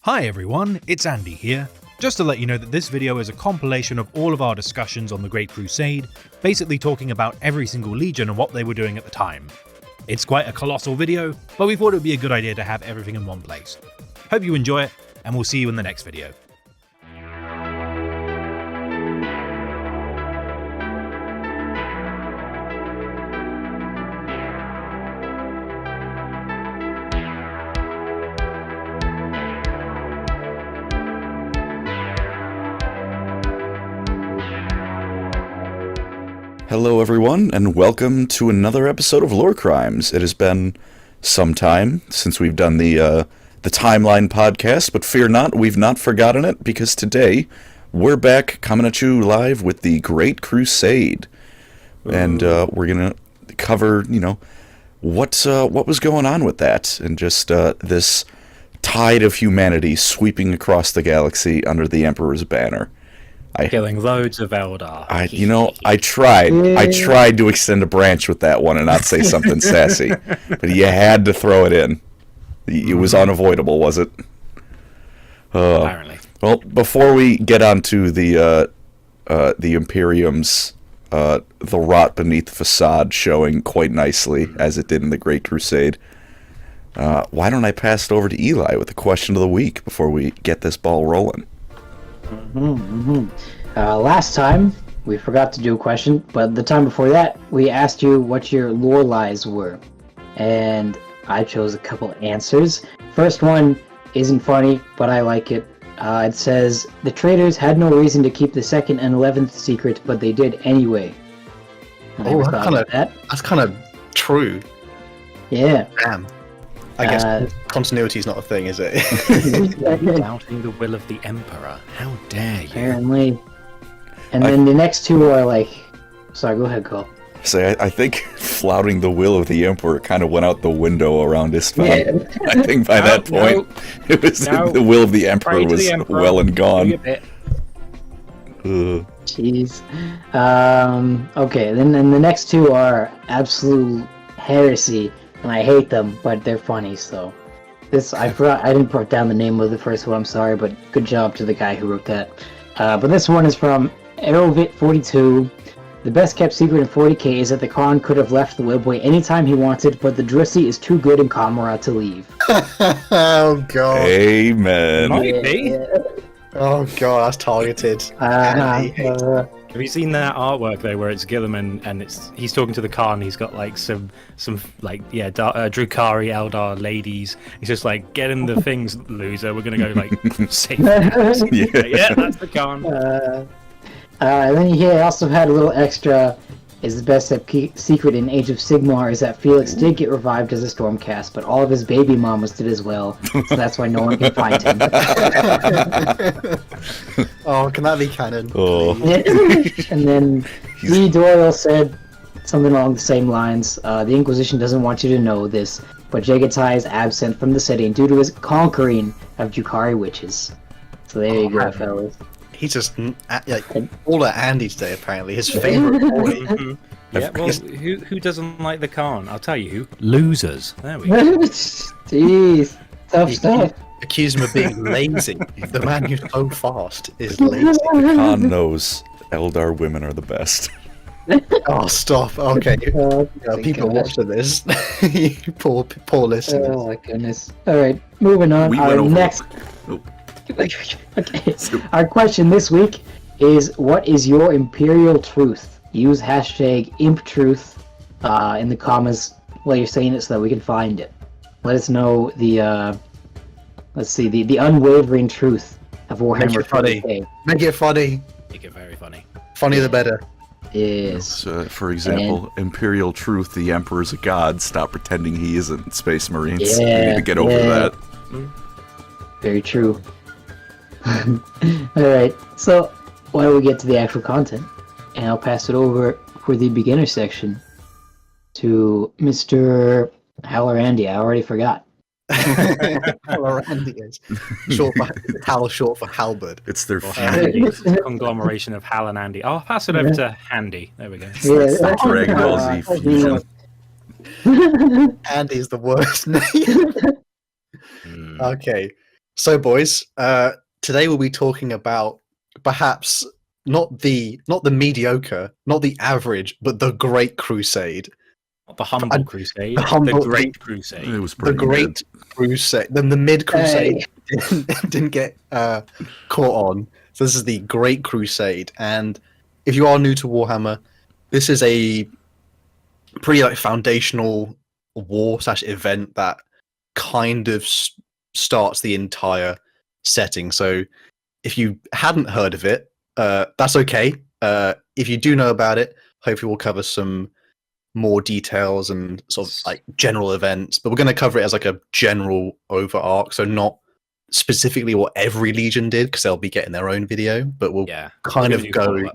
Hi everyone, it's Andy here. Just to let you know that this video is a compilation of all of our discussions on the Great Crusade, basically talking about every single legion and what they were doing at the time. It's quite a colossal video, but we thought it would be a good idea to have everything in one place. Hope you enjoy it, and we'll see you in the next video. Hello everyone, and welcome to another episode of LoreCrimes. It has been some time since we've done the Timeline podcast, but fear not, we've not forgotten it, because today we're back coming at you live with the Great Crusade. And we're going to cover, what was going on with that, and just this tide of humanity sweeping across the galaxy under the Emperor's banner. Killing loads of Eldar. I tried to extend a branch with that one and not say something sassy, but you had to throw it in. It was unavoidable, was it? Apparently. Well, before we get onto the Imperium's the rot beneath the facade showing quite nicely as it did in the Great Crusade, why don't I pass it over to Eli with the question of the week before we get this ball rolling? Last time we forgot to do a question, but the time before that we asked you what your lore lies were, and I chose a couple answers. First one isn't funny, but I like it. It says the traitors had no reason to keep the 2nd and 11th secret, but they did anyway. That's kind of true. Yeah. Damn. I guess continuity is not a thing, is it? Doubting the will of the Emperor. How dare you? Apparently. And then the next two are like... Sorry, go ahead, Cole. I think flouting the will of the Emperor kind of went out the window around Isfahan. Yeah. I think by that point, it was the will of the Emperor was well and gone. Jeez. Okay, then the next two are absolute heresy. And I hate them, but they're funny, so... I didn't put down the name of the first one, I'm sorry, but good job to the guy who wrote that. But this one is from Aerovit42. The best kept secret in 40k is that the Khan could have left the Webway anytime he wanted, but the Drussi is too good in Comrade to leave. Oh god. Amen. Might be. Oh god, that's targeted. Have you seen that artwork though, where it's Gilliman and he's talking to the Khan? He's got like some Drukari Eldar ladies. He's just like, get in the things, loser. We're gonna go like save. Yeah, that's the Khan. And then he also had a little extra. Is the best secret in Age of Sigmar is that Felix did get revived as a Stormcast, but all of his baby mamas did as well, so that's why no one can find him. Oh, can that be canon? Oh. And then D. Doyle said something along the same lines. The Inquisition doesn't want you to know this, but Jagatai is absent from the setting due to his conquering of Drukari witches. So there you go, fellas. He's just all at Andy today, apparently. His favourite boy. Yeah, well, who doesn't like the Khan? I'll tell you who. Losers. There we go. Jeez. Tough stuff. Accuse him of being lazy. The man who's so fast is lazy. The Khan knows Eldar women are the best. Oh, stop. Okay. People watching this. You poor listeners. Oh, my goodness. Alright, moving on. Okay. Our question this week is, what is your Imperial truth? Use hashtag ImpTruth in the comments while you're saying it so that we can find it. Let us know the unwavering truth of Warhammer 40K. Make it funny. Make it very funny. Funny the better. Yes. For example, Imperial truth, the Emperor's a god. Stop pretending he isn't, Space Marines. Yeah, you need to get over that. Very true. Alright, so why don't we get to the actual content, and I'll pass it over for the beginner section to Mr. Hallorandy. I already forgot. Hallorandy is short for halberd. It's their It's a conglomeration of Hal and Andy. I'll pass it over to Handy. There we go. Yeah, Dragon Ball Z fusion. Andy's the worst name. Okay. So, boys, today we'll be talking about perhaps not the mediocre, not the average, but the Great Crusade. Not the humble crusade, humble- the Great It Crusade. was The pretty Great Crusade. Then the Mid Crusade Hey. didn't get caught on. So this is the Great Crusade, and if you are new to Warhammer, this is a pretty like foundational war/event that kind of starts the entire setting. So if you hadn't heard of it, that's okay. If you do know about it, hopefully we'll cover some more details and sort of like general events. But we're going to cover it as like a general over arc, so not specifically what every legion did, because they'll be getting their own video. But we'll kind of go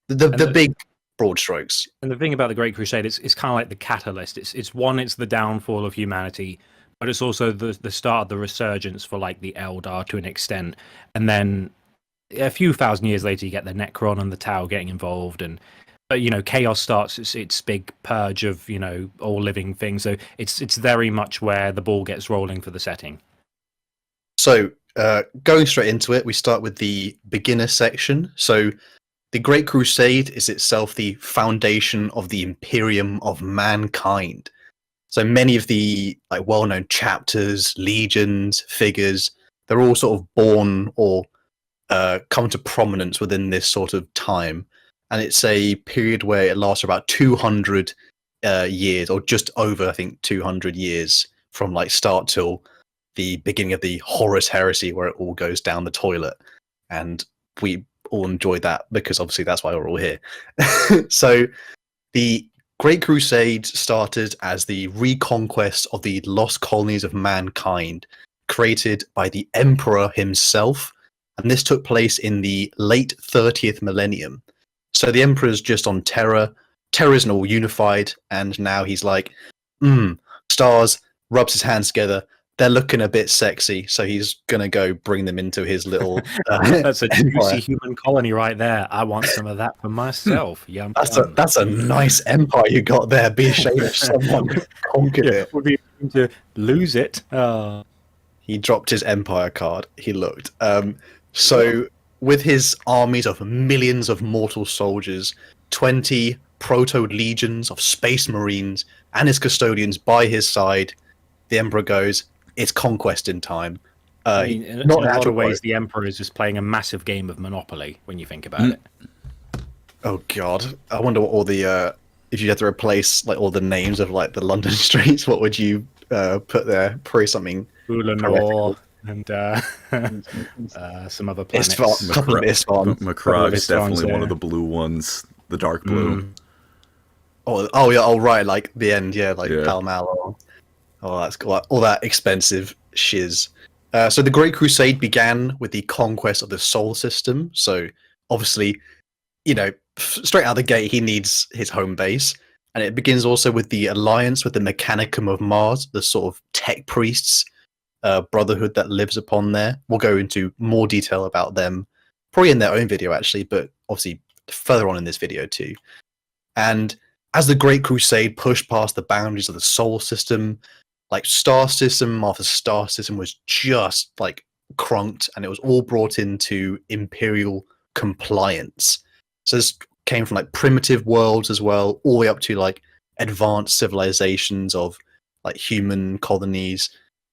the big broad strokes. And the thing about the Great Crusade, it's kind of like the catalyst. It's the downfall of humanity, but it's also the start of the resurgence for like the Eldar to an extent. And then a few thousand years later, you get the Necron and the Tau getting involved, and chaos starts its big purge of all living things. So it's very much where the ball gets rolling for the setting. So going straight into it, we start with the beginner section. So the Great Crusade is itself the foundation of the Imperium of mankind. So many of the like well-known chapters, legions, figures, they're all sort of born or come to prominence within this sort of time. And it's a period where it lasts about 200 years, or just over, I think, 200 years from like start till the beginning of the Horus heresy, where it all goes down the toilet. And we all enjoy that because obviously that's why we're all here. So the Great Crusade started as the reconquest of the lost colonies of mankind, created by the Emperor himself, and this took place in the late 30th millennium. So the Emperor's just on Terra. Terra isn't all unified, and now he's like, stars, rubs his hands together. They're looking a bit sexy, so he's gonna go bring them into his little. That's a empire. juicy human colony right there. I want some of that for myself. Yum. That's a nice empire you got there. Be ashamed if someone conquered it. Would be to lose it. He dropped his empire card. He looked. So with his armies of millions of mortal soldiers, 20 proto-legions of space marines, and his custodians by his side, the Emperor goes, it's conquest in time. In a lot of ways, the Emperor is just playing a massive game of Monopoly when you think about it. Oh God, I wonder what all the if you had to replace like all the names of like the London streets, what would you put there? Probably something. Ullanor and some other planets. Macrog's definitely one of the blue ones, the dark blue. Oh yeah, oh right, like the end, Pall Mall. Oh, that's cool. All that expensive shiz. So the Great Crusade began with the conquest of the Sol system. So obviously, straight out of the gate, he needs his home base. And it begins also with the alliance with the Mechanicum of Mars, the sort of tech priests brotherhood that lives upon there. We'll go into more detail about them, probably in their own video actually, but obviously further on in this video too. And as the Great Crusade pushed past the boundaries of the Sol system, like star system after star system was just like crunked, and it was all brought into Imperial compliance. So this came from like primitive worlds as well, all the way up to like advanced civilizations of like human colonies.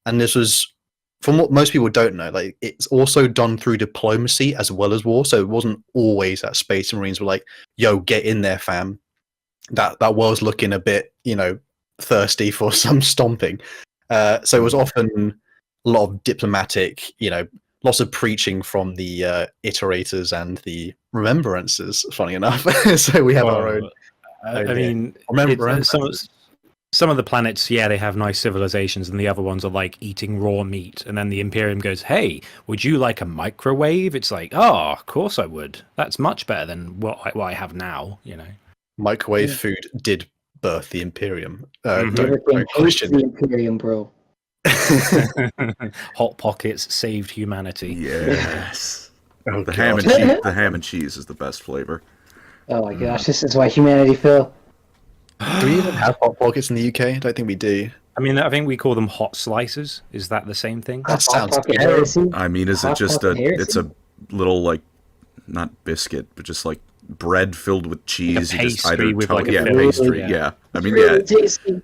And this was, from what most people don't know, like it's also done through diplomacy as well as war. So it wasn't always that Space Marines were like, yo, get in there, fam. That world's looking a bit, thirsty for some stomping. So it was often a lot of diplomatic, lots of preaching from the iterators and the remembrancers, funny enough. So we have our own. I mean, some of the planets, they have nice civilizations, and the other ones are like eating raw meat. And then the Imperium goes, hey, would you like a microwave? It's like, oh, of course I would. That's much better than what I have now, Microwave food did birth the Imperium. Don't question the Imperium, bro. Hot Pockets saved humanity. Yes. Oh, the ham and cheese is the best flavor. Oh my gosh, this is why humanity fell. Do we even have Hot Pockets in the UK? I don't think we do. I mean, I think we call them hot slices. Is that the same thing? That sounds Hot pocket good. heresy? I mean, is it Hot just pocket heresy? it's a little, like, not biscuit, but just like bread filled with cheese. You just pastry with, like, a yeah, filling, pastry. yeah. Yeah. I mean, Really yeah. tasty.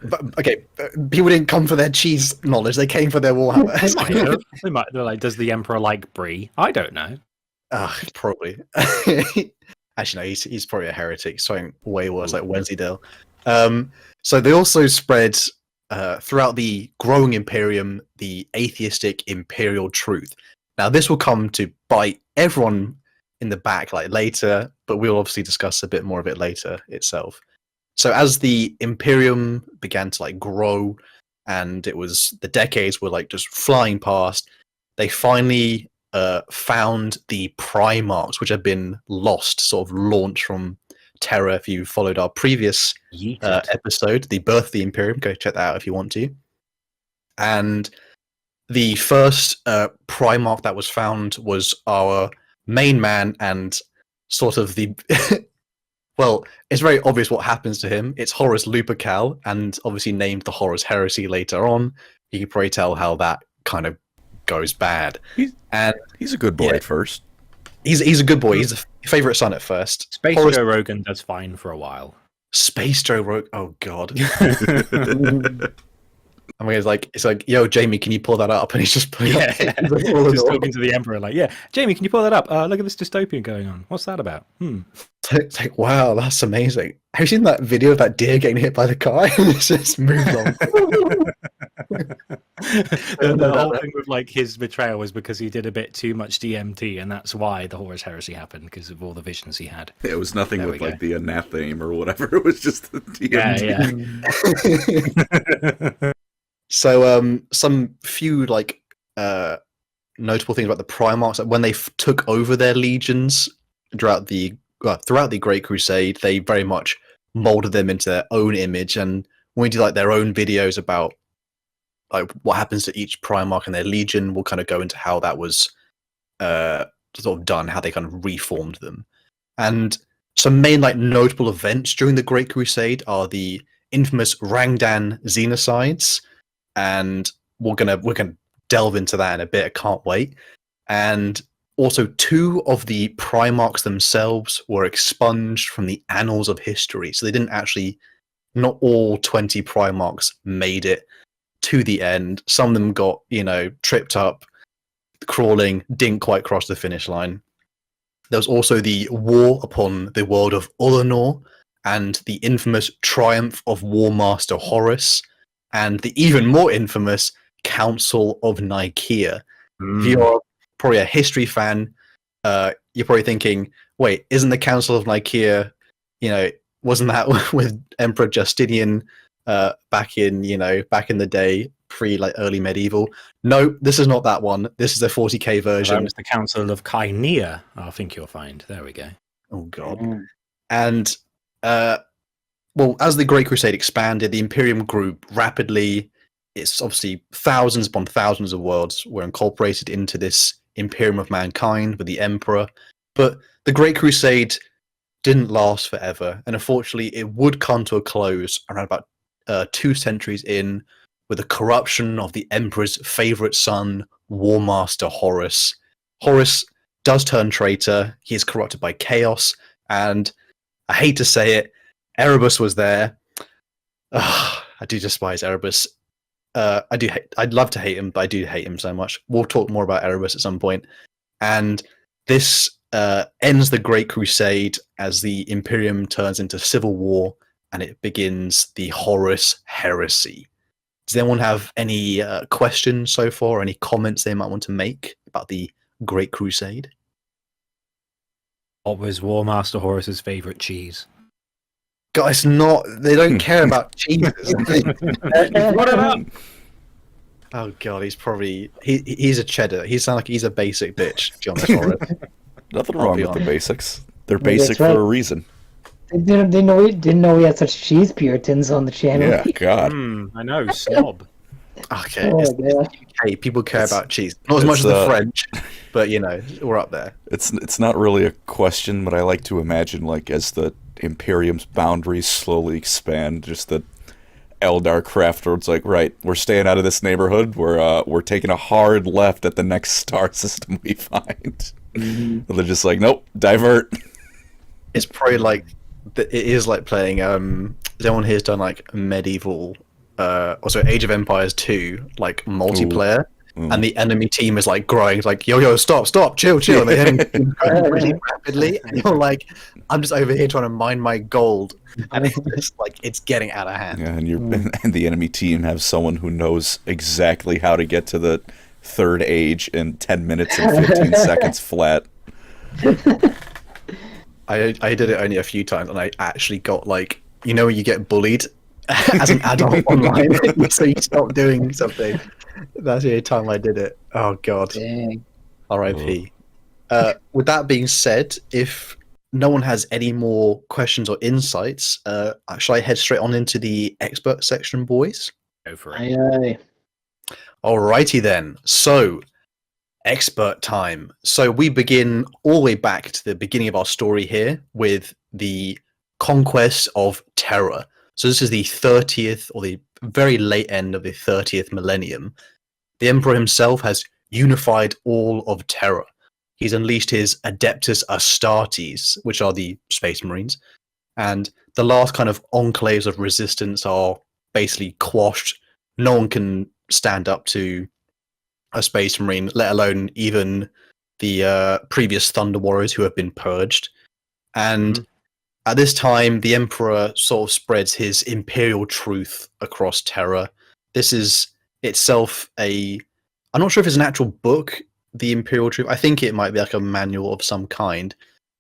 But, okay, people didn't come for their cheese knowledge; they came for their Warhammer. They might. They're like, does the Emperor like brie? I don't know. Probably. Actually, no. He's probably a heretic. Something way worse, like Wensleydale. So they also spread throughout the growing Imperium the atheistic Imperial truth. Now, this will come to bite everyone in the back like later, but we'll obviously discuss a bit more of it later itself. So as the Imperium began to like grow, and the decades were like just flying past, they finally found the Primarchs, which had been lost, sort of launched from Terra. If you followed our previous episode, The Birth of the Imperium, go check that out if you want to. And the first Primarch that was found was our main man, and sort of the well, it's very obvious what happens to him. It's Horus Lupercal, and obviously named the Horus Heresy later on. You can probably tell how that kind of goes bad. He's a good boy at first. He's a good boy. He's a favorite son at first. Space Horus, Joe Rogan does fine for a while. Space Joe Rogan. Oh god. I mean, it's like, yo, Jamie, can you pull that up? And he's just pulling up. Just talking to the Emperor, like, yeah, Jamie, can you pull that up? Look at this dystopian going on. What's that about? It's like, wow, that's amazing. Have you seen that video of that deer getting hit by the car? It's just moved on. The whole thing with like his betrayal was because he did a bit too much DMT, and that's why the Horus Heresy happened, because of all the visions he had. It was nothing with like the anatheme or whatever. It was just the DMT. Yeah. So, some few like notable things about the Primarchs. Like, when they took over their legions throughout the Great Crusade, they very much molded them into their own image. And when we do like their own videos about like what happens to each Primarch and their legion, we'll kind of go into how that was sort of done, how they kind of reformed them. And some main like notable events during the Great Crusade are the infamous Rangdan Xenocides, and we're gonna delve into that in a bit. I can't wait. And also, 2 of the Primarchs themselves were expunged from the annals of history. So they didn't actually, not all 20 Primarchs made it to the end. Some of them got, tripped up, crawling, didn't quite cross the finish line. There was also the war upon the world of Ullanor, and the infamous triumph of War Master Horus, and the even more infamous Council of Nikaea. If you're probably a history fan, you're probably thinking, wait, isn't the Council of Nikaea, wasn't that with Emperor Justinian back in the day, early medieval? No, this is not that one. This is a 40k version. That was the Council of Crimea, I think you'll find. There we go. Oh god. And as the Great Crusade expanded, the Imperium grew rapidly. It's obviously thousands upon thousands of worlds were incorporated into this Imperium of mankind with the Emperor. But the Great Crusade didn't last forever, and unfortunately it would come to a close around about 2 centuries in, with the corruption of the Emperor's favourite son, War Master Horus. Horus does turn traitor. He is corrupted by chaos, and I hate to say it, Erebus was there. I do despise Erebus. I'd love to hate him, but I do hate him so much. We'll talk more about Erebus at some point. And this ends the Great Crusade as the Imperium turns into civil war, and it begins the Horus Heresy. Does anyone have any questions so far, or any comments they might want to make about the Great Crusade? What was War Master Horus's favourite cheese? Guys, they don't care about cheeses. What about? Oh god, he's a cheddar. He sounds like he's a basic bitch, John Horus. Nothing wrong with the basics. They're Yeah, basic that's for right. a reason. Didn't know we had such cheese puritans on the channel. Yeah, God. I know, snob. Okay, Oh, it's yeah. UK. People care about cheese. Not as much as the French, but we're up there. It's not really a question, but I like to imagine, like, as the Imperium's boundaries slowly expand, just that Eldar craft where it's like, right, we're staying out of this neighborhood. We're taking a hard left at the next star system we find. And they're just like, nope, divert. It's probably like it is like playing. Has anyone here's done like medieval, Age of Empires 2, like multiplayer, and the enemy team is like growing, it's like yo, stop, chill, and the enemy team is growing really rapidly, and you're like, I'm just over here trying to mine my gold, and it's just like it's getting out of hand. Yeah, and the enemy team have someone who knows exactly how to get to the third age in 10 minutes and 15 seconds flat. I did it only a few times, and I actually got like, you know, when you get bullied as an adult online, so you stop doing something. That's the only time I did it. Oh god. Dang. R.I.P. With that being said, if no one has any more questions or insights, shall I head straight on into the expert section, boys? Go for it. Aye. Alrighty then. So, expert time. So we begin all the way back to the beginning of our story here with the conquest of Terra. So this is the 30th, or the very late end of the 30th millennium. The Emperor himself has unified all of Terra. He's unleashed his Adeptus Astartes, which are the Space Marines, and the last kind of enclaves of resistance are basically quashed. No one can stand up to a Space Marine, let alone even the previous Thunder Warriors who have been purged. And at this time, the Emperor sort of spreads his Imperial truth across Terra. This is itself I'm not sure if it's an actual book, the Imperial Truth. I think it might be like a manual of some kind.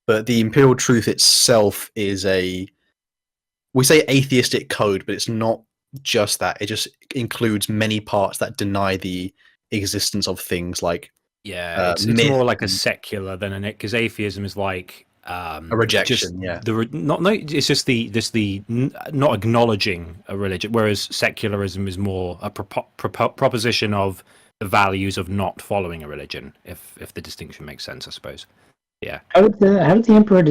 But the Imperial Truth itself is we say atheistic code, but it's not just that. It just includes many parts that deny the existence of things like it's more like a secular than an, because atheism is like a rejection. It's just the not acknowledging a religion, whereas secularism is more a proposition of the values of not following a religion. If the distinction makes sense, I suppose. Yeah. How did the Emperor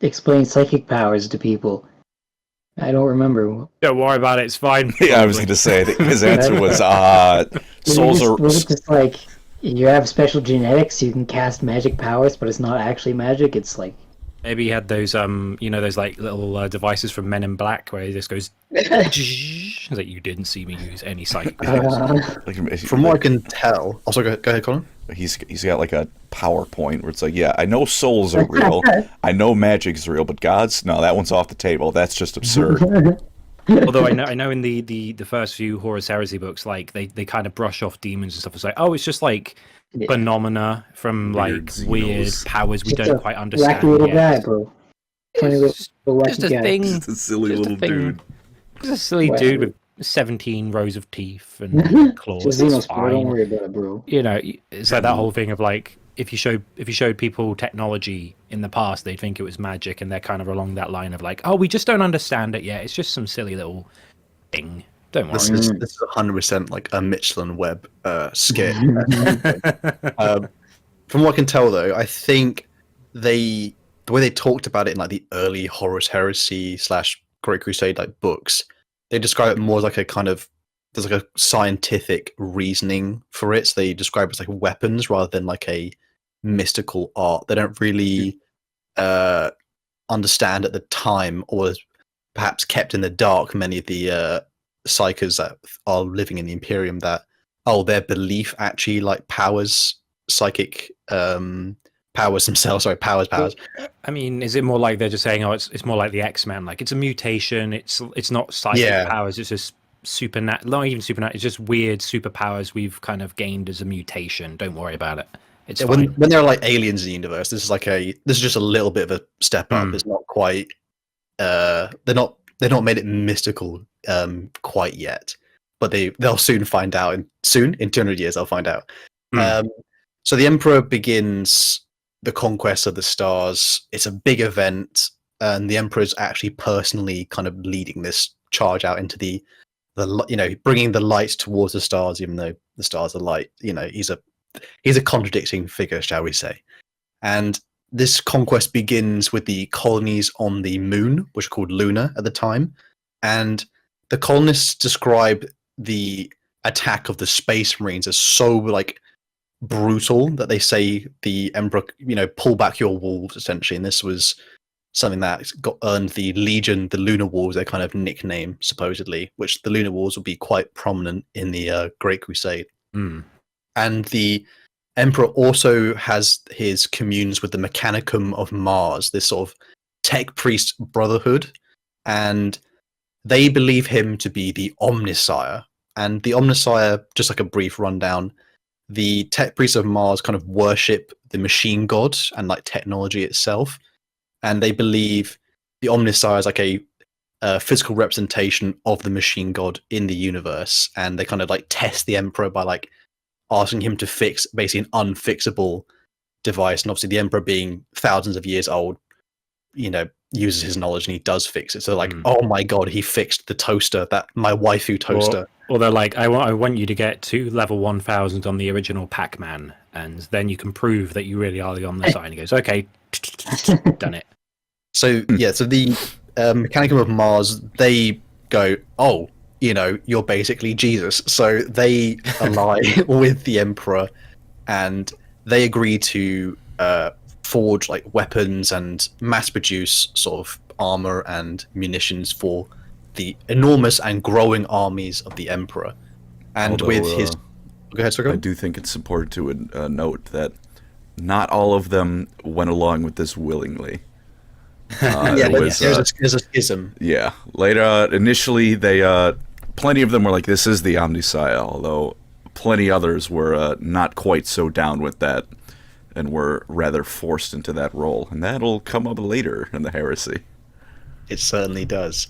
explain psychic powers to people? I don't remember. Don't worry about it. It's fine. Yeah, I was going to say that his answer was, souls are... Was it just like, you have special genetics, you can cast magic powers, but it's not actually magic, it's like... Maybe he had those, those like little devices from Men in Black where he just goes... It's like, you didn't see me use any psychic powers. From what I can tell... Also, go ahead, Colin. He's got like a PowerPoint where it's like, yeah, I know souls are real, I know magic's real, but gods, no, that one's off the table. That's just absurd. Although I know in the first few Horus Heresy books, like they kind of brush off demons and stuff. It's like, oh, it's just like phenomena from like weird powers we don't quite understand. Wacky little guy, bro. Just a thing. Just a silly little dude. Just a silly dude with 17 rows of teeth and claws. It's fine. Don't worry about it, bro. You know, it's like that whole thing of like, if you showed people technology in the past, they'd think it was magic, and they're kind of along that line of like, oh, we just don't understand it yet. It's just some silly little thing. Don't worry. This is 100% like a Michelin Web skit. From what I can tell, though, I think the way they talked about it in like the early Horus Heresy / Great Crusade like books, they describe it more as like a kind of, there's like a scientific reasoning for it. So they describe it as like weapons rather than like a mystical art. They don't really understand at the time, or perhaps kept in the dark, many of the psychers that are living in the Imperium, that their belief actually like powers psychic powers themselves. Sorry, powers. I mean, is it more like they're just saying, it's more like the X-Men, like it's a mutation, it's not psychic powers, it's just not even supernatural, it's just weird superpowers we've kind of gained as a mutation. Don't worry about it. It's fine. When there are like aliens in the universe, this is just a little bit of a step up. It's not quite they're not made it mystical quite yet, but they'll soon find out, and soon in 200 years they'll find out. So the Emperor begins the conquest of the stars. It's a big event, and the Emperor is actually personally kind of leading this charge out into the bringing the light towards the stars, even though the stars are light. He's a contradicting figure, shall we say. And this conquest begins with the colonies on the moon, which are called Luna at the time. And the colonists describe the attack of the Space Marines as so like brutal that they say the Emperor, pull back your wolves, essentially. And this was something that earned the Legion, the Lunar Wolves, their kind of nickname, supposedly, which the Lunar Wolves will be quite prominent in the Great Crusade. And the Emperor also has his communes with the Mechanicum of Mars, this sort of tech priest brotherhood, and they believe him to be the Omnissiah. And the Omnissiah, just like a brief rundown, the tech priests of Mars kind of worship the machine god and like technology itself, and they believe the Omnissiah is like a physical representation of the machine god in the universe, and they kind of like test the Emperor by like asking him to fix basically an unfixable device. And obviously the Emperor, being thousands of years old, uses his knowledge and he does fix it. So like, oh my god, he fixed the toaster, that my waifu toaster. Or they're like, I want you to get to level 1000 on the original Pac-Man, and then you can prove that you really are the Omnissiah. And he goes, okay, done it. So yeah, so the Mechanicum of Mars, they go, oh, you're basically Jesus. So they ally with the Emperor, and they agree to forge like weapons and mass produce sort of armor and munitions for the enormous and growing armies of the Emperor. And Although, with his... Go ahead, sir. I do think it's important to note that not all of them went along with this willingly. There's a schism. Yeah. Later, initially, they plenty of them were like, this is the Omnissiah, although plenty others were not quite so down with that and were rather forced into that role. And that'll come up later in the heresy. It certainly does.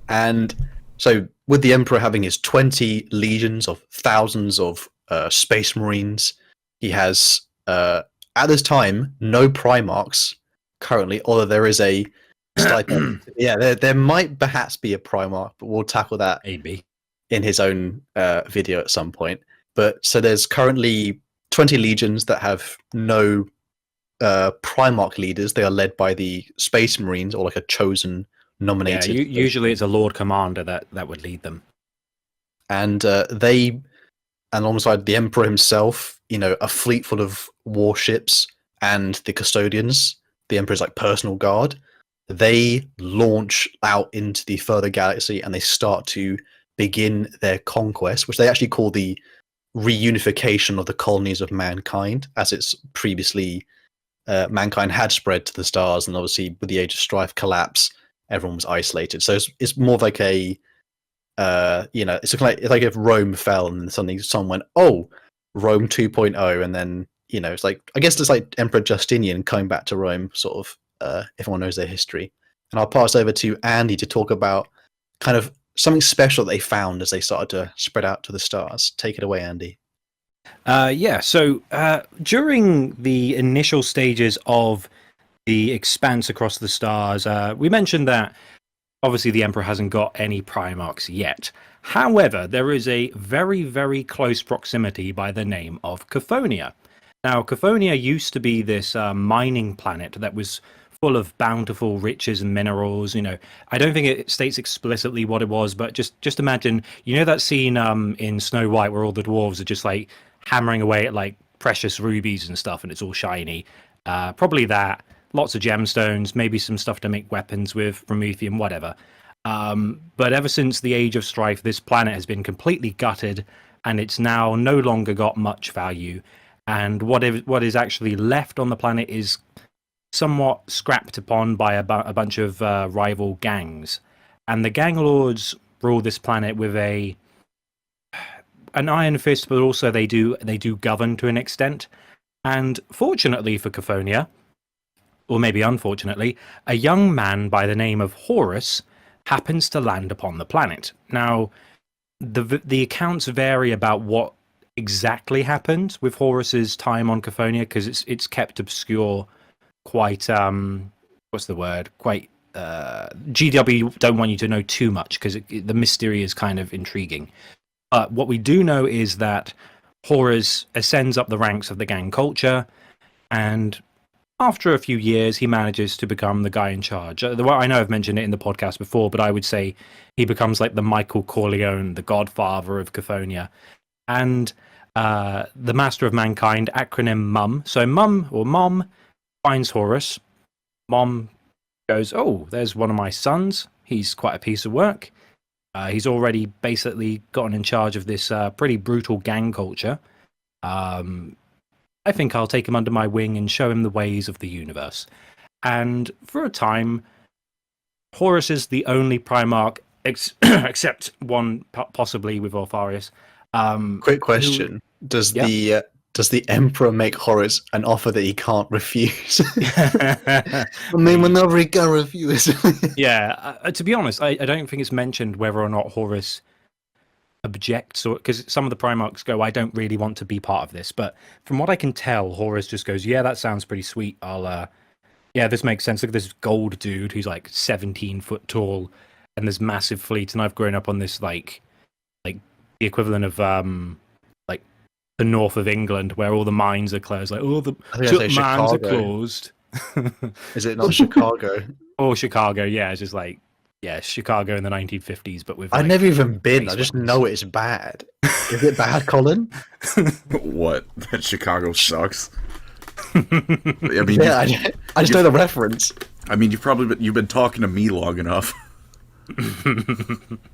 And so with the Emperor having his 20 legions of thousands of space marines, he has, at this time, no Primarchs currently, although there is a stipend. there might perhaps be a Primarch, but we'll tackle that Maybe in his own video at some point. But so there's currently 20 legions that have no Primarch leaders. They are led by the Space Marines, or like a chosen nominated. Yeah, usually it's a Lord Commander that would lead them. And alongside the Emperor himself, a fleet full of warships and the custodians, the Emperor's like personal guard, they launch out into the further galaxy and they start to begin their conquest, which they actually call the reunification of the colonies of mankind, as it's previously mankind had spread to the stars, and obviously with the Age of Strife collapse, everyone was isolated. So it's more like a it's like if Rome fell and then suddenly someone went, oh, Rome 2.0, and then it's like, I guess it's like Emperor Justinian coming back to Rome, sort of. If everyone knows their history. And I'll pass over to Andy to talk about kind of something special that they found as they started to spread out to the stars. Take it away, Andy. So during the initial stages of the expanse across the stars, we mentioned that obviously the Emperor hasn't got any Primarchs yet. However, there is a very, very close proximity by the name of Cophonia. Now, Cophonia used to be this mining planet that was full of bountiful riches and minerals. I don't think it states explicitly what it was, but just imagine, that scene in Snow White where all the dwarves are just like hammering away at like precious rubies and stuff, and it's all shiny. Probably that. Lots of gemstones, maybe some stuff to make weapons with, promethium, whatever. But ever since the Age of Strife, this planet has been completely gutted, and it's now no longer got much value. And what is actually left on the planet is somewhat scrapped upon by a bunch of rival gangs. And the gang lords rule this planet with an iron fist, but also they do govern to an extent. And fortunately for Cophonia, or maybe unfortunately, a young man by the name of Horus happens to land upon the planet. Now, the accounts vary about what exactly happened with Horus's time on Cophonia, because it's kept obscure, quite GW don't want you to know too much because the mystery is kind of intriguing. But what we do know is that Horus ascends up the ranks of the gang culture, and after a few years, he manages to become the guy in charge. I know I've mentioned it in the podcast before, but I would say he becomes like the Michael Corleone, the godfather of Cathonia. And the Master of Mankind, acronym MUM. So Mom finds Horus. Mom goes, oh, there's one of my sons. He's quite a piece of work. He's already basically gotten in charge of this pretty brutal gang culture. I think I'll take him under my wing and show him the ways of the universe. And for a time, Horus is the only Primarch, except one possibly with Alfarius. Quick question: Does the Emperor make Horus an offer that he can't refuse? I mean, whenever he can refuse. Yeah, to be honest, I don't think it's mentioned whether or not Horus objects, or because some of the Primarchs go, I don't really want to be part of this, but from what I can tell, Horus just goes, yeah, that sounds pretty sweet. Yeah, this makes sense. Look at this gold dude who's like 17 foot tall and this massive fleet, and I've grown up on this like the equivalent of like the north of England where all the mines are closed. Like, oh, the mines are closed. Is it not Chicago? Or Chicago, yeah, it's just like, yeah, Chicago in the 1950s, but with. I've like, never even been. I just know it's bad. Is it bad, Colin? What? That Chicago sucks. I mean, yeah, I just know the reference. I mean, you've been talking to me long enough.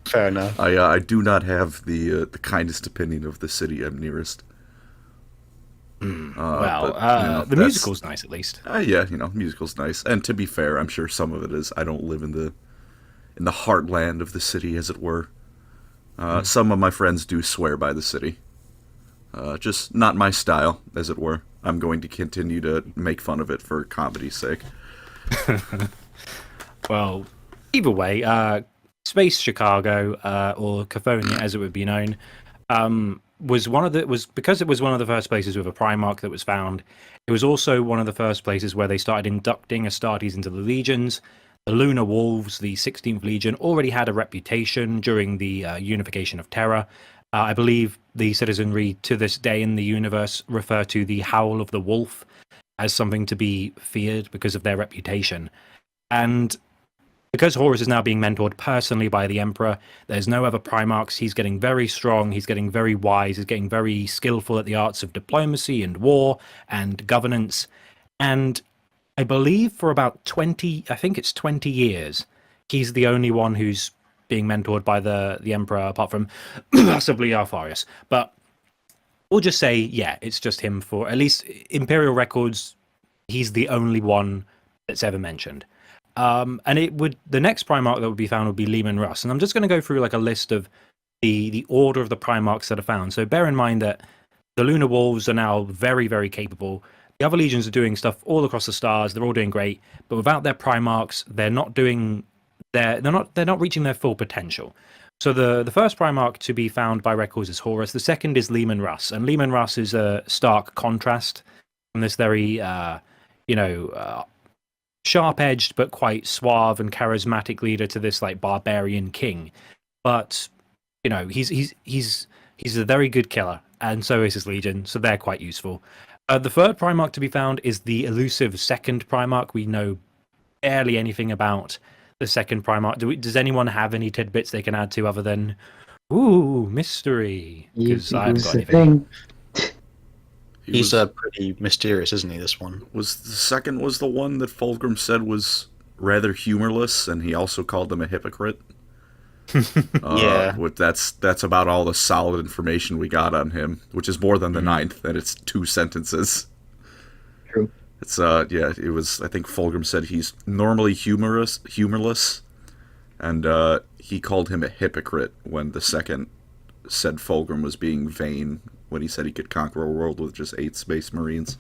Fair enough. I do not have the kindest opinion of the city I'm nearest. The musical's nice at least. Yeah, musical's nice. And to be fair, I'm sure some of it is. I don't live in the heartland of the city, as it were. Some of my friends do swear by the city. Just not my style, as it were. I'm going to continue to make fun of it for comedy's sake. Well, either way, Space Chicago, or Cathonia, as it would be known, was because it was one of the first places with a Primarch that was found. It was also one of the first places where they started inducting Astartes into the legions. The Lunar Wolves, the 16th Legion, already had a reputation during the unification of Terra. I believe the citizenry to this day in the universe refer to the Howl of the Wolf as something to be feared because of their reputation. And because Horus is now being mentored personally by the Emperor, there's no other Primarchs. He's getting very strong, he's getting very wise, he's getting very skillful at the arts of diplomacy and war and governance. And I believe for about 20 years, he's the only one who's being mentored by the Emperor, apart from possibly Alfarius. But we'll just say, yeah, it's just him for, at least Imperial records, he's the only one that's ever mentioned. And the next Primarch that would be found would be Leman Russ. And I'm just going to go through like a list of the order of the Primarchs that are found. So bear in mind that the Lunar Wolves are now very, very capable. The other legions are doing stuff all across the stars. They're all doing great, but without their Primarchs, they're not reaching their full potential. So the first Primarch to be found by records is Horus. The second is Leman Russ, and Leman Russ is a stark contrast from this very sharp-edged but quite suave and charismatic leader to this like barbarian king. But he's a very good killer, and so is his legion. So they're quite useful. The third Primarch to be found is the elusive second Primarch. We know barely anything about the second Primarch. Does anyone have any tidbits they can add to other than, ooh, mystery? Because I haven't got anything. He's pretty mysterious, isn't he, this one? Was the second the one that Fulgrim said was rather humorless, and he also called him a hypocrite? Yeah. That's about all the solid information we got on him, which is more than the ninth, and it's 2 sentences. True. It's it was, I think Fulgrim said he's normally humorless, and he called him a hypocrite when the second said Fulgrim was being vain when he said he could conquer a world with just 8 space marines.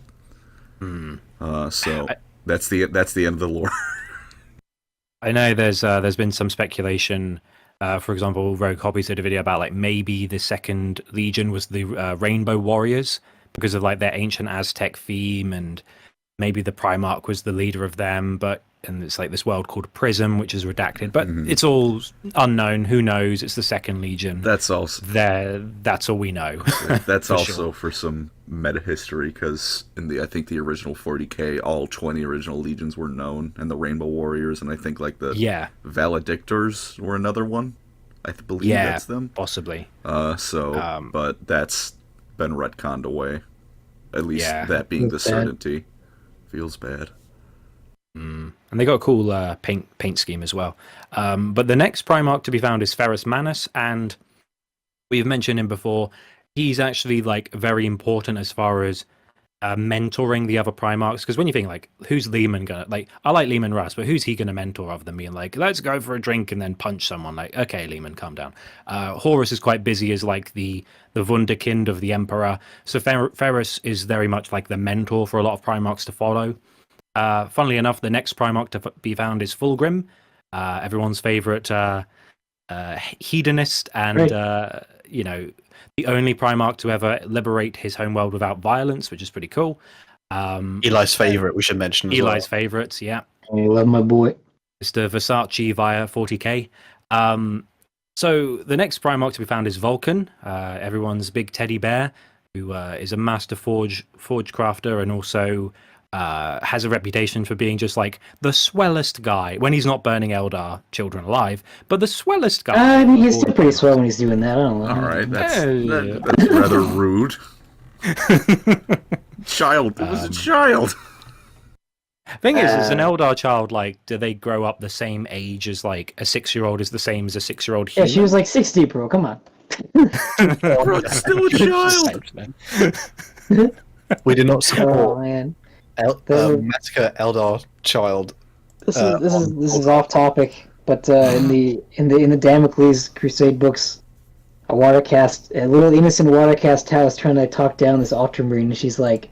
So that's the end of the lore. I know there's been some speculation. For example, Rogue Hobbies did a video about like maybe the second legion was the Rainbow Warriors because of like their ancient Aztec theme, and maybe the Primarch was the leader of them. But and it's like this world called Prism, which is redacted, but it's all unknown. Who knows? It's the Second Legion. That's also that's all we know. That's for also sure. for some meta history, because in I think the original 40k, all 20 original legions were known, and the Rainbow Warriors, and I think like the Valedictors were another one. I believe that's them, possibly. But that's been retconned away. At least that being the certainty. Feels bad. And they got a cool paint scheme as well. But the next Primarch to be found is Ferrus Manus, and we've mentioned him before. He's actually like very important as far as mentoring the other Primarchs, because when you think like, who's Lehman gonna, like, I like Lehman Russ, but who's he gonna mentor other than being like, let's go for a drink and then punch someone? Like, okay, Lehman, calm down. Horus is quite busy as like the wunderkind of the Emperor, so Ferrus is very much like the mentor for a lot of Primarchs to follow. Funnily enough, the next Primarch to be found is Fulgrim, everyone's favorite hedonist, and the only Primarch to ever liberate his homeworld without violence, which is pretty cool. Eli's favorite, we should mention. Eli's favorites, yeah. I love my boy. Mr. Versace via 40k. So the next Primarch to be found is Vulcan, everyone's big teddy bear, who is a master forge crafter, and also has a reputation for being just like the swellest guy when he's not burning Eldar children alive, but the swellest guy. I mean, he's still pretty swell when he's doing that. I don't know. All right, that's rather rude. Child, it was a child. Thing is an Eldar child, like, do they grow up the same age as like a 6-year-old is the same as a 6-year-old human? Yeah, she was like 60, bro. Come on. Bro, it's still a child. We do not support. Oh man. Massacre Eldar child. This is off topic, but in the Damocles Crusade books, a little innocent watercast Tau is trying to talk down this Ultramarine, and she's like,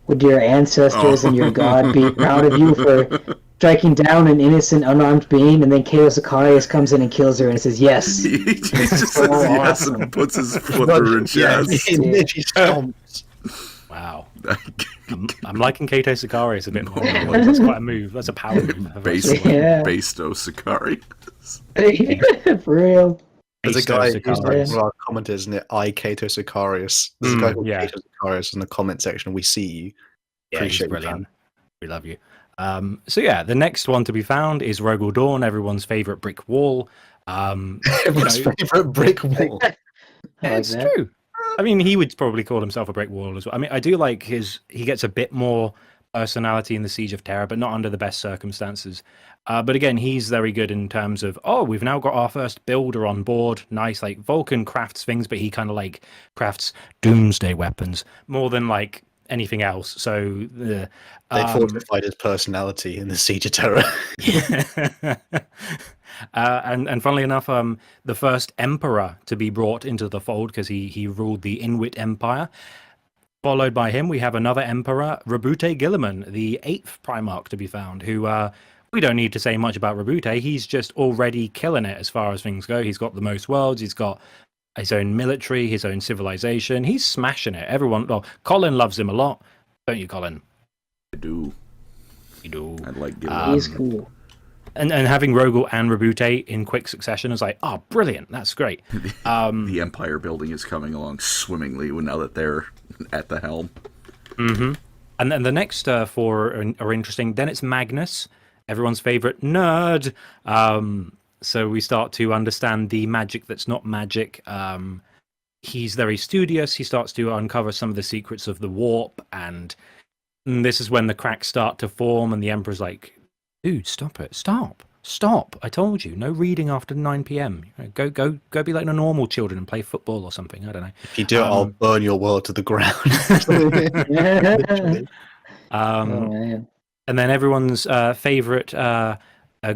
"Would your ancestors and your god be proud of you for striking down an innocent, unarmed being?" And then Chaos Sicarius comes in and kills her, and says, "Yes." He just says yes and puts his foot through her chest. Wow. I'm liking Kato Sicarius a bit more. That's quite a move. That's a power move. Basto Sicarius. For real. There's a guy who's like one of our commenters, isn't it? Kato Sicarius. There's a guy called Kato Sicarius in the comment section. We see you. Appreciate you, man. We love you. So yeah, the next one to be found is Rogel Dawn, everyone's favorite brick wall. Everyone's favorite brick wall. It's true. I mean, he would probably call himself a brick wall as well. I mean, I do like he gets a bit more personality in the Siege of Terror, but not under the best circumstances. But again, he's very good in terms of, we've now got our first builder on board. Nice. Like, Vulcan crafts things, but he kind of like crafts doomsday weapons more than like anything else. So they fortified his personality in the Siege of Terror. And funnily enough, the first emperor to be brought into the fold, because he ruled the Inuit Empire. Followed by him, we have another emperor, Rabute Gilliman, the 8th Primarch to be found, who we don't need to say much about Rabute. He's just already killing it as far as things go. He's got the most worlds. He's got his own military, his own civilization. He's smashing it. Colin loves him a lot. Don't you, Colin? I do. You do. I like Gilliman. He's cool. And having Rogel and Rabute in quick succession is like, brilliant, that's great. The empire building is coming along swimmingly now that they're at the helm. Mm-hmm. And then the next four are interesting. Then it's Magnus, everyone's favorite nerd. So we start to understand the magic that's not magic. He's very studious. He starts to uncover some of the secrets of the warp, and this is when the cracks start to form, and the Emperor's like, dude, stop it. Stop. I told you, no reading after 9 p.m. Go be like the normal children and play football or something. I don't know. If you do it, I'll burn your world to the ground. And then everyone's favorite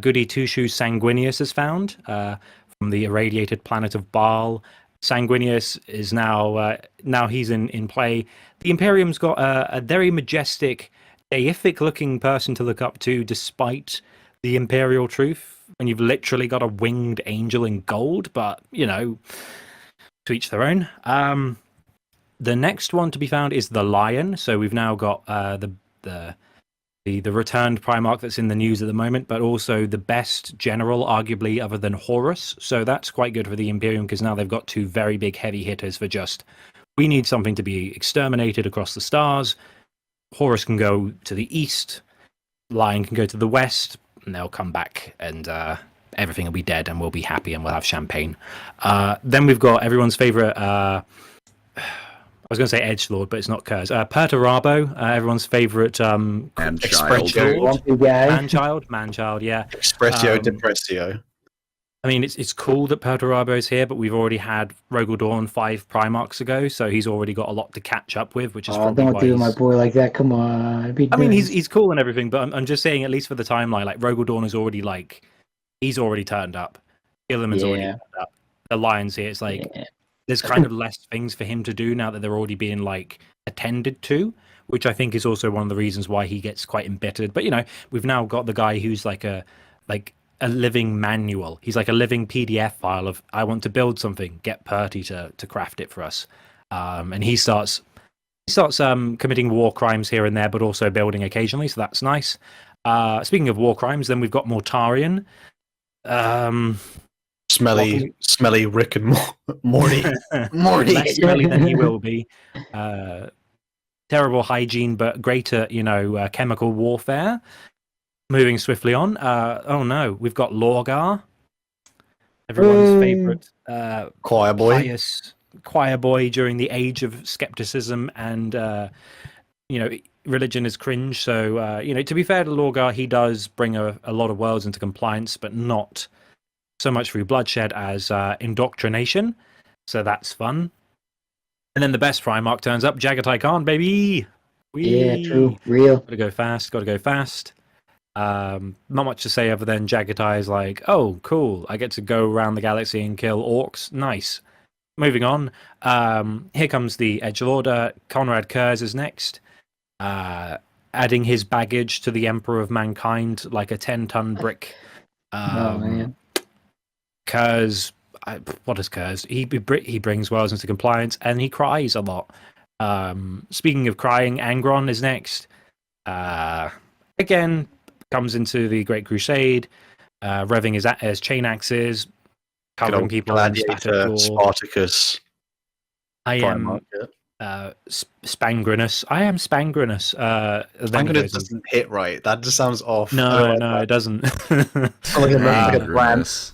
goody two-shoes Sanguinius is found from the irradiated planet of Baal. Sanguinius is now he's in play. The Imperium's got a very majestic, deific-looking person to look up to, despite the Imperial truth. And you've literally got a winged angel in gold, but to each their own. The next one to be found is the Lion. So we've now got the the returned Primarch that's in the news at the moment, but also the best general, arguably, other than Horus. So that's quite good for the Imperium, because now they've got two very big heavy hitters for just, we need something to be exterminated across the stars. Horus can go to the east, Lion can go to the west, and they'll come back, and everything will be dead, and we'll be happy, and we'll have champagne. Then we've got everyone's favorite... I was going to say edgelord, but it's not Kurz. Perturabo, everyone's favorite man-child, yeah. Expressio Depressio. I mean, it's cool that Perturabo's here, but we've already had Rogel Dawn 5 Primarchs ago, so he's already got a lot to catch up with, which is probably don't why do my boy like that. Come on. I mean, he's cool and everything, but I'm just saying, at least for the timeline, like Rogel Dawn is already he's already turned up. Illiman's already turned up. The Lion's here. It's there's kind of less things for him to do now that they're already being attended to, which I think is also one of the reasons why he gets quite embittered. But we've now got the guy who's like a living manual. He's like a living PDF file of, I want to build something, get Perty to craft it for us. And he starts committing war crimes here and there, but also building occasionally, so that's nice. Speaking of war crimes, then we've got Mortarion. Smelly Rick and Morty. Less smelly than he will be. Terrible hygiene, but greater, chemical warfare. Moving swiftly on. Oh no, we've got Lorgar, everyone's favorite choir boy. Pious choir boy during the age of skepticism and religion is cringe. So to be fair to Lorgar, he does bring a lot of worlds into compliance, but not so much through bloodshed as indoctrination. So that's fun. And then the best Primarch turns up, Jagatai Khan, baby. Yeah, true, real. Gotta go fast. Not much to say other than Jagatai is like, oh, cool, I get to go around the galaxy and kill orcs. Nice. Moving on. Here comes the edgelord. Conrad Kurz is next. Adding his baggage to the Emperor of Mankind like a 10-ton brick. Oh, man. Kurz, what is Kurz? He brings worlds into compliance, and he cries a lot. Speaking of crying, Angron is next. Again, comes into the Great Crusade, revving his chain axes, covering people in Spartacus. I am Spangrinus. Spangrinus doesn't hit right. That just sounds off. No, it doesn't. It's like a brand.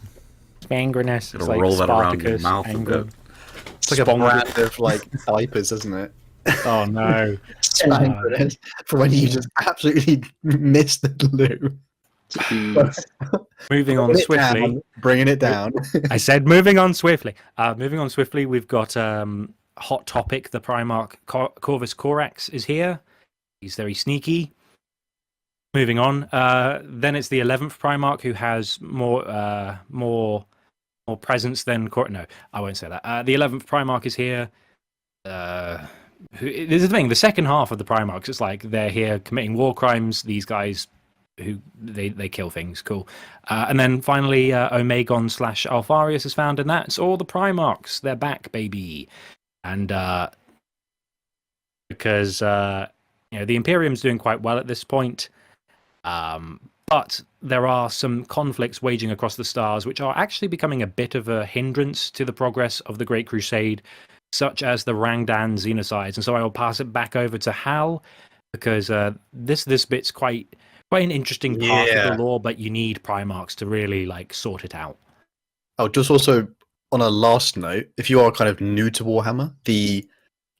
Spangrinus. It's like roll that around your mouth. It's like a brand of diapers, isn't it? Oh no. Spangrinus. For when you just absolutely miss the loo. Moving on swiftly. Bringing it down. I said moving on swiftly. We've got Hot Topic, the Primarch Corvus Corax is here. He's very sneaky. Moving on. Then it's the 11th Primarch who has more presence than... No, I won't say that. The 11th Primarch is here. This is the thing. The second half of the Primarchs, it's like they're here committing war crimes. These guys who they kill things. Cool. And then finally, Omegon / Alfarius is found, and that's all the Primarchs. They're back, baby. And because the Imperium's doing quite well at this point, but there are some conflicts waging across the stars, which are actually becoming a bit of a hindrance to the progress of the Great Crusade, such as the Rangdan Xenocides. And so I will pass it back over to Hal, because this bit's quite an interesting part of the lore, but you need Primarchs to really sort it out. Oh, just also on a last note, if you are kind of new to Warhammer, the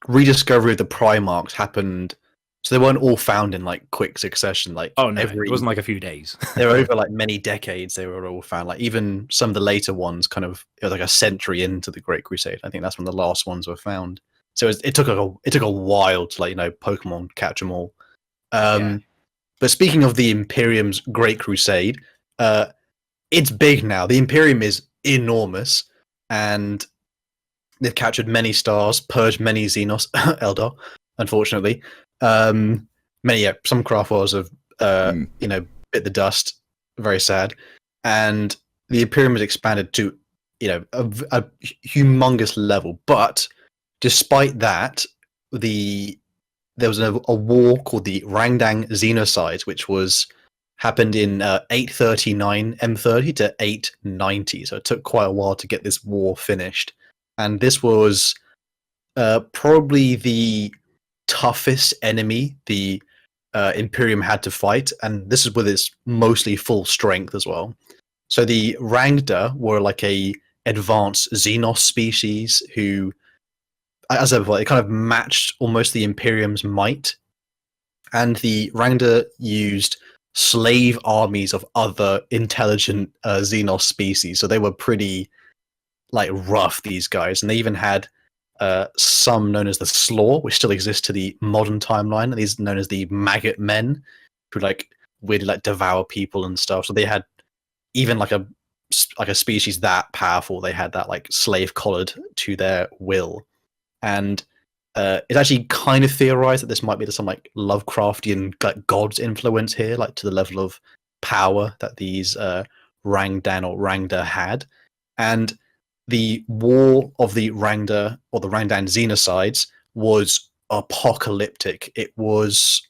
rediscovery of the Primarchs happened, so they weren't all found in quick succession. It wasn't a few days. They were over many decades. They were all found. Even some of the later ones, it was a century into the Great Crusade. I think that's when the last ones were found. So it took a while to Pokemon catch them all. But speaking of the Imperium's Great Crusade, it's big now. The Imperium is enormous, and they've captured many stars, purged many Xenos, Eldar, unfortunately. Some craft wars have, bit the dust. Very sad. And the Imperium has expanded to, a humongous level. But despite that, the there was a war called the Rangdang Xenocide, which happened in 839 M30 to 890. So it took quite a while to get this war finished. And this was probably the toughest enemy the Imperium had to fight, and this is with its mostly full strength as well. So the Rangda were like a advanced Xenos species who, as I said before, it kind of matched almost the Imperium's might. And the Rangda used slave armies of other intelligent Xenos species, so they were pretty like rough, these guys. And they even had some known as the Slaw, which still exists to the modern timeline, and these known as the Maggot Men, who like weirdly like devour people and stuff. So they had even like a species that powerful. They had that like slave collared to their will, and it's actually kind of theorized that this might be some like Lovecraftian like god's influence here, like to the level of power that these Rangdan or Rangda had. And the war of the Rangda or the Rangdan Xenocides was apocalyptic. It was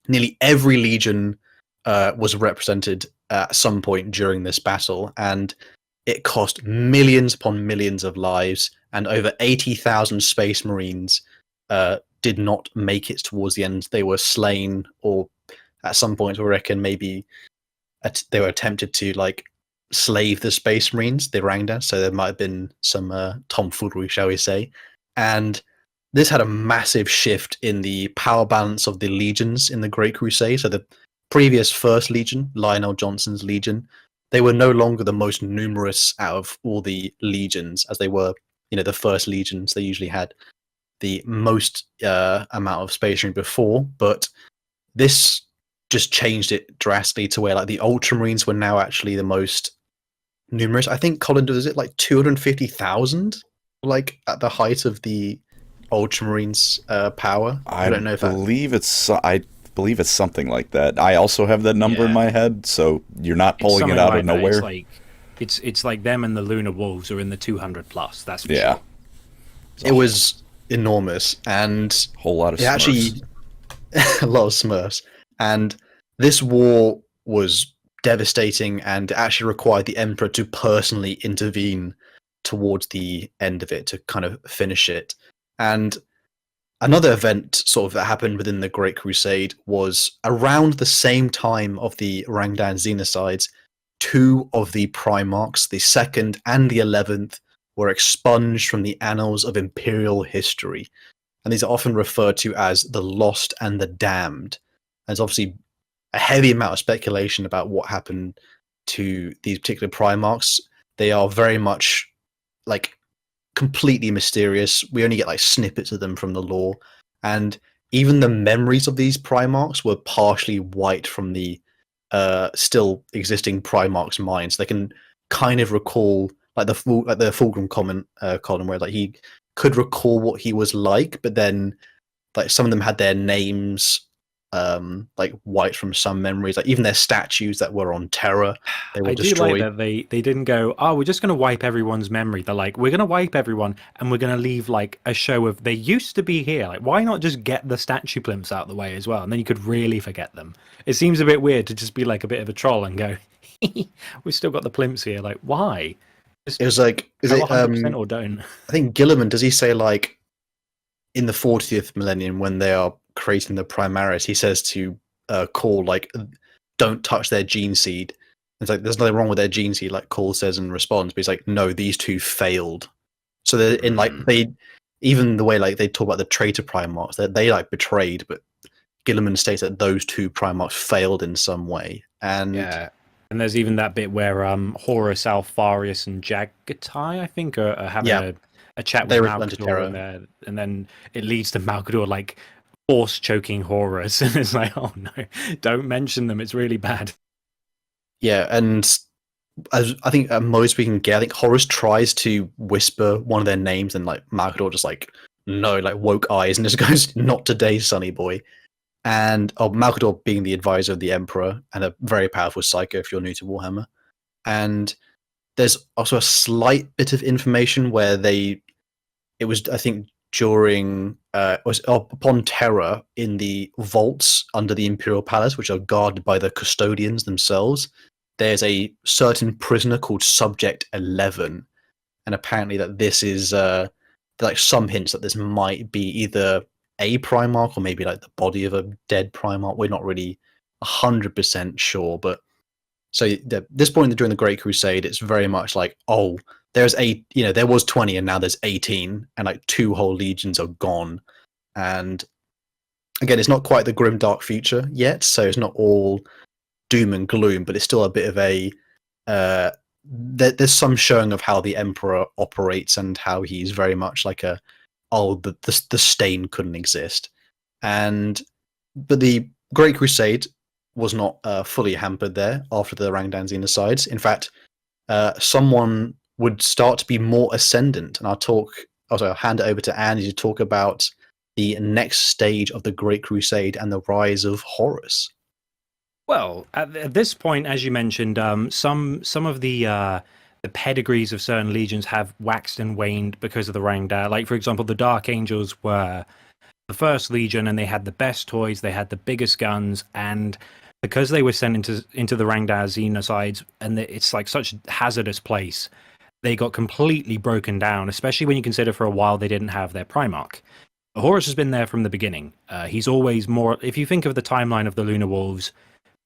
nearly every legion was represented at some point during this battle, and it cost millions upon millions of lives, and over 80,000 Space Marines did not make it towards the end. They were slain, or at some point, I reckon maybe they were attempted to like slave the Space Marines, the Rangda, so there might have been some tomfoolery, shall we say. And this had a massive shift in the power balance of the legions in the Great Crusade. So the previous First Legion, Lionel Johnson's Legion, they were no longer the most numerous out of all the legions, as they were, the First Legions. They usually had the most amount of Space Marine before, but this just changed it drastically to where like the Ultramarines were now actually the most numerous. I think Colin, does it like 250,000, like at the height of the Ultramarines' power? I don't know if I believe it's something like that. I also have that number in my head, so you're not pulling it out of nowhere. It's like them and the Lunar Wolves are in the 200 plus. That's for sure. It was enormous, and whole lot of Smurfs. Actually a lot of Smurfs. And this war was devastating, and it actually required the Emperor to personally intervene towards the end of it to kind of finish it. And another event sort of that happened within the Great Crusade was around the same time of the Rangdan Xenocides, two of the Primarchs, the 2nd and the 11th, were expunged from the annals of Imperial history. And these are often referred to as the Lost and the Damned. There's obviously a heavy amount of speculation about what happened to these particular Primarchs. They are very much like completely mysterious. We only get like snippets of them from the lore, and even the memories of these Primarchs were partially wiped from the still existing Primarchs' minds. They can kind of recall like the Fulgrim comment column where like he could recall what he was like, but then like some of them had their names like wiped from some memories, like even their statues that were on Terra, they were destroyed. I do like that they didn't go, oh, we're just going to wipe everyone's memory. They're like, we're going to wipe everyone, and we're going to leave like a show of they used to be here. Like, why not just get the statue plimps out of the way as well, and then you could really forget them. It seems a bit weird to just be like a bit of a troll and go, we've still got the plimps here. Like, why? Just it was like, is it 100% or don't? I think Gilliman, does he say like in the 40th millennium when they are creating the Primaris, he says to Call like, don't touch their gene seed. It's like there's nothing wrong with their gene seed, like Call says in response, but he's like, no, these two failed. So they're in like they, even the way like they talk about the traitor Primarchs, that they like betrayed, but Gilliman states that those two Primarchs failed in some way. And yeah. And there's even that bit where Horus, Alfarius, and Jagatai, I think, are having a chat with Malkador, and then it leads to Malkador like force choking Horus, and it's like, oh no, don't mention them, it's really bad. Yeah, and as I think at most we can get, I think Horus tries to whisper one of their names, and like Malkador just like, no, like woke eyes, and just goes, not today, sonny boy. And Malkador being the advisor of the Emperor and a very powerful psycho if you're new to Warhammer. And there's also a slight bit of information where it was, I think, during was upon terror in the vaults under the Imperial Palace, which are guarded by the custodians themselves. There's a certain prisoner called Subject 11, and apparently that this is like some hints that this might be either a Primarch or maybe like the body of a dead Primarch. We're not really 100% sure, but so this point during the Great Crusade, it's very much like, oh, there's there was 20 and now there's 18, and like 2 whole legions are gone. And again, it's not quite the grim dark future yet, so it's not all doom and gloom, but it's still a bit of a there's some showing of how the Emperor operates and how he's very much like the stain couldn't exist. But the Great Crusade was not fully hampered there after the Rangdan Xenocides. In fact, someone would start to be more ascendant, and I'll hand it over to Andy to talk about the next stage of the Great Crusade and the rise of Horus. Well, at this point, as you mentioned, some of the pedigrees of certain legions have waxed and waned because of the Rangda. Like, for example, the Dark Angels were the first legion, and they had the best toys, they had the biggest guns, and because they were sent into the Rangda Xenocides, and it's like such a hazardous place, they got completely broken down, especially when you consider for a while they didn't have their Primarch. Horus has been there from the beginning. He's always more, if you think of the timeline of the Lunar Wolves,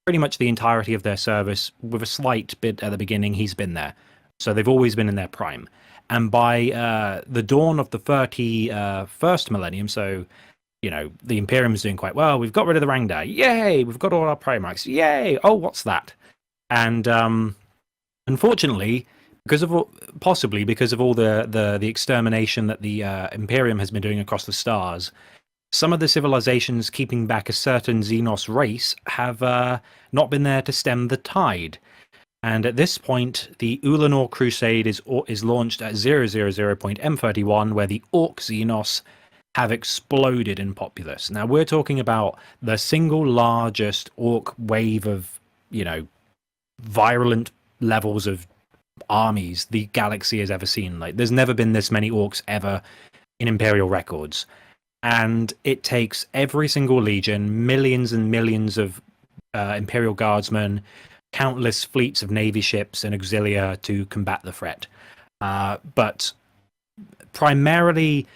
pretty much the entirety of their service, with a slight bit at the beginning, he's been there. So they've always been in their prime. And by the dawn of the 31st millennium, so, the Imperium's doing quite well. We've got rid of the Rangda. Yay! We've got all our Primarchs. Yay! Oh, what's that? And unfortunately, possibly because of all the extermination that the Imperium has been doing across the stars, some of the civilizations keeping back a certain Xenos race have not been there to stem the tide. And at this point, the Ullanor Crusade is launched at 000.M31, where the Orc Xenos have exploded in populace. Now, we're talking about the single largest Orc wave of, virulent levels of armies the galaxy has ever seen. Like, there's never been this many Orcs ever in Imperial records. And it takes every single legion, millions and millions of Imperial guardsmen, countless fleets of navy ships and auxilia to combat the threat. But primarily,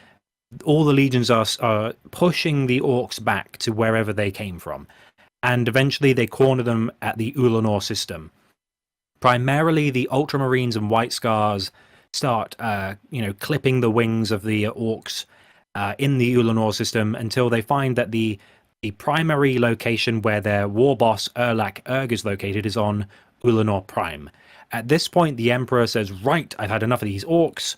all the legions are pushing the Orcs back to wherever they came from. And eventually they corner them at the Ullanor system. Primarily, the Ultramarines and White Scars start, clipping the wings of the Orcs in the Ullanor system until they find that the primary location where their war boss Erlak Erg is located is on Ullanor Prime. At this point, the Emperor says, right, I've had enough of these Orcs.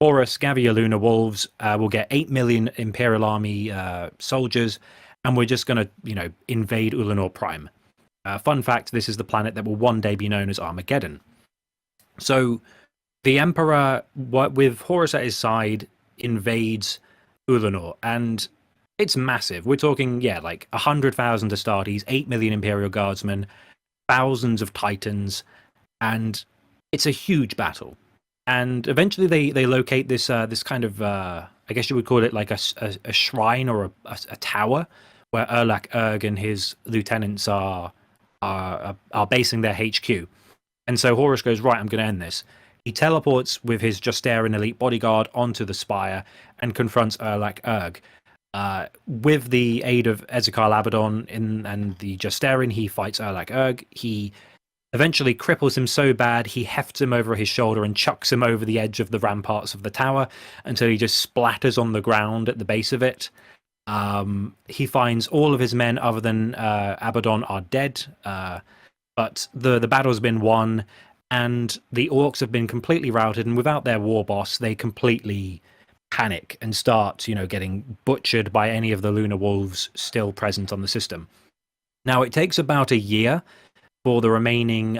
Horus, gather your Lunar Wolves. We'll get 8 million Imperial Army soldiers, and we're just going to, invade Ullanor Prime. Fun fact, this is the planet that will one day be known as Armageddon. So the Emperor, with Horus at his side, invades Ullanor, and it's massive. We're talking, like 100,000 Astartes, 8 million Imperial Guardsmen, thousands of Titans, and it's a huge battle. And eventually they locate this kind of, I guess you would call it like a shrine or a tower, where Erlak Erg and his lieutenants are basing their HQ. And so Horus goes, right, I'm going to end this. He teleports with his Justarin elite bodyguard onto the spire and confronts Erlak Erg. With the aid of Ezekal Abaddon and the Justarin, he fights Erlak Erg. He eventually cripples him so bad, he hefts him over his shoulder and chucks him over the edge of the ramparts of the tower until he just splatters on the ground at the base of it. He finds all of his men other than Abaddon are dead, but the battle's been won, and the Orcs have been completely routed, and without their war boss, they completely panic and start, getting butchered by any of the Lunar Wolves still present on the system. Now, it takes about a year for the remaining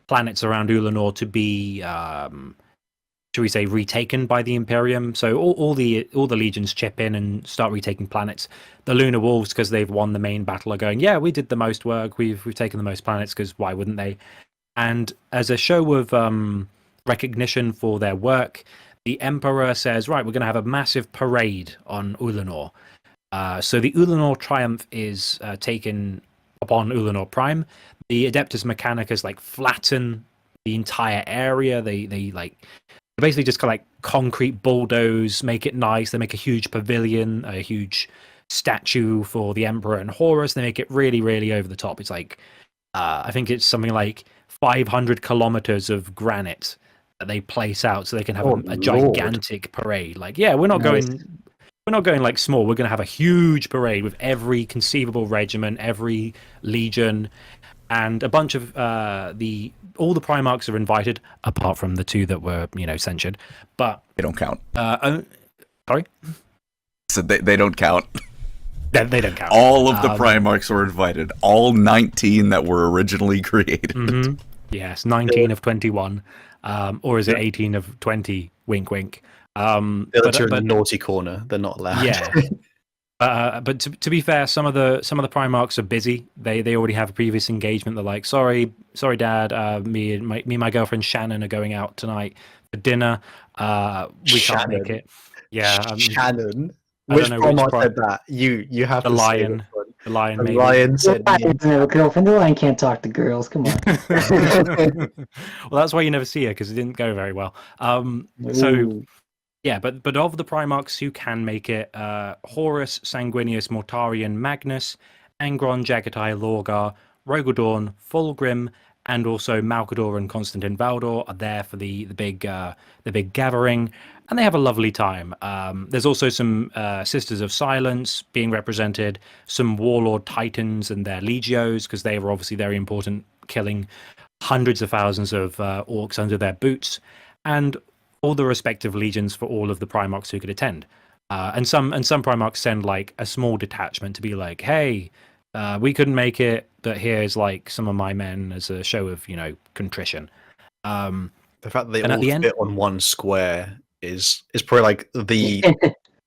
planets around Ullanor to be, should we say, retaken by the Imperium. So all the legions chip in and start retaking planets. The Lunar Wolves, because they've won the main battle, are going, yeah, we did the most work. We've taken the most planets, because why wouldn't they? And as a show of recognition for their work, the Emperor says, right, we're going to have a massive parade on Ullanor. So the Ullanor Triumph is taken upon Ullanor Prime. The Adeptus Mechanicus like flatten the entire area. They basically just kind of like concrete bulldoze, make it nice. They make a huge pavilion, a huge statue for the Emperor and Horus. They make it really, really over the top. It's like I think it's something like 500 kilometers of granite that they place out so they can have a gigantic parade. Like, yeah, we're not going like small. We're going to have a huge parade with every conceivable regiment, every legion, and a bunch of all the Primarchs are invited, apart from the 2 that were censured. But They don't count. Sorry, So they don't count. they don't count. All of the Primarchs were invited. All 19 that were originally created. Mm-hmm. Yes, 19 of 21, or is it 18 of 20? Wink, wink. They're in the naughty corner. They're not allowed. Yeah. But to be fair, some of the Primarchs are busy. They already have a previous engagement. They're like, sorry, Dad. Me and my girlfriend Shannon are going out tonight for dinner. We can't make it. Yeah, Shannon. Which Primarch said that? You have the to lion. Say the lion. The maybe. lion said. The lion doesn't have a girlfriend. The lion can't talk to girls. Come on. Well, that's why you never see her, because it didn't go very well. So. Yeah, but of the Primarchs who can make it, Horus, Sanguinius, Mortarion, Magnus, Angron, Jagatai, Lorgar, Rogadorn, Fulgrim, and also Malkador and Constantine Valdor are there for the big gathering, and they have a lovely time. There's also some Sisters of Silence being represented, some Warlord Titans and their Legios, because they were obviously very important, killing hundreds of thousands of orcs under their boots, and all the respective legions for all of the Primarchs who could attend. And some Primarchs send like a small detachment to be like, hey, we couldn't make it, but here's like some of my men as a show of contrition. The fact that they and all fit on one square is probably like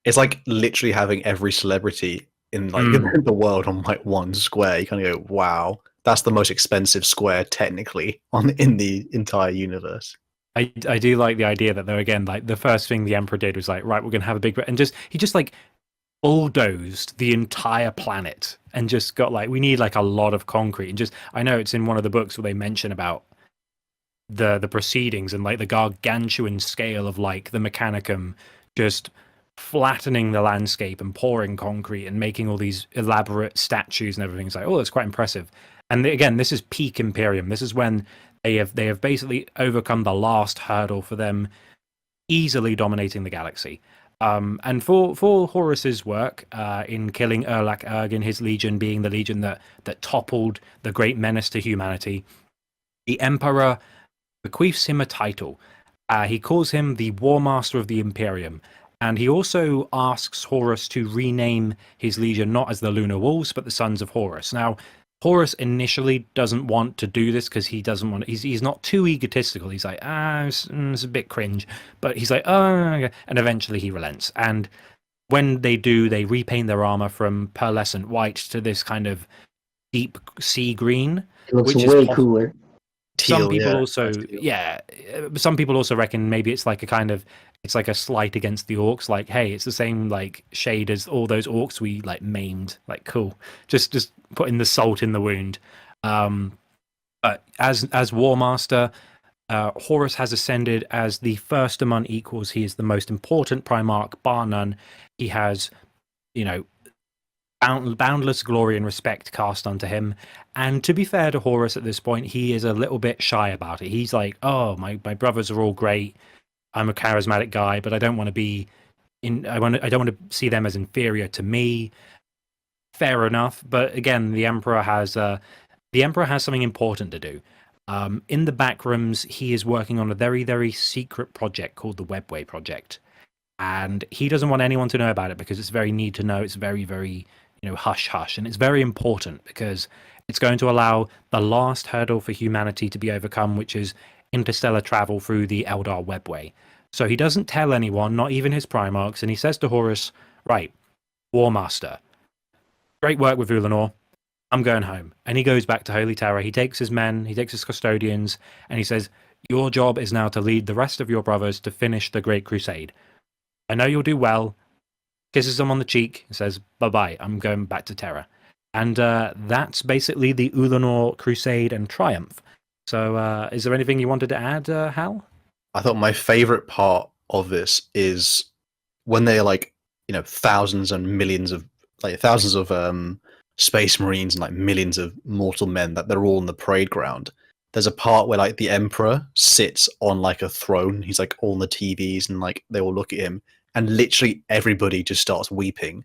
it's like literally having every celebrity in like the world on like one square. You kind of go, wow, that's the most expensive square technically in the entire universe. I do like the idea that, though, again, like the first thing the Emperor did was like, right, we're going to have a big, and he just like bulldozed the entire planet and just got like, we need like a lot of concrete, and just, I know it's in one of the books where they mention about the proceedings and like the gargantuan scale of like the Mechanicum just flattening the landscape and pouring concrete and making all these elaborate statues and everything. It's like, oh, that's quite impressive. And again, this is peak Imperium. This is when they have basically overcome the last hurdle for them easily dominating the galaxy. And for Horus's work in killing Erlak Ergin, his legion being the legion that toppled the great menace to humanity, the Emperor bequeaths him a title. He calls him the War Master of the Imperium. And he also asks Horus to rename his legion not as the Lunar Wolves, but the Sons of Horus. Now, Horus initially doesn't want to do this because he doesn't want. He's not too egotistical. He's like, it's a bit cringe, but he's like, okay. And eventually he relents. And when they do, they repaint their armor from pearlescent white to this kind of deep sea green. It looks way cooler. Some people some people also reckon maybe it's like it's like a slight against the orcs, like, hey, it's the same like shade as all those orcs we like maimed, like, cool, just putting the salt in the wound. But as War Master, Horus has ascended as the first among equals. He is the most important Primarch, bar none. He has, boundless glory and respect cast onto him. And to be fair to Horus at this point, he is a little bit shy about it. He's like, oh, my brothers are all great. I'm a charismatic guy, but I don't want to be I don't want to see them as inferior to me. Fair enough, but again, the Emperor has something important to do. In the back rooms, he is working on a very, very secret project called the Webway Project, and he doesn't want anyone to know about it because it's very need to know. It's very, very hush hush, and it's very important because it's going to allow the last hurdle for humanity to be overcome, which is interstellar travel through the Eldar Webway. So he doesn't tell anyone, not even his Primarchs, and he says to Horus, right, War Master, great work with Ullanor, I'm going home. And he goes back to Holy Terror. He takes his men, he takes his custodians, and he says, Your job is now to lead the rest of your brothers to finish the Great Crusade. I know you'll do well. Kisses them on the cheek and says, bye-bye, I'm going back to Terra. And that's basically the Ullanor Crusade and Triumph. So is there anything you wanted to add, Hal? I thought my favorite part of this is when they're like, you know, thousands of space marines and like millions of mortal men that they're all in the parade ground. There's a part where like the emperor sits on like a throne. He's like all on the TVs and like they all look at him and literally everybody just starts weeping.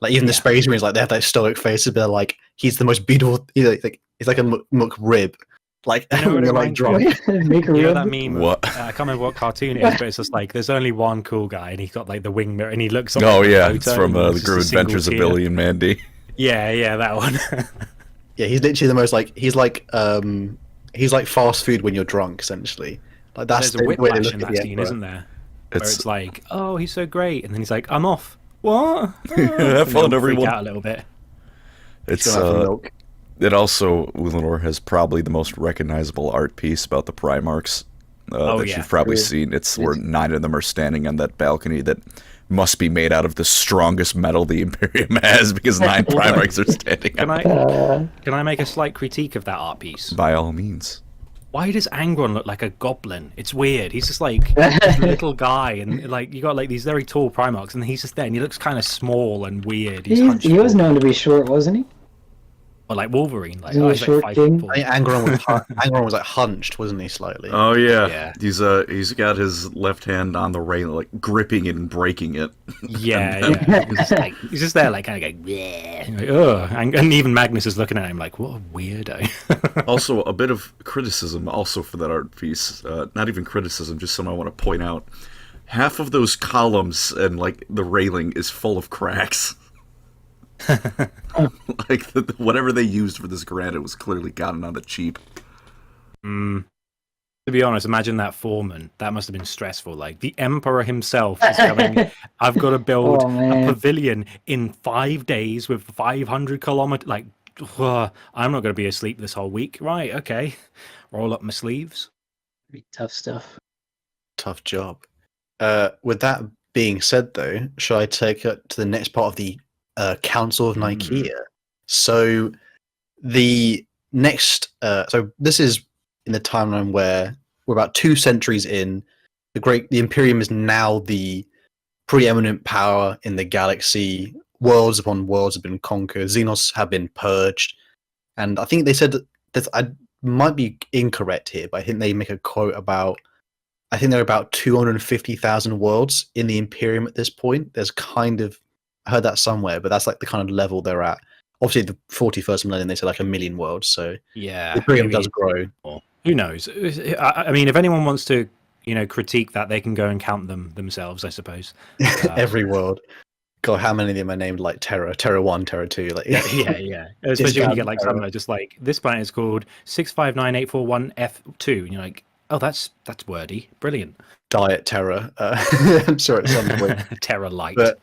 Like even the space marines, like they have that stoic faces, but they're like, he's the most beautiful. He's like a McRib. Like, you know, you're like drunk. Make a You know rib. that meme? What? I can't remember what cartoon it is, but it's just like there's only one cool guy, and he's got like the wing mirror, and he looks. Up Oh at yeah, the it's photo, from and the just Grim a single Adventures of tear. Billy and Mandy. Yeah, that one. Yeah, he's literally the most like he's like fast food when you're drunk, essentially. Like that's There's a the way they whiplash look in at that the scene, emperor. isn't there? Where It's it's like, oh, he's so great, and then he's like, I'm off. What? Have fun, Freak everyone. out a little bit. It's Gonna have some milk. it also Ullanor has probably the most recognizable art piece about the Primarchs that yeah. you've probably Yeah. seen. It's where 9 of them are standing on that balcony that must be made out of the strongest metal the Imperium has because 9 Primarchs are standing Can on I can I make a slight critique of that art piece? it. By all means. Why does Angron look like a goblin? It's weird. He's just like this little guy, and like you got like these very tall Primarchs, and he's just there, and he looks kind of small and weird. He's hunched He was forward. known to be short, wasn't he? Or like Wolverine, like, Isn't he a he's like short 5 king? foot. I think Angron was like hunched, wasn't he? Slightly. Oh yeah. Yeah. He's got his left hand on the railing, like gripping it and breaking it. Yeah. He's just there, like kind of going, yeah. Like, ugh. And even Magnus is looking at him like, what a weirdo. Also, a bit of criticism also for that art piece. Not even criticism, just something I want to point out. Half of those columns and like the railing is full of cracks. Like whatever they used for this granite was clearly gotten on the cheap. To be honest, imagine that foreman. That must have been stressful. Like the Emperor himself is coming. I've got to build Oh, man. a pavilion in 5 days with 500 kilometers. Like, I'm not going to be asleep this whole week. Right? Okay. Roll up my sleeves. Tough stuff. Tough job. With that being said, though, shall I take it to the next part of the Council of Nikaea? So the next, so this is in the timeline where we're about 2 centuries in. The Imperium is now the preeminent power in the galaxy. Worlds upon worlds have been conquered. Xenos have been purged, and I think they said that I might be incorrect here, but I think they make a quote about. I think there are about 250,000 worlds in the Imperium at this point. There's kind of, I heard that somewhere, but that's like the kind of level they're at. Obviously, the 41st millennium, they said like 1 million worlds, so Yeah. the Imperium maybe does grow. more. Who knows? I mean, if anyone wants to, critique that, they can go and count them themselves, I suppose. Every world. God, how many of them are named like Terra? Terra 1, Terra 2. Like, Yeah. Especially when you get like Terra. something like just like this planet is called 659841F2, and you're like, oh, that's wordy, brilliant. Diet Terra. I'm sure at some point. Terra Light. But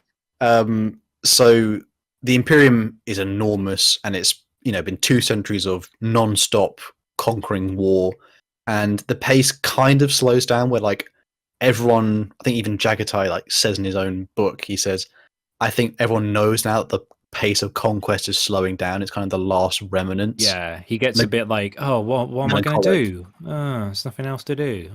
so the Imperium is enormous, and it's been 2 centuries of non-stop conquering war, and the pace kind of slows down. Where like everyone, I think even Jagatai like says in his own book, he says, I think everyone knows now that the pace of conquest is slowing down. It's kind of the last remnants. Yeah, he gets a bit like, oh, what am I going to do? There's nothing else to do.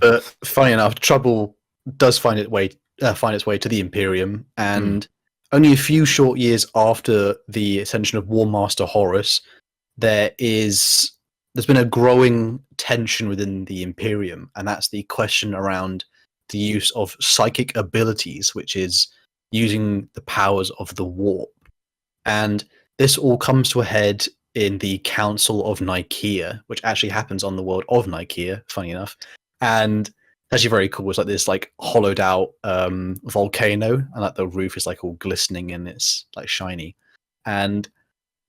But funny enough, trouble does find its way to the Imperium, and only a few short years after the ascension of War Master Horus, there's been a growing tension within the Imperium, and that's the question around the use of psychic abilities, which is using the powers of the warp. And this all comes to a head in the Council of Nikaea, which actually happens on the world of Nikaea, funny enough. And it's actually very cool. It's like this like hollowed out volcano, and like the roof is like all glistening and it's like shiny. And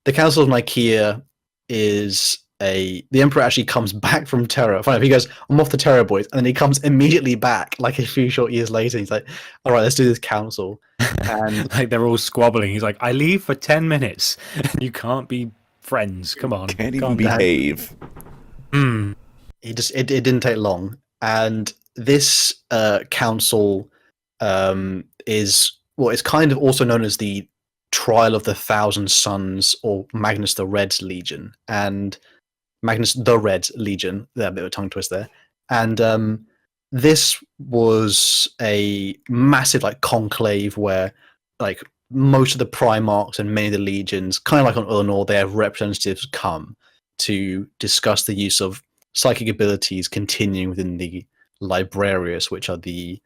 the Council of Nikaea is the Emperor actually comes back from Terra. Funny enough, he goes, I'm off to Terra, boys. And then he comes immediately back like a few short years later. He's like, all right, let's do this council. And Like they're all squabbling. He's like, I leave for 10 minutes. You can't be friends. Come on. Can't even calm down." behave. it didn't take long, and this council is it's kind of also known as the Trial of the Thousand Suns, or Magnus the Red's Legion, and Magnus the Red Legion. There, a bit of a tongue twist there. And this was a massive like conclave where like most of the Primarchs and many of the legions, kind of like on Ullanor, their representatives come to discuss the use of psychic abilities continuing within the Librarius, which are the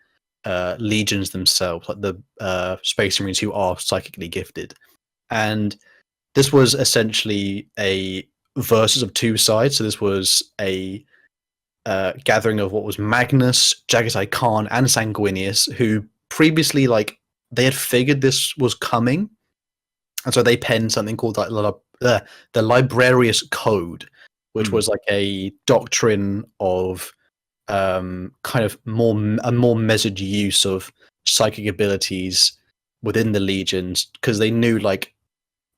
legions themselves, like the Space Marines who are psychically gifted. And this was essentially a versus of two sides. So this was a gathering of what was Magnus, Jagatai Khan, and Sanguinius, who previously they had figured this was coming, and so they penned something called the Librarius Code, which was like a doctrine of kind of a more measured use of psychic abilities within the legions, because they knew like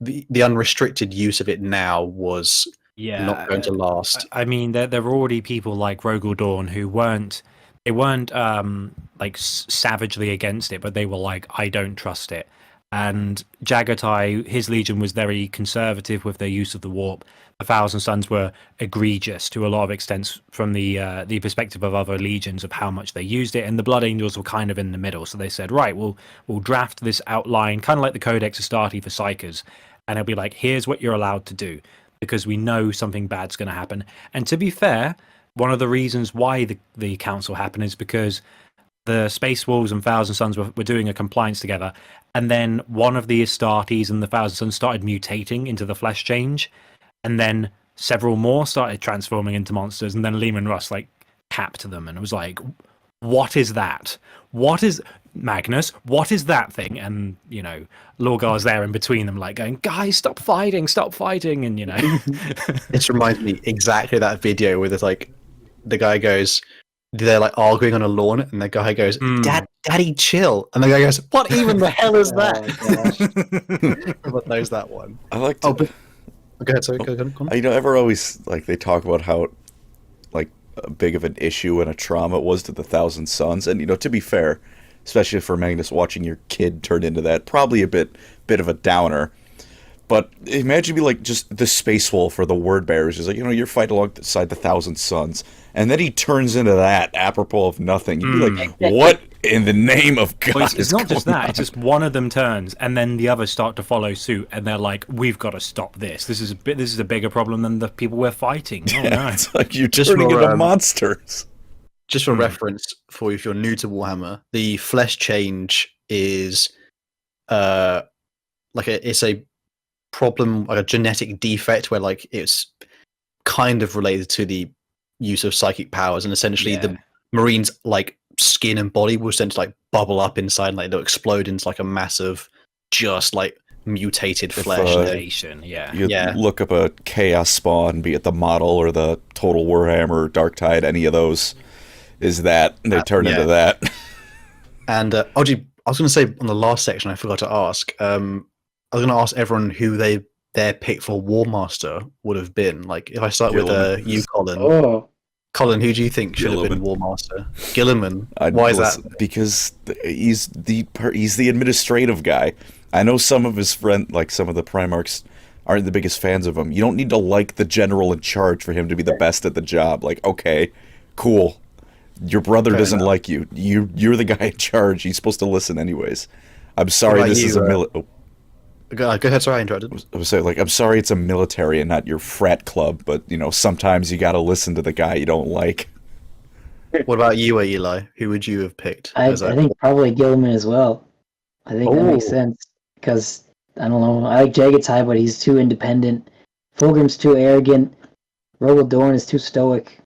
the unrestricted use of it now was not going to last. I mean, there were already people like Rogel Dawn who weren't like savagely against it, but they were like, I don't trust it. And Jagatai, his legion was very conservative with their use of the warp. The Thousand Suns were egregious to a lot of extents from the perspective of other legions of how much they used it, and the Blood Angels were kind of in the middle. So they said, right, we'll draft this outline, kind of like the Codex Astartes for Psychers, and it'll be like, here's what you're allowed to do, because we know something bad's going to happen. And to be fair, one of the reasons why the council happened is because the Space Wolves and Thousand Suns were doing a compliance together, and then one of the Astartes and the Thousand Suns started mutating into the flesh change, and then several more started transforming into monsters, and then Lehman Russ capped them, and it was like, what is that? What is Magnus? What is that thing? And Lorgar's there in between them, going, guys, stop fighting, and This reminds me exactly of that video where there's the guy goes, they're arguing on a lawn, and the guy goes, Daddy, chill. And the guy goes, what even the hell is that? Everyone knows that one. I like to... Go ahead, sorry. Go on. Ever always, they talk about how, big of an issue and a trauma it was to the Thousand Suns. And, to be fair, especially for Magnus, watching your kid turn into that, probably a bit of a downer. But imagine just the Space Wolf or the Word Bearers. Just you're fighting alongside the Thousand Suns, and then he turns into that apropos of nothing. You'd be like, what in the name of God? Well, it's not just that. It's just one of them turns, and then the others start to follow suit, and they're like, we've got to stop this. This is a bigger problem than the people we're fighting. Oh, yeah, no. It's like you're turning into monsters. Just for reference, for if you're new to Warhammer, the flesh change is it's a problem, like a genetic defect where it's kind of related to the use of psychic powers, and essentially the Marines skin and body will tend to bubble up inside, and they'll explode into a massive just mutated flesh. You look up a Chaos Spawn, be it the model or the Total Warhammer, Darktide, any of those is that they turn into that. And I was going to say on the last section, I forgot to ask. I was going to ask everyone who their pick for War Master would have been. If I start with you, Colin. Oh. Colin, who do you think should have been War Master? Gilliman. Why is that? Because he's the administrative guy. I know some of his some of the Primarchs aren't the biggest fans of him. You don't need to like the general in charge for him to be the best at the job. Okay, cool. Your brother doesn't like you. You're the guy in charge. He's supposed to listen anyways. I'm sorry, this is a Go ahead, sorry I interrupted. I was saying, I'm sorry it's a military and not your frat club, but, sometimes you gotta listen to the guy you don't like. What about you, Eli? Who would you have picked? I think probably Gilliman as well. I think that makes sense, because, I don't know, I like Jagatai, but he's too independent. Fulgrim's too arrogant. Rogel Dorn is too stoic.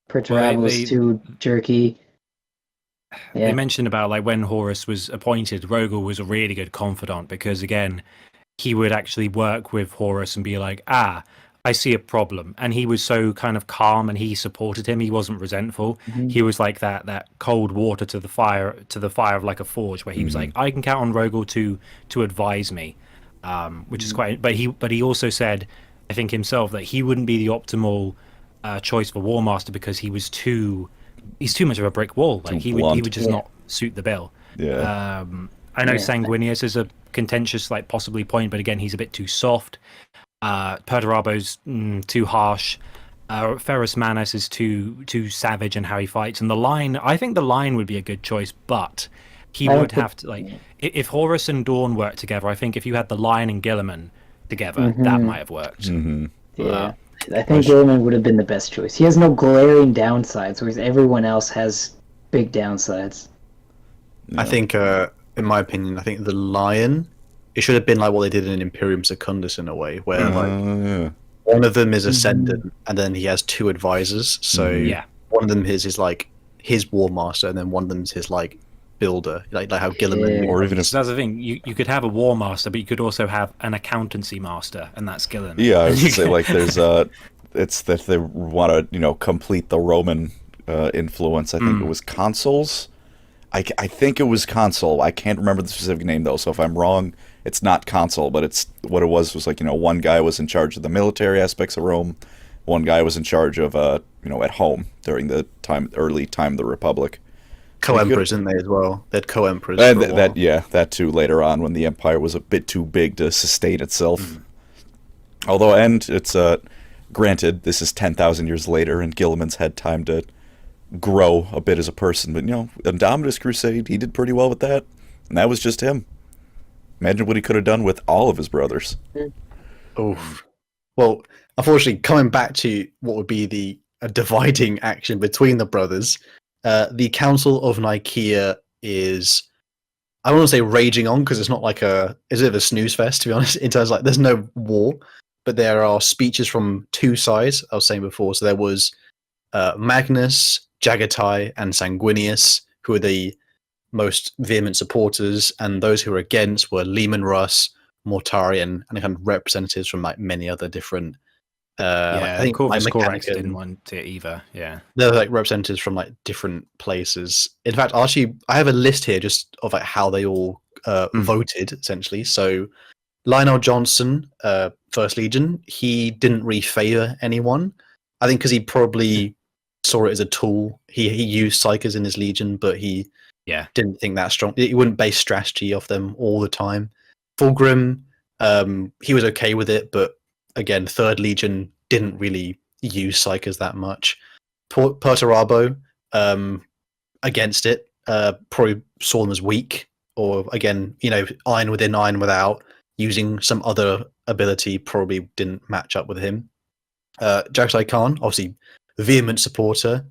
Perturabo is too jerky. Yeah. They mentioned about when Horus was appointed, Rogel was a really good confidant, because again, he would actually work with Horus and be like, I see a problem. And he was so kind of calm, and he supported him. He wasn't resentful. Mm-hmm. He was like that cold water to the fire of a forge, where he was like, I can count on Rogel to advise me, which is quite. But he also said, I think himself, that he wouldn't be the optimal choice for War Master because he's too much of a brick wall. Like he would just not suit the bill. Yeah. I know Sanguinius is a contentious, like possibly point, but again, he's a bit too soft. Perturabo's too harsh. Ferrus Manus is too savage in how he fights, and I think the Line would be a good choice, but he would have to, like, if Horus and Dawn worked together, I think if you had the Lion and Guilliman together, that might have worked. Yeah, I think Guilliman would have been the best choice. He has no glaring downsides, whereas everyone else has big downsides. I think, in my opinion, I think the Lion, it should have been like what they did in Imperium Secundus in a way, where one of them is ascendant, and then he has 2 advisors. So one of them is like his War Master, and then one of them is his like builder, like how Guilliman. Or even So that's the thing. You could have a War Master, but you could also have an Accountancy Master, and that's Guilliman. Yeah, I would say like there's it's that they want to complete the Roman influence. I think it was consuls. I think it was consul. I can't remember the specific name though. So if I'm wrong, it's not consul, but it's what it was like, one guy was in charge of the military aspects of Rome, one guy was in charge of at home during the early time of the Republic. Co-emperors, didn't they, as well? They had co-emperors. That too later on when the empire was a bit too big to sustain itself. Although, and it's granted, this is 10,000 years later, and Guilliman's had time to grow a bit as a person. But Indomitus Crusade, he did pretty well with that, and that was just him. Imagine what he could have done with all of his brothers. Oh, well, unfortunately, coming back to what would be a dividing action between the brothers, the Council of Nikaea is, I don't want to say raging on because it's not like it's a bit of a snooze fest, to be honest. In terms of, like, there's no war, but there are speeches from 2 sides. I was saying before, so there was Magnus, Jagatai, and Sanguinius, who are the most vehement supporters, and those who were against were Leman Russ, Mortarion, and kind of representatives from like many other different. I think Corvus Corax didn't want it either. Yeah, they're like representatives from like different places. In fact, actually, I have a list here just of like how they all voted essentially. So, Lionel Johnson, First Legion, he didn't really favor anyone. I think because he probably saw it as a tool. He used Psykers in his Legion, but he didn't think that strong. He wouldn't base strategy off them all the time. Fulgrim, he was okay with it, but again, Third Legion didn't really use Psykers that much. Perturabo, against it, probably saw them as weak, or again, iron within, iron without, using some other ability probably didn't match up with him. Jagatai Khan, obviously, vehement supporter.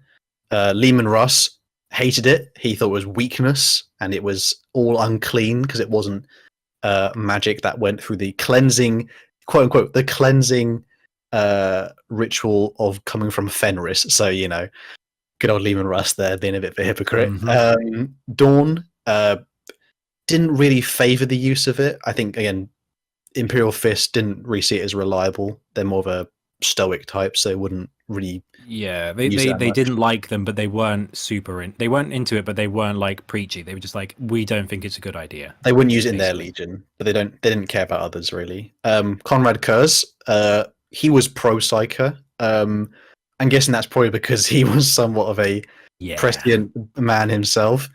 Leman Russ hated it. He thought it was weakness, and it was all unclean because it wasn't magic that went through the cleansing, quote unquote, the cleansing ritual of coming from Fenris. So, good old Leman Russ there being a bit of a hypocrite. Dawn didn't really favor the use of it. I think, again, Imperial Fist didn't really see it as reliable. They're more of a stoic type, so they wouldn't really. Yeah, they didn't like them, but they weren't they weren't into it, but they weren't like preachy. They were just like, we don't think it's a good idea. They wouldn't use it in their Legion, but they didn't care about others really. Conrad Kurz, he was pro Psyker. I'm guessing that's probably because he was somewhat of a prescient man himself.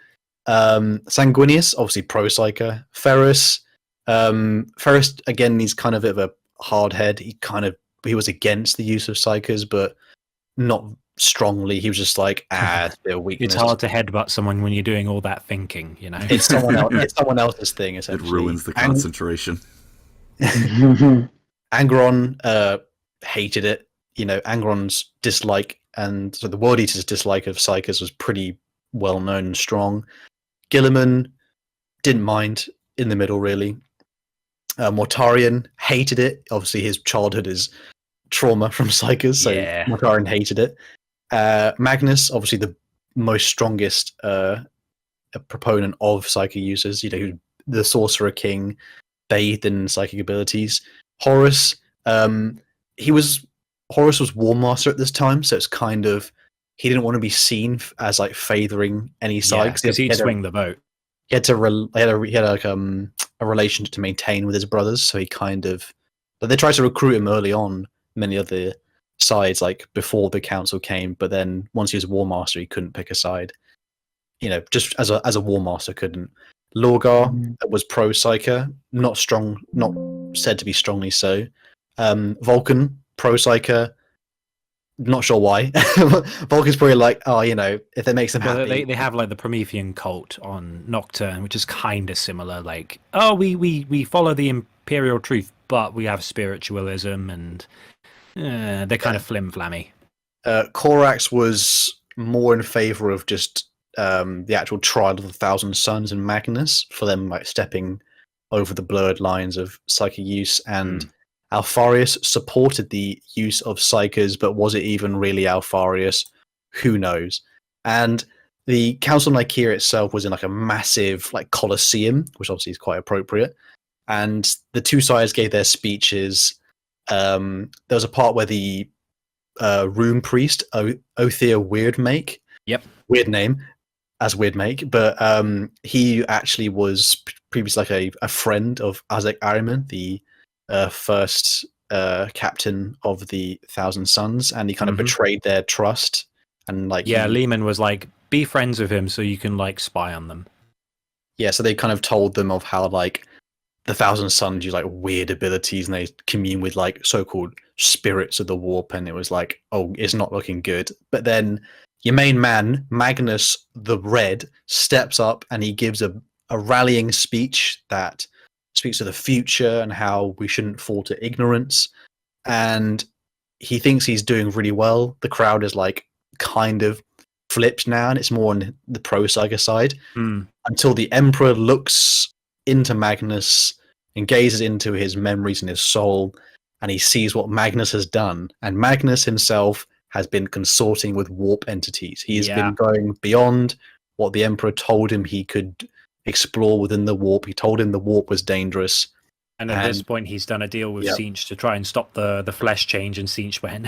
Sanguinius, obviously pro Psyker. Ferrus, again, he's kind of a bit of a hard head. He was against the use of Psykers, but not strongly. He was just like, they're weakness. It's hard to headbutt someone when you're doing all that thinking, It's someone else. It's someone else's thing, essentially. It ruins the concentration. Angron hated it. Angron's dislike, and so the World Eater's dislike of Psykers was pretty well known and strong. Guilliman didn't mind, in the middle, really. Mortarion hated it. Obviously, his childhood is trauma from Psykers, so Mortarion hated it. Magnus, obviously the most strongest proponent of psychic users, the Sorcerer King, bathed in psychic abilities. Horus, Horus was War Master at this time, so it's kind of, he didn't want to be seen as like favoring any side, because he'd swing the vote. He had a relationship to maintain with his brothers, so he kind of, but they tried to recruit him early on. Many of the sides like before the council came, but then once he was War Master, he couldn't pick a side. You know, just as a War Master couldn't. Lorgar was pro Psyker, not strong, not said to be strongly so. Vulcan pro Psyker, not sure why. Vulcan's probably like, oh, you know, if it makes them happy. They have like the Promethean cult on Nocturne, which is kind of similar. Like, oh, we follow the Imperial truth, but we have spiritualism, and they're kind of flim-flammy. Corax was more in favor of just the actual trial of the Thousand Suns and Magnus, for them like stepping over the blurred lines of psychic use, and Alfarius supported the use of psychers, but was it even really Alfarius? Who knows? And the Council of Nikaea itself was in like a massive like Colosseum, which obviously is quite appropriate. And the two sides gave their speeches. There was a part where the Rune Priest, Othir Weirdmake, weird name, as Weirdmake, but he actually was previously like a friend of Azek Ahriman, the first captain of the Thousand Suns, and he kind of betrayed their trust. And like, Lehman was like, be friends with him so you can like spy on them. Yeah, so they kind of told them of how like the Thousand Suns use like weird abilities, and they commune with like so-called spirits of the warp, and it was like, oh, it's not looking good. But then your main man, Magnus the Red, steps up and he gives a rallying speech that speaks of the future and how we shouldn't fall to ignorance. And he thinks he's doing really well. The crowd is like kind of flipped now, and it's more on the pro-Psyker side. Until the Emperor looks into Magnus and gazes into his memories and his soul, and he sees what Magnus has done. And Magnus himself has been consorting with warp entities. He has been going beyond what the Emperor told him he could explore within the warp. He told him the warp was dangerous. And at this point, he's done a deal with Tzeentch to try and stop the flesh change, and Tzeentch went,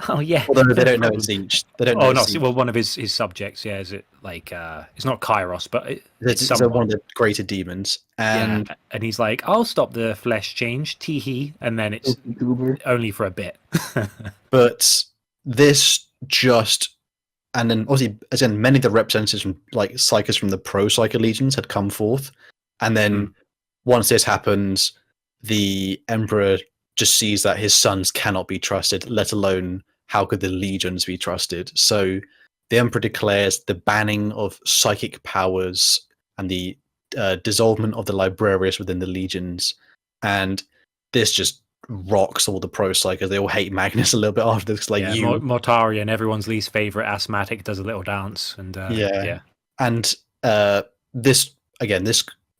oh yeah. Although they don't know Tzeentch. They don't know. Oh, no. Well, one of his subjects, is it like, it's not Kairos, but it's one of the greater demons. And and he's like, I'll stop the flesh change, teehee, and then it's only for a bit. But this just, and then obviously, as in many of the representatives from like Psychers from the pro-Psyker legions had come forth, and then once this happens, the Emperor just sees that his sons cannot be trusted, let alone how could the legions be trusted. So the Emperor declares the banning of psychic powers and the dissolvement of the Librarius within the legions, and this just rocks all the pro-Psychers. They all hate Magnus a little bit after this. Like Mortarion, everyone's least favorite asthmatic, does a little dance, and and this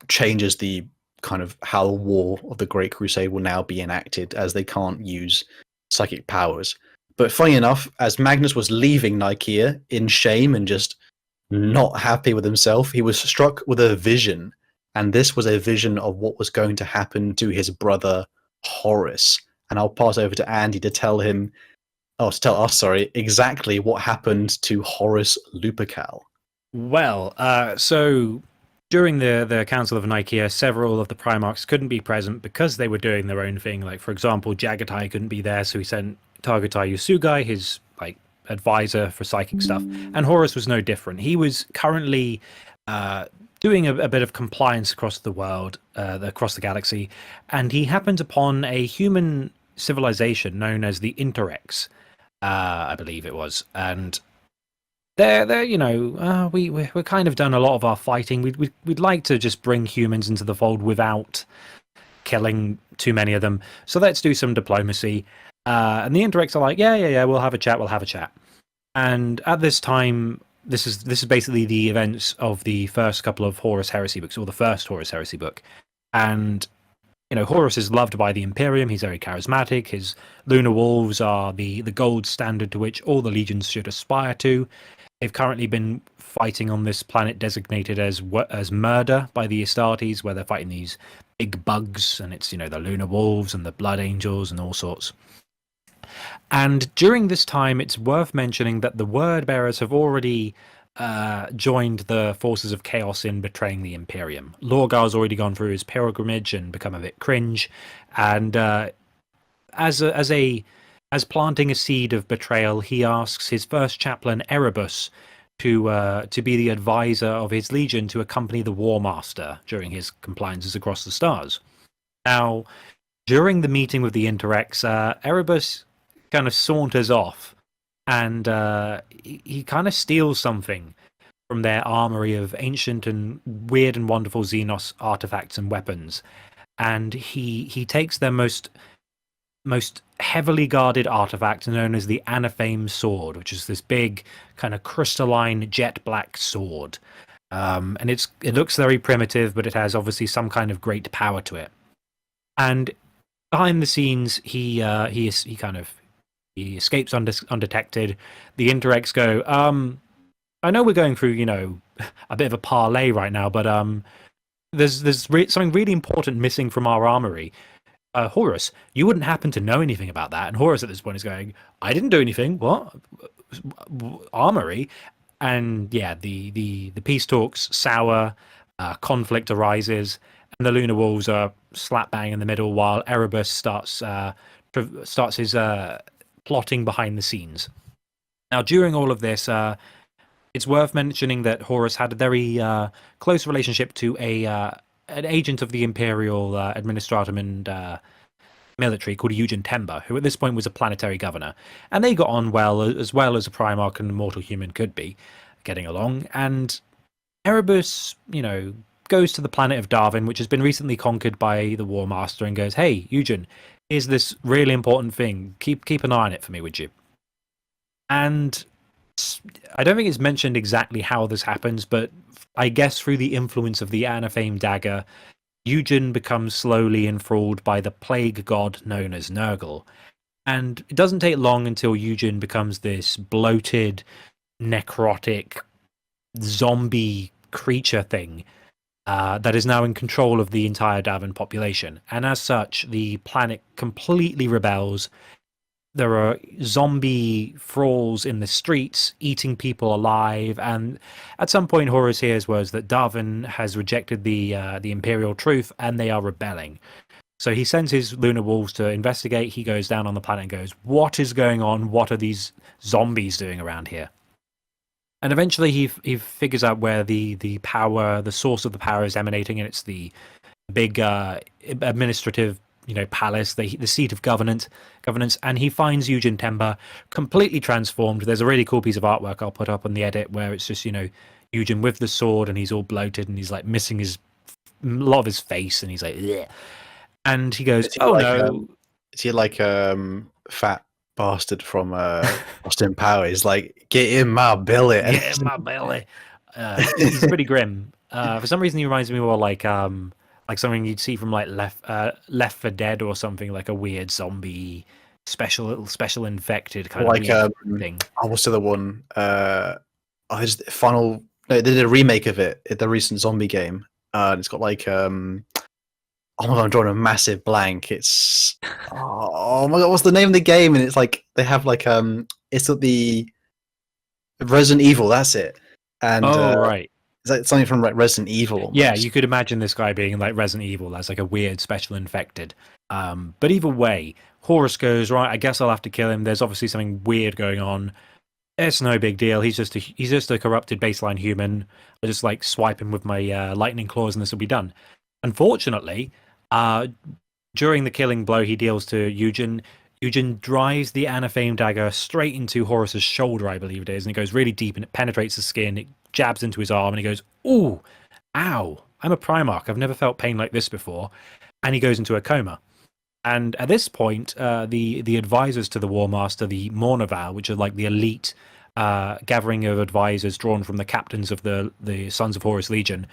changes the kind of how the War of the Great Crusade will now be enacted, as they can't use psychic powers. But funny enough, as Magnus was leaving Nikaea in shame and just not happy with himself, he was struck with a vision, and this was a vision of what was going to happen to his brother Horus. And I'll pass over to Andy to tell us exactly what happened to Horus Lupercal. Well, so during the Council of Nikaea, several of the Primarchs couldn't be present because they were doing their own thing. Like, for example, Jagatai couldn't be there, so he sent Targatai Usugai, his like advisor for psychic stuff. And Horus was no different. He was currently doing a bit of compliance across the world, across the galaxy, and he happened upon a human civilization known as the Interrex, I believe it was. And they're we're kind of done a lot of our fighting. We'd like to just bring humans into the fold without killing too many of them. So let's do some diplomacy. And the Interrex are like, yeah, we'll have a chat. And at this time, this is basically the events of the first couple of Horus Heresy books, or the first Horus Heresy book. And Horus is loved by the Imperium. He's very charismatic. His lunar wolves are the gold standard to which all the legions should aspire to. They've currently been fighting on this planet designated as murder by the Astartes, where they're fighting these big bugs, and it's the lunar wolves and the blood angels and all sorts. And during this time, it's worth mentioning that the word bearers have already joined the forces of chaos in betraying the Imperium. Lorgar's already gone through his pilgrimage and become a bit cringe, and as a as planting a seed of betrayal, he asks his first chaplain, Erebus, to be the advisor of his legion to accompany the War Master during his compliances across the stars. Now, during the meeting with the Interrex, Erebus kind of saunters off, and he kind of steals something from their armory of ancient and weird and wonderful Xenos artifacts and weapons. And he takes their most heavily guarded artifact known as the Anaphame sword, which is this big kind of crystalline jet black sword. And it looks very primitive, but it has obviously some kind of great power to it. And behind the scenes, he escapes undetected. The Interrex go, I know we're going through, a bit of a parlay right now, but there's something really important missing from our armory. Horus, you wouldn't happen to know anything about that. And Horus at this point is going, I didn't do anything. What? Armory? And yeah, the peace talks sour, conflict arises, and the Lunar Wolves are slap bang in the middle while Erebus starts his plotting behind the scenes. Now, during all of this, it's worth mentioning that Horus had a very close relationship to an agent of the Imperial administratum and military called Eugen Temba, who at this point was a planetary governor. And they got on well as a Primarch and a mortal human could be, getting along. And Erebus, goes to the planet of Darwin, which has been recently conquered by the War Master, and goes, hey, Eugen, here's this really important thing. Keep an eye on it for me, would you? And I don't think it's mentioned exactly how this happens, but I guess through the influence of the Anaphame dagger, Eugen becomes slowly enthralled by the plague god known as Nurgle. And it doesn't take long until Eugen becomes this bloated, necrotic, zombie creature thing that is now in control of the entire Davin population. And as such, the planet completely rebels. There are zombie thralls in the streets eating people alive, and at some point Horus hears words that Darwin has rejected the Imperial truth and they are rebelling. So he sends his Lunar Wolves to investigate. He goes down on the planet and goes, what is going on? What are these zombies doing around here? And eventually he figures out where the power, the source of the power is emanating, and it's the big administrative palace, the seat of governance, and he finds Eugen Temba completely transformed. There's a really cool piece of artwork I'll put up on the edit where it's just, Eugen with the sword, and he's all bloated, and he's like missing a lot of his face, and he's like, bleh. And he goes, is he like fat bastard from Austin Powers? Like, get in my belly. Get in my belly. He's pretty grim. For some reason, he reminds me more like something you'd see from like Left 4 Dead or something, like a weird zombie special infected kind of thing. What's the other one? They did a remake of it, the recent zombie game. And it's got like oh my god, I'm drawing a massive blank. It's oh my god, what's the name of the game? And it's like they have like it's the Resident Evil. That's it. And right. Is that something from Resident Evil? Almost? Yeah, you could imagine this guy being like Resident Evil as like a weird special infected. But either way, Horus goes, right, I guess I'll have to kill him. There's obviously something weird going on. It's no big deal. He's just a corrupted baseline human. I'll just like swipe him with my lightning claws and this will be done. Unfortunately, during the killing blow he deals to Eugen drives the Anaphame dagger straight into Horus's shoulder, I believe it is, and it goes really deep and it penetrates the skin. It jabs into his arm and he goes, ooh, ow, I'm a Primarch. I've never felt pain like this before. And he goes into a coma. And at this point, the advisors to the War Master, the Mournival, which are like the elite gathering of advisors drawn from the captains of the Sons of Horus Legion,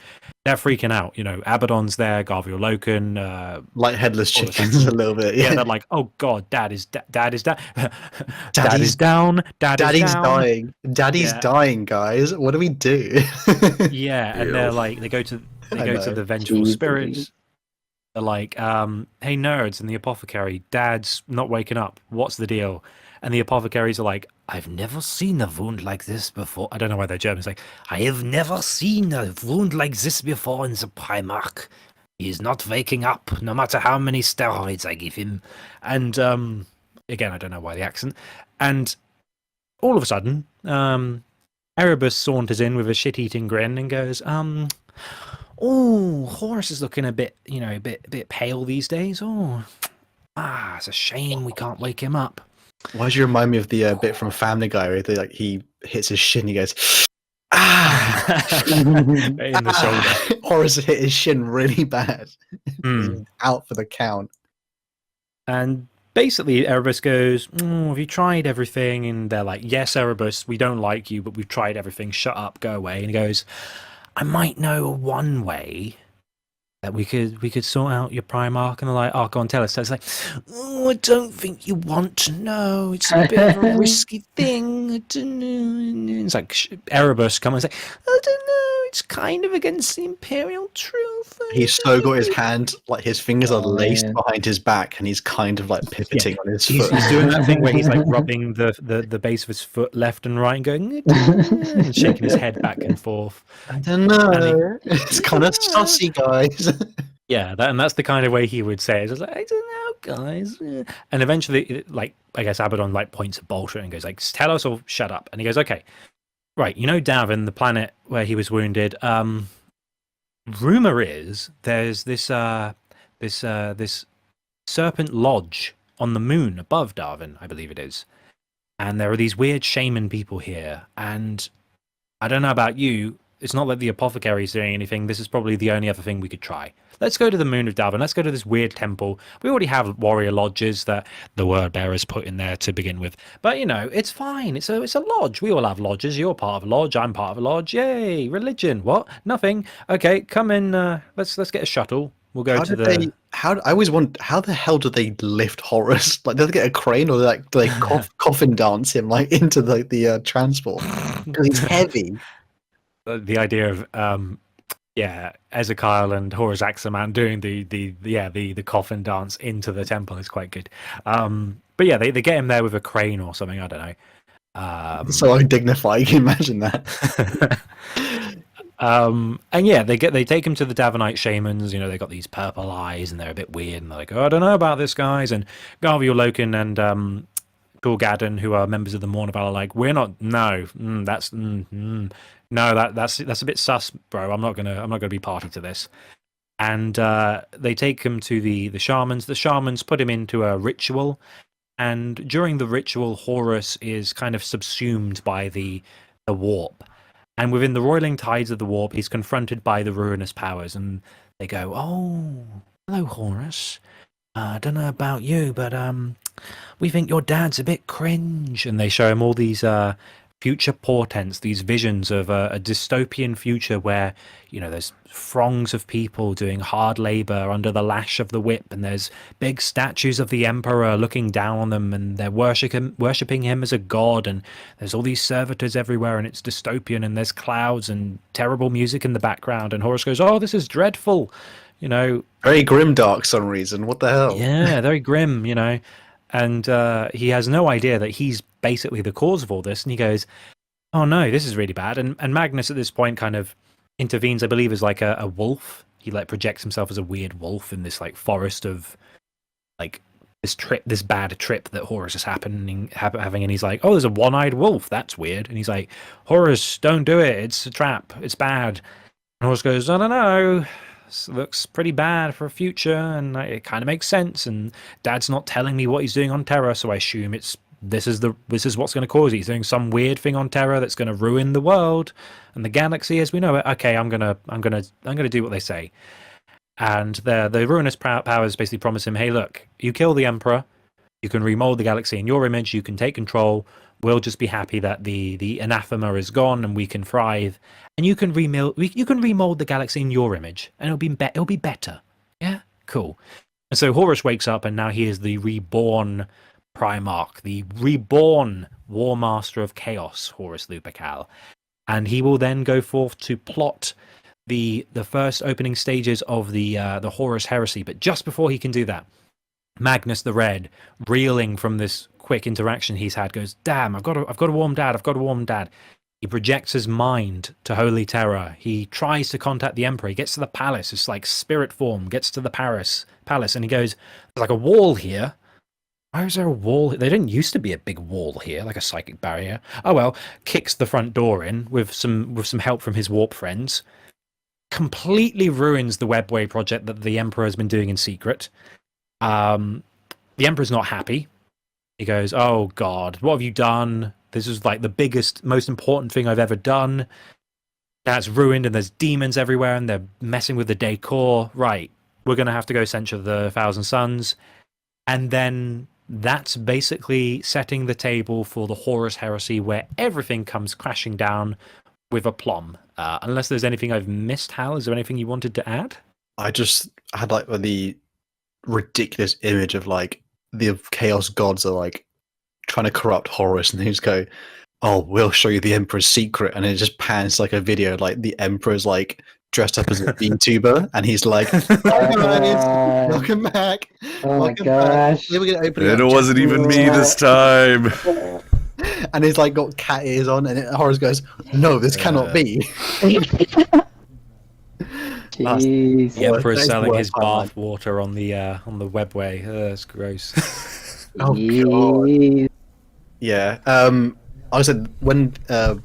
they're freaking out. Abaddon's there, Garviel Loken, like headless chickens a little bit. Yeah, they're like, oh god, dad is down. Dad is down. Daddy's dying. Daddy's dying, guys. What do we do? Yeah, and they're like, they go to the vengeful spirits. They're like, hey nerds, and the apothecary, Dad's not waking up. What's the deal? And the apothecaries are like, I've never seen a wound like this before. I don't know why they're German. It's like, I have never seen a wound like this before in the Primarch. He is not waking up, no matter how many steroids I give him. And again, I don't know why the accent. And all of a sudden, Erebus saunters in with a shit-eating grin and goes, "Oh, Horus is looking a bit, a bit pale these days. Oh, it's a shame we can't wake him up." Why do you remind me of the bit from Family Guy where he hits his shin and he goes, In the shoulder. Horus hit his shin really bad. Mm. He's out for the count. And basically, Erebus goes, "Have you tried everything?" And they're like, "Yes, Erebus, we don't like you, but we've tried everything. Shut up, go away." And he goes, "I might know one way that we could sort out your Primarch." And they're like, "Oh, go on, tell us." So it's like, "Oh, I don't think you want to know. It's a bit of a risky thing. I don't know." It's like Erebus come and say, "I don't know. It's kind of against the Imperial truth." He's so got his hand, like his fingers are laced man. behind his back, and he's kind of like pivoting on his He's foot. doing that thing where he's like rubbing the base of his foot left and right and going and shaking his head back and forth. I don't know. It's kind of saucy, guys. Yeah, that's the kind of way he would say it. It's like, "I don't know, guys." And eventually, like, I guess Abaddon like points at Bolter and goes like, "Tell us or shut up." And he goes, "Okay, right, Davin, the planet where he was wounded. Rumor is there's this serpent lodge on the moon above Darwin, I believe it is. And there are these weird shaman people here. And I don't know about you, it's not like the apothecary is doing anything. This is probably the only other thing we could try. Let's go to the moon of Darwin. Let's go to this weird temple. We already have warrior lodges that the word bearers put in there to begin with. But it's fine. It's a lodge. We all have lodges. You're part of a lodge. I'm part of a lodge. Yay! Religion. What? Nothing. Okay, come in. Let's get a shuttle. We'll go to the. I always wonder how the hell do they lift Horus? Like, do they get a crane or do they coffin dance him like into the transport? Because he's heavy. The idea of Ezekiel and Horus Axaman doing the coffin dance into the temple is quite good. But yeah, they get him there with a crane or something. I don't know. So undignified. Can you imagine that? And yeah, they take him to the Davenite shamans. They got these purple eyes and they're a bit weird. And they're like, "Oh, I don't know about this, guys." And Garviel Loken and Gul'Gaden, who are members of the Mournival, are like, "We're not. No, that's a bit sus, bro. I'm not gonna be party to this." And they take him to the shamans. The shamans put him into a ritual, and during the ritual, Horus is kind of subsumed by the warp. And within the roiling tides of the warp, he's confronted by the ruinous powers, and they go, "Oh, hello, Horus. I don't know about you, but we think your dad's a bit cringe." And they show him all these future portents, these visions of a dystopian future where there's throngs of people doing hard labor under the lash of the whip, and there's big statues of the emperor looking down on them, and they're worshipping him as a god, and there's all these servitors everywhere, and it's dystopian, and there's clouds and terrible music in the background. And Horus goes, "Oh, this is dreadful." Very grimdark some reason. What the hell? Yeah, very grim, And he has no idea that he's basically the cause of all this. And he goes, "Oh no, this is really bad." And Magnus at this point kind of intervenes, I believe, as like a wolf. He like projects himself as a weird wolf in this like forest of like this bad trip that Horus is having. And he's like, "Oh, there's a one-eyed wolf. That's weird." And he's like, "Horus, don't do it. It's a trap. It's bad." And Horus goes, "I don't know. This looks pretty bad for a future, and it kind of makes sense. And Dad's not telling me what he's doing on Terra, so I assume this is what's going to cause it. He's doing some weird thing on Terra that's going to ruin the world and the galaxy as we know it. Okay, I'm gonna do what they say." And the ruinous powers basically promise him, "Hey, look, you kill the Emperor, you can remold the galaxy in your image, you can take control. We'll just be happy that the anathema is gone and we can thrive. And you can remold the galaxy in your image, and it'll be better." Yeah, cool. And so Horus wakes up, and now he is the reborn Primarch, the reborn War Master of Chaos, Horus Lupercal. And he will then go forth to plot the first opening stages of the Horus heresy. But just before he can do that, Magnus the Red, reeling from this quick interaction he's had, goes, "Damn, I've got a warm dad. He projects his mind to Holy Terror. He tries to contact the Emperor. He gets to the palace. It's like spirit form, gets to the palace, and he goes, "There's like a wall here. Why is there a wall? There didn't used to be a big wall here, like a psychic barrier. Oh well, kicks the front door in with some help from his warp friends. Completely ruins the webway project that the Emperor has been doing in secret. The Emperor's not happy. He goes, "Oh God, what have you done? This is like the biggest, most important thing I've ever done. That's ruined, and there's demons everywhere, and they're messing with the decor. Right, we're gonna have to go censure the Thousand Suns." And then that's basically setting the table for the Horus heresy, where everything comes crashing down with aplomb. Unless there's anything I've missed, Hal, is there anything you wanted to add? I just had like the ridiculous image of like the Chaos Gods are like trying to corrupt Horus, and they just go, "Oh, we'll show you the Emperor's secret," and it just pans like a video, like the Emperor's like dressed up as a VTuber, and he's like, "Hi guys, welcome back." Oh my gosh! We're gonna open It up wasn't even me this time. and he's like got cat ears on, and Horus goes, "No, this cannot be." Jeez. The Emperor's That's selling worth his highlighting. bath water on the webway. That's gross. Oh god. Jeez. Yeah. I said when the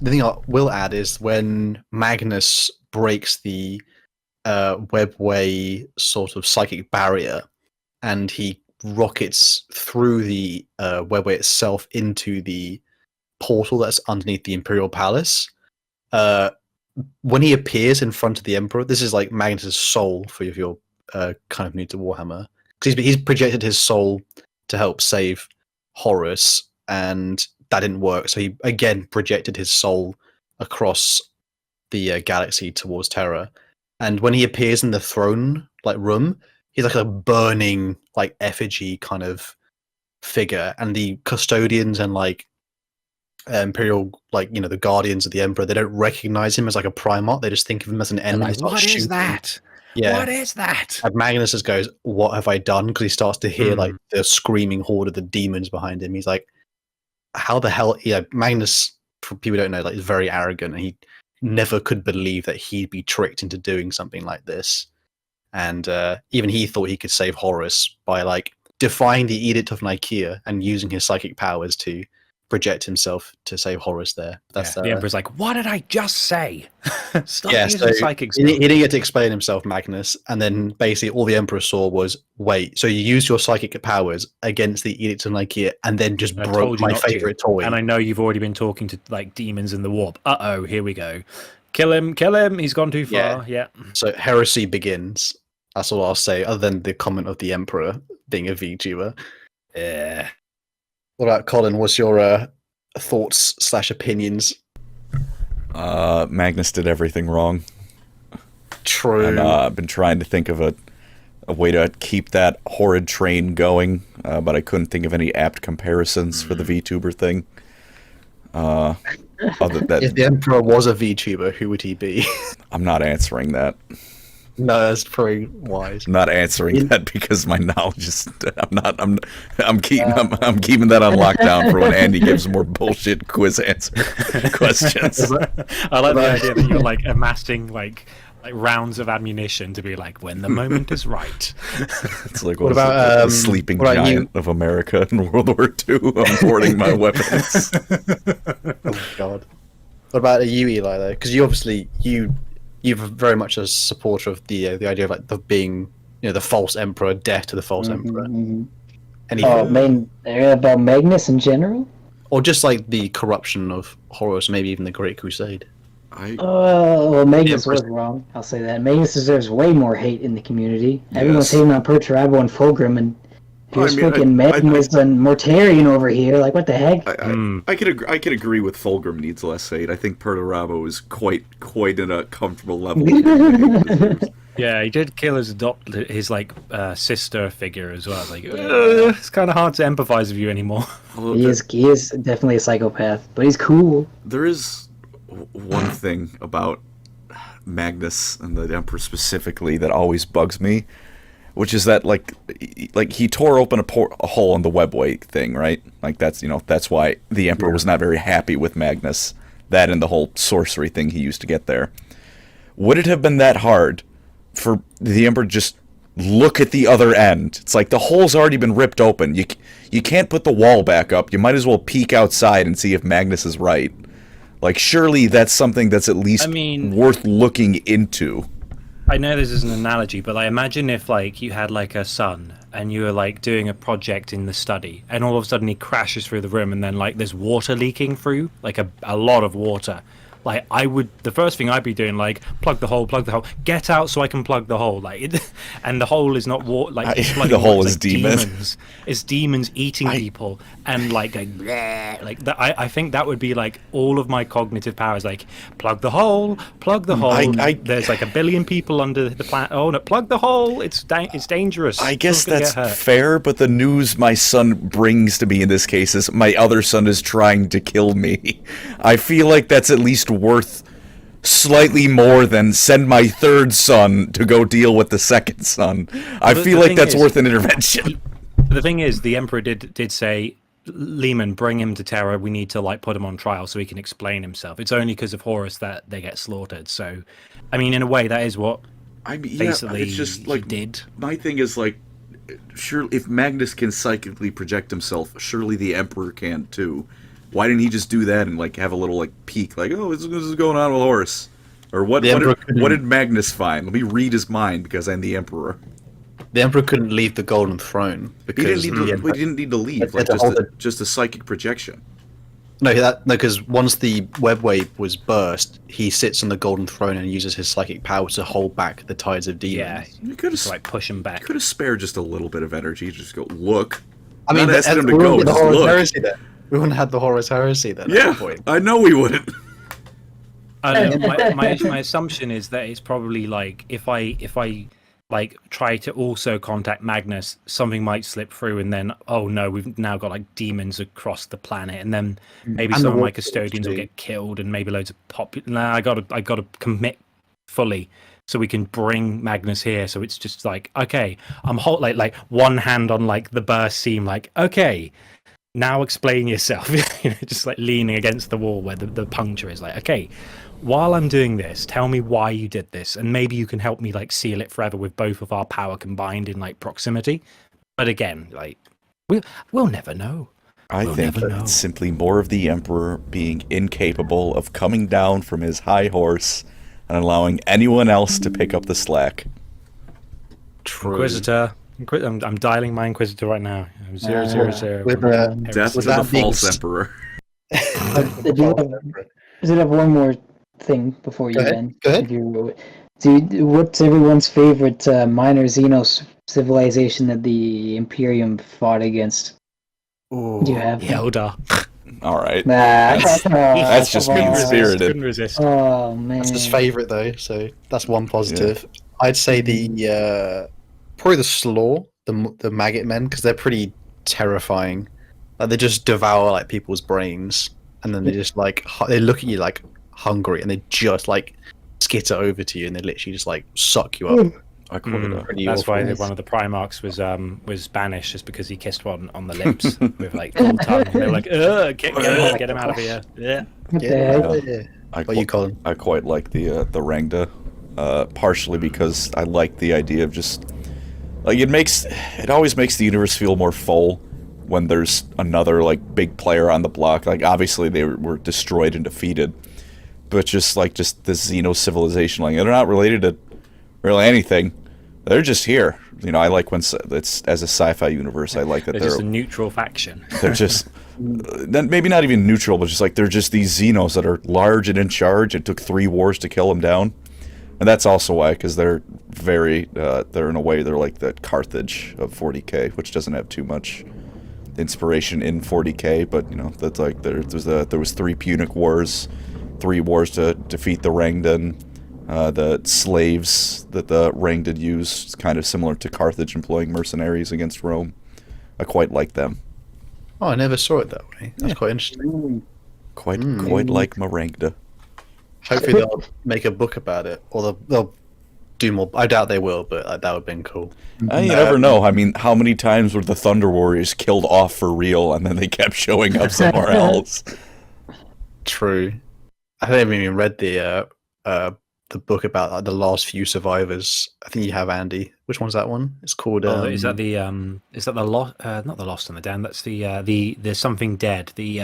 thing I will add is when Magnus breaks the webway sort of psychic barrier, and he rockets through the webway itself into the portal that's underneath the Imperial Palace. When he appears in front of the Emperor, this is like Magnus's soul for if you're kind of new to Warhammer, because he's projected his soul to help save Horus, and that didn't work. So he again projected his soul across the galaxy towards Terra. And when he appears in the throne like room, he's like a burning like effigy kind of figure, and the custodians and like Imperial, like, you know, the guardians of the Emperor, they don't recognize him as like a Primarch. They just think of him as an enemy. Like, what is that? Yeah. What is that? And Magnus just goes, "What have I done?" Because he starts to hear like the screaming horde of the demons behind him. He's like, "How the hell?" Yeah, Magnus, for people who don't know, like, is very arrogant, and he never could believe that he'd be tricked into doing something like this. And even he thought he could save Horus by like defying the Edict of Nikaea and using his psychic powers to project himself to save Horus there. That's The Emperor's like, "What did I just say?" Stop yeah, using so psychic he stuff. didn't get to explain himself, Magnus, and then basically all the Emperor saw was, "Wait, so you used your psychic powers against the Edict of Nikaea and then just I broke told you my not to. favorite toy?" And I know you've already been talking to like demons in the warp. Uh-oh, here we go. Kill him, he's gone too far. Yeah. So heresy begins. That's all I'll say, other than the comment of the Emperor being a VTuber. Yeah. What about Colin? What's your thoughts/opinions? Magnus did everything wrong. True. And I've been trying to think of a way to keep that horrid train going, but I couldn't think of any apt comparisons for the VTuber thing. Other than If the Emperor was a VTuber, who would he be? I'm not answering that. No, that's probably wise. I'm not answering that because my knowledge is. I'm keeping that on lockdown for when Andy gives more bullshit quiz answer questions. I like the idea that you're like amassing like rounds of ammunition to be like, when the moment is right. It's like What is about, it, the sleeping what about giant of America in World War II? I'm hoarding my weapons. Oh God. What about you, Eli? Though, because you obviously you're very much a supporter of the idea of like the being, you know, the false emperor, death to the false emperor. Oh, about Magnus in general? Or just like the corruption of Horus, maybe even the Great Crusade. Well, Magnus Yeah, was wrong. I'll say that. Magnus deserves way more hate in the community. Everyone's Yes. hating on Perturabo and Fulgrim, and here's I mean, freaking Magnus and Mortarion over here. Like, what the heck? I could agree with Fulgrim needs less hate. I think Perturabo is quite in a comfortable level. Yeah, he did kill his sister figure as well. Like, it's kind of hard to empathize with you anymore. He is definitely a psychopath, but he's cool. There is one thing about Magnus and the Emperor specifically that always bugs me, which is that like he tore open a hole in the webway thing, right? Like that's why the Emperor was not very happy with Magnus. That and the whole sorcery thing he used to get there. Would it have been that hard for the Emperor just look at the other end. It's like the hole's already been ripped open. You can't put the wall back up. You might as well peek outside and see if Magnus is right. Like, surely that's something that's at least worth looking into. I know this is an analogy, but I imagine if like you had like a son and you were like doing a project in the study, and all of a sudden he crashes through the room, and then like there's water leaking through, like a lot of water. Like the first thing I'd be doing, like plug the hole, get out so I can plug the hole. Like, and the hole is not water. Like the hole is demons. It's demons eating people, and like going bleh, like that. I think that would be like all of my cognitive powers. Like plug the hole. There's like a billion people under the planet. Oh no, plug the hole. It's dangerous. I guess that's fair, but the news my son brings to me in this case is my other son is trying to kill me. I feel like that's at least worth slightly more than send my third son to go deal with the second son. I feel like that's worth an intervention. The thing is, the Emperor did say, Lehman, bring him to Terra. We need to like put him on trial so he can explain himself. It's only because of Horus that they get slaughtered. So, I mean, in a way, that is what basically it's just like he did. My thing is like, sure, if Magnus can psychically project himself, surely the Emperor can too. Why didn't he just do that and like have a little like peek, like, oh, this is going on with Horus, or what did Magnus find? Let me read his mind because I'm the Emperor. The Emperor couldn't leave the Golden Throne because he didn't need to leave, like just a psychic projection. No, because once the web wave was burst, he sits on the Golden Throne and uses his psychic power to hold back the tides of demons. Yeah, you could have like push him back. Could have spared just a little bit of energy. Just go look. I mean, not asking him to go. Just look. We wouldn't have the Horus Heresy then. Yeah, at that point. I know we wouldn't. My assumption is that it's probably like if I like try to also contact Magnus, something might slip through, and then oh no, we've now got like demons across the planet, and then maybe some of my custodians will get killed, and maybe loads of I gotta commit fully so we can bring Magnus here. So it's just like, okay, I'm like one hand on like the burst seam, like okay. Now explain yourself. Just like leaning against the wall where the puncture is. Like, okay, while I'm doing this, tell me why you did this, and maybe you can help me like seal it forever with both of our power combined in like proximity. But again, like we'll never know. I think it's simply more of the Emperor being incapable of coming down from his high horse and allowing anyone else to pick up the slack. True. Inquisitor. I'm dialing my Inquisitor right now. 000. Death to the false Emperor. I did have one more thing before you end. Go ahead. What's everyone's favorite minor Xenos civilization that the Imperium fought against? Ooh, do you have the Eldar? All right. That's just mean-spirited. Couldn't resist. Oh man, that's his favorite though, so that's one positive. Yeah. I'd say the probably the Slaw, the maggot men, because they're pretty terrifying. Like they just devour like people's brains, and then they just like they look at you like hungry, and they just like skitter over to you, and they literally just like suck you up. That's why one of the Primarchs was banished, just because he kissed one on the lips with like cold tongue. And they were like, get him out of here. Yeah. What you call him? I quite like the Rangda, partially because I like the idea of just like it always makes the universe feel more full when there's another like big player on the block. Like obviously they were destroyed and defeated, but just this Xeno civilization, like they're not related to really anything. They're just here. You know, I like when it's as a sci-fi universe. I like that they're just a neutral faction. They're just maybe not even neutral, but just like they're just these Xenos that are large and in charge. It took 3 wars to kill them down, and that's also why, because they're very they're in a way they're like the Carthage of 40k, which doesn't have too much inspiration in 40k, but you know that's like there was 3 Punic wars, 3 wars to defeat the Rangdan. The slaves that the Rangdan used, it's kind of similar to Carthage employing mercenaries against Rome. I quite like them. Oh, I never saw it that way. That's quite interesting. Quite like Marangda. Hopefully they'll make a book about it, or they'll do more. I doubt they will, but that would have been cool. You never know. I mean, how many times were the Thunder Warriors killed off for real, and then they kept showing up somewhere else? True. I haven't even read the the book about like, the last few survivors. I think you have, Andy. Which one's that one? It's called. Is that the lost? Not the Lost and the Damned. That's the something dead. The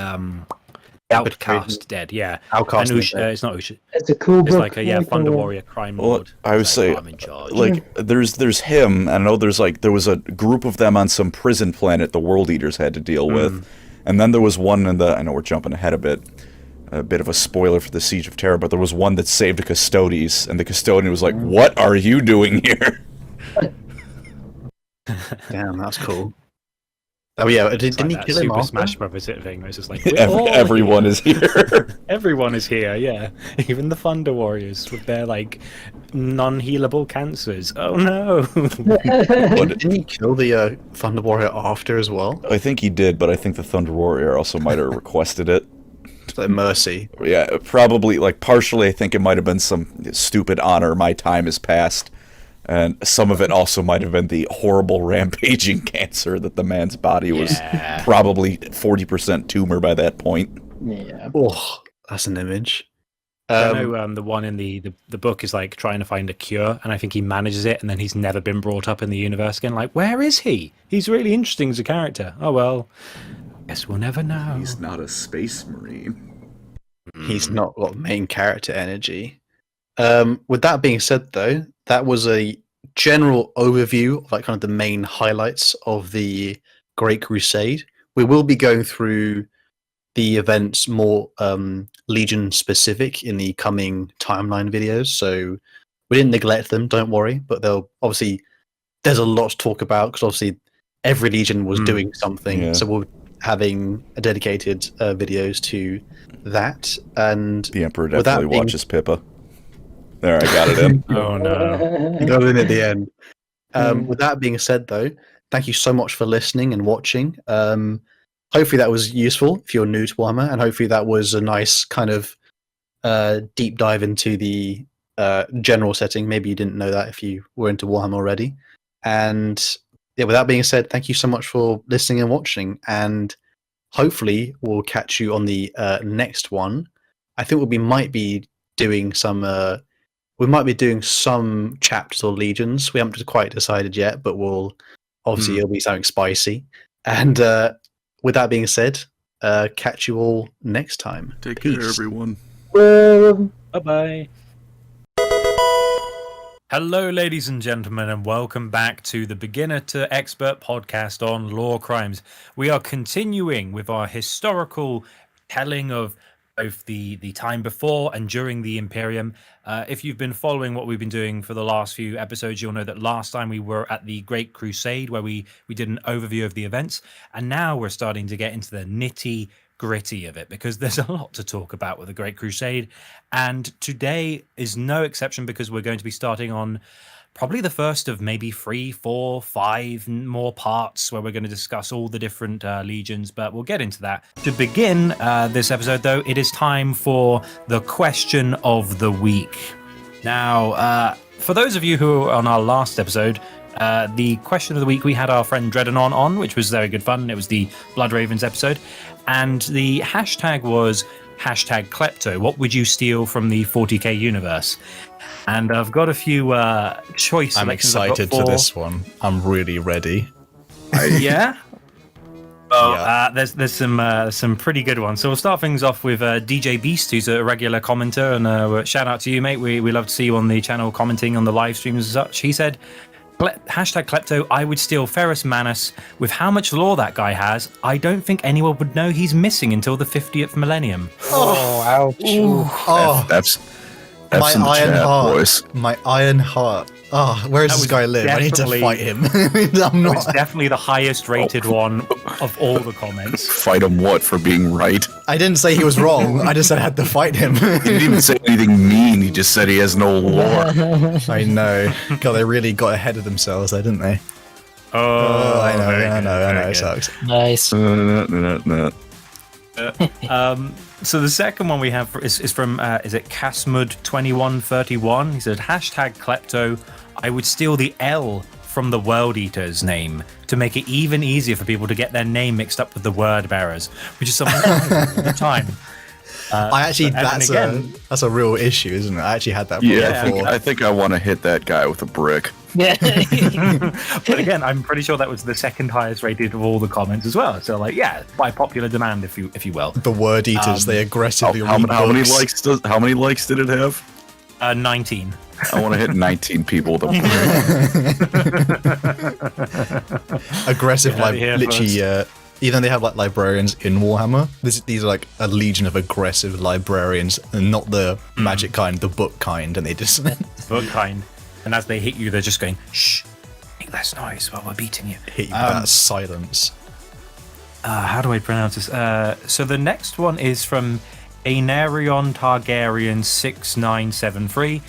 Outcast dead. Yeah. Outcast. And it's not Usha. It's a cool book. It's like a Thunder Warrior crime lord. I would say, I'm in charge. like, there's him, and I know there was a group of them on some prison planet the World Eaters had to deal with, and then there was one I know we're jumping ahead a bit of a spoiler for the Siege of Terra, but there was one that saved a Custodes, and the Custodian was like, "What are you doing here?" Damn, that's cool. Oh yeah, didn't he kill him Super after? Smash Brothers thing? It's just like Everyone is here. Everyone is here, yeah. Even the Thunder Warriors with their like non-healable cancers. Oh no! Didn't he kill the Thunder Warrior after as well? I think he did, but I think the Thunder Warrior also might have requested it. Like mercy. Yeah, probably, like, partially I think it might have been some stupid honor, my time has passed. And some of it also might have been the horrible rampaging cancer that the man's body was probably 40% tumor by that point. Yeah. Oh, that's an image. I know the one in the book is like trying to find a cure, and I think he manages it, and then he's never been brought up in the universe again. Like, where is he? He's really interesting as a character. Oh well, guess we'll never know. He's not a space marine. He's not got main character energy. With that being said, though, that was a general overview of like kind of the main highlights of the Great Crusade. We will be going through the events more Legion specific in the coming timeline videos, so we didn't neglect them, don't worry, but they'll obviously there's a lot to talk about because obviously every Legion was doing something, so we're having a dedicated videos to that. And the Emperor definitely watches Pippa. There, I got it in. Oh no. You got it in at the end. With that being said, though, thank you so much for listening and watching. Hopefully that was useful if you're new to Warhammer, and hopefully that was a nice kind of deep dive into the general setting. Maybe you didn't know that if you were into Warhammer already. And yeah, with that being said, thank you so much for listening and watching, and hopefully we'll catch you on the next one. I think we might be doing some chapters or legions. We haven't quite decided yet, but we'll obviously it'll be something spicy. And with that being said, catch you all next time. Take Peace. care, everyone. Bye-bye. Hello, ladies and gentlemen, and welcome back to the Beginner to Expert podcast on LoreCrimes. We are continuing with our historical telling of both the time before and during the Imperium. If you've been following what we've been doing for the last few episodes, you'll know that last time we were at the Great Crusade, where we did an overview of the events, and now we're starting to get into the nitty-gritty of it, because there's a lot to talk about with the Great Crusade, and today is no exception, because we're going to be starting on probably the first of maybe 3, 4, 5 more parts where we're going to discuss all the different legions, but we'll get into that. To begin this episode, though, it is time for the question of the week. Now, for those of you who were on our last episode, the question of the week, we had our friend Dreadanon on, which was very good fun. It was the Blood Ravens episode, and the hashtag was #Klepto. What would you steal from the 40k universe? And I've got a few choice. I'm excited for this one. I'm really ready. Yeah. Well, there's some pretty good ones. So we'll start things off with DJ Beast, who's a regular commenter, and shout out to you, mate. We love to see you on the channel commenting on the live streams and such. He said, #Klepto, I would steal Ferrus Manus. With how much lore that guy has, I don't think anyone would know he's missing until the 50th millennium. Oh, ouch. Oh, that's my in the iron chat, heart. boys. My iron heart. Oh, where does this guy live? I need to fight him. I'm not. It's definitely the highest rated one of all the comments. Fight him what, for being right? I didn't say he was wrong. I just said I had to fight him. He didn't even say anything mean. He just said he has no lore. I know. God, they really got ahead of themselves, though, didn't they? Oh, I know. It sucks. Nice. So the second one we have is from is it Casmud2131? He said #Klepto. I would steal the L from the World Eater's name to make it even easier for people to get their name mixed up with the word bearers, which is something I do all the time. I actually, and again, that's a real issue, isn't it? I actually had that problem before. I think I want to hit that guy with a brick. Yeah. but again, I'm pretty sure that was the second highest rated of all the comments as well. So like, yeah, by popular demand, if you will. The word eaters, they aggressively How read many books. likes did it have? 19. I want to hit 19 people with a brick. Aggressive, Yeah, here literally. Even though they have like librarians in Warhammer, these are like a legion of aggressive librarians, and not the magic kind, the book kind, and they just Book kind. And as they hit you, they're just going, shh, make less noise while we're beating you. hit you with that silence. How do I pronounce this? So the next one is from Aenarion Targaryen 6973,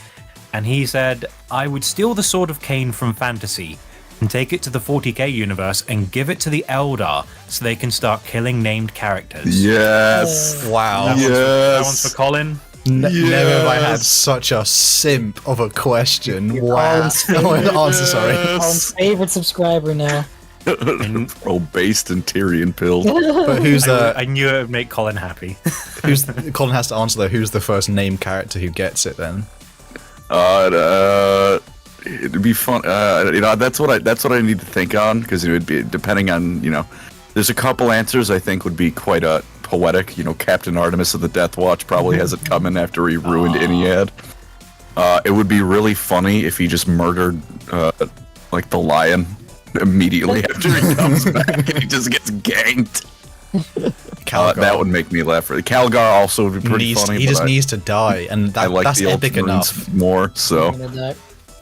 and he said, I would steal the Sword of Cain from fantasy and take it to the 40k universe and give it to the Eldar so they can start killing named characters. Yes. Wow. That one's for Colin. Never have I had such a simp of a question. Wow. Answer, sorry. Colin's favorite subscriber now. Oh, based in Tyrion pills. But who's the? I knew it would make Colin happy. Colin has to answer though. Who's the first named character who gets it then? It'd be fun. That's what I need to think on, because it would be depending on There's a couple answers I think would be quite poetic. Captain Artemis of the Death Watch probably has it coming after he ruined Iliad. It would be really funny if he just murdered like the lion immediately after he comes back and he just gets ganked. That would make me laugh. Calgar also would be pretty funny. He just needs to die, and that's the epic enough. Ultramarines more so.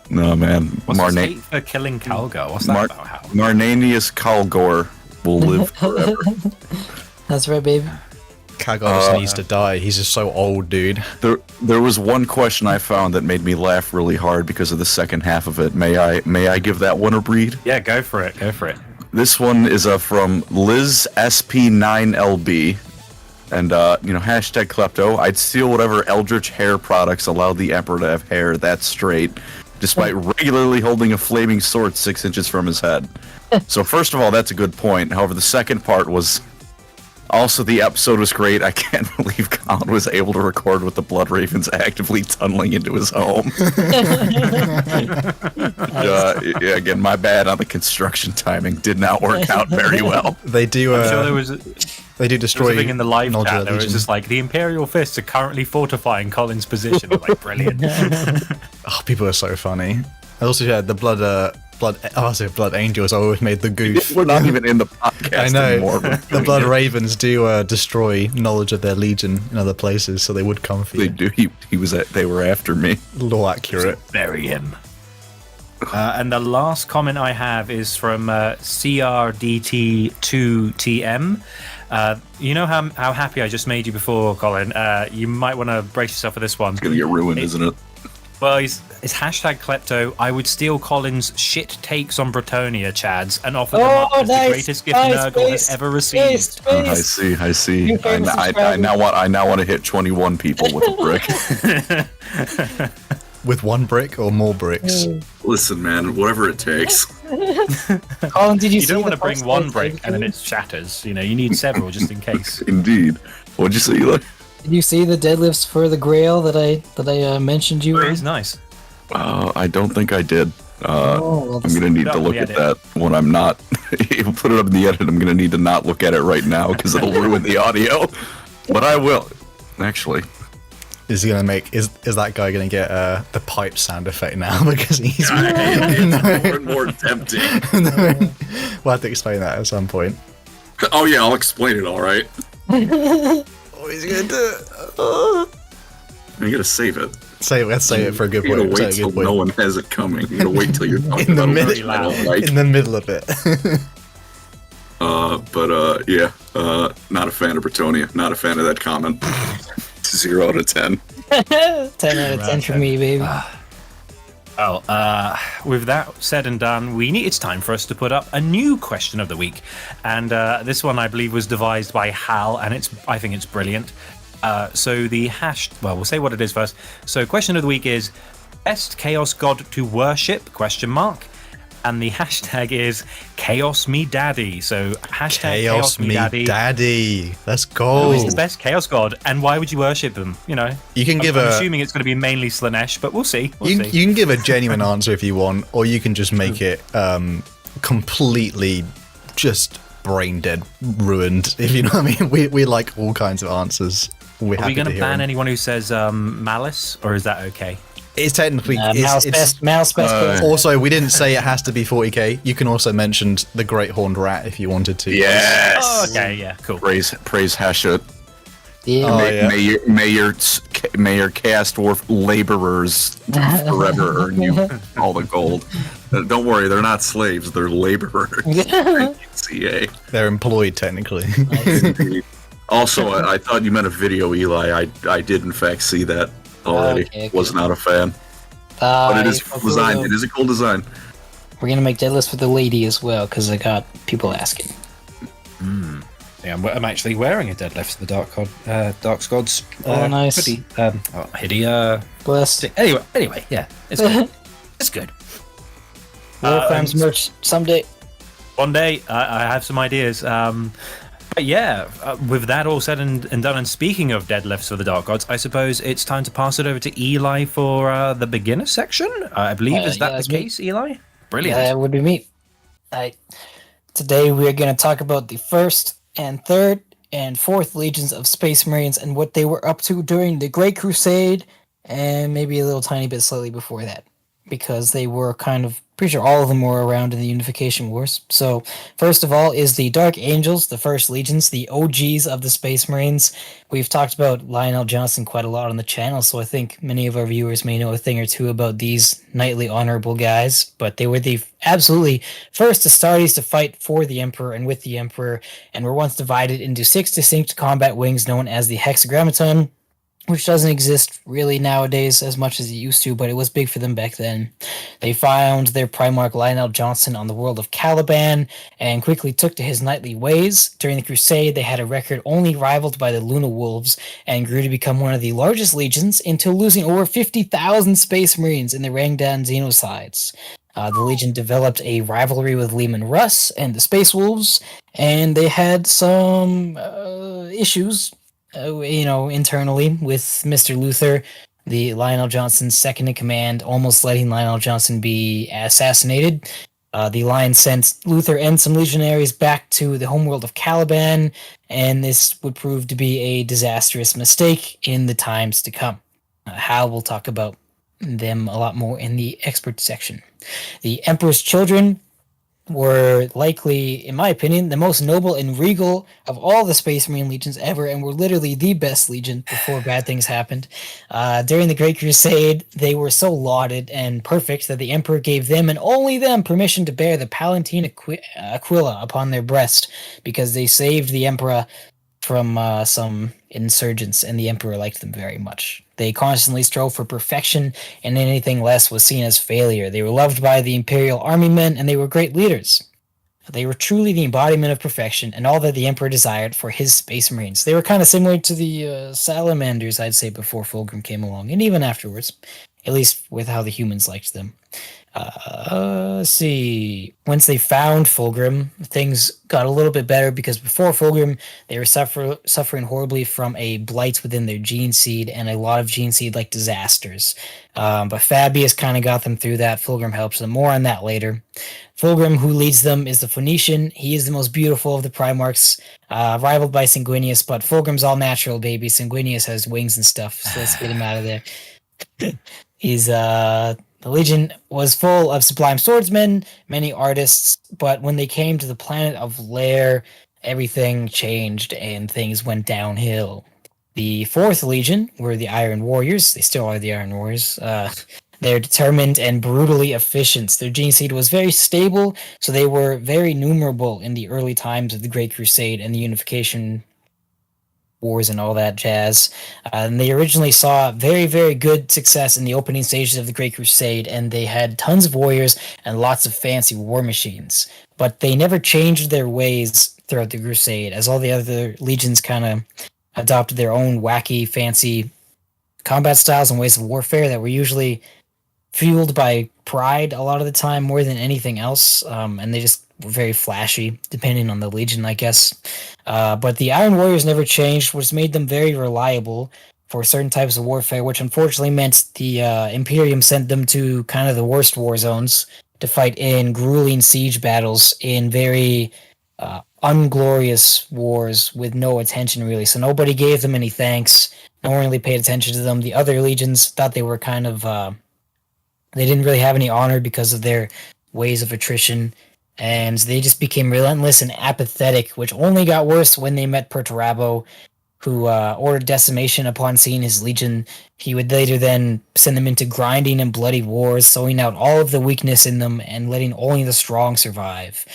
No man, What's his hate for killing Calgar? What's that about? How? Marnanius Calgor will live forever. That's right, baby. Calgar just needs to die. He's just so old, dude. There was one question I found that made me laugh really hard because of the second half of it. May I give that one a read? Yeah, go for it. Go for it. This one is from Liz SP9LB, and hashtag klepto. I'd steal whatever Eldritch hair products allowed the Emperor to have hair that straight, despite regularly holding a flaming sword 6 inches from his head. So first of all, that's a good point. However, the second part was also, the episode was great. I can't believe Colin was able to record with the Blood Ravens actively tunneling into his home. Again, my bad on the construction timing. Did not work out very well. They do. I'm sure there was. They do destroy. There was a thing in the live Nodula chat. There was Legion. just like the Imperial fists are currently fortifying Colin's position. Like brilliant. Oh, people are so funny. I also had the Blood Angels always made the goof. We're not even in the podcast I know. anymore. The Blood Ravens do destroy knowledge of their legion in other places, so they would come for They you. do. They were after me. Law accurate. Bury him. And the last comment I have is from CRDT2TM. You know how happy I just made you before, Colin? You might want to brace yourself for this one. It's gonna get ruined, isn't it? Well, it's hashtag klepto. I would steal Colin's shit takes on Bretonia, Chads, and offer them up as the greatest gift Nurgle has ever received. I see. I now want to hit 21 people with a brick. With one brick or more bricks? Listen, man, whatever it takes. Colin, did You don't want to bring one brick and then it shatters. You need several just in case. Indeed. What'd you say, Eli? Did you see the deadlifts for the Grail that I mentioned you? Oh, it is nice. I don't think I did. well, I'm gonna need to look at that when I'm not. You'll put it up in the edit. I'm gonna need to not look at it right now because it'll ruin the audio. But I will. Actually. Is he gonna make? Is that guy gonna get the pipe sound effect now because he's More and more tempting. We'll have to explain that at some point. Oh yeah, I'll explain it. All right. Oh, he's gonna do it. I'm gonna save it. Let's save it for a good You're point. gonna wait till no one has it coming. You're gonna wait till you're talking in the about middle. it. I don't like. In the middle of it. Not a fan of Bretonia. Not a fan of that comment. 0 out of 10. 10 out of 10 for me, baby. With that said and done, it's time for us to put up a new question of the week, and this one I believe was devised by Hal, and I think it's brilliant. So the we'll say what it is first. So question of the week is best chaos god to worship ? and the hashtag is Chaos Me Daddy. So hashtag Chaos Me Daddy. Let's go. Who is the best Chaos God, and why would you worship them? You know, you can give I'm assuming it's going to be mainly Slanesh, but we'll see. You can give a genuine answer if you want, or you can just make it completely just brain dead, ruined. If you know what I mean. We like all kinds of answers. Are we going to ban anyone who says malice, or is that okay? It's technically mouse best. Also, we didn't say it has to be 40k. You can also mention the Great Horned Rat if you wanted to. Yes. Oh, okay. Yeah. Cool. Praise Hashut. Yeah. May your cast dwarf laborers forever earn you all the gold. Don't worry, they're not slaves; they're laborers. CA. They're employed technically. Also, I thought you meant a video, Eli. I did in fact see that already. Okay. Was not a fan, but it is cool design. It is a cool design. We're gonna make deadlifts for the lady as well because I got people asking. Yeah, I'm actually wearing a deadlift for the Dark Gods. Nice. Hoodie. Blessed. Anyway, yeah, it's good. It's good. LoreCrimes merch someday. One day, I have some ideas. But yeah, with that all said and done, and speaking of deadlifts for the Dark Gods, I suppose it's time to pass it over to Eli for the beginner section. I believe, is that the case, Eli? Brilliant. That would be me. Today we are going to talk about the 1st and 3rd and 4th legions of Space Marines and what they were up to during the Great Crusade, and maybe a little tiny bit slightly before that, because they were kind of, pretty sure all of them were around in the Unification Wars. So, first of all is the Dark Angels, the 1st Legions, the OGs of the Space Marines. We've talked about Lionel Johnson quite a lot on the channel, so I think many of our viewers may know a thing or two about these knightly honorable guys, but they were the absolutely first Astartes to fight for the Emperor and with the Emperor, and were once divided into 6 distinct combat wings known as the Hexagrammaton, which doesn't exist really nowadays as much as it used to, but it was big for them back then. They found their Primarch Lionel Johnson on the world of Caliban and quickly took to his knightly ways. During the Crusade, they had a record only rivaled by the Luna Wolves and grew to become one of the largest legions until losing over 50,000 Space Marines in the Rangdan Xenocides. The Legion developed a rivalry with Leman Russ and the Space Wolves, and they had some issues internally with Mr. Luther, the Lionel Johnson's second in command, almost letting Lionel Johnson be assassinated. The Lion sent Luther and some legionaries back to the homeworld of Caliban, and this would prove to be a disastrous mistake in the times to come. Hal will talk about them a lot more in the expert section. The Emperor's children were likely, in my opinion, the most noble and regal of all the Space Marine legions ever, and were literally the best legion before bad things happened. During the Great Crusade, they were so lauded and perfect that the Emperor gave them, and only them, permission to bear the Palatine Aquila upon their breast, because they saved the Emperor from some insurgents, and the Emperor liked them very much. They constantly strove for perfection, and anything less was seen as failure. They were loved by the Imperial army men, and they were great leaders. They were truly the embodiment of perfection, and all that the Emperor desired for his Space Marines. They were kind of similar to the Salamanders, I'd say, before Fulgrim came along, and even afterwards, at least with how the humans liked them. Let's see. Once they found Fulgrim, things got a little bit better, because before Fulgrim, they were suffering horribly from a blight within their gene seed and a lot of gene seed-like disasters. But Fabius kind of got them through that. Fulgrim helps them. More on that later. Fulgrim, who leads them, is the Phoenician. He is the most beautiful of the Primarchs, rivaled by Sanguinius, but Fulgrim's all natural, baby. Sanguinius has wings and stuff, so let's get him out of there. The Legion was full of sublime swordsmen, many artists, but when they came to the planet of Lair, everything changed and things went downhill. The 4th Legion were the Iron Warriors. They still are the Iron Warriors. They're determined and brutally efficient. Their gene seed was very stable, so they were very numerable in the early times of the Great Crusade and the Unification Wars and all that jazz. And they originally saw very, very good success in the opening stages of the Great Crusade, and they had tons of warriors and lots of fancy war machines. But they never changed their ways throughout the Crusade, as all the other legions kind of adopted their own wacky, fancy combat styles and ways of warfare that were usually fueled by pride a lot of the time more than anything else, and they just were very flashy, depending on the legion, I guess. But the Iron Warriors never changed, which made them very reliable for certain types of warfare, which unfortunately meant the Imperium sent them to kind of the worst war zones to fight in grueling siege battles in very unglorious wars with no attention, really. So nobody gave them any thanks. No one really paid attention to them. The other legions thought they were kind of... they didn't really have any honor because of their ways of attrition, and they just became relentless and apathetic, which only got worse when they met Perturabo, who ordered decimation upon seeing his legion. He would later then send them into grinding and bloody wars, sowing out all of the weakness in them and letting only the strong survive.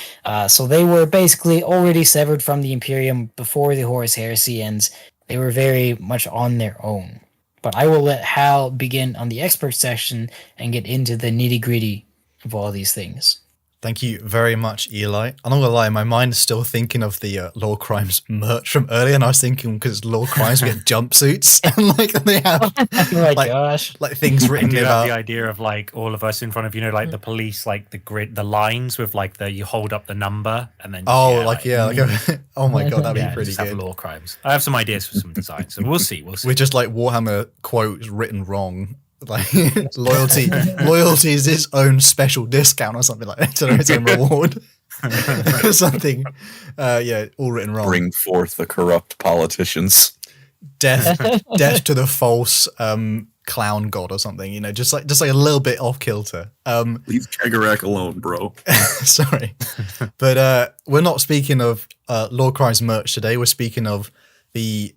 So they were basically already severed from the Imperium before the Horus Heresy, and they were very much on their own. But I will let Hal begin on the expert section and get into the nitty-gritty of all these things. Thank you very much, Eli. I'm not gonna lie, my mind is still thinking of the LoreCrimes merch from earlier, and I was thinking because LoreCrimes we get jumpsuits and like they have Gosh, like things written I do about have the idea of like all of us in front of like the police, like the grid, the lines with like you hold up the number and then oh my god, that'd be pretty just have good. LoreCrimes. I have some ideas for some designs, so we'll see. We're just like Warhammer quotes written wrong. Like loyalty is its own special discount or something like that. Its own reward or something. All written wrong. Bring forth the corrupt politicians. Death to the false clown god or something. Just like a little bit off kilter. Leave Kegarak alone, bro. Sorry, but we're not speaking of LoreCrimes merch today. We're speaking of the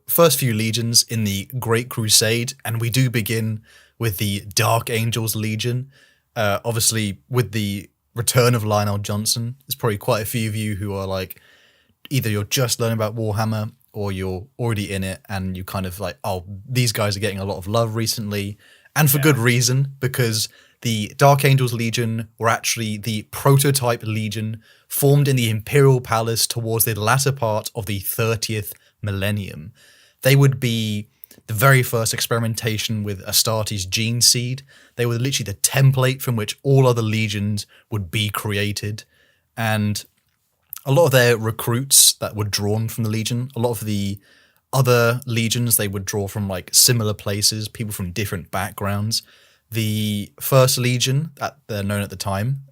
first few legions in the Great Crusade, and we do begin with the Dark Angels Legion. Obviously, with the return of Lionel Johnson, there's probably quite a few of you who are like, either you're just learning about Warhammer or you're already in it, and you kind of like, oh, these guys are getting a lot of love recently, and for good reason, because the Dark Angels Legion were actually the prototype legion formed in the Imperial Palace towards the latter part of the 30th millennium. They would be the very first experimentation with Astartes' gene seed. They were literally the template from which all other legions would be created. And a lot of their recruits that were drawn from the legion, a lot of the other legions, they would draw from like similar places, people from different backgrounds. The first legion, that they're known at the time,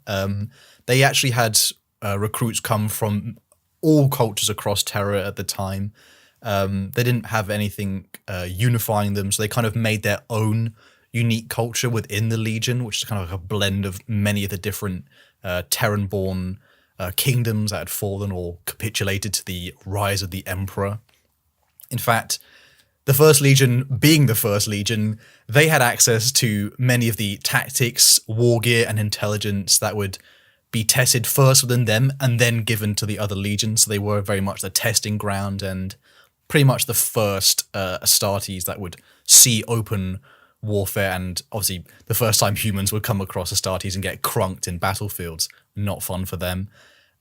they actually had recruits come from all cultures across Terra at the time. They didn't have anything unifying them, so they kind of made their own unique culture within the Legion, which is kind of like a blend of many of the different Terran-born kingdoms that had fallen or capitulated to the rise of the Emperor. In fact, the First Legion, being the First Legion, they had access to many of the tactics, war gear, and intelligence that would be tested first within them and then given to the other legions. So they were very much the testing ground and pretty much the first Astartes that would see open warfare, and obviously the first time humans would come across Astartes and get crunked in battlefields. Not fun for them.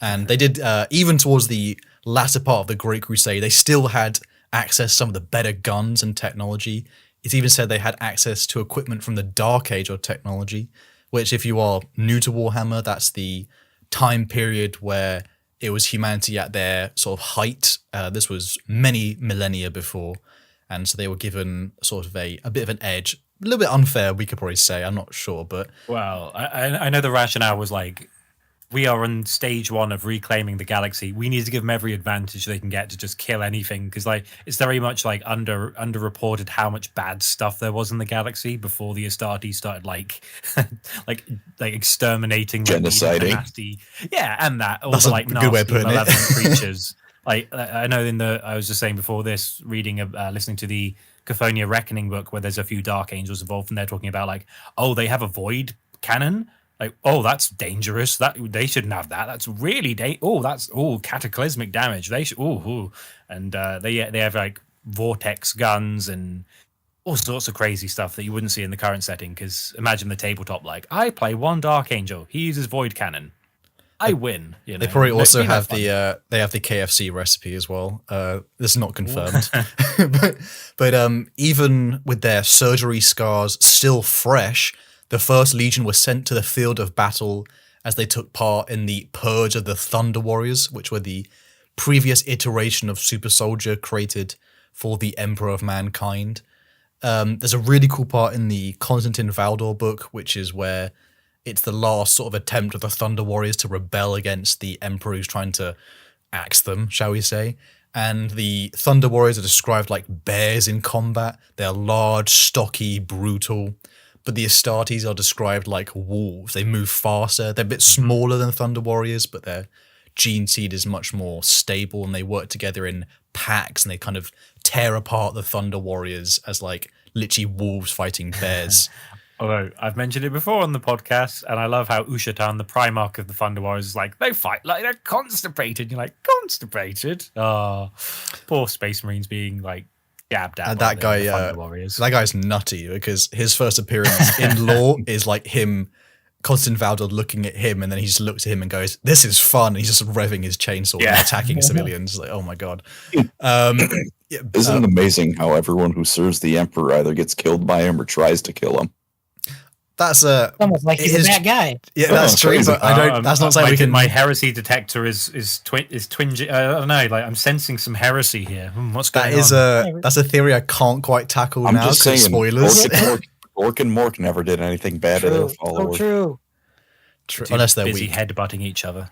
And they did, even towards the latter part of the Great Crusade, they still had access to some of the better guns and technology. It's even said they had access to equipment from the Dark Age or technology, which if you are new to Warhammer, that's the time period where it was humanity at their sort of height. This was many millennia before, and so they were given sort of a bit of an edge. A little bit unfair, we could probably say. I'm not sure, but... Well, I know the rationale was like, we are on stage one of reclaiming the galaxy. We need to give them every advantage they can get to just kill anything, because like it's very much like underreported how much bad stuff there was in the galaxy before the Astartes started like like exterminating, genociding. Nasty, and that all That's the like a good way of nasty putting it. malevolent creatures. Like I know I was just saying before this, listening to the Cathonia Reckoning book, where there's a few Dark Angels involved, and they're talking about like, oh, they have a void cannon. Like, oh, that's dangerous. That they shouldn't have that. That's really that's cataclysmic damage. They should. And they have like vortex guns and all sorts of crazy stuff that you wouldn't see in the current setting. Because imagine the tabletop. Like, I play one Dark Angel. He uses void cannon. I win. You know? They probably also have the KFC recipe as well. This is not confirmed, but even with their surgery scars still fresh, the First Legion was sent to the field of battle as they took part in the Purge of the Thunder Warriors, which were the previous iteration of Super Soldier created for the Emperor of Mankind. There's a really cool part in the Constantine Valdor book, which is where it's the last sort of attempt of the Thunder Warriors to rebel against the Emperor who's trying to axe them, shall we say. And the Thunder Warriors are described like bears in combat. They're large, stocky, brutal. But the Astartes are described like wolves. They move faster. They're a bit smaller than Thunder Warriors, but their gene seed is much more stable, and they work together in packs, and they kind of tear apart the Thunder Warriors as like literally wolves fighting bears. Although I've mentioned it before on the podcast, and I love how Ushatan, the Primarch of the Thunder Warriors, is like, they fight like they're constipated. You're like, constipated? Oh, poor Space Marines being like jabbed at. That guy, Thunder Warriors. that guy's nutty because his first appearance in lore is like him, Constantine Valdor looking at him, and then he just looks at him and goes, "This is fun." And he's just revving his chainsaw and attacking civilians. Like, oh my god. Isn't it amazing how everyone who serves the Emperor either gets killed by him or tries to kill him? That's almost like he's a bad guy. Yeah, that's true. crazy. But I don't. That's not saying we can. My heresy detector is twinge. I don't know. Like I'm sensing some heresy here. What's going on? That's a theory I can't quite tackle I'm now. just saying, Spoilers. Orc and Mork never did anything bad to their So followers. true. True. Unless they're busy weak. headbutting each other.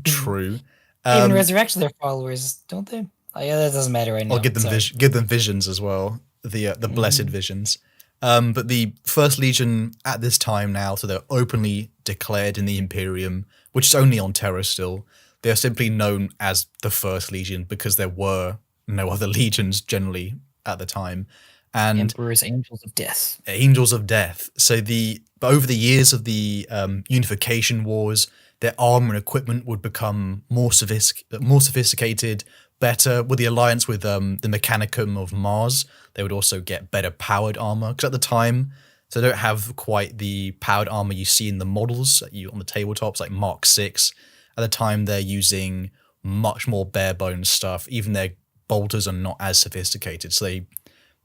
True. Even resurrect their followers, don't they? Oh, yeah, that doesn't matter right now. Or give them Sorry. give them visions as well. The blessed visions. But the First Legion at this time now, so they're openly declared in the Imperium, which is only on Terra still. They are simply known as the First Legion because there were no other legions generally at the time. And Emperor's Angels of Death. Angels of Death. So but over the years of the Unification Wars, their armor and equipment would become more sophisticated, better. With the alliance with the Mechanicum of Mars, they would also get better powered armor. Because at the time, so they don't have quite the powered armor you see in the models on the tabletops, like Mark 6. At the time, they're using much more bare bones stuff. Even their bolters are not as sophisticated. So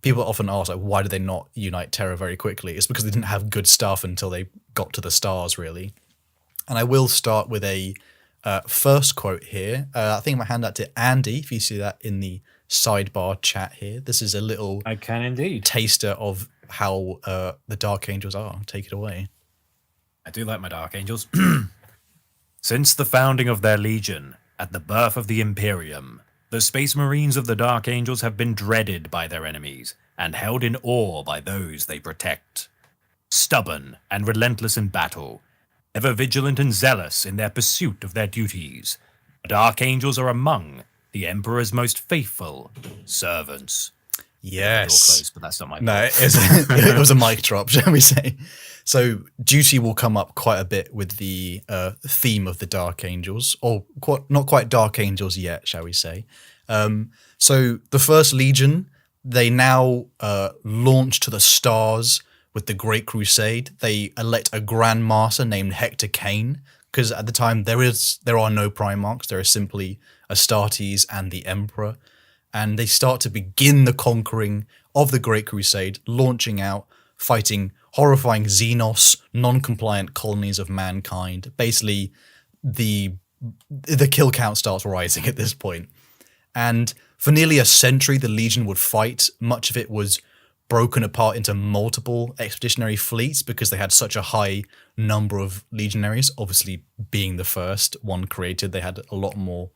people often ask, like, why did they not unite Terra very quickly? It's because they didn't have good stuff until they got to the stars, really. And I will start with a first quote here. I think I'm going to hand that to Andy, if you see that in the sidebar chat here. This is a little I can indeed. taster of how the Dark Angels are. Take it away. I do like my Dark Angels. Since the founding of their legion, at the birth of the Imperium, the Space Marines of the Dark Angels have been dreaded by their enemies and held in awe by those they protect. Stubborn and relentless in battle, ever vigilant and zealous in their pursuit of their duties, the Dark Angels are among the Emperor's most faithful servants. Yes. Close, but that's not my No, it was a mic drop, shall we say. So duty will come up quite a bit with the theme of the Dark Angels, or not quite Dark Angels yet, shall we say. So the First Legion, they now launch to the stars with the Great Crusade. They elect a Grand Master named Hector Cain, because at the time there are no Primarchs, there are simply Astartes and the Emperor. And they start to begin the conquering of the Great Crusade, launching out, fighting horrifying Xenos, non-compliant colonies of mankind. Basically, the kill count starts rising at this point. And for nearly a century, the Legion would fight. Much of it was broken apart into multiple expeditionary fleets because they had such a high number of legionaries. Obviously, being the first one created, they had a lot more.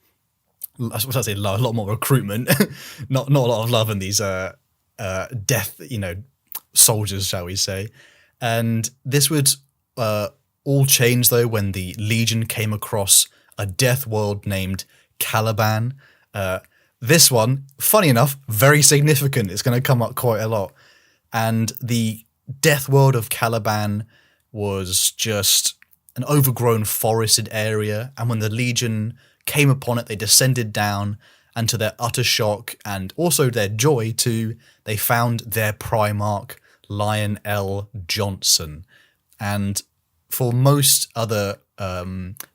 What should I say? A lot more recruitment, not a lot of love in these death, soldiers, shall we say? And this would all change though when the Legion came across a death world named Caliban. This one, funny enough, very significant. It's going to come up quite a lot. And the death world of Caliban was just an overgrown forested area. And when the Legion came upon it, they descended down, and to their utter shock and also their joy too, they found their Primarch, Lion L. Johnson. And for most other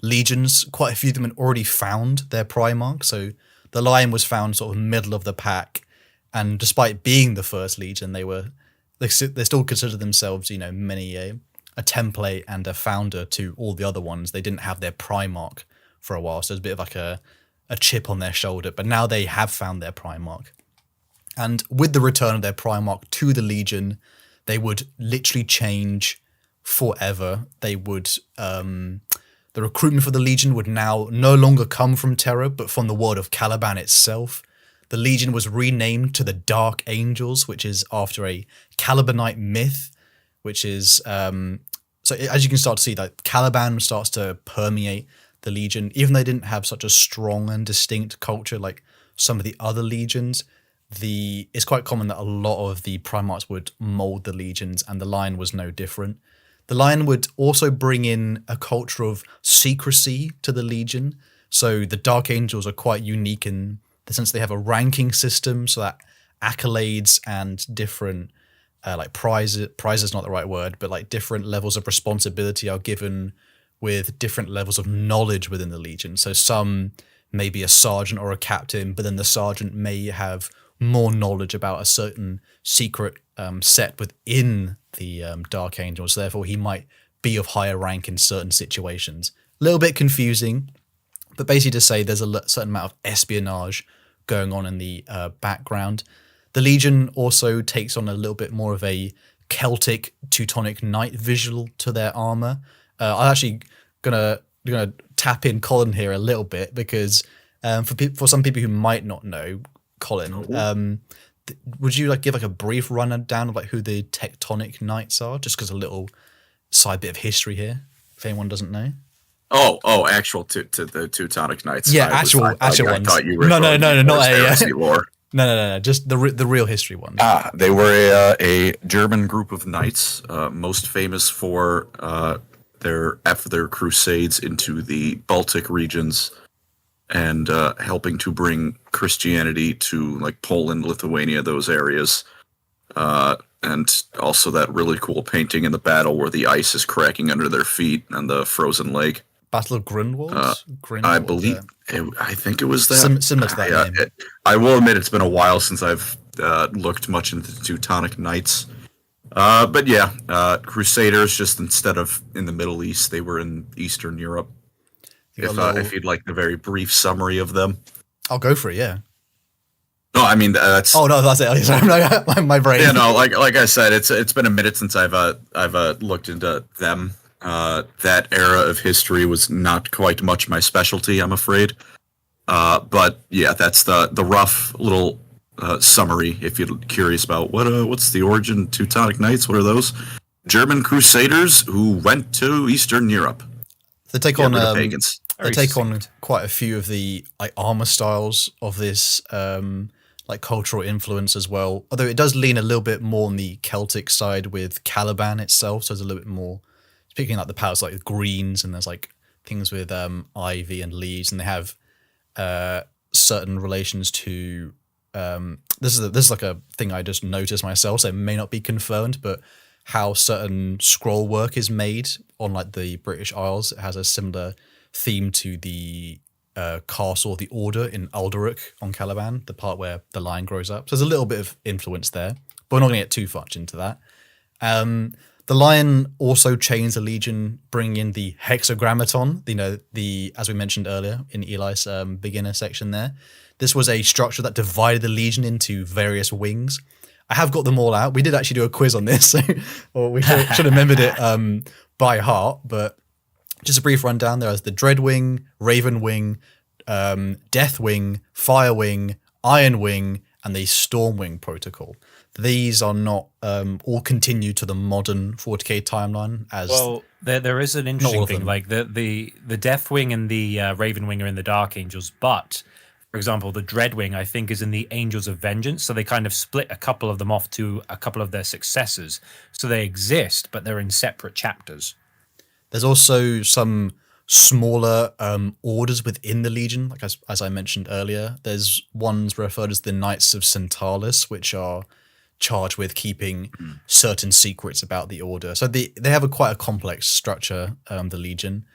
legions, quite a few of them had already found their Primarch. So the Lion was found sort of middle of the pack, and despite being the First Legion, they were they still consider themselves, many a template and a founder to all the other ones. They didn't have their Primarch for a while, so it's a bit of like a chip on their shoulder. But now they have found their Primarch. And with the return of their Primarch to the Legion, they would literally change forever. They would the recruitment for the Legion would now no longer come from Terra, but from the world of Caliban itself. The Legion was renamed to the Dark Angels, which is after a Calibanite myth, which is so as you can start to see that Caliban starts to permeate the Legion, even though they didn't have such a strong and distinct culture like some of the other legions. It's quite common that a lot of the Primarchs would mold the legions, and the Lion was no different. The Lion would also bring in a culture of secrecy to the Legion. So the Dark Angels are quite unique in the sense they have a ranking system, so that accolades and different like prize is not the right word, but like different levels of responsibility are given with different levels of knowledge within the Legion. So some may be a sergeant or a captain, but then the sergeant may have more knowledge about a certain secret set within the Dark Angels. Therefore, he might be of higher rank in certain situations. A little bit confusing, but basically to say there's a certain amount of espionage going on in the background. The Legion also takes on a little bit more of a Celtic Teutonic Knight visual to their armor. I'm actually gonna tap in Colin here a little bit because for some people who might not know, Colin, would you give a brief rundown of who the Tectonic Knights are, just because a little side bit of history here, if anyone doesn't know? Oh, actual to the Teutonic Knights. Yeah, actual ones. I thought you were no, not a lore. No, just the real history ones. They were a German group of knights, most famous for their crusades into the Baltic regions and helping to bring Christianity to Poland, Lithuania, those areas. And also that really cool painting in the battle where the ice is cracking under their feet and the frozen lake. Battle of Grunwald? I believe. I think it was that. Similar to that name. I will admit it's been a while since I've looked much into the Teutonic Knights. But yeah, Crusaders, just instead of in the Middle East, they were in Eastern Europe. If you'd like the very brief summary of them. I'll go for it, yeah. No, I mean that's. Oh no, that's it. Sorry, my brain. Yeah, no, like I said, it's been a minute since I've looked into them. That era of history was not quite much my specialty, I'm afraid. But yeah, that's the rough little summary. If you're curious about what's the origin of Teutonic Knights, what are those? German Crusaders who went to Eastern Europe. They take on pagans. They take on quite a few of the armor styles of this cultural influence as well. Although it does lean a little bit more on the Celtic side with Caliban itself, so there's a little bit more. Speaking the powers like greens, and there's things with ivy and leaves, and they have certain relations to. This is a thing I just noticed myself, so it may not be confirmed, but how certain scroll work is made on the British Isles. It has a similar theme to the castle, the Order in Alderac on Caliban, the part where the lion grows up. So there's a little bit of influence there, but we're not going to get too much into that. The Lion also chains the Legion, bringing in the hexagrammaton. The as we mentioned earlier in Eli's beginner section there. This was a structure that divided the Legion into various wings. I have got them all out. We did actually do a quiz on this, or we should have remembered it by heart. But just a brief rundown. There is the Dread Wing, Raven Wing, Death Wing, Fire Wing, Iron Wing, and the Storm Wing protocol. These are not all continued to the modern 40k timeline. There is an interesting thing, the Death Wing and the Raven Wing are in the Dark Angels, but for example, the Dread Wing I think is in the Angels of Vengeance, so they kind of split a couple of them off to a couple of their successors. So they exist, but they're in separate chapters. There's also some smaller orders within the Legion, as I mentioned earlier. There's ones referred as the Knights of Centaurus, which are charged with keeping certain secrets about the Order. So they have quite a complex structure, the Legion.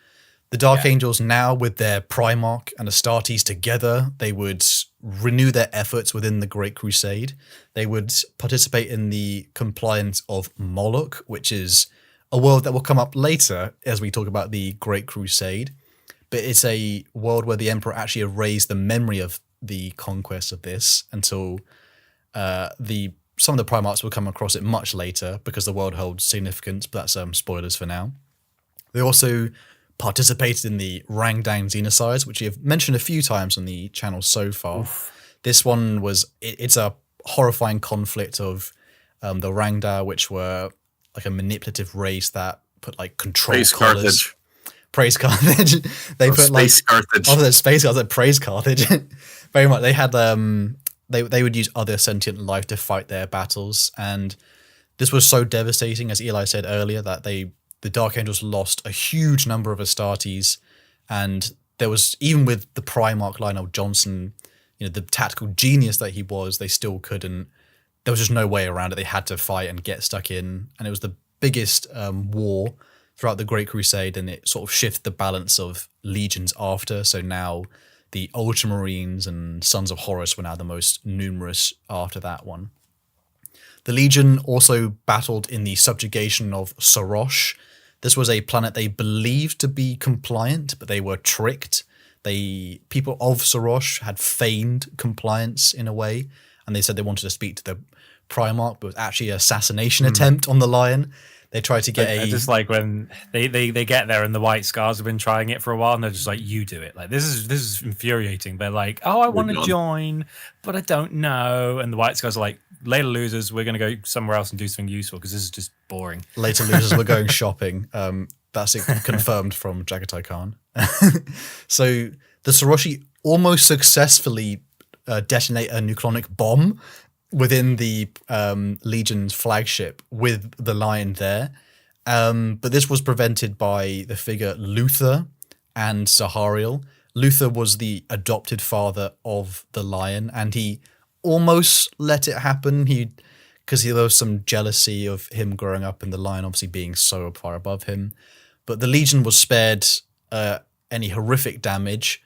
The Dark Angels now, with their Primarch and Astartes together, they would renew their efforts within the Great Crusade. They would participate in the compliance of Moloch, which is a world that will come up later as we talk about the Great Crusade. But it's a world where the Emperor actually erased the memory of the conquest of this until some of the Primarchs will come across it much later because the world holds significance, but that's spoilers for now. They also participated in the Rangdan Xenocides, which you've mentioned a few times on the channel so far. Oof. This one it's a horrifying conflict of the Rangda, which were like a manipulative race that put like control Praise collars. Carthage. Praise Carthage. They put Space Carthage. Oh, there's Space Carthage. Praise Carthage. Very much. They had they would use other sentient life to fight their battles, and this was so devastating, as Eli said earlier, that the Dark Angels lost a huge number of Astartes, and there was, even with the Primarch Lionel Johnson, the tactical genius that he was, they still couldn't. There was just no way around it. They had to fight and get stuck in, and it was the biggest war throughout the Great Crusade, and it sort of shifted the balance of legions after. So now the Ultramarines and Sons of Horus were now the most numerous after that one. The Legion also battled in the subjugation of Sarosh. This was a planet they believed to be compliant, but they were tricked. People of Sarosh had feigned compliance in a way, and they said they wanted to speak to the Primarch, but it was actually an assassination attempt on the Lion. They tried to get just like when they get there and the White Scars have been trying it for a while, and they're just like, you do it. Like this is infuriating. They're like, oh, I want to join, but I don't know. And the White Scars are like, later losers, we're going to go somewhere else and do something useful because this is just boring. Later losers were going shopping. That's confirmed from Jagatai Khan. So the Saroshi almost successfully detonate a nucleonic bomb within the Legion's flagship with the Lion there. But this was prevented by the figure Luther and Sahariel. Luther was the adopted father of the Lion, and he almost let it happen. Because there was some jealousy of him growing up and the Lion obviously being so far above him. But the Legion was spared any horrific damage,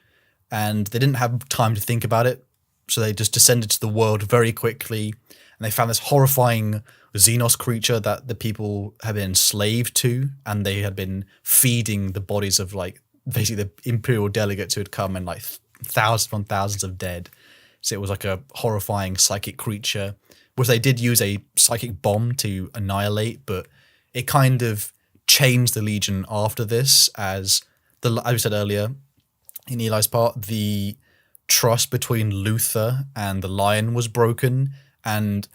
and they didn't have time to think about it. So they just descended to the world very quickly, and they found this horrifying Xenos creature that the people had been enslaved to, and they had been feeding the bodies of like basically the Imperial delegates who had come, and like thousands on thousands of dead. So it was like a horrifying psychic creature, which they did use a psychic bomb to annihilate, but it kind of changed the Legion after this, as I said earlier in Eli's part, the trust between Luther and the Lion was broken, and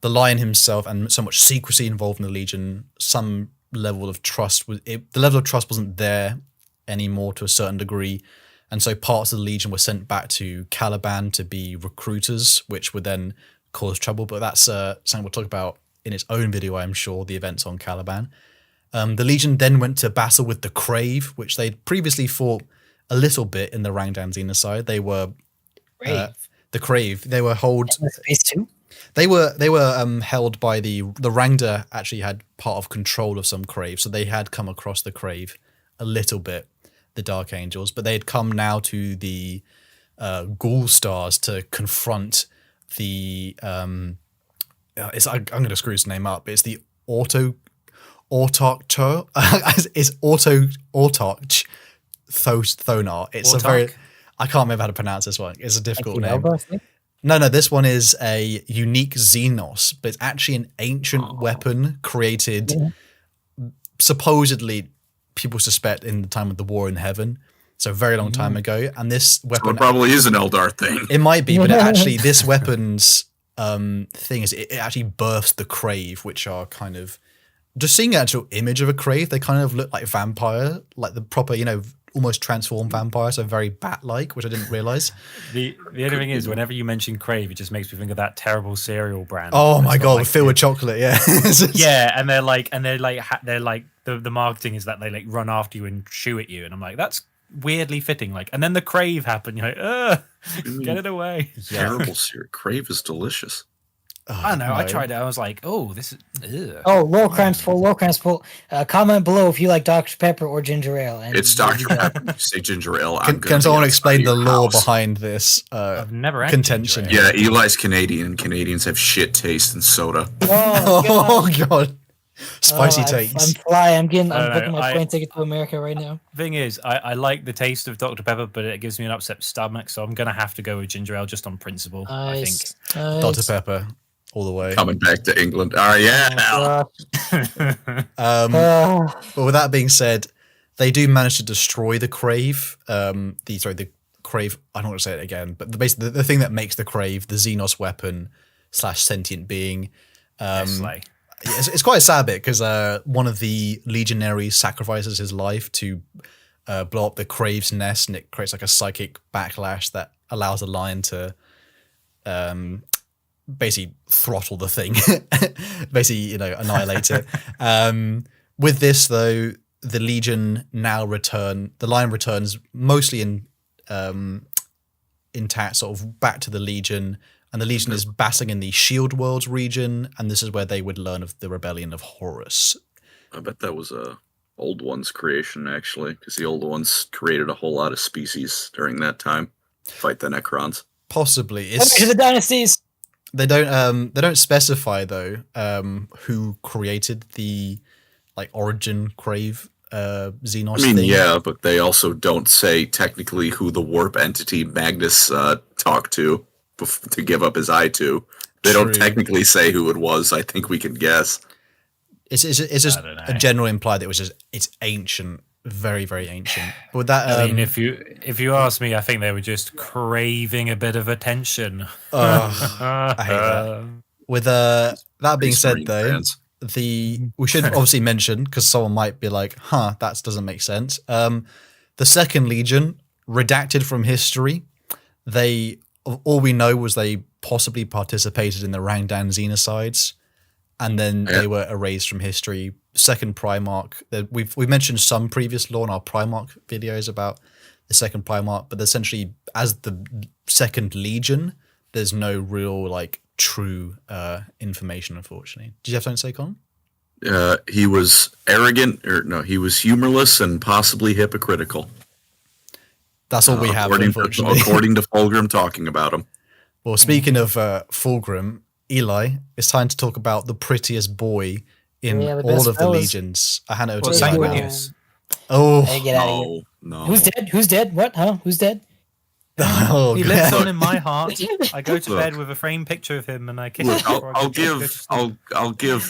the Lion himself, and so much secrecy involved in the Legion, some level of trust the level of trust wasn't there anymore to a certain degree, and so parts of the Legion were sent back to Caliban to be recruiters, which would then cause trouble. But that's something we'll talk about in its own video, I'm sure, the events on Caliban. The Legion then went to battle with the Crave, which they'd previously fought a little bit in the Rangdan Xenocide. They were the Crave. They were Space 2? They were held by the Rangda. Actually, had part of control of some Crave, so they had come across the Crave a little bit, the Dark Angels, but they had come now to the Ghoul Stars to confront the. I'm going to screw his name up. It's the Autarch. It's Autarch. Thonar. It's a very. I can't remember how to pronounce this one. It's a difficult name. No, this one is a unique Xenos, but it's actually an ancient weapon created, supposedly, people suspect in the time of the War in Heaven, so a very long time ago. And this weapon, so it probably is an Eldar thing. It might be, but actually, this weapon's thing is it actually births the Crave, which are kind of. Just seeing an actual image of a Crave, they kind of look like vampire, like the proper, almost transformed vampire, so very bat-like, which I didn't realize. The only thing is, whenever you mention Crave, it just makes me think of that terrible cereal brand. Oh my god, filled with chocolate, yeah. Yeah, and they're like the marketing is that they like run after you and shoo at you, and I'm like, that's weirdly fitting. Like, and then the Crave happened. You're like, get it away. Terrible cereal. Crave is delicious. I don't know. I no. tried it. I was like, oh, this is. Ugh. Oh, LoreCrimes poll. Comment below if you like Dr. Pepper or ginger ale. And It's Dr. Pepper. You say ginger ale. Can someone explain the lore behind this I've never had contention? ginger ale. Yeah, Eli's Canadian. Canadians have shit taste in soda. Oh, God. Spicy I'm takes. I'm I don't booking know, my plane ticket to America right now. Thing is, I like the taste of Dr. Pepper, but it gives me an upset stomach, so I'm gonna have to go with ginger ale just on principle. I think. Nice. Dr. Pepper, all the way. Coming back to England. Oh, yeah. But with that being said, they do manage to destroy the Crave. The Crave. I don't want to say it again, but the thing that makes the Crave, the Xenos weapon / sentient being. It's quite a sad bit because one of the legionaries sacrifices his life to blow up the Crave's nest, and it creates like a psychic backlash that allows the lion to basically throttle the thing, basically, annihilate it. With this, though, the Legion now return. The lion returns mostly intact, sort of back to the Legion. And the Legion is battling in the Shield Worlds region, and this is where they would learn of the rebellion of Horus. I bet that was Old One's creation, actually, because the Old Ones created a whole lot of species during that time to fight the Necrons. Possibly. To the dynasties. They don't specify though who created the origin Crave Xenos thing. Yeah, but they also don't say technically who the warp entity Magnus talked to give up his eye to. They don't technically say who it was. I think we can guess. It's just a general implied that it was it's ancient, very, very ancient. But with that, I mean, if you ask me, I think they were just craving a bit of attention. I hate that. With that being said, though, we should obviously mention, because someone might be like, that doesn't make sense. The Second Legion, redacted from history. All we know was they possibly participated in the Rangdan Xenocides, and then they were erased from history. Second Primarch, we've mentioned some previous lore in our Primarch videos about the Second Primarch, but essentially as the Second Legion, there's no real true information, unfortunately. Did you have something to say, Colin? He was arrogant, he was humorless and possibly hypocritical. That's all we have, unfortunately. According to Fulgrim talking about him. Well, speaking of Fulgrim, Eli, it's time to talk about the prettiest boy in all of the legions. I hand it over to Sanguinius. Oh, hey, get out of here. No. Who's dead? Who's dead? What? Huh? Who's dead? He lives on in my heart. I go to bed with a framed picture of him, and I kiss him. I'll give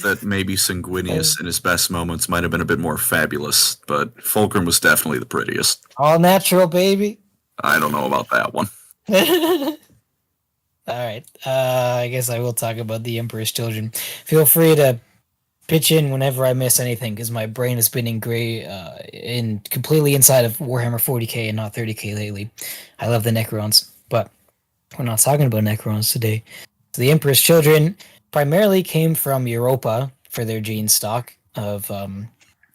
that maybe Sanguinius in his best moments might have been a bit more fabulous, but Fulgrim was definitely the prettiest. All natural, baby. I don't know about that one. All right. I guess I will talk about the Emperor's Children. Feel free to pitch in whenever I miss anything, because my brain is spinning completely inside of Warhammer 40k and not 30k lately. I love the Necrons, but we're not talking about Necrons today. So the Emperor's Children primarily came from Europa for their gene stock of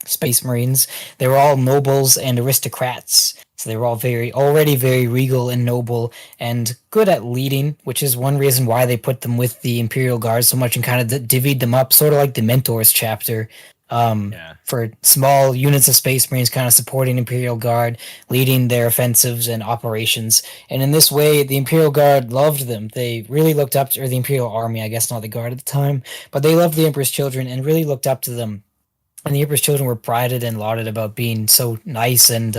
Space Marines. They were all nobles and aristocrats. So they were all already very regal and noble and good at leading, which is one reason why they put them with the Imperial Guard so much and kind of divvied them up, sort of like the Mentors chapter, for small units of Space Marines kind of supporting Imperial Guard, leading their offensives and operations. And in this way, the Imperial Guard loved them. They really looked up to, or the Imperial Army, I guess not the Guard at the time, but they loved the Emperor's Children and really looked up to them. And the Emperor's Children were prided and lauded about being so nice and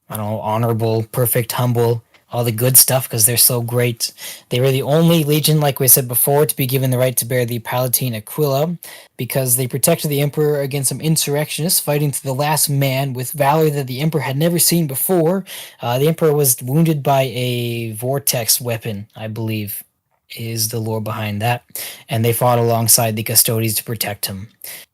honorable, perfect, humble, all the good stuff, because they're so great. They were the only legion, like we said before, to be given the right to bear the Palatine Aquila, because they protected the Emperor against some insurrectionists fighting to the last man with valor that the Emperor had never seen before. The Emperor was wounded by a vortex weapon, I believe, is the lore behind that, and they fought alongside the Custodes to protect him.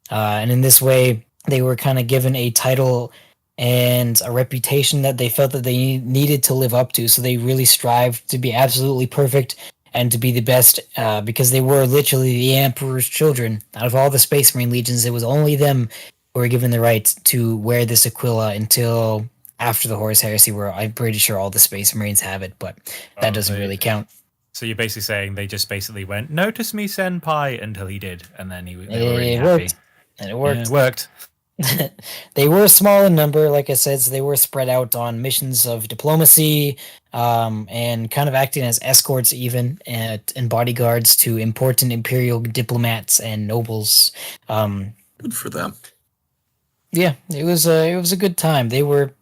And in this way, they were kind of given a title and a reputation that they felt that they needed to live up to. So they really strived to be absolutely perfect and to be the best, because they were literally the Emperor's children. Out of all the Space Marine legions, it was only them who were given the right to wear this Aquila until after the Horus Heresy, where I'm pretty sure all the Space Marines have it, but that doesn't really count. So you're basically saying they just basically went, "Notice me, senpai," until he did, and then they were It already happy. worked. And it worked. Yeah, it worked. They were small in number, like I said, so they were spread out on missions of diplomacy, and kind of acting as escorts even and bodyguards to important imperial diplomats and nobles. Good for them. Yeah, it was a good time. They weren't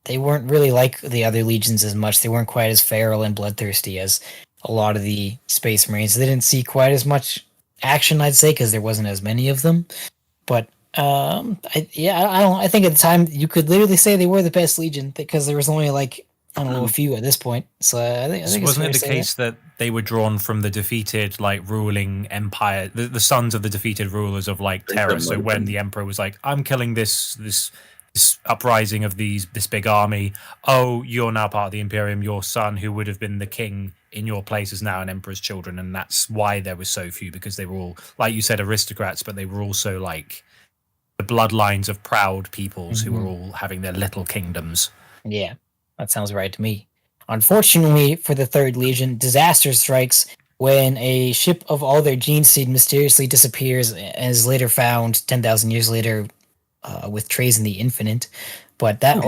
really like the other legions as much. They weren't quite as feral and bloodthirsty as a lot of the Space Marines. They didn't see quite as much action, I'd say, because there wasn't as many of them. But I think at the time you could literally say they were the best legion because there was only like I don't know a few at this point. So I think it's Wasn't fair it to the say case that they were drawn from the defeated, like, ruling empire, the sons of the defeated rulers of like Terra? So when the emperor was like, "I'm killing this uprising of this big army. Oh, you're now part of the Imperium. Your son, who would have been the king in your place, is now an emperor's children," and that's why there were so few, because they were all, like you said, aristocrats, but they were also like the bloodlines of proud peoples who were all having their little kingdoms. Yeah, that sounds right to me. Unfortunately for the Third Legion, disaster strikes when a ship of all their gene seed mysteriously disappears and is later found 10,000 years later with trays in the Infinite. But that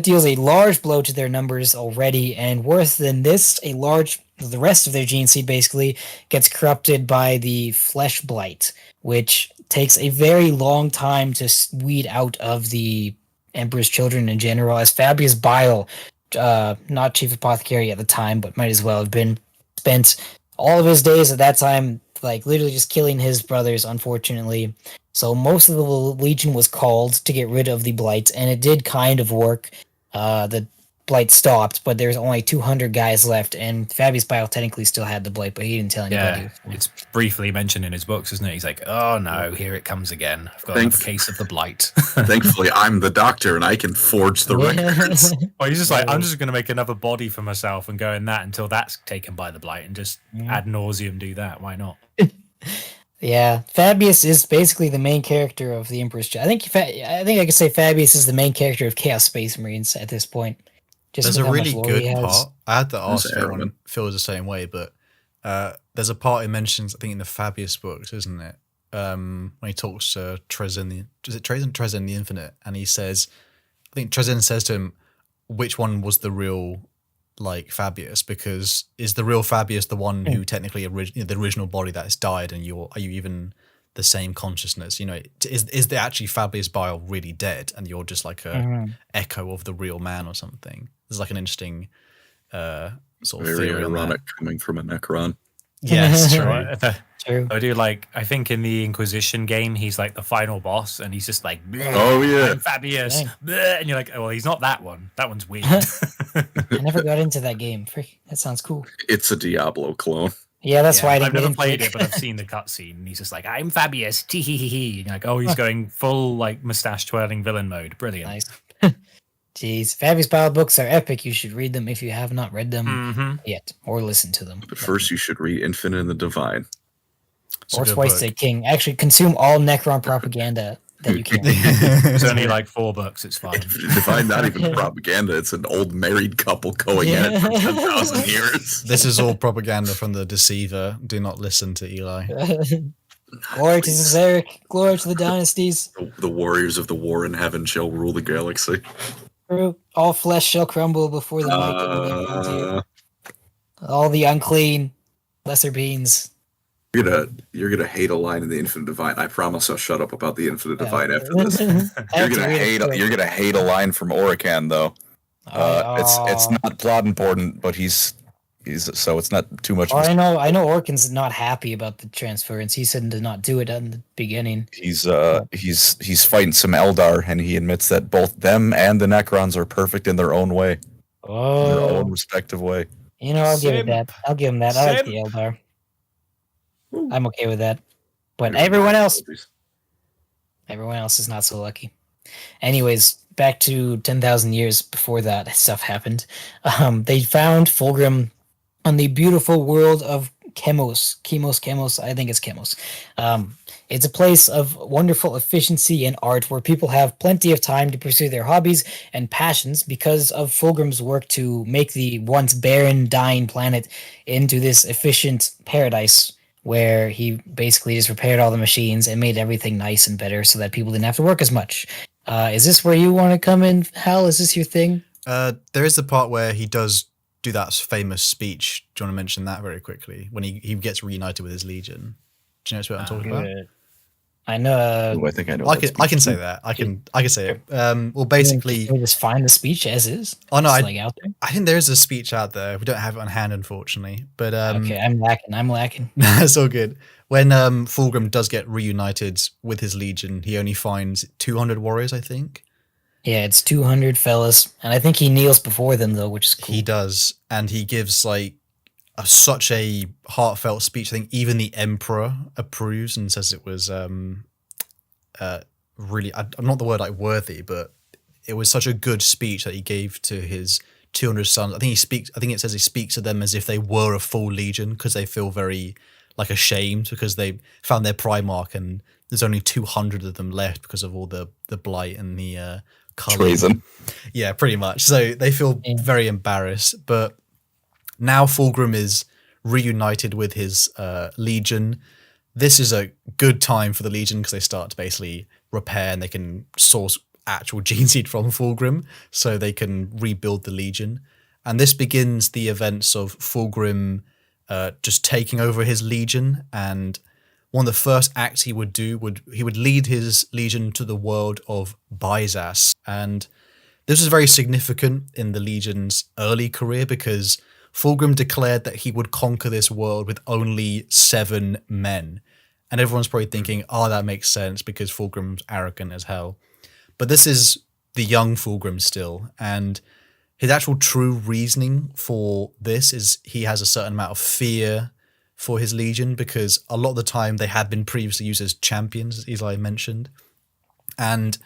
deals a large blow to their numbers already, and worse than this, the rest of their gene seed basically gets corrupted by the flesh blight, which takes a very long time to weed out of the Emperor's children in general, as Fabius Bile, not chief apothecary at the time, but might as well have been, spent all of his days at that time like literally just killing his brothers, unfortunately. So most of the Legion was called to get rid of the blight, and it did kind of work. The blight stopped, but there's only 200 guys left, and Fabius Bile technically still had the blight, but he didn't tell anybody. Yeah, it's briefly mentioned in his books, isn't it? He's like, "Oh no, here it comes again. I've got another case of the blight." Thankfully, I'm the doctor, and I can forge the records. Well, he's just like, "I'm just going to make another body for myself and go in that until that's taken by the blight, and just ad nauseum do that. Why not?" Yeah, Fabius is basically the main character of the Emperor's Child. I think I could say Fabius is the main character of Chaos Space Marines at this point. There's a really good part. I had to ask Phil, and Phil is the same way, but there's a part he mentions, I think, in the Fabius books, isn't it? When he talks to Trezin, Trezin in the Infinite, and he says, I think Trezin says to him, which one was the real, like, Fabius? Because is the real Fabius the one who technically the original body that has died, and are you even the same consciousness? You know, is the actually Fabius Bile really dead, and you're just like a echo of the real man or something? There's like an interesting sort of very theory ironic coming from a Necron. Yes, true. True. I do like. I think in the Inquisition game, he's like the final boss, and he's just like, "Oh yeah, I'm Fabius," and you're like, "Oh, well, he's not that one. That one's weird." I never got into that game. That sounds cool. It's a Diablo clone. Yeah, that's why I've never played it, but I've seen the cutscene, and he's just like, "I'm Fabius." Tee hee hee hee. And you're like, "Oh, he's going full like mustache twirling villain mode. Brilliant." Nice. Jeez, Fabius Bile books are epic. You should read them if you have not read them yet, or listen to them. But first, you should read Infinite and the Divine. Or Twice the King. Actually, consume all Necron propaganda that you can. It's only like 4 books. It's fine. Infinite Divine, not even propaganda. It's an old married couple going at it for 10,000 years. This is all propaganda from the deceiver. Do not listen to Eli. Glory to Zerek. Glory to the dynasties. The warriors of the war in heaven shall rule the galaxy. True. All flesh shall crumble before the might of the frontier. All the unclean, lesser beings. You're gonna hate a line in the Infinite Divine. I promise I'll shut up about the Infinite Divine after this. You're gonna hate a line from Orican though. It's not plot important, but he's so it's not too much. I know Orkin's not happy about the transference. He said to not do it in the beginning. He's fighting some Eldar, and he admits that both them and the Necrons are perfect in their own way. In their own respective way. You know, I'll give him that. I like the Eldar. I'm okay with that. But everyone else is not so lucky. Anyways, back to 10,000 years before that stuff happened. They found Fulgrim on the beautiful world of Chemos. I think it's Chemos. It's a place of wonderful efficiency and art where people have plenty of time to pursue their hobbies and passions because of Fulgrim's work to make the once barren, dying planet into this efficient paradise where he basically just repaired all the machines and made everything nice and better so that people didn't have to work as much. Is this where you want to come in, Hal? Is this your thing? There is the part where he does do that famous speech. Do you want to mention that very quickly? When he gets reunited with his legion. Do you know what I'm talking about? I know. Ooh, I think I know. I can say that. I can say it. Well, basically, can we just find the speech as is. Oh no, out there? I think there is a speech out there. We don't have it on hand, unfortunately. But okay, I'm lacking. That's all good. When Fulgrim does get reunited with his legion, he only finds 200 warriors, I think. Yeah, it's 200 fellas, and I think he kneels before them though, which is cool. He does, and he gives like such a heartfelt speech. I think even the Emperor approves and says it was really, I'm not the word like worthy, but it was such a good speech that he gave to his 200 sons. I think it says he speaks to them as if they were a full legion because they feel very like ashamed because they found their Primarch and there's only 200 of them left because of all the blight and the treason. Yeah, pretty much. So they feel very embarrassed, but now Fulgrim is reunited with his legion. This is a good time for the legion because they start to basically repair and they can source actual gene seed from Fulgrim so they can rebuild the legion. And this begins the events of Fulgrim just taking over his legion. And one of the first acts he would do he would lead his legion to the world of Byzas. And this was very significant in the legion's early career because Fulgrim declared that he would conquer this world with only 7 men. And everyone's probably thinking, oh, that makes sense because Fulgrim's arrogant as hell. But this is the young Fulgrim still. And his actual true reasoning for this is he has a certain amount of fear for his legion because a lot of the time they had been previously used as champions, as I mentioned. And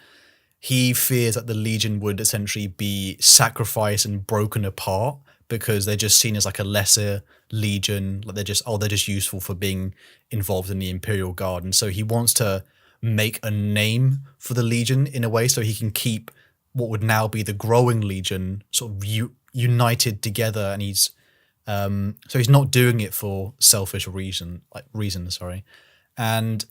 he fears that the legion would essentially be sacrificed and broken apart because they're just seen as like a lesser legion, like they're just useful for being involved in the Imperial Guard. And so he wants to make a name for the legion in a way so he can keep what would now be the growing legion sort of united together. And he's so he's not doing it for selfish reasons. And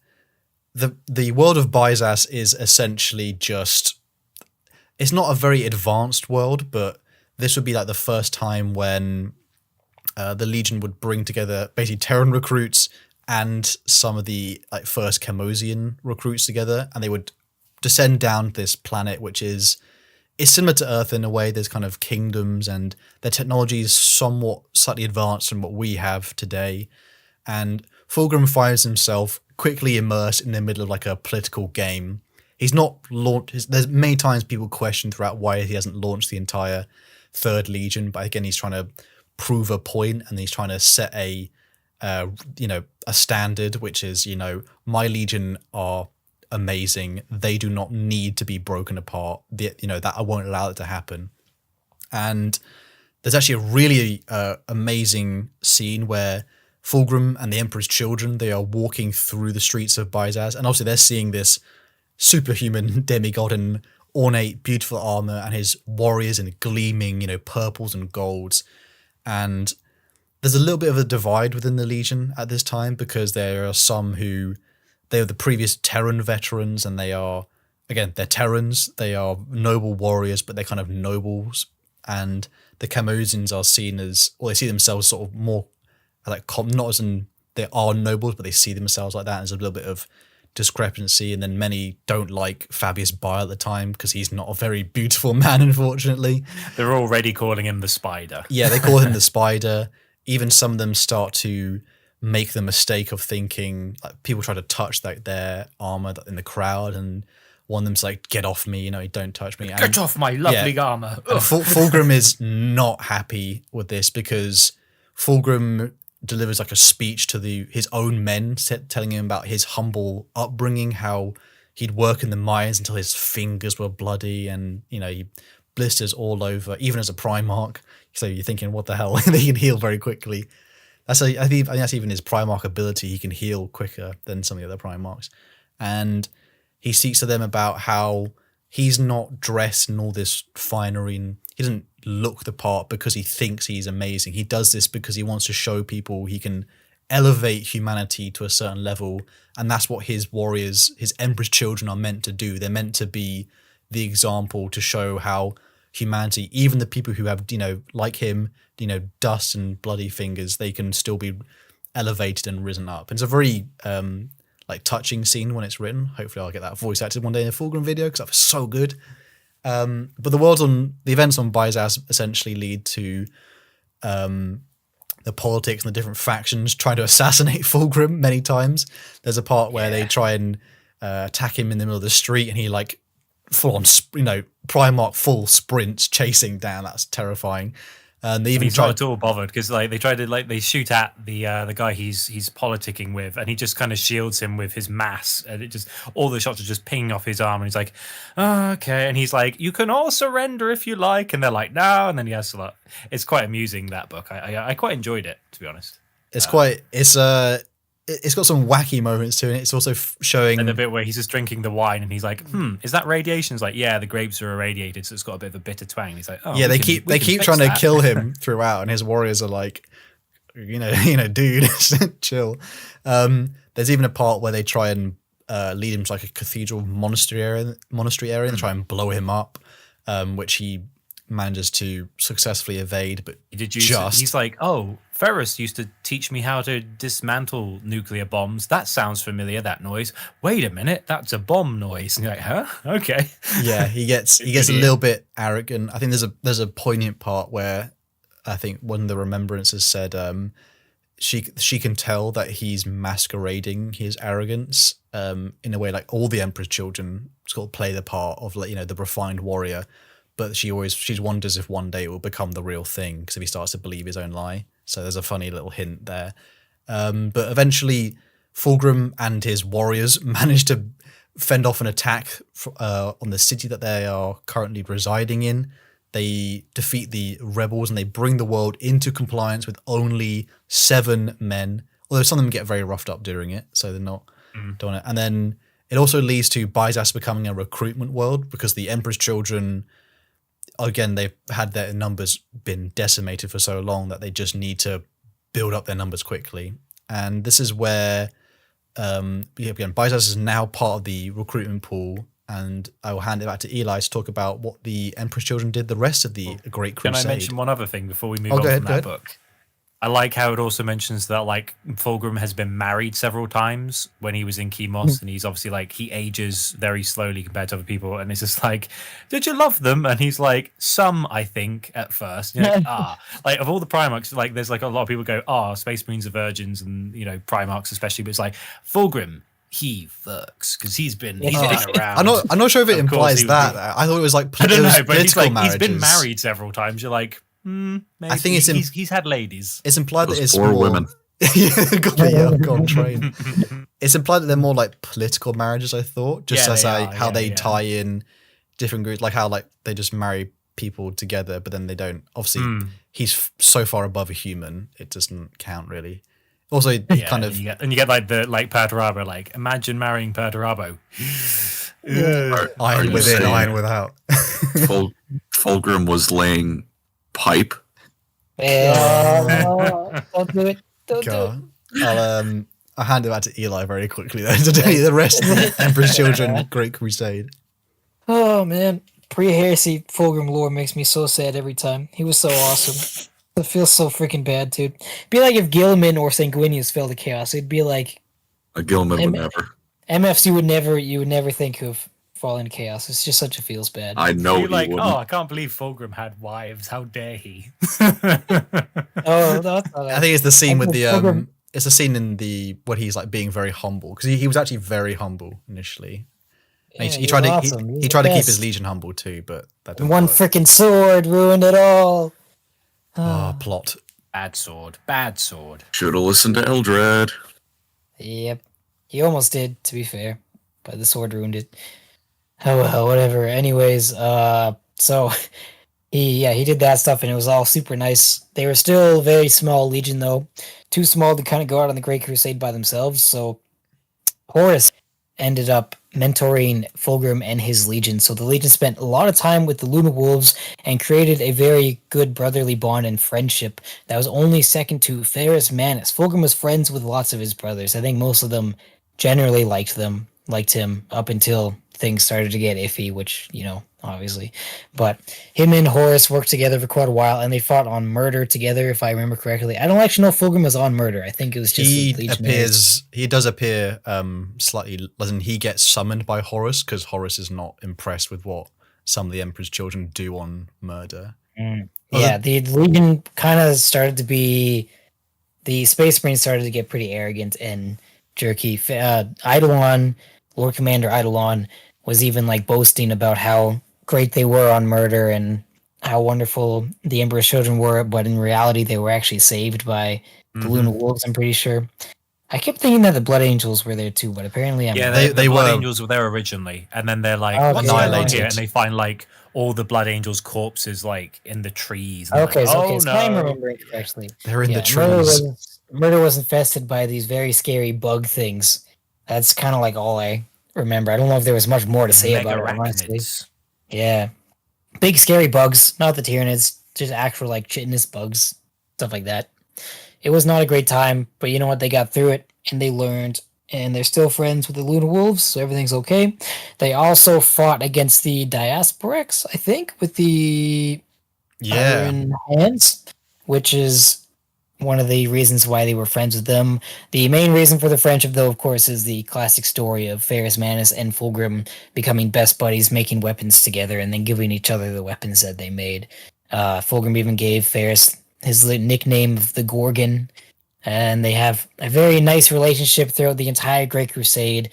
the world of Byzas is essentially just, it's not a very advanced world, but this would be like the first time when the Legion would bring together basically Terran recruits and some of the like first Chemosian recruits together, and they would descend down this planet, which is similar to Earth in a way. There's kind of kingdoms, and their technology is somewhat slightly advanced from what we have today. And Fulgrim finds himself quickly immersed in the middle of like a political game. He's not launched. There's many times people question throughout why he hasn't launched the entire Third Legion, but again, he's trying to prove a point, and he's trying to set a standard, which is, my Legion are amazing. They do not need to be broken apart. That I won't allow it to happen. And there's actually a really amazing scene where Fulgrim and the Emperor's children, they are walking through the streets of Byzas, and obviously they're seeing this superhuman demigod in ornate, beautiful armor, and his warriors in gleaming, purples and golds. And there's a little bit of a divide within the Legion at this time, because there are some who, they are the previous Terran veterans, and they are, again, they're Terrans, they are noble warriors, but they're kind of nobles. And the Chemosians are seen as, or they see themselves sort of more like, not as in they are nobles, but they see themselves like that. And there's a little bit of discrepancy. And then many don't like Fabius Bile at the time because he's not a very beautiful man, unfortunately. They're already calling him the Spider. Yeah, they call him the Spider. Even some of them start to make the mistake of thinking, like, people try to touch their armor in the crowd, and one of them's like, "Get off me, don't touch me." Get off my lovely armor. Fulgrim is not happy with this, because Fulgrim delivers like a speech to his own men, telling him about his humble upbringing, how he'd work in the mines until his fingers were bloody, and he blisters all over, even as a Primarch. So you're thinking, what the hell? They can heal very quickly. I think that's even his Primarch ability. He can heal quicker than some of the other Primarchs. And he speaks to them about how he's not dressed in all this finery and he doesn't look the part because he thinks he's amazing. He does this because he wants to show people he can elevate humanity to a certain level. And that's what his warriors, his Emperor's children, are meant to do. They're meant to be the example to show how humanity, even the people who have, like him, dust and bloody fingers, they can still be elevated and risen up. And it's a very touching scene when it's written. Hopefully I'll get that voice acted one day in a Fulgrim video because that was so good. But the events on Byzas essentially lead to the politics and the different factions trying to assassinate Fulgrim many times. There's a part where they try and attack him in the middle of the street and he full on, Primarch full sprints chasing down. That's terrifying. And they even he's not at all bothered because they try to they shoot at the guy he's politicking with, and he just kind of shields him with his mass, and it just all the shots are just pinging off his arm, and he's like, oh, okay, and he's like, you can all surrender if you like, and they're like, no, and then he has to it's quite amusing, that book. I quite enjoyed it, to be honest. It's got some wacky moments to it. It's also showing... And the bit where he's just drinking the wine and he's like, is that radiation? It's like, yeah, the grapes are irradiated, so it's got a bit of a bitter twang. And he's like, oh, yeah, they keep trying to kill him throughout, and his warriors are like, dude, chill. There's even a part where they try and lead him to a cathedral monastery area, and try and blow him up, which he manages to successfully evade. But he's like, oh, Ferrus used to teach me how to dismantle nuclear bombs. That sounds familiar, that noise. Wait a minute, that's a bomb noise. And you're like, huh? Okay. Yeah, he gets a little bit arrogant. I think there's a poignant part where I think one of the remembrances said she can tell that he's masquerading his arrogance in a way like all the Emperor's children sort of play the part of the refined warrior, but she wonders if one day it will become the real thing because if he starts to believe his own lie. So there's a funny little hint there. But eventually, Fulgrim and his warriors manage to fend off an attack on the city that they are currently residing in. They defeat the rebels and they bring the world into compliance with only 7 men, although some of them get very roughed up during it, so they're not doing it. And then it also leads to Byzas becoming a recruitment world because the Emperor's children... Again, they've had their numbers been decimated for so long that they just need to build up their numbers quickly. And this is where, again, Byzas is now part of the recruitment pool. And I will hand it back to Eli to talk about what the Emperor's Children did the rest of the Great Crusade. Can I mention one other thing before we move on from that book? I like how it also mentions that Fulgrim has been married several times when he was in Chemos, and he's obviously he ages very slowly compared to other people, and it's just like, did you love them? And he's like, some, I think, at first. And you're like, of all the Primarchs, there's a lot of people go, Space Marines are virgins, and Primarchs especially, but it's like Fulgrim, he fucks because he's been around. I'm not sure if it implies that. I thought it was I don't know, but he's been married several times. You're like, maybe. I think he's had ladies. It's implied that it's 4 women. God, train. It's implied that they're more like political marriages. I thought, how they tie in different groups, like how they just marry people together, but then they don't. Obviously, he's so far above a human, it doesn't count really. Also, kind of, you get Perturabo. Imagine marrying Perturabo. Iron within, iron without. Fulgrim was laying pipe. Yeah, don't do it. Don't do it. I'll hand it back to Eli very quickly though to tell you the rest of the Emperor's Children Great Crusade. Oh man, pre-heresy Fulgrim lore makes me so sad every time. He was so awesome. It feels so freaking bad, dude. It'd be like if Guilliman or Sanguinius fell to chaos. It'd be like a Guilliman would never. MFs you would never think of falling to chaos. It's just such a feels bad. I know you're like, wouldn't. I can't believe Fulgrim had wives. How dare he? I think it's the scene with the it's a scene in the when he's being very humble because he was actually very humble initially. Yeah, he tried to keep his legion humble too, but that didn't one freaking sword ruined it all. Plot. Bad sword. Should have listened to Eldred. Yep. He almost did, to be fair. But the sword ruined it. Oh well, whatever. Anyways, so He did that stuff, and it was all super nice. They were still a very small legion, though, too small to kind of go out on the Great Crusade by themselves. So Horus ended up mentoring Fulgrim and his legion. So the legion spent a lot of time with the Luna Wolves and created a very good brotherly bond and friendship that was only second to Ferrus Manus. Fulgrim was friends with lots of his brothers. I think most of them generally liked him up until things started to get iffy, which, obviously. But him and Horus worked together for quite a while, and they fought on Murder together, if I remember correctly. I don't actually know if Fulgrim was on Murder. I think it was just he does appear slightly, doesn't he get summoned by Horus, because Horus is not impressed with what some of the Emperor's children do on Murder. Yeah, the Legion kind of started to be... The Space Marines started to get pretty arrogant and jerky. Eidolon, Lord Commander Eidolon, was even boasting about how great they were on Murder and how wonderful the Emperor's children were, but in reality they were actually saved by the Luna Wolves, I'm pretty sure. I kept thinking that the Blood Angels were there too, but apparently the Blood Angels were there originally, and then they're what's annihilated here? And they find all the Blood Angels' corpses in the trees. And okay, so I'm remembering correctly. They're in the trees. Murder was infested by these very scary bug things. That's kind of all I remember. I don't know if there was much more to say about it, honestly. Yeah. Big scary bugs, not the Tyranids, just actual chitinous bugs, stuff like that. It was not a great time, but you know what? They got through it, and they learned, and they're still friends with the Luna Wolves, so everything's okay. They also fought against the Diasporex, I think, with the Iron Hands, which is one of the reasons why they were friends with them. The main reason for the friendship, though, of course, is the classic story of Ferrus Manus and Fulgrim becoming best buddies, making weapons together, and then giving each other the weapons that they made. Fulgrim even gave Ferrus his nickname of the Gorgon, and they have a very nice relationship throughout the entire Great Crusade,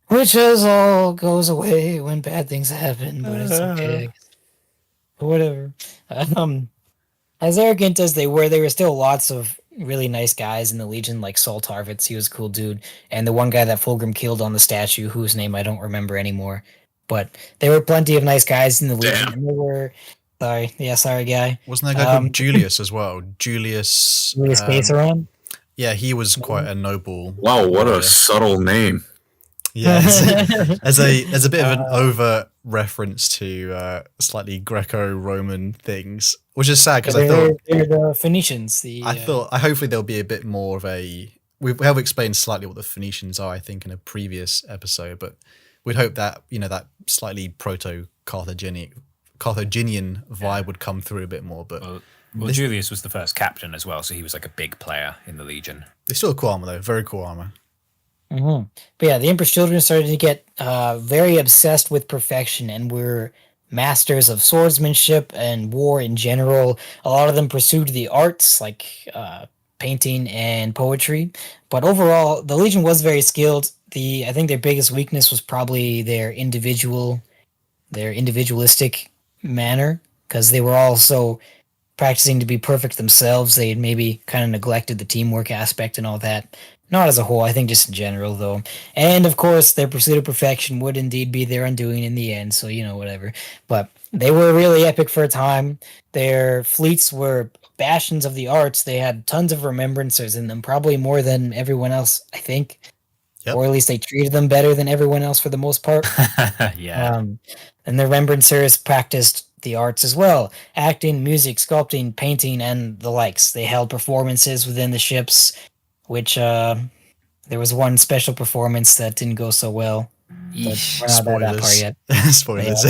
which all goes away when bad things happen, but it's okay. Whatever. As arrogant as they were still lots of really nice guys in the Legion, like Saul Tarvitz. He was a cool dude. And the one guy that Fulgrim killed on the statue, whose name I don't remember anymore. But there were plenty of nice guys in the Legion. And there were... Sorry, guy. Wasn't that guy called Julius as well? Julius Caesarion? Yeah, he was quite a noble... Wow, what a subtle name. Yeah, as a bit of an overt reference to slightly Greco-Roman things, which is sad because I thought they're the Phoenicians. Hopefully there'll be a bit more of a. We have explained slightly what the Phoenicians are, I think, in a previous episode, but we'd hope that that slightly proto-Carthaginian vibe would come through a bit more. But well, Julius was the first captain as well, so he was a big player in the Legion. They're still cool armor though, very cool armor. Mm-hmm. But yeah, the Emperor's children started to get very obsessed with perfection and were masters of swordsmanship and war in general. A lot of them pursued the arts like painting and poetry. But overall, the Legion was very skilled. I think their biggest weakness was probably their individualistic manner, because they were also practicing to be perfect themselves. They had maybe kind of neglected the teamwork aspect and all that. Not as a whole, I think just in general, though. And, of course, their pursuit of perfection would indeed be their undoing in the end, so, whatever. But they were really epic for a time. Their fleets were bastions of the arts. They had tons of remembrancers in them, probably more than everyone else, I think. Yep. Or at least they treated them better than everyone else for the most part. Yeah. And the remembrancers practiced the arts as well. Acting, music, sculpting, painting, and the likes. They held performances within the ships, which there was one special performance that didn't go so well. But we're not at that part yet. Spoilers.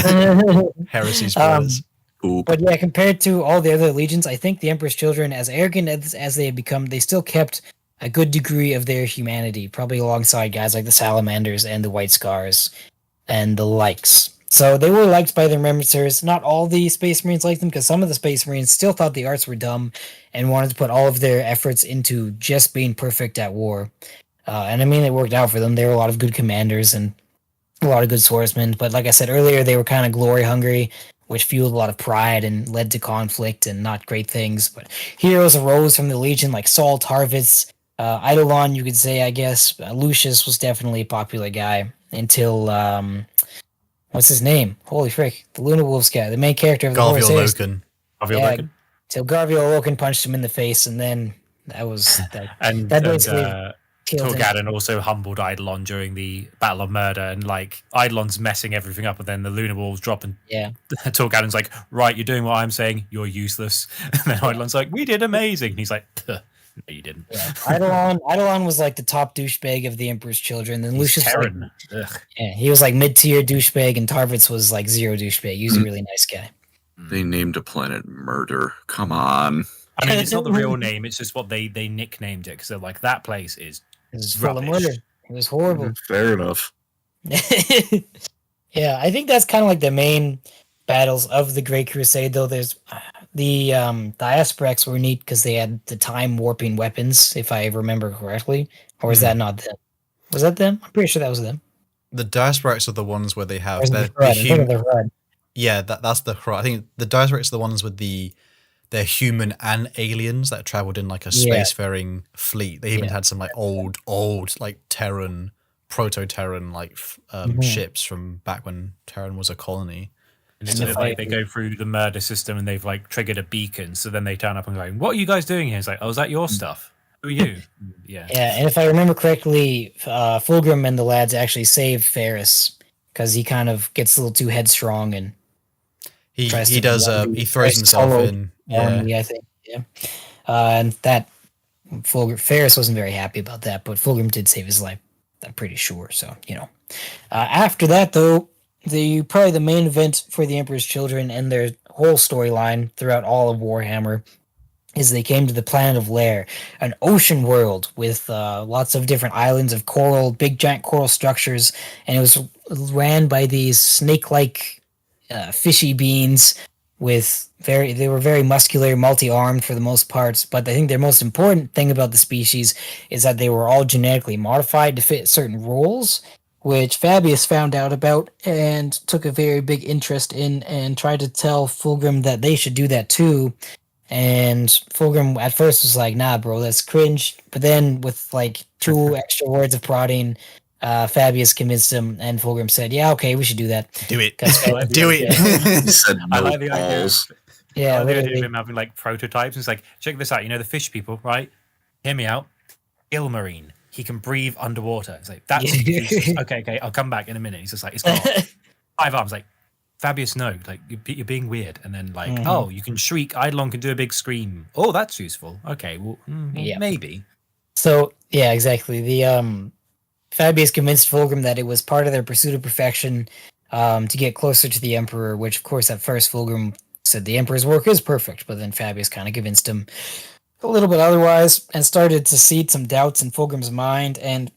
Heresy spoilers. But yeah, compared to all the other legions, I think the Emperor's children, as arrogant as they had become, they still kept a good degree of their humanity, probably alongside guys like the Salamanders and the White Scars and the likes. So they were liked by their remembrancers. Not all the Space Marines liked them, because some of the Space Marines still thought the arts were dumb and wanted to put all of their efforts into just being perfect at war. And I mean, it worked out for them. There were a lot of good commanders and a lot of good swordsmen. But like I said earlier, they were kind of glory hungry, which fueled a lot of pride and led to conflict and not great things. But heroes arose from the Legion, like Saul Tarvitz, Eidolon, you could say, I guess. Lucius was definitely a popular guy until... what's his name? Holy frick. The Luna Wolves guy, the main character of the Horus Heresy. Garvey Yeah. Logan. So Garvey Logan punched him in the face, and then that was that. And that basically killed him. Torgadon also humbled Eidolon during the Battle of Murder, and like Eidolon's messing everything up, and then the lunar walls drop, and Yeah. Torgadon's like, right, you're doing what I'm saying, you're useless. And then Eidolon's like, we did amazing. And he's like, no, you didn't. Yeah. Eidolon was like the top douchebag of the Emperor's Children. Then Lucius, Terran. yeah, he was like mid-tier douchebag, and Tarvitz was like zero douchebag. He was a really nice guy. They named a planet Murder. Come on. I mean, it's not the real name; it's just what they nicknamed it, because they're like, that place is It was full of rubbish. murder. It was horrible. Fair enough. Yeah, I think that's kind of like the main battles of the Great Crusade. Though there's the Astartes were neat because they had the time warping weapons, if I remember correctly. Or is that not them? Was that them? I'm pretty sure that was them. The Diasporics are the ones where they have Or is it their, the Hrud? I'm thinking of the Hrud. yeah, that's the Hrud. I think the Diasporics are the ones with they're human and aliens that traveled in like a Yeah. spacefaring fleet. They even Yeah. had some like old like Terran, proto-Terran like ships from back when Terran was a colony. And then they go through the murder system, and they've like triggered a beacon. So then they turn up and go, "What are you guys doing here?" It's like, "Oh, is that your stuff? Who are you?" Yeah. Yeah, and if I remember correctly, Fulgrim and the lads actually save Ferris because he kind of gets a little too headstrong and He tries he to does be he throws very himself solo in. Yeah. army, I think. Yeah, and that Ferris wasn't very happy about that, but Fulgrim did save his life. I'm pretty sure. So after that, though, probably the main event for the Emperor's Children and their whole storyline throughout all of Warhammer is they came to the planet of Lair, an ocean world with lots of different islands of coral, big giant coral structures, and it was ran by these snake-like fishy beings they were very muscular, multi-armed for the most part, but I think their most important thing about the species is that they were all genetically modified to fit certain roles, which Fabius found out about and took a very big interest in and tried to tell Fulgrim that they should do that too. And Fulgrim at first was like, nah, bro, that's cringe. But then with like 2 extra words of prodding, Fabius convinced him, and Fulgrim said, yeah, okay, we should do that. Do it. 'Cause- Do it. He said I no like the idea. balls. Yeah, I like the idea of literally. him having like prototypes. And it's like, check this out. You know the fish people, right? Hear me out. Ilmarine. He can breathe underwater. It's like that's okay. I'll come back in a minute. He's just like, it's got 5 arms. Like Fabius, no, like you're being weird. And then like, oh, you can shriek. Eidolon can do a big scream. Oh, that's useful. Okay, well, Yeah. maybe. So, yeah, exactly. The Fabius convinced Fulgrim that it was part of their pursuit of perfection to get closer to the Emperor, which, of course, at first Fulgrim said the Emperor's work is perfect, but then Fabius kind of convinced him a little bit otherwise and started to seed some doubts in Fulgrim's mind. And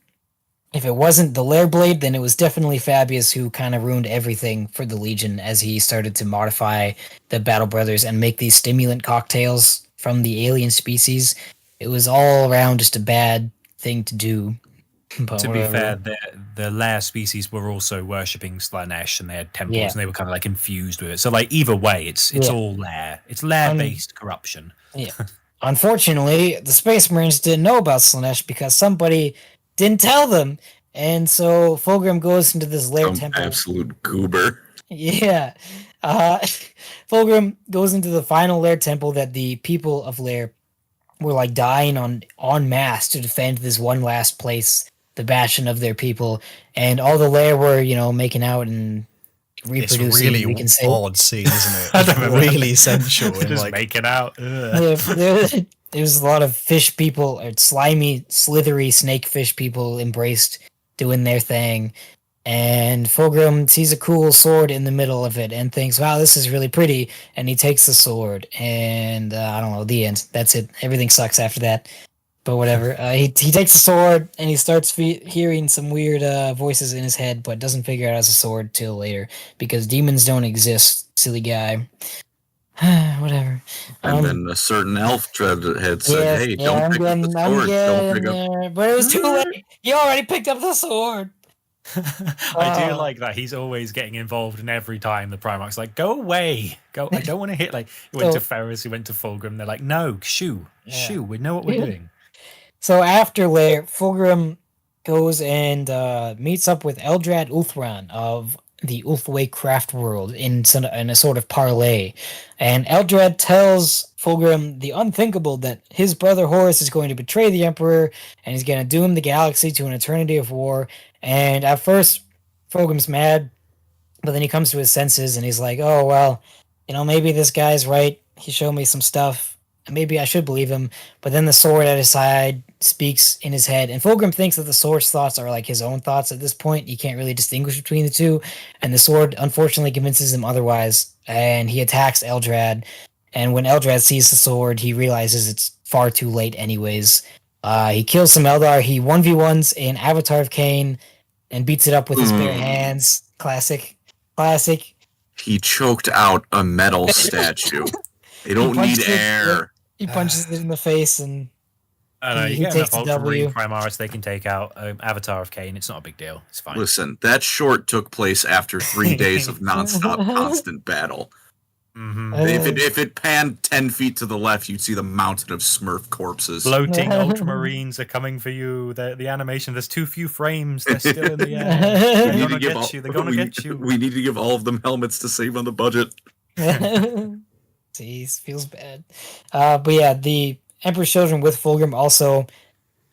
if it wasn't the Lair Blade, then it was definitely Fabius who kind of ruined everything for the Legion as he started to modify the Battle Brothers and make these stimulant cocktails from the alien species. It was all around just a bad thing to do. But To whatever. be fair, the Lair species were also worshipping Slanesh, and they had temples, Yeah. and they were kind of like infused with it. So like either way, it's Yeah. all Lair. It's Lair-based corruption. Yeah. Unfortunately, the Space Marines didn't know about Slanesh because somebody didn't tell them. And so Fulgrim goes into this Lair Some temple. absolute goober. Yeah. Fulgrim goes into the final Lair temple that the people of Lair were like dying en masse to defend this one last place, the bastion of their people. And all the Lair were, making out and It's reproducing. really we can say. odd scene, isn't it? I don't It's remember. really sensual. and Just like, making out. There was a lot of fish people, or slimy, slithery snake fish people embraced doing their thing. And Fulgrim sees a cool sword in the middle of it and thinks, wow, this is really pretty. And he takes the sword. And I don't know, the end. That's it. Everything sucks after that. But whatever. He takes the sword and he starts hearing some weird voices in his head, but doesn't figure out it's a sword till later because demons don't exist, silly guy. Whatever. And then a certain elf had said, "Hey, don't pick up the sword. Don't pick up." there, but it was too late. You already picked up the sword. I do like that. He's always getting involved, and every time the Primarch's like, "Go away, go! I don't want to hit." Like he went to Ferris, he went to Fulgrim. They're like, "No, shoo, we know what we're doing." So after Lair, Fulgrim goes and meets up with Eldrad Uthran of the Ulthway craft world in a sort of parlay. And Eldrad tells Fulgrim the unthinkable that his brother Horus is going to betray the Emperor and he's going to doom the galaxy to an eternity of war. And at first, Fulgrim's mad, but then he comes to his senses and he's like, oh, well, maybe this guy's right. He showed me some stuff. And maybe I should believe him. But then the sword at his side speaks in his head. And Fulgrim thinks that the sword's thoughts are like his own thoughts at this point. He can't really distinguish between the two. And the sword, unfortunately, convinces him otherwise. And he attacks Eldrad. And when Eldrad sees the sword, he realizes it's far too late anyways. He kills some Eldar. He 1v1s an Avatar of Cain and beats it up with his bare hands. Classic. He choked out a metal statue. They don't need air. He punches it in the face and I know, he you get takes enough the W. Ultramarine Primaris, they can take out Avatar of Cain. It's not a big deal. It's fine. Listen, that short took place after 3 days of nonstop, constant battle. Mm-hmm. If it panned 10 feet to the left, you'd see the mountain of Smurf corpses. Floating Ultramarines are coming for you. The animation, there's too few frames. They're still in the air. They're gonna get you. They're gonna get you. We need to give all of them helmets to save on the budget. Jeez, feels bad. But yeah, the Emperor's Children with Fulgrim also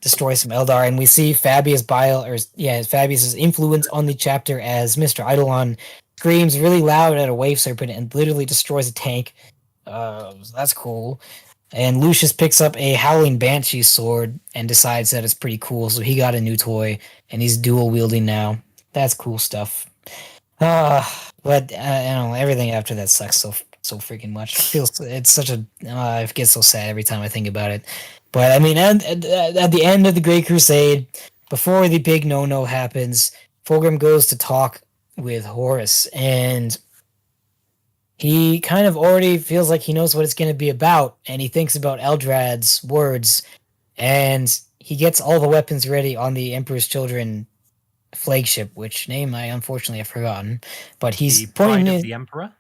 destroy some Eldar, and we see Fabius's influence on the chapter as Mr. Eidolon screams really loud at a wave serpent and literally destroys a tank. So that's cool. And Lucius picks up a Howling Banshee sword and decides that it's pretty cool, so he got a new toy, and he's dual wielding now. That's cool stuff. But everything after that sucks so freaking much. It's such a I get so sad every time I think about it. But I mean, at the end of the Great Crusade, before the big no happens, Fulgrim goes to talk with Horus, and he kind of already feels like he knows what it's going to be about, and he thinks about Eldrad's words, and he gets all the weapons ready on the Emperor's Children flagship, which name I unfortunately have forgotten, but he's the Pride pointing of the Emperor.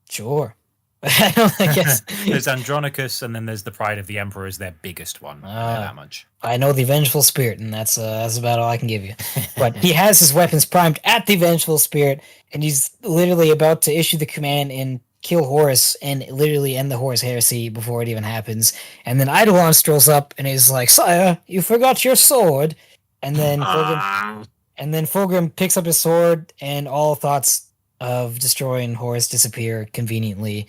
Sure. I guess There's Andronicus, and then there's the Pride of the Emperor is their biggest one. That much. I know the Vengeful Spirit, and that's about all I can give you. But he has his weapons primed at the Vengeful Spirit, and he's literally about to issue the command and kill Horus and literally end the Horus heresy before it even happens. And then Eidolon strolls up and he's like, "Sire, you forgot your sword." And then Fulgrim picks up his sword, and all thoughts of destroying Horus disappear conveniently.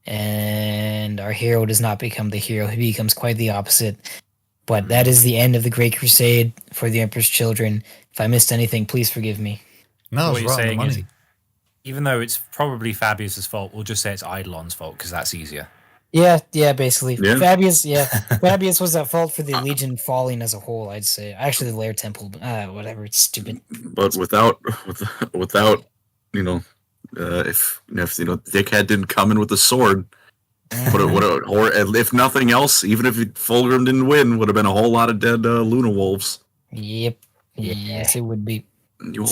And our hero does not become the hero. He becomes quite the opposite. But that is the end of the Great Crusade for the Emperor's Children. If I missed anything, please forgive me. No, What it's you're right on the saying is, money. even though it's probably Fabius's fault, we'll just say it's Eidolon's fault because that's easier. Yeah, basically. Yeah. Fabius was at fault for the Legion falling as a whole, I'd say. Actually, the Lair Temple, but whatever, it's stupid. But without if Dickhead didn't come in with a sword, or if nothing else, even if Fulgrim didn't win, would have been a whole lot of dead Luna Wolves. Yep. Yes, it would be. You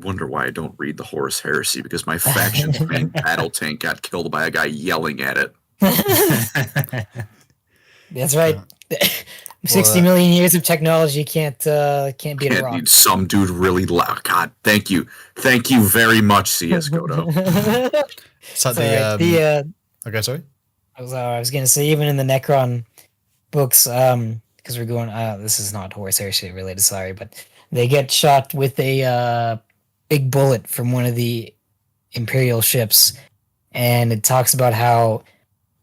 wonder why I don't read the Horus Heresy, because my faction's main battle tank got killed by a guy yelling at it. That's right. 60 million years of technology can't beat a rock. Need some dude really loud. God, thank you very much, CS Godo. So okay, sorry. I was gonna say, even in the Necron books, because we're going. This is not Horus Heresy related. Sorry, but they get shot with a big bullet from one of the Imperial ships, and it talks about how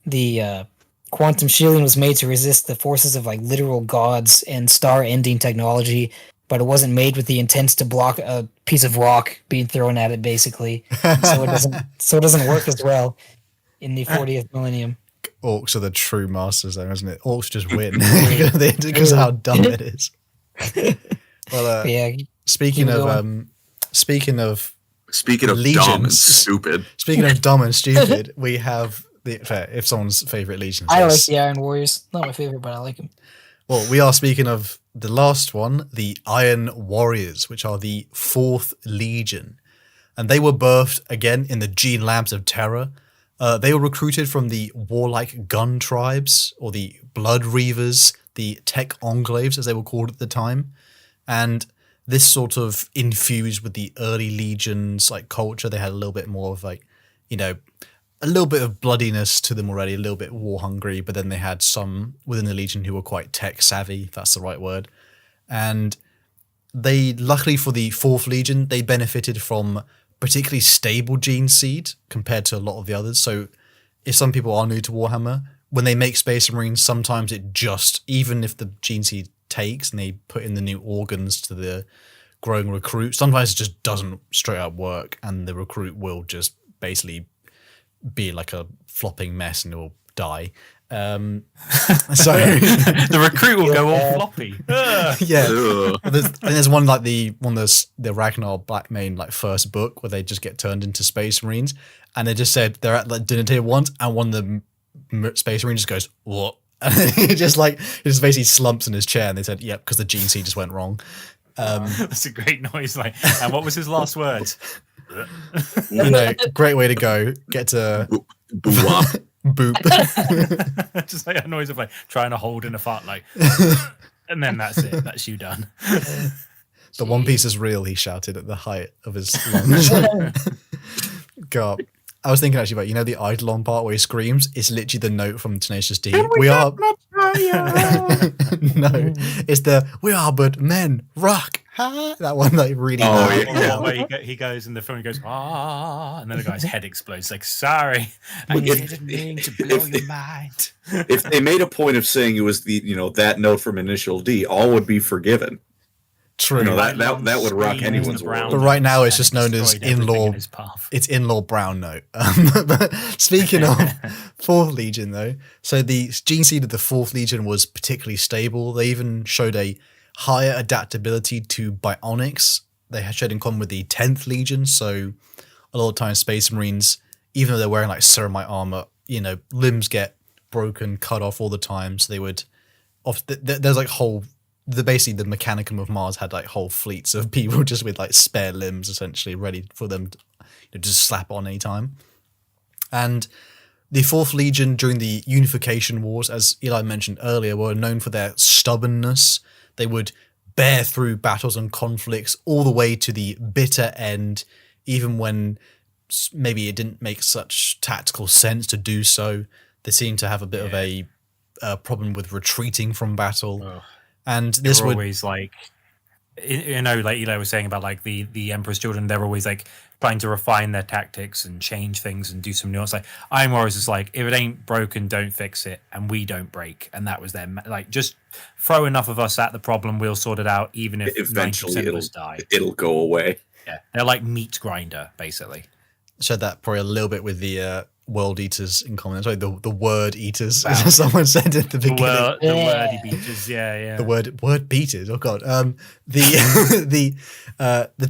the quantum shielding was made to resist the forces of like literal gods and star-ending technology, but it wasn't made with the intent to block a piece of rock being thrown at it, basically. So it doesn't work as well in the 40th millennium. Orcs are the true masters, though, isn't it? Orcs just win because of how dumb it is. Well, yeah. Speaking of legions, dumb and stupid. Speaking of dumb and stupid, we have if someone's favorite legion. I like the Iron Warriors. Not my favorite, but I like them. Well, we are speaking of the last one, the Iron Warriors, which are the 4th Legion. And they were birthed, again, in the Gene Labs of Terror. They were recruited from the warlike gun tribes, or the Blood Reavers, the Tech Enclaves, as they were called at the time. And this sort of infused with the early legions like culture. They had a little bit more of like, you know, a little bit of bloodiness to them already, a little bit war hungry, but then they had some within the Legion who were quite tech savvy, if that's the right word. And they, luckily for the 4th Legion, they benefited from particularly stable gene seed compared to a lot of the others. So if some people are new to Warhammer, when they make Space Marines, sometimes it just, even if the gene seed takes and they put in the new organs to the growing recruit, sometimes it just doesn't straight up work and the recruit will just basically be like a flopping mess and it will die. So the recruit will go all floppy. Yeah. There's one like the Ragnar Blackmane like first book where they just get turned into Space Marines, and they just said they're at like dinner table once, and one of the Space Marines just goes, "What?" And he just basically slumps in his chair, and they said, "Yep," because the gene seed just went wrong. That's a great noise. Like, and what was his last words? Great way to go. Get to boop. Just like a noise of like trying to hold in a fart, like, and then that's it. That's you done. The One Piece is real, he shouted at the height of his lungs. God. I was thinking actually about, the Eidolon part where he screams? It's literally the note from Tenacious D. We are... No, it's the, we are but men, rock. That one like really where he goes in the film, he goes, ah, and then the guy's head explodes. Like, sorry, I didn't mean to blow your mind. If they made a point of saying it was the, that note from Initial D, all would be forgiven. True. That would rock anyone's world. But right now it's just known as in-law. It's in-law brown note. But speaking of 4th Legion though, so the gene seed of the 4th Legion was particularly stable. They even showed a higher adaptability to bionics. They had shared in common with the 10th Legion. So a lot of times Space Marines, even though they're wearing like ceramite armor, limbs get broken, cut off all the time. So they would, there's like basically the Mechanicum of Mars had like whole fleets of people just with like spare limbs essentially ready for them to just slap on any time. And the 4th Legion during the Unification Wars, as Eli mentioned earlier, were known for their stubbornness. They would bear through battles and conflicts all the way to the bitter end, even when maybe it didn't make such tactical sense to do so. They seemed to have a bit of a problem with retreating from battle. Ugh. And this would always like, like Eli was saying about like the Emperor's Children, they're always like trying to refine their tactics and change things and do some nuance. Like I'm always just like, if it ain't broken, don't fix it, and we don't break. And that was them. Like just throw enough of us at the problem, we'll sort it out. Even if eventually it'll go away. Yeah, they're like meat grinder basically. Said that probably a little bit with the World Eaters in common. Sorry, the Word Eaters, as someone said at the beginning. The wordy beaters, yeah. The word beaters. Oh god. The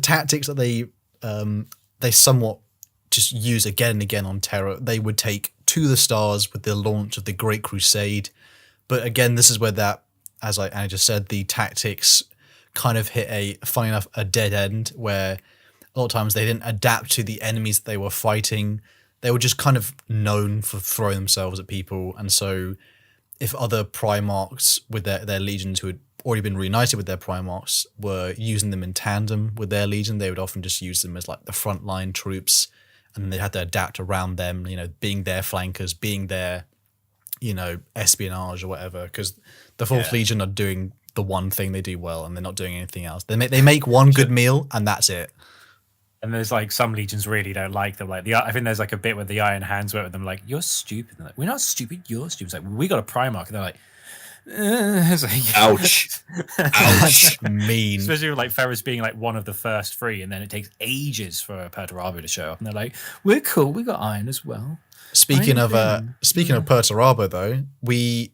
tactics that they somewhat just use again and again on Terror. They would take to the stars with the launch of the Great Crusade, but again, this is where that, as I just said, the tactics kind of hit funny enough, a dead end where a lot of times they didn't adapt to the enemies that they were fighting. They were just kind of known for throwing themselves at people. And so if other Primarchs with their legions who had already been reunited with their Primarchs were using them in tandem with their legion, they would often just use them as like the frontline troops. And then they had to adapt around them, being their flankers, being their, espionage or whatever. Because the 4th Legion are doing the one thing they do well and they're not doing anything else. They make one good meal and that's it. And there's like some legions really don't like them. Like I think there's like a bit where the Iron Hands work with them. Like, you're stupid. Like, we're not stupid. You're stupid. It's like, we got a Primarch. And they're like, it's like ouch, ouch, mean. Especially with like Ferris being like one of the first 3, and then it takes ages for Perturabo to show up. And they're like, we're cool. We got iron as well. Speaking of Perturabo, though, we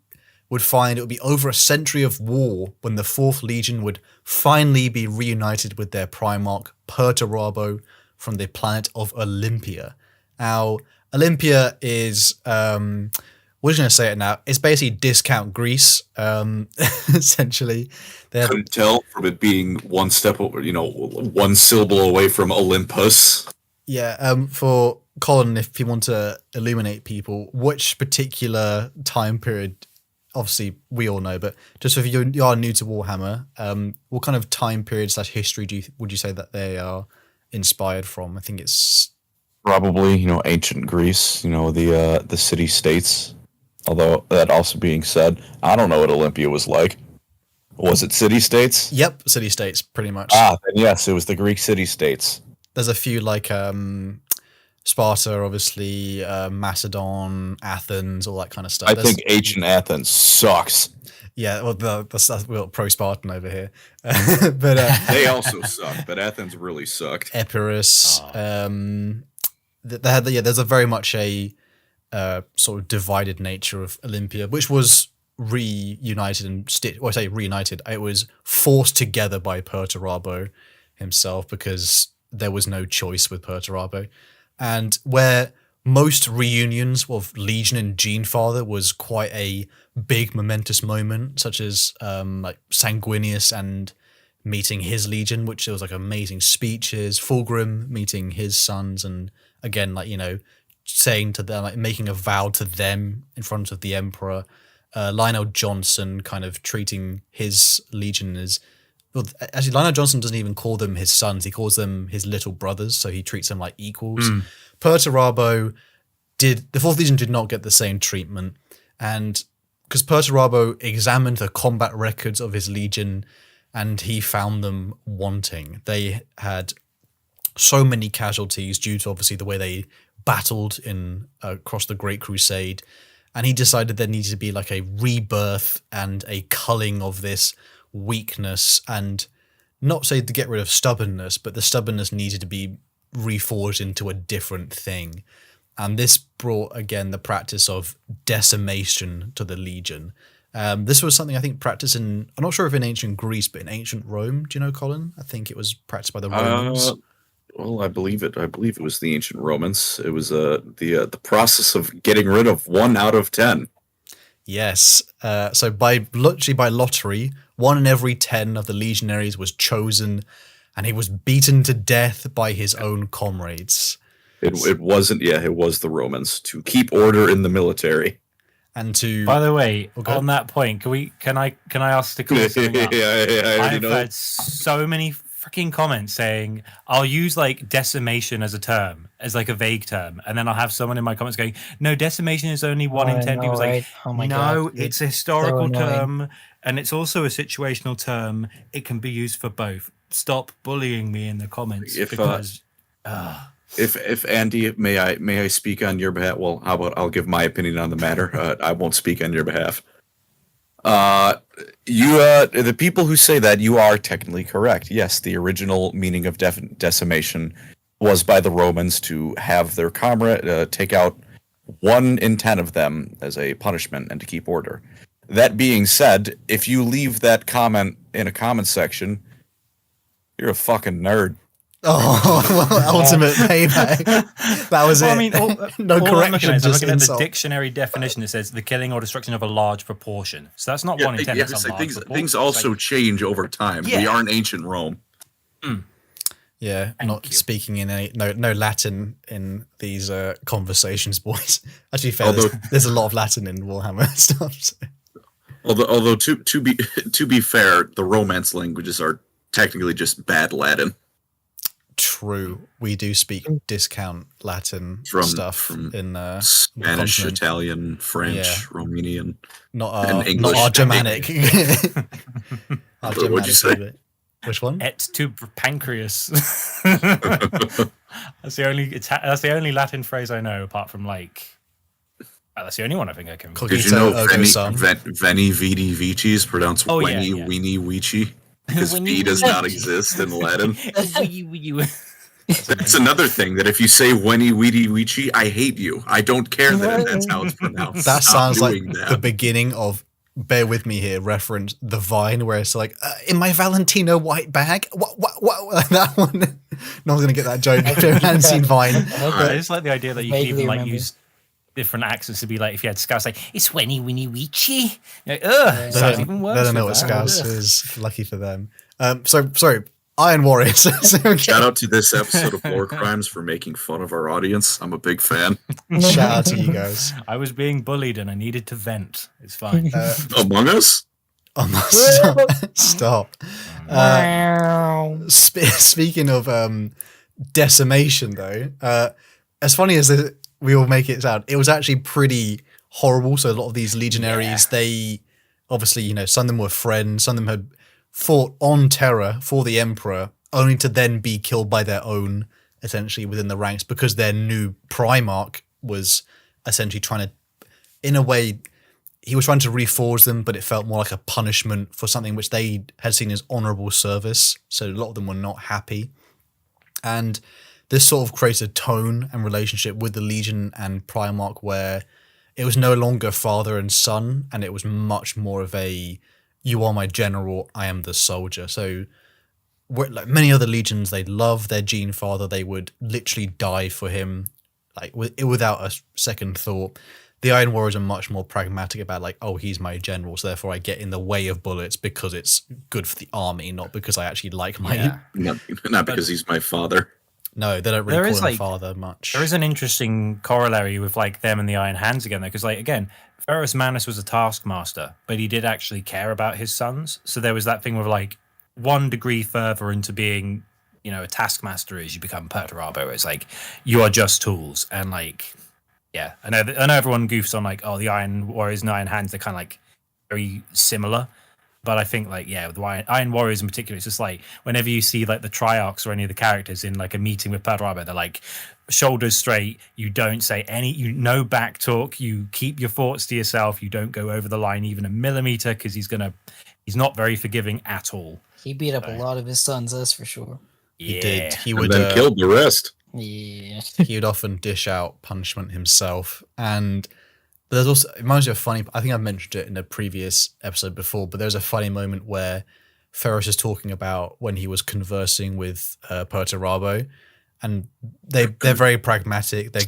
would find it would be over a century of war when the 4th Legion would finally be reunited with their Primarch, Perturabo, from the planet of Olympia. Now, Olympia is, we're just going to say it now, it's basically discount Greece, essentially. Couldn't tell from it being one step over, one syllable away from Olympus. Yeah, for Colin, if you want to illuminate people, which particular time period obviously we all know, but just if you are new to Warhammer, what kind of time period / history would you say that they are inspired from? I think it's Probably, ancient Greece, the city-states. Although, that also being said, I don't know what Olympia was like. Was it city-states? Yep, city-states, pretty much. Then yes, it was the Greek city-states. There's a few like Sparta, obviously, Macedon, Athens, all that kind of stuff. I think ancient Athens sucks. Yeah, well, that's pro-Spartan over here. But they also suck, but Athens really sucked. Epirus. There's a very much a sort of divided nature of Olympia, which was reunited and reunited. It was forced together by Perturabo himself because there was no choice with Perturabo. And where most reunions of Legion and Genefather was quite a big momentous moment, such as like Sanguinius and meeting his Legion, which was like amazing speeches, Fulgrim meeting his sons, and again, like, saying to them, like making a vow to them in front of the Emperor. Lionel Johnson kind of treating his Legion as, well, actually Lionel Johnson doesn't even call them his sons, he calls them his little brothers, so he treats them like equals. Perturabo the 4th Legion did not get the same treatment, and because Perturabo examined the combat records of his Legion and he found them wanting. They had so many casualties due to obviously the way they battled across the Great Crusade, and he decided there needed to be like a rebirth and a culling of this weakness, and not say to get rid of stubbornness, but the stubbornness needed to be reforged into a different thing. And this brought again the practice of decimation to the Legion. This was something I think practiced I'm not sure if in ancient Greece, but in ancient Rome. Do you know, Colin? I think it was practiced by the Romans. Well, I believe it was the ancient Romans. It was the process of getting rid of 1 out of 10. Yes. So by lottery, 1 in every 10 of the legionaries was chosen, and he was beaten to death by his own comrades. It was the Romans to keep order in the military. And to, by the way, on that point, can I ask to clear something up? I've had so many freaking comments saying I'll use like decimation as a term, as like a vague term, and then I'll have someone in my comments going, no, decimation is only 1 in 10 people. Right? Oh my God, it's a historical term, and it's also a situational term. It can be used for both. Stop bullying me in the comments, If Andy, may I speak on your behalf? Well, how about I'll give my opinion on the matter. I won't speak on your behalf. The people who say that, you are technically correct. Yes, the original meaning of decimation was by the Romans to have their comrade take out 1 in 10 of them as a punishment and to keep order. That being said, if you leave that comment in a comment section, you're a fucking nerd. Oh, well, ultimate payback. That was it. I mean, no correction. I'm looking at the dictionary definition. It says the killing or destruction of a large proportion. So that's not 1 in 10. That's a large proportion. Things also change over time. Yeah. We aren't ancient Rome. Yeah, not speaking in no Latin in these conversations, boys. Actually, there's a lot of Latin in Warhammer stuff. So. Although to be fair, the Romance languages are technically just bad Latin. True, we do speak discount Latin stuff in Spanish, Italian, French, Romanian, not English, not our Germanic. Our Germanic. What'd you say? Which one? Et tu pancreas. That's the only Latin phrase I know, apart from like. That's the only one I think I can. Did you know Veni Vidi Vici is pronounced Weni Weenie Weechi? Because V does not exist in Latin. That's another thing, that if you say Weni Weedy Weechi, I hate you. I don't care that that's how it's pronounced. That sounds like the beginning of, bear with me here, reference The Vine, where it's like, in my Valentino white bag? What? That one? No one's going to get that joke if you haven't seen Vine. I just like the idea that you can even like use different accents to be like, if you had Scouse, like, it's Weni Winnie Weechy. Like, sounds even worse. They don't know what Scouse is. Lucky for them. So, sorry, Iron Warriors. Shout out to this episode of LoreCrimes for making fun of our audience. I'm a big fan. Shout out to you guys. I was being bullied and I needed to vent. It's fine. Among Us? Stop. Speaking of decimation, though, as funny as we all make it sound, it was actually pretty horrible. So a lot of these legionaries, they obviously, some of them were friends, some of them had fought on Terra for the Emperor, only to then be killed by their own, essentially, within the ranks, because their new Primarch was essentially trying to, in a way, he was trying to reforge them, but it felt more like a punishment for something which they had seen as honorable service. So a lot of them were not happy. And this sort of created a tone and relationship with the Legion and Primarch where it was no longer father and son, and it was much more of a, you are my general, I am the soldier. So like many other legions, they love their Gene Father. They would literally die for him, like without a second thought. The Iron Warriors are much more pragmatic about like, oh, he's my general, so therefore I get in the way of bullets because it's good for the army, not because I actually like my... Not because he's my father. No, they don't really call him father much. There is an interesting corollary with like them and the Iron Hands again, though, because like again, Ferrus Manus was a taskmaster, but he did actually care about his sons. So there was that thing with like 1 degree further into being, a taskmaster is you become Perturabo. It's like you are just tools, and like, yeah, I know everyone goofs on like, oh, the Iron Warriors and Iron Hands, they're kind of like very similar. But I think, like, yeah, with the Iron Warriors in particular, it's just like whenever you see like the Triarchs or any of the characters in like a meeting with Perturabo, they're like shoulders straight. You don't say no back talk. You keep your thoughts to yourself. You don't go over the line even a millimeter because he's not very forgiving at all. He beat up a lot of his sons, that's for sure. He did. He And would then killed the rest. Yeah. He would often dish out punishment himself. And there's also, it reminds me of funny, I think I've mentioned it in a previous episode before, but there's a funny moment where Ferrus is talking about when he was conversing with Perturabo, and they're very pragmatic. They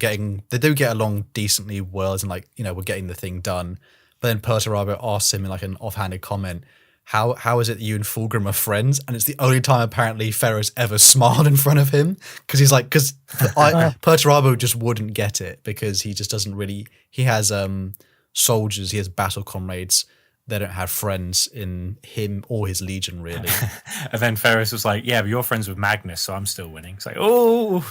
do get along decently well, and like, we're getting the thing done. But then Perturabo asks him in like an offhanded comment, how is it that you and Fulgrim are friends? And it's the only time apparently Ferrus ever smiled in front of him, because Perturabo just wouldn't get it, because he just doesn't really, he has soldiers, he has battle comrades. They don't have friends in him or his legion, really. And then Ferrus was like, yeah, but you're friends with Magnus, so I'm still winning. It's like, oh.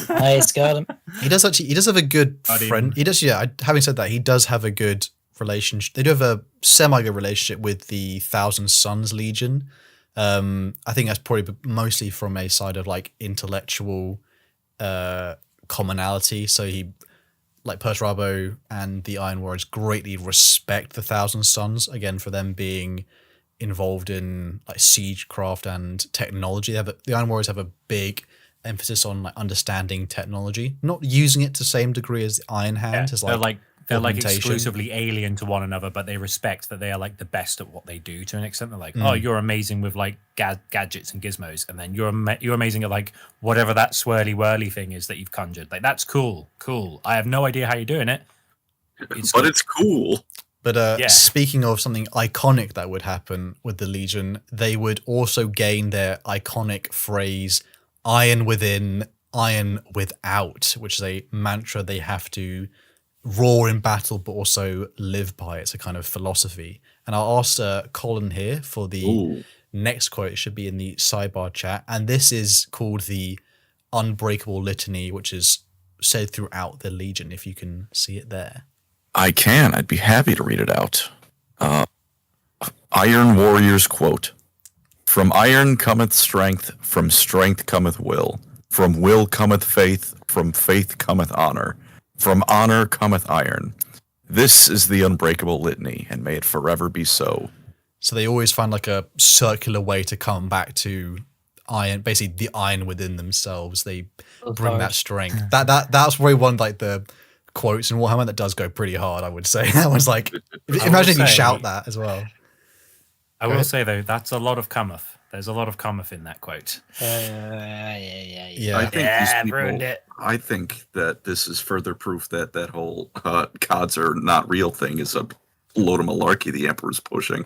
Nice, got him. He does have a good friend. He does, yeah, having said that, he does have a good relationship. They do have a semi-good relationship with the Thousand Sons Legion. I think that's probably mostly from a side of like intellectual commonality. So he, like Perturabo and the Iron Warriors, greatly respect the Thousand Sons, again, for them being involved in like siegecraft and technology. The Iron Warriors have a big emphasis on like understanding technology, not using it to the same degree as the Iron Hands. They're like exclusively alien to one another, but they respect that they are like the best at what they do to an extent. They're like, oh, you're amazing with like gadgets and gizmos, and then you're amazing at like whatever that swirly whirly thing is that you've conjured. Like, that's cool. I have no idea how you're doing it. It's cool. But speaking of something iconic that would happen with the Legion, they would also gain their iconic phrase, iron within, iron without, which is a mantra they have to roar in battle, but also live by. It's a kind of philosophy. And I'll ask Colin here for the next quote. It should be in the sidebar chat. And this is called the Unbreakable Litany, which is said throughout the Legion, if you can see it there. I can. I'd be happy to read it out. Iron Warriors quote, "From iron cometh strength, from strength cometh will. From will cometh faith, from faith cometh honor. From honor cometh iron. This is the unbreakable litany, and may it forever be so." So they always find like a circular way to come back to iron, basically the iron within themselves. They bring that strength. That's probably one of like the quotes in Warhammer that does go pretty hard, I would say. That was like, imagine if you shout that as well. I will say though, that's a lot of cometh. There's a lot of cometh in that quote. Yeah. I think these people, ruined it. I think that this is further proof that that whole gods are not real thing is a load of malarkey the Emperor's pushing.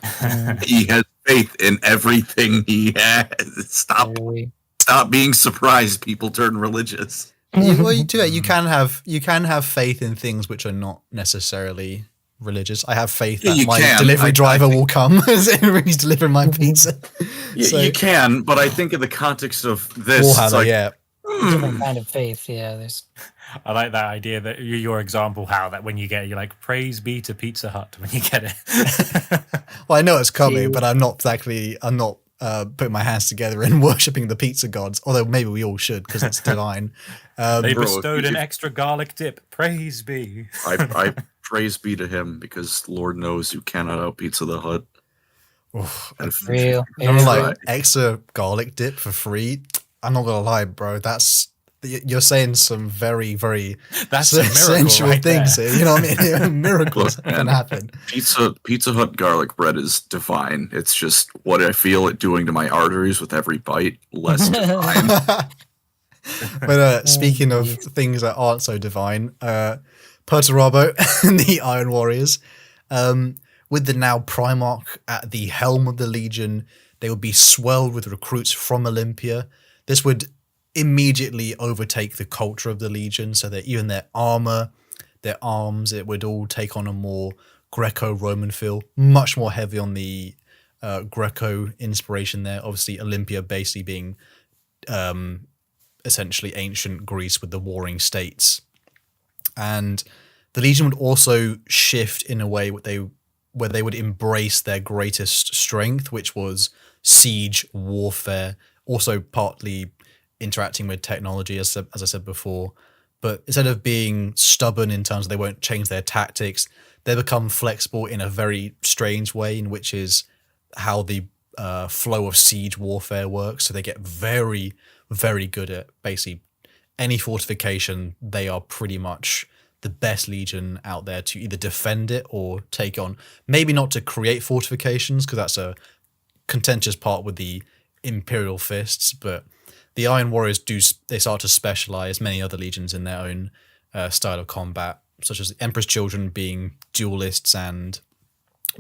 He has faith in everything he has. Stop being surprised people turn religious. You can have faith in things which are not necessarily religious. I have faith that my delivery driver will come as he's delivering my pizza. You can, but I think in the context of this, different kind of faith. Yeah, there's. I like that idea that your example, how that when you get it, you're like, praise be to Pizza Hut when you get it. Well, I know it's coming, but I'm not putting my hands together and worshipping the pizza gods. Although maybe we all should because it's divine. They bestowed an extra garlic dip. Praise be. I praise be to him because Lord knows you cannot out Pizza the Hut. Real. Like extra garlic dip for free. I'm not gonna lie, bro. You're saying some very, very sensual things here. You know what I mean? Miracles can happen. Pizza Hut garlic bread is divine. It's just what I feel it doing to my arteries with every bite. Less divine. But speaking of things that aren't so divine, Perturabo and the Iron Warriors, with the now Primarch at the helm of the Legion, they would be swelled with recruits from Olympia. This would immediately overtake the culture of the Legion, so that even their armor, their arms, it would all take on a more Greco-Roman feel, much more heavy on the Greco inspiration there. Obviously, Olympia basically being essentially ancient Greece with the warring states. And the Legion would also shift in a way where they would embrace their greatest strength, which was siege warfare, also partly interacting with technology, as I said before. But instead of being stubborn in terms of they won't change their tactics, they become flexible in a very strange way, in which is how the flow of siege warfare works. So they get very, very good at basically any fortification. They are pretty much the best Legion out there to either defend it or take on. Maybe not to create fortifications, because that's a contentious part with the Imperial fists, but the Iron Warriors they start to specialize, many other legions, in their own style of combat, such as the Emperor's Children being duelists and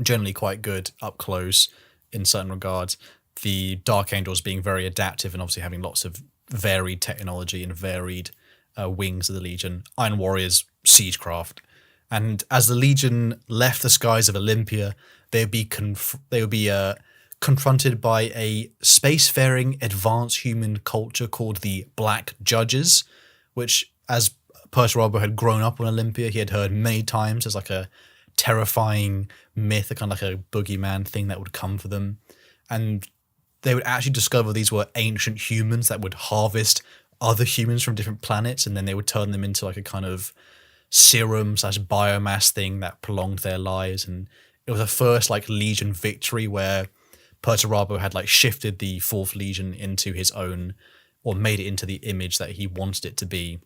generally quite good up close in certain regards. The Dark Angels being very adaptive and obviously having lots of varied technology and varied wings of the Legion. Iron Warriors, siegecraft. And as the Legion left the skies of Olympia, they would be confronted by a spacefaring advanced human culture called the Black Judges, which, as Perturabo had grown up on Olympia, he had heard many times as like a terrifying myth, a kind of like a boogeyman thing that would come for them. And they would actually discover these were ancient humans that would harvest other humans from different planets, and then they would turn them into like a kind of serum/biomass thing that prolonged their lives. And it was the first like Legion victory where Perturabo had like shifted the 4th Legion into his own, or made it into the image that he wanted it to be.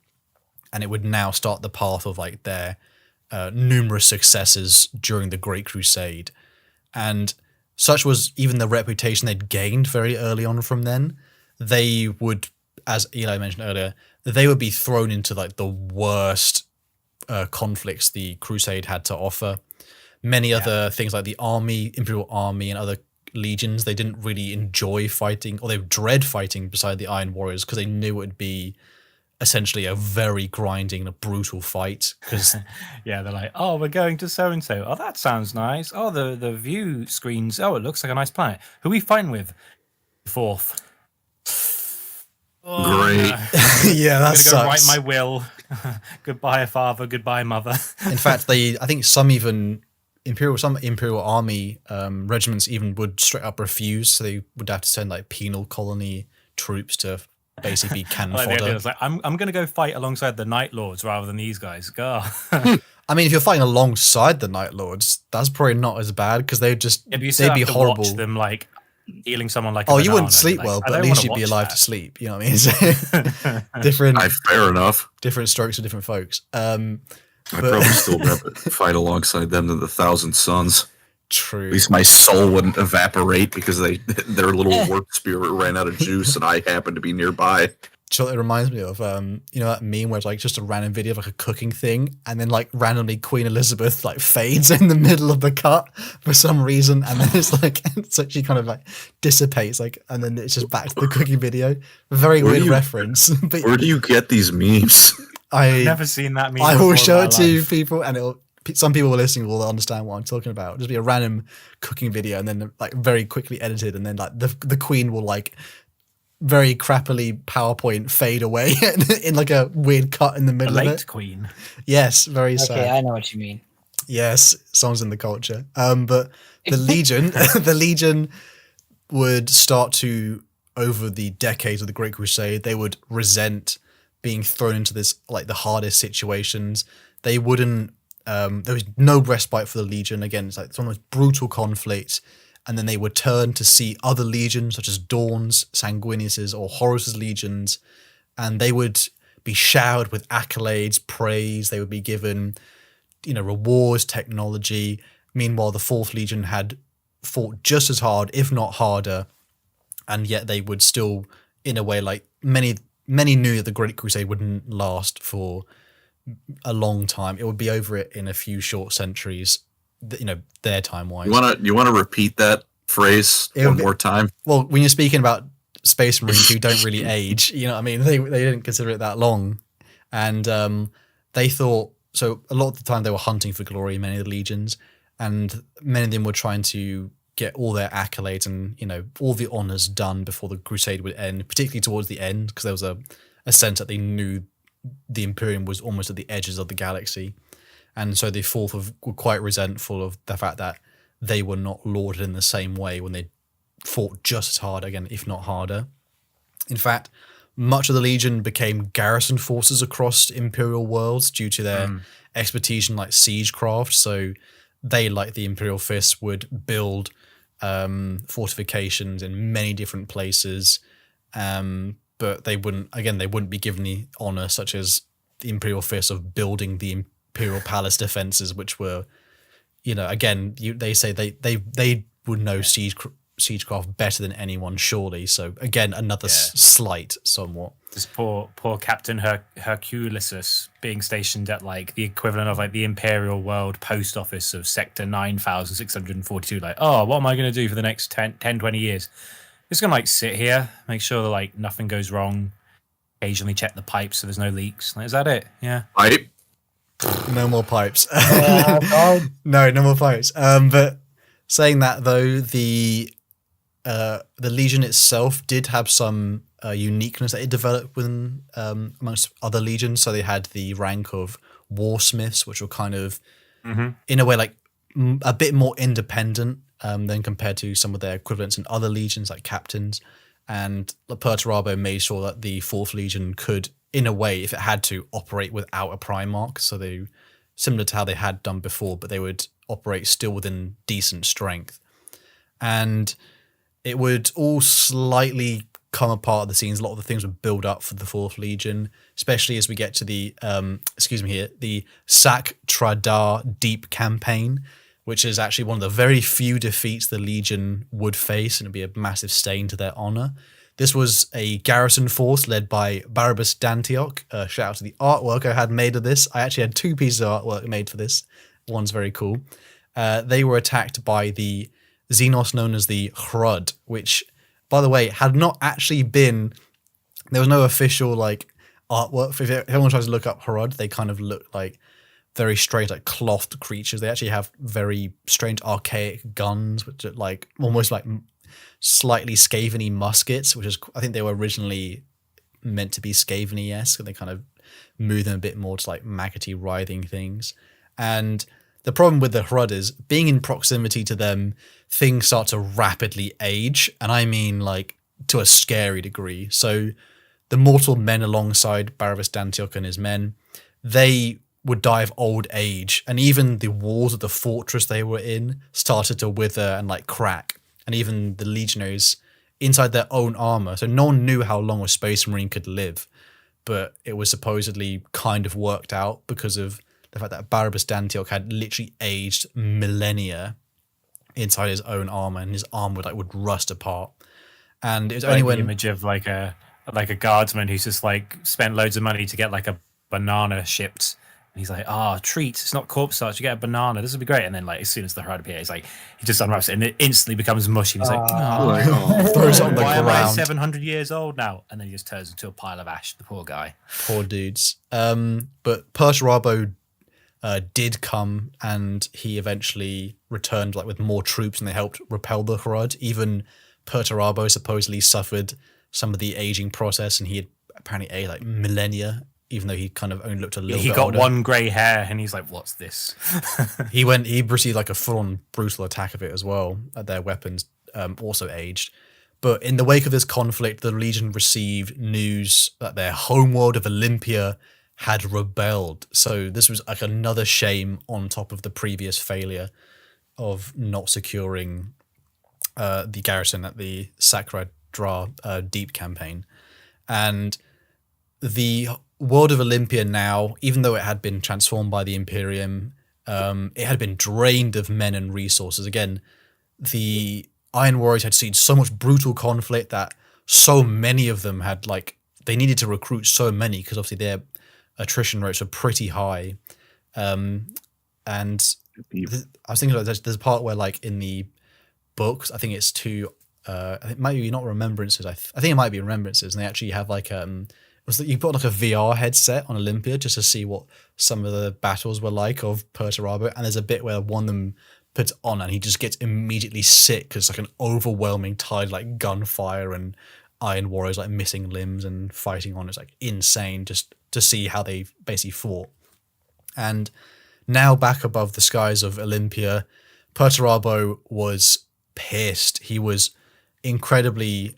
And it would now start the path of like their numerous successes during the Great Crusade. And such was even the reputation they'd gained very early on from then. They would, as Eli mentioned earlier, they would be thrown into like the worst conflicts the Crusade had to offer. Many other things like the army, Imperial army, and other legions, they didn't really enjoy fighting, or they would dread fighting beside the Iron Warriors, because they knew it would be essentially a very grinding, a brutal fight. Because yeah, they're like, oh, we're going to so and so. Oh, that sounds nice. Oh, the view screens. Oh, it looks like a nice planet. Who are we fighting with? 4th. Oh, great. No. Yeah, that sucks. I'm gonna go write sucks. my will. Goodbye, father. Goodbye, mother. In fact, I think some Imperial army regiments even would straight up refuse, so they would have to send like penal colony troops to basically be cannon fodder. Like, I'm going to go fight alongside the Night Lords rather than these guys. Go. I mean, if you're fighting alongside the Night Lords, that's probably not as bad, because they'd be horrible. Watch them like healing someone like. Oh, you wouldn't sleep well, but at least you'd be alive to sleep. You know what I mean? So, different. Fair enough. Different strokes for different folks. I'd probably still rather fight alongside them than the Thousand Suns. True. At least my soul wouldn't evaporate because their little warp spirit ran out of juice and I happened to be nearby. what it reminds me of? You know that meme where it's like just a random video of like a cooking thing, and then like randomly Queen Elizabeth like fades in the middle of the cut for some reason, and then it's like so she kind of like dissipates, like, and then it's just back to the cooking video. Very weird reference. But where do you get these memes? I've never seen that meme. I will before show in it my to life. people, and some people listening will understand what I'm talking about. It'll just be a random cooking video, and then like very quickly edited, and then like the Queen will like very crappily PowerPoint fade away in like a weird cut in the The middle of late it. queen. Yes, very sad. Okay, I know what you mean. Yes, songs in the culture. But the Legion, the Legion would start to, over the decades of the Great Crusade, they would resent being thrown into this like the hardest situations. They wouldn't. There was no respite for the Legion. Again, it's like some of the most brutal conflict. And then they would turn to see other legions, such as Dawn's, Sanguinius's, or Horus's legions, and they would be showered with accolades, praise. They would be given, rewards, technology. Meanwhile, the Fourth Legion had fought just as hard, if not harder, and yet they would still, in a way, like many knew that the Great Crusade wouldn't last for a long time. It would be over it in a few short centuries. Their time wise. You wanna repeat that phrase one more time? Well, when you're speaking about Space Marines who don't really age, you know what I mean? They didn't consider it that long. And they thought, so a lot of the time they were hunting for glory, many of the legions, and many of them were trying to get all their accolades and, all the honors done before the Crusade would end, particularly towards the end, because there was a sense that they knew the Imperium was almost at the edges of the galaxy. And so the Fourth were quite resentful of the fact that they were not lauded in the same way when they fought just as hard, again, if not harder. In fact, much of the Legion became garrison forces across Imperial worlds due to their expertise in like siegecraft. So they, like the Imperial Fists, would build fortifications in many different places, but they wouldn't be given the honor such as the Imperial Fists of building the Imperial Palace defenses, which were, they say they would know siegecraft better than anyone, surely. So again, another slight, somewhat. This poor Captain Herculesus being stationed at like the equivalent of like the Imperial World Post Office of Sector 9642. Like, oh, what am I going to do for the next 10, 20 years? Just going to like sit here, make sure that like nothing goes wrong, occasionally check the pipes so there's no leaks. Like, is that it? Yeah. Pipe. No more pipes. No more pipes. But saying that though, the Legion itself did have some uniqueness that it developed within amongst other legions. So they had the rank of warsmiths, which were kind of in a way like a bit more independent than compared to some of their equivalents in other legions like captains. And Perturabo made sure that the Fourth Legion could, in a way, if it had to, operate without a Primarch. So they, similar to how they had done before, but they would operate still within decent strength. And it would all slightly come apart at the seams. A lot of the things would build up for the Fourth Legion, especially as we get to the, the Sac Tradar Deep campaign, which is actually one of the very few defeats the Legion would face, and it'd be a massive stain to their honor. This was a garrison force led by Barabbas d'Antioch. Shout out to the artwork I had made of this. I actually had 2 pieces of artwork made for this. One's very cool. They were attacked by the Xenos known as the Hrud, which, by the way, had not actually been... There was no official like artwork. If everyone tries to look up Hrud, they kind of look like very strange, like clothed creatures. They actually have very strange archaic guns, which are like almost like slightly Skaven-y muskets, which is, I think they were originally meant to be Skaven-y-esque, and they kind of move them a bit more to like maggoty writhing things. And the problem with the Hrud is being in proximity to them, things start to rapidly age, and I mean like to a scary degree. So the mortal men alongside Barabbas d'Antioch and his men, they would die of old age, and even the walls of the fortress they were in started to wither and like crack, and even the legionaries inside their own armor. So no one knew how long a Space Marine could live, but it was supposedly kind of worked out because of the fact that Barabbas d'Antioch had literally aged millennia inside his own armor, and his armor would rust apart. And it was only when the image of like a like a guardsman who's just like spent loads of money to get like a banana shipped. And he's like, treat. It's not corpse starch. You get a banana. This would be great. And then, like, as soon as the Herald appears, he's like, he just unwraps it and it instantly becomes mushy. And he's like, throws it on the why am I ground. 700 years old now? And then he just turns into a pile of ash. The poor guy. Poor dudes. But Perturabo did come, and he eventually returned like with more troops, and they helped repel the Hrud. Even Perturabo supposedly suffered some of the aging process, and he had apparently aged like millennia, even though he kind of only looked a little He bit got older. one grey hair, and he's like, what's this? He received like a full-on brutal attack of it as well. Their weapons also aged. But in the wake of this conflict, the Legion received news that their homeworld of Olympia had rebelled. So this was like another shame on top of the previous failure of not securing the garrison at the Sacred Dra Deep campaign. And the world of Olympia now, even though it had been transformed by the Imperium, it had been drained of men and resources. Again, the Iron Warriors had seen so much brutal conflict that so many of them had they needed to recruit so many because obviously their attrition rates are pretty high. And I was thinking about there's a part where in the books, I think it's it might be not Remembrances. I think it might be Remembrances, and they actually have you put a VR headset on Olympia just to see what some of the battles were like of Perturabo, and there's a bit where one of them puts it on and he just gets immediately sick because an overwhelming tide gunfire and Iron Warriors missing limbs and fighting on. It's insane just to see how they basically fought. And now back above the skies of Olympia, Perturabo was pissed. He was incredibly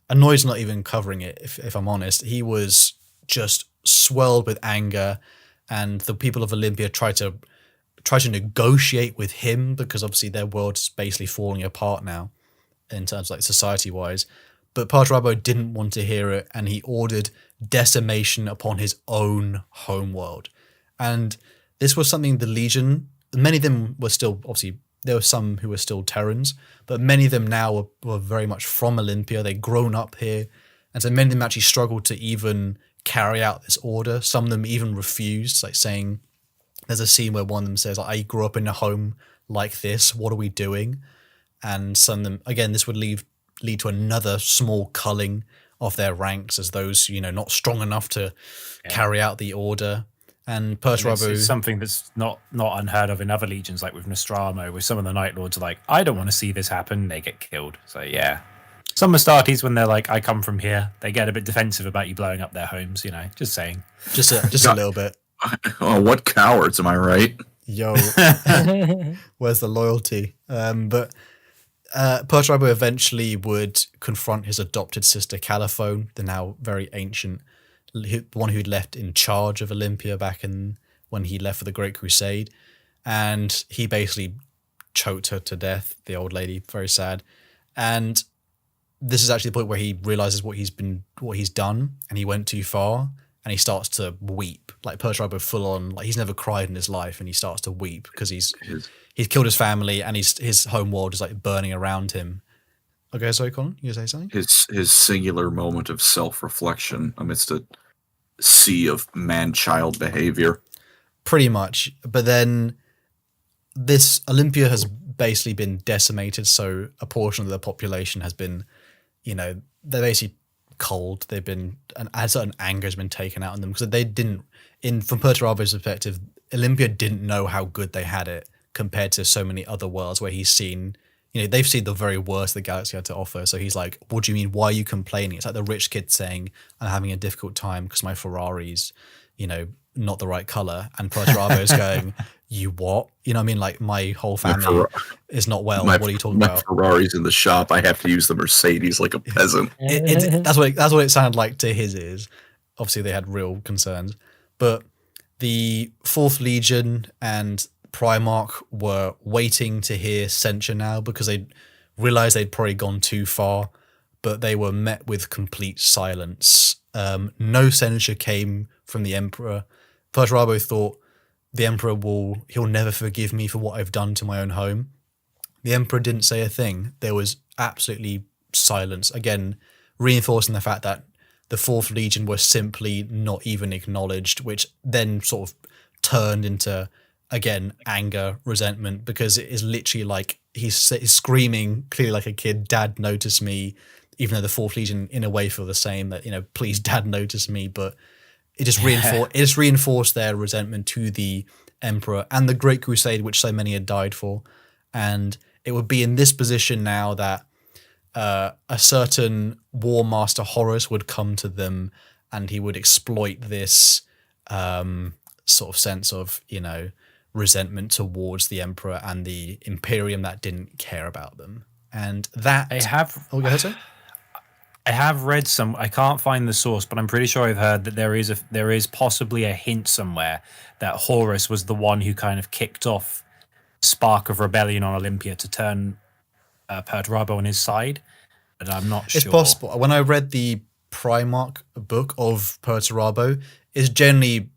annoyed's not even covering it, if I'm honest. He was just swelled with anger, and the people of Olympia try to negotiate with him because obviously their world's basically falling apart now in terms of society-wise. But Perturabo didn't want to hear it, and he ordered decimation upon his own homeworld. And this was something the Legion, many of them were still, obviously, there were some who were still Terrans, but many of them now were very much from Olympia. They'd grown up here. And so many of them actually struggled to even carry out this order. Some of them even refused, saying, there's a scene where one of them says, I grew up in a home like this. What are we doing? And some of them, again, this would lead to another small culling of their ranks as those, not strong enough to carry out the order. And Perturabo, it's something that's not unheard of in other legions, like with Nostromo, where some of the Night Lords are like, I don't want to see this happen, they get killed. So yeah. Some Astartes, when they're like, I come from here, they get a bit defensive about you blowing up their homes, just saying. Just a little bit. Oh, what cowards, am I right? Yo. Where's the loyalty? But Perturabo eventually would confront his adopted sister Caliphone, the now very ancient one who'd left in charge of Olympia back when he left for the Great Crusade, and he basically choked her to death, the old lady. Very sad. And this is actually the point where he realizes what he's done, and he went too far, and he starts to weep. Perturabo full on, he's never cried in his life, and he starts to weep because he's killed his family, and his home world is burning around him. Okay, sorry, Colin, you gonna say something? His singular moment of self-reflection amidst a sea of man-child behavior. Pretty much. But then this Olympia has basically been decimated, so a portion of the population has been, they're basically cold. They've been, a certain anger has been taken out on them because they didn't, from Perturabo's perspective, Olympia didn't know how good they had it compared to so many other worlds where he's seen, they've seen the very worst the galaxy had to offer. So he's like, what do you mean? Why are you complaining? It's like the rich kid saying, I'm having a difficult time because my Ferrari's, not the right color. And Perturabo's going, you what? My whole family is not well. What are you talking about? My Ferrari's in the shop. I have to use the Mercedes like a peasant. That's what it sounded like to his ears. Obviously, they had real concerns. But the 4th Legion and Primarch were waiting to hear censure now because they realized they'd probably gone too far, but they were met with complete silence. No censure came from the Emperor. Perturabo thought the Emperor he'll never forgive me for what I've done to my own home. The Emperor didn't say a thing. There was absolutely silence. Again, reinforcing the fact that the Fourth Legion were simply not even acknowledged, which then sort of turned into, again, anger, resentment, because it is literally like he's screaming clearly like a kid, "Dad, notice me," even though the Fourth Legion in a way feel the same, that, please, Dad, notice me. But it just reinforced their resentment to the Emperor and the Great Crusade, which so many had died for. And it would be in this position now that a certain War Master Horus would come to them, and he would exploit this sort of sense of, resentment towards the Emperor and the Imperium that didn't care about them. And that Oh, go ahead, sir. I have read some. I can't find the source, but I'm pretty sure I've heard that there is possibly a hint somewhere that Horus was the one who kind of kicked off spark of rebellion on Olympia to turn Perturabo on his side, but I'm not sure. It's possible. When I read the Primarch book of Perturabo, it's generally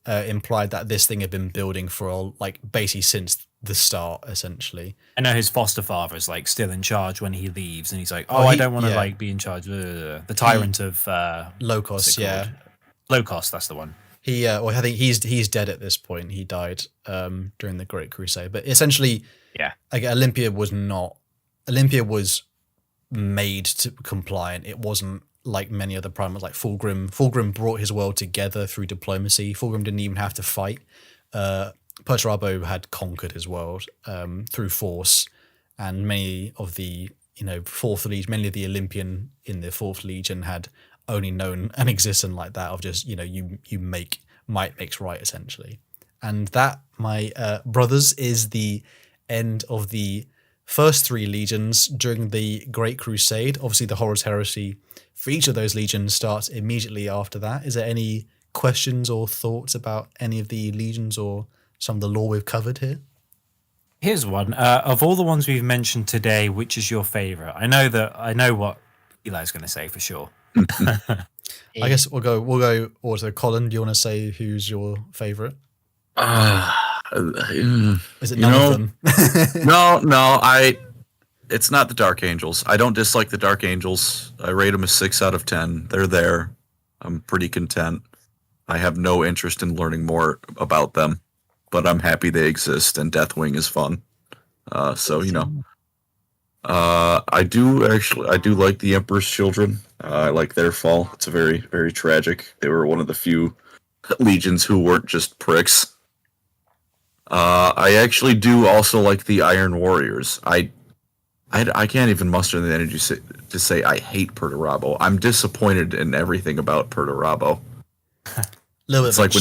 implied that this thing had been building for basically since the start, essentially. I know his foster father is still in charge when he leaves, and he's like, I don't want to be in charge. The tyrant of Locos, yeah. Locos, that's the one. I think he's dead at this point. He died during the Great Crusade. But essentially, Olympia was made to compliant. It wasn't like many other primates, like Fulgrim. Fulgrim brought his world together through diplomacy. Fulgrim didn't even have to fight. Perturabo had conquered his world through force, and many of the Fourth Legion, many of the Olympian in the Fourth Legion had only known an existence like that of just might makes right, essentially. And that, my brothers, is the end of the first three legions during the Great Crusade. Obviously, the Horus Heresy for each of those legions starts immediately after that. Is there any questions or thoughts about any of the legions or some of the lore we've covered here? Here's one. Of all the ones we've mentioned today, which is your favorite? I know what Eli's going to say for sure. I guess we'll go auto. Colin, do you want to say who's your favorite? Is it none of them? No, it's not the Dark Angels. I don't dislike the Dark Angels. I rate them a 6 out of 10. They're there. I'm pretty content. I have no interest in learning more about them, but I'm happy they exist, and Deathwing is fun. I do like the Emperor's Children. I like their fall. It's a very, very tragic. They were one of the few legions who weren't just pricks. I actually do also like the Iron Warriors. I can't even muster the energy to say I hate Perturabo. I'm disappointed in everything about Perturabo. It's like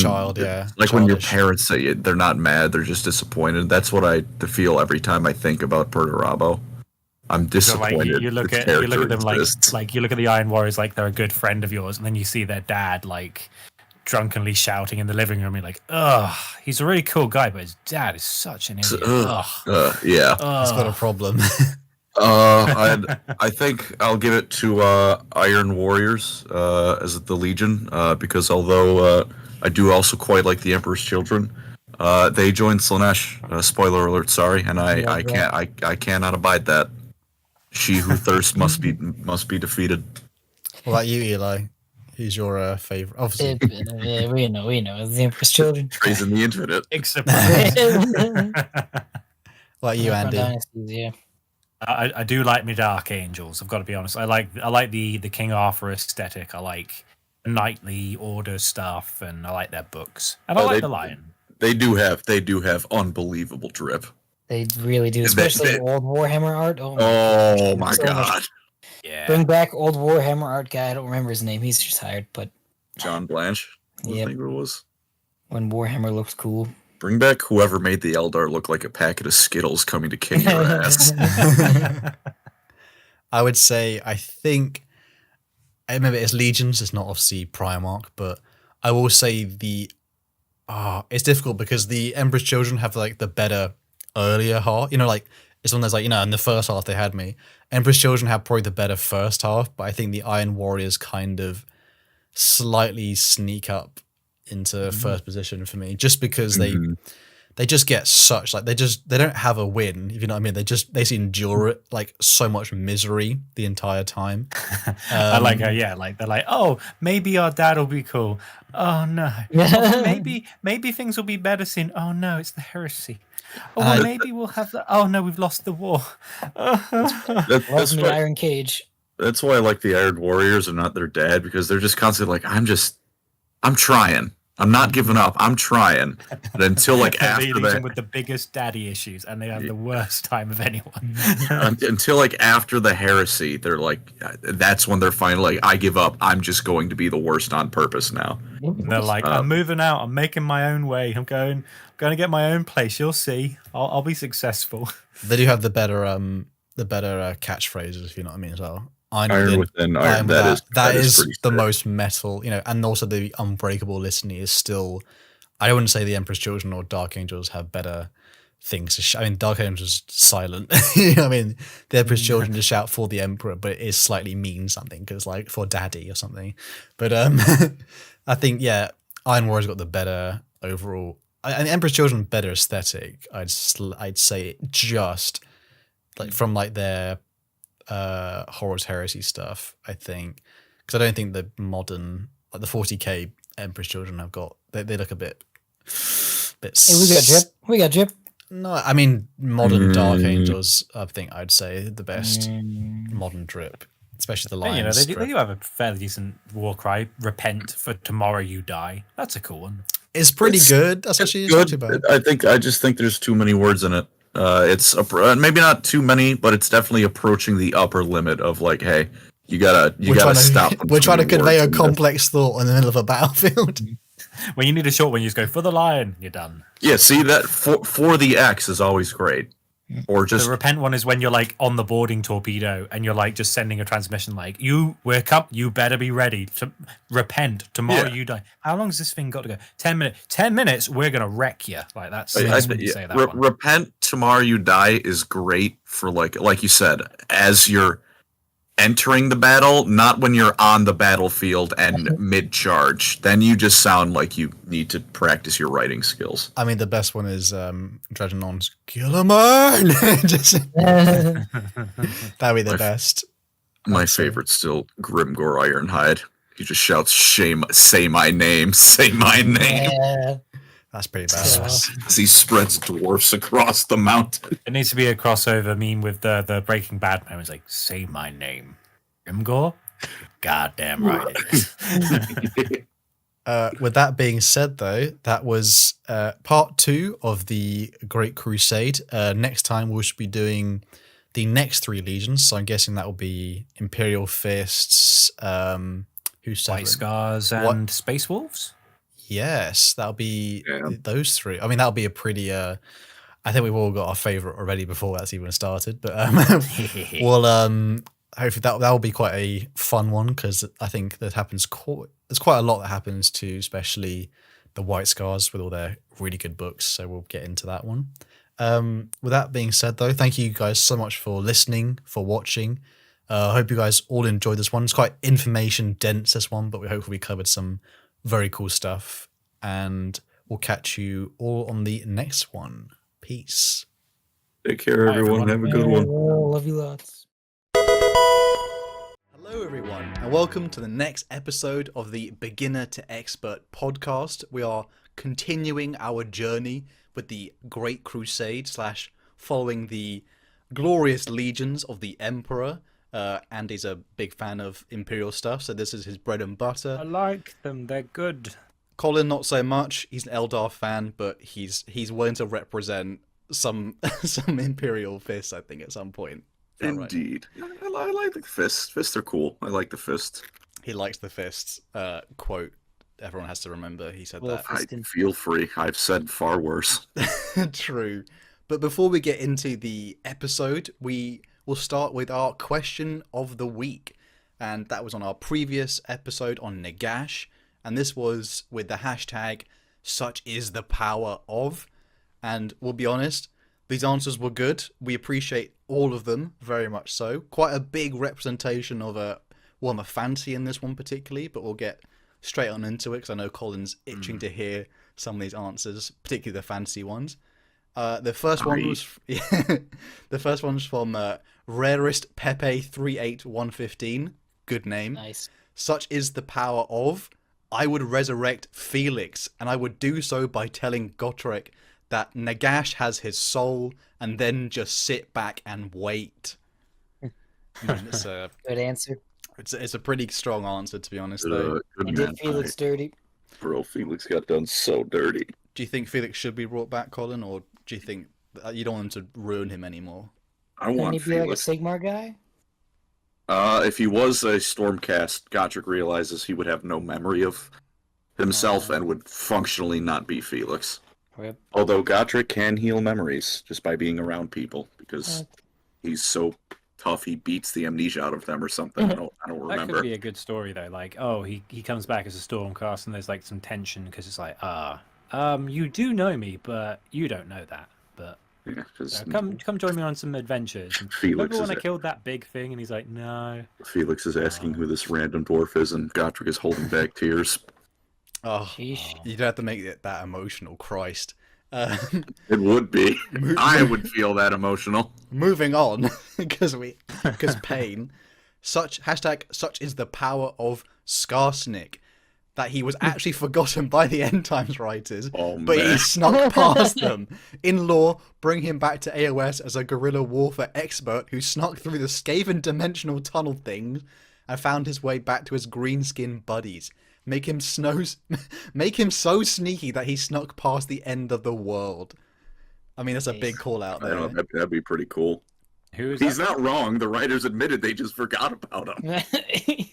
when your parents say it, they're not mad, they're just disappointed. That's what I feel every time I think about Perturabo. I'm disappointed. So you look at them like you look at the Iron Warriors like they're a good friend of yours, and then you see their dad drunkenly shouting in the living room. You're like, ugh, he's a really cool guy, but his dad is such an idiot. Yeah, he's got a problem. I think I'll give it to Iron Warriors as the Legion, because although I do also quite like the Emperor's Children, they joined Slaanesh. Spoiler alert, sorry, and I cannot abide that. She who thirsts must be defeated. What about you, Eli? Who's your favorite? Obviously, yeah, we know. It's the Emperor's Children. Praising the infinite. Except what about you, Andy? Dynasties, yeah. I do like my Dark Angels. I've got to be honest. I like the King Arthur aesthetic. I like the knightly order stuff, and I like their books. And I like the Lion. They do have unbelievable drip. They really do, especially old Warhammer art. Oh my god! Yeah. Bring back old Warhammer art guy. I don't remember his name. He's retired, but John Blanche. Yeah, I think it was when Warhammer looked cool. Bring back whoever made the Eldar look like a packet of Skittles coming to kick your ass. I would say, I remember it's Legions, it's not obviously Primarch, but I will say it's difficult because the Emperor's Children have the better earlier half. It's one of those in the first half they had me. Emperor's Children have probably the better first half, but I think the Iron Warriors kind of slightly sneak up into first position for me, just because they just get such like they don't have a win, if you know what I mean. They just endure it like so much misery the entire time. I like how like they're like, oh, maybe our dad will be cool. Oh no. Oh, maybe things will be better soon. Oh no, it's the heresy. Oh, well, maybe we'll have the. Oh no, we've lost the war. That's Welcome to why, the Iron Cage. that's why I like the Iron Warriors and not their dad, because they're just constantly like, I'm trying. I'm not giving up. I'm trying. But until like after that, with the biggest daddy issues, and they have the worst time of anyone. until like after the heresy, they're like, that's when they're finally like, I give up. I'm just going to be the worst on purpose now. They're like, I'm moving out. I'm making my own way. I'm going to get my own place. You'll see. I'll be successful. They do have the better catchphrases, if you know what I mean, as well. Iron within iron. That is the most metal, and also the unbreakable listening is still. I wouldn't say the Emperor's Children or Dark Angels have better things to shout. I mean, Dark Angels silent. You know what I mean? The Emperor's Children just shout for the Emperor, but it is slightly mean something because like for Daddy or something. But I think Iron Warrior's got the better overall. And the Emperor's Children better aesthetic. I'd say just like from like their Horus Heresy stuff, I think, because I don't think the modern like the 40k Emperor's Children have got they look a bit Hey, we got drip. No, I mean modern Dark Angels. I think I'd say the best modern drip, especially the Lions. They do have a fairly decent war cry. Repent, for tomorrow you die. That's a cool one. It's pretty good. That's actually good. Not too bad. I just think there's too many words in it. It's maybe not too many, but it's definitely approaching the upper limit of like, hey, you gotta stop. We're trying to convey a complex thought in the middle of a battlefield. When you need a short one, you just go for the lion. You're done. Yeah, see that for the X is always great. Or just the repent one is when you're like on the boarding torpedo and you're like just sending a transmission like you better be ready to repent tomorrow you die. How long has this thing got to go? 10 minutes. 10 minutes. We're gonna wreck you. Like that's when you say that one. Repent tomorrow you die is great for like you said, as you're entering the battle, not when you're on the battlefield and mid-charge. Then you just sound like you need to practice your writing skills. I mean, the best one is Dragonon's "Kill a man." That'd be the best. My favorite's still Grimgor Ironhide. He just shouts, "Shame! Say my name! Say my name!" Yeah. That's pretty badass. As he spreads dwarfs across the mountain. It needs to be a crossover meme with the Breaking Bad moments like say my name. Grimgor? Goddamn right it is. With that being said, though, that was part 2 of the Great Crusade. Next time we should be doing the next 3 legions. So I'm guessing that will be Imperial Fists, White Scars and Space Wolves? Yes, that'll be those 3. I mean, that'll be a pretty. I think we've all got our favorite already before that's even started. But we'll hopefully that will be quite a fun one because I think there's quite a lot that happens to, especially the White Scars with all their really good books. So we'll get into that one. With that being said, though, thank you guys so much for listening, for watching. I hope you guys all enjoyed this one. It's quite information dense, this one, but we hope we covered some very cool stuff, and we'll catch you all on the next one. Peace. Take care, everyone. Have a good one. Love you lots. Hello, everyone, and welcome to the next episode of the Beginner to Expert podcast. We are continuing our journey with the Great Crusade / following the glorious legions of the Emperor. Andy's a big fan of Imperial stuff, so this is his bread and butter. I like them, they're good. Colin, not so much. He's an Eldar fan, but he's willing to represent some Imperial fists, I think, at some point. Indeed. Right? I like the fists. Fists are cool. I like the fists. He likes the fists. Quote, everyone has to remember he said that. Feel free. I've said far worse. True. But before we get into the episode, we'll start with our question of the week. And that was on our previous episode on Nagash. And this was with the hashtag, "Such is the power of." And we'll be honest, these answers were good. We appreciate all of them, very much so. Quite a big representation of a fantasy in this one particularly, but we'll get straight on into it because I know Colin's itching to hear some of these answers, particularly the fantasy ones. The first one was the first one's from Rarest Pepe 38115. Good name. Nice. Such is the power of, I would resurrect Felix, and I would do so by telling Gotrek that Nagash has his soul, and then just sit back and wait. It's Good answer. a pretty strong answer, to be honest, though. He did Felix dirty. Bro, Felix got done so dirty. Do you think Felix should be brought back, Colin, or do you think you don't want him to ruin him anymore? I Can want he be like a Felix. Sigmar guy? If he was a Stormcast, Gotrek realizes he would have no memory of himself and would functionally not be Felix. Rip. Although Gotrek can heal memories just by being around people because he's so tough he beats the amnesia out of them or something. I don't That remember. could be a good story though. Like, oh, he comes back as a Stormcast, and there's like some tension because it's like, you do know me, but you don't know that. But Yeah, 'cause come join me on some adventures. And Felix remember when is I killed that big thing? And he's like, no. Felix is asking who this random dwarf is, and Gotrek is holding back tears. Oh, Sheesh. you don't have to make it that emotional, Christ. It would be. I would feel that emotional. Moving on, because pain. Such is the power of Skarsnik, that he was actually forgotten by the End Times writers, but he snuck past them. In lore, bring him back to AOS as a guerrilla warfare expert who snuck through the Skaven dimensional tunnel things and found his way back to his green-skinned buddies. Make him so sneaky that he snuck past the end of the world. I mean, that's a big call out I there. know, that'd be pretty cool. Who is He's that? not wrong. The writers admitted they just forgot about him. It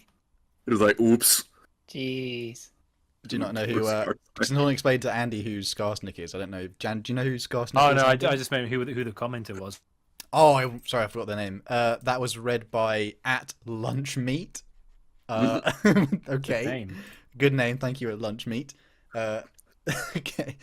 was like, oops. Jeez. Do you not know who? Can someone explain to Andy who Skarsnik is? I don't know. Jan, do you know who Skarsnik Oh is? no, I Andy? just meant who the commenter was. Oh, I'm sorry, I forgot their name. That was read by @lunchmeat. Okay, Name. good name. Thank you at lunchmeat. Okay.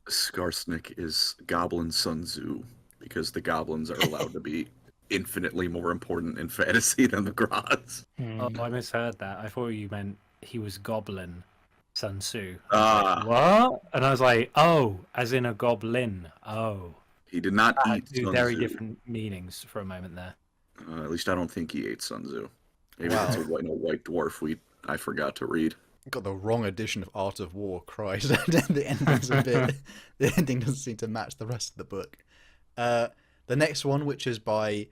Skarsnik is Goblin Sun Tzu because the goblins are allowed to be infinitely more important in fantasy than the gods. Oh, I misheard that. I thought you meant he was Goblin Sun Tzu. Ah, What? And I was like, oh, as in a goblin. Oh. he did not eat Two Sun very Tzu. different meanings for a moment there. At least I don't think he ate Sun Tzu. Maybe Wow. it's a white dwarf I forgot to read. Got the wrong edition of Art of War. Christ, the ending's a bit. The ending doesn't seem to match the rest of the book. The next one, which is by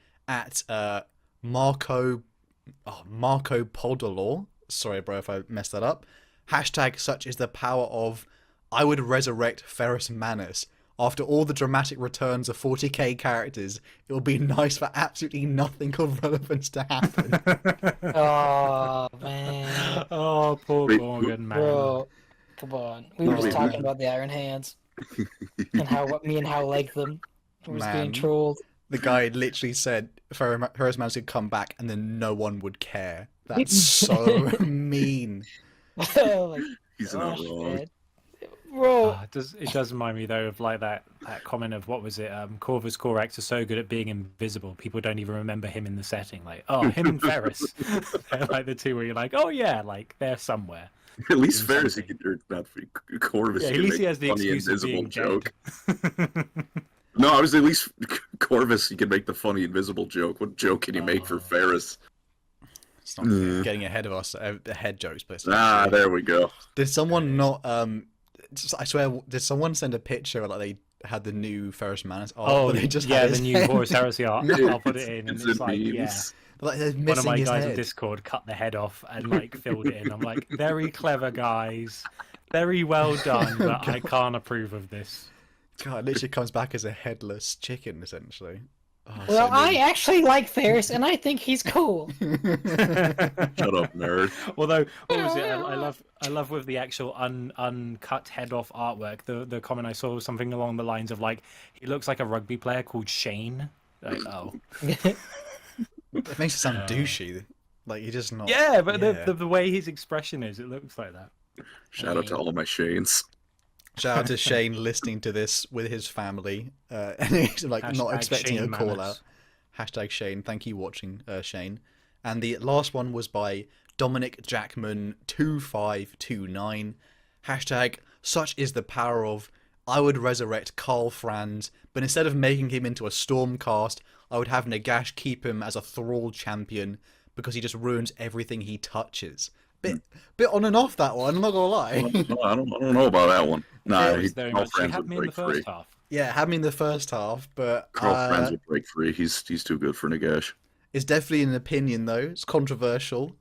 Marco Podolor. Sorry, bro, if I messed that up. #such is the power of, I would resurrect Ferrus Manus. After all the dramatic returns of 40k characters, it will be nice for absolutely nothing of relevance to happen. Oh man, Oh, poor Wait, Morgan, man. bro, come on. We were just talking about the Iron Hands and how like them. I was Man. getting trolled. The guy literally said Ferrus Manus could come back and then no one would care. That's so mean. Oh my He's not gosh, wrong. man. Bro, It does remind me though of like that comment of what was it? Corvus Corax are so good at being invisible, people don't even remember him in the setting. Like, oh, him and Ferris, they're like the two where you're like, oh yeah, like they're somewhere. At least Doing Ferris, he something. could, or not Corvus, Yeah, he at could least he make has the funny excuse of invisible being joke. dead. No, I was at least Corvus. He could make the funny invisible joke. What joke can you make for Ferris? It's not getting ahead of us. The head jokes, but Ah, there we go. did someone not? I swear, did someone send a picture like they had the new Ferrus Manus? Oh, but they just yeah, had the his new head. Horus Heresy art. I'll put it in, and It's it's in like, yeah. memes. Like they're One of missing my his guys head. on Discord cut the head off and like filled it in. I'm like, very clever guys, very well done, but I can't approve of this. God, it literally comes back as a headless chicken, essentially. Oh, well, so I mean. actually like Ferris, and I think he's cool. Shut up, nerd. Although, what was it? I love with the actual uncut head off artwork. The comment I saw was something along the lines of like, he looks like a rugby player called Shane. Like, oh, It makes it sound douchey. Like you're just not. yeah, but Yeah. the way his expression is, it looks like that. Shout out to all my Shanes. Shout out to Shane listening to this with his family, and he's like not Hashtag expecting Shane a call Manus. out. #Shane. Thank you watching, Shane. And the last one was by Dominic Jackman 2529. Hashtag, such is the power of, I would resurrect Karl Franz, but instead of making him into a Stormcast, I would have Nagash keep him as a Thrall champion because he just ruins everything he touches. Bit on and off that one, I'm not gonna lie. I don't know about that one. Nah, It was very much, you had me in the first half. Yeah, had me in the first half, but Karl Franz would break free. He's too good for Nagash. it's definitely an opinion though. It's controversial,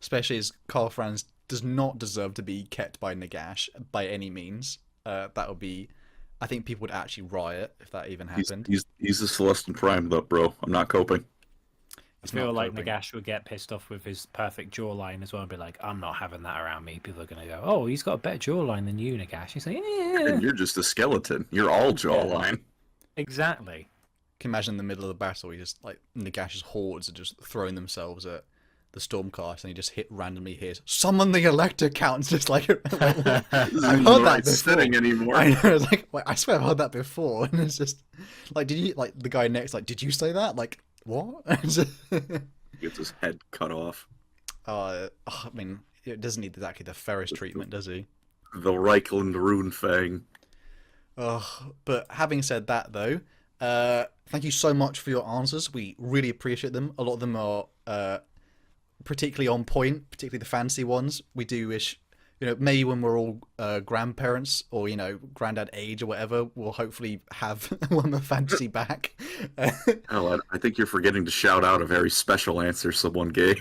especially as Karl Franz does not deserve to be kept by Nagash by any means. That would be, I think people would actually riot if that even happened. He's the Celestial Prime, though, bro. I'm not coping. I feel like Nagash would get pissed off with his perfect jawline as well and be like, I'm not having that around me. People are going to go, oh, he's got a better jawline than you, Nagash. He's like, yeah. And you're just a skeleton. You're all jawline. Exactly. Can you imagine in the middle of the battle, he just, like, Nagash's hordes are just throwing themselves at the Stormcast, and he just randomly hears, summon the Elector Count. Just like, I've heard that before. Sitting anymore. I know, it's like, wait, I swear I've heard that before. And it's just, like, did you, like, the guy next, like, did you say that? Like, what? Gets his head cut off. I mean, it doesn't need exactly the Ferris treatment, does he? The Reichland Rune Fang. But having said that, though, thank you so much for your answers. We really appreciate them. A lot of them are particularly on point, particularly the fancy ones. We do wish, maybe when we're all grandparents or, granddad age or whatever, we'll hopefully have one of fantasy back. Hell, I think you're forgetting to shout out a very special answer someone gave.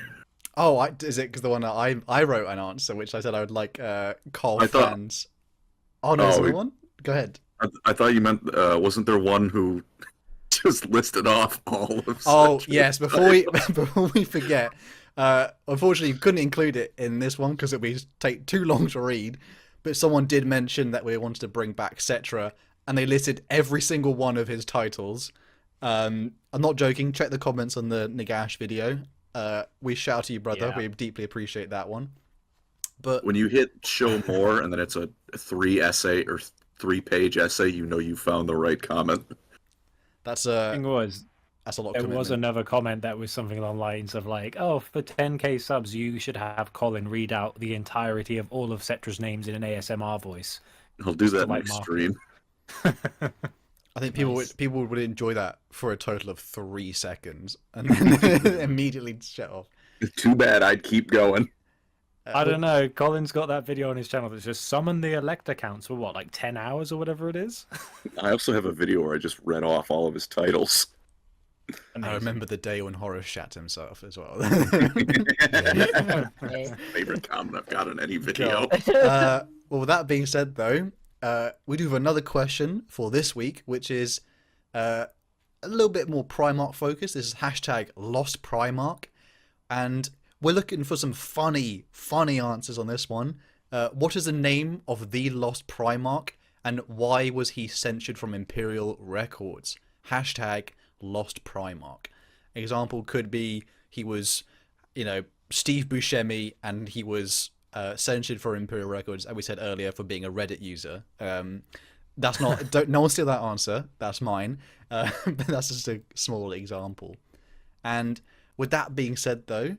Oh, is it because the one that I wrote an answer, which I said I would like Karl Franz. Oh, no, is there one? Go ahead. I thought you meant, wasn't there one who just listed off all of Oh, yes, before we forget, unfortunately you couldn't include it in this one because it would take too long to read, but someone did mention that we wanted to bring back Cetra, and they listed every single one of his titles. I'm not joking, check the comments on the Nagash video. We shout to you, brother. Yeah. We deeply appreciate that one. But when you hit show more and then it's a 3-page essay, you found the right comment. That's thing was, that's a lot. There was another comment that was something along the lines of like, "Oh, for 10k subs, you should have Colin read out the entirety of all of Cetra's names in an ASMR voice." I'll do that next stream. I think people would enjoy that for a total of 3 seconds and then immediately shut off. Too bad. I'd keep going. I don't know. Colin's got that video on his channel that's just summon the Elector counts for what, like 10 hours or whatever it is? I also have a video where I just read off all of his titles. I remember the day when Horus shat himself as well. Favorite comment I've got in any video. Well, with that being said, though, we do have another question for this week, which is a little bit more Primarch focused. This is hashtag Lost Primarch, and we're looking for some funny answers on this one. What is the name of the Lost Primarch, and why was he censured from Imperial records? Hashtag Lost Primarch. Example could be he was, Steve Buscemi, and he was censured for Imperial records, as we said earlier, for being a Reddit user. That's not. No one steal that answer. That's mine. But that's just a small example. And with that being said, though,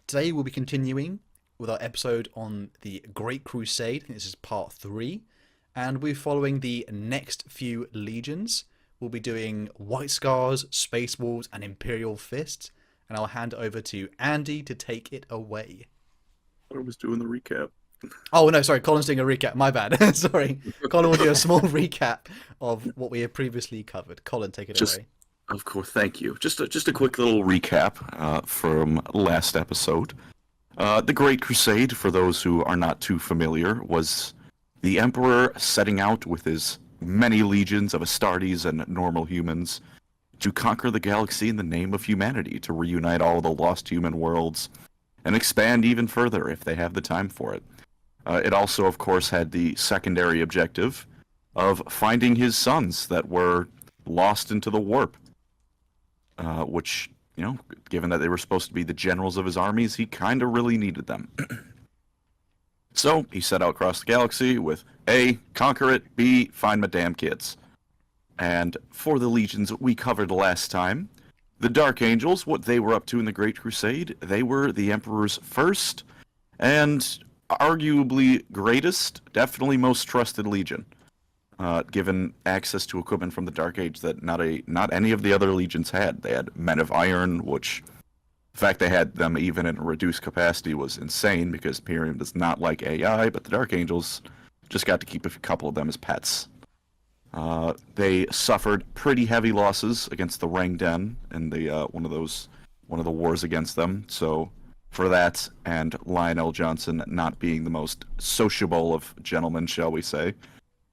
today we'll be continuing with our episode on the Great Crusade. I think this is part 3, and we're following the next few legions. We'll be doing White Scars, Space Wolves, and Imperial Fists, and I'll hand it over to Andy to take it away. I was doing the recap. Oh no, sorry, Colin's doing a recap. My bad. Sorry, Colin will do a small recap of what we have previously covered. Colin, take it away. Of course, thank you. Just a quick little recap from last episode. The Great Crusade, for those who are not too familiar, was the Emperor setting out with his many legions of Astartes and normal humans to conquer the galaxy in the name of humanity, to reunite all the lost human worlds and expand even further if they have the time for it. It also, of course, had the secondary objective of finding his sons that were lost into the warp. Which, given that they were supposed to be the generals of his armies, he kind of really needed them. So, he set out across the galaxy with A, conquer it, B, find my damn kids. And for the legions we covered last time, The Dark Angels, what they were up to in the Great Crusade, they were the Emperor's first and arguably greatest, definitely most trusted legion, given access to equipment from the Dark Age that not any of the other legions had. They had Men of Iron, which the fact they had them even in a reduced capacity was insane because Imperium does not like AI, but the Dark Angels just got to keep a couple of them as pets. They suffered pretty heavy losses against the Rangden in the one of the wars against them. So for that, and Lionel Johnson not being the most sociable of gentlemen, shall we say,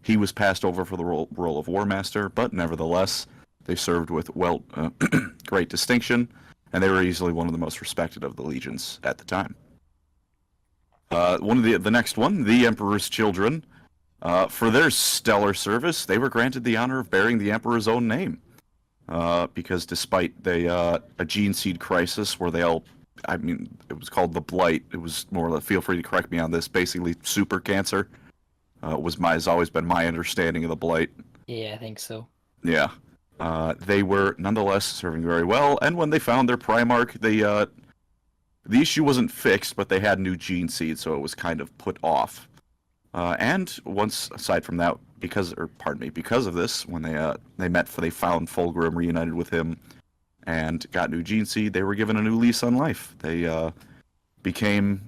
he was passed over for the role of War Master. But nevertheless, they served with great distinction, and they were easily one of the most respected of the legions at the time. The next one, the Emperor's Children. For their stellar service, they were granted the honor of bearing the Emperor's own name. Because despite a gene seed crisis where it was called the Blight, it was more, feel free to correct me on this, basically super cancer, has always been my understanding of the Blight. Yeah, I think so. Yeah. They were nonetheless serving very well, and when they found their Primarch, the issue wasn't fixed, but they had new gene seed, so it was kind of put off. And once, aside from that, because of this, when they found Fulgrim, reunited with him, and got new gene seed, they were given a new lease on life. They became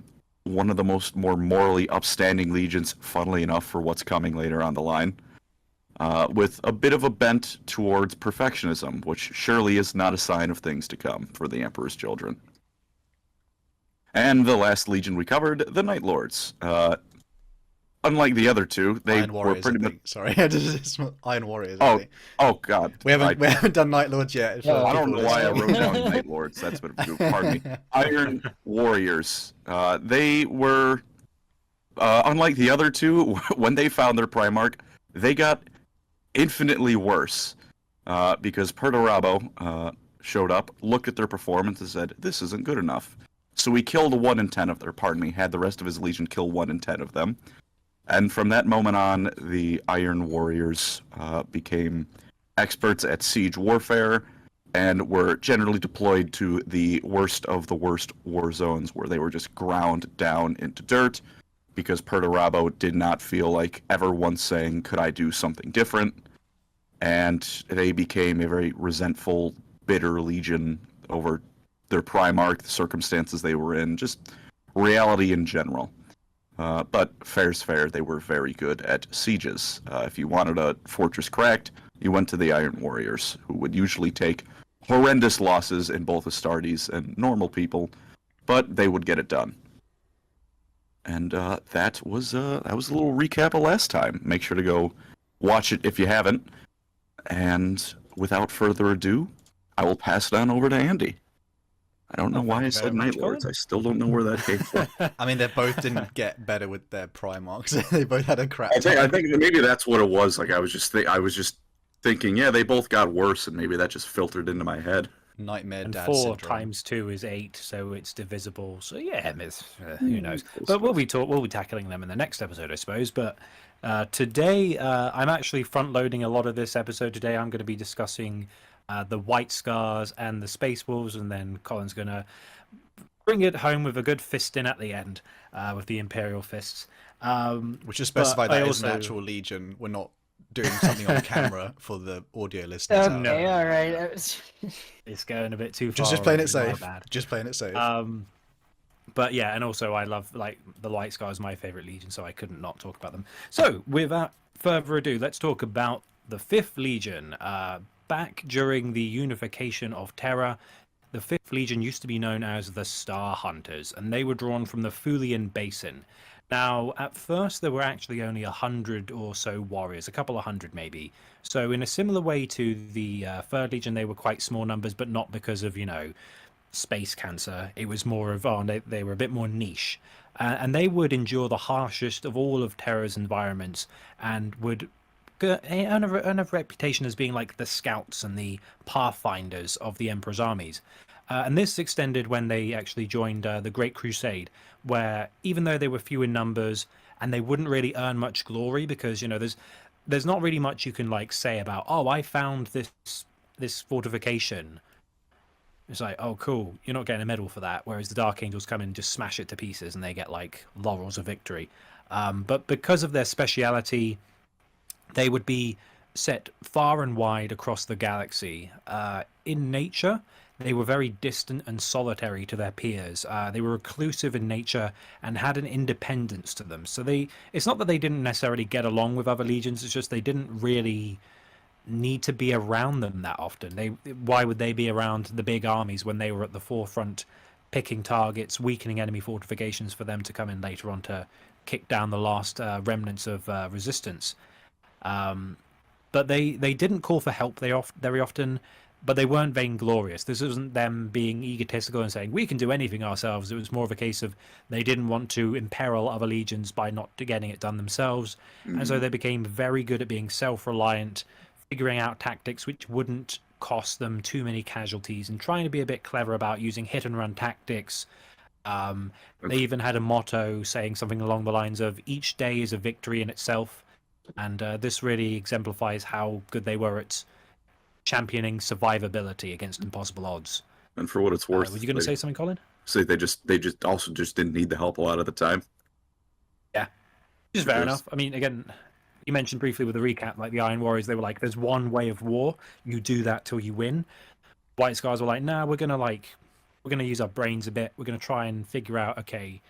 one of the more morally upstanding legions, funnily enough, for what's coming later on the line, with a bit of a bent towards perfectionism, which surely is not a sign of things to come for the Emperor's Children. And the last legion we covered, the Night Lords. Unlike the other two, they were pretty much. Sorry, Iron Warriors. Oh God, we haven't done Night Lords yet. I don't know why I wrote down Night Lords. That's been pardon me. Iron Warriors. They were unlike the other two. When they found their Primarch, they got infinitely worse because Perturabo showed up, looked at their performance, and said, "This isn't good enough." So he killed 1 in 10 of their. Had the rest of his legion kill 1 in 10 of them. And from that moment on, the Iron Warriors became experts at siege warfare and were generally deployed to the worst of the worst war zones where they were just ground down into dirt because Perturabo did not feel like ever once saying, "Could I do something different?" And they became a very resentful, bitter legion over their Primarch, the circumstances they were in, just reality in general. But fair's fair, they were very good at sieges. If you wanted a fortress cracked, you went to the Iron Warriors, who would usually take horrendous losses in both Astartes and normal people, but they would get it done. And that was a little recap of last time. Make sure to go watch it if you haven't. And without further ado, I will pass it on over to Andy. I don't know why I said Night Lords. I still don't know where that came from. I mean, they both didn't get better with their Primarchs. They both had a crap. I think maybe that's what it was. Like I was just thinking, yeah, they both got worse, and maybe that just filtered into my head. Nightmare and Dad 4 syndrome. times 2 is 8, so it's divisible. So yeah, who knows? But we'll be tackling them in the next episode, I suppose. But today, I'm actually front loading a lot of this episode. Today, I'm going to be discussing the White Scars and the Space Wolves, and then Colin's going to bring it home with a good fist in at the end with the Imperial fists. Which is specified that is an actual legion. We're not doing something on camera for the audio listeners. Okay, all right. It's going a bit too far. Just playing it safe. Just playing it safe. But yeah, and also I love the White Scars, my favorite legion, so I couldn't not talk about them. So without further ado, let's talk about the 5th Legion. Back during the unification of Terra, the 5th Legion used to be known as the Star Hunters, and they were drawn from the Fulian Basin. Now, at first, there were actually only 100 or so warriors, a couple of hundred maybe. So in a similar way to the 3rd Legion, they were quite small numbers, but not because of, space cancer. It was more of, they were a bit more niche. And they would endure the harshest of all of Terra's environments and would earn a reputation as being like the scouts and the pathfinders of the Emperor's armies. And this extended when they actually joined the Great Crusade, where even though they were few in numbers and they wouldn't really earn much glory because, there's not really much you can say about, I found this fortification. It's like, oh, cool, you're not getting a medal for that. Whereas the Dark Angels come in and just smash it to pieces, and they get like laurels of victory. But because of their speciality, they would be set far and wide across the galaxy. In nature, they were very distant and solitary to their peers. They were reclusive in nature and had an independence to them. So it's not that they didn't necessarily get along with other legions, it's just they didn't really need to be around them that often. Why would they be around the big armies when they were at the forefront, picking targets, weakening enemy fortifications for them to come in later on to kick down the last remnants of resistance? But they didn't call for help very often, but they weren't vainglorious. This wasn't them being egotistical and saying, we can do anything ourselves. It was more of a case of they didn't want to imperil other legions by not getting it done themselves. And so they became very good at being self-reliant, figuring out tactics which wouldn't cost them too many casualties, and trying to be a bit clever about using hit-and-run tactics. They even had a motto saying something along the lines of, each day is a victory in itself. And this really exemplifies how good they were at championing survivability against impossible odds. And for what it's worth, were you going to say something, Colin? So they just didn't need the help a lot of the time. Yeah, which is fair enough. I mean, again, you mentioned briefly with the recap, like the Iron Warriors, they were like, there's one way of war, you do that till you win. White Scars were like, nah, we're gonna use our brains a bit, we're gonna try and figure out, okay,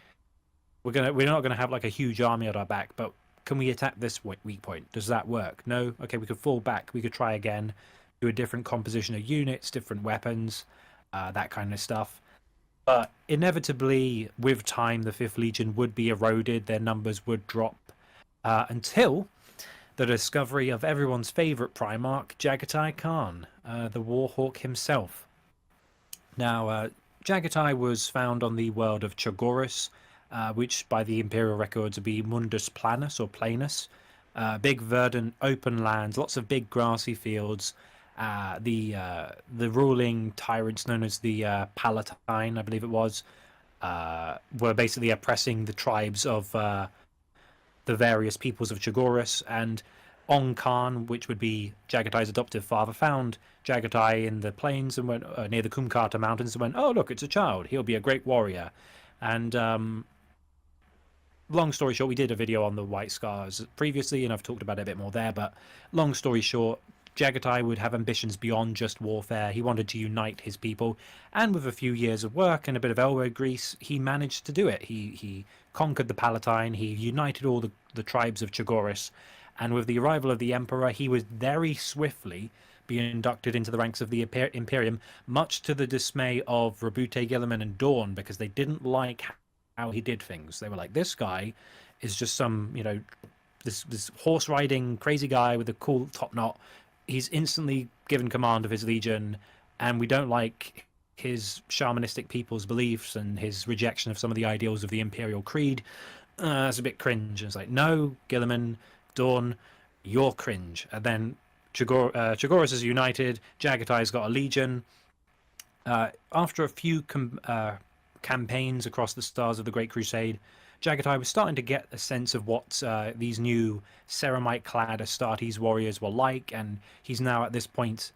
we're not gonna have like a huge army at our back, but can we attack this weak point? Does that work? No? Okay, we could fall back, we could try again, do a different composition of units, different weapons, that kind of stuff. But inevitably, with time, the 5th Legion would be eroded, their numbers would drop, until the discovery of everyone's favourite Primarch, Jagatai Khan, the Warhawk himself. Now, Jagatai was found on the world of Chagorus, which by the Imperial records would be Mundus Planus or Planus. Big verdant open lands, lots of big grassy fields. The ruling tyrants known as the Palatine, I believe it was, were basically oppressing the tribes of the various peoples of Chagorus, and Ong Khan, which would be Jagatai's adoptive father, found Jagatai in the plains and went near the Kumkata Mountains and went, oh look, it's a child, he'll be a great warrior. And long story short, we did a video on the White Scars previously, and I've talked about it a bit more there, but long story short, Jagatai would have ambitions beyond just warfare. He wanted to unite his people, and with a few years of work and a bit of elbow grease, he managed to do it. He conquered the Palatine, he united all the tribes of Chagorus, and with the arrival of the Emperor, he would very swiftly be inducted into the ranks of the Imperium, much to the dismay of Rabute, Gilliman, and Dawn, because they didn't like how he did things. They were like, this guy is just some, this horse riding crazy guy with a cool top knot. He's instantly given command of his legion, and we don't like his shamanistic people's beliefs and his rejection of some of the ideals of the Imperial Creed. It's a bit cringe. And it's like, no, Gilliman, Dawn, you're cringe. And then Chagorus is united, Jagatai's got a legion. After a few campaigns across the stars of the Great Crusade, Jagatai was starting to get a sense of what these new ceramite-clad Astartes warriors were like, and he's now at this point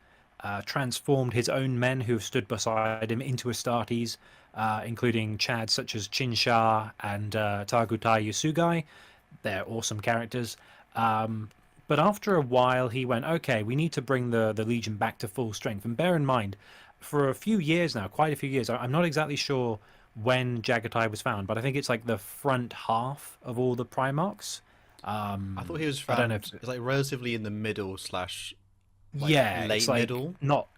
transformed his own men who have stood beside him into Astartes, including chads such as Chinsha and Targutai Yasugai. They're awesome characters. But after a while, he went, okay, we need to bring the Legion back to full strength. And bear in mind, for a few years now, quite a few years, I'm not exactly sure when Jagatai was found, but I think it's like the front half of all the Primarchs. I thought he was found. I don't know if it's like relatively in the middle slash. Late it's like middle. Not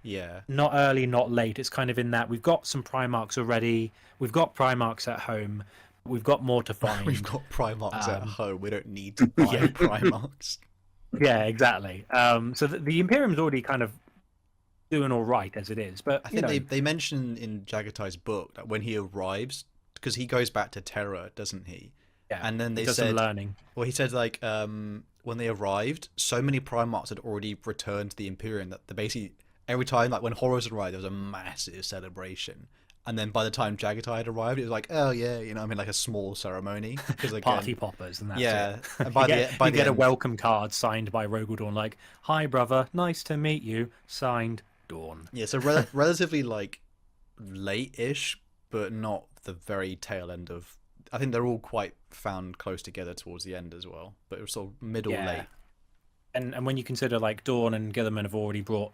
early, not late. It's kind of in that we've got some Primarchs already. We've got Primarchs at home. We've got more to find. We've got Primarchs at home. We don't need to buy Primarchs. Yeah, exactly. So the Imperium's already kind of doing all right as it is, but I think they mention in Jagatai's book that when he arrives, because he goes back to Terra, doesn't he? Yeah. And then they said learning. Well, he said like when they arrived, so many Primarchs had already returned to the Imperium that they basically every time, like when Horus arrived, there was a massive celebration. And then by the time Jagatai had arrived, it was like, oh yeah, like a small ceremony. Again, party poppers, and that's it. And you get a welcome card signed by Rogel like, hi brother, nice to meet you, signed Dawn. Yeah, so relatively like late-ish, but not the very tail end of. I think they're all quite found close together towards the end as well, but it was sort of middle late. And when you consider like Dawn and Gilliman have already brought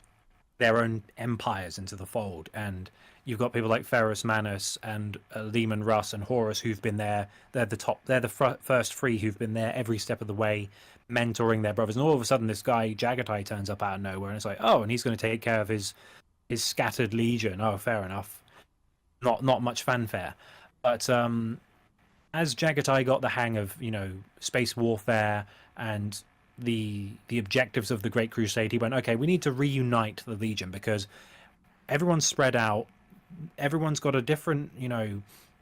their own empires into the fold, and you've got people like Ferrus Manus and Lehman Russ and Horus who've been there. They're the first three who've been there every step of the way, mentoring their brothers. And all of a sudden, this guy Jagatai turns up out of nowhere, and it's like, oh, and he's going to take care of his scattered legion. Oh, fair enough. Not much fanfare, but as Jagatai got the hang of space warfare and the objectives of the Great Crusade, he went, okay, we need to reunite the Legion because everyone's spread out. Everyone's got a different,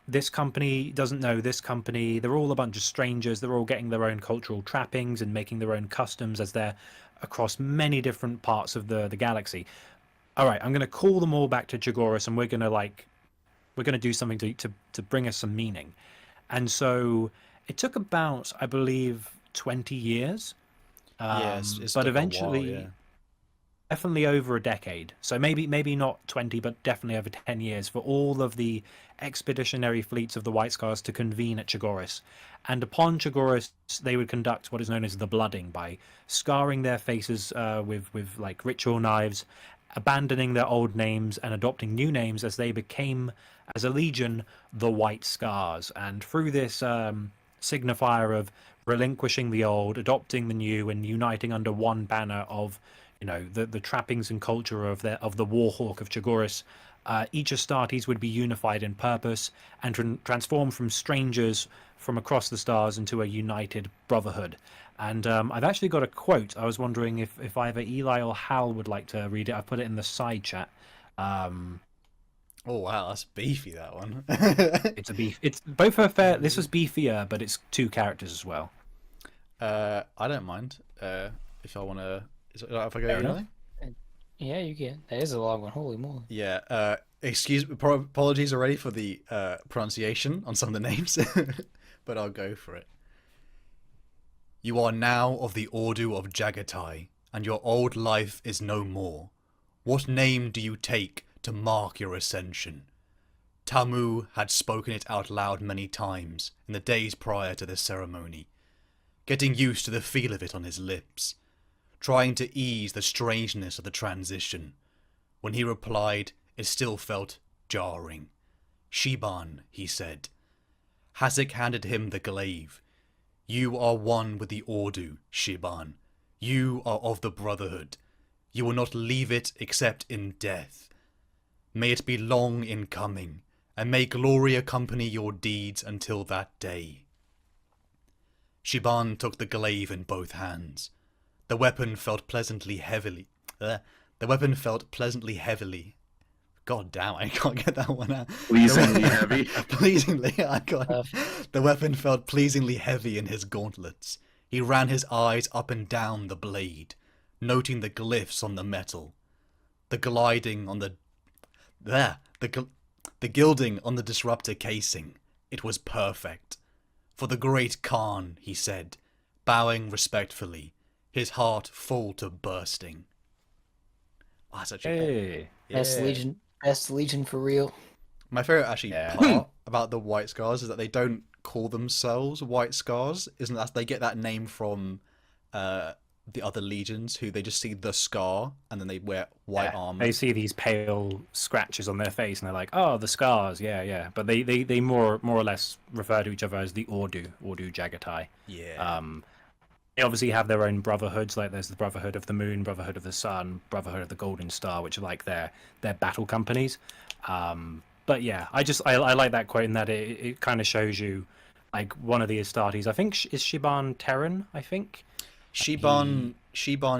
this company doesn't know this company. They're all a bunch of strangers. They're all getting their own cultural trappings and making their own customs as they're across many different parts of the galaxy. All right, I'm going to call them all back to Chagoris, and we're going to do something to bring us some meaning. And so it took about, I believe, 20 years. Yes, but eventually, definitely over a decade. So maybe not 20, but definitely over 10 years for all of the expeditionary fleets of the White Scars to convene at Chagoris. And upon Chagoris, they would conduct what is known as the blooding by scarring their faces with like ritual knives, abandoning their old names and adopting new names as they became, as a legion, the White Scars. And through this signifier of relinquishing the old, adopting the new, and uniting under one banner of the trappings and culture of the Warhawk of Chagoris, each Astartes would be unified in purpose and transform from strangers from across the stars into a united brotherhood. And I've actually got a quote. I was wondering if either Eli or Hal would like to read it. I've put it in the side chat. Oh wow, that's beefy, that one. It's both are fair. This was beefier, but it's two characters as well. I don't mind if I want to. If I go, really? Yeah, you can. That is a long one. Holy moly. Yeah. Excuse me. Apologies already for the pronunciation on some of the names, but I'll go for it. You are now of the Ordo of Jagatai, and your old life is no more. What name do you take to mark your ascension? Tamu had spoken it out loud many times in the days prior to the ceremony, getting used to the feel of it on his lips, trying to ease the strangeness of the transition. When he replied, it still felt jarring. Shiban, he said. Hasek handed him the glaive. You are one with the Ordu, Shiban. You are of the Brotherhood. You will not leave it except in death. May it be long in coming, and may glory accompany your deeds until that day. Shiban took the glaive in both hands. The weapon felt pleasantly heavily. God damn, I can't get that one out. Pleasingly heavy. Pleasingly, I got it. The weapon felt pleasingly heavy in his gauntlets. He ran his eyes up and down the blade, noting the glyphs on the metal, the gliding on the gilding on the disruptor casing. It was perfect. For the great Khan, he said, bowing respectfully, his heart full to bursting. Wow, such a Best legion for real. My favorite part about the White Scars is that they don't call themselves White Scars. Isn't that they get that name from the other legions who they just see the scar and then they wear white armor. They see these pale scratches on their face and they're like, oh, the scars, yeah. But they more or less refer to each other as the Ordu Jagatai. Yeah. They obviously have their own brotherhoods, like there's the Brotherhood of the Moon, Brotherhood of the Sun, Brotherhood of the Golden Star, which are like their battle companies. But yeah, I like that quote in that it kind of shows you like one of the Astartes. I think is Shiban Terran, I think. Shiban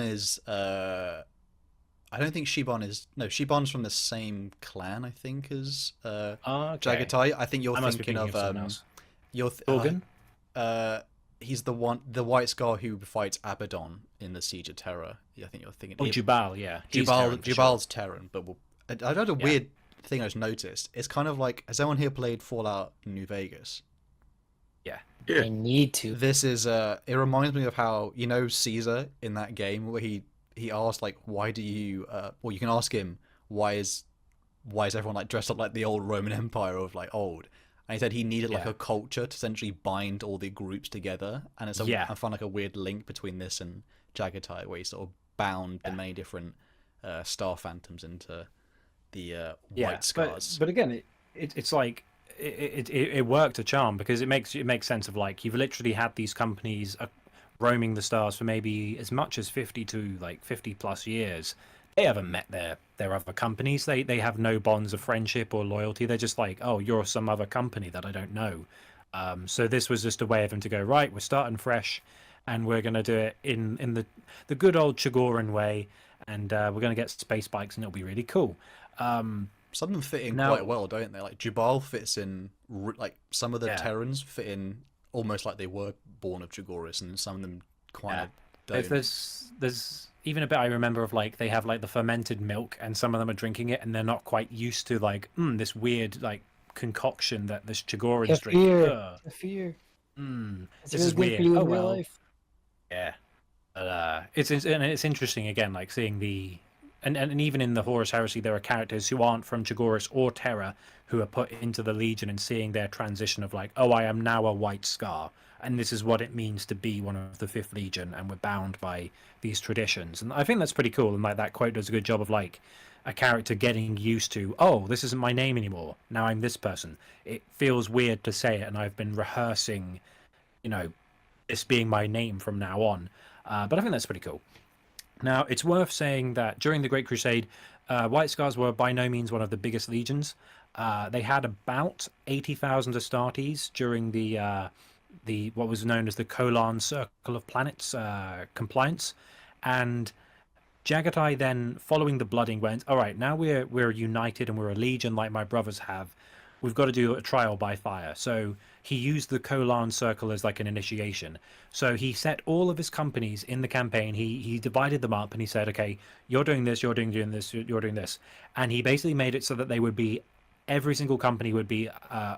is I don't think Shiban's from the same clan, I think, as Jagatai. I think you're thinking of Organ? He's the White Scar who fights Abaddon in the Siege of Terror. I think you're thinking. Oh, Jubal, yeah. Jubal's Terran, but I had a weird thing I just noticed. It's kind of like, has anyone here played Fallout New Vegas? Yeah. I need to. This is it reminds me of how, you know, Caesar in that game where he asked like, why do you well, you can ask him, why is why is everyone like dressed up like the old Roman Empire of like old? And he said he needed like a culture to essentially bind all the groups together. And it's I found like a weird link between this and Jagatai, where he sort of bound the many different star phantoms into the white scars. But again, it's like it worked a charm, because it makes sense of like you've literally had these companies roaming the stars for maybe as much as 50 to like 50 plus years. They haven't met their other companies. They have no bonds of friendship or loyalty. They're just like, oh, you're some other company that I don't know. So this was just a way of them to go, right, we're starting fresh, and we're going to do it in the good old Chigoran way, and we're going to get space bikes, and it'll be really cool. Some of them fit in quite well, don't they? Like Jubal fits in, like some of the Terrans fit in almost like they were born of Chigoris, and some of them kind of don't. There's even a bit I remember of like they have like the fermented milk, and some of them are drinking it, and they're not quite used to like this weird like concoction that this Chigorans drink. Fear. This is weird. Oh well. Life. Yeah. But, it's interesting again, like seeing the and even in the Horus Heresy, there are characters who aren't from Chigoris or Terra who are put into the Legion, and seeing their transition of like, oh, I am now a White Scar, and this is what it means to be one of the Fifth Legion, and we're bound by these traditions. And I think that's pretty cool, and like that quote does a good job of like a character getting used to, oh, this isn't my name anymore, now I'm this person. It feels weird to say it, and I've been rehearsing, this being my name from now on. But I think that's pretty cool. Now, it's worth saying that during the Great Crusade, White Scars were by no means one of the biggest legions. They had about 80,000 Astartes during the what was known as the Kolan Circle of Planets compliance, and Jagatai then, following the blooding, went, all right, now we're united and we're a legion like my brothers have. We've got to do a trial by fire. So he used the Kolan Circle as like an initiation. So he set all of his companies in the campaign. He divided them up, and he said, okay, you're doing this, you're doing this, you're doing this. And he basically made it so that every single company would be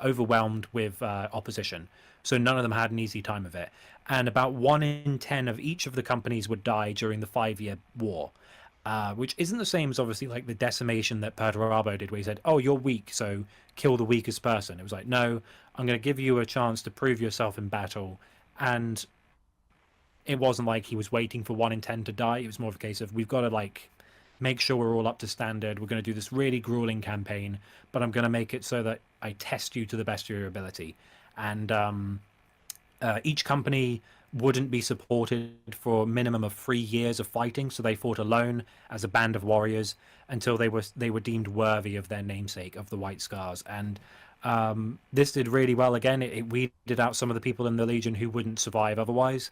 overwhelmed with opposition. So none of them had an easy time of it. And about 1 in 10 of each of the companies would die during the 5-year war. Which isn't the same as obviously like the decimation that Perturabo did, where he said, oh, you're weak, so kill the weakest person. It was like, no, I'm going to give you a chance to prove yourself in battle. And it wasn't like he was waiting for 1 in 10 to die. It was more of a case of, we've got to like make sure we're all up to standard. We're going to do this really grueling campaign, but I'm going to make it so that I test you to the best of your ability. And each company wouldn't be supported for a minimum of 3 years of fighting, so they fought alone as a band of warriors until they were deemed worthy of their namesake of the White Scars. And this did really well. Again, it weeded out some of the people in the Legion who wouldn't survive otherwise.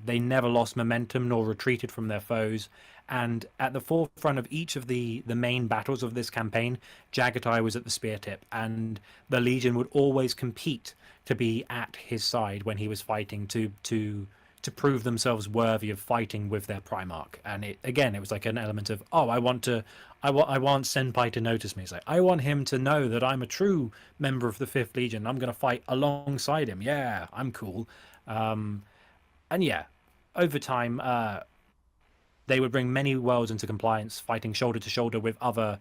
They never lost momentum nor retreated from their foes. And at the forefront of each of the main battles of this campaign, Jagatai was at the spear tip, and the Legion would always compete to be at his side when he was fighting to prove themselves worthy of fighting with their Primarch. And it was like an element of, oh, I want Senpai to notice me. It's like, I want him to know that I'm a true member of the Fifth Legion. I'm going to fight alongside him. Yeah, I'm cool. And yeah, over time, they would bring many worlds into compliance, fighting shoulder to shoulder with other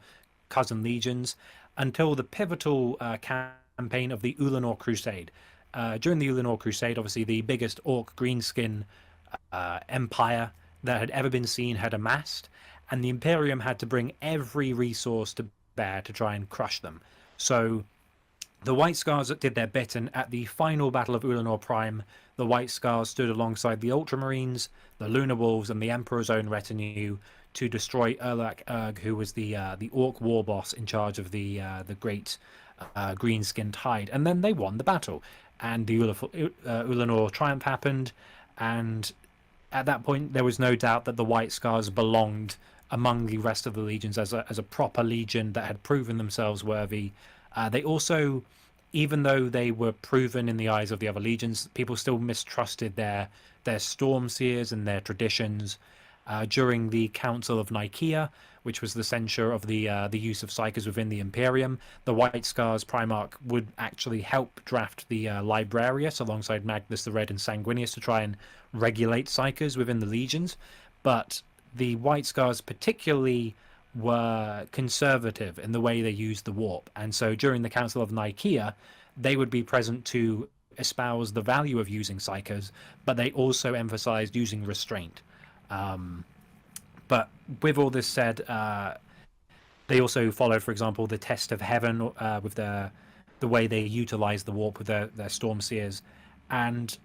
cousin legions, until the pivotal campaign of the Ullanor Crusade. During the Ullanor Crusade, obviously the biggest orc greenskin empire that had ever been seen had amassed, and the Imperium had to bring every resource to bear to try and crush them. So the White Scars did their bit, and at the final Battle of Ullanor Prime, the White Scars stood alongside the Ultramarines, the Lunar Wolves, and the Emperor's own retinue to destroy Erlak, who was the Orc war boss in charge of the Great Greenskin Tide. And then they won the battle, and the Ullanor Triumph happened, and at that point there was no doubt that the White Scars belonged among the rest of the legions as a proper legion that had proven themselves worthy. They also, even though they were proven in the eyes of the other legions, people still mistrusted their Stormseers and their traditions. During the Council of Nikaea, which was the censure of the use of Psykers within the Imperium, the White Scars Primarch would actually help draft the Librarius alongside Magnus the Red and Sanguinius to try and regulate Psykers within the legions. But the White Scars particularly were conservative in the way they used the warp. And so during the Council of Nikaea, they would be present to espouse the value of using psychers, but they also emphasized using restraint. But with all this said, they also followed, for example, the test of heaven with the way they utilized the warp with their storm seers. And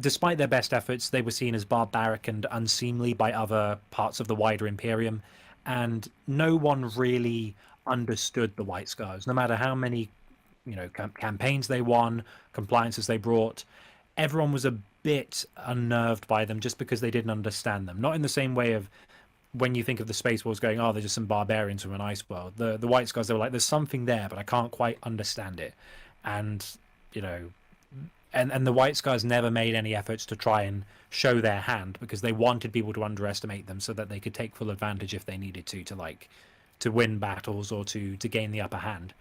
despite their best efforts, they were seen as barbaric and unseemly by other parts of the wider Imperium, and no one really understood the White Scars. No matter how many, campaigns they won, compliances they brought, everyone was a bit unnerved by them just because they didn't understand them. Not in the same way of when you think of the Space Wars going, oh, they're just some barbarians from an ice world. The White Scars, they were like, there's something there, but I can't quite understand it. And, And the White Scars never made any efforts to try and show their hand because they wanted people to underestimate them so that they could take full advantage if they needed to win battles or to gain the upper hand.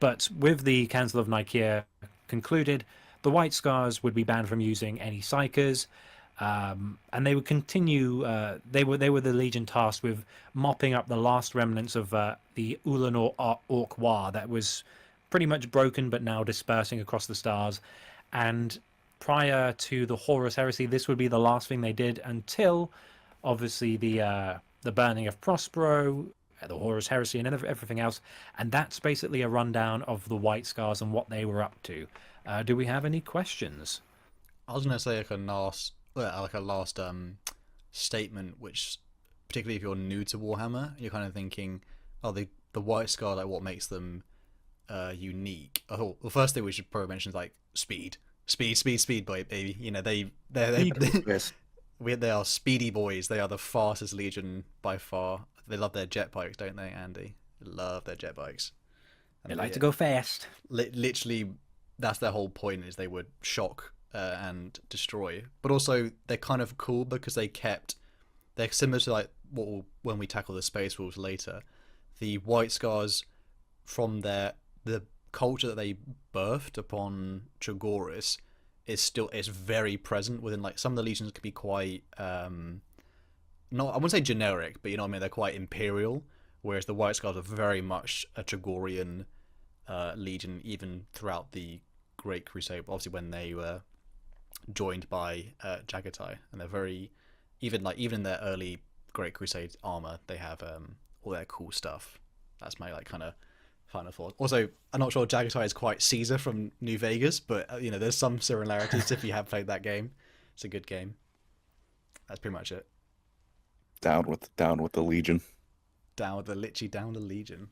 But with the Council of Nikaea concluded, the White Scars would be banned from using any psychers, and they would continue. They were the Legion tasked with mopping up the last remnants of the Ullanor Orc War that was pretty much broken but now dispersing across the stars. And prior to the Horus heresy, this would be the last thing they did until obviously the burning of Prospero, the Horus heresy, and everything else. And that's basically a rundown of the White Scars and what they were up to. Do we have any questions? I was going to say like a last statement, which particularly if you're new to Warhammer, you're kind of thinking, oh, the White Scar, like what makes them unique. I thought the first thing we should probably mention is like speed, baby. They are speedy boys. They are the fastest Legion by far. They love their jet bikes, don't they, Andy? They love their jet bikes. They like to go fast. Literally, that's their whole point, is they would shock and destroy. But also, they're kind of cool because they're similar to like when we tackle the Space Wolves later. The White Scars, from the culture that they birthed upon Trigoris, is very present within, like, some of the legions could be quite I wouldn't say generic, but you know what I mean, they're quite imperial, whereas the White Scars are very much a Trigorian legion, even throughout the Great Crusade, obviously when they were joined by Jagatai, and they're very even in their early Great Crusade armor, they have all their cool stuff. That's my kind of final thought. Also, I'm not sure Jagatai is quite Caesar from New Vegas, but there's some similarities if you have played that game. It's a good game. That's pretty much it. Down with the Legion. Down the Legion.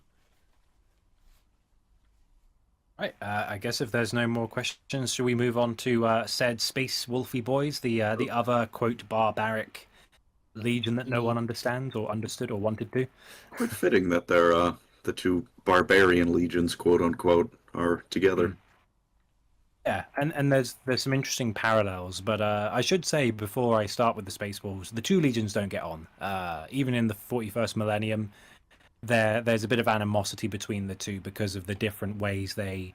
Right, I guess if there's no more questions, should we move on to said Space Wolfy Boys, the other, quote, barbaric legion that no one understands or understood or wanted to? Quite fitting that they're the two barbarian legions, quote unquote, are together. Yeah, and there's some interesting parallels, but I should say before I start with the Space Wolves, the two legions don't get on. Even in the 41st millennium, there's a bit of animosity between the two because of the different ways they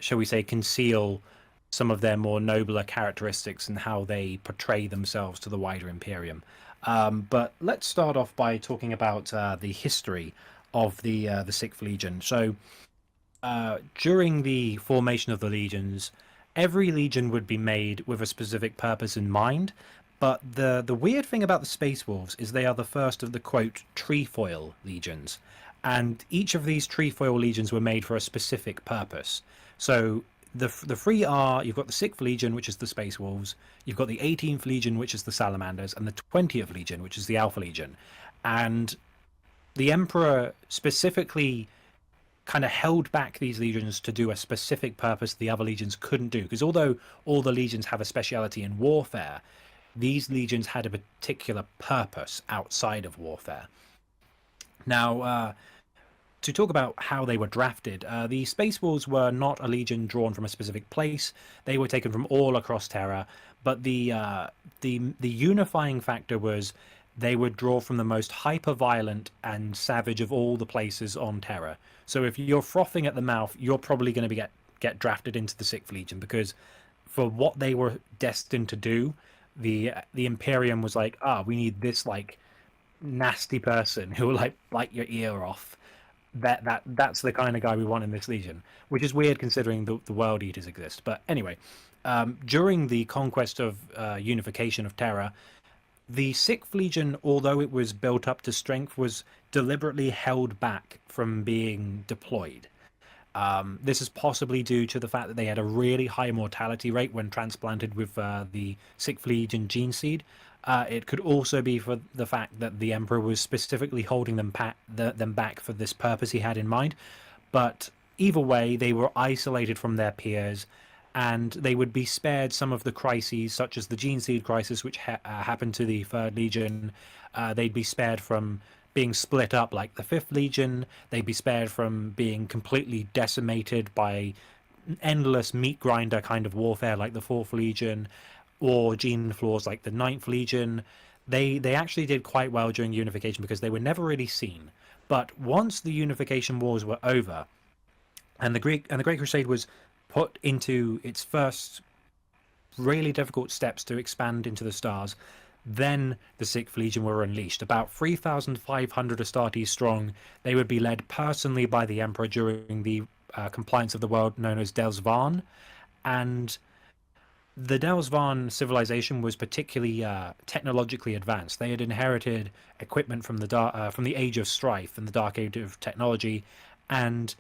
shall we say, conceal some of their more nobler characteristics and how they portray themselves to the wider Imperium. But let's start off by talking about the history of the 6th Legion. So during the formation of the legions, every legion would be made with a specific purpose in mind. But the weird thing about the Space Wolves is they are the first of the, quote, trefoil legions. And each of these trefoil legions were made for a specific purpose. So the three are, you've got the 6th Legion, which is the Space Wolves, you've got the 18th Legion, which is the Salamanders, and the 20th Legion, which is the Alpha Legion. And the Emperor specifically kind of held back these legions to do a specific purpose the other legions couldn't do. Because although all the legions have a speciality in warfare, these legions had a particular purpose outside of warfare. Now, to talk about how they were drafted, the Space Wolves were not a legion drawn from a specific place. They were taken from all across Terra, but the unifying factor was they would draw from the most hyper-violent and savage of all the places on Terra. So if you're frothing at the mouth, you're probably going to get drafted into the 6th Legion, because for what they were destined to do, the Imperium was like, we need this nasty person who will like bite your ear off. That's the kind of guy we want in this legion, which is weird considering the World Eaters exist. But anyway, during the conquest of unification of Terra, the 6th Legion, although it was built up to strength, was deliberately held back from being deployed. This is possibly due to the fact that they had a really high mortality rate when transplanted with the 6th Legion gene seed. It could also be for the fact that the Emperor was specifically holding them back for this purpose he had in mind. But either way, they were isolated from their peers, and they would be spared some of the crises, such as the gene seed crisis, which happened to the 3rd Legion. They'd be spared from being split up like the 5th Legion. They'd be spared from being completely decimated by endless meat grinder kind of warfare like the 4th Legion, or gene flaws like the 9th Legion. They actually did quite well during unification because they were never really seen. But once the unification wars were over, and the Great Crusade was put into its first really difficult steps to expand into the stars, then the 6th Legion were unleashed. About 3,500 Astartes strong, they would be led personally by the Emperor during the compliance of the world known as Delsvarn. And the Delsvarn civilization was particularly technologically advanced. They had inherited equipment from the Age of Strife and the Dark Age of Technology, and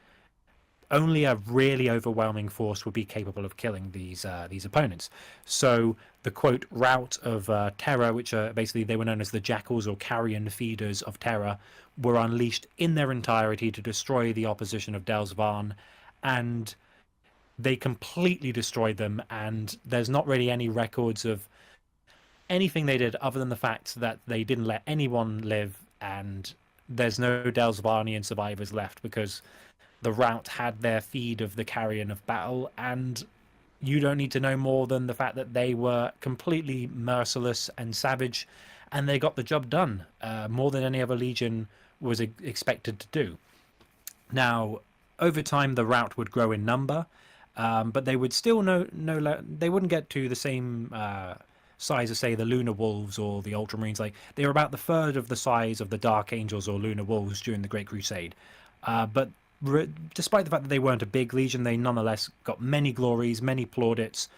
only a really overwhelming force would be capable of killing these opponents. So the quote rout of Terra, which are basically they were known as the jackals or carrion feeders of Terra, were unleashed in their entirety to destroy the opposition of Delsvarn, and they completely destroyed them. And there's not really any records of anything they did other than the fact that they didn't let anyone live, and there's no Delsvarnian survivors left because the rout had their feed of the carrion of battle, and you don't need to know more than the fact that they were completely merciless and savage, and they got the job done more than any other legion was expected to do. Now, over time, the rout would grow in number, but they would still they wouldn't get to the same size as, say, the Lunar Wolves or the Ultramarines. Like, they were about the third of the size of the Dark Angels or Lunar Wolves during the Great Crusade. But despite the fact that they weren't a big legion, they nonetheless got many glories, many plaudits.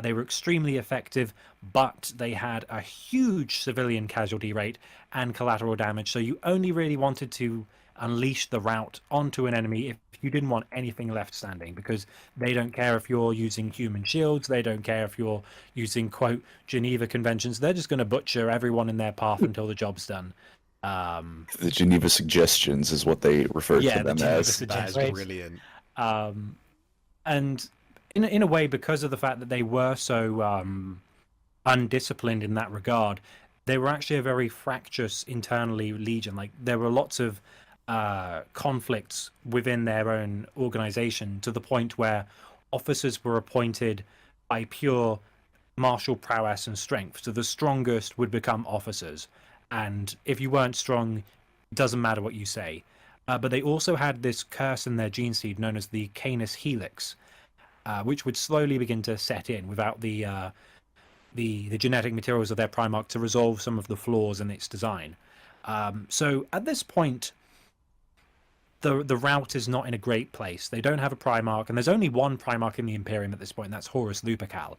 They were extremely effective, but they had a huge civilian casualty rate and collateral damage, so you only really wanted to unleash the rout onto an enemy if you didn't want anything left standing, because they don't care if you're using human shields, they don't care if you're using, quote, Geneva Conventions, they're just going to butcher everyone in their path until the job's done. The Geneva Suggestions is what they refer to them as. That is brilliant. And in a way, because of the fact that they were so undisciplined in that regard, they were actually a very fractious internally legion. Like, there were lots of conflicts within their own organization, to the point where officers were appointed by pure martial prowess and strength. So the strongest would become officers, and if you weren't strong, it doesn't matter what you say. But they also had this curse in their gene seed known as the Canis Helix, which would slowly begin to set in without the genetic materials of their Primarch to resolve some of the flaws in its design. So at this point, the rout is not in a great place. They don't have a Primarch, and there's only one Primarch in the Imperium at this point, and that's Horus Lupercal.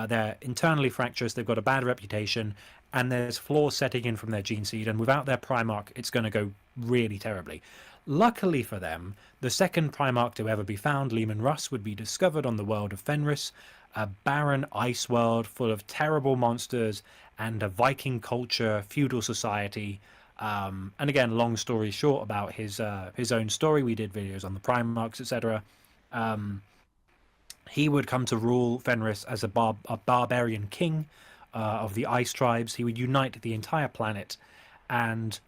They're internally fractious, they've got a bad reputation, and there's flaws setting in from their gene seed, and without their Primarch, it's going to go really terribly. Luckily for them, the second Primarch to ever be found, Leman Russ, would be discovered on the world of Fenris, a barren ice world full of terrible monsters and a Viking culture, feudal society. And again, long story short about his own story, we did videos on the Primarchs, etc. He would come to rule Fenris as a barbarian king of the ice tribes. He would unite the entire planet, and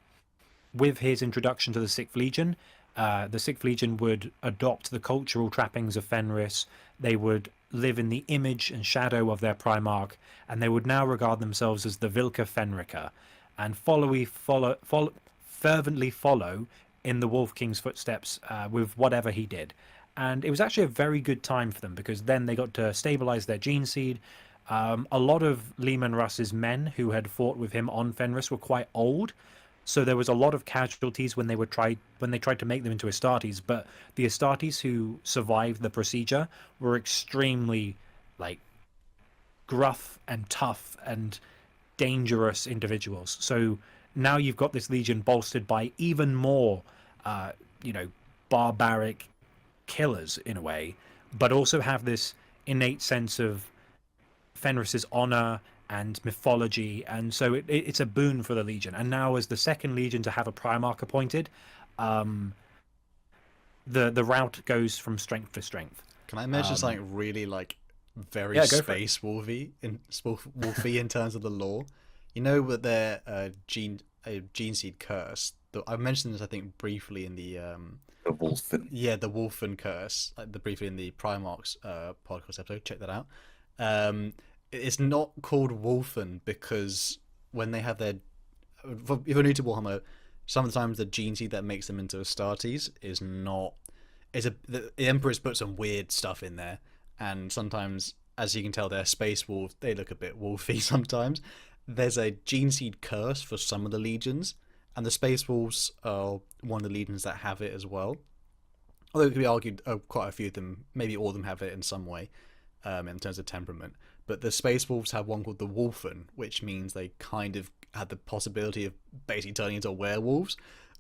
with his introduction to the 6th Legion, the 6th Legion would adopt the cultural trappings of Fenris. They would live in the image and shadow of their Primarch, and they would now regard themselves as the Vilka Fenrica, and fervently follow in the Wolf King's footsteps with whatever he did. And it was actually a very good time for them, because then they got to stabilize their gene seed. A lot of Leman Russ's men who had fought with him on Fenris were quite old, So there was a lot of casualties when they tried to make them into Astartes, but the Astartes who survived the procedure were extremely like gruff and tough and dangerous individuals. So now you've got this legion bolstered by even more barbaric killers in a way, but also have this innate sense of Fenris's honor and mythology, and so it's a boon for the Legion. And now, as the second Legion to have a Primarch appointed, the route goes from strength to strength. Can I mention something really like very space wolfy in terms of the lore? You know, with their gene seed curse. I mentioned this, I think, briefly in the Wolfen. Yeah, the Wolfen curse, briefly in the Primarch's podcast episode. Check that out. It's not called Wolfen because when they have their, if you're new to Warhammer, sometimes the gene seed that makes them into Astartes is not. The Emperor's put some weird stuff in there, and sometimes, as you can tell, they're space wolves. They look a bit wolfy sometimes. There's a gene seed curse for some of the legions, and the space wolves are one of the legions that have it as well. Although it could be argued quite a few of them, maybe all of them have it in some way, in terms of temperament. But the space wolves have one called the Wolfen, which means they kind of had the possibility of basically turning into werewolves.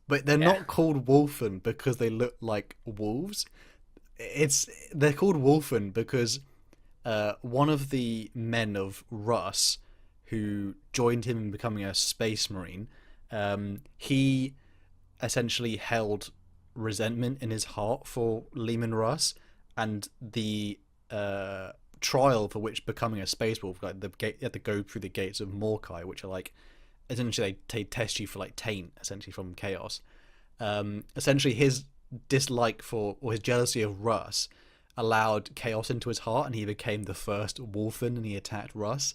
But they're not called Wolfen because they look like wolves. They're called Wolfen because one of the men of Russ, who joined him in becoming a space marine, he essentially held resentment in his heart for Leman Russ, and the trial for which becoming a space wolf, like you have to go through the gates of Morkai, which are like essentially they test you for like taint, essentially from chaos. Essentially his dislike for, or his jealousy of Russ allowed chaos into his heart, and he became the first Wolfen, and he attacked Russ.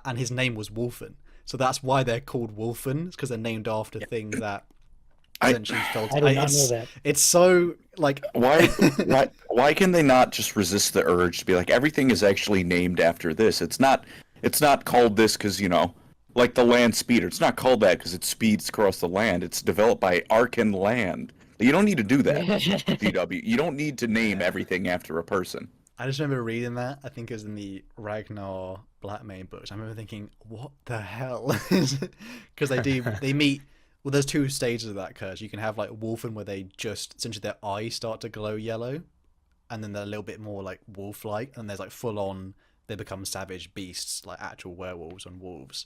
And his name was Wolfen. So that's why they're called Wolfen, because they're named after things that essentially felt. I did not know that. It's so like why can they not just resist the urge to be like, everything is actually named after this? It's not called this because, like the land speeder. It's not called that because it speeds across the land. It's developed by Arkan Land. You don't need to do that, DW. You don't need to name everything after a person. I just remember reading that. I think it was in the Ragnar Blackmane books. I remember thinking, what the hell? Because they meet. Well, there's two stages of that curse. You can have like Wolfen, where they just essentially their eyes start to glow yellow, and then they're a little bit more like wolf-like. And there's like full on, they become savage beasts, like actual werewolves and wolves.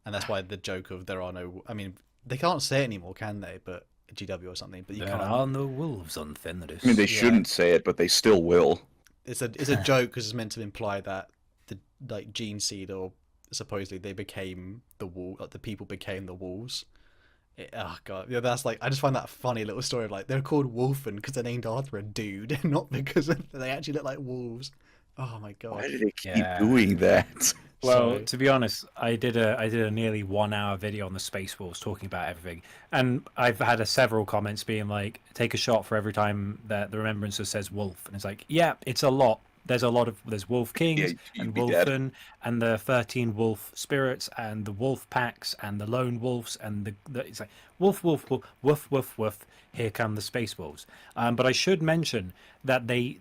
And that's why the joke of there are no. I mean, they can't say it anymore, can they? But GW or something. But there are no wolves on Fenris. I mean, they shouldn't say it, but they still will. It's a joke because it's meant to imply that the like gene seed, or supposedly they became the wolf. Like the people became the wolves. Oh god, yeah, that's like, I just find that a funny little story of like they're called Wolfen because they're named after a dude, not because they actually look like wolves. Oh my god! Why do they keep doing that? Well, to be honest, I did a nearly 1 hour video on the Space Wolves talking about everything, and I've had several comments being like, "Take a shot for every time that the Remembrancer says wolf," and it's like, yeah, it's a lot. There's Wolf Kings and Wolfen and the 13 wolf spirits and the wolf packs and the lone wolves and it's like wolf, wolf, wolf, woof, woof, woof. Here come the space wolves. But I should mention that the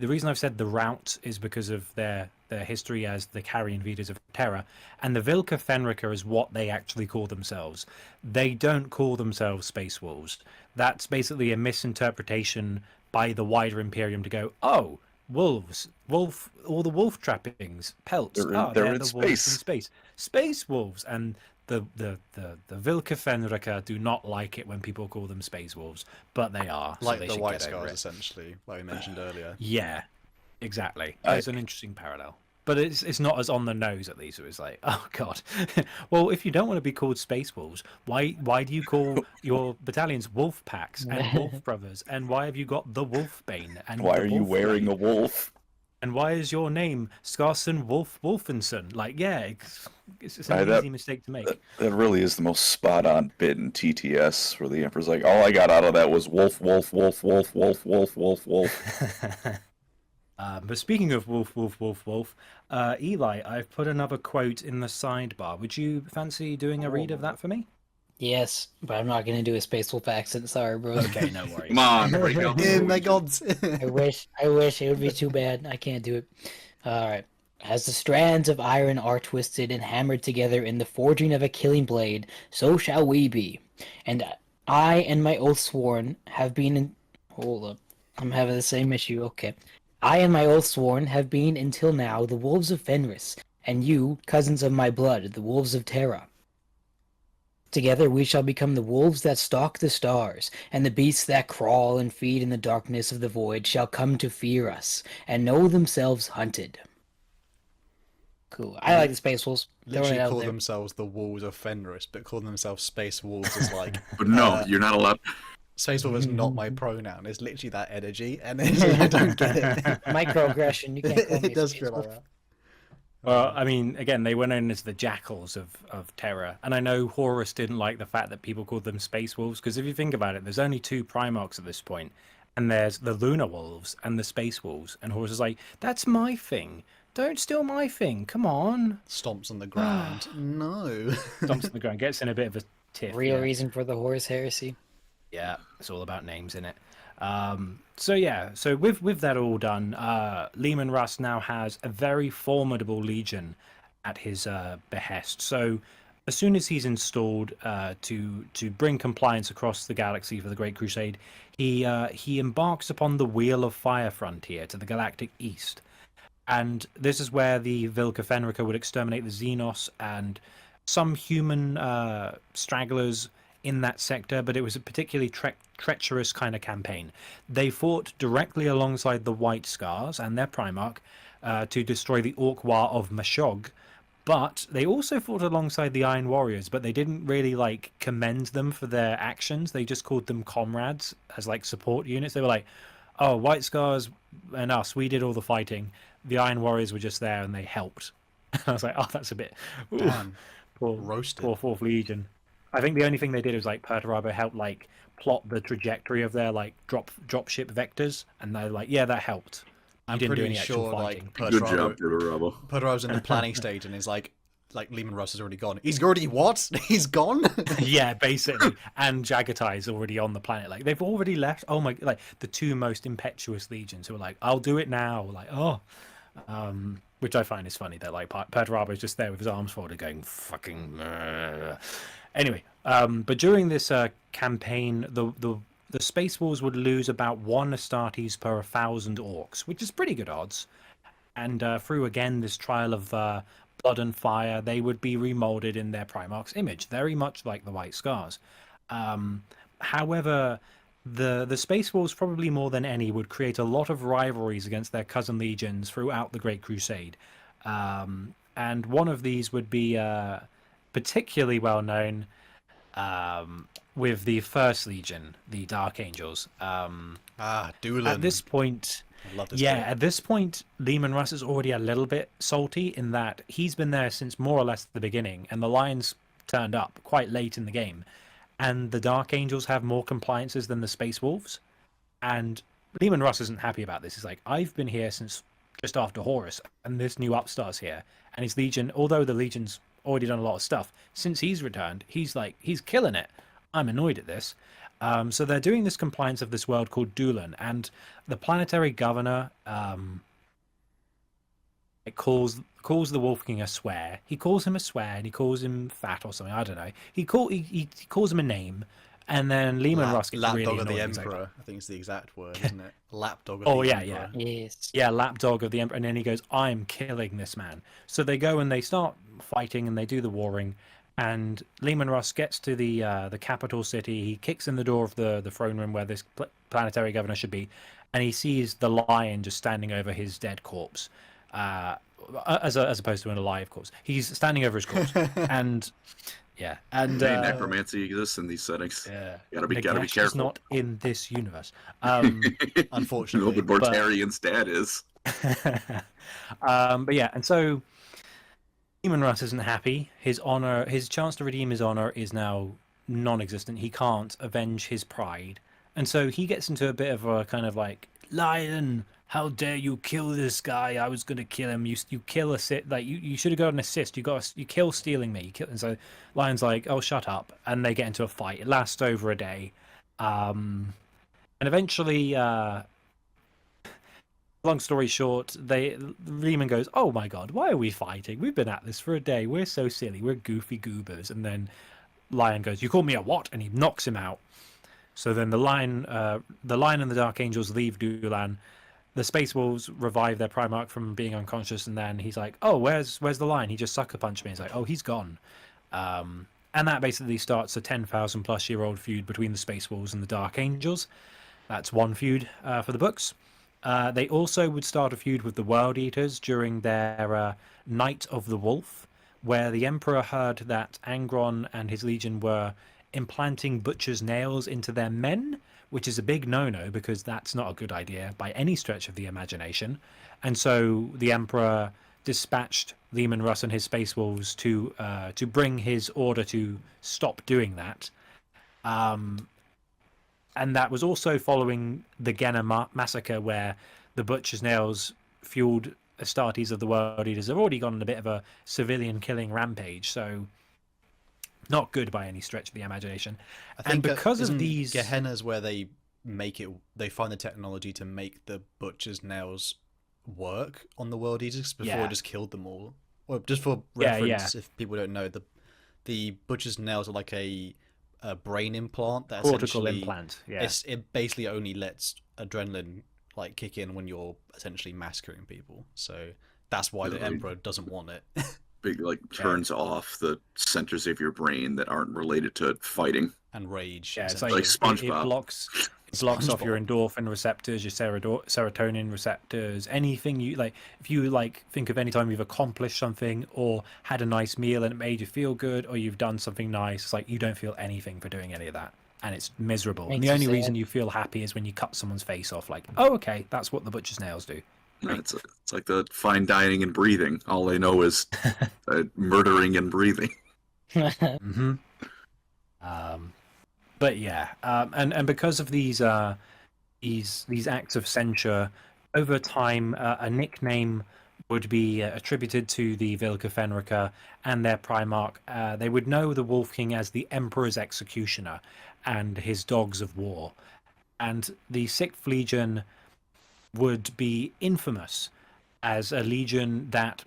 reason I've said the route is because of their history as the Carrion Leaders of Terra, and the Vilka Fenrika is what they actually call themselves. They don't call themselves space wolves. That's basically a misinterpretation by the wider Imperium to go, oh, wolves, all the wolf trappings, pelts. They're in the space. Wolves in space. Space wolves, and the Vilka Fenrika do not like it when people call them space wolves, but they are. Like so they the should White get over Scars, it. essentially, like we mentioned earlier. Yeah, exactly. It's an interesting parallel. But it's not as on the nose, at least. It was like, oh god. Well, if you don't want to be called Space Wolves, why do you call your battalions Wolf Packs and Wolf Brothers? And why have you got the Wolfbane? And Why the are you Wolf wearing Blade? a wolf? And why is your name Scarson Wolfenson? Like, yeah, it's an easy mistake to make. That really is the most spot-on bit in TTS, where the Emperor's like, all I got out of that was wolf, wolf, wolf, wolf, wolf, wolf, wolf, wolf. But speaking of wolf, wolf, wolf, wolf, Eli, I've put another quote in the sidebar. Would you fancy doing a read of that for me? Yes, but I'm not gonna do a Space Wolf accent. Sorry, bro. Okay, no worries. Come on, break out the Oh my god. I wish it would be too bad. I can't do it. Alright. As the strands of iron are twisted and hammered together in the forging of a killing blade, so shall we be. And I and my oath sworn have been in... Hold up. I'm having the same issue. Okay. I and my oath sworn have been until now the wolves of Fenris, and you, cousins of my blood, the wolves of Terra. Together we shall become the wolves that stalk the stars, and the beasts that crawl and feed in the darkness of the void shall come to fear us, and know themselves hunted. Cool. I like the Space Wolves. Literally Throwing it call out there. themselves the Wolves of Fenris, but call themselves Space Wolves is like... But no, you're not allowed. Space Wolf is not my pronoun. It's literally that energy, and I don't get it. Microaggression. You can't call me It does Space feel like Wolf. that. Well, I mean, again, they were known as the Jackals of Terra, and I know Horus didn't like the fact that people called them Space Wolves, because if you think about it, there's only 2 Primarchs at this point, and there's the Lunar Wolves and the Space Wolves, and Horus is like, that's my thing. Don't steal my thing. Come on. Stomps on the ground. No. Stomps on the ground, gets in a bit of a tiff. Real yeah. reason for the Horus heresy. Yeah, it's all about names, isn't it? So with that all done, Leman Russ now has a very formidable legion at his behest. So as soon as he's installed to bring compliance across the galaxy for the Great Crusade, he embarks upon the Wheel of Fire frontier to the galactic east. And this is where the Vilca Fenrica would exterminate the Xenos and some human stragglers in that sector, but it was a particularly treacherous kind of campaign. They fought directly alongside the White Scars and their Primarch to destroy the Orc-War of Mashog, but they also fought alongside the Iron Warriors, but they didn't really like commend them for their actions. They just called them comrades as like support units. They were like, oh, White Scars and us, we did all the fighting. The Iron Warriors were just there and they helped. I was like, oh, that's a bit... Ooh, Damn. poor, Roasted. poor 4th Legion. I think the only thing they did was like Perturabo helped like plot the trajectory of their like drop ship vectors, and they're like, yeah, that helped. I'm didn't do pretty any actual sure fighting. like Good job, Perturabo. Perturabo's in the planning stage and is like Leman Russ has already gone. He's already what? He's gone? Yeah, basically. And Jagatai is already on the planet. Like they've already left. Oh my! Like the 2 most impetuous legions who are like, "I'll do it now." Like, oh, which I find is funny. That like Perturabo is just there with his arms folded, going fucking. Anyway, but during this campaign, the Space Wolves would lose about 1 Astartes per 1,000 orcs, which is pretty good odds. And through again this trial of blood and fire, they would be remolded in their Primarch's image, very much like the White Scars. However, the Space Wolves, probably more than any, would create a lot of rivalries against their cousin legions throughout the Great Crusade. And one of these would be particularly well known with the First Legion, the Dark Angels. Doolan. At this point... I love this Yeah, bit. at this point, Leman Russ is already a little bit salty in that he's been there since more or less the beginning, and the Lions turned up quite late in the game, and the Dark Angels have more compliances than the Space Wolves, and Leman Russ isn't happy about this. He's like, I've been here since just after Horus, and this new upstart's here, and his Legion, although the Legion's already done a lot of stuff, since he's returned, he's killing it. I'm annoyed at this. So they're doing this compliance of this world called Doolan, and the planetary governor it calls the Wolf King a swear. He calls him a swear, and he calls him fat or something. I don't know. He calls him a name, and then Leman Russ gets really Lapdog annoyed. of the He's like, Emperor, I think is the exact word, isn't it? Lapdog of Oh, the yeah, Emperor. Yes. yeah, lapdog of the Emperor, and then he goes, I'm killing this man. So they go and they start fighting, and they do the warring, and Leman Russ gets to the capital city. He kicks in the door of the throne room where this planetary governor should be, and he sees the lion just standing over his dead corpse, as opposed to an alive corpse. He's standing over his corpse, and yeah, and necromancy exists in these settings. yeah, Gotta be Nagash careful. is not in this universe. Unfortunately. No, but Bortarian's dad is. But yeah, and so Leman Russ isn't happy. His chance to redeem his honor is now non-existent. He can't avenge his pride, and so he gets into a bit of a kind of like, lion, how dare you kill this guy? I was gonna kill him. You kill you should have got an assist. You kill stealing me. And so Lion's like, oh, shut up, and they get into a fight. It lasts over a day, and eventually, long story short, Riemann goes, oh my god, why are we fighting? We've been at this for a day. We're so silly. We're goofy goobers. And then Lion goes, you call me a what? And he knocks him out. So then the Lion and the Dark Angels leave Dulan. The Space Wolves revive their Primarch from being unconscious, and then he's like, oh, where's the Lion? He just sucker punched me. He's like, oh, he's gone. And that basically starts a 10,000 plus year old feud between the Space Wolves and the Dark Angels. That's one feud for the books. They also would start a feud with the World Eaters during their Night of the Wolf, where the Emperor heard that Angron and his legion were implanting butcher's nails into their men, which is a big no-no because that's not a good idea by any stretch of the imagination. And so the Emperor dispatched Leman Russ and his Space Wolves to bring his order to stop doing that. And that was also following the Genna massacre, where the butcher's nails fueled Astartes of the World Eaters. Have already gone on a bit of a civilian killing rampage, so not good by any stretch of the imagination. I think and because of these Gehenna's where they find the technology to make the butcher's nails work on the World Eaters before it just killed them all. Or just for reference, if people don't know, the butcher's nails are like a brain implant that cortical essentially implant. it basically only lets adrenaline like kick in when you're essentially massacring people. So that's why the Emperor doesn't want it. Big turns off the centers of your brain that aren't related to fighting and rage. Yeah, it's like SpongeBob. It blocks off your endorphin receptors, your serotonin receptors, anything you like. If you think of any time you've accomplished something or had a nice meal and it made you feel good, or you've done something nice, it's like you don't feel anything for doing any of that, and it's miserable. And the only reason you feel happy is when you cut someone's face off. Like, oh, okay, that's what the butcher's nails do. Right. It's like the fine dining and breathing. All they know is murdering and breathing. Mm-hmm. But yeah, and because of these acts of censure, over time, a nickname would be attributed to the Vilca Fenrica and their Primarch. They would know the Wolf King as the Emperor's Executioner and his Dogs of War. And the 6th Legion would be infamous as a legion that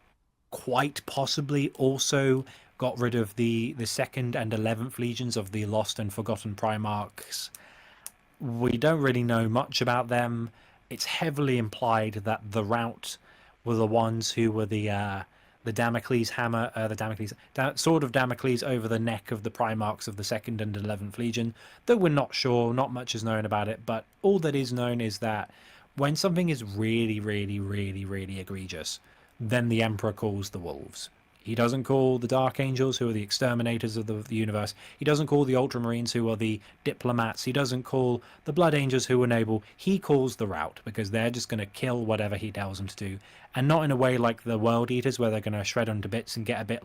quite possibly also got rid of the 2nd and 11th legions of the lost and forgotten Primarchs. We don't really know much about them. It's heavily implied that the Rout were the ones who were the Damocles hammer, sword of Damocles over the neck of the Primarchs of the 2nd and 11th Legion. Though we're not sure, not much is known about it, but all that is known is that when something is really, really, really, really egregious, then the Emperor calls the Wolves. He doesn't call the Dark Angels, who are the exterminators of the universe. He doesn't call the Ultramarines, who are the diplomats. He doesn't call the Blood Angels, who enable. He calls the Rout, because they're just going to kill whatever he tells them to do. And not in a way like the World Eaters, where they're going to shred them to bits and get a bit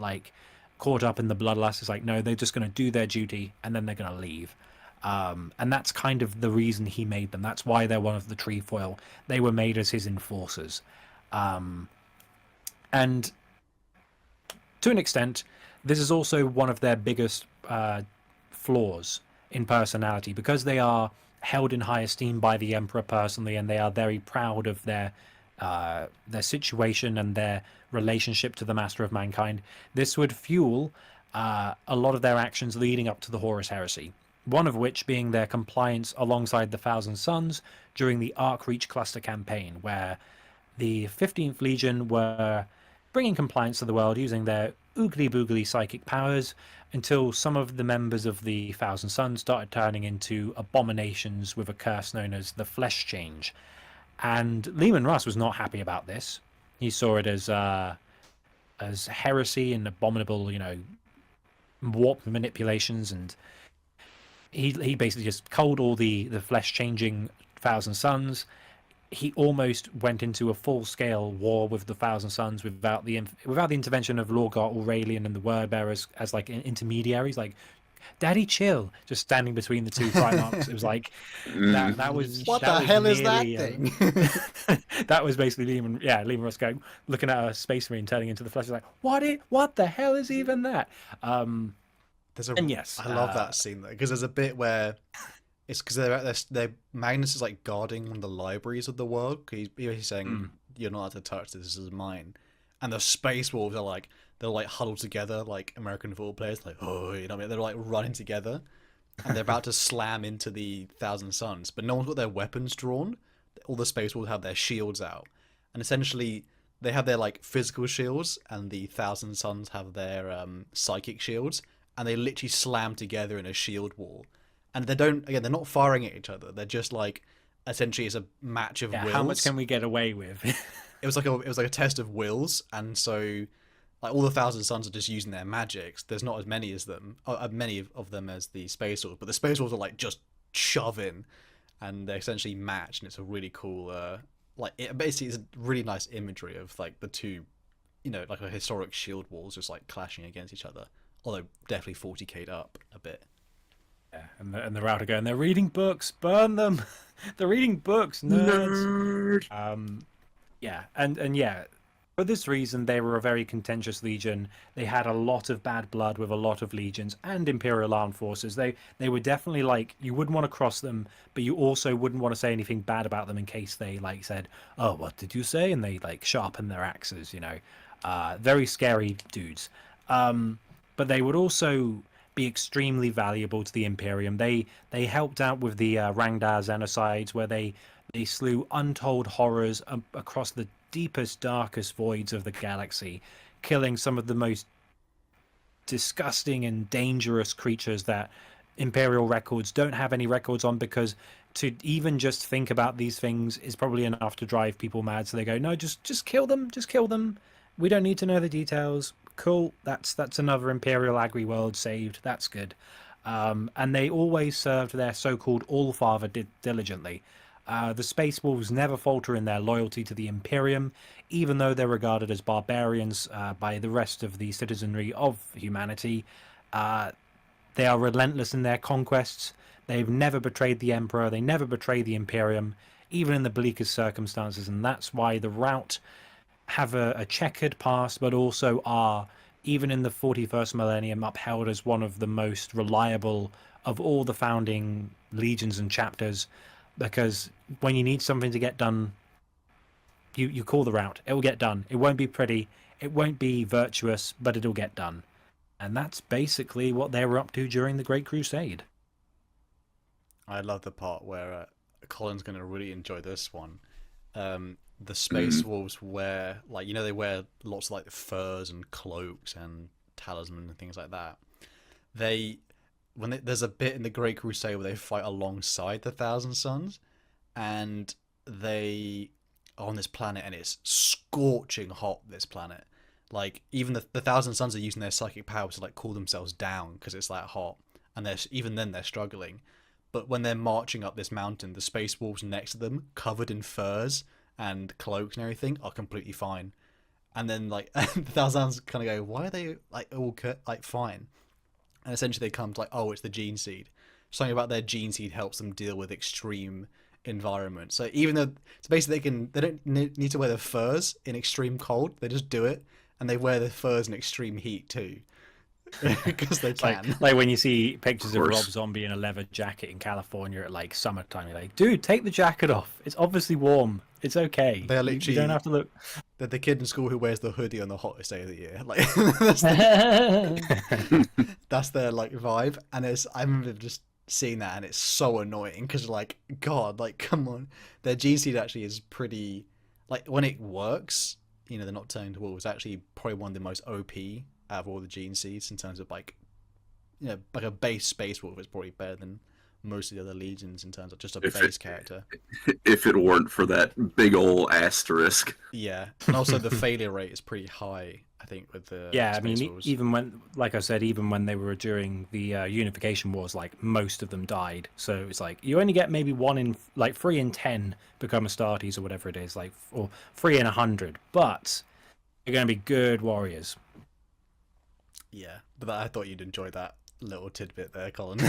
caught up in the bloodlust. It's like, no, they're just going to do their duty, and then they're going to leave. And that's kind of the reason he made them. That's why they're one of the Trefoil. They were made as his enforcers. And to an extent, this is also one of their biggest flaws in personality, because they are held in high esteem by the Emperor personally, and they are very proud of their situation and their relationship to the Master of Mankind. This would fuel a lot of their actions leading up to the Horus heresy. One of which being their compliance alongside the Thousand Sons during the Arc-Reach Cluster campaign, where the 15th Legion were bringing compliance to the world using their oogly-boogly psychic powers, until some of the members of the Thousand Sons started turning into abominations with a curse known as the Flesh Change. And Leman Russ was not happy about this. He saw it as heresy and abominable, warp manipulations, and he basically just culled all the flesh-changing Thousand Sons. He almost went into a full-scale war with the Thousand Sons without the intervention of Lorgar Aurelian and the Word Bearers as intermediaries, Daddy, chill, just standing between the two Primarchs. It was like that was What that the was hell is that nearly, thing? that was basically Lehman Russ going, looking at a Space Marine turning into the flesh. Like, what the hell is even that? And yes, I love that scene though, because there's a bit where it's because they're Magnus is like guarding one of the libraries of the world. He's saying, "You're not allowed to touch this. This is mine." And the Space Wolves are like they're like huddled together, like American football players, like oh, you know what I mean? They're like running together, and they're about to slam into the Thousand Suns, but no one's got their weapons drawn. All the Space Wolves have their shields out, and essentially they have their like physical shields, and the Thousand Suns have their psychic shields, and they literally slam together in a shield wall. And they're not firing at each other. They're just like essentially it's a match of wills. How much can we get away with? It was like a test of wills, and so like all the Thousand Suns are just using their magics. There's not as many as them, many of them as the Space Wolves, but the Space Wolves are like just shove in, and they essentially match, and it's a really cool basically it's a really nice imagery of like the two, you know, like a historic shield walls just like clashing against each other, although definitely 40k'd up a bit. Yeah, and the router going, they're reading books, burn them. They're reading books, nerds. Yeah, and yeah, for this reason, they were a very contentious legion. They had a lot of bad blood with a lot of legions and Imperial armed forces. They were definitely like, you wouldn't want to cross them, but you also wouldn't want to say anything bad about them in case they like said, oh, what did you say? And they like sharpen their axes, you know. Very scary dudes. But they would also be extremely valuable to the Imperium. They helped out with the Rangdar genocides, where they slew untold horrors across the deepest, darkest voids of the galaxy, killing some of the most disgusting and dangerous creatures that Imperial records don't have any records on, because to even just think about these things is probably enough to drive people mad. So they go, no, just kill them, just kill them. We don't need to know the details. Cool, that's another Imperial agri world saved. That's good. And they always served their so-called All-Father diligently. The Space Wolves never falter in their loyalty to the Imperium, even though they're regarded as barbarians by the rest of the citizenry of humanity. They are relentless in their conquests. They've never betrayed the Emperor. They never betray the Imperium, even in the bleakest circumstances. And that's why the Rout have a checkered past, but also are, even in the 41st millennium, upheld as one of the most reliable of all the founding legions and chapters. Because when you need something to get done, you call the Rout. It will get done. It won't be pretty. It won't be virtuous, but it'll get done. And that's basically what they were up to during the Great Crusade. I love the part where Colin's going to really enjoy this one. The Space Wolves wear, like, you know, they wear lots of like furs and cloaks and talisman and things like that. There's a bit in the Great Crusade where they fight alongside the Thousand Suns, and they are on this planet, and it's scorching hot. This planet, like, even the Thousand Suns are using their psychic powers to like cool themselves down because it's that hot, and even then they're struggling. But when they're marching up this mountain, the Space Wolves next to them, covered in furs and cloaks and everything, are completely fine. And then like the Thousand Suns kind of go, why are they like all like fine? And essentially they come to like, oh, it's the gene seed. Something about their gene seed helps them deal with extreme environments. So even though it's basically they don't need to wear their furs in extreme cold, they just do it, and they wear their furs in extreme heat too. Because they can. Like when you see pictures of Rob Zombie in a leather jacket in California at like summertime, you're like, dude, take the jacket off. It's obviously warm. It's okay. They're literally, you don't have to look. They're the kid in school who wears the hoodie on the hottest day of the year. Like that's their like vibe. And I remember just seeing that, and it's so annoying because like, God, like, come on. Their G seed actually is pretty, like, when it works, you know, they're not turning to wolves. Actually, probably one of the most OP out of all the gene seeds in terms of like, you know, like a base Space Wolf is probably better than most of the other legions in terms of just a base character. If it weren't for that big old asterisk. Yeah, and also the failure rate is pretty high, I think, with the Space Wolves. Even when, like I said, even when they were during the Unification Wars, like most of them died. So it's like you only get maybe 3 in 10 become Astartes or whatever it is, like, or 3 in 100. But you're going to be good warriors. Yeah, but I thought you'd enjoy that little tidbit there, Colin.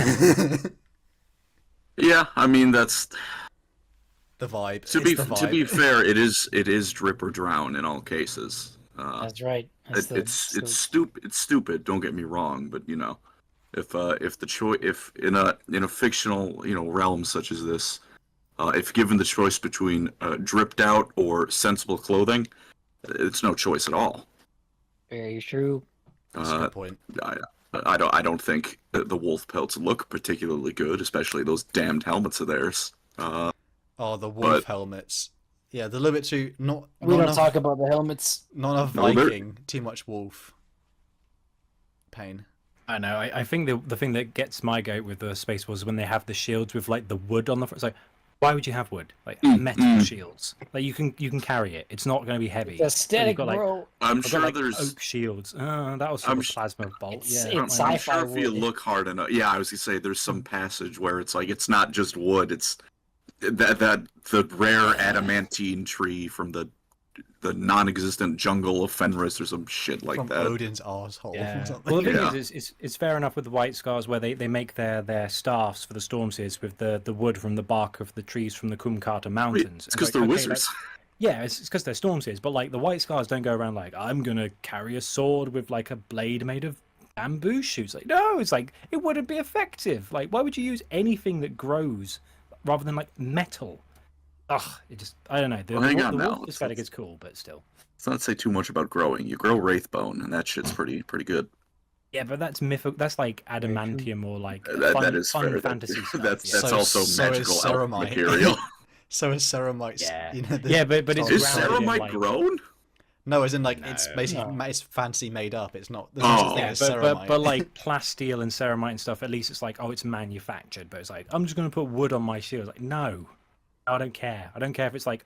Yeah, I mean that's The vibe. to be fair. It is drip or drown in all cases. That's right. It's stupid. Don't get me wrong, but you know, if the choice, if in a fictional realm such as this, if given the choice between dripped out or sensible clothing, it's no choice at all. Very true. That's a good point. I don't think the wolf pelts look particularly good, especially those damned helmets of theirs. The wolf helmets. Yeah, they're a little bit too We don't talk about the helmets. Not enough Viking, too much wolf. Pain. I know. I think the thing that gets my goat with the Space Wars is when they have the shields with like the wood on the front. It's like, why would you have wood? Like metal shields. Like you can carry it. It's not going to be heavy. It's aesthetic, so bro. I'm sure there's oak shields. That was from plasma bolt. I'm sure if you look hard enough. Yeah, I was gonna say there's some passage where it's like it's not just wood. It's that the rare adamantine tree from the non-existent jungle of Fenris or some shit like from that. Odin's arsehole. Yeah. Well, the thing is, it's fair enough with the White Scars where they make their staffs for the Stormseers with the wood from the bark of the trees from the Kumkata Mountains. It's because they're wizards. Yeah, it's because they're Stormseers, but like the White Scars don't go around like, I'm gonna carry a sword with like a blade made of bamboo shoots. Like, no, it's like it wouldn't be effective. Like, why would you use anything that grows rather than like metal? Ugh, I don't know. The wolf aesthetic is cool, but still. Let's not say too much about growing. You grow wraithbone, and that shit's pretty good. Yeah, but that's That's like adamantium or like that is fun fair. fantasy stuff. That's also magical elf material. So is ceramite. Yeah, but it's is ceramite grown? No, as in like it's basically it's fancy made up. It's not. But like plasteel and ceramite and stuff. At least it's like it's manufactured. But it's like I'm just gonna put wood on my shield. It's like no. I don't care. I don't care if it's like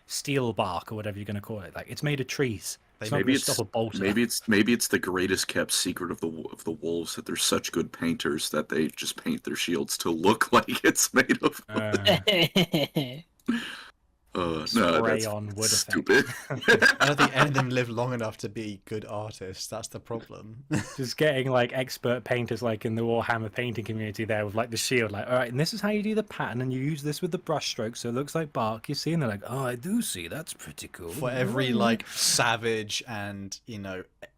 steel bark or whatever you're going to call it. Like it's made of trees. Maybe it's the greatest kept secret of the wolves that they're such good painters that they just paint their shields to look like it's made of wood. No, that's on wood stupid. I don't think any of them live long enough to be good artists. That's the problem. Just getting like expert painters like in the Warhammer painting community there with like the shield, like, all right, and this is how you do the pattern, and you use this with the brush stroke, so it looks like bark. You see, and they're like, oh, I do see. That's pretty cool. For every like savage and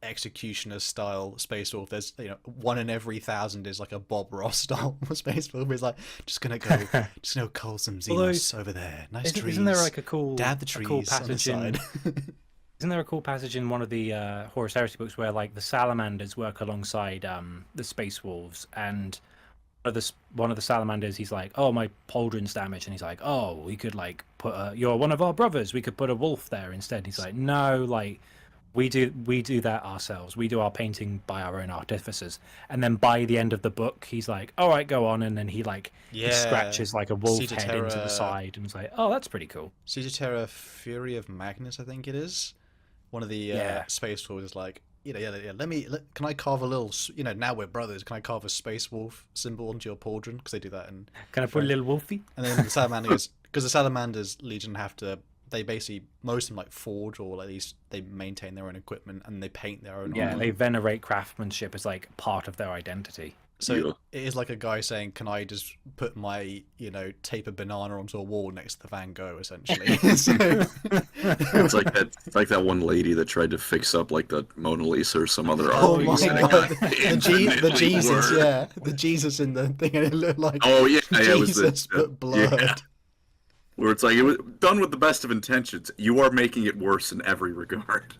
executioner style Space Wolf, there's 1 in every 1,000 is like a Bob Ross style Space Wolf. It's like just gonna cull some Xenos over there. Nice trees. Isn't there like a cool dab the trees cool passage on the side? Isn't there a cool passage in one of the Horus Heresy books where like the Salamanders work alongside the Space Wolves, and one of the Salamanders, he's like, oh, my pauldron's damaged, and he's like, oh, we could like put you're one of our brothers, we could put a wolf there instead. He's like, no, like we do that ourselves. We do our painting by our own artificers. And then by the end of the book, he's like, all right, go on. And then he scratches like a wolf head into the side, and it's like, oh, that's pretty cool. Citatera Fury of Magnus, I think it is. One of the Space Wolves is like, can I carve a little, now we're brothers, can I carve a Space Wolf symbol onto your pauldron? Because they do that. And can I put a little wolfie? And then the Salamanders, because the Salamanders Legion they basically, most of them like forge, or at least they maintain their own equipment and they paint their own armor. They venerate craftsmanship as like part of their identity. So it is like a guy saying, can I just put my, tape a banana onto a wall next to the Van Gogh, essentially? It's like that one lady that tried to fix up like the Mona Lisa or some other art. Oh my god, the Jesus, the Jesus in the thing, and it looked like Jesus, but blurred. Yeah. Where it's like, it was done with the best of intentions. You are making it worse in every regard.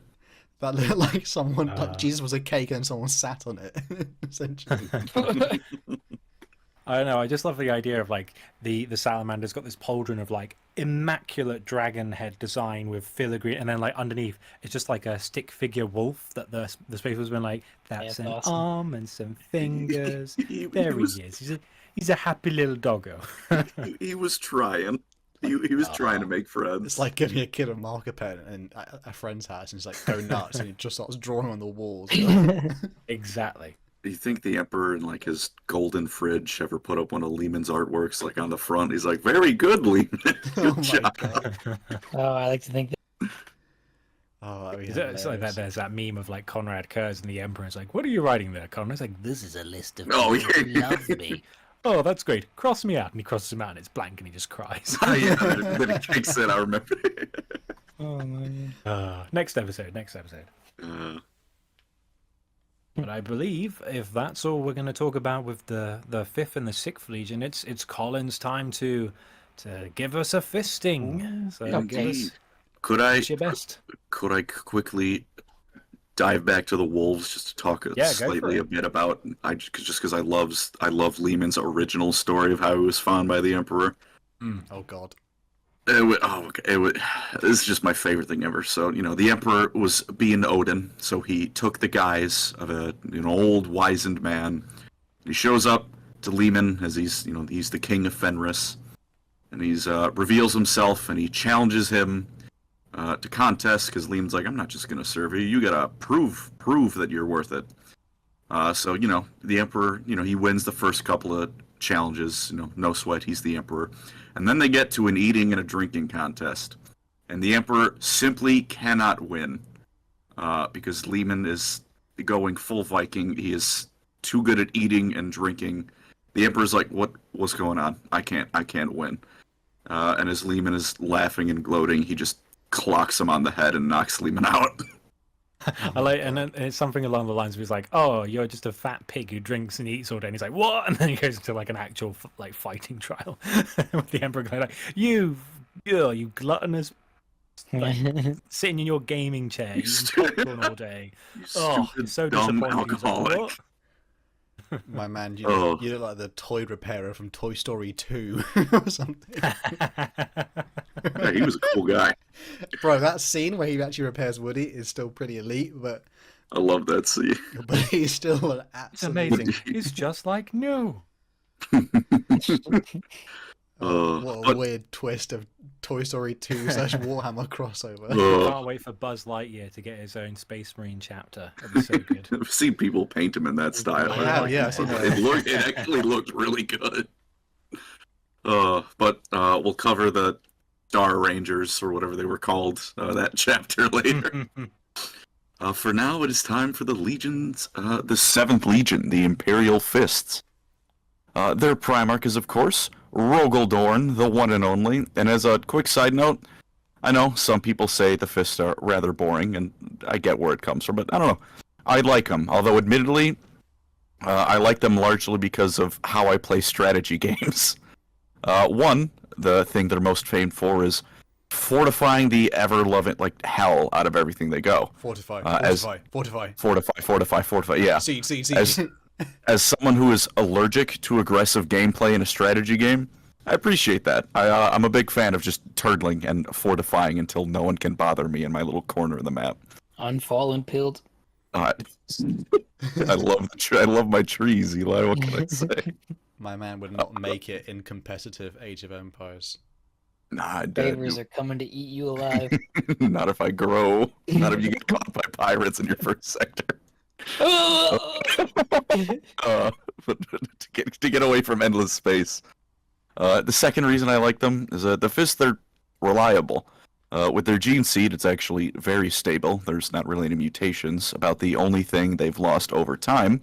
That looked like someone, like Jesus was a cake and someone sat on it, essentially. I don't know, I just love the idea of like the Salamander's got this pauldron of like immaculate dragon head design with filigree, and then like underneath it's just like a stick figure wolf that the Space has been like, that's an arm and some fingers. There he is. He's a happy little doggo. He was trying. He was trying to make friends. It's like giving a kid a marker pen in a friend's house, and he's like, go nuts, and he just starts drawing on the walls. Exactly. Do you think the Emperor in like his golden fridge ever put up one of Lehman's artworks like on the front? He's like, very good, Lehman. Good job. Oh, I like to think that. Oh, that'd be It's like that, hilarious. there's that meme of like Conrad Kurz and the Emperor. It's like, what are you writing there, Conrad? It's like, this is a list of Oh, people who yeah. love me. Oh, that's great. Cross me out. And he crosses him out and it's blank and he just cries. Oh, yeah, then it kicks in, I remember. Oh, man. Next episode. Uh, But I believe if that's all we're going to talk about with the 5th and the 6th Legion, it's Colin's time to give us a fisting. So give us could I your best. quickly dive back to the Wolves just to talk Yeah, go for slightly it. a bit about because I love Lehman's original story of how he was found by the Emperor. Oh God. This is just my favorite thing ever. So, the Emperor was being Odin, so he took the guise of an old, wizened man. He shows up to Lehman as he's the king of Fenris, and he's reveals himself, and he challenges him to contest, because Lehman's like, I'm not just going to serve you. You got to prove that you're worth it. So, the Emperor, he wins the first couple of challenges, no sweat, he's the Emperor. And then they get to an eating and a drinking contest. And the Emperor simply cannot win. Because Lehman is going full Viking. He is too good at eating and drinking. The Emperor's like, what's going on? I can't win. And as Lehman is laughing and gloating, he just clocks him on the head and knocks Lehman out. I like, and then it's something along the lines of he's like, "Oh, you're just a fat pig who drinks and eats all day." And he's like, "What?" And then he goes into like an actual like fighting trial with the Emperor going like, "You gluttonous, like, sitting in your gaming chair, eating popcorn all day. Oh, Stupid, so dumb disappointed." He's like, alcoholic. "What?" My man, you Oh. look like the toy repairer from Toy Story 2 or something. Yeah, he was a cool guy. Bro, that scene where he actually repairs Woody is still pretty elite, but I love that scene. he's still an It's absolute... amazing. He's just like new. What a weird twist of Toy Story 2 / Warhammer crossover. Can't wait for Buzz Lightyear to get his own Space Marine chapter. That'd be so good. I've seen people paint him in that style. Yeah, I've seen that. It actually looked really good. But we'll cover the Star Rangers, or whatever they were called, that chapter later. For now, it is time for the Legions, the 7th Legion, the Imperial Fists. Their Primarch is, of course, Rogaldorn, the one and only. And as a quick side note, I know some people say the Fists are rather boring, and I get where it comes from, but I don't know. I like them, although admittedly, I like them largely because of how I play strategy games. One, the thing they're most famed for is fortifying the ever-loving, like, hell out of everything they go. Fortify. Yeah. See. As someone who is allergic to aggressive gameplay in a strategy game, I appreciate that. I'm a big fan of just turtling and fortifying until no one can bother me in my little corner of the map. Unfallen pilled. I love my trees, Eli. What can I say? My man would not make it in competitive Age of Empires. Nah, Favors are coming to eat you alive. not if I grow. Not if you get caught by pirates in your first sector. To get away from endless space. The second reason I like them is the Fists, they're reliable. With their gene seed, it's actually very stable. There's not really any mutations. About the only thing they've lost over time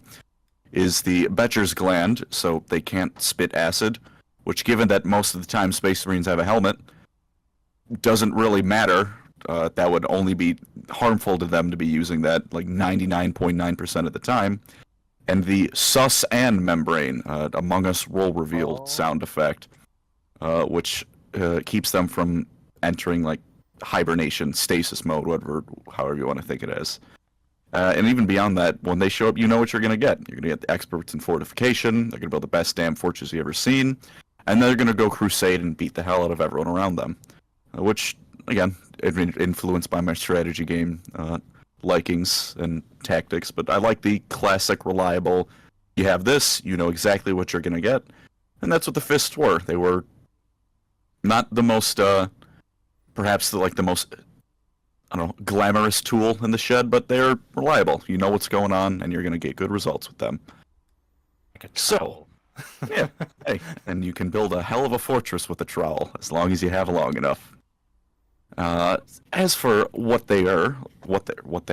is the Becher's gland, so they can't spit acid, which, given that most of the time Space Marines have a helmet, doesn't really matter. That would only be harmful to them to be using that, like 99.9% of the time. And the sus and membrane, Among Us role reveal sound effect, which keeps them from entering like hibernation, stasis mode, however you want to think it is. And even beyond that, when they show up, you know what you're going to get. You're going to get the experts in fortification. They're going to build the best damn fortress you've ever seen, and they're going to go crusade and beat the hell out of everyone around them. Which, again, influenced by my strategy game likings and tactics, but I like the classic, reliable, you have this, you know exactly what you're going to get, and that's what the Fists were. They were not the most, perhaps the most, I don't know, glamorous tool in the shed, but they're reliable. You know what's going on, and you're going to get good results with them. Like a So, yeah, hey, and you can build a hell of a fortress with a trowel, as long as you have long enough. As for what they were like, what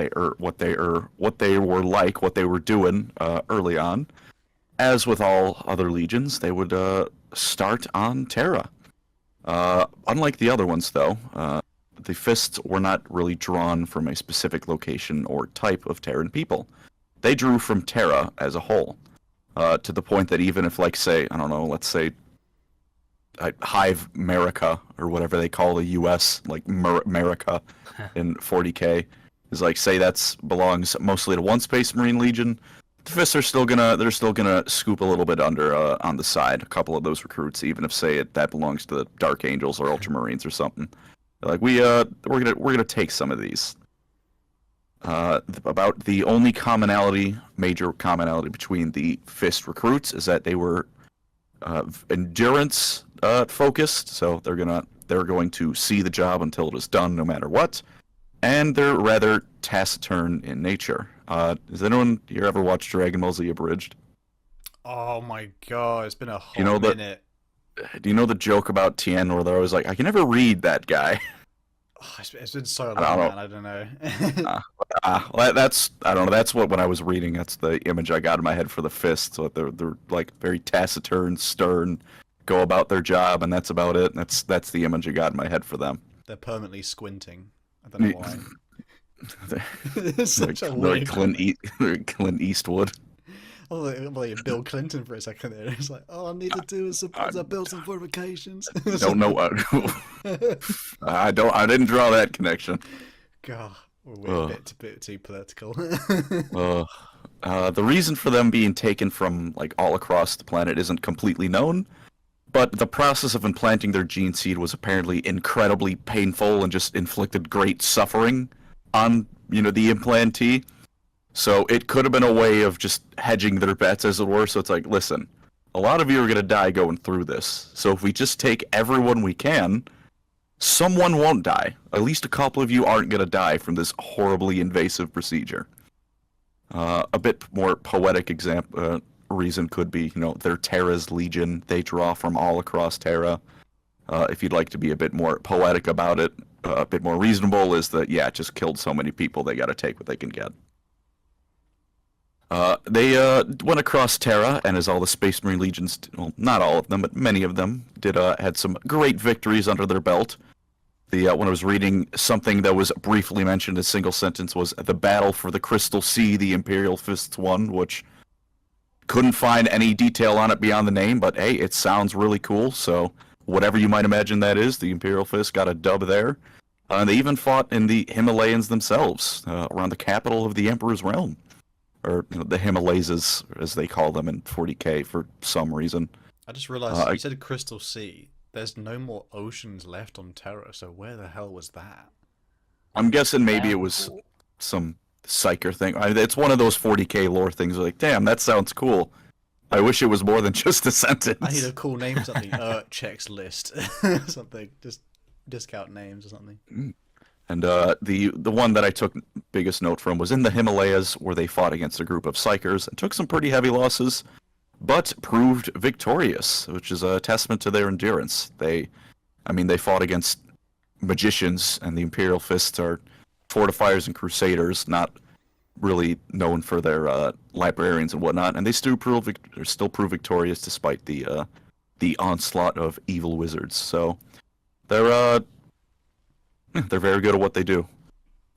they were doing early on, as with all other legions, they would start on Terra. Unlike the other ones, though, the Fists were not really drawn from a specific location or type of Terran people. They drew from Terra as a whole, to the point that even if, like, say, I don't know, let's say Hive America, or whatever they call the U.S., like America in 40k, is like, say that's belongs mostly to one Space Marine Legion, the Fists are still gonna scoop a little bit under on the side, a couple of those recruits, even if, say, that belongs to the Dark Angels or Ultramarines or something. They're like, we're gonna take some of these. About the only major commonality between the Fist recruits is that they were endurance focused, so they're going to see the job until it is done, no matter what, and they're rather taciturn in nature. Has anyone here ever watched Dragon Ball Z Abridged? Oh my god, it's been a whole minute. Do you know the joke about Tien where they're always like, I can never read that guy? Oh, it's been so long, man. I don't know. Well, I don't know. That's what, when I was reading, that's the image I got in my head for the Fist. So they're like very taciturn, stern, go about their job, and that's about it. That's the image I got in my head for them. They're permanently squinting. I don't know why. It's such a like weird... Clint Eastwood. Oh, like Bill Clinton for a second there. It's like, all I need to do is build some fortifications. Don't know what. I didn't draw that connection. God, we're a bit too political. The reason for them being taken from like all across the planet isn't completely known, but the process of implanting their gene seed was apparently incredibly painful and just inflicted great suffering on the implantee. So it could have been a way of just hedging their bets, as it were. So it's like, listen, a lot of you are going to die going through this. So if we just take everyone we can, someone won't die. At least a couple of you aren't going to die from this horribly invasive procedure. A bit more poetic reason could be, they're Terra's Legion. They draw from all across Terra. If you'd like to be a bit more poetic about it, a bit more reasonable, is that, it just killed so many people, they got to take what they can get. They went across Terra, and as all the Space Marine Legions, well, not all of them, but many of them, had some great victories under their belt. When I was reading, something that was briefly mentioned in a single sentence was the battle for the Crystal Sea the Imperial Fists won, which couldn't find any detail on it beyond the name, but hey, it sounds really cool, so whatever you might imagine that is, the Imperial Fists got a dub there. And they even fought in the Himalayas themselves, around the capital of the Emperor's realm. Or the Himalayas, as they call them in 40k for some reason. I just realized you said Crystal Sea. There's no more oceans left on Terra, so where the hell was that? I'm guessing maybe it was some psyker thing. It's one of those 40k lore things. Like, damn, that sounds cool. I wish it was more than just a sentence. I need a cool name for something. Checks list. Something. Just discount names or something. And the one that I took biggest note from was in the Himalayas, where they fought against a group of psychers and took some pretty heavy losses, but proved victorious, which is a testament to their endurance. They fought against magicians, and the Imperial Fists are fortifiers and crusaders, not really known for their librarians and whatnot, and they still prove victorious despite the onslaught of evil wizards. So they're very good at what they do.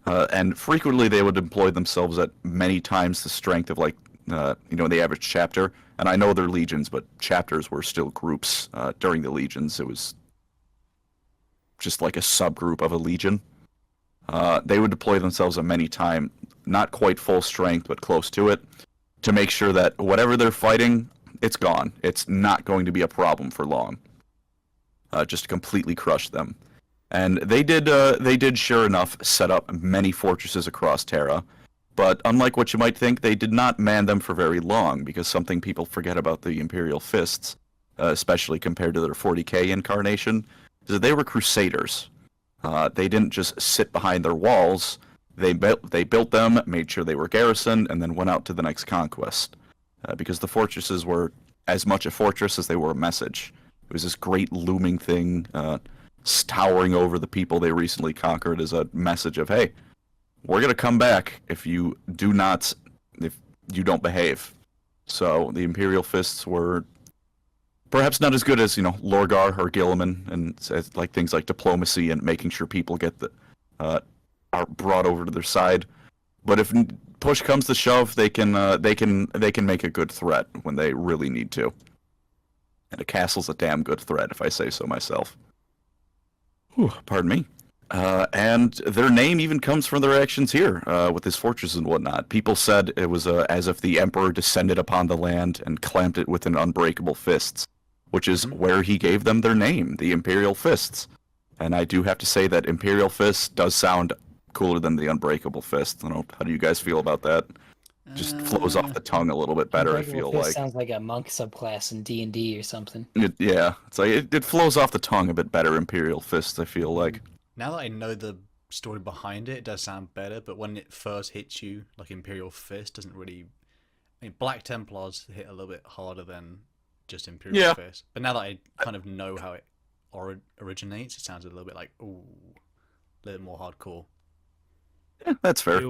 And frequently they would employ themselves at many times the strength of, the average chapter. And I know they're legions, but chapters were still groups. During the legions, it was just like a subgroup of a legion. They would deploy themselves at many times, not quite full strength, but close to it, to make sure that whatever they're fighting, it's gone. It's not going to be a problem for long. Just to completely crush them. And they did sure enough set up many fortresses across Terra, but unlike what you might think, they did not man them for very long, because something people forget about the Imperial Fists, especially compared to their 40k incarnation, is that they were crusaders. They didn't just sit behind their walls, they built them, made sure they were garrisoned, and then went out to the next conquest. Because the fortresses were as much a fortress as they were a message. It was this great looming thing, towering over the people they recently conquered as a message of, hey, we're going to come back if you don't behave. So the Imperial Fists were perhaps not as good as, Lorgar or Guilliman, and like things like diplomacy and making sure people get are brought over to their side. But if push comes to shove, they can make a good threat when they really need to. And a castle's a damn good threat, if I say so myself. Whew, pardon me. And their name even comes from their actions here, with his fortress and whatnot. People said it was as if the Emperor descended upon the land and clamped it with an unbreakable fists, which is where he gave them their name, the Imperial Fists. And I do have to say that Imperial Fist does sound cooler than the Unbreakable Fist. I don't know, how do you guys feel about that? Just flows off the tongue a little bit better, I feel Fist like. Sounds like a monk subclass in D&D or something. It's like it flows off the tongue a bit better, Imperial Fist, I feel like. Now that I know the story behind it, it does sound better, but when it first hits you, like Imperial Fist doesn't really... I mean, Black Templars hit a little bit harder than just Imperial Fist. But now that I kind of know how it originates, it sounds a little bit like, ooh, a little more hardcore. Yeah, that's fair.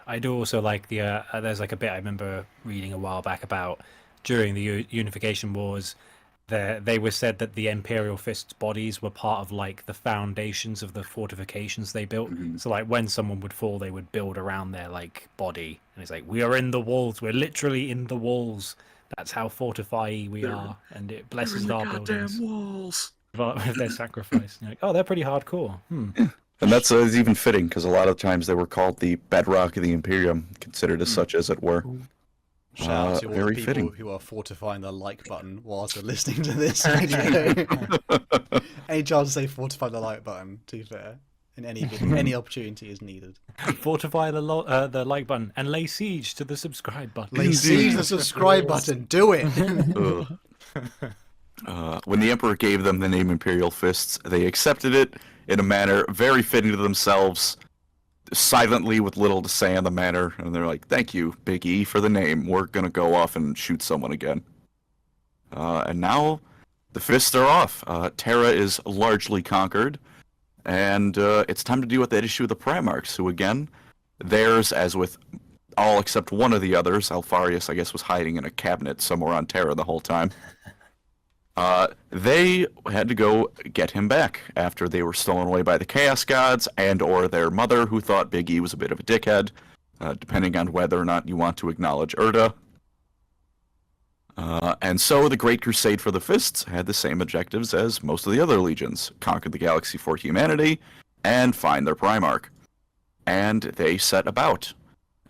I do also like the there's like a bit I remember reading a while back about during the Unification Wars. They were said that the Imperial Fist's bodies were part of like the foundations of the fortifications they built. Mm-hmm. So like when someone would fall, they would build around their like body, and it's like, we are in the walls. We're literally in the walls. That's how fortified we are, and it blesses our buildings. Walls. With their sacrifice. You're like, oh, they're pretty hardcore. Yeah. And that's even fitting, because a lot of times they were called the bedrock of the Imperium, considered as such as it were. Shout out to all the people who are fortifying the like button whilst they're listening to this video. Any chance to say fortify the like button, to be fair. In any opportunity is needed. Fortify the like button and lay siege to the subscribe button. Lay siege to the subscribe button. Do it! When the Emperor gave them the name Imperial Fists, they accepted it in a manner very fitting to themselves, silently with little to say on the matter, and they're like, thank you, Big E, for the name. We're gonna go off and shoot someone again. And now, the Fists are off. Terra is largely conquered, and it's time to deal with that issue of the Primarchs, who again, theirs, as with all except one of the others, Alfarius, I guess, was hiding in a cabinet somewhere on Terra the whole time. They had to go get him back after they were stolen away by the Chaos Gods and or their mother, who thought Big E was a bit of a dickhead, depending on whether or not you want to acknowledge Urda. And so the Great Crusade for the Fists had the same objectives as most of the other legions: conquer the galaxy for humanity and find their Primarch. And they set about.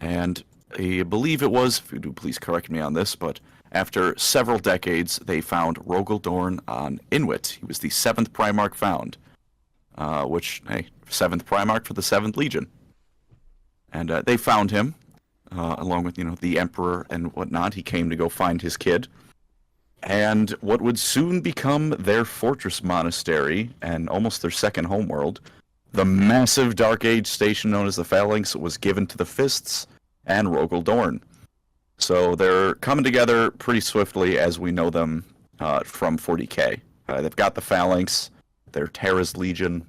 And I believe it was, if you do please correct me on this, but after several decades, they found Rogel Dorn on Inwit. He was the 7th Primarch found, which, hey, 7th Primarch for the 7th Legion. And they found him, along with, the Emperor and whatnot. He came to go find his kid. And what would soon become their fortress monastery, and almost their second homeworld, the massive Dark Age station known as the Phalanx, was given to the Fists and Rogel Dorn. So they're coming together pretty swiftly as we know them from 40k. They've got the Phalanx, they're Terra's Legion.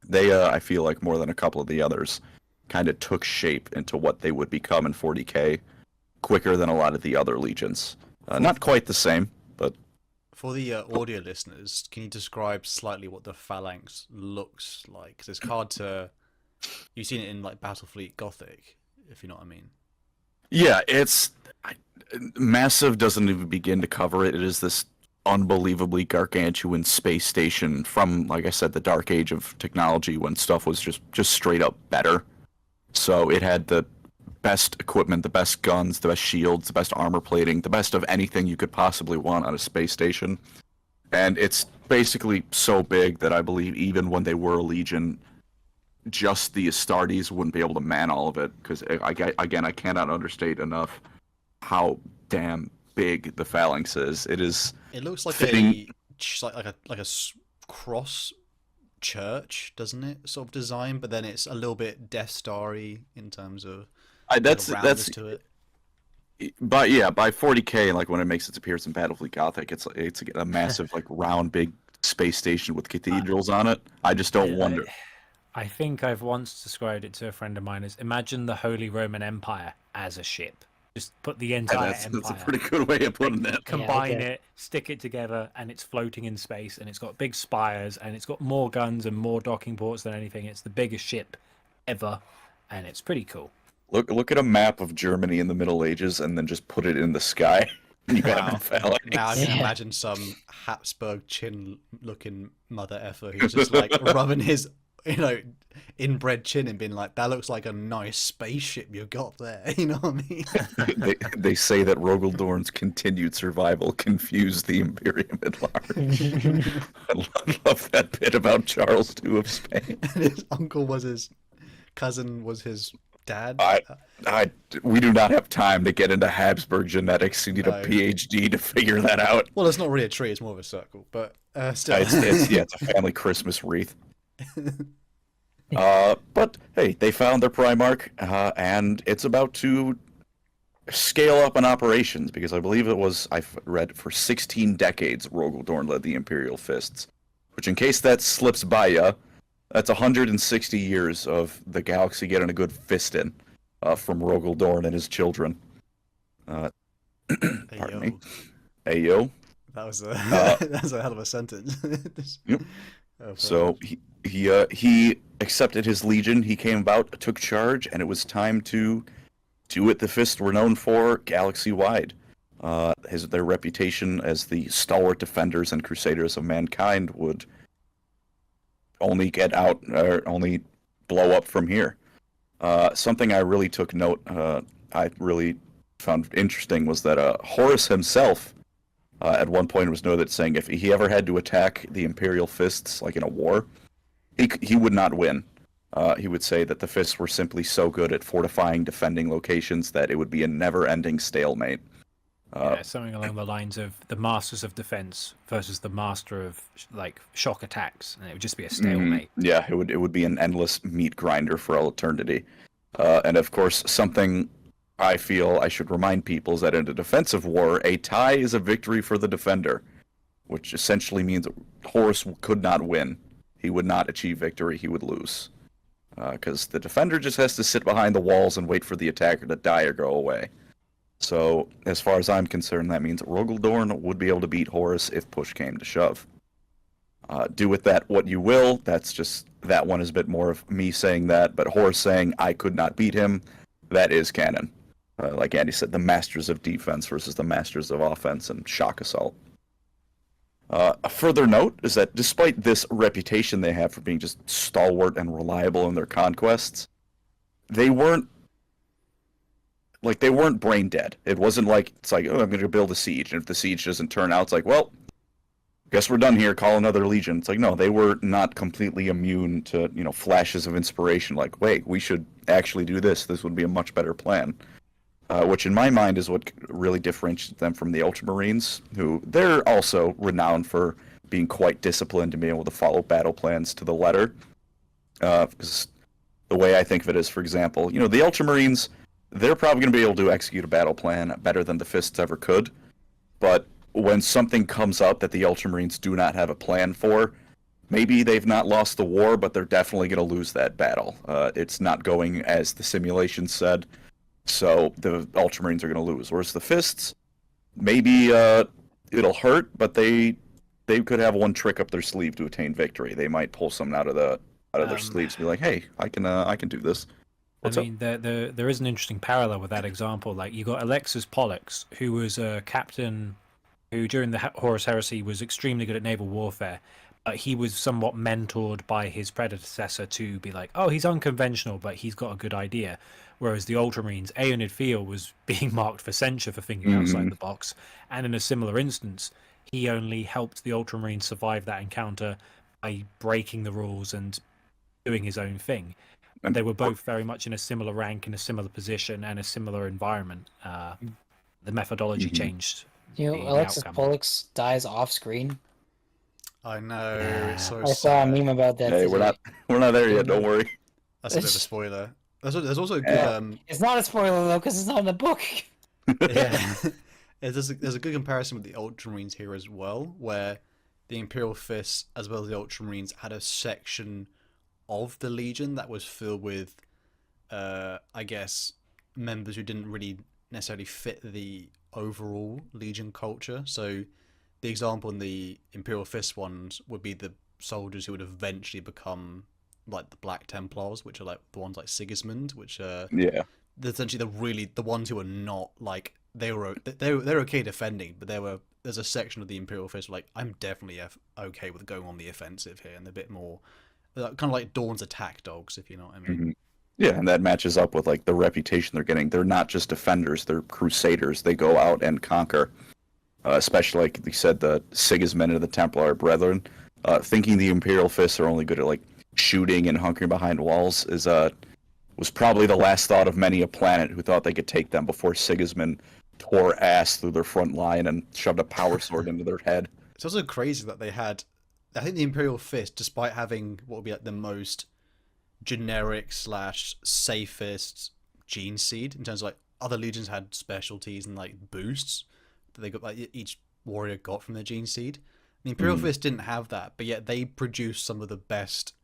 They, I feel like more than a couple of the others, kind of took shape into what they would become in 40k quicker than a lot of the other legions. Not quite the same, but... For the audio listeners, can you describe slightly what the Phalanx looks like? Because it's hard to... You've seen it in like Battlefleet Gothic, if you know what I mean. Yeah, it's massive. Doesn't even begin to cover it. It is this unbelievably gargantuan space station from, like I said, the dark age of technology when stuff was just straight up better. So it had the best equipment, the best guns, the best shields, the best armor plating, the best of anything you could possibly want on a space station. And it's basically so big that I believe even when they were a legion, just the Astartes wouldn't be able to man all of it, because again, I cannot understate enough how damn big the Phalanx is. It looks like fitting... a cross church, doesn't it? Sort of design, but then it's a little bit Death Star-y in terms of that's to it. But yeah, by 40k, like when it makes its appearance in Battlefleet Gothic, it's a massive like round big space station with cathedrals on it. I just don't wonder. I think I've once described it to a friend of mine as imagine the Holy Roman Empire as a ship. Just put the entire empire. That's a pretty good way of putting it. Combine it, stick it together, and it's floating in space, and it's got big spires, and it's got more guns and more docking ports than anything. It's the biggest ship ever, and it's pretty cool. Look at a map of Germany in the Middle Ages, and then just put it in the sky. You got a phalanx. Now I can imagine some Habsburg chin-looking mother effer who's just like rubbing his, inbred chin and being like, "That looks like a nice spaceship you got there." You know what I mean? They say that Rogaldorn's continued survival confused the Imperium at large. I love that bit about Charles II of Spain. And his uncle was his cousin, was his dad. We do not have time to get into Habsburg genetics. You need a PhD to figure that out. Well, it's not really a tree; it's more of a circle. But still, it's a family Christmas wreath. But hey, they found their Primarch, and it's about to scale up in operations because I believe I've read for 16 decades Rogaldorn led the Imperial Fists, which in case that slips by ya, that's 160 years of the galaxy getting a good fist in from Rogaldorn and his children. Pardon me. Ayo. That was a hell of a sentence. Yep. So he accepted his legion. He came about, took charge, and it was time to do what the Fists were known for galaxy-wide. Their reputation as the stalwart defenders and crusaders of mankind would only only blow up from here. Something I really took note, I really found interesting was that Horus himself, at one point was noted saying if he ever had to attack the Imperial Fists, like in a war, he would not win. He would say that the Fists were simply so good at fortifying, defending locations that it would be a never-ending stalemate. Something along the lines of the Masters of Defense versus the Master of shock attacks, and it would just be a stalemate. Yeah, it would be an endless meat grinder for all eternity. And of course, something I feel I should remind people is that in a defensive war, a tie is a victory for the defender, which essentially means Horus could not win. He would not achieve victory, he would lose. Because the defender just has to sit behind the walls and wait for the attacker to die or go away. So, as far as I'm concerned, that means Rogaldorn would be able to beat Horus if push came to shove. Do with that what you will, that one is a bit more of me saying that, but Horus saying I could not beat him, that is canon. Like Andy said, the masters of defense versus the masters of offense and shock assault. A further note is that despite this reputation they have for being just stalwart and reliable in their conquests, they weren't brain dead. It wasn't like, it's like, oh, I'm going to build a siege, and if the siege doesn't turn out, it's like, well, guess we're done here, call another legion. It's like, no, they were not completely immune to, flashes of inspiration, like, wait, we should actually do this would be a much better plan. Which in my mind is what really differentiates them from the Ultramarines, who they're also renowned for being quite disciplined and being able to follow battle plans to the letter. Because the way I think of it is, for example, the Ultramarines, they're probably going to be able to execute a battle plan better than the Fists ever could. But when something comes up that the Ultramarines do not have a plan for, maybe they've not lost the war, but they're definitely going to lose that battle. It's not going as the simulation said. So the Ultramarines are going to lose. Whereas the Fists, maybe it'll hurt, but they could have one trick up their sleeve to attain victory. They might pull something out of their sleeves and be like, "Hey, I can do this." There is an interesting parallel with that example. Like you got Alexis Pollux, who was a captain who during the Horus Heresy was extremely good at naval warfare. He was somewhat mentored by his predecessor to be like, oh, he's unconventional, but he's got a good idea. Whereas the Ultramarines, Aeonid Fiel was being marked for censure for thinking outside the box. And in a similar instance, he only helped the Ultramarines survive that encounter by breaking the rules and doing his own thing. And they were both very much in a similar rank, in a similar position, and a similar environment. The methodology changed. Alexis Pollux dies off screen. I know. It's so I saw a meme about that. Hey, we're not there yet. Don't worry. That's a bit of a spoiler. There's also a good. It's not a spoiler though, because it's not in the book. Yeah. There's a good comparison with the Ultramarines here as well, where the Imperial Fists as well as the Ultramarines had a section of the Legion that was filled with, I guess, members who didn't really necessarily fit the overall Legion culture. So the example in the Imperial Fist ones would be the soldiers who would eventually become like the Black Templars, which are like the ones like Sigismund, which are essentially the ones who are not like they're okay defending, but there's a section of the Imperial Fist like I'm definitely okay with going on the offensive here, and they're a bit more kind of like Dawn's attack dogs, if you know what I mean. Mm-hmm. Yeah, and that matches up with like the reputation they're getting. They're not just defenders; they're crusaders. They go out and conquer. Especially like you said, the Sigismund and the Templar Brethren. Thinking the Imperial Fists are only good at like shooting and hunkering behind walls was probably the last thought of many a planet who thought they could take them before Sigismund tore ass through their front line and shoved a power sword into their head. It's also crazy that they had, I think the Imperial Fist, despite having what would be like the most generic / safest gene seed in terms of like other legions had specialties and like boosts that they got, like each warrior got from their gene seed. The Imperial Fist didn't have that, but yet they produced some of the best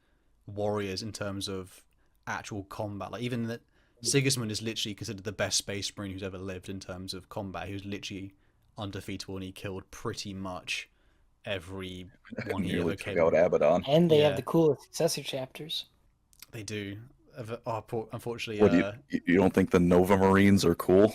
warriors in terms of actual combat. Like even that Sigismund is literally considered the best space marine who's ever lived in terms of combat. He was literally undefeatable and he killed pretty much every one he ever came out Abaddon. And they have the coolest successor chapters. They do. Unfortunately, what, you don't think the Nova Marines are cool?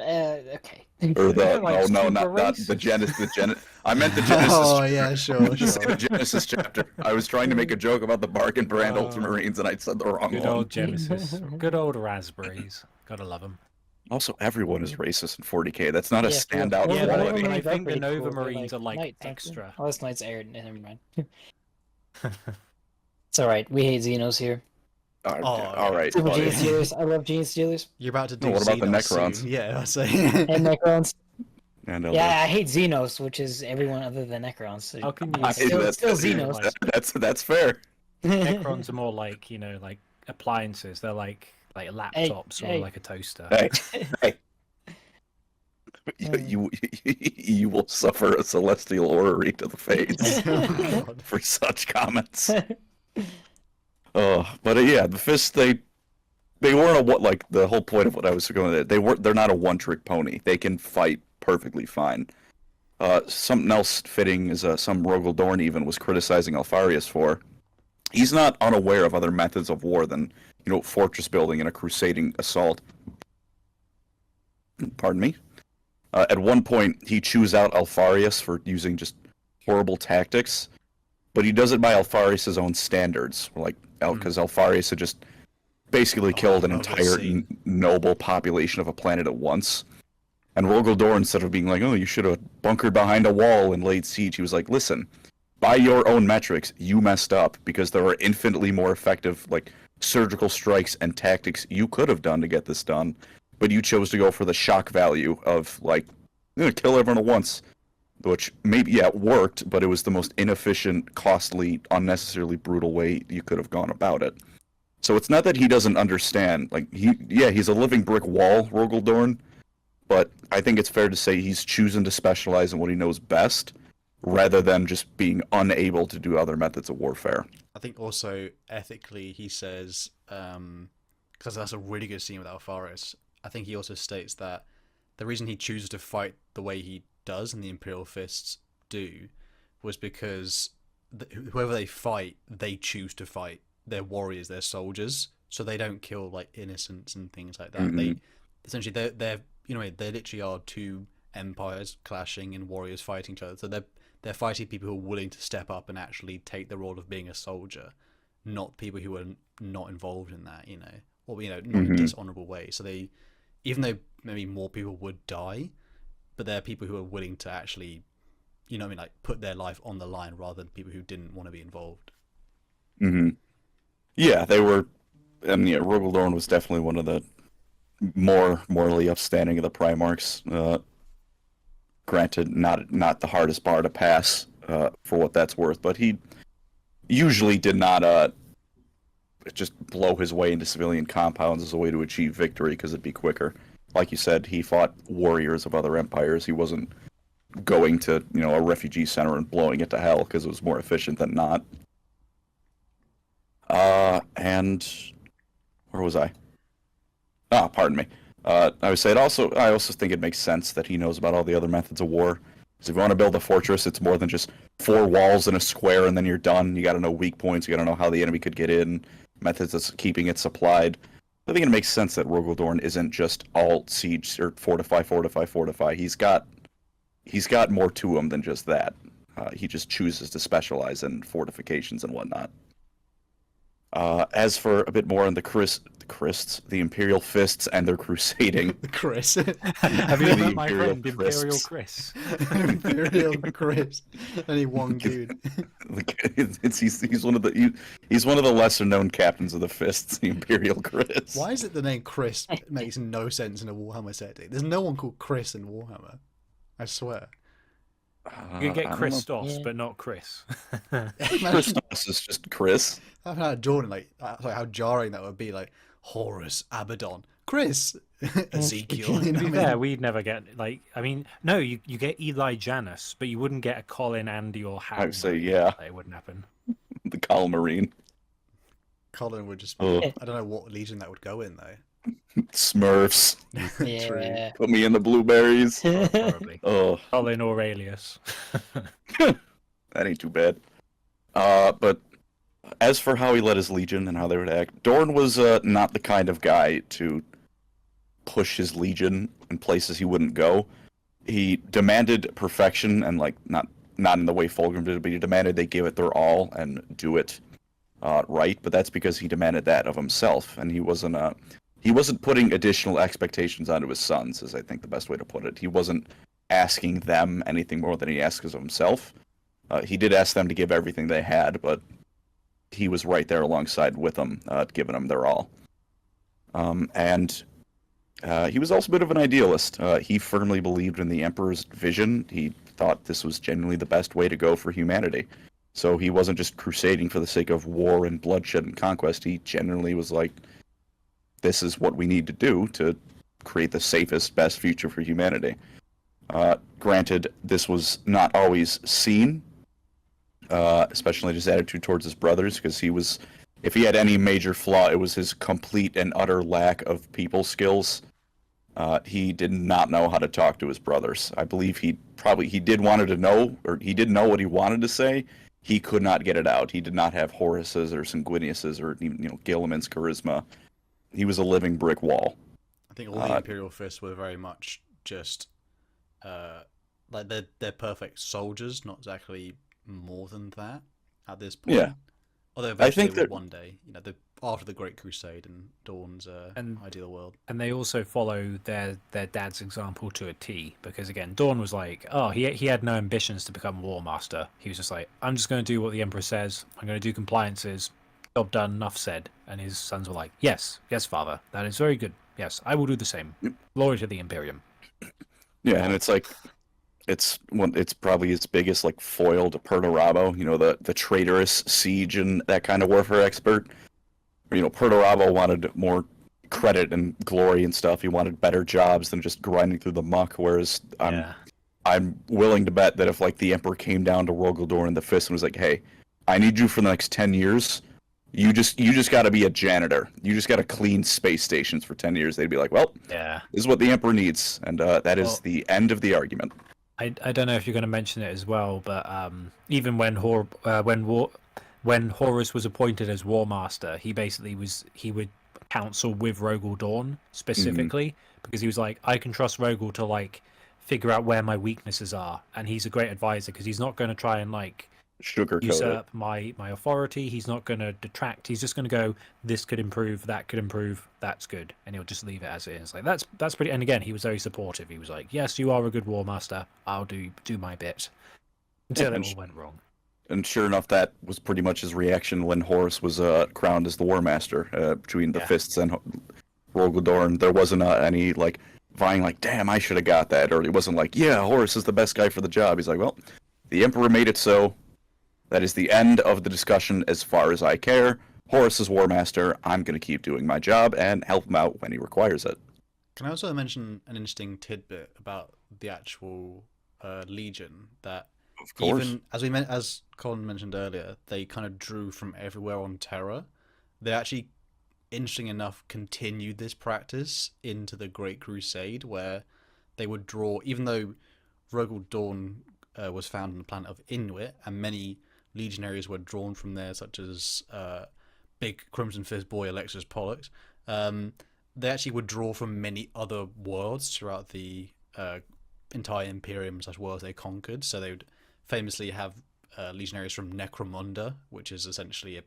Okay. Or the not the Genesis. I meant the Genesis. Oh yeah, sure. The Genesis chapter. I was trying to make a joke about the Bargain Brand Ultramarines, and I said the wrong good one. Old Genesis. Good old raspberries. Gotta love them. Also, everyone is racist in 40k. That's not a standout Yeah, quality. but I think the Nova cool. Marines are like Knights, extra. Oh, that's Knights aired. Never mind. It's alright. We hate Xenos here. All right. Super Gene Stealers. I love Gene Stealers. You're about to do. What about the Xenos Necrons? soon. Yeah, I say. And Necrons. And Yeah, I hate Xenos, which is everyone other than Necrons. So How can you still Xenos. That's fair. Necrons are more like, like appliances. They're like laptops or like a toaster. Hey. You will suffer a celestial orrery to the face for such comments. But yeah, the Fists, they weren't the whole point of what I was going at. They're not a one-trick pony. They can fight perfectly fine. Something else fitting is some Rogel Dorn even was criticizing Alfarius for. He's not unaware of other methods of war than, fortress building and a crusading assault. Pardon me. At one point, he chews out Alfarius for using just horrible tactics, but he does it by Alfarius' own standards. Because Alfarius had just basically killed an entire noble population of a planet at once. And Rogel Dorn, instead of being like, oh, you should have bunkered behind a wall and laid siege, he was like, listen, by your own metrics, you messed up, because there are infinitely more effective, surgical strikes and tactics you could have done to get this done, but you chose to go for the shock value of, kill everyone at once. Which maybe, it worked, but it was the most inefficient, costly, unnecessarily brutal way you could have gone about it. So it's not that he doesn't understand. He's a living brick wall, Rogel Dorn, but I think it's fair to say he's choosing to specialize in what he knows best, rather than just being unable to do other methods of warfare. I think also, ethically, he says, because that's a really good scene with Alfarius, I think he also states that the reason he chooses to fight the way he does and the Imperial Fists do was because whoever they fight, they choose to fight. They're warriors, they're soldiers, so they don't kill innocents and things like that. Mm-hmm. They essentially they literally are two empires clashing and warriors fighting each other. So they're fighting people who are willing to step up and actually take the role of being a soldier, not people who are not involved in that, or not in a dishonorable way. So they, even though maybe more people would die, but they're people who are willing to actually, put their life on the line rather than people who didn't want to be involved. Mm-hmm. Yeah, they were. Rogel Dorn was definitely one of the more morally upstanding of the Primarchs. Granted, not the hardest bar to pass, for what that's worth, but he usually did not just blow his way into civilian compounds as a way to achieve victory, because it'd be quicker. Like you said, he fought warriors of other empires. He wasn't going to, a refugee center and blowing it to hell because it was more efficient than not. And where was I? Pardon me. I would say I also think it makes sense that he knows about all the other methods of war. Because if you want to build a fortress, it's more than just 4 walls in a square and then you're done. You got to know weak points. You got to know how the enemy could get in, methods of keeping it supplied. I think it makes sense that Rogel Dorn isn't just all siege or fortify. He's got more to him than just that. He just chooses to specialize in fortifications and whatnot. As for a bit more on the Imperial Fists and their crusading. Chris. Have you met my friend, Imperial Chris? Imperial Chris. Only one dude. He's one of the lesser known captains of the Fists, the Imperial Chris. Why is it the name Chris makes no sense in a Warhammer setting? There's no one called Chris in Warhammer. I swear. You can get Christos, but not Chris. Christos is just Chris. I've had Jordan, like how jarring that would be, like Horus, Abaddon, Chris, Ezekiel. To be fair, we'd never get no, you get Eli Janus, but you wouldn't get a Colin, Andy, or Harry. I would say, yeah, it wouldn't happen. The Colmarine. Colin would just be, I don't know what legion that would go in though. Smurfs. Yeah. Put me in the blueberries. Probably. Oh, Colin Aurelius. that ain't too bad. But as for how he led his legion and how they would act, Dorn was not the kind of guy to push his legion in places he wouldn't go. He demanded perfection, and not in the way Fulgrim did, but he demanded they give it their all and do it right. But that's because he demanded that of himself, and he wasn't putting additional expectations onto his sons, is I think the best way to put it. He wasn't asking them anything more than he asks of himself. He did ask them to give everything they had, but he was right there alongside with them, giving them their all. And he was also a bit of an idealist. He firmly believed in the Emperor's vision. He thought this was genuinely the best way to go for humanity. So he wasn't just crusading for the sake of war and bloodshed and conquest. He genuinely was like, this is what we need to do to create the safest, best future for humanity. Granted, this was not always seen, especially his attitude towards his brothers, because if he had any major flaw, it was his complete and utter lack of people skills. He did not know how to talk to his brothers. I believe he did know what he wanted to say. He could not get it out. He did not have Horus's or Sanguinius's or Guilliman's charisma. He was a living brick wall. I think all the Imperial Fists were very much just they're perfect soldiers, not exactly more than that at this point. Yeah. Although eventually they will one day, after the Great Crusade and Dawn's ideal world. And they also follow their dad's example to a T, because again, Dawn was like, he had no ambitions to become War Master. He was just like, I'm just going to do what the Emperor says. I'm going to do compliances. Job done, enough said. And his sons were like, yes, father, that is very good. Yes, I will do the same. Glory to the Imperium. Yeah, and it's like, it's probably its biggest foil to Perturabo, the traitorous siege and that kind of warfare expert. Perturabo wanted more credit and glory and stuff. He wanted better jobs than just grinding through the muck, whereas I'm willing to bet that if the Emperor came down to Rogel Dorn and the Fist and was like, hey, I need you for the next 10 years, you just got to be a janitor. You just got to clean space stations for 10 years. They'd be like, well, this is what the Emperor needs. And that is the end of the argument. I don't know if you're going to mention it as well, but even when Horus was appointed as War Master, he would counsel with Rogel Dorn specifically, because he was like, I can trust Rogel to figure out where my weaknesses are, and he's a great advisor because he's not going to try and sugarcoat usurp my authority. He's not going to detract. He's just going to go, this could improve, that could improve, that's good, and he'll just leave it as it is. That's pretty. And again, he was very supportive. He was like, yes, you are a good War Master, I'll do my bit, until it all went wrong. And sure enough, that was pretty much his reaction when Horus was crowned as the War Master between the Fists and Rogel Dorn. There wasn't any vying damn, I should have got that, or it wasn't yeah, Horus is the best guy for the job. He's like, well, the Emperor made it so. That is the end of the discussion as far as I care. Horus is War Master. I'm going to keep doing my job and help him out when he requires it. Can I also mention an interesting tidbit about the actual legion that Of course. even as Colin mentioned earlier, they kind of drew from everywhere on Terra. They actually, interesting enough, continued this practice into the Great Crusade, where they would draw, even though Rogel Dawn was found on the planet of Inuit, and many legionaries were drawn from there, such as Big Crimson Fist Boy Alexis Pollux. They actually would draw from many other worlds throughout the entire Imperium / worlds they conquered. So they would famously have legionaries from Necromunda, which is essentially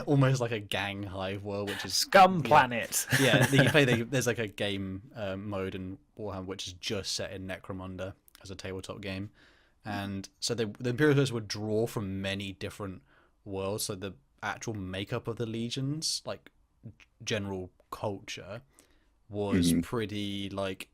almost like a gang hive world, which is Scum Planet. Yeah, there's like a game mode in Warhammer which is just set in Necromunda as a tabletop game, and so the Imperialists would draw from many different worlds. So the actual makeup of the legions, like general culture, was pretty like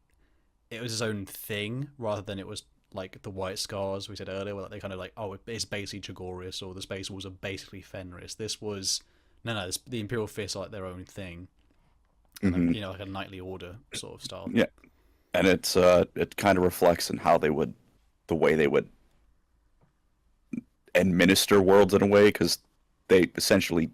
it was its own thing rather than it was like the White Scars we said earlier, where they kind of like, oh, it's basically Chagorius, or the Space Wolves are basically Fenris. This was the Imperial Fists are like their own thing, and, like a knightly order sort of style. Yeah, and it kind of reflects in how the way they would administer worlds in a way, because they essentially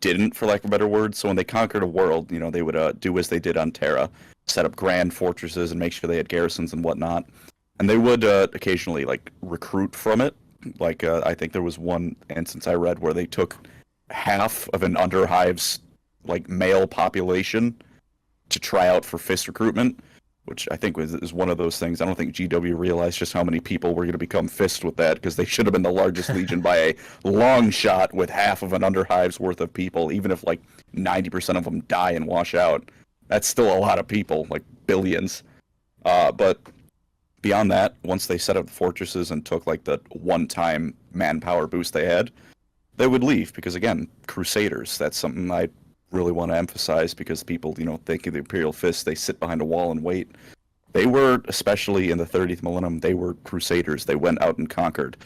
didn't, for lack of a better word. So when they conquered a world, they would do as they did on Terra, set up grand fortresses and make sure they had garrisons and whatnot. And they would occasionally like recruit from it. Like I think there was one instance I read where they took half of an Underhive's like male population to try out for fist recruitment, which I think is one of those things. I don't think GW realized just how many people were going to become fist with that, because they should have been the largest legion by a long shot with half of an Underhive's worth of people. Even if like 90% of them die and wash out, that's still a lot of people, like billions. But beyond that, once they set up the fortresses and took like the one-time manpower boost they had, they would leave, because again, Crusaders, that's something I really want to emphasize, because people, think of the Imperial Fist, they sit behind a wall and wait. They were, especially in the 30th millennium, they were Crusaders. They went out and conquered.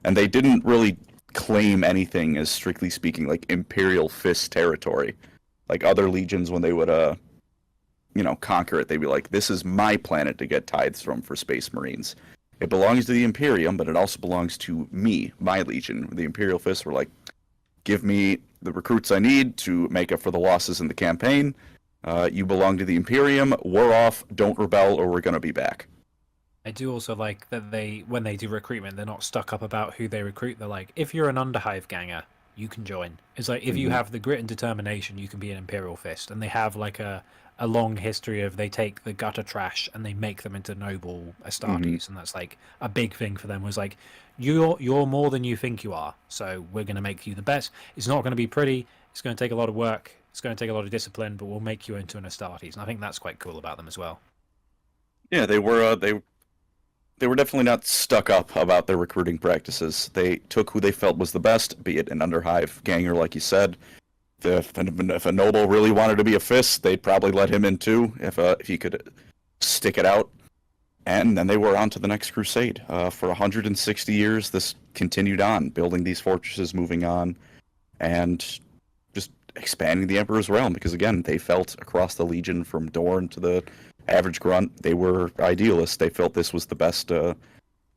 And they didn't really claim anything as, strictly speaking, like Imperial Fist territory. Like other legions, when they would, conquer it, they'd be like, this is my planet to get tithes from for Space Marines. It belongs to the Imperium, but it also belongs to me, my legion. The Imperial Fists were like, give me the recruits I need to make up for the losses in the campaign. You belong to the Imperium. We're off. Don't rebel, or we're going to be back. I do also like that when they do recruitment, they're not stuck up about who they recruit. They're like, if you're an Underhive ganger, you can join. It's like, if you have the grit and determination, you can be an Imperial Fist. And they have like a long history of, they take the gutter trash and they make them into noble Astartes, and that's like a big thing for them. Was like, you're more than you think you are, so we're going to make you the best. It's not going to be pretty. It's going to take a lot of work. It's going to take a lot of discipline, but we'll make you into an Astartes, and I think that's quite cool about them as well. Yeah, they were definitely not stuck up about their recruiting practices. They took who they felt was the best, be it an Underhive ganger, like you said. If a noble really wanted to be a fist, they'd probably let him in too, if he could stick it out. And then they were on to the next crusade. For 160 years, this continued on, building these fortresses, moving on, and just expanding the Emperor's realm. Because again, they felt across the Legion, from Dorn to the average grunt, they were idealists. They felt this was the best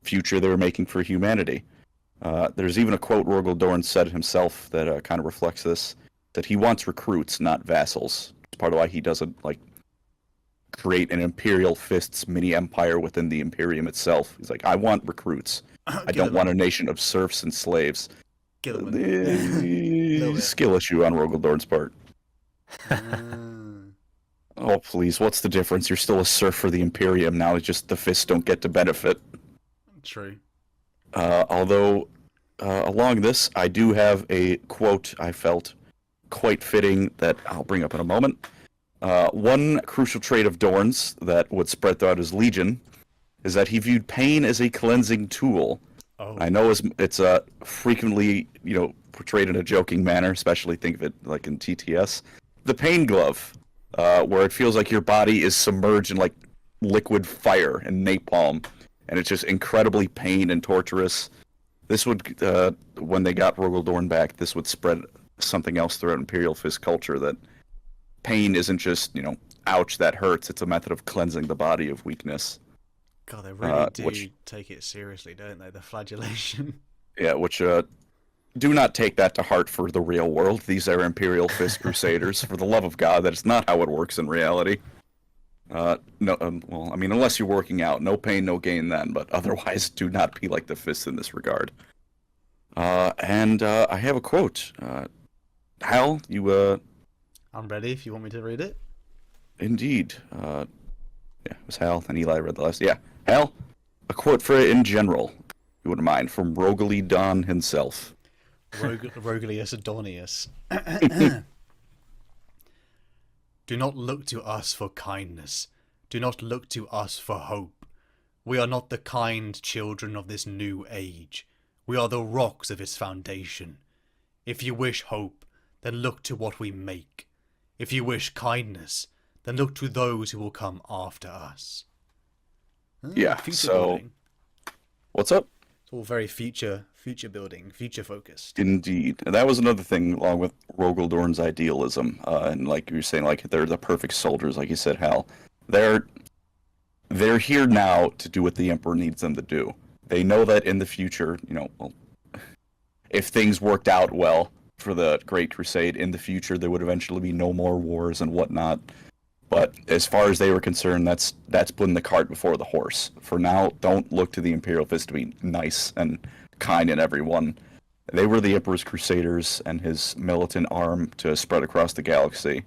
future they were making for humanity. There's even a quote Rogel Dorn said himself that kind of reflects this, that he wants recruits, not vassals. It's part of why he doesn't create an Imperial Fists mini empire within the Imperium itself. He's like, I want recruits. I don't want a nation of serfs and slaves. Skill issue on Rogel Dorn's part. Oh, please, what's the difference? You're still a serf for the Imperium now. It's just the Fists don't get to benefit. True. Although, along this, I do have a quote I felt quite fitting that I'll bring up in a moment. One crucial trait of Dorn's that would spread throughout his legion is that he viewed pain as a cleansing tool. Oh. I know it's frequently portrayed in a joking manner, especially think of it like in TTS. The pain glove, where it feels like your body is submerged in like liquid fire and napalm, and it's just incredibly pain and torturous. This would, when they got Rogel Dorn back, this would spread something else throughout Imperial Fist culture, that pain isn't just, ouch, that hurts. It's a method of cleansing the body of weakness. God, they really do which- take it seriously, don't they? The flagellation. Yeah, which do not take that to heart for the real world. These are Imperial Fist Crusaders. For the love of God, that is not how it works in reality. No, well, I mean, unless you're working out, no pain, no gain then, but otherwise, do not be like the Fists in this regard. And I have a quote. Hal, you, I'm ready if you want me to read it. Indeed. Yeah, it was Hal, and Eli read the last. Yeah, Hal, a quote for it in general, if you wouldn't mind, from Rogali Don himself. Rogalius Adonius. Do not look to us for kindness. Do not look to us for hope. We are not the kind children of this new age. We are the rocks of its foundation. If you wish hope, then look to what we make. If you wish kindness, then look to those who will come after us. Yeah, future so... building. What's up? It's all very future building, future focused. Indeed. And that was another thing along with Rogaldorn's idealism. And like you were saying, like they're the perfect soldiers, like you said, Hal. They're here now to do what the Emperor needs them to do. They know that in the future, well, if things worked out well for the Great Crusade, in the future there would eventually be no more wars and whatnot. But as far as they were concerned, that's putting the cart before the horse. For now, don't look to the Imperial Fist to be nice and kind in everyone. They were the Emperor's Crusaders and his militant arm to spread across the galaxy.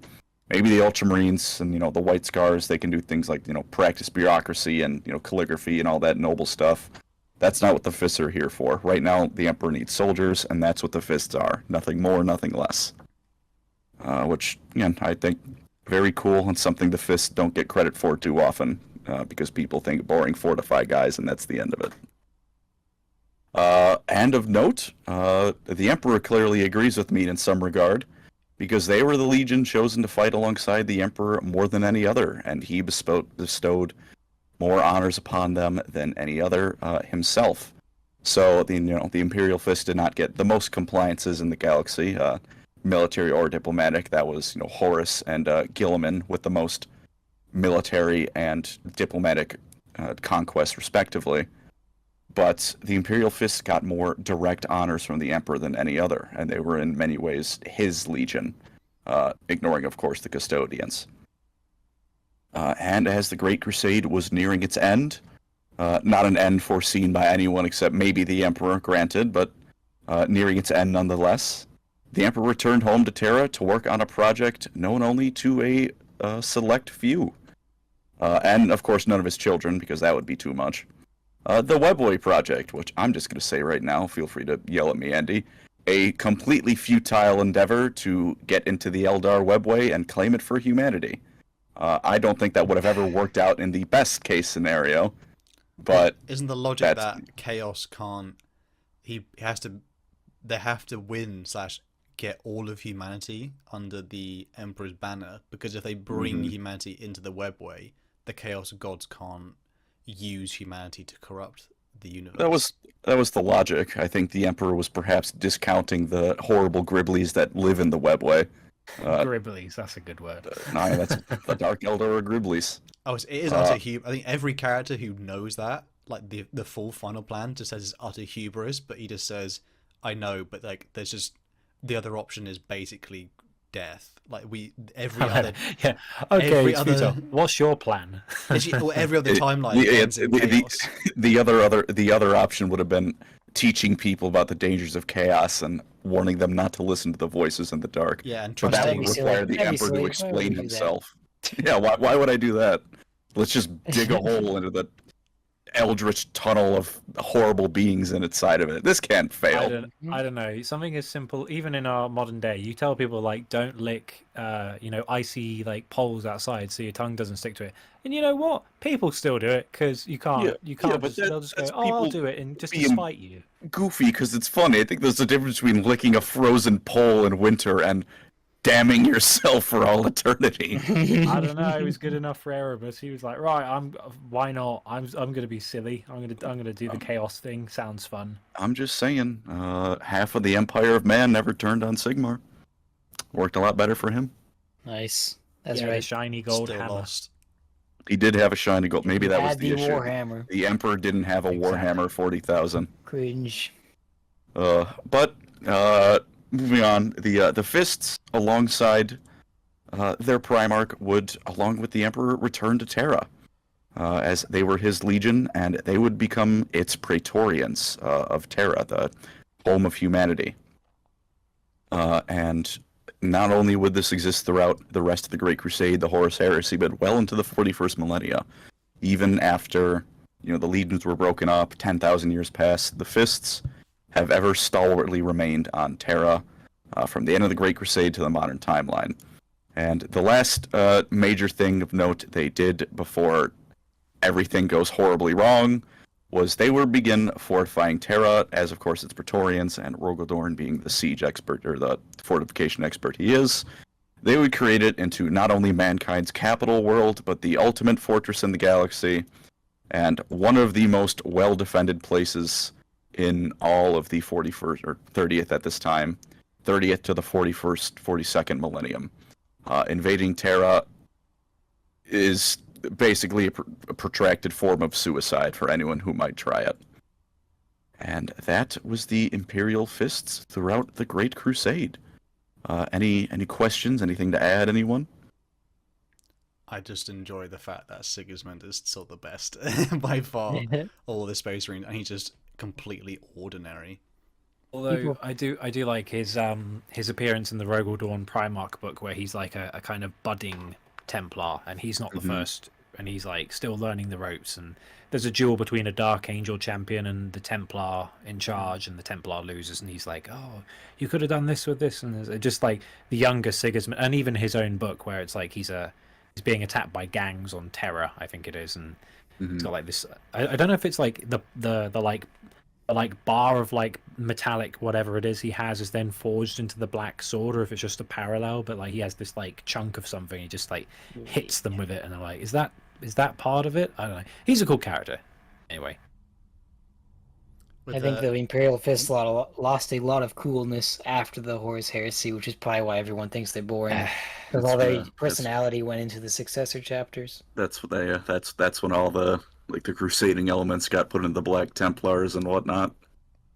Maybe the Ultramarines and, the White Scars, they can do things like, practice bureaucracy and, calligraphy and all that noble stuff. That's not what the Fists are here for. Right now, the Emperor needs soldiers, and that's what the Fists are. Nothing more, nothing less. Which, again, I think... very cool, and something the Fists don't get credit for too often, because people think boring fortify guys, and that's the end of it. And of note, the Emperor clearly agrees with me in some regard, because they were the legion chosen to fight alongside the Emperor more than any other, and he bestowed more honors upon them than any other himself. So the Imperial Fist did not get the most compliances in the galaxy. Military or diplomatic, that was Horus and Guilliman with the most military and diplomatic conquest respectively. But the Imperial Fist got more direct honors from the Emperor than any other, and they were in many ways his legion, ignoring of course the Custodians. And as the Great Crusade was nearing its end, not an end foreseen by anyone except maybe the Emperor, granted, but nearing its end nonetheless, the Emperor returned home to Terra to work on a project known only to a select few. And, of course, none of his children, because that would be too much. The Webway Project, which I'm just going to say right now, feel free to yell at me, Andy, a completely futile endeavor to get into the Eldar Webway and claim it for humanity. I don't think that would have ever worked out in the best case scenario, but... Isn't the logic that Chaos can't... They have to win / get all of humanity under the Emperor's banner, because if they bring humanity into the Webway, the Chaos Gods can't use humanity to corrupt the universe. That was the logic. I think the Emperor was perhaps discounting the horrible Gribblies that live in the Webway. Gribblies, that's a good word. No, that's the Dark Eldar or Gribblies. Oh, it is utter hubris. I think every character who knows that, like the full final plan, just says it's utter hubris, but he just says, I know, but there's just... the other option is basically death. Every other... yeah, okay, what's your plan? Every other timeline the other option would have been teaching people about the dangers of chaos and warning them not to listen to the voices in the dark. Yeah, and but that would require the Emperor to explain himself. Yeah, why would I do that? Let's just dig a hole into the eldritch tunnel of horrible beings in its side of it. This can't fail. I don't know. Something as simple, even in our modern day, you tell people don't lick, icy poles outside so your tongue doesn't stick to it. And you know what? People still do it because you can't. Yeah, you can't. but they'll just go, I'll do it, and just to spite you. Goofy because it's funny. I think there's a difference between licking a frozen pole in winter and damning yourself for all eternity. I don't know. He was good enough for Erebus. He was like, right, why not? I'm gonna be silly. I'm gonna do the chaos thing. Sounds fun. I'm just saying. Half of the Empire of Man never turned on Sigmar. Worked a lot better for him. Nice. That's right. right. The shiny gold Still hammer. lost. He did have a shiny gold. Maybe that was Had the issue. Warhammer. The Emperor didn't have a Warhammer 40,000. Cringe. But moving on, the Fists, alongside their Primarch, would, along with the Emperor, return to Terra, as they were his legion, and they would become its Praetorians of Terra, the home of humanity. And not only would this exist throughout the rest of the Great Crusade, the Horus Heresy, but well into the 41st millennia, even after the legions were broken up, 10,000 years passed, the Fists have ever stalwartly remained on Terra from the end of the Great Crusade to the modern timeline. And the last major thing of note they did before everything goes horribly wrong was they would begin fortifying Terra, as of course it's Praetorians, and Rogodorn being the siege expert, or the fortification expert he is. They would create it into not only mankind's capital world, but the ultimate fortress in the galaxy, and one of the most well-defended places in all of the 41st, or 30th at this time, 30th to the 41st, 42nd millennium. Invading Terra is basically a protracted form of suicide for anyone who might try it. And that was the Imperial Fists throughout the Great Crusade. Any questions? Anything to add, anyone? I just enjoy the fact that Sigismund is still the best by far. All the Space Marines, and he's just completely ordinary. Although I do like his appearance in the Rogodorn Primarch book, where he's like a kind of budding Templar, and he's not the first, and he's like still learning the ropes. And there's a duel between a Dark Angel champion and the Templar in charge, and the Templar loses, and he's like, "Oh, you could have done this with this," and there's just like the younger Sigismund, and even his own book, where it's like he's being attacked by gangs on Terra, I think it is, and it's got like this. I don't know if it's like the like bar of like metallic whatever it is he has is then forged into the black sword, or if it's just a parallel, but like he has this like chunk of something, he just like hits them with it, and they're like, is that part of it? I don't know. He's a cool character anyway. I think the Imperial Fist lost a lot of coolness after the Horus Heresy, which is probably why everyone thinks they're boring, because all their personality went into the successor chapters. That's what they. That's when all the crusading elements got put into the Black Templars and whatnot.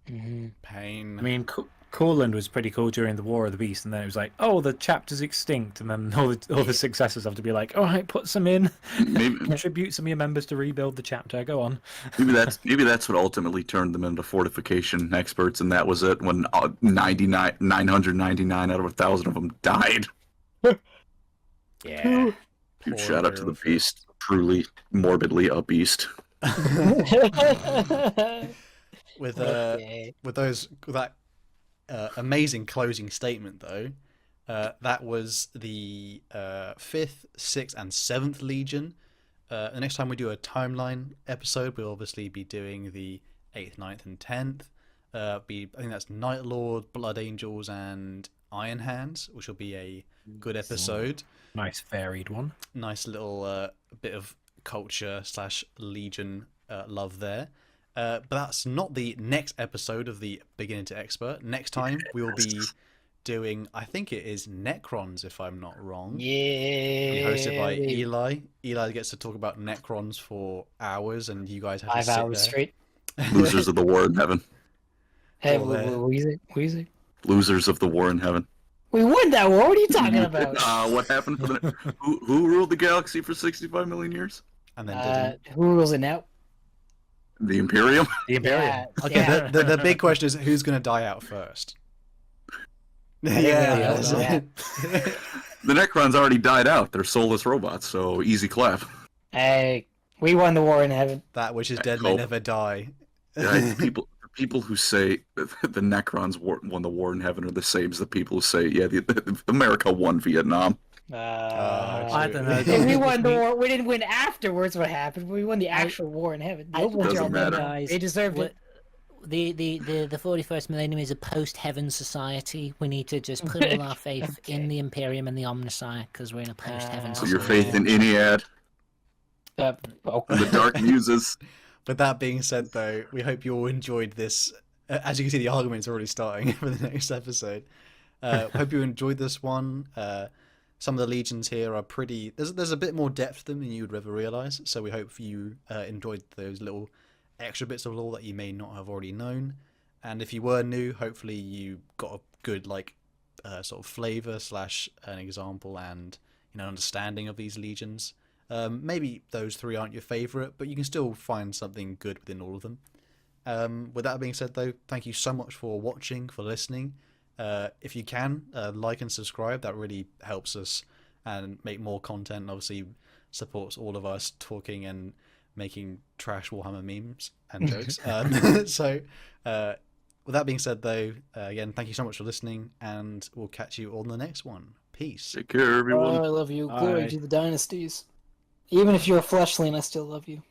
Pain. I mean, Courland was pretty cool during the War of the Beast, and then it was like, oh, the chapter's extinct, and then all the successors have to be like, all right, put some in, contribute some of your members to rebuild the chapter. Go on. Maybe that's what ultimately turned them into fortification experts, and that was it. When 999 out of 1,000 of them died. Yeah. Dude, shout out to the beast. Truly, morbidly a beast. With that amazing closing statement, though, that was the 5th, 6th, and 7th Legion. The next time we do a timeline episode, we'll obviously be doing the 8th, 9th, and 10th. I think that's Night Lord, Blood Angels, and Iron Hands, which will be a good episode. Nice varied one. Nice little bit of culture / Legion love there. But that's not the next episode of the Beginning to Expert. Next time we will be doing, I think it is Necrons, if I'm not wrong. Yeah. Hosted by Eli. Eli gets to talk about Necrons for hours, and you guys have 5 to sit hours there. straight. Losers of the War in Heaven. Hey, what is it? Losers of the War in Heaven. We won that war. What are you talking about? What happened for who ruled the galaxy for 65 million years? And then Who rules it now? The Imperium. The Imperium. Yeah, okay, yeah. the big question is who's going to die out first? Yeah. The Necrons already died out. They're soulless robots, so easy clap. Hey, we won the war in heaven. That which is dead may never die. People who say the Necrons won the war in heaven are the same as the people who say, America won Vietnam. I don't know. If we won the war, we didn't win afterwards. What happened? We won the actual war in heaven. Doesn't matter. Guys, They deserved it. The 41st millennium is a post-heaven society. We need to just put all our faith in the Imperium and the Omnissiah, because we're in a post-heaven So society. your faith in Iliad and the Dark Muses. With that being said, though, we hope you all enjoyed this. As you can see, the argument's already starting for the next episode. Hope you enjoyed this one. some of the legions here are pretty. There's a bit more depth to them than you would ever realize. So we hope you enjoyed those little extra bits of lore that you may not have already known. And if you were new, hopefully you got a good sort of flavor / an example and understanding of these legions. Maybe those 3 aren't your favorite, but you can still find something good within all of them. With that being said, though, thank you so much for watching, for listening. If you can, like and subscribe. That really helps us and make more content, and obviously supports all of us talking and making trash Warhammer memes and jokes. So with that being said, though, again, thank you so much for listening, and we'll catch you on the next one. Peace. Take care, everyone. Oh, I love you. Glory to the dynasties. Even if you're a fleshling, I still love you.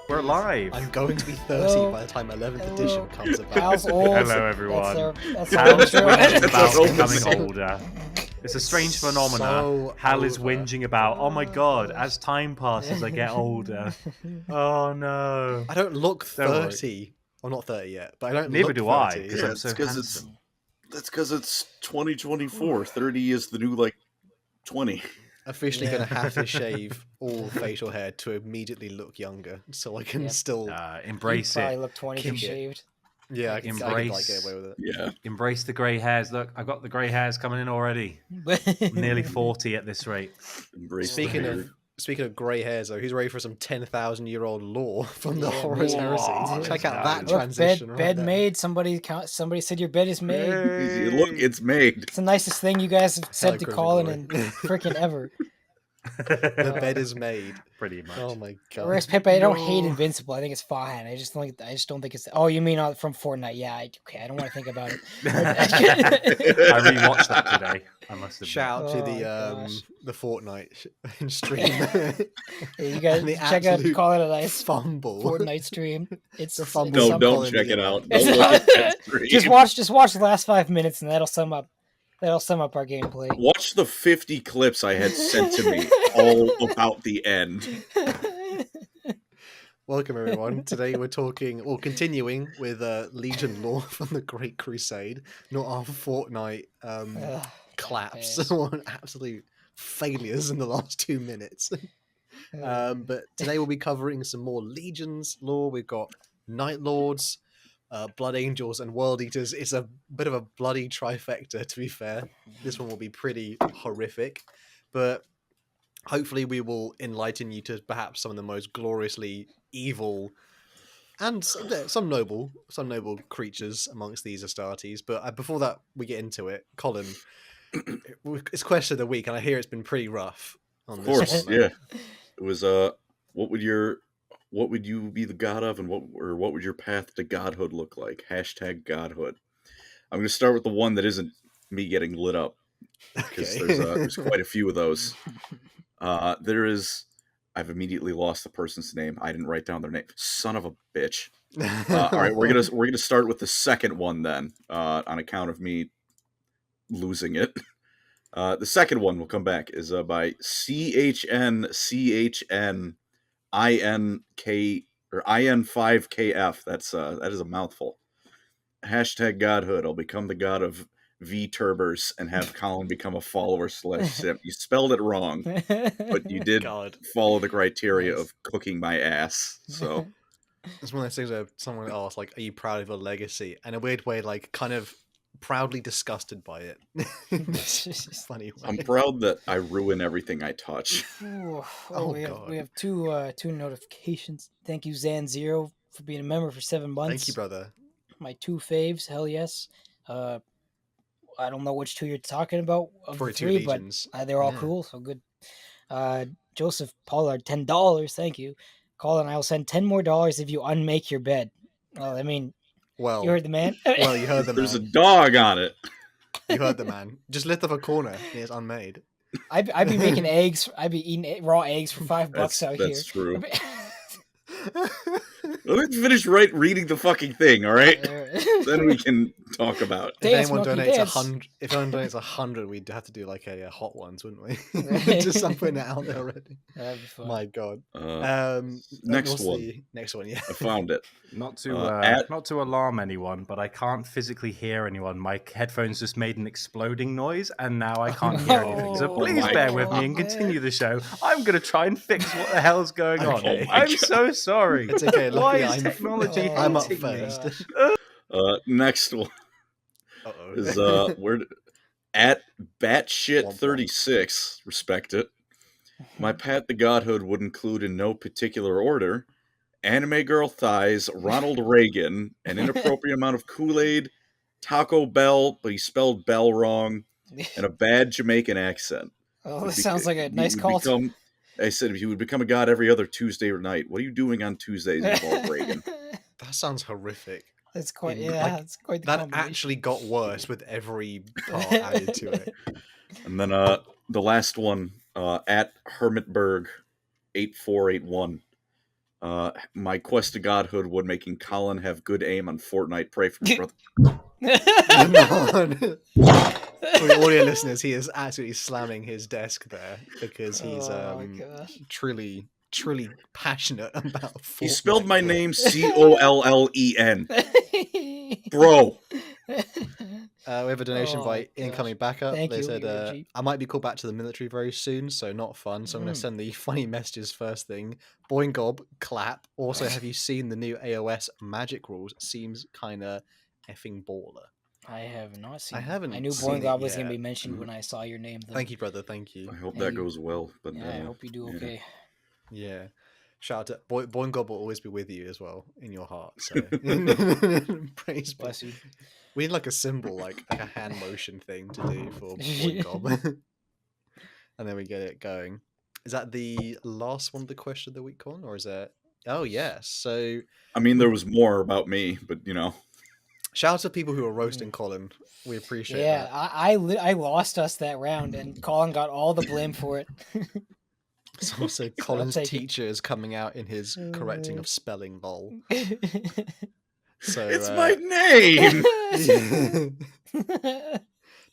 We're live. I'm going to be 30 Hello. by the time 11th edition comes about. Hal's old. Hello, everyone. That's Hal's their whinging intro. about becoming older. It's a strange phenomena. So Hal is over. whinging about, oh my god, as time passes, I get older. Oh no. I don't look Don't worry. 30. I'm not 30 yet, but I don't Neither look do I, 30. because Yeah, I'm so handsome. That's because it's 2024. 30 is the new 20. Officially going to have to shave all facial hair to immediately look younger, so I can Yeah. still. Embrace Probably it. look 20 Kick if it. shaved. Yeah, I can Embrace. get away with it. Yeah. Embrace the grey hairs. Look, I've got the grey hairs coming in already. I'm nearly 40 at this rate. Embrace the Speaking beard. of grey hairs, though, who's ready for some 10,000-year-old lore from the Yeah, Horus man. Heresy? Whoa, Check out that Look, transition. Bed, right bed there. made. Somebody said your bed is made. Yay. Look, it's made. It's the nicest thing you guys have said to Gryffindor. Colin and freaking ever. The bed is made. Pretty much. Oh my god. Whereas Pepe, I don't hate Invincible. I think it's fine. I just don't think it's. Oh, you mean from Fortnite? Yeah. Okay. I don't want to think about it. I rewatched that today. I must have. Shout out to Oh, the Fortnite stream. Yeah, you guys And the check out absolute Colin and I's fumble. Fortnite stream. It's The fumble. it's No, something. don't check it out. It's Don't look at that stream. just watch the last 5 minutes and that'll sum up our gameplay. Watch the 50 clips I had sent to me all about the end. Welcome everyone. Today we're continuing with Legion lore from the Great Crusade, not our Fortnite claps Yes. or absolute failures in the last 2 minutes. But today we'll be covering some more Legions lore. We've got Night Lords, Blood Angels, and World Eaters. It's a bit of a bloody trifecta, to be fair. This one will be pretty horrific, but hopefully we will enlighten you to perhaps some of the most gloriously evil and some noble creatures amongst these Astartes. But before that, we get into it. Colin, it's question of the week, and I hear it's been pretty rough. On Of this course, one. yeah. It was what would you be the god of, and what would your path to godhood look like? Hashtag godhood. I'm going to start with the one that isn't me getting lit up, because Okay. there's quite a few of those. There is. I've immediately lost the person's name. I didn't write down their name. Son of a bitch. All right, we're gonna start with the second one then, on account of me losing it. The second one will come back is by CHNINK or IN5KF. That is a mouthful. Hashtag godhood. I'll become the god of V-turbers and have Colin become a follower / simp. You spelled it wrong, but you did God. follow the criteria of cooking my ass. So It's one of those things where someone asks, like, are you proud of your legacy? And in a weird way, like, kind of proudly disgusted by it. It's funny. I'm proud that I ruin everything I touch. Ooh, Oh, we God. have two notifications. Thank you, Zan0, for being a member for 7 months. Thank you, brother. My 2 faves, hell yes. I don't know which 2 you're talking about of For the 2 3, legions. but they're all Yeah. cool, so good. Joseph Pollard, $10, thank you. Colin, I'll send $10 more if you unmake your bed. Well, I mean, Well, you heard the man. well, you heard the There's a man. dog on it. You heard the man. Just lift up a corner. And it's unmade. I'd be making eggs. I'd be eating raw eggs for $5 out here. That's true. Let me finish reading the fucking thing, all right? Then we can talk about. If Dance, anyone monkey, donates dance. 100, if anyone donates 100, we'd have to do like a hot ones, wouldn't we? Just I'm putting it out there already. That'd be fun. My God. Next what's one. the next one, yeah. I found it. Not to at- not to alarm anyone, but I can't physically hear anyone. My headphones just made an exploding noise, and now I can't hear anything. So Oh please my bear with me and God. continue the show. I'm gonna try and fix what the hell's going on. Okay. I'm so sorry. It's okay. Why Luckily, is technology I'm up hating me? first. Next one Uh-oh. is we're at batshit36. Respect it. My Pat the Godhood would include in no particular order anime girl thighs, Ronald Reagan, an inappropriate amount of Kool-Aid, Taco Bell, but he spelled Bell wrong, and a bad Jamaican accent. Oh, this sounds like a nice call. I said he would become a god every other Tuesday or night. What are you doing on Tuesdays involved Reagan? That sounds horrific. It's quite, In- yeah, like, it's quite the That combination. actually got worse with every part added to it. And then the last one at Hermitberg 8481. My quest to godhood would making Colin have good aim on Fortnite. Pray for me, brother. For the audio listeners, he is absolutely slamming his desk there because he's Oh my gosh. truly passionate about Fortnite. He spelled my name Collen. Bro. We have a donation Oh by my Incoming gosh. Backup. Thank They you, said, Yoji. I might be called back to the military very soon, so not fun. So I'm going to send the funny messages first thing. Boing gob, clap. Also, have you seen the new AOS magic rules? Seems kind of effing baller. I have not seen. I it. haven't I knew seen Boing it Gob was going yet. to be mentioned when I saw your name. Though. Thank you, brother. Thank you. I hope Thank that you. goes well. But Yeah, I hope you do yeah. okay. Yeah. Shout out to Boing Gob will always be with you as well in your heart. So praise be. Bless you. We need like a symbol, like a hand motion thing to do for Boing Gob. And then we get it going. Is that the last one of the question of the week, Con? Or is that... Oh, yeah. So... I mean, there was more about me, but you know. Shout out to people who are roasting Colin. We appreciate Yeah, that. I lost us that round, and Colin got all the blame for it. It's also Colin's take it. teacher is coming out in his correcting of spelling lol. So It's my name.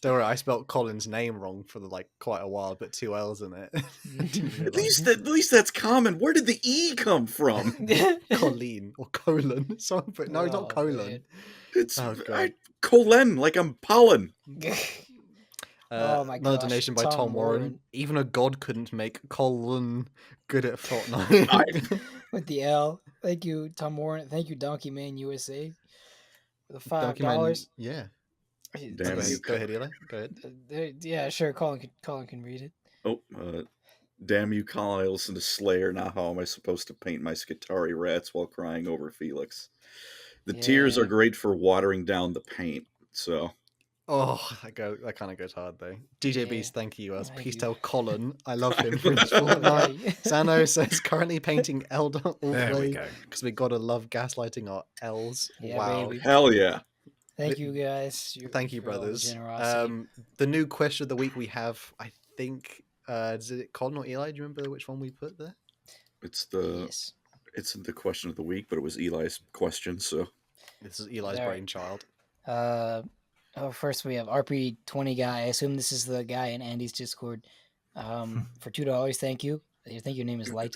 Don't worry, I spelt Colin's name wrong for quite a while, but 2 L's in it. At least that's common. Where did the E come from? Colleen or colon. Someone put no, Oh, not colon. man. It's Oh, God. Colin, like I'm pollen. Oh my Another gosh, donation by Tom Tom Warren. Warren. Even a god couldn't make Colin good at Fortnite. With the L. Thank you, Tom Warren. Thank you, Donkey Man USA. For the Donkey Man, $5. yeah. Damn Go you. ahead, Eli. Go ahead. Yeah, sure. Colin can read it. Oh, damn you, Colin. I listen to Slayer. Now how am I supposed to paint my Skitari rats while crying over Felix? The tears Yeah. Oh, are great for watering down the paint. So Oh, that kind of goes hard though. DJ Yeah. Beast, thank you. Thank Please you. tell Colin I love him for his Fortnite. Sano says currently painting Elder There we Allplay go. because we gotta love gaslighting our L's. Yeah, wow. baby. hell yeah. Thank you guys. Thank you, for all the brothers. generosity. The new question of the week we have, I think, is it Colin or Eli? Do you remember which one we put there? It's the Yes. it's the question of the week, but it was Eli's question. So This is Eli's Alright. brainchild. First we have RP20 guy. I assume this is the guy in Andy's Discord. For $2, thank you. I think your name is Light.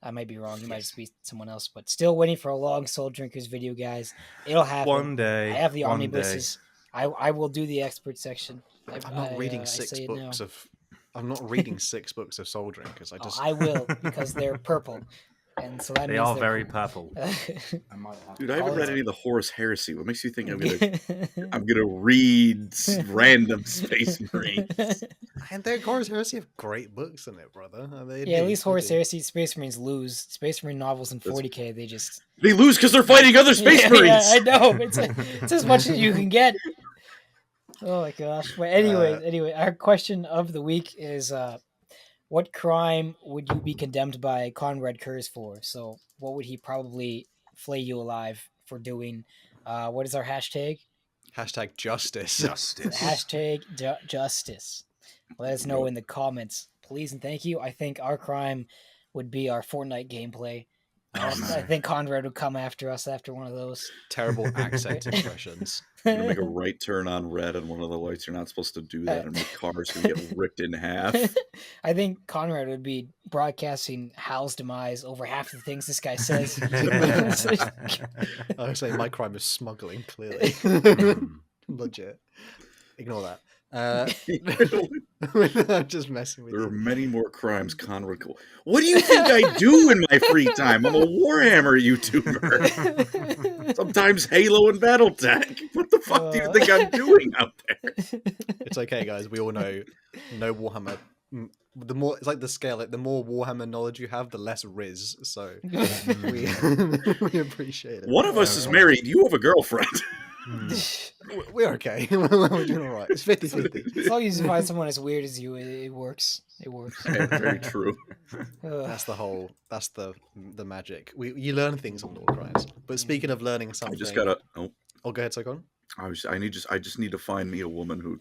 I might be wrong. You might just be someone else, but still waiting for a long Soul Drinkers video, guys. It'll happen. One day. I have the one omnibuses. I will do the expert section. I'm not reading I six say it now. books of. I'm not reading 6 books of Soul Drinkers. I just. I will because they're purple, and so that They means are they're very cool. purple. I might have. dude, I haven't All read the any of the Horus Heresy. What makes you think I'm gonna read random Space Marines? And their Horus Heresy have great books in it, brother. They Yeah, do, at least they Horus do. Heresy, Space Marines lose. Space Marine novels in That's- 40k, they just They lose because they're fighting other Space yeah, Marines. I know. It's as much as you can get. Oh my gosh! But anyway, our question of the week is: what crime would you be condemned by Conrad Kurz for? So, what would he probably flay you alive for doing? What is our hashtag? Hashtag justice. Justice. Hashtag justice. Let us know in the comments, please and thank you. I think our crime would be our Fortnite gameplay. I think Conrad would come after us after one of those. Terrible accent impressions. You're gonna make a right turn on red on one of the lights. You're not supposed to do that, and the car's gonna get ripped in half. I think Conrad would be broadcasting Hal's demise over half the things this guy says. I would say my crime is smuggling, clearly. Legit. Ignore that. I'm just messing with There you. are many more crimes Conrad. What do you think I do in my free time? I'm a Warhammer YouTuber. Sometimes Halo and BattleTech. What the fuck do you think I'm doing out there? It's okay, guys. We all know no Warhammer. The more it's like the scale. Like, the more Warhammer knowledge you have, the less Riz. So we appreciate it. One of us is married. You have a girlfriend. We're okay. We're doing all right. It's 50-50. As long as you find someone as weird as you, it works. It works. Very true. That's the magic. You learn things on LoreCrimes. But speaking of learning something, I just gotta. Oh, go ahead, Sokon. I just need to find me a woman who.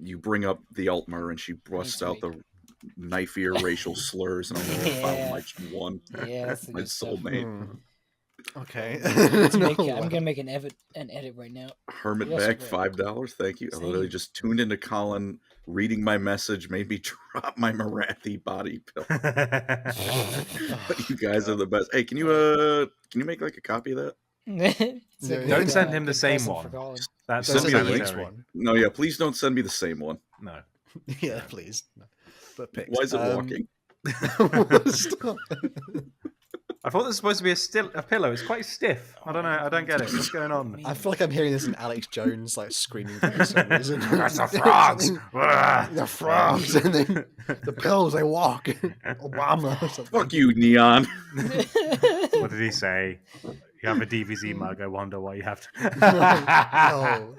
You bring up the Altmer and she busts out the knifier racial slurs, and I'm gonna find my one. Yeah, that's my soulmate. Okay. I'm gonna make an edit right now. Hermit back $5. Thank you. I literally just tuned into Colin reading my message, made me drop my Marathi body pill. You guys are the best. Hey, can you make like a copy of that? Don't send him the same one. That's send me the sanitary. next one. No, yeah, please don't send me the same one. No. Yeah, please. No. But pics. Why is it walking? I thought this was supposed to be a pillow. It's quite stiff. I don't know. I don't get it. What's going on? I feel like I'm hearing this in Alex Jones, like screaming for some reason. That's the frogs. The frogs, and then the pills they walk. Obama. Or something. Fuck you, Neon. What did he say? You have a DVZ mug. I wonder why you have to. No.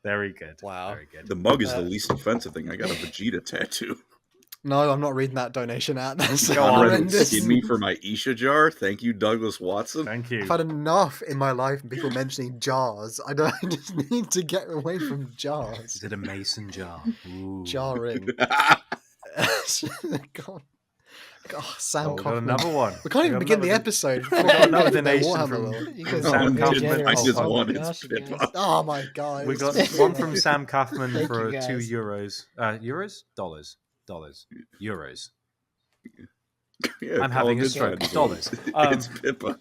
Very good. Wow. Very good. The mug is the least offensive thing. I got a Vegeta tattoo. No, I'm not reading that donation out. That's Conrad horrendous. skin me for my Isha jar. Thank you, Douglas Watson. Thank you. I've had enough in my life of people mentioning jars. I just need to get away from jars. Is it a mason jar? Ooh. Jarring. God. Sam Got Kaufman. another one. We can't even begin the episode. We got another Warhammer donation from lore. Sam Kaufman. I just Oh, wanted gosh, spit guys. bomb. Oh my god. We got one from Sam Kaufman Thank for you, guys. €2. Euros? Dollars. Euros. Yeah, I'm having a Colin stroke. did Dollars. It's Pippa.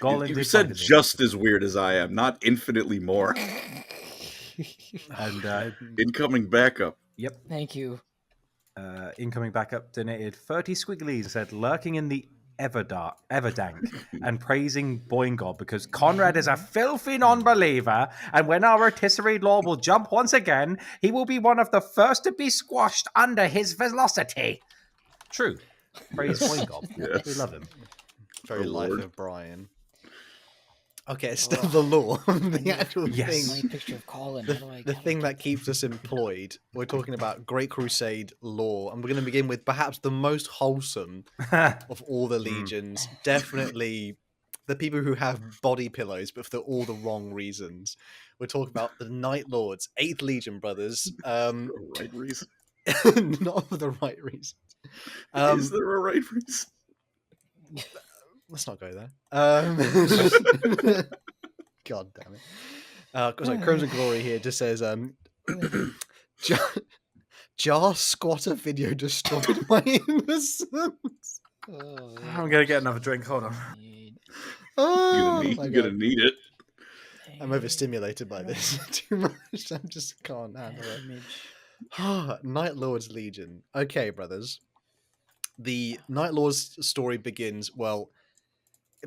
Colin You did said find it. just as weird as I am, not infinitely more. And Incoming backup. yep. Thank you. Incoming backup donated 30 squigglies and said lurking in the Everdank and praising Boingod because Conrad is a filthy non-believer, and when our rotisserie law will jump once again, he will be one of the first to be squashed under his velocity. True. Praise Boingod. Yes. We love him. Very Oh, life Lord. of Brian. Okay, it's still the law. The actual Yes. My thing. picture of Colin. The thing that keeps us employed. We're talking about Great Crusade lore, and we're going to begin with perhaps the most wholesome of all the legions. Definitely the people who have body pillows, but for all the wrong reasons. We're talking about the Night Lords, 8th Legion, brothers. For a right reason. Not for the right reasons. Is there a right reason? Let's not go there. God damn it. Sorry, Crimson Glory here just says, Jar Squatter video destroyed my innocence. I'm going to get another drink. Hold on. Oh, You're my gonna God. need it. I'm overstimulated by this too much. I just can't handle it. Night Lord's Legion. Okay, brothers. The Night Lord's story begins, well,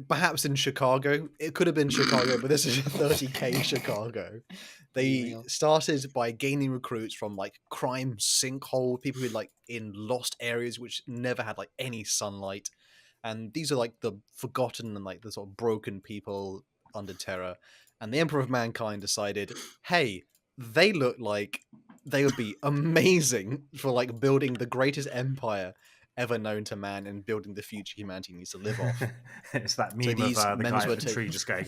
perhaps in Chicago. It could have been Chicago, but this is 30k Chicago. They started by gaining recruits from like crime sinkhole, people who like in lost areas which never had like any sunlight. And these are like the forgotten and like the sort of broken people under terror. And the Emperor of Mankind decided, hey, they look like they would be amazing for like building the greatest empire ever known to man and building the future humanity needs to live off. It's that meme of these the men guy were at the tree just going.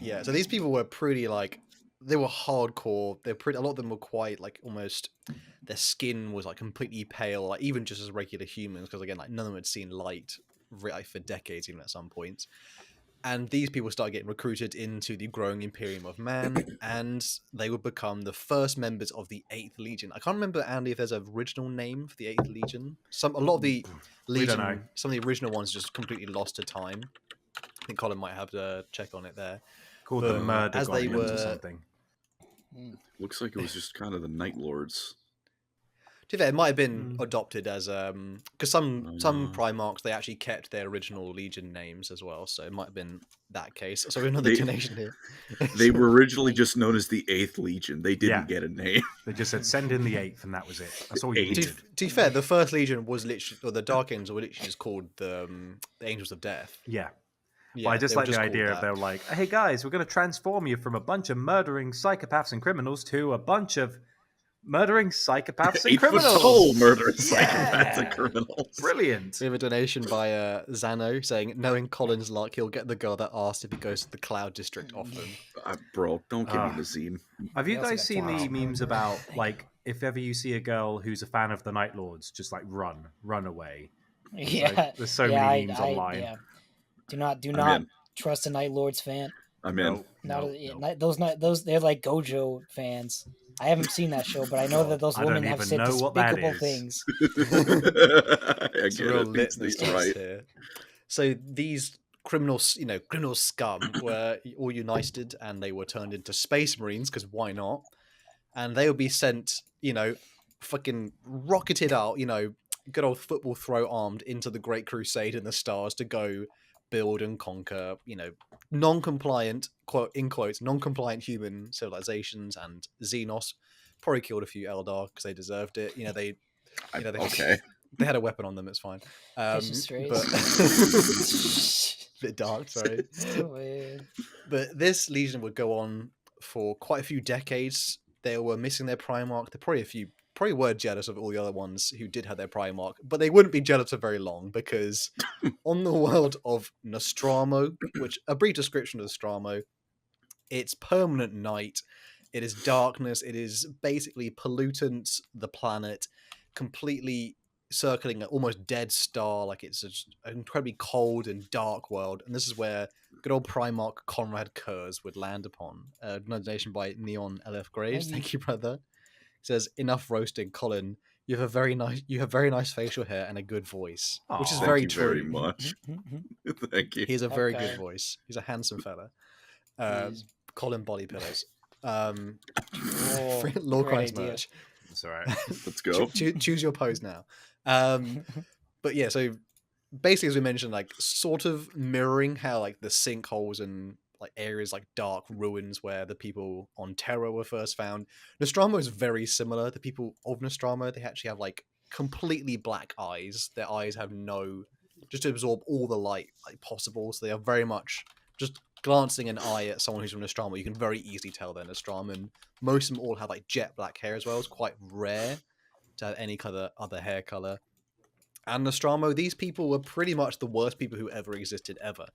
Yeah, so these people were pretty like they were hardcore. They're pretty. A lot of them were quite like almost. Their skin was like completely pale, like even just as regular humans, because again, like none of them had seen light like, for decades, even at some points. And these people start getting recruited into the growing Imperium of Man, and they would become the first members of the 8th Legion. I can't remember, Andy, if there's an original name for the 8th Legion. A lot of the We don't know. Legion, some of the original ones just completely lost to time. I think Colin might have to check on it there. Called But the Murder as they Guardians or were- something. Looks like it was just kind of the Night Lords. To be fair, it might have been adopted as because some Primarchs, they actually kept their original Legion names as well, so it might have been that case. So another donation here. They were originally just known as the 8th Legion. They didn't Yeah. get a name. They just said send in the 8th, and that was it. That's all you Eight. needed. To be fair, the first Legion was literally, or the Dark Angels were literally just called the Angels of Death. Yeah. Yeah, Well, I just they were like the called idea of that. they're like, hey guys, we're going to transform you from a bunch of murdering psychopaths and criminals to a bunch of murdering psychopaths and 8 foot criminals. tall murderers, psychopaths, and criminals. Brilliant. We have a donation by Zano saying, knowing Colin's luck, he'll get the girl that asked if he goes to the Cloud District often. Bro, don't give me Nazim. Have you also guys got seen the flowers. memes about, like, if ever you see a girl who's a fan of the Night Lords, just like run away? Yeah, there's so yeah, many memes online. Yeah. Do not in. trust a Night Lords fan. I'm in. Those they're like Gojo fans. I haven't seen that show, but I know that those I don't women have even said know what that despicable is. things. I It's a get real it. Beats litmus these test right. here. So these criminals, criminal scum were all united, and they were turned into Space Marines because why not? And they would be sent, fucking rocketed out, good old football throw armed into the Great Crusade in the stars to go build and conquer, non-compliant, quote in quotes, non-compliant human civilizations, and Xenos probably killed a few Eldar because they deserved it. They Okay. they had a weapon on them. It's fine. Vicious strays. Bit dark, sorry. So weird. But this Legion would go on for quite a few decades. They were missing their Primarch. They probably were jealous of all the other ones who did have their Primarch, but they wouldn't be jealous for very long because on the world of Nostromo, which a brief description of Nostromo, it's permanent night. It is darkness. It is basically pollutants, the planet, completely circling an almost dead star. Like it's an incredibly cold and dark world. And this is where good old Primarch Conrad Kurz would land upon. Another donation by Neon LF Graves. Thank you, brother. It says, enough roasting, Colin. You have very nice facial hair and a good voice, which is Thank very you true. very much. Thank you. He has a very Okay. good voice. He's a handsome fella. He's- Colin Body Pillows. Oh, LoreCrimes great idea. merch. It's all right. Let's go. Choose your pose now. But yeah, so basically, as we mentioned, like sort of mirroring how like the sinkholes and like areas like dark ruins where the people on Terra were first found. Nostromo is very similar. The people of Nostromo, they actually have like completely black eyes. Their eyes have just to absorb all the light like possible. So they are very much just glancing an eye at someone who's from Nostromo. You can very easily tell they're Nostromo. And most of them all have like jet black hair as well. It's quite rare to have any kind of other hair color. And Nostromo, these people were pretty much the worst people who ever existed ever.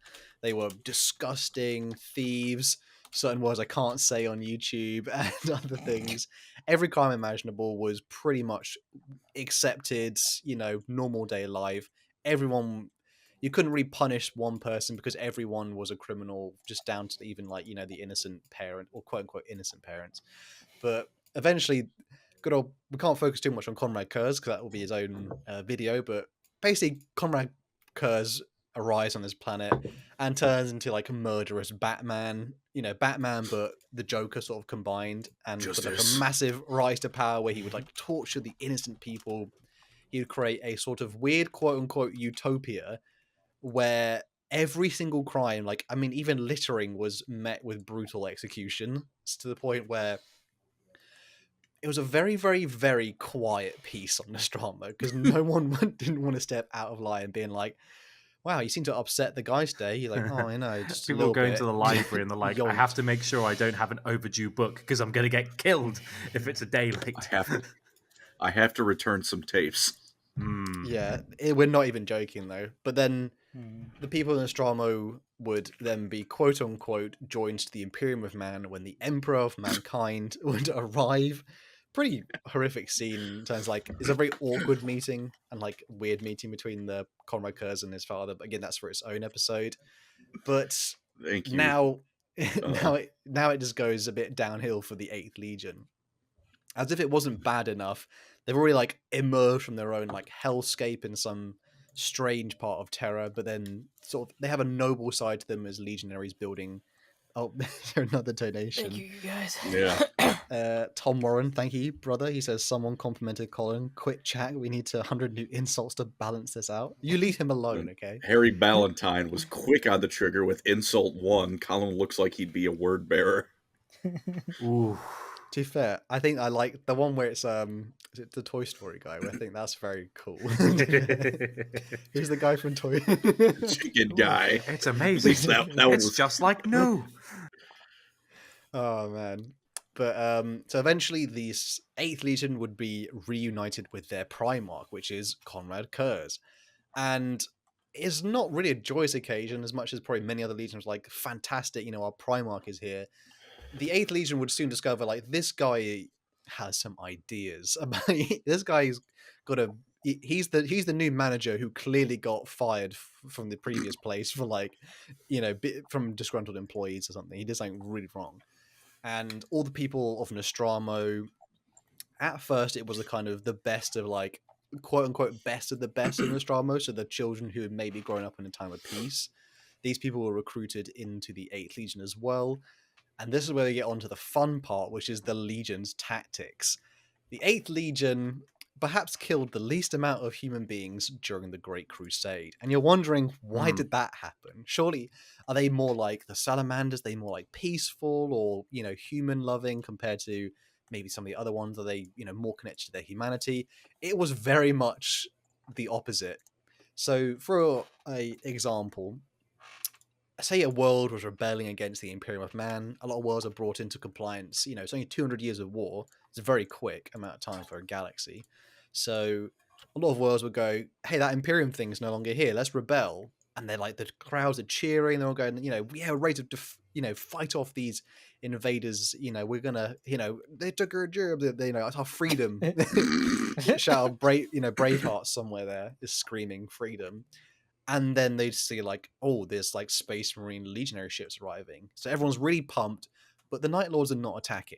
They were disgusting thieves, certain words I can't say on YouTube, and other things. Every crime imaginable was pretty much accepted, normal day life. Everyone, you couldn't really punish one person because everyone was a criminal, just down to even like, the innocent parent or quote unquote innocent parents. But eventually, we can't focus too much on Conrad Kurz because that will be his own video, but basically Conrad Kurz arrives on this planet and turns into like a murderous Batman, Batman but the Joker sort of combined, and with like a massive rise to power where he would like torture the innocent people. He would create a sort of weird quote unquote utopia where every single crime, even littering, was met with brutal execution, to the point where it was a very, very, very quiet piece on Nostromo because no one didn't want to step out of line being like, wow, you seem to upset the guys today. You're like, oh, I know. Just People go into the library and they're like, I have to make sure I don't have an overdue book because I'm going to get killed if it's a day late. I have to return some tapes. Yeah, we're not even joking though. But then the people in Nostromo would then be quote unquote joined to the Imperium of Man when the Emperor of Mankind would arrive. Pretty horrific scene in terms it's a very awkward meeting and weird meeting between the Conrad Kurz and his father. But again, that's for its own episode. But Thank you. Now, now it just goes a bit downhill for the 8th Legion. As if it wasn't bad enough, they've already like emerged from their own like hellscape in some strange part of Terra, but then sort of they have a noble side to them as legionaries building. Oh, another donation. Thank you, you guys. Yeah. Tom Warren, thank you, brother. He says someone complimented Colin. Quick chat. We need 100 new insults to balance this out. You leave him alone, okay? Harry Ballantyne was quick on the trigger with insult 1. Colin looks like he'd be a word bearer. Ooh. To be fair, I think I like the one where it's is it the Toy Story guy? I think that's very cool. He's the guy from Toy Chicken guy. It's amazing. That one It's was just like no. Oh man. But so eventually these 8th Legion would be reunited with their Primarch, which is Conrad Kurz. And it's not really a joyous occasion as much as probably many other legions like fantastic, you know, our Primarch is here. The 8th Legion would soon discover like this guy has some ideas about this guy's got a he's the new manager who clearly got fired from the previous place for like, you know, from disgruntled employees or something. He did something really wrong. And all the people of Nostromo, at first it was a kind of the best of like quote unquote best of the best of Nostromo, so the children who had maybe grown up in a time of peace. These people were recruited into the 8th Legion as well. And this is where we get onto the fun part, which is the Legion's tactics. The 8th Legion perhaps killed the least amount of human beings during the Great Crusade. And you're wondering, why did that happen? Surely, are they more like the Salamanders? Are they more like peaceful or, you know, human-loving compared to maybe some of the other ones? Are they, you know, more connected to their humanity? It was very much the opposite. So, for an example, say a world was rebelling against the Imperium of Man, a lot of worlds are brought into compliance. You know, it's only 200 years of war. It's a very quick amount of time for a galaxy. So a lot of worlds would go, hey, that Imperium thing is no longer here. Let's rebel. And they're like, the crowds are cheering. They're all going, you know, yeah, we're ready to, you know, fight off these invaders. You know, we're going to, you know, they took our job. You know, it's our freedom. Shout out, Braveheart somewhere there is screaming freedom. And then they see like, oh, there's like Space Marine legionary ships arriving. So everyone's really pumped, but the Night Lords are not attacking.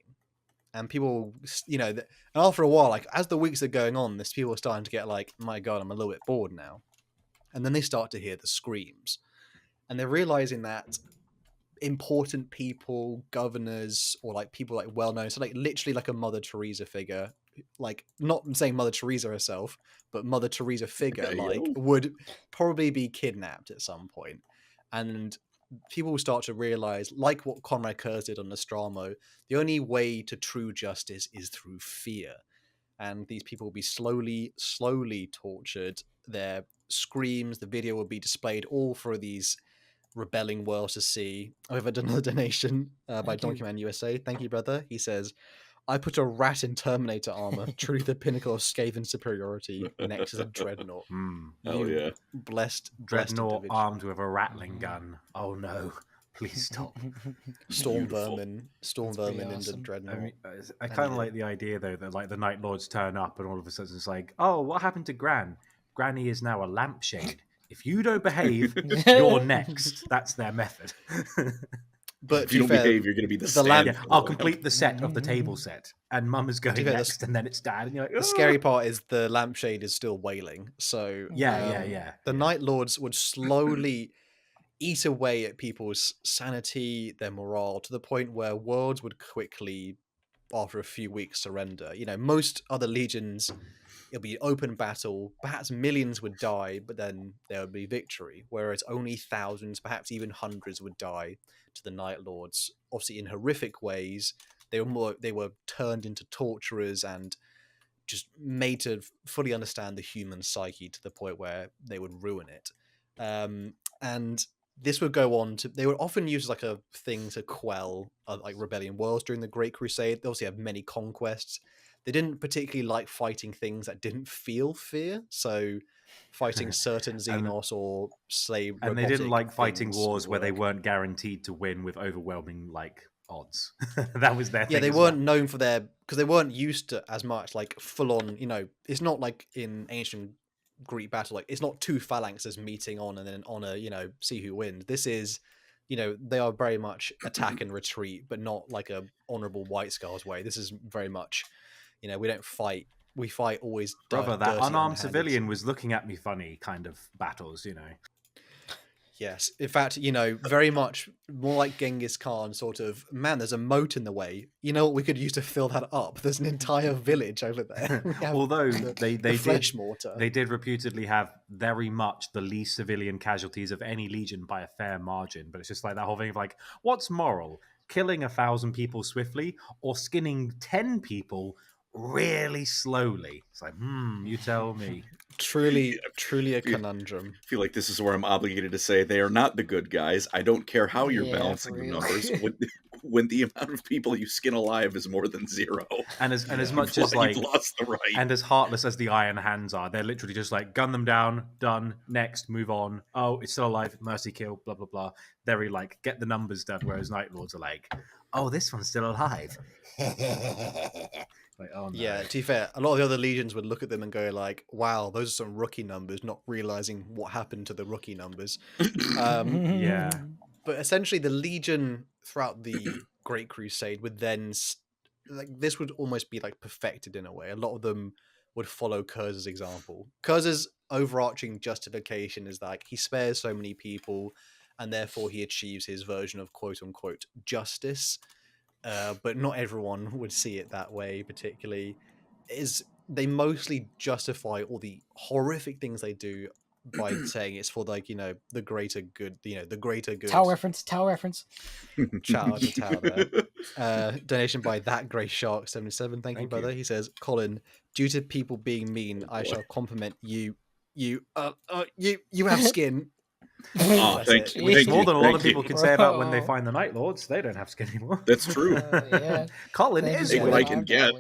And people, you know, and after a while, like as the weeks are going on, this people are starting to get like, my God, I'm a little bit bored now. And then they start to hear the screams. And they're realizing that important people, governors, or like people like well-known, so like literally like a Mother Teresa figure, like not saying Mother Teresa herself, but Mother Teresa figure, like would probably be kidnapped at some point. And people will start to realize, like what Conrad Kurz did on Nostromo, the only way to true justice is through fear. And these people will be slowly tortured. Their screams, the video will be displayed all for these rebelling worlds to see. I've had another donation by Donkeyman USA. Thank you, brother. He says, I put a rat in Terminator armor, truly the pinnacle of Skaven superiority, next to the Dreadnought. Oh yeah. Blessed Dreadnought armed with a rattling gun. Oh no. Please stop. Storm vermin awesome. into Dreadnought. I kind of like the idea though that like the Night Lords turn up and all of a sudden it's like, oh, what happened to Gran? Granny is now a lampshade. If you don't behave, you're next. That's their method. But if you don't behave, you're going to be the stand. Yeah, I'll complete the set of the table set, and Mum is going next, and then it's Dad, and you're like, the scary part is the lampshade is still wailing. So yeah. The Night Lords would slowly eat away at people's sanity, their morale, to the point where worlds would quickly, after a few weeks, surrender. You know, most other legions, it'll be open battle. Perhaps millions would die, but then there would be victory. Whereas only thousands, perhaps even hundreds, would die to the Night Lords. Obviously, in horrific ways. They were turned into torturers and just made to fully understand the human psyche to the point where they would ruin it. And this would go on to, they would often use like a thing to quell like rebellion worlds during the Great Crusade. They obviously have many conquests. They didn't particularly like fighting things that didn't feel fear. So fighting certain Xenos or slave, and they didn't like fighting wars where they weren't guaranteed to win with overwhelming like odds. That was their thing. Yeah, they weren't known for their, because they weren't used to as much like full on, you know, it's not like in ancient Greek battle, like it's not two phalanxes meeting on and then on a, you know, see who wins. This is they are very much attack and retreat, but not like a honorable White Scars way. This is very much, we don't fight. We fight always. Brother, that dirty, unarmed unhanded. civilian was looking at me funny kind of battles, Yes, in fact, very much more like Genghis Khan, sort of. Man, there's a moat in the way. You know what we could use to fill that up? There's an entire village over there. Although they flesh did, mortar. they did reputedly have very much the least civilian casualties of any legion by a fair margin. But it's just like that whole thing of like, what's moral? Killing 1,000 people swiftly or skinning 10 people really slowly? It's like, you tell me. Truly a conundrum. I feel like this is where I'm obligated to say they are not the good guys. I don't care how you're balancing the numbers. When the amount of people you skin alive is more than 0, and as much as like you've lost the right, and as heartless as the Iron Hands are, they're literally just like gun them down, done, next, move on. Oh, it's still alive, mercy kill, blah blah blah. Very like get the numbers done. Whereas Night Lords are like, oh, this one's still alive. Like, oh, no. Yeah, to be fair, a lot of the other legions would look at them and go like, wow, those are some rookie numbers, not realizing what happened to the rookie numbers. Yeah. But essentially the legion throughout the Great Crusade would then, this would almost be like perfected in a way. A lot of them would follow Curz's example. Curz's overarching justification is like he spares so many people and therefore he achieves his version of quote unquote justice. But not everyone would see it that way, particularly. They mostly justify all the horrific things they do by saying it's for like, the greater good, the greater good. Tau reference. Shout out to Tau there. Donation by That Grey Shark 77. Thank you, brother. He says, Colin, due to people being mean, I shall compliment you. You have skin. Oh, thank you. It's more than a lot of people can say about when they find the Night Lords. They don't have skin anymore. That's true. Yeah. Colin Thank is you. Take what I can get.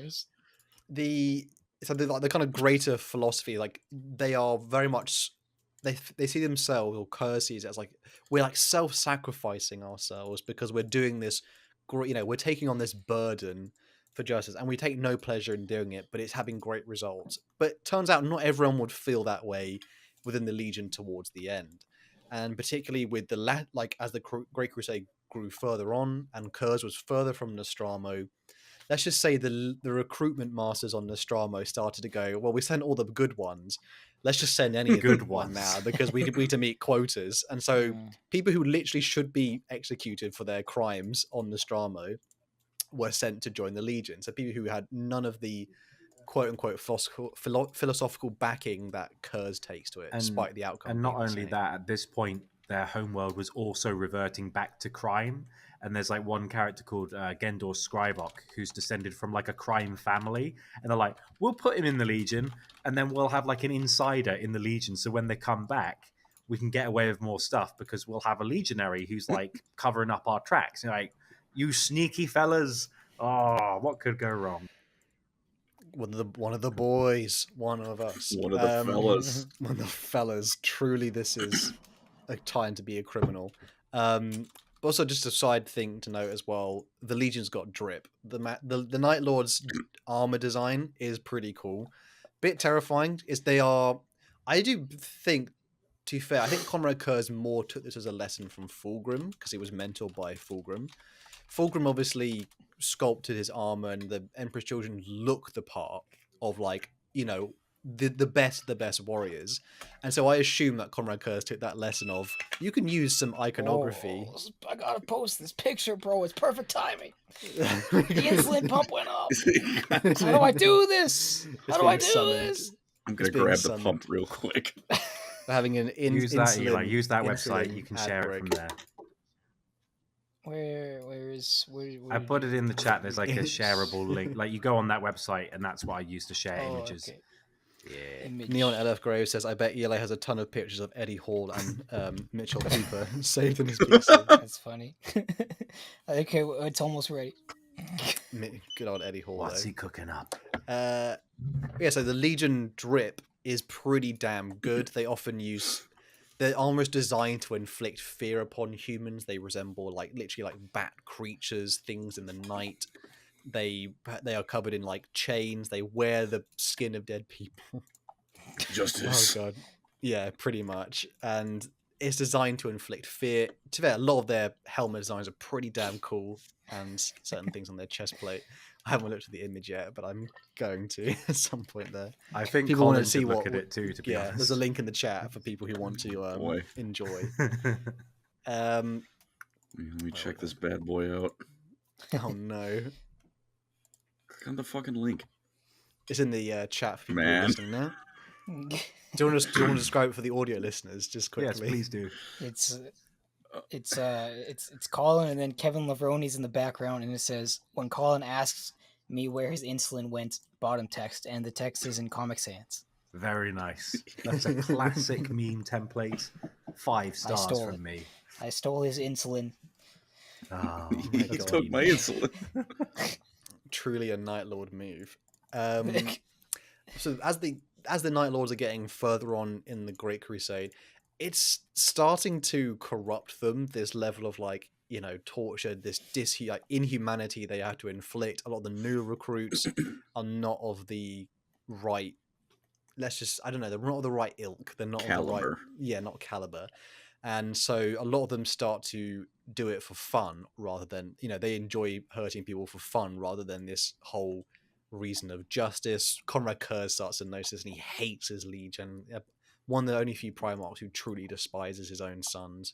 The kind of greater philosophy, like they are very much they see themselves, or Curse sees it as like we're like self-sacrificing ourselves because we're doing this we're taking on this burden for justice and we take no pleasure in doing it, but it's having great results. But it turns out not everyone would feel that way within the Legion towards the end. And particularly with as the Great Crusade grew further on and Kurz was further from Nostramo, let's just say the recruitment masters on Nostramo started to go, well, we sent all the good ones. Let's just send any good one now because we need to meet quotas. And so people who literally should be executed for their crimes on Nostramo were sent to join the Legion. So people who had none of the quote-unquote philosophical backing that Kurz takes to it, despite the outcome. And not only that, at this point, their homeworld was also reverting back to crime. And there's like one character called Gendor Skrybok, who's descended from like a crime family. And they're like, we'll put him in the Legion, and then we'll have like an insider in the Legion. So when they come back, we can get away with more stuff because we'll have a legionary who's like covering up our tracks. Like, you sneaky fellas. Oh, what could go wrong? One of the boys, one of us, one of the fellas. One of the fellas. Truly, this is a time to be a criminal. Also, just a side thing to note as well: the Legion's got drip. The Night Lord's armor design is pretty cool. Bit terrifying is they are. I do think, to be fair, I think Conrad Kurz more took this as a lesson from Fulgrim because he was mentored by Fulgrim. Fulgrim obviously sculpted his armor, and the Emperor's Children look the part of the best warriors. And so I assume that Conrad Kurz took that lesson of you can use some iconography. Oh, I gotta post this picture, bro. It's perfect timing. The insulin pump went up. How do I do this? How do I do this? I'm gonna grab the pump real quick. Having an use that website. You can share it from there. Where I put it in the chat. There's like a shareable link. Like you go on that website, and that's what I use to share images. Okay. Yeah. Neon LF Grove says, I bet ELA has a ton of pictures of Eddie Hall and Mitchell Cooper saved in his PC. That's funny. Okay, it's almost ready. Good old Eddie Hall. What's he cooking up? Yeah, so the Legion drip is pretty damn good. They often use... They're almost designed to inflict fear upon humans. They resemble literally bat creatures, things in the night. They are covered in chains. They wear the skin of dead people. Justice. Oh god. Yeah, pretty much. And it's designed to inflict fear. To be fair, a lot of their helmet designs are pretty damn cool, and certain things on their chest plate. I haven't looked at the image yet, but I'm going to at some point there. I think People want Colin to see should look what at it too. To be honest, there's a link in the chat for people who want to enjoy. Let me check this bad boy out. Oh no! Click on the fucking link. It's in the chat for people Man. listening now. Do you want to describe it for the audio listeners, just quickly? Yes, please do. It's Colin, and then Kevin Lavroni's in the background, and it says, "When Colin asks me where his insulin went," bottom text, and the text is in Comic Sans. Very nice. That's a classic meme template. 5 stars from me. I stole his insulin. Oh, He took my insulin. Truly a Night Lord move. So as the Night Lords are getting further on in the Great Crusade, it's starting to corrupt them. This level of torture, this inhumanity they have to inflict. A lot of the new recruits are not of the right. They're not of the right ilk. They're not Caliber. of the right, not caliber. And so a lot of them start to do it for fun rather than, they enjoy hurting people for fun rather than this whole reason of justice. Conrad Kurz starts to notice, and he hates his legion. One of the only few Primarchs who truly despises his own sons.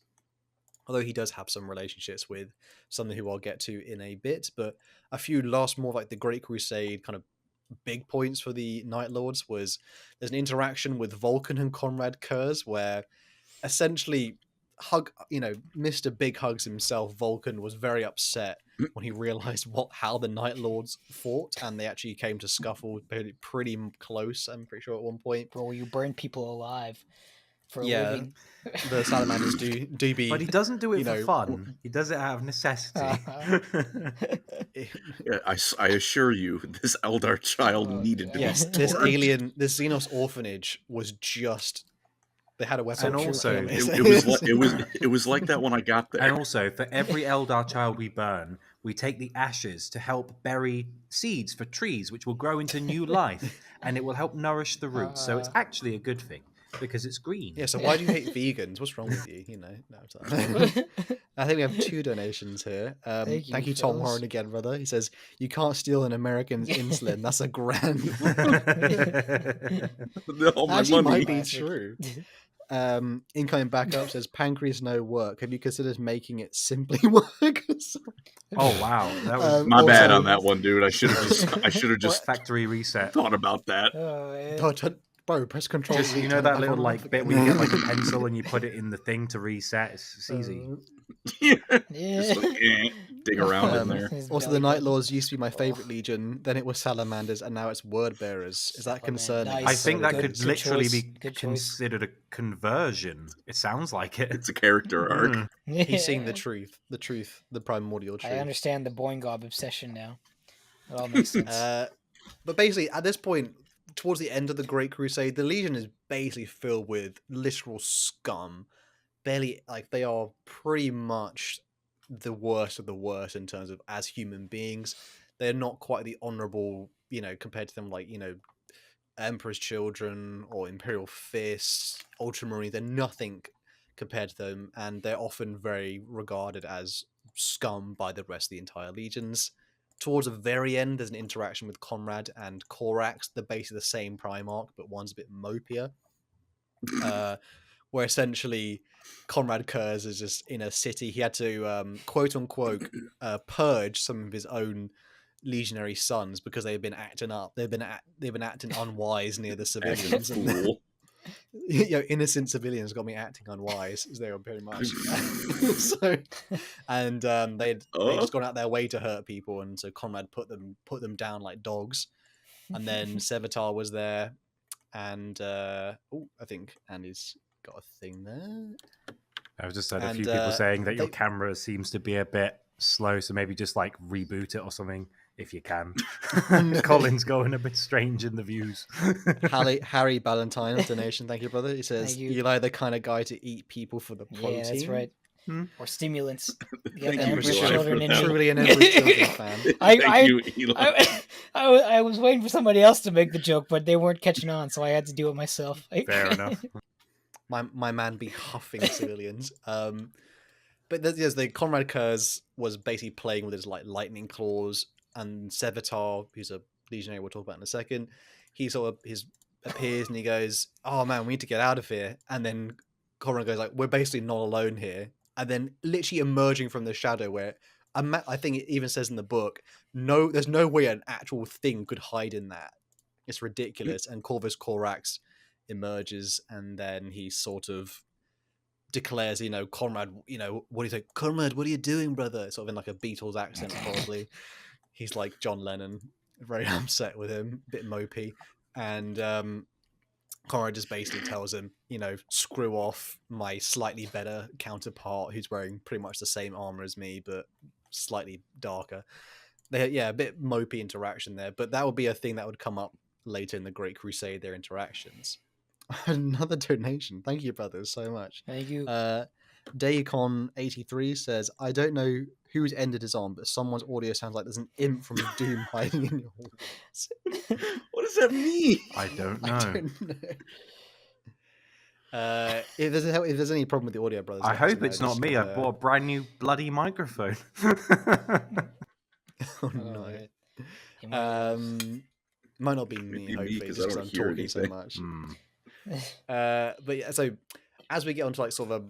Although he does have some relationships with some who I'll get to in a bit. But a few more like the Great Crusade kind of big points for the Night Lords was there's an interaction with Vulcan and Conrad Kurz where essentially Mr. Big Hugs himself, Vulcan, was very upset when he realized how the Night Lords fought, and they actually came to scuffle pretty close, I'm pretty sure, at one point. Bro, you burn people alive for a living. The Salamanders do be... But he doesn't do it for fun. He does it out of necessity. I assure you, this Eldar child needed to be this Xenos orphanage was just... They had a weapon. And also, it was like that when I got there. And also, for every Eldar child we burn, we take the ashes to help bury seeds for trees, which will grow into new life, and it will help nourish the roots. So it's actually a good thing because it's green. Yeah. So why do you hate vegans? What's wrong with you? I think we have 2 donations here. Thank you, Tom Horn, again, brother. He says you can't steal an American's insulin. That's a grand. No, my Actually, money. might be true. Incoming backup says pancreas no work. Have you considered making it simply work? Oh wow, that was my bad on that one, dude. I should have just factory reset. Thought about that. Bro, press control. Just, that little bit where you get a pencil and you put it in the thing to reset. It's easy. Just dig around in there. Also, the Night Lords used to be my favorite legion. Then it was Salamanders, and now it's Word Bearers. Is that concerning? Nice. I think that Good could literally choice. be Good choice. considered a conversion. It sounds like it. It's a character arc. He's seeing the truth, the primordial truth. I understand the Boingob obsession now. It all makes sense. But basically, at this point, towards the end of the Great Crusade, the Legion is basically filled with literal scum. Barely, they are pretty much the worst of the worst in terms of as human beings. They're not quite the honorable, compared to them Emperor's Children or Imperial Fists, Ultramarines. They're nothing compared to them, and they're often very regarded as scum by the rest of the entire legions. Towards the very end, there's an interaction with Conrad and Corax. They're basically the same Primarch, but one's a bit mopier. Where essentially Conrad Kurz is just in a city. He had to, quote unquote, purge some of his own legionary sons because they've been acting up. They've been acting unwise near the civilians. Innocent civilians got me acting unwise, as they were pretty much. They just gone out their way to hurt people, and so Conrad put them down like dogs. And then Sevatar was there, and I think Andy's got a thing there. I've just heard a few people saying that your camera seems to be a bit slow, so maybe just reboot it or something if you can. Colin's going a bit strange in the views. Harry Ballantyne donation, thank you, brother. He says Eli the kind of guy to eat people for the protein. Yeah, that's right. Or stimulants. Thank you, Truly an Emperor's Children fan. Thank you, Eli. I was waiting for somebody else to make the joke, but they weren't catching on, so I had to do it myself. Fair enough. my man be huffing civilians. But the Conrad Kurz was basically playing with his like lightning claws, and Sevatar, who's a legionary we'll talk about in a second, he sort of appears and he goes, "Oh man, we need to get out of here." And then Conrad goes like, "We're basically not alone here." And then literally emerging from the shadow, where I think it even says in the book, there's no way an actual thing could hide in that. It's ridiculous. And Corvus Corax emerges, and then he sort of declares, Conrad, what do you say? Conrad, what are you doing, brother? Sort of in like a Beatles accent, probably. He's like John Lennon, very upset with him, a bit mopey. And Conrad just basically tells him, screw off, my slightly better counterpart who's wearing pretty much the same armor as me, but slightly darker. A bit mopey interaction there, but that would be a thing that would come up later in the Great Crusade, their interactions. Another donation. Thank you, brothers, so much. Thank you. Daycon83 says, I don't know whose end it is on, but someone's audio sounds like there's an imp from Doom hiding in your walls. What does that mean? I don't know. I don't know. If there's any problem with the audio, brothers, I hope it's not me. I bought a brand new bloody microphone. Oh no. Might not be me, hopefully, just because I'm talking so much. But yeah, so as we get onto like sort of a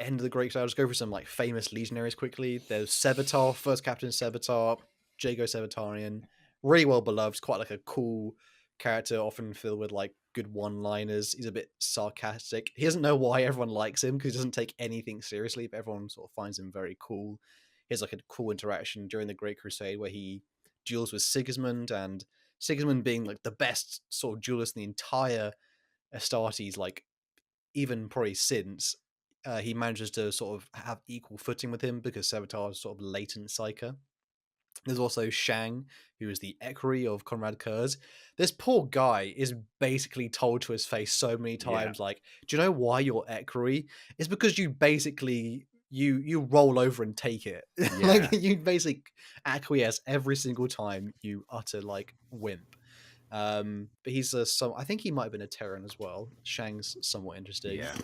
end of the Great Crusade, I'll just go through some like famous legionaries quickly. There's Sevatar, first Captain Sevatar, Jago Sevatarian, really well beloved, quite like a cool character, often filled with like good one-liners. He's a bit sarcastic. He doesn't know why everyone likes him because he doesn't take anything seriously, but everyone sort of finds him very cool. He has like a cool interaction during the Great Crusade where he duels with Sigismund, and Sigismund being like the best sort of duelist in the entire Astartes, like even probably since, he manages to sort of have equal footing with him because Sevatar is sort of latent psyker. There's also Shang, who is the equerry of Conrad Kurz. This poor guy is basically told to his face so many times, like, do you know why you're equerry? It's because you basically you roll over and take it. Like you basically acquiesce every single time, you utter like wimp. But he's I think he might have been a Terran as well. Shang's somewhat interesting. Yeah.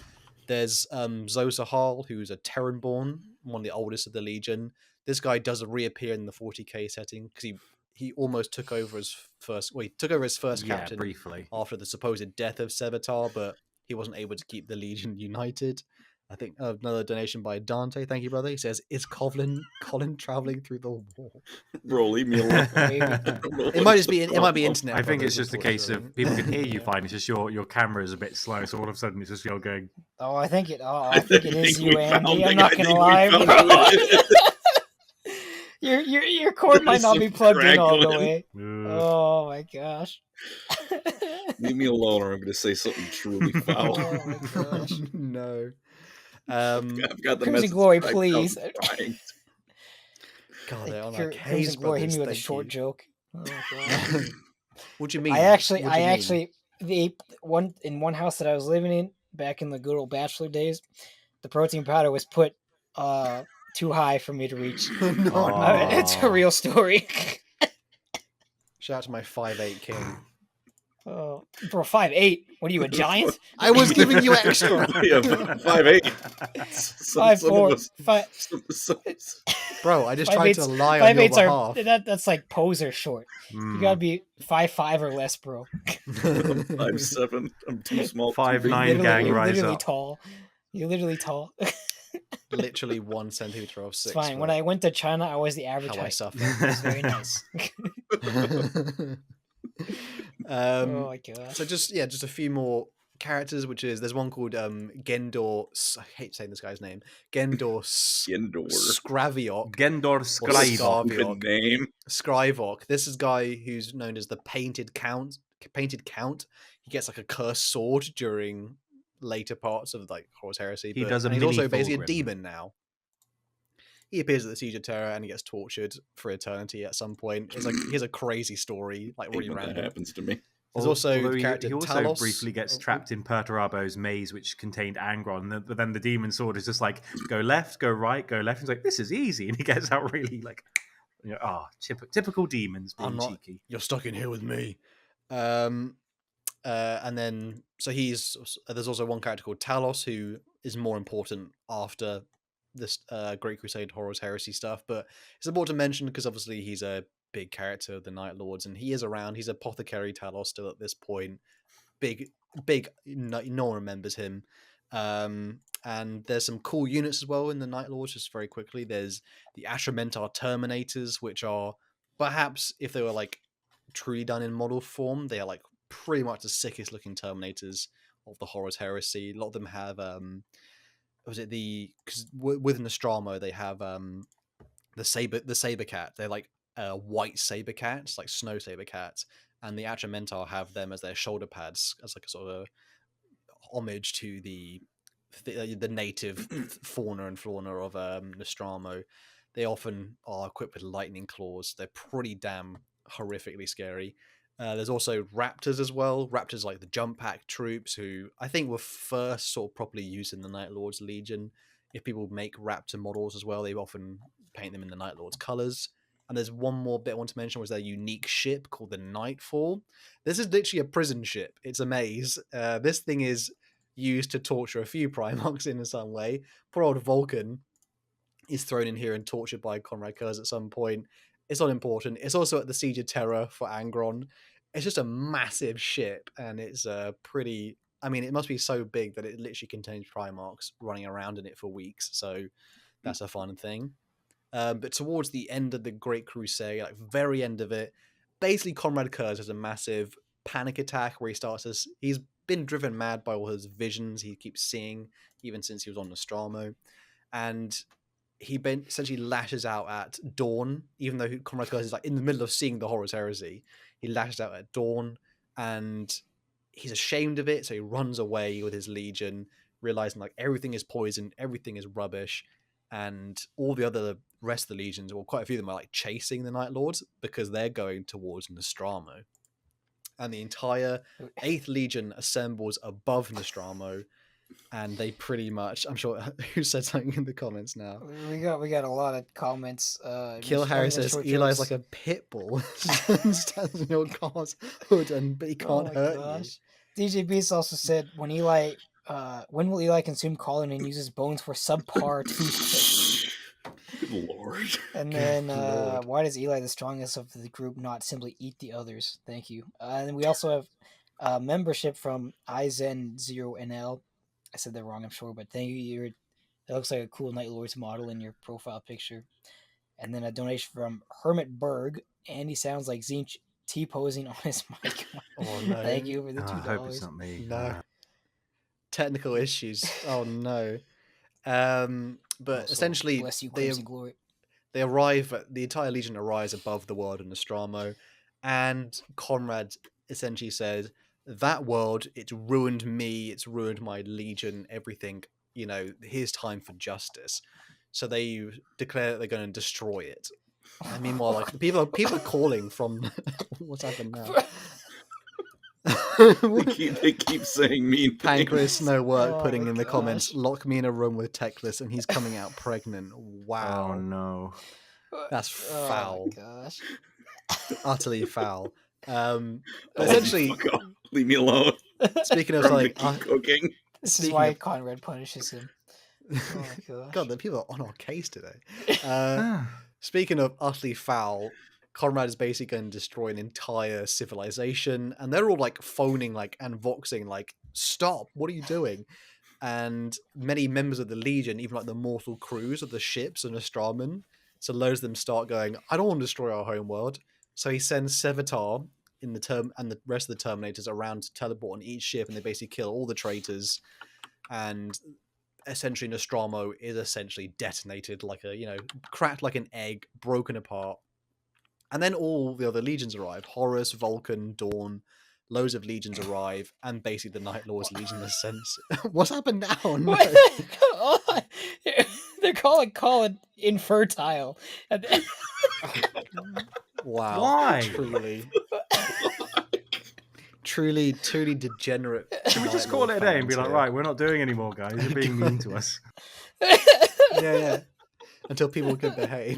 There's Zosahal, who's a Terran-born, one of the oldest of the Legion. This guy does reappear in the 40k setting because he almost took over as first. Well, he took over as first captain briefly after the supposed death of Sevatar, but he wasn't able to keep the Legion united. I think another donation by Dante. Thank you, brother. He says, "Is Colin traveling through the wall?" Bro, leave me alone. It might just be. It might be internet. I think it's brothers, just a case of people can hear you fine. It's just your camera is a bit slow, so all of a sudden it's just you're going. Oh, I think it is you, Andy. I'm not gonna lie. Your cord might not be plugged in all the way. Oh my gosh. Leave me alone, or I'm going to say something truly foul. Oh my gosh. No. I've got the Crimson Glory, please. God, they're on like Crimson Hayes Glory hit brothers. me with a Thank short you. joke. Oh, God. What do you mean? I actually, in one house that I was living in back in the good old bachelor days, the protein powder was put too high for me to reach. It's a real story. Shout out to my 5'8" king. Oh, bro, 5'8". What are you, a giant? I was giving you extra. 5'8". 5'4". Bro, I just tried to lie on your behalf. That's like poser short. You gotta be 5'5" or less, bro. 5'7". I'm too small. 5'9" gang You're rise literally up. tall. You're literally tall. Literally 1 centimeter of 6. It's fine. When I went to China, I was the average How I height. suffer. It was very nice. Oh my gosh. So just a few more characters, which is there's one called Gendor. I hate saying this guy's name. Gendor Skraviok. Gendor Skraviok. Good name. Skraviok. This is a guy who's known as the Painted Count. He gets like a cursed sword during later parts of like Horus Heresy. He does a and he's mini also basically a Fulgrim. demon now. He appears at the Siege of Terror and he gets tortured for eternity at some point. It's like here's a crazy story, like really When that random. happens to me. There's also Although the character he also Talos. briefly gets trapped in Perturabo's maze, which contained Angron. But then the demon sword is just like, go left, go right, go left. He's like, this is easy. And he gets out really like, typical demons being cheeky. You're stuck in here with me. And then so there's also one character called Talos who is more important after this Great Crusade Horus Heresy stuff, but it's important to mention because obviously he's a big character of the Night Lords, and he is around. He's Apothecary Talos still at this point. Big, no one remembers him. And there's some cool units as well in the Night Lords, just very quickly. There's the Atramentar Terminators, which are perhaps, if they were like truly done in model form, they are like pretty much the sickest looking Terminators of the Horus Heresy. A lot of them have because with Nostromo they have the saber cat. They're like white saber cats, like snow saber cats, and the Atramentar have them as their shoulder pads, as like a sort of homage to the native fauna and flora of Nostromo. They often are equipped with lightning claws. They're pretty damn horrifically scary. There's also Raptors as well. Raptors like the Jump Pack troops, who I think were first sort of properly used in the Night Lords Legion. If people make Raptor models as well, they often paint them in the Night Lords colors. And there's one more bit I want to mention, was their unique ship called the Nightfall. This is literally a prison ship. It's a maze. This thing is used to torture a few Primarchs in some way. Poor old Vulcan is thrown in here and tortured by Conrad Kurz at some point. It's not important. It's also at the Siege of Terror for Angron. It's just a massive ship, and it's pretty... I mean, it must be so big that it literally contains Primarchs running around in it for weeks, so that's a fun thing. But towards the end of the Great Crusade, like very end of it, basically Conrad Kurz has a massive panic attack where he's been driven mad by all his visions he keeps seeing, even since he was on Nostromo. And he essentially lashes out at dawn, even though Conrad Kurz is like in the middle of seeing the Horus Heresy. He lashes out at dawn, and he's ashamed of it, so he runs away with his legion, realizing like everything is poisoned, everything is rubbish, and all the rest of the legions, well, quite a few of them are like chasing the Night Lords because they're going towards Nostromo. And the entire 8th Legion assembles above Nostromo, and they pretty much... I'm sure who said something in the comments now. We got a lot of comments. Kill Harry says Eli's like a pit bull. Stands in your car's hood, but he can't hurt you. DJ Beast also said, when will Eli consume Colin and use his bones for subpar toothpicks? Good lord. And then, why does Eli, the strongest of the group, not simply eat the others? Thank you. And then we also have membership from iZen0NL. I said that wrong, I'm sure, but thank you. That looks like a cool Night Lords model in your profile picture. And then a donation from Hermit Berg. Andy sounds like Zinch T-posing on his mic. Oh, no. Thank you for the $2. I hope it's not me. No. Technical issues. Oh, no. But Also, essentially, bless you, Crimson Glory. the entire Legion arrives above the world of Nostromo, and Conrad essentially says, that world, it's ruined me, it's ruined my Legion, everything, here's time for justice. So they declare that they're going to destroy it. And meanwhile, like, people are calling from... What's happened now? They keep saying mean Pancreas things. no work putting in the comments, lock me in a room with Teclis and he's coming out pregnant. Wow. Oh no. That's foul. Oh, gosh. Utterly foul. But essentially, Fuck off. Leave me alone. speaking of I'm like gonna keep cooking. This is Speaking why of- Conrad punishes him. Oh my gosh. God, the people are on our case today. Speaking of utterly foul, Conrad is basically going to destroy an entire civilization, and they're all like phoning and voxing stop, what are you doing? And many members of the Legion, even like the mortal crews of the ships and Nostroman, so loads of them start going, I don't want to destroy our home world. So he sends Sevatar and the rest of the Terminators around to teleport on each ship, and they basically kill all the traitors, and essentially Nostromo is essentially detonated cracked like an egg, broken apart. And then all the other legions arrive. Horus, Vulcan, Dawn, loads of legions arrive, and basically the Night Lord's Legion ascends. What's happened now? No. They're calling Colin infertile. And then... Wow. Why? Truly degenerate. Can we just call it a day and be like, right, we're not doing anymore, guys. You're being mean to us. Yeah. Until people can behave.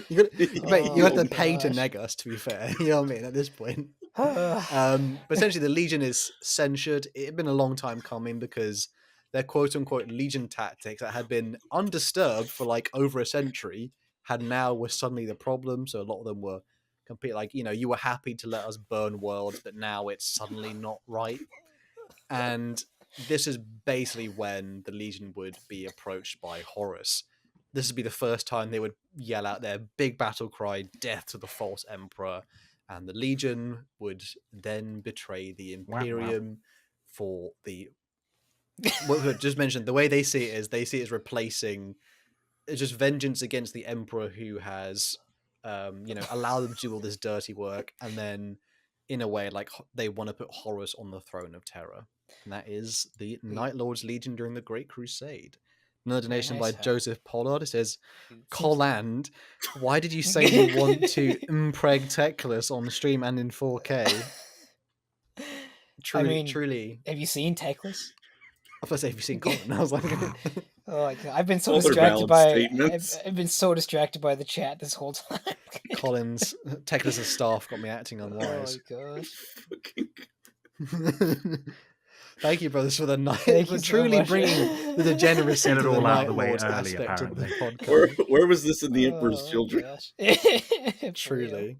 You have to pay to neg us, to be fair. You know what I mean? At this point. But essentially, the Legion is censured. It had been a long time coming because their quote-unquote Legion tactics that had been undisturbed for like over a century was suddenly the problem. So a lot of them were complete, like, you were happy to let us burn worlds, but now it's suddenly not right. And this is basically when the Legion would be approached by Horus. This would be the first time they would yell out their big battle cry, "Death to the false emperor." And the Legion would then betray the Imperium for the... What we just mentioned, the way they see it is replacing... It's just vengeance against the Emperor who has, allowed them to do all this dirty work. And then, in a way, like, they want to put Horus on the throne of terror. And that is the Night Lord's Legion during the Great Crusade. Another donation by Joseph Pollard. It says, Colland, why did you say you want to impreg Teclis on stream and in 4K? Truly. Have you seen Teclis? I was say, have you seen Colin? I was like, oh my God. I've been so distracted by I've been so distracted by the chat this whole time. Colin's Teclis' staff got me acting unwise. Oh my gosh. Thank you, brothers, for the night. For truly bringing the degeneracy to the Night Lord's aspect of the podcast. Where was this in the Emperor's Children? Truly.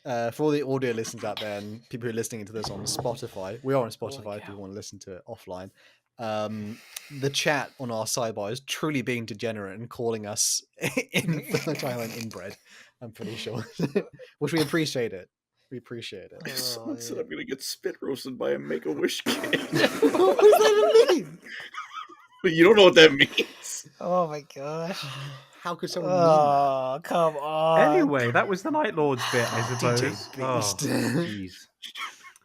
For all the audio listeners out there and people who are listening to this on Spotify, we are on Spotify if you want to listen to it offline. The chat on our sidebar is truly being degenerate and calling us in the timeline inbred, I'm pretty sure. Which we appreciate it. We appreciate it. Someone said I'm gonna get spit roasted by a Make-A-Wish kid. What does that mean? You don't know what that means. Oh my gosh. How could someone mean that? Come on. Anyway, that was the Night Lord's bit, I suppose. Jeez.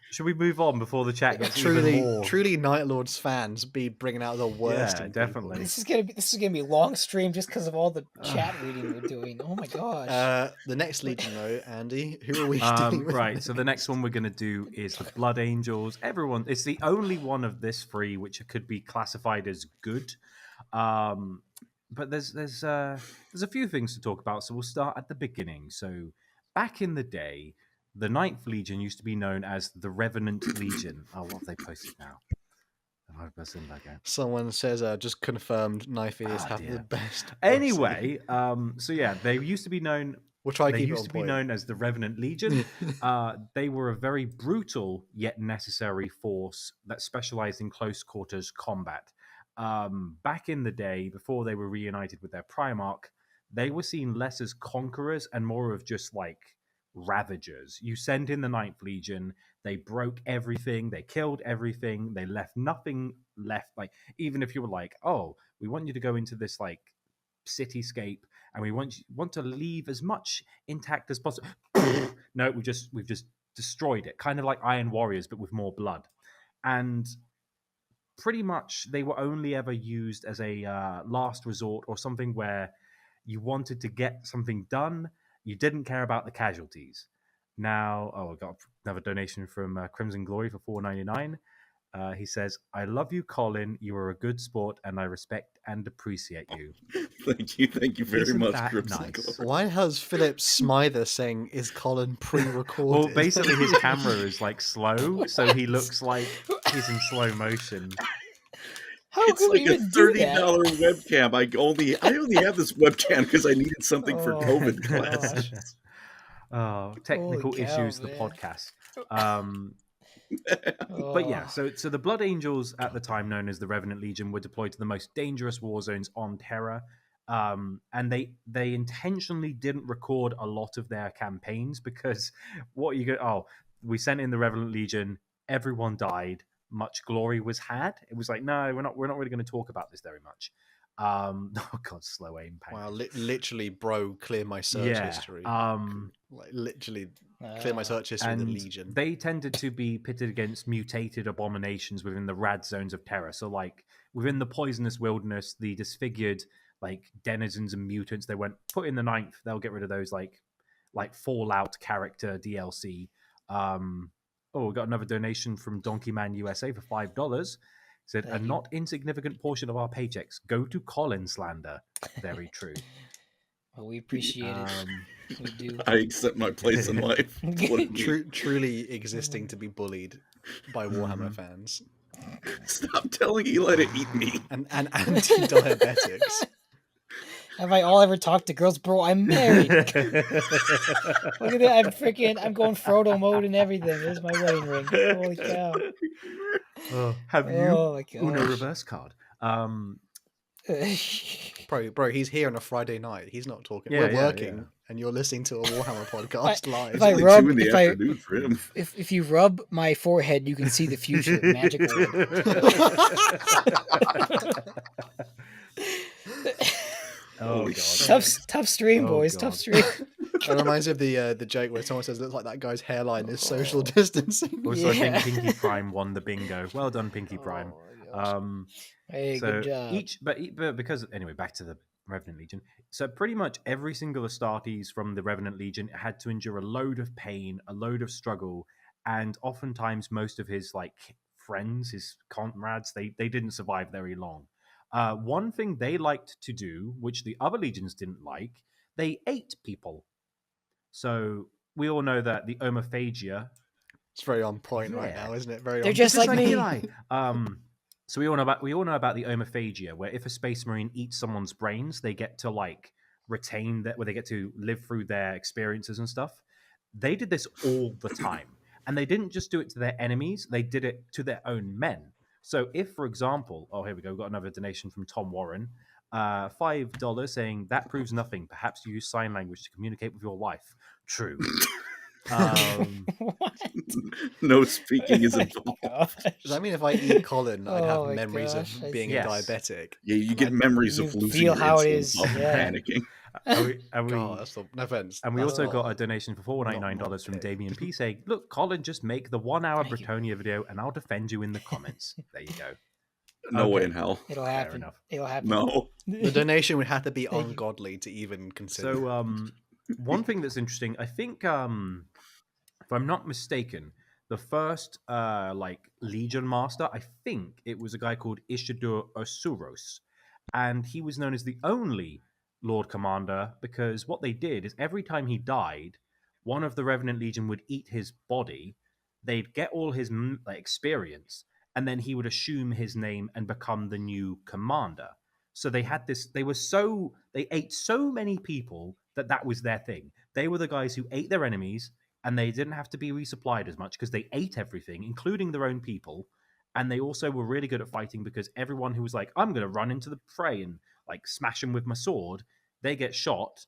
Should we move on before the chat gets even more? Truly, Night Lord's fans be bringing out the worst. Yeah, definitely. This is gonna be a long stream just because of all the chat reading we're doing. Oh my gosh. The next Legion, though, Andy, who are we doing? Right. So the next one we're going to do is the Blood Angels. It's the only one of this three which could be classified as good. But there's a few things to talk about. So we'll start at the beginning. So back in the day, the Ninth Legion used to be known as the Revenant Legion. Oh, what have they posted now? Someone says, just confirmed Knife is having the best. Anyway, so yeah, they used to be known. We'll try they used to be known as the Revenant Legion. They were a very brutal yet necessary force that specialized in close quarters combat. Back in the day, before they were reunited with their Primarch, they were seen less as conquerors and more of just like ravagers. You send in the Ninth Legion, they broke everything, they killed everything, they left nothing left. Like, even if you were like, oh, we want you to go into this like cityscape and we want to leave as much intact as possible. No, we've just destroyed it, kind of like Iron Warriors but with more blood. And pretty much they were only ever used as a last resort or something where you wanted to get something done. You didn't care about the casualties. Now, I got another donation from Crimson Glory for $4.99. He says, I love you, Colin. You are a good sport, and I respect and appreciate you. Thank you very much, Crimson nice? Glory. Why has Philip Smither saying, is Colin pre-recorded? Well, basically his camera is like slow, so he looks like he's in slow motion. It's like a $30 webcam. I only have this webcam because I needed something for COVID classes. Technical issues, the podcast. But yeah, so the Blood Angels at the time, known as the Revenant Legion, were deployed to the most dangerous war zones on Terra. And they intentionally didn't record a lot of their campaigns because we sent in the Revenant Legion, everyone died. Much glory was had. It was like, no, we're not really going to talk about this very much. Oh god, slow aim. Wow, literally, bro, clear my search history. Literally clear my search history in the Legion. They tended to be pitted against mutated abominations within the rad zones of Terra. So like within the poisonous wilderness, the disfigured like denizens and mutants, they went put in the Ninth. They'll get rid of those like Fallout character DLC. We got another donation from Donkey Man USA for $5. Said, a not insignificant portion of our paychecks go to Colin slander. Very true. Well, we appreciate it. We do. I accept my place in life. What it means. Truly existing to be bullied by Warhammer fans Stop telling Eli to eat me. and anti-diabetics. Have I all ever talked to girls, bro? I'm married. Look at that! I'm going Frodo mode and everything. There's my wedding ring. Holy cow! Have you Oh my Uno gosh. reverse card? Bro, he's here on a Friday night. He's not talking. Yeah, We're yeah, working, yeah. and you're listening to a Warhammer podcast live. If I Only rub, 2 in the if I, afternoon for him. if you rub my forehead, you can see the future. Magical. Oh Holy god. shit. Tough stream, Oh, boys. God. Tough stream. It reminds me of the joke where someone says, "Looks like that guy's hairline is social distancing." Also, I Yeah. think Pinky Prime won the bingo. Well done, Pinky Prime. Hey, So good job. but because anyway, back to the Revenant Legion. So pretty much every single Astartes from the Revenant Legion had to endure a load of pain, a load of struggle, and oftentimes most of his friends, his comrades, they didn't survive very long. One thing they liked to do, which the other legions didn't like, they ate people. So we all know that the omophagia. It's very on point right Yeah. now, isn't it? Very. They're on just point. like me. Eli. So we all know about the omophagia, where if a space marine eats someone's brains, they get to retain that, where they get to live through their experiences and stuff. They did this all the time, and they didn't just do it to their enemies; they did it to their own men. So if, for example, here we go, we've got another donation from Tom Warren, $5 saying that proves nothing. Perhaps you use sign language to communicate with your wife. True. What? No speaking is involved. Gosh. Does that mean if I eat Colin, I'd Oh have my memories gosh, I of being see. a Yes. diabetic? Yeah, you get memories You of losing feel your how it insulin is, while yeah. panicking. And we, God, that's no offense. And we That's also not- got a donation for $4.99 from okay. Damien P saying, "Look, Colin, just make the 1 hour Thank you. Bretonia video and I'll defend you in the comments." There you go. No way Okay. in hell. It'll Fair happen. enough. It'll happen. No. The donation would have to be Thank you. ungodly to even consider. So, one thing that's interesting, I think, if I'm not mistaken, the first Legion Master, I think it was a guy called Ishidur Osuros, and he was known as the only Lord Commander because what they did is every time he died, one of the Revenant Legion would eat his body. They'd get all his experience, and then he would assume his name and become the new commander. So they had this. They ate so many people that was their thing. They were the guys who ate their enemies, and they didn't have to be resupplied as much because they ate everything, including their own people. And they also were really good at fighting because everyone who was like, "I'm going to run into the fray and smash him with my sword," they get shot.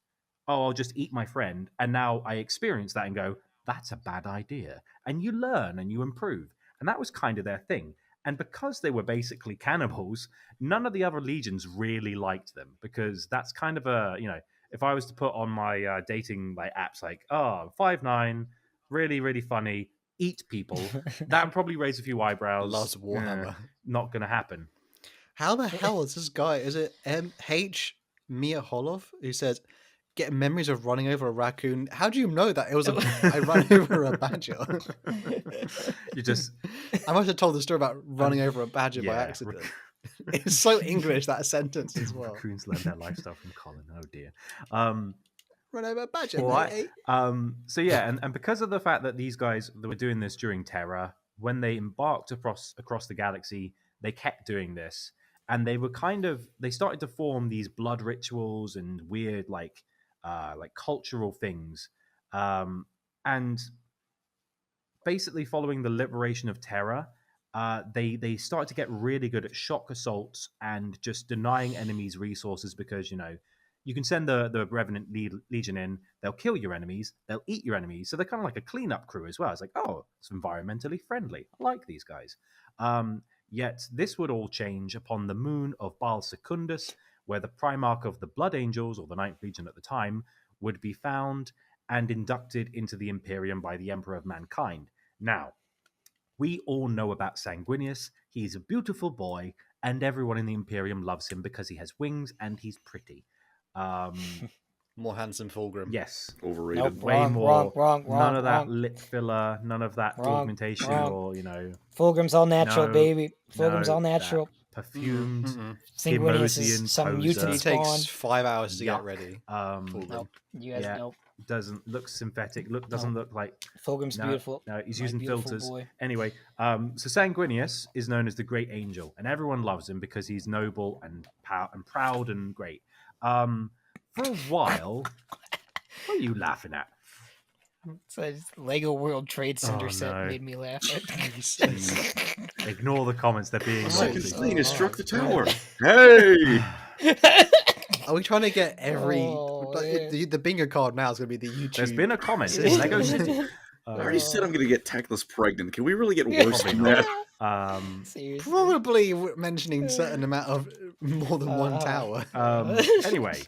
Oh, I'll just eat my friend. And now I experience that and go, that's a bad idea. And you learn and you improve. And that was kind of their thing. And because they were basically cannibals, none of the other legions really liked them because that's kind of if I was to put on my dating apps 5'9", really, really funny, eat people, that would probably raise a few eyebrows. Loves Warhammer. Not going to happen. How the hell is this guy? Is it M.H. Miaholov who says, "Get memories of running over a raccoon"? How do you know that it was I ran over a badger? You just I must have told the story about running over a badger by yeah, accident. It's so English, that sentence as well. Raccoons learn their lifestyle from Colin. Oh dear. Run over a badger. All right. mate. So yeah, and because of the fact that these guys that were doing this during Terra, when they embarked across the galaxy, they kept doing this, and they were they started to form these blood rituals and weird cultural things, and basically following the liberation of Terra, they started to get really good at shock assaults and just denying enemies resources because you can send the Revenant Legion in, they'll kill your enemies, they'll eat your enemies, so they're kind of like a cleanup crew as well. It's like, oh, it's environmentally friendly. I like these guys. Yet this would all change upon the moon of Baal Secundus, where the Primarch of the Blood Angels, or the Ninth Legion at the time, would be found and inducted into the Imperium by the Emperor of Mankind. Now, we all know about Sanguinius. He's a beautiful boy, and everyone in the Imperium loves him because he has wings and he's pretty. More handsome Fulgrim. Yes. Overrated. Nope. Way Wrong, more. wrong, none of that wrong. lip filler, none of that Wrong, augmentation wrong. or, Fulgrim's all natural, No, baby. Fulgrim's no, all natural. perfumed Sanguinius Timosian is some poser. mutant He spawn. takes 5 hours to get Yuck. ready. Nope. You guys yeah. nope. Doesn't look synthetic. Doesn't look like. Fulgrim's No, beautiful. No, he's My using beautiful filters. boy. Anyway, so Sanguinius is known as the Great Angel, and everyone loves him because he's noble and proud and great. For a while, what are you laughing at? So Lego World Trade Center set no. made me laugh. Ignore the comments; they're being Second naughty. thing has struck the tower. Hey! Are we trying to get every Oh, like, man. the bingo card now is going to be the YouTube? There's been a comment in Lego City. I already said I'm going to get Teclis pregnant. Can we really get worse than Probably that? Seriously. Probably mentioning certain amount of more than one tower. Anyway,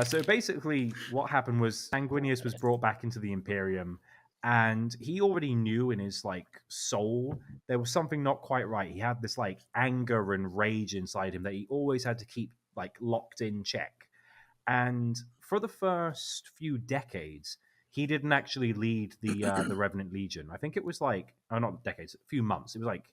so basically what happened was Sanguinius was brought back into the Imperium, and he already knew in his like soul there was something not quite right. He had this like anger and rage inside him that he always had to keep like locked in check. And for the first few decades, he didn't actually lead the Revenant Legion. I think it was like, oh, not decades, a few months. It was like,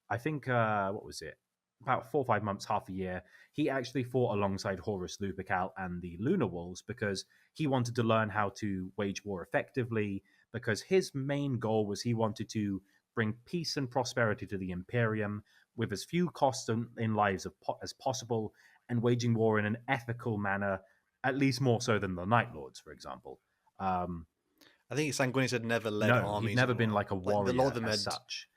I think, what was it? About 4 or 5 months, half a year. He actually fought alongside Horus, Lupercal, and the Lunar Wolves because he wanted to learn how to wage war effectively, because his main goal was he wanted to bring peace and prosperity to the Imperium with as few costs in lives as possible, and waging war in an ethical manner, at least more so than the Night Lords, for example. I think Sanguinius had never led No, armies. he'd never been like a warrior lot of them as had, such.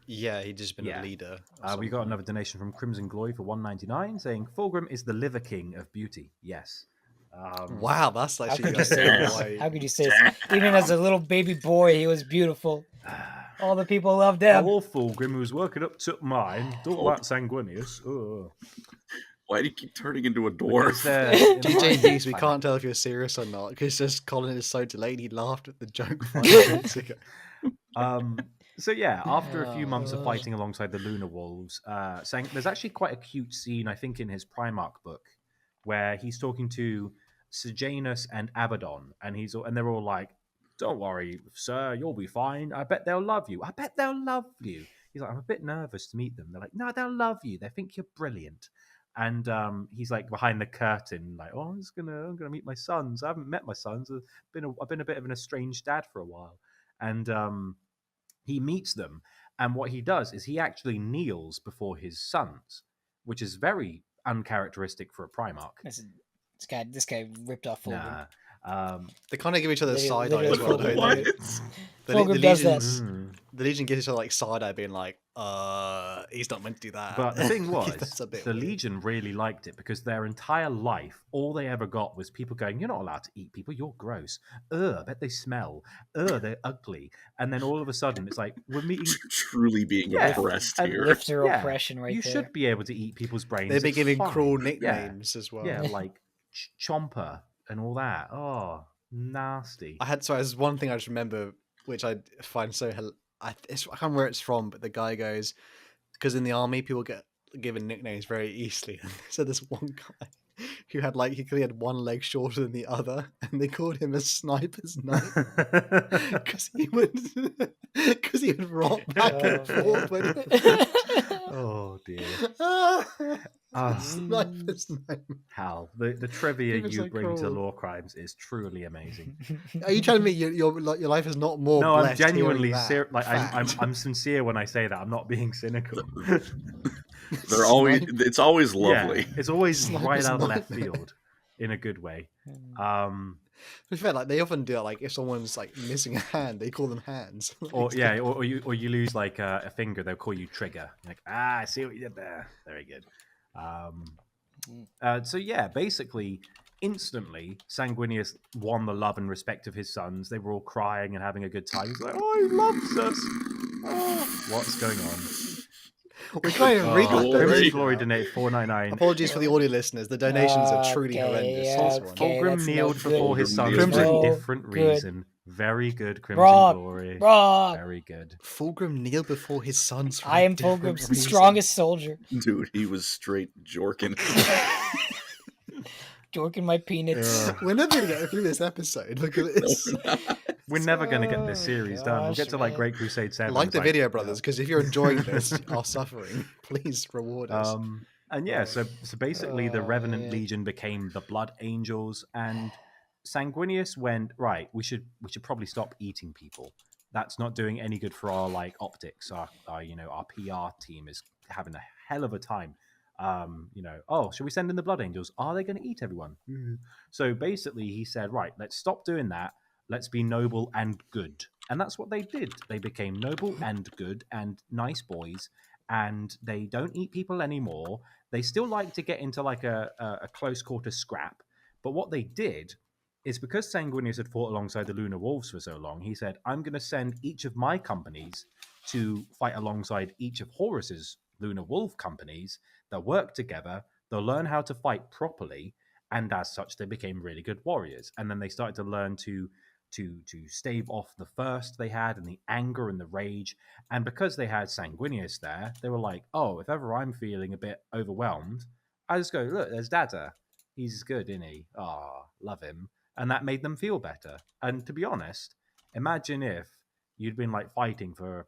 Yeah, he'd just been a leader. We got another donation from Crimson Glory for $1.99 saying Fulgrim is the liver king of beauty. Yes. Wow, that's How actually could you say this? How could you say this? Even as a little baby boy, he was beautiful. All the people loved him. Hello, Fulgrim, who's working up to mine. Don't like Sanguinius. Ugh. Why do you keep turning into a dwarf? GJDs, we can't tell if you're serious or not because just Colin is so delayed. He laughed at the joke 5 minutes ago. So yeah, after a few months of fighting alongside the Lunar Wolves, there's actually quite a cute scene, I think, in his Primarch book, where he's talking to Sejanus and Abaddon, and they're all like, "Don't worry, sir, you'll be fine. I bet they'll love you. I bet they'll love you." He's like, "I'm a bit nervous to meet them." They're like, "No, they'll love you. They think you're brilliant." And he's like behind the curtain, like, "Oh, I'm gonna meet my sons. I haven't met my sons. I've been a bit of an estranged dad for a while." And he meets them, and what he does is he actually kneels before his sons, which is very uncharacteristic for a Primarch. This guy ripped off Fulgrim. They kind of give each other side eye literally as well. Fulgrim Don't they? Fulgrim does this. The Legion gives each other like side eye, being like, he's not meant to do that. But the thing was, That's a bit the weird. Legion really liked it because their entire life, all they ever got was people going, "You're not allowed to eat people. You're gross. Ugh, I bet they smell. Ugh, they're ugly." And then all of a sudden, it's like, we're meeting... Truly being oppressed and here. Lifter oppression right you there. should be able to eat people's brains. They'd be It's giving fine. cruel Yeah. nicknames as well. Yeah, like Chomper and all that. Oh, nasty. There's one thing I just remember, which I find so I can't remember where it's from, but the guy goes, because in the army people get given nicknames very easily. So there's one guy who had he had one leg shorter than the other, and they called him a sniper's knight because he would rock back and forth. Oh dear. Sniper's knight. Hal, the trivia He was you so bring to cruel. LoreCrimes is truly amazing. Are you telling me your life is not more? No, I'm blessed genuinely hearing that I'm sincere when I say that. I'm not being cynical. They're always. It's always lovely. Yeah, it's always right Sniper's out of left nightmare. field, in a good way. To be fair, they often do it. If someone's missing a hand, they call them hands. Or you lose a finger, they'll call you Trigger. You're like, I see what you did there. Very good. So yeah, basically, instantly, Sanguinius won the love and respect of his sons. They were all crying and having a good time. He's like, "Oh, he loves us." Oh, what's going on? We can't even read that. Crimson donation Glory now. donate $4.99. Apologies for the audio listeners. The donations are truly horrendous. yeah, This one. okay. Fulgrim that's no kneeled good. before his sons Crimson. for a No different good. reason. Very good, Crimson Wrong. Glory. Wrong. Very good. Fulgrim kneeled before his sons. For I a am different Fulgrim's reason. strongest soldier. Dude, he was straight jorking. Jorking my peanuts. We're never going to get through this episode. Look at this. We're never going to get this series done. We'll get to like man. Great Crusade 7. Like it's the video, brothers, because if you're enjoying this, our suffering, please reward us. And yeah, so basically the Revenant man. Legion became the Blood Angels, and Sanguinius went, right, we should probably stop eating people. That's not doing any good for our like optics. Our PR team is having a hell of a time. Should we send in the Blood Angels? Are they going to eat everyone? So basically he said, right, let's stop doing that. Let's be noble and good. And that's what they did. They became noble and good and nice boys, and they don't eat people anymore. They still like to get into like a close quarter scrap. But what they did is, because Sanguinius had fought alongside the Lunar Wolves for so long, he said, I'm going to send each of my companies to fight alongside each of Horus's Lunar Wolf companies. They'll work together. They'll learn how to fight properly. And as such, they became really good warriors. And then they started to learn to stave off the thirst they had and the anger and the rage. And because they had Sanguinius there, they were like, oh, if ever I'm feeling a bit overwhelmed, I just go, look, there's Dada. He's good, isn't he? Ah, love him. And that made them feel better. And to be honest, imagine if you'd been like fighting for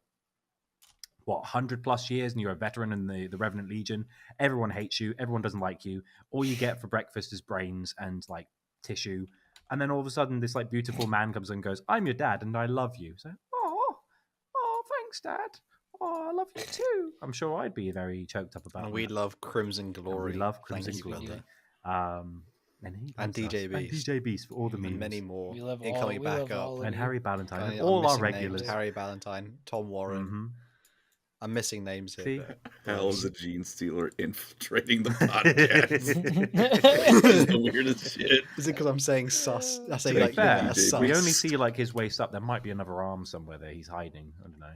100 plus years and you're a veteran in the Revenant Legion. Everyone hates you. Everyone doesn't like you. All you get for breakfast is brains and like tissue. And then all of a sudden, this like beautiful man comes and goes, I'm your dad and I love you. So, oh, thanks, Dad. Oh, I love you too. I'm sure I'd be very choked up about it. And we love Crimson Glory. And we love Crimson Glory. And DJ Beast. And DJ Beast for all the memes. And many more. We love coming we back love up. all of And you. Harry Ballantyne. I'm And all our missing regulars. names. Harry Ballantyne, Tom Warren. Mm-hmm. I'm missing names here. See? but- Hell is a gene stealer infiltrating the podcast. It's the weirdest shit. Is it because I'm saying sus? I say To be like fair, yeah, sus. we only see like his waist up. There might be another arm somewhere there he's hiding. I don't know.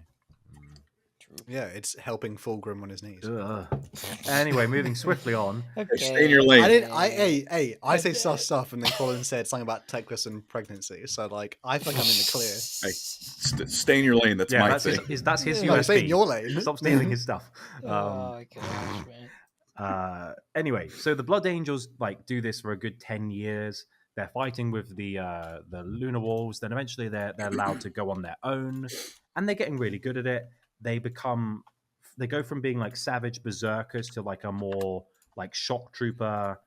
Yeah, it's helping Fulgrim on his knees. Ugh. Anyway, moving swiftly on. Stay in your lane. I didn't. I say sus stuff, and then Colin said something about Teclis and pregnancy. So like, I think I'm in the clear. Hey, stay in your lane. That's my That's thing. that's his No, USP. stay in your lane. Stop stealing his stuff. Oh gosh, man. Anyway, so the Blood Angels like do this for a good 10 years. They're fighting with the Lunar Wolves. Then eventually they're allowed to go on their own, and they're getting really good at it. They go from being like savage berserkers to like a more like shock trooper,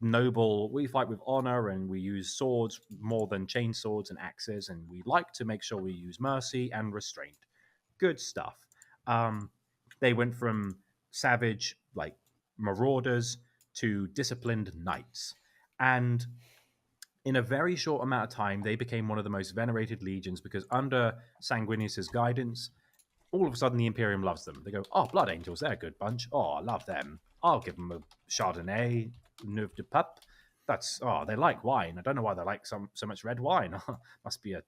noble. We fight with honor and we use swords more than chain swords and axes, and we like to make sure we use mercy and restraint. Good stuff. They went from savage like marauders to disciplined knights, and in a very short amount of time they became one of the most venerated legions, because under Sanguinius's guidance, all of a sudden the Imperium loves them. They go, oh, Blood Angels, they're a good bunch. Oh, I love them. I'll give them a Chardonnay, Neuve de Pup. They like wine. I don't know why they like so much red wine. must be a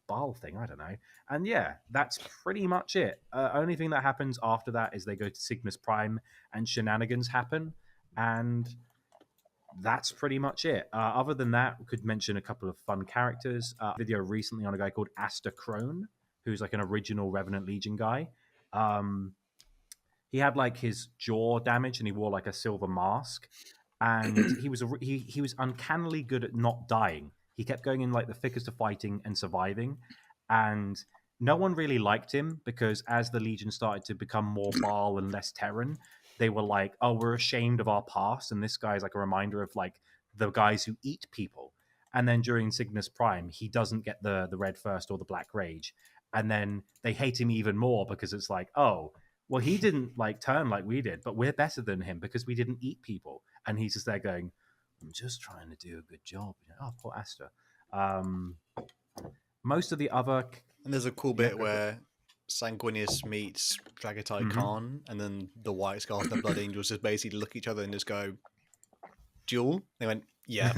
Baal thing. I don't know. And yeah, that's pretty much it. Only thing that happens after that is they go to Cygnus Prime and shenanigans happen. And that's pretty much it. Other than that, we could mention a couple of fun characters. Video recently on a guy called Astartes, who's like an original Revenant Legion guy. He had like his jaw damaged and he wore like a silver mask. And he was uncannily good at not dying. He kept going in like the thickest of fighting and surviving. And no one really liked him, because as the Legion started to become more Baal and less Terran, they were like, oh, we're ashamed of our past. And this guy's like a reminder of like the guys who eat people. And then during Cygnus Prime, he doesn't get the Red First or the Black Rage. And then they hate him even more, because it's like, oh, well, he didn't like turn like we did, but we're better than him because we didn't eat people. And he's just there going, I'm just trying to do a good job. Oh, poor Asta. Most of the other... And there's a cool bit where Sanguinius meets Dragatai Khan, and then the White Scarf and the Blood Angels just basically look at each other and just go, duel? They went, yeah,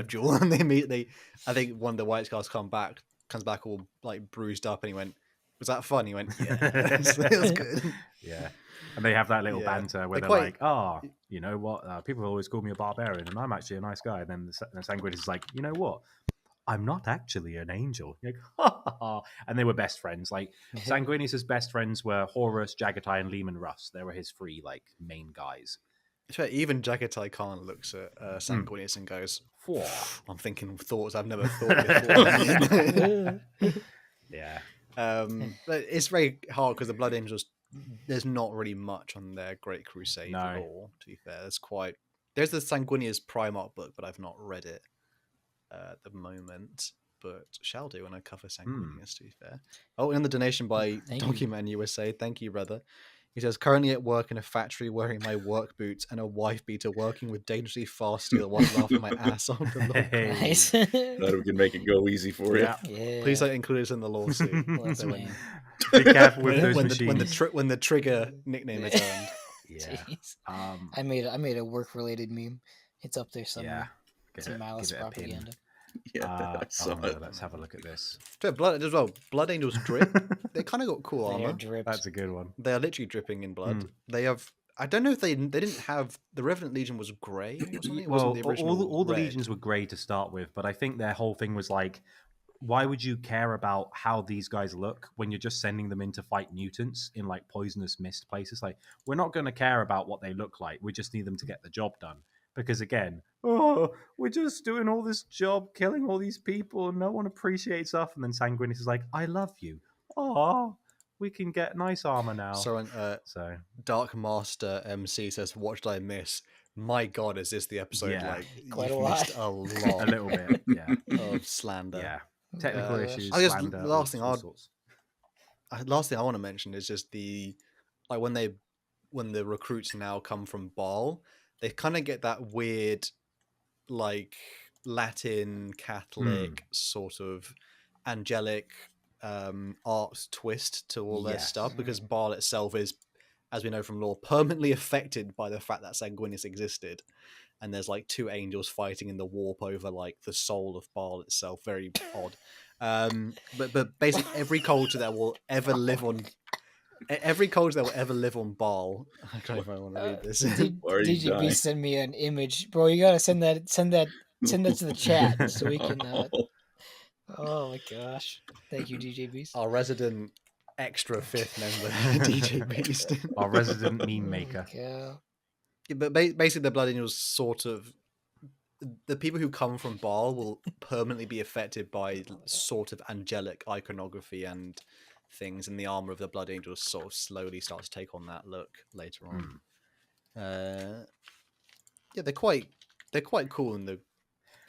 duel. And I think one of the White Scarves comes back all like bruised up, and he went, was that fun? He went, yeah. So it was good. Yeah. And they have that little banter where they're like, oh, you know what? People always call me a barbarian, and I'm actually a nice guy. And then the Sanguinius is like, you know what? I'm not actually an angel. You're like, ha, ha, ha. And they were best friends. Like, Sanguinius's best friends were Horus, Jagatai, and Lehman Russ. They were his three like main guys. Even Jagatai Khan looks at Sanguinius and goes, I'm thinking thoughts I've never thought before. Yeah. But it's very hard because the Blood Angels, there's not really much on their Great Crusade No. lore, to be fair. There's the Sanguinius Primarch book, but I've not read it at the moment. But shall do when I cover Sanguinius, to be fair. Oh, and the donation by Document USA. Thank you, brother. He says, currently at work in a factory wearing my work boots and a wife beater, working with dangerously fast steel while laughing my ass off. Nice. Glad we can make it go easy for you. Yeah. Please don't include us in the lawsuit. Bless me. Be careful with those machines. when the trigger nickname is earned. Yeah. Jeez. I made a work related meme. It's up there somewhere. It's a malice give it a pin. propaganda. Yeah, I saw it. Let's have a look at this. Blood as well. Blood Angels drip. They kind of got cool They are armor. dripped. That's a good one. They are literally dripping in blood. They have. I don't know if they didn't have the Revenant Legion was grey or something. It wasn't Well, the original all the red. legions were grey to start with, but I think their whole thing was like, why would you care about how these guys look when you're just sending them in to fight mutants in like poisonous mist places? Like, we're not going to care about what they look like. We just need them to get the job done. Because again, we're just doing all this job, killing all these people, and no one appreciates us. And then Sanguinius is like, I love you. Oh, we can get nice armor now. So, Dark Master MC says, "What did I miss? My God, is this the episode? Yeah. Like, Quite you've a lot. missed a lot A little bit, yeah. of slander." Yeah. Technical issues. I guess slander, the last all thing sorts. last thing I want to mention is just when the recruits now come from Baal, they kind of get that weird, like Latin Catholic sort of angelic art twist to all their stuff, because Baal itself is, as we know from lore, permanently affected by the fact that Sanguinius existed. And there's like two angels fighting in the warp over like the soul of Baal itself. Very odd. But basically every culture that will ever live on Baal. I don't know if I want to read this. DGB send me an image, bro. You gotta send that to the chat so we can. Oh my gosh! Thank you, DJ Beast. Our resident extra fifth member, DJ Beast. Our resident meme maker. Yeah. Yeah, but basically, the Blood Angels sort of, the people who come from Baal will permanently be affected by sort of angelic iconography and things, and the armor of the Blood Angels sort of slowly starts to take on that look later on. Yeah, they're quite cool in the.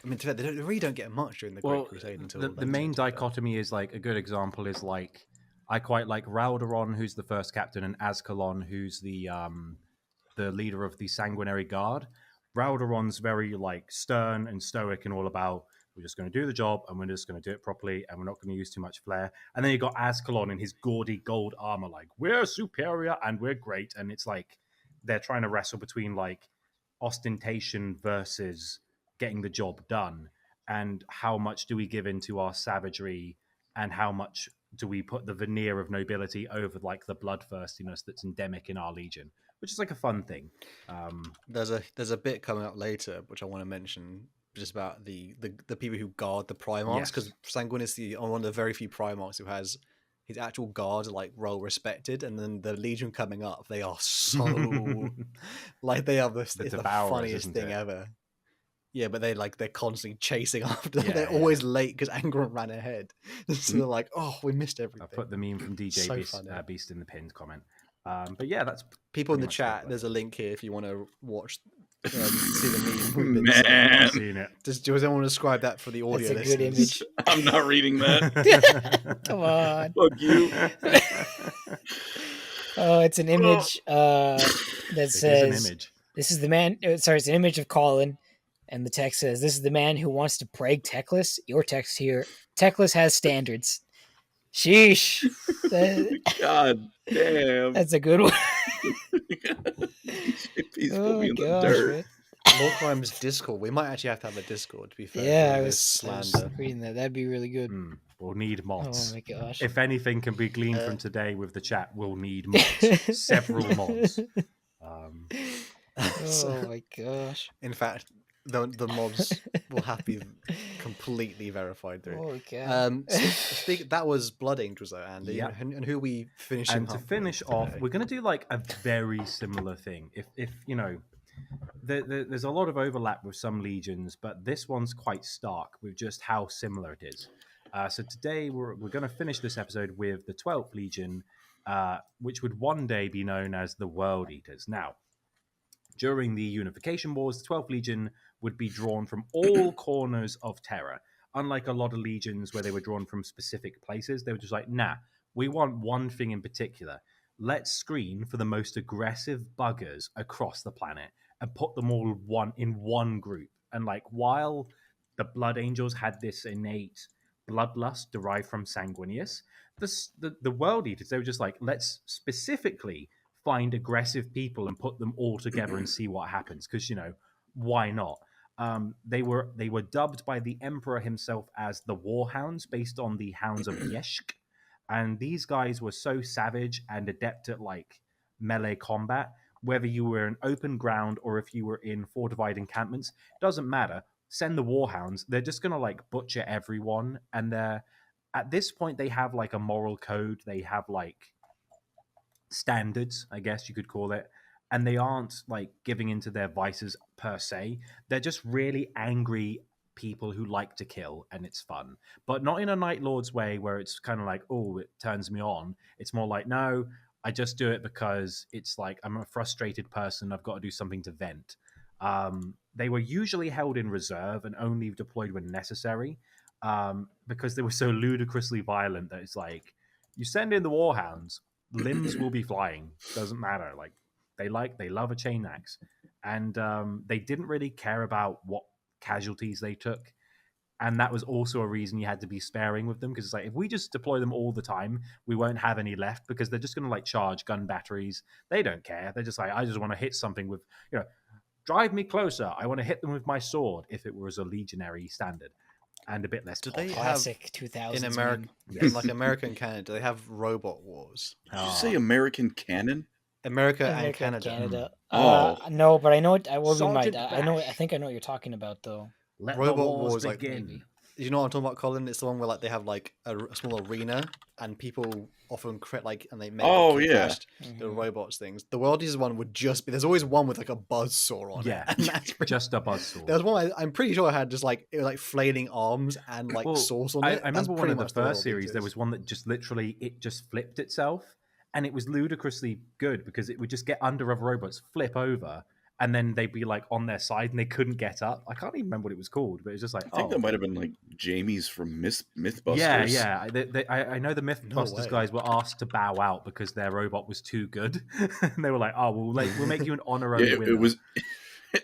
I mean, they really don't get much during the Great Crusade until the main dichotomy is like a good example is like I quite like Raldoron, who's the first captain, and Ascalon, who's the leader of the Sanguinary Guard. Raldoron's very like stern and stoic and all about we're just going to do the job and we're just going to do it properly and we're not going to use too much flair. And then you got Ascalon in his gaudy gold armor, like we're superior and we're great. And it's like they're trying to wrestle between like ostentation versus getting the job done, and how much do we give into our savagery and how much do we put the veneer of nobility over like the bloodthirstiness that's endemic in our legion, which is like a fun thing. There's a bit coming up later which I want to mention just about the people who guard the Primarchs, because Sanguinius is one of the very few Primarchs who has his actual guard like well respected, and then the Legion coming up, they are so like they are the funniest thing ever. Yeah, but they're constantly chasing after. They're always late because Angron ran ahead. So they're like, oh, we missed everything. I put the meme from DJ Beast in the pinned comment. But yeah, that's people in the chat. There's a link here if you want to watch, see the meme. Man, seen it. Does anyone want to describe that for the audio? That's a good image. I'm not reading that. Come on. Fuck you. Oh, it's an image that says, an image. "This is the man." Sorry, it's an image of Colin. And the text says, "This is the man who wants to prague Teclis." Your text here: Teclis has standards. Sheesh. God damn. That's a good one. Oh my gosh. LoreCrimes Discord. We might actually have to have a Discord, to be fair. Yeah, I was reading that. That'd be really good. We'll need mods. Oh my gosh. If anything can be gleaned from today with the chat, we'll need mods. Several mods. Oh my gosh. In fact, the mods will have to be completely verified through. Oh god. That was Blood Angels though, Andy. Yeah. And who we finishing And to finish off, we're going to do like a very similar thing. If you know, there's a lot of overlap with some legions, but this one's quite stark with just how similar it is. So today we're going to finish this episode with the 12th Legion, which would one day be known as the World Eaters. Now, during the Unification Wars, the 12th Legion would be drawn from all corners of Terra. Unlike a lot of legions where they were drawn from specific places, they were just like, nah, we want one thing in particular. Let's screen for the most aggressive buggers across the planet and put them all in one group. And like, while the Blood Angels had this innate bloodlust derived from Sanguinius, the World Eaters, they were just like, let's specifically find aggressive people and put them all together and see what happens. Because, why not? They were dubbed by the Emperor himself as the Warhounds, based on the Hounds of Yeshk. And these guys were so savage and adept at like melee combat, whether you were in open ground or if you were in fortified encampments, doesn't matter. Send the Warhounds. They're just gonna like butcher everyone. And at this point they have like a moral code. They have like standards, I guess you could call it. And they aren't like giving into their vices per se. They're just really angry people who like to kill, and it's fun, but not in a Night Lord's way where it's kind of like, oh, it turns me on. It's more like, no, I just do it because it's like I'm a frustrated person. I've got to do something to vent. They were usually held in reserve and only deployed when necessary, because they were so ludicrously violent that it's like, you send in the Warhounds, limbs will be flying. Doesn't matter. Like they love a chain axe, and they didn't really care about what casualties they took. And that was also a reason you had to be sparing with them, because it's like, if we just deploy them all the time, we won't have any left, because they're just going to like charge gun batteries. They don't care. They're just like, I just want to hit something with, drive me closer. I want to hit them with my sword, if it was a legionary standard, and a bit less. Do they Classic have 2000s in America, in like American Canada? Do they have robot wars? Did you say American canon? America and Canada. No, but I know it. I will be Sergeant I know. I Bash. think I know what you're talking about, though. Let Robot the wars Wars, like, begin. You know what I'm talking about, Colin? It's the one where like they have like a small arena and people often and they make the robots things. The World Eaters one would just be, there's always one with like a buzzsaw on it. And that's just a buzzsaw. There was one I'm pretty sure I had just like, it was like flailing arms and like sauce on it. I remember one of the first series, there was one that just literally, it just flipped itself, and it was ludicrously good because it would just get under other robots, flip over, and then they'd be like on their side and they couldn't get up. I can't even remember what it was called, but it was just like, I think that might have been like Jamie's from Mythbusters. Yeah. I know the Mythbusters guys were asked to bow out because their robot was too good. And they were like, oh, we'll make you an honorary winner.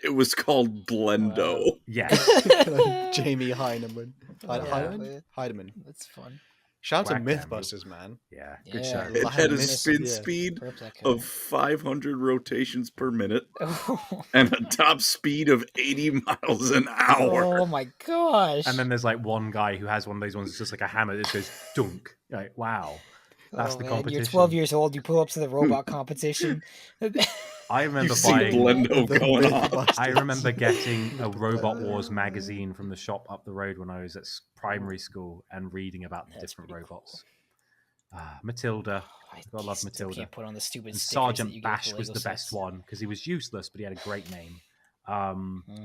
It was called Blendo. Wow. Yeah. Jamie Heineman. Heidemann. That's fun. Shout out to Mythbusters, man. Yeah, good show. It had a spin speed of 500 rotations per minute and a top speed of 80 miles an hour. Oh my gosh. And then there's like one guy who has one of those ones that's just like a hammer that goes dunk. You're like, wow. That's the competition. You're 12 years old, you pull up to the robot competition. I remember buying Blendo going on. I remember getting a Robot Wars magazine from the shop up the road when I was at primary school and reading about the different robots. Cool. Matilda. I love Matilda. Can't put on the stupid and Sergeant Bash was the best one because he was useless, but he had a great name.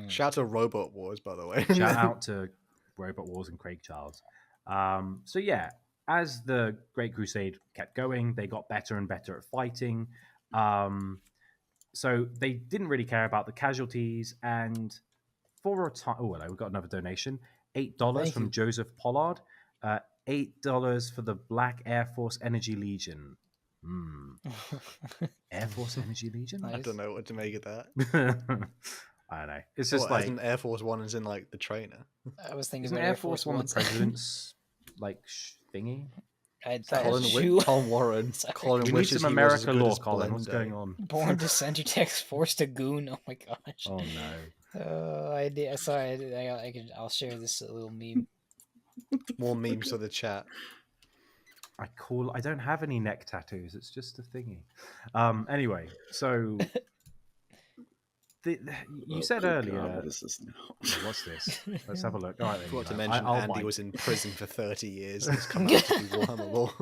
Shout out to Robot Wars, by the way. Shout out to Robot Wars and Craig Charles. So yeah, as the Great Crusade kept going, they got better and better at fighting. So they didn't really care about the casualties. And for a time, oh, hello, we've got another donation. $8 from Joseph Pollard. $8 for the Black Air Force Energy Legion. Air Force Energy Legion? Nice. I don't know what to make of that. I don't know. It's just like an Air Force One is in like the trainer. I was thinking isn't Air Force One the president's like thingy? Colin Warren. Colin we need some America lore, Colin. What's going on? Born to Center Text, forced a goon. Oh my gosh. Oh no. Sorry, I'll share this little meme. More memes for the chat. I don't have any neck tattoos. It's just a thingy. Anyway, so you said earlier. God, what is this now? What's this? Let's have a look. All right, I forgot to mention Andy was in prison for 30 years. He's come out to be Warhammer Law.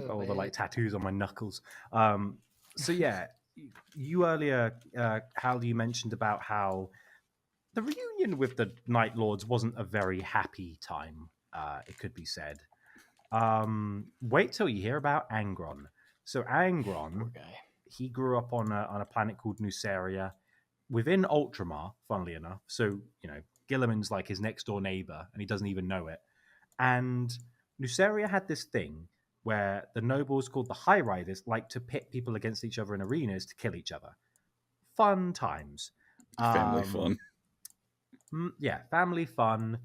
All the like tattoos on my knuckles. So yeah, you earlier, Hal, you mentioned about how the reunion with the Night Lords wasn't a very happy time, it could be said. Wait till you hear about Angron. So Angron, he grew up on a planet called Nuceria within Ultramar, funnily enough. So, Gilliman's like his next door neighbor, and he doesn't even know it. And Nuceria had this thing where the nobles called the High Riders like to pit people against each other in arenas to kill each other. Fun times. Family fun. Yeah, family fun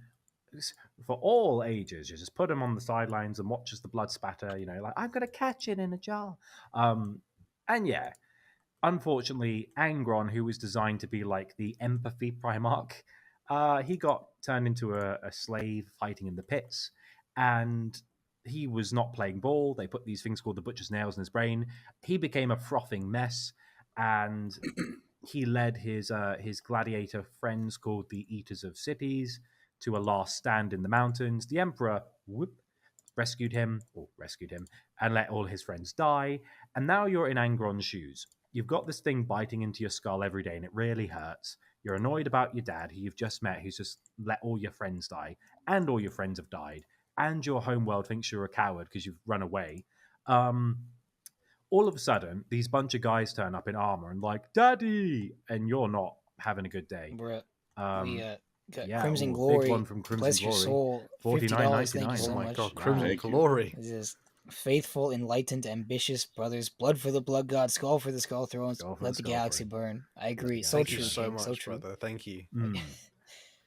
for all ages. You just put them on the sidelines and watch as the blood spatter, like, I'm going to catch it in a jar. And yeah, unfortunately, Angron, who was designed to be like the empathy Primarch, he got turned into a slave fighting in the pits, and he was not playing ball. They put these things called the butcher's nails in his brain. He became a frothing mess, and he led his gladiator friends called the Eaters of Cities to a last stand in the mountains. The Emperor rescued him, and let all his friends die. And now you're in Angron's shoes. You've got this thing biting into your skull every day, and it really hurts. You're annoyed about your dad, who you've just met, who's just let all your friends die, and all your friends have died, and your homeworld thinks you're a coward because you've run away. All of a sudden, these bunch of guys turn up in armor and like, Daddy! And you're not having a good day. Bruh. We got yeah, Crimson Glory. Big one from Crimson Bless your Glory. soul. $49.99. Thank you so Oh my much. god, Crimson Thank you. Glory. This is faithful, enlightened, ambitious brothers. Blood for the blood god. Skull for the skull thrones. Skull for Let the the skull galaxy throne. burn. I agree. So Thank true. you so King, much, so true. brother. Thank you.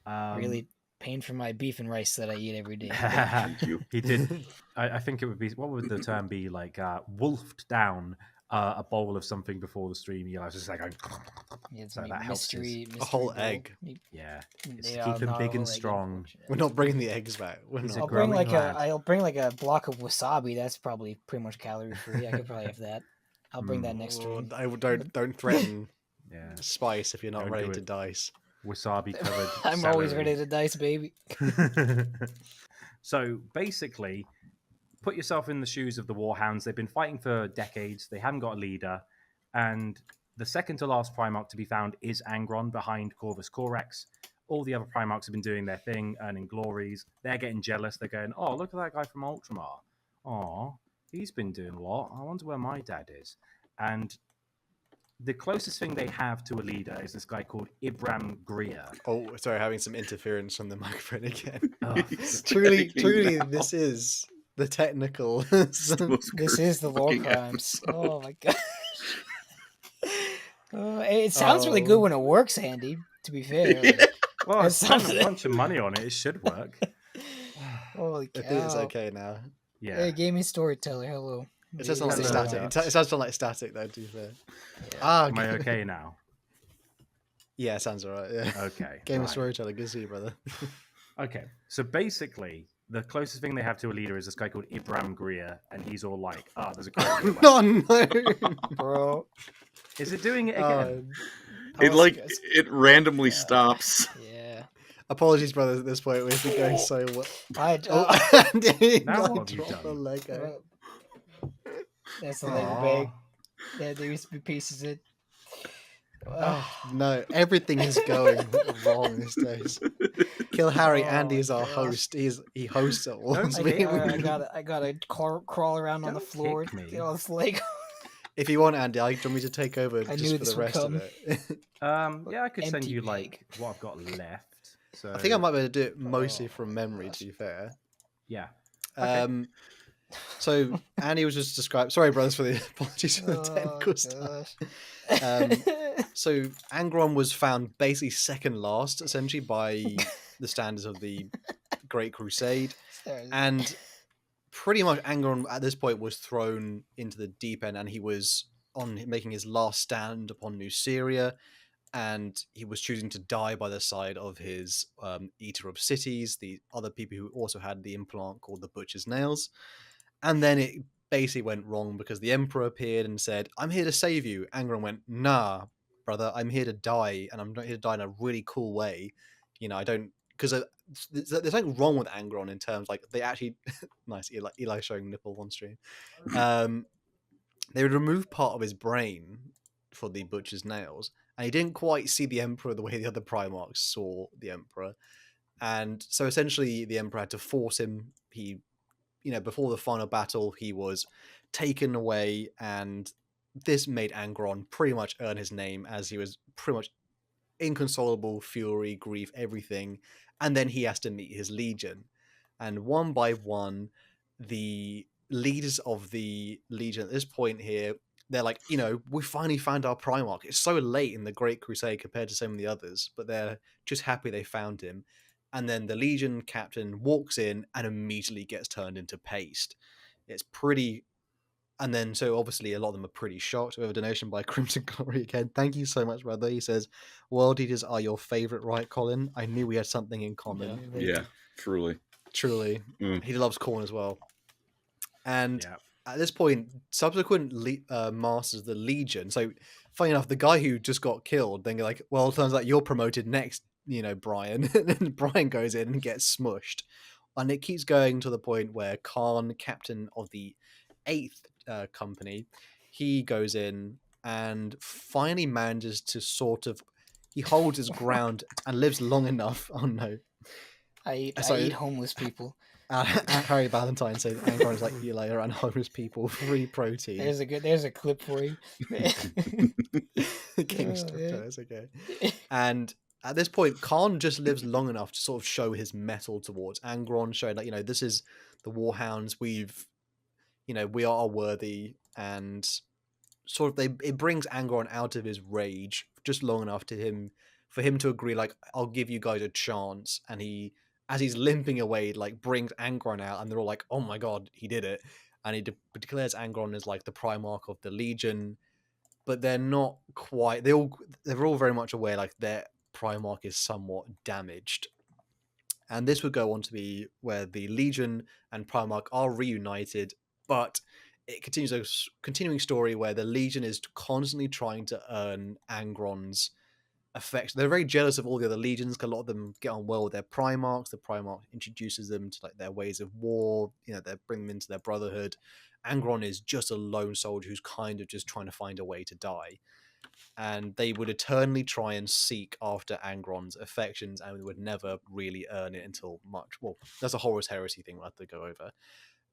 Really paying for my beef and rice that I eat every day. Thank you. He did. I think it would be, what would the term be, like wolfed down a bowl of something before the stream. I was just like, It's so that helps mystery, A whole bowl. egg. yeah, it's They to are keep him not big a whole and egg, strong. unfortunately. We're not bringing the eggs back. We're He's a not. I'll bring growing lad. I'll bring like a block of wasabi. That's probably pretty much calorie free. I could probably have that. I'll bring that next stream. I don't threaten Yeah, spice if you're not Don't ready do to it. dice. wasabi covered. I'm always celery. ready to dice, baby. So basically, put yourself in the shoes of the Warhounds. They've been fighting for decades. They haven't got a leader. And the second to last Primarch to be found is Angron behind Corvus Corax. All the other Primarchs have been doing their thing, earning glories. They're getting jealous. They're going, oh, look at that guy from Ultramar. Oh, he's been doing a lot. I wonder where my dad is. And the closest thing they have to a leader is this guy called Ibram Greer. Oh, sorry, having some interference from the microphone again. Oh, truly, this is the technical. This is the fucking LoreCrimes. Oh my god. It sounds really good when it works, Andy. To be fair, well, That it's spent sounds- a bunch of money on it. It should work. holy cow! I think it's okay now. Yeah. Hey, gaming storyteller, hello. It sounds like Hello. static. It sounds like static though. To be fair. Yeah. Ah, Am I okay now? Yeah, sounds alright. Yeah. Okay. Game of right. storyteller, good to see you, brother. Okay. So basically, the closest thing they have to a leader is this guy called Ibram Greer, and he's all like, "Ah, there's a guy." No. Bro. Is it doing it again? It randomly stops. Yeah. Apologies, brothers. At this point, we've been going so well. I Oh, Andy, Now like, what have you drop a done? Lego. That's the Lego Aw. bag. Yeah, there used to be pieces in. No, everything is going wrong these days. Kill Harry. Oh Andy is my our gosh. host. He hosts it all. Don't I, kick me. I gotta crawl around on the Don't floor kick to me. get all this Lego. If you want, Andy, I want me to take over I just knew for this the would rest of come. it. Yeah, I could send Empty you bag. like what I've got left. So I think I might be able to do it mostly from memory. gosh. To be fair. Yeah. Okay. So Andy was just described. Sorry, brothers, for the apologies for the Oh, technical stuff. gosh. So Angron was found basically second last, essentially by the standards of the Great Crusade, and pretty much Angron at this point was thrown into the deep end, and he was on making his last stand upon Nuceria, and he was choosing to die by the side of his Eater of Cities, the other people who also had the implant called the Butcher's Nails. And then it basically went wrong because the Emperor appeared and said, I'm here to save you. Angron went, nah, brother, I'm here to die, and I'm not here to die in a really cool way. You know, I don't... Because there's nothing wrong with Angron in terms, like, they actually... nice, Eli showing nipple on stream. They would remove part of his brain for the butcher's nails, and he didn't quite see the Emperor the way the other Primarchs saw the Emperor. And so essentially the Emperor had to force him. He, before the final battle, he was taken away, and this made Angron pretty much earn his name, as he was pretty much inconsolable, fury, grief, everything. And then he has to meet his legion. And one by one, the leaders of the legion at this point here, they're like, we finally found our Primarch. It's so late in the Great Crusade compared to some of the others, but they're just happy they found him. And then the Legion captain walks in and immediately gets turned into paste. It's pretty... And then, so obviously a lot of them are pretty shocked. We have a donation by Crimson Glory again. Thank you so much, brother. He says, World Eaters are your favourite, right, Colin? I knew we had something in common. Yeah, truly. Truly. He loves corn as well. And at this point, subsequent masters of the Legion... So, funny enough, the guy who just got killed, then you're like, well, it turns out you're promoted next, Brian. And then Brian goes in and gets smushed. And it keeps going to the point where Khan, captain of the 8th company, he goes in and finally manages to he holds his ground and lives long enough. Oh no. I eat homeless people. Harry Valentine said Angron is like you later and homeless people, free protein. There's a clip for you. It's okay. And at this point, Khan just lives long enough to sort of show his mettle towards Angron, showing like, this is the Warhounds. We are worthy, and sort of it brings Angron out of his rage just long enough for him to agree, like, I'll give you guys a chance. And he, as he's limping away, like brings Angron out, and they're all like, oh my god, he did it. And he declares Angron as like the Primarch of the Legion, but they're not quite, they're all very much aware like their Primarch is somewhat damaged. And this would go on to be where the Legion and Primarch are reunited, but it continues a continuing story where the Legion is constantly trying to earn Angron's affection. They're very jealous of all the other legions, because a lot of them get on well with their Primarchs. The Primarch introduces them to like their ways of war. They bring them into their brotherhood. Angron is just a lone soldier who's kind of just trying to find a way to die. And they would eternally try and seek after Angron's affections, and would never really earn it until much. Well, that's a Horus heresy thing we'll have to go over.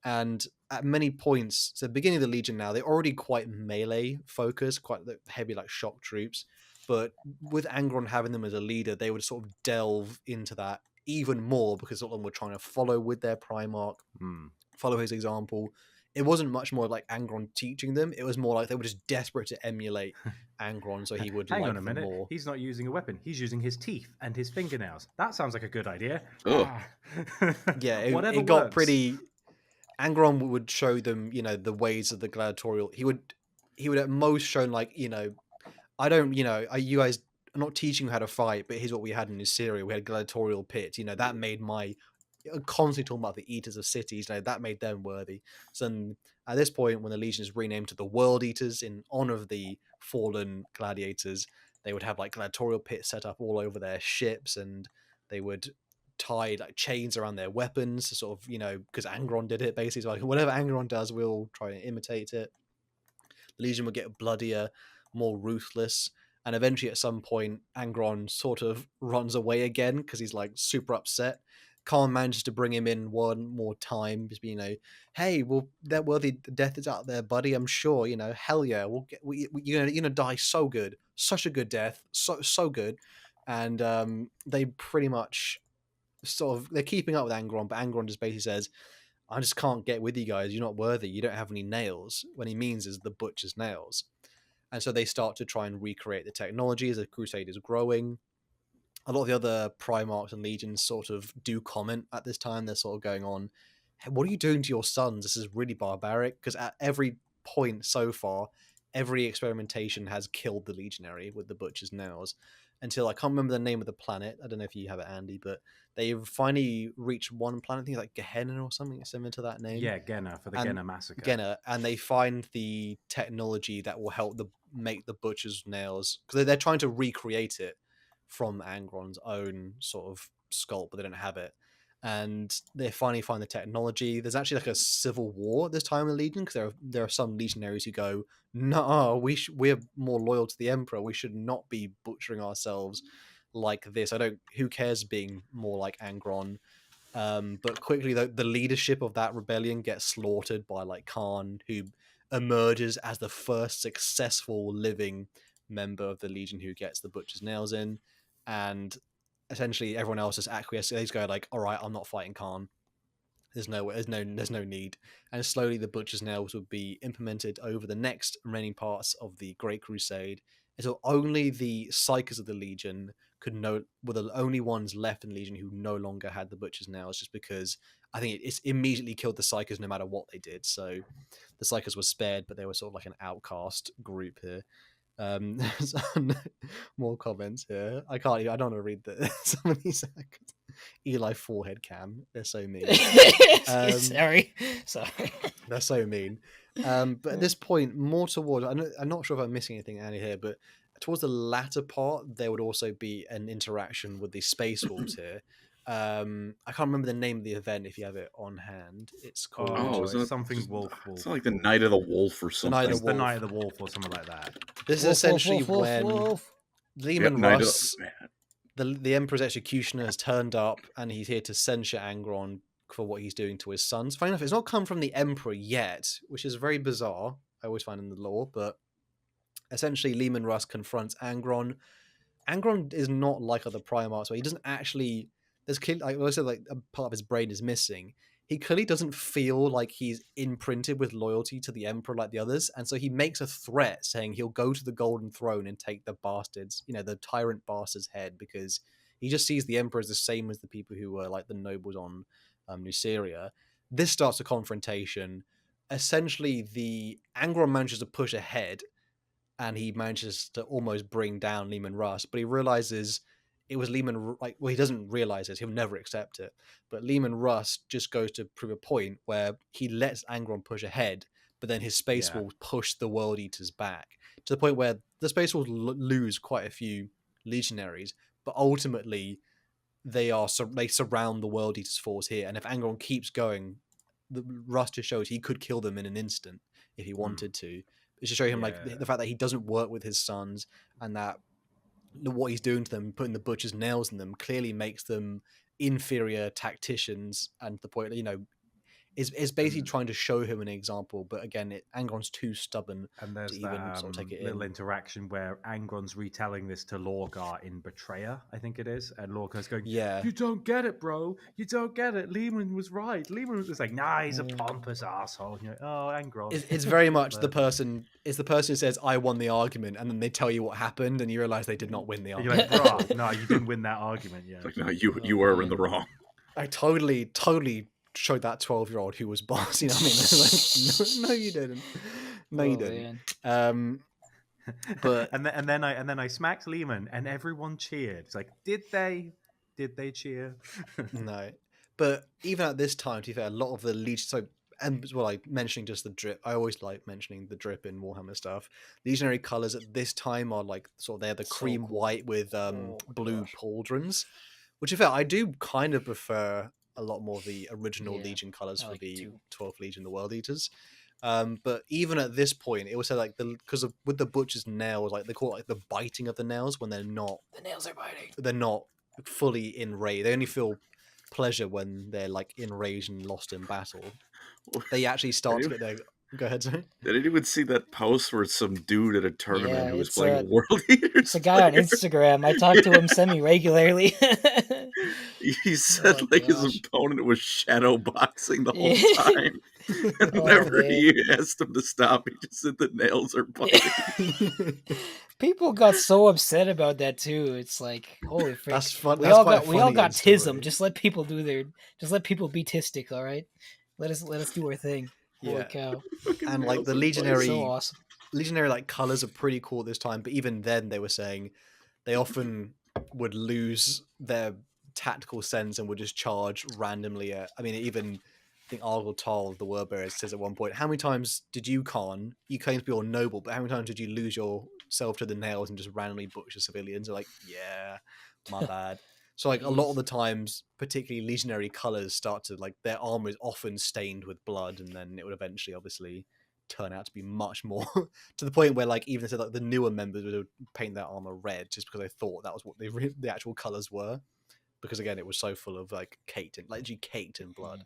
And at many points, so the beginning of the Legion now, they're already quite melee focused, quite heavy like shock troops. But with Angron having them as a leader, they would sort of delve into that even more, because a lot of them were trying to follow with their Primarch, follow his example. It wasn't much more like Angron teaching them. It was more like they were just desperate to emulate Angron, so he would Hang like on a minute. them more. He's not using a weapon. He's using his teeth and his fingernails. That sounds like a good idea. Yeah, it got works. pretty... Angron would show them, the ways of the gladiatorial. He would at most show like, I don't, you guys are not teaching you how to fight, but here's what we had in Assyria. We had gladiatorial pits. That made my... Constantly talking about the Eaters of Cities, that made them worthy. So at this point, when the Legion is renamed to the World Eaters in honor of the fallen gladiators, they would have like gladiatorial pits set up all over their ships, and they would tie like chains around their weapons to sort of, because Angron did it basically. So like, whatever Angron does, we'll try and imitate it. The Legion would get bloodier, more ruthless, and eventually at some point, Angron sort of runs away again because he's like super upset. Khan manages to bring him in one more time, just being, hey, well, that worthy death is out there, buddy. I'm sure, hell yeah, you're gonna die so good, such a good death, so good. And they pretty much they're keeping up with Angron, but Angron just basically says, I just can't get with you guys. You're not worthy. You don't have any nails. What he means is the butcher's nails. And so they start to try and recreate the technology as the Crusade is growing. A lot of the other Primarchs and Legions sort of do comment at this time. They're sort of going on, hey, what are you doing to your sons? This is really barbaric. Because at every point so far, every experimentation has killed the Legionary with the butcher's nails. Until I can't remember the name of the planet. I don't know if you have it, Andy, but they finally reached one planet. I think it's like Gehenna or something similar to that name. Yeah, Genna, for the Genna massacre. Genna, and they find the technology that will help make the butcher's nails, because they're trying to recreate it from Angron's own sort of sculpt, but they don't have it. and they finally find the technology. There's actually like a civil war at this time in the Legion, because there are some legionaries who go, no, we're more loyal to the Emperor. We should not be butchering ourselves like this. Who cares being more like Angron? But quickly, the leadership of that rebellion gets slaughtered by like Khan, who emerges as the first successful living member of the Legion who gets the butcher's nails in, and essentially everyone else just acquiesces. They just go like, "All right, I'm not fighting Khan. There's no need." And slowly, the butcher's nails would be implemented over the next remaining parts of the Great Crusade, until only the Psychers of the Legion were the only ones left in the Legion who no longer had the butcher's nails, just because I think it's immediately killed the Psychers no matter what they did. So the Psychers were spared, but they were sort of like an outcast group here. More comments here. I don't want to read some of these. Eli forehead cam. They're so mean. Sorry. They're so mean. But at this point, more towards, I'm not sure if I'm missing anything, Annie, here, but towards the latter part, there would also be an interaction with the Space Wolves here. I can't remember the name of the event if you have it on hand. It's called something Wolf. It's not like the Night of the Wolf or something. The Night of the Wolf or something like that. This is essentially when Leman Russ, the Emperor's executioner, has turned up, and he's here to censure Angron for what he's doing to his sons. Funny enough, it's not come from the Emperor yet, which is very bizarre. I always find in the lore, but essentially Leman Russ confronts Angron. Angron is not like other Primarchs, where he doesn't actually. There's clearly, like I said, like a part of his brain is missing. He clearly doesn't feel like he's imprinted with loyalty to the Emperor like the others, and so he makes a threat saying he'll go to the Golden Throne and take the bastards, the tyrant bastard's head, because he just sees the Emperor as the same as the people who were like the nobles on Nuceria. This starts a confrontation. Essentially, the Angron manages to push ahead, and he manages to almost bring down Leman Russ, but he realizes it was Leman. He doesn't realize this; he'll never accept it. But Leman Russ just goes to prove a point where he lets Angron push ahead, but then his Space Wolves push the World Eaters back to the point where the Space Wolves lose quite a few legionaries, but ultimately they surround the World Eaters' force here. And if Angron keeps going, Russ just shows he could kill them in an instant if he wanted to. It's to show him the fact that he doesn't work with his sons, and that what he's doing to them, putting the butcher's nails in them, clearly makes them inferior tacticians, and the point is basically trying to show him an example. But again, Angron's too stubborn to even sort of take it little in. interaction where Angron's retelling this to Lorgar in Betrayer, I think it is, and Lorgar's going, "You don't get it, bro. You don't get it. Leman was right. Leman was just like, nah, he's a pompous asshole." And you're like, "Oh, Angron." It's very much the person. It's the person who says, "I won the argument," and then they tell you what happened, and you realize they did not win the argument. You're like, "Bro, no, you didn't win that argument." Yeah, like, no, you were in the wrong. I totally showed that 12-year-old who was boss. You know what I mean? Like, no, you didn't. No, you didn't. But and then I smacked Leman, and everyone cheered. It's like, did they cheer? No. But even at this time, to be fair, a lot of the Legion. So, and as well, like mentioning just the drip. I always like mentioning the drip in Warhammer stuff. Legionary colors at this time are like they're the cream white with blue pauldrons, which in fact I do kind of prefer a lot more the original Legion colors for the 12th Legion, the World Eaters. But even at this point, it was like with the butcher's nails, like they call it like the biting of the nails when they're not. The nails are biting. They're not fully enraged. They only feel pleasure when they're like enraged and lost in battle. They actually start to get their. Go ahead, sorry. Did anyone see that post where some dude at a tournament who was playing World Eaters? It's a guy on Instagram. I talk to him semi-regularly. He said his opponent was shadow boxing the whole time. And whenever he asked him to stop, he just said the nails are biting. People got so upset about that too. It's like, holy frick. That's fun. We all got tism. Just let people be tistic, all right? Let us do our thing. Holy cow. And like the legionary so awesome. Legionary like colors are pretty cool at this time, but even then they were saying they often would lose their tactical sense and would just charge randomly at, I think Argyle Tal, the word bearer, says at one point, how many times did you claim to be all noble, but how many times did you lose yourself to the nails and just randomly butcher civilians? They're like, yeah, my bad. So like a lot of the times, particularly legionary colors start to like their armor is often stained with blood, and then it would eventually obviously turn out to be much more to the point where like even like the newer members would paint their armor red just because they thought that was what the actual colors were, because again it was so full of like caked in blood.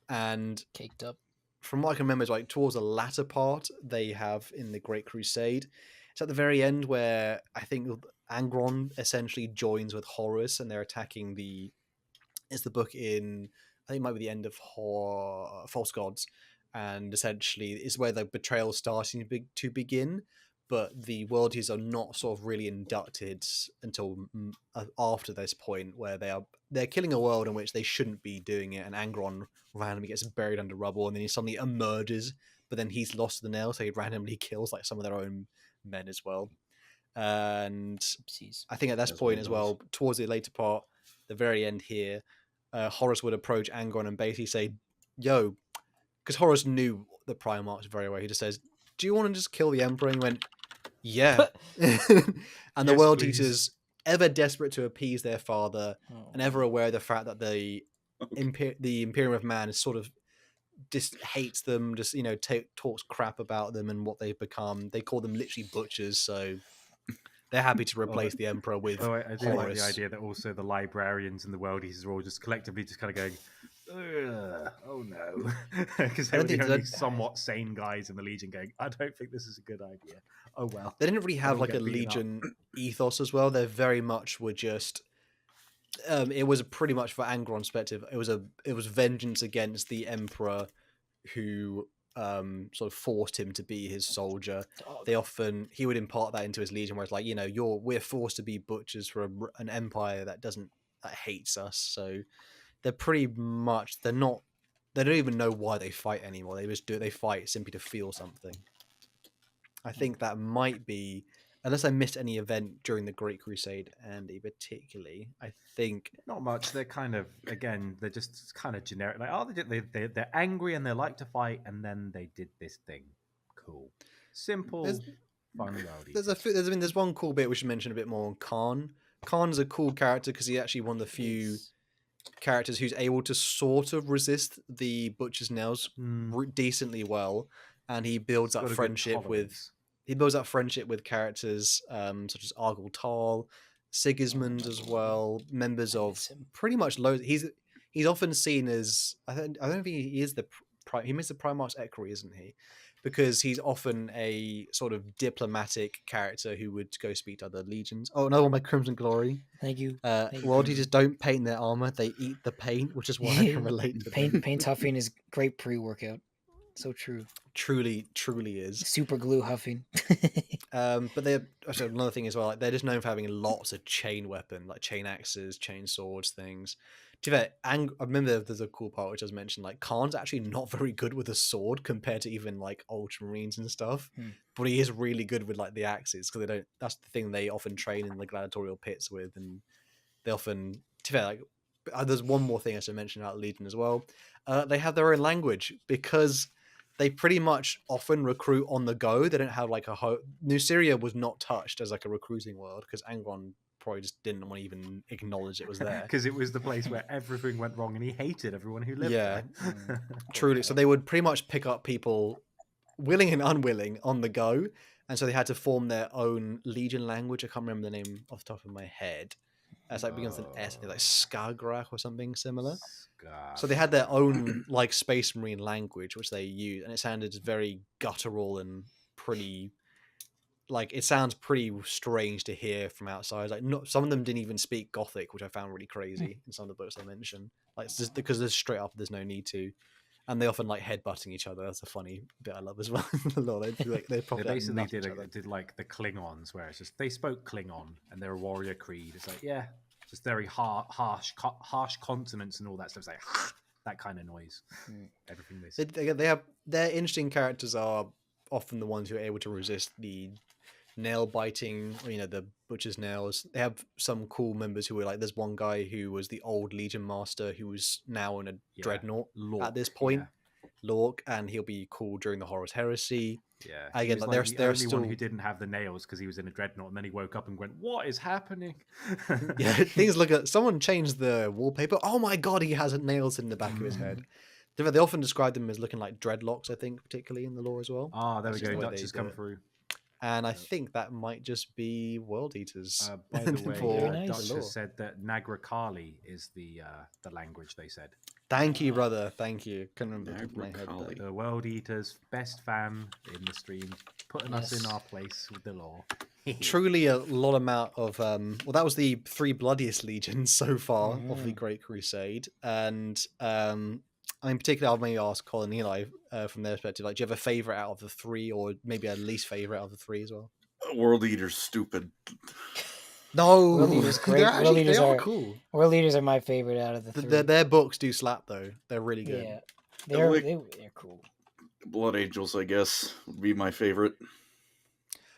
And Caked up. from what I can remember, like towards the latter part they have in the Great Crusade, it's at the very end where I think Angron essentially joins with Horus and they're attacking it's the book in, I think it might be the end of False Gods, and essentially is where the betrayal is starting to begin, but the worldies are not sort of really inducted until after this point where they're killing a world in which they shouldn't be doing it, and Angron randomly gets buried under rubble and then he suddenly emerges, but then he's lost the nail, so he randomly kills like some of their own men as well. And Oopsies. I think at this point as well, towards the later part, the very end here, Horus would approach Angron and basically say, yo, because Horus knew the Primarchs very well, he just says, do you want to just kill the Emperor? And he went, yeah. And the World Eaters, ever desperate to appease their father, and ever aware of the fact that the Imperium of Man is sort of just hates them, just, you know, talks crap about them and what they've become. They call them literally butchers, so they're happy to replace the Emperor with Horus. I do like the idea that also the librarians and the world eaters are all just collectively just kind of going, oh no, because they were the only somewhat sane guys in the Legion going, I don't think this is a good idea. Oh well. They didn't really have like a Legion ethos as well. They very much were just it was pretty much, for Angron's perspective, it was vengeance against the Emperor who sort of forced him to be his soldier. He would impart that into his Legion, where it's like, you know, we're forced to be butchers for an empire that hates us. So they're pretty much, they don't even know why they fight anymore. They fight simply to feel something. I think that might be, unless I missed any event during the Great Crusade, Andy, particularly, I think not much. They're kind of, again, they're just kind of generic. Like, they're angry and they like to fight, and then they did this thing. Cool, simple, fun, rowdy. There's one cool bit we should mention a bit more on Khan. Khan's a cool character because he's actually one of the few characters who's able to sort of resist the Butcher's Nails decently well, and he builds up friendship with. He builds up friendship with characters such as Argyle Tal, Sigismund as well, members of pretty much loads. He's often seen as, I don't think he is he makes the Primarch's equerry, isn't he? Because he's often a sort of diplomatic character who would go speak to other legions. Oh, another one by Crimson Glory. Thank you. World Eaters don't paint their armor; they eat the paint, which is why I can relate to paint huffing is great pre-workout. So true. Truly is. Super glue huffing. But they're also another thing as well. Like, they're just known for having lots of chain weapon, like chain axes, chain swords, things. To be fair, I remember there's a cool part which I was mentioned. Like, Khan's actually not very good with a sword compared to even like Ultramarines and stuff. But he is really good with like the axes, because they don't. That's the thing they often train in the gladiatorial pits with, and they often. To be fair, like. There's one more thing I should mention about Legion as well. They have their own language, because they pretty much often recruit on the go. They don't have like New Syria was not touched as like a recruiting world, because Angron probably just didn't want to even acknowledge it was there. Because it was the place where everything went wrong and he hated everyone who lived there. Truly. So they would pretty much pick up people, willing and unwilling, on the go. And so they had to form their own Legion language. I can't remember the name off the top of my head. It's like begins with an S, like Skagerrak or something similar. So they had their own like Space Marine language, which they used, and it sounded very guttural and pretty. Like, it sounds pretty strange to hear from outside. Like, some of them didn't even speak Gothic, which I found really crazy in some of the books I mentioned. Like, just because there's straight up, there's no need to. And they often like headbutting each other. That's a funny bit I love as well. they basically did like the Klingons, where it's just they spoke Klingon and they're a warrior creed. It's like, yeah, just very harsh consonants and all that stuff. It's like that kind of noise. Everything they say. They have their interesting characters are often the ones who are able to resist the nail biting, or, you know, the butcher's nails. They have some cool members who were like, there's one guy who was the old Legion master who was now in a dreadnought at this point, Lork, and he'll be cool during the Horus Heresy. Yeah, Again, he was like, the they're only still one who didn't have the nails because he was in a dreadnought, and then he woke up and went, "What is happening?" yeah. Things look at someone changed the wallpaper. Oh my god, he has nails in the back of his head. They often describe them as looking like dreadlocks. I think, particularly in the lore as well. Ah, there we That's just go. the way Dutch they has do come it. through. And I think that might just be World Eaters. By the way, for nice. Dutch the lore. has said that Nagra Kali is the language they said. Thank you, brother. Thank you. Couldn't remember the top of my head. Nagra Though. The World Eaters, best fan in the stream, putting us in Yes. our place with the lore. Truly a lot amount of well, that was the 3 bloodiest legions so far of the Great Crusade, and in particular, I'll maybe ask Colin and Eli from their perspective, like, do you have a favorite out of the 3, or maybe a least favorite out of the 3 as well? World Eater's stupid. No, World Eaters great. They're World actually, Eaters they are are cool. World Eaters are my favorite out of the 3. Their books do slap though. They're really good. Yeah, like- they're cool. Blood Angels, I guess, would be my favorite.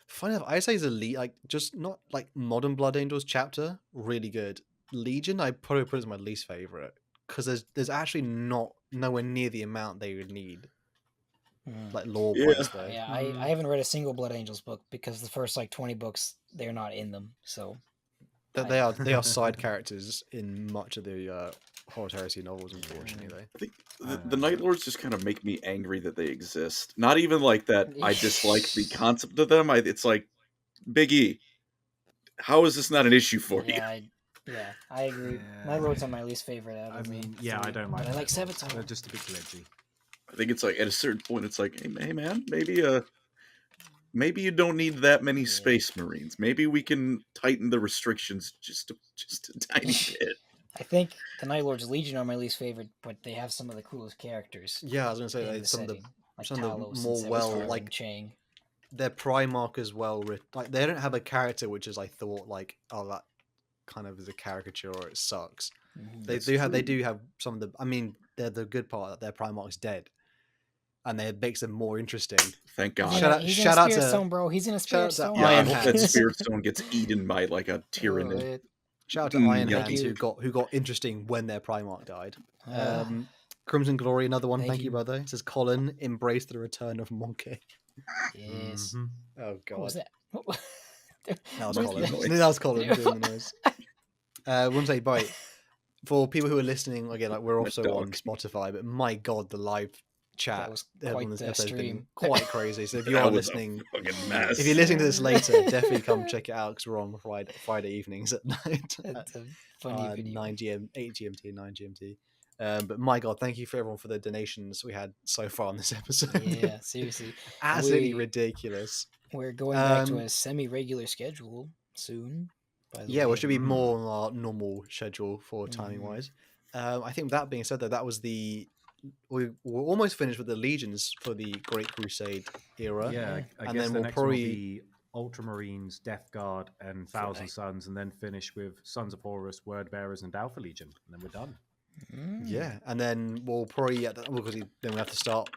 Funny enough, ISA's elite, like, just not like modern Blood Angels chapter, really good. Legion, I probably put as my least favorite because there's actually nowhere near the amount they would need, like lore wise though. Yeah, I haven't read a single Blood Angels book because the first like 20 books they're not in them. So They are side characters in much of the Horus Heresy novels, unfortunately. Though I think the Night Lords just kind of make me angry that they exist. Not even like that I dislike the concept of them. It's like, Big E, how is this not an issue for you? I agree. Night Lords are my least favorite out of I them. mean, yeah, I don't mind. But I like Night Lords. Sabaton. They're just a bit glitchy. I think it's like at a certain point, it's like, hey man, maybe you don't need that many Space Marines. Maybe we can tighten the restrictions just a tiny bit. I think the Night Lords Legion are my least favorite, but they have some of the coolest characters. yeah, I was gonna say in like, the some of the setting, like some of Talos the and more well Sabaton like and Chang. their Primarch as well. Like they don't have a character which is I thought like, oh, that kind of is a caricature or it sucks. They do have some of the. I mean, they're the good part that their Primarch's dead, and it makes them more interesting. Thank God. He's shout in a out Spirit to- Stone, bro. He's in a Spirit shout out Stone. to Yeah, I Iron hope that Hands. Spirit Stone gets eaten by like a tyrannid. Shout out to Iron Thank Hands you. who got interesting when their Primarch died. Crimson Glory, another one. Thank Thank you, you. brother. It says Colin, embrace the return of Monkey. Yes. Oh What god, was that? that was Monkey Colin. noise. That was Colin doing the noise. One say bite. For people who are listening, again, like we're My also dog. on Spotify, but my god, the live chat That was on quite this the episode has been stream. quite crazy. So if you That are was a listening, fucking mess. if you're listening to this later, definitely come check it out because we're on Friday evenings at night. That's a funny video. 9 GM, 8 GMT, 9 GMT. But my god, thank you for everyone for the donations we had so far on this episode. Yeah, seriously. Absolutely We- ridiculous. We're going back to Um, a semi-regular schedule soon. By the Yeah, way. which should be more on our normal schedule for timing wise. I think that being said, though, that was we were almost finished with the legions for the Great Crusade era. Yeah, I And guess then the we'll next probably- one will be Ultramarines, Death Guard, and Thousand Sons, and then finish with Sons of Horus, Word Bearers, and Alpha Legion, and then we're done. Yeah, and then we'll probably because then we have to start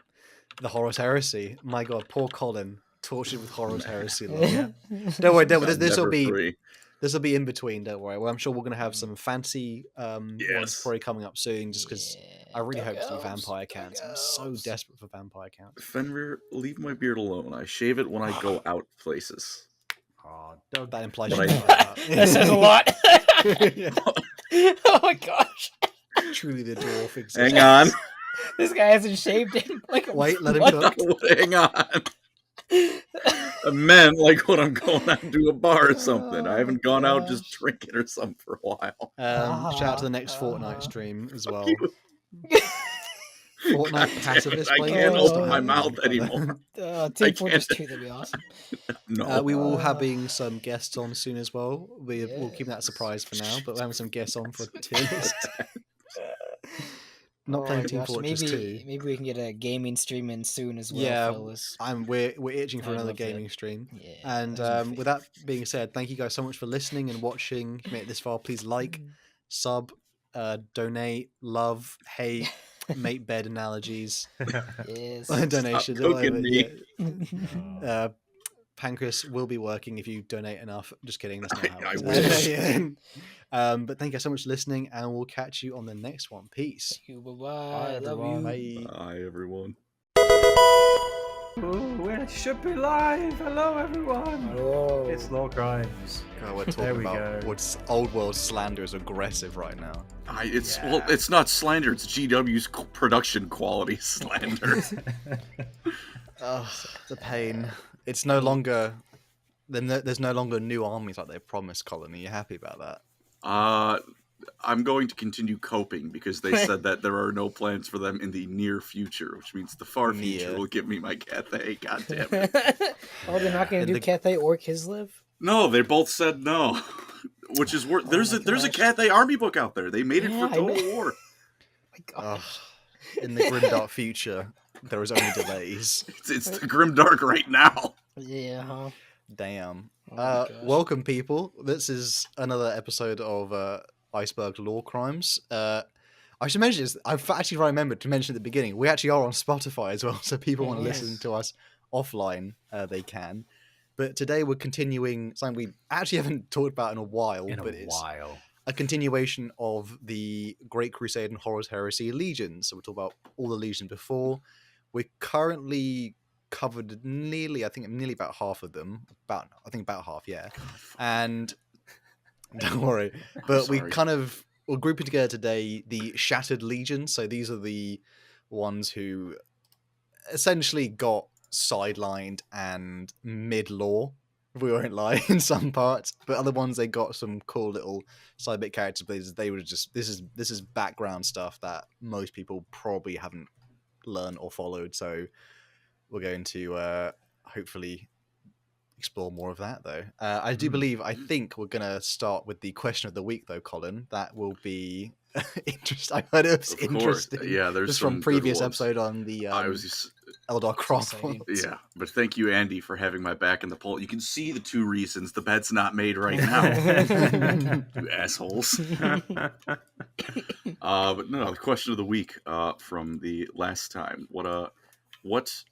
the Horus Heresy. My god, poor Colin tortured with Horus Heresy. Love. Don't worry, this will Never be free. this will be in between. Don't worry. Well, I'm sure we're going to have some fancy ones Yes. probably coming up soon. Just because I really hope to see Dark vampire Elves, counts. Dark I'm so Elves. desperate for vampire counts. Fenrir, leave my beard alone. I shave it when I go out places. Oh, Doug. That implies But you I- don't like that. That says a lot. Yeah. Oh my gosh. Truly the dwarf exists. Hang on. This guy hasn't shaved him. Like a Wait, let him month. cook. Hang on. I meant like when I'm going out to a bar or something. I haven't gone out just gosh. drinking or something for a while. Shout out to the next Fortnite stream as well. you. Fortnite pacifist I playing can't games? open my mouth anymore. Team I Fortress can't- 2, that'd be awesome. No. We will having some guests on soon as well. We'll keep that a Yes. surprise for now, but we're having some guests on for tier list. Not Oh playing my Team gosh, Fortress 2. Maybe we can get a gaming stream in soon as well, Yeah, fellas. we're itching for I'd another love that. gaming stream. Yeah, And those are with that being said, thank you guys so much for listening and watching. If you made it this far, please like, sub, donate, love, hate, make bed analogies, Yes. donations. Stop cooking me. Yeah. Pancreas will be working if you donate enough. Just kidding. That's not how I it wish. is. But thank you guys so much for listening, and we'll catch you on the next one. Peace. Bye-bye. Love everyone. you. Bye. Bye, everyone. We should be live. Hello, everyone. Oh. It's LoreCrimes. God, we're There talking we about go. what's old world slander is aggressive right now. Well, it's not slander. It's GW's production quality slander. Ugh, the pain. It's no longer. There's no longer new armies like they promised, Colin. Are you happy about that? I'm going to continue coping because they said that there are no plans for them in the near future, which means the far future will give me my Cathay. God damn it! Oh, they're not going to do Cathay or Kislev? No, they both said no. Which is worth. There's a Cathay army book out there. They made it for Total War. My God. In the grimdark future, there is only delays. It's the grimdark right now. Yeah, huh? Damn. Oh Welcome, people. This is another episode of ICEBERG LoreCrimes. I should mention this. I've actually remembered to mention at the beginning. We actually are on Spotify as well, so people want to listen to us offline, they can. But today we're continuing something we actually haven't talked about in a while. It's a continuation of the Great Crusade and Horus Heresy Legions. So we'll talk about all the legions before. We're currently covered nearly about half of them. About half, yeah. And don't worry. But we're grouping together today the Shattered Legion. So these are the ones who essentially got sidelined and mid-lore, if we won't lie, in some parts. But other ones, they got some cool little side bit characters, but they were just this is background stuff that most people probably haven't learned or followed. So we're going to hopefully explore more of that, though. I think we're going to start with the question of the week, though, Colin. That will be interesting. I heard it was interesting. Yeah, there's just some from previous good ones. episode on the Eldar Cross. Yeah, but thank you, Andy, for having my back in the poll. You can see the two reasons the bet's not made right now. You assholes. But no, the question of the week from the last time. What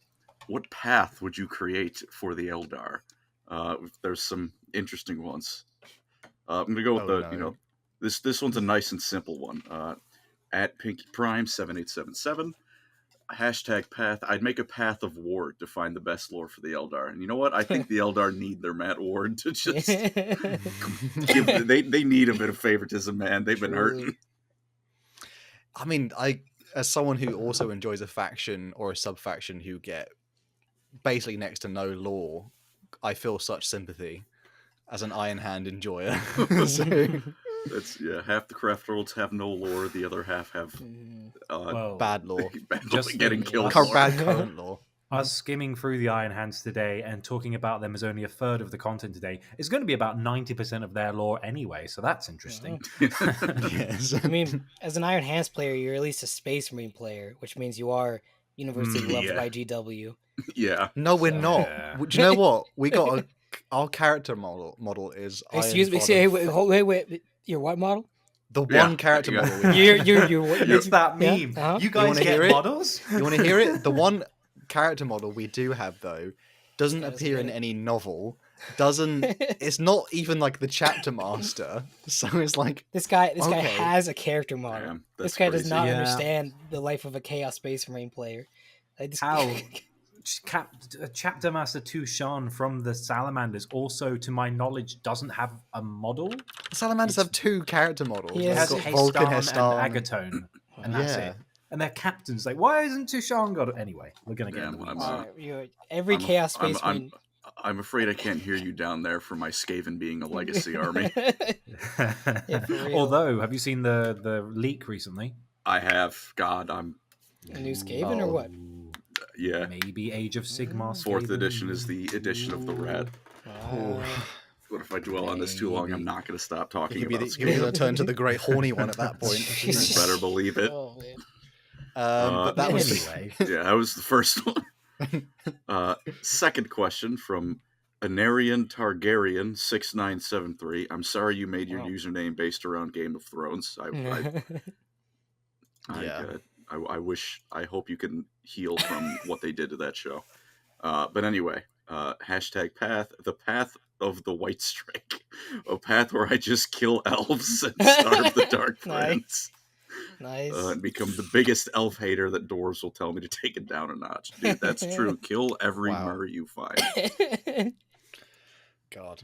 path would you create for the Eldar? There's some interesting ones. I'm gonna go with this one's a nice and simple one. At Pinky Prime 7877. Hashtag path. I'd make a path of ward to find the best lore for the Eldar. And you know what? I think the Eldar need their Matt Ward to just they need a bit of favoritism, man. They've been hurting. I mean, as someone who also enjoys a faction or a sub-faction who get basically next to no lore, I feel such sympathy as an Iron Hand enjoyer. So That's half the craft worlds have no lore, the other half have bad lore. Just getting killed. Bad current lore. Us skimming through the Iron Hands today and talking about them as only a third of the content today is going to be about 90% of their lore anyway, so that's interesting. Yes. I mean, as an Iron Hands player, you're at least a Space Marine player, which means you are universally loved by GW. Yeah. No, we're not. Do you know what? We got our character model is. Excuse me. Wait. Your what model? The one character model. It's that meme. Yeah. Uh-huh. You guys get models? You want to hear it? The one character model we do have, though, doesn't appear in any novel. It's not even like the chapter master. So it's like this guy has a character model. Damn, this guy crazy. does not understand the life of a Chaos Space Marine player. How? Chapter Master Tushan from the Salamanders also, to my knowledge, doesn't have a model. The Salamanders have two character models. He has Vulcan, Hestar, and Agatone, and that's it. And their captains, like, why isn't Tushan got it? Anyway, we're gonna get into it. Every Chaos Space Marine. I'm afraid I can't hear you down there for my Skaven being a legacy army. Although, have you seen the leak recently? I have. God, a new Skaven or what? Yeah. Maybe Age of Sigmar. 4th edition is the edition of the rat. What if I dwell on this too long? I'm not going to stop talking about it. You're going to turn to the great horny one at that point. You better believe it. Oh, man. But that was anyway. Yeah, that was the first one. Second question from Anarian Targaryen 6973. I'm sorry you made your username based around Game of Thrones. I hope you can heal from what they did to that show. But anyway, hashtag path, the path of the White Strike, a path where I just kill elves and starve the Dark Prince. Nice. And become the biggest elf hater that dwarves will tell me to take it down a notch. Dude, that's true. Kill every mer you find. God.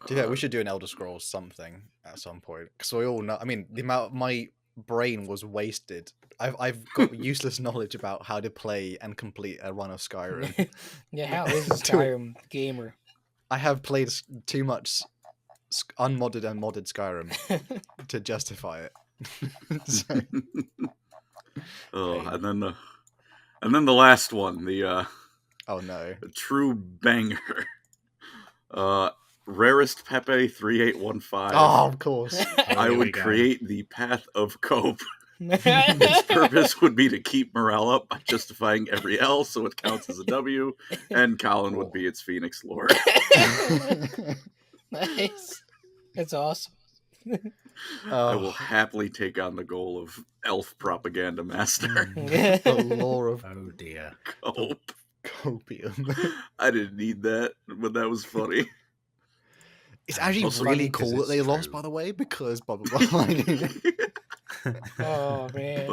Yeah, we should do an Elder Scrolls something at some point. Because we all know, I mean, the amount my brain was wasted. I've got useless knowledge about how to play and complete a run of Skyrim. Yeah, how is Skyrim gamer? I have played too much unmodded and modded Skyrim to justify it. So, and then the last one, the oh no, a true banger. Rarest Pepe 3815. Oh, of course. I would create the Path of Cope. Its purpose would be to keep morale up by justifying every L so it counts as a W, and Colin would be its Phoenix Lord. Nice. That's awesome. I will happily take on the goal of elf propaganda master. The lore of Oh dear. Cope. Copium. I didn't need that, but that was funny. It's actually Also really funny 'cause cool that they it's lost, true. by the way, because blah blah blah. Oh man.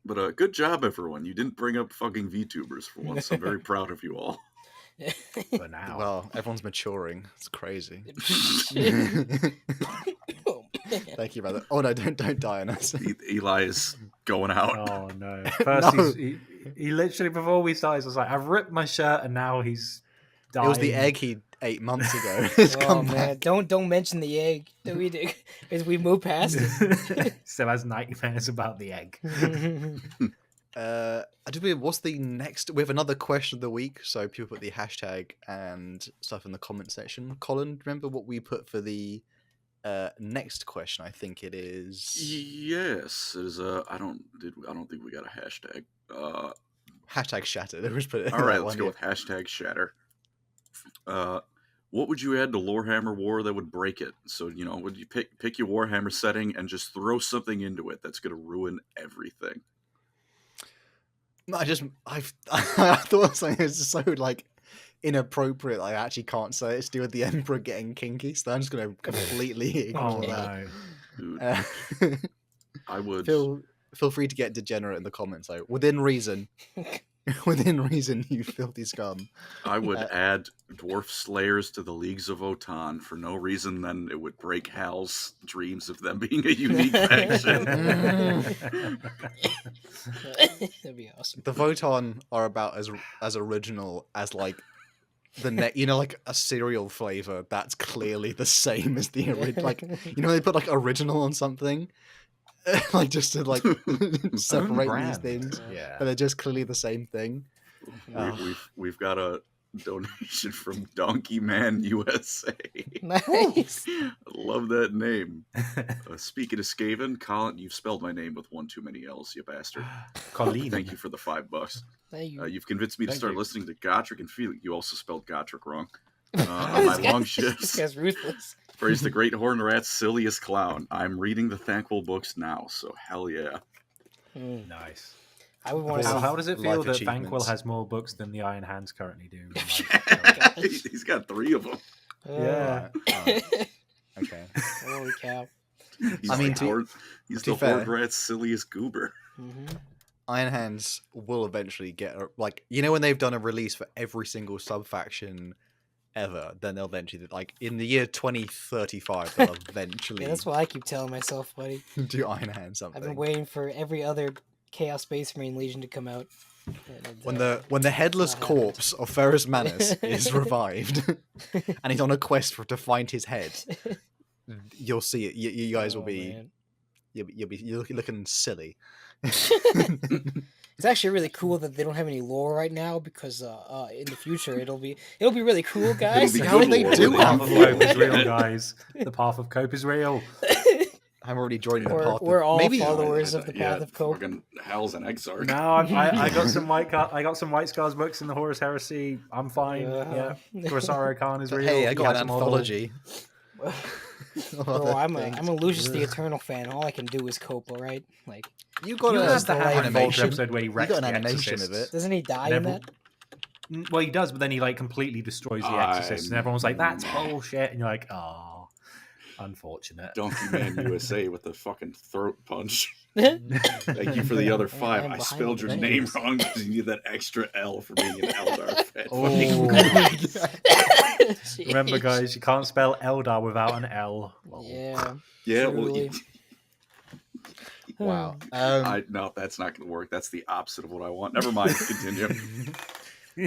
But good job, everyone. You didn't bring up fucking VTubers for once. I'm very proud of you all. For now. Well, everyone's maturing. It's crazy. Oh, man. Thank you, brother. Oh no, don't die on us. Eli is going out. Oh no! First, No. he literally before we started, was like, "I've ripped my shirt," and now he's dying. It was the egg he ate months ago. It's Oh come man, back. don't mention the egg. Do we do? As we move past it. Still has nightmares about the egg. What's the next? We have another question of the week, so people put the hashtag and stuff in the comment section. Colin, remember what we put for the next question? I think it is Yes, it is. I don't think we got a hashtag. hashtag shattered. Let's put it. All right, let's go with hashtag shatter. What would you add to Lorehammer War that would break it? So, would you pick your Warhammer setting and just throw something into it that's going to ruin everything? I thought something was so like inappropriate. I actually can't say it's to do with the Emperor getting kinky, so I'm just going to completely ignore Oh that. no! Dude, I would. Feel free to get degenerate in the comments, though. Within reason. Within reason, you filthy scum. I would add Dwarf Slayers to the Leagues of Otan for no reason than it would break Hal's dreams of them being a unique faction. That'd be awesome. The Votan are about as original as like the like a cereal flavor that's clearly the same as the original. Like they put like original on something, like just to like separate these brand. things, Yeah. but they're just clearly the same thing. We've got a donation from Donkey Man USA. Nice. I love that name. Speaking of Skaven, Colin, you've spelled my name with one too many L's, you bastard. Colleen. Thank you for the $5. Thank you. You've convinced me to Thank start you. listening to Gotrek and Felix. You also spelled Gotrek wrong. On my long This shifts, guy's ruthless. praise the Great Horn Rat's silliest clown. I'm reading the Thankful books now, so hell yeah. Nice. I would want to How see. does it feel Life that achievements. Banquil has more books than the Iron Hands currently do? He's got 3 of them. Yeah. Okay. Holy cow. He's I mean, he's to the be fair- Horde Rat's silliest goober. Mm-hmm. Iron Hands will eventually get when they've done a release for every single sub faction ever, then they'll eventually in the year 2035 they'll eventually Yeah, that's what I keep telling myself, buddy. do Iron Hands something. I've been waiting for every other Chaos Space Marine Legion to come out. And, When the headless not happened. corpse of Ferrus Manus is revived, and he's on a quest to find his head, you'll see it. You guys will Oh, be man. you're looking silly. It's actually really cool that they don't have any lore right now because in the future it'll be really cool, guys. It'll be How good they lore do with The have path of lore. cope is real, guys. The path of cope is real. I'm already joining the We're- path. we're all maybe followers of the Path of Cope. Fucking Hal's an Exarch. No, I got some I got some White Scars books in the Horus Heresy. I'm fine. Uh-huh. Yeah, Corsair Khan is real. Hey, I He got has an a model. anthology. Bro, I'm a Lucius the Eternal fan. All I can do is cope. All right, like You got You an have to have an animation. episode where he You wrecks got an the animation of Exorcists. it. doesn't he die in that? Well, he does, but then he completely destroys the Exorcist, and everyone's like, "That's bullshit," and you're like, "Oh." Unfortunate. Donkey Man USA with the fucking throat punch. Thank you for the other 5. I spelled your name wrong because you need that extra L for being an Eldar fan. Remember, guys, you can't spell Eldar without an L. Yeah. Yeah, Truly. Wow. No, that's not going to work. That's the opposite of what I want. Never mind. Continue.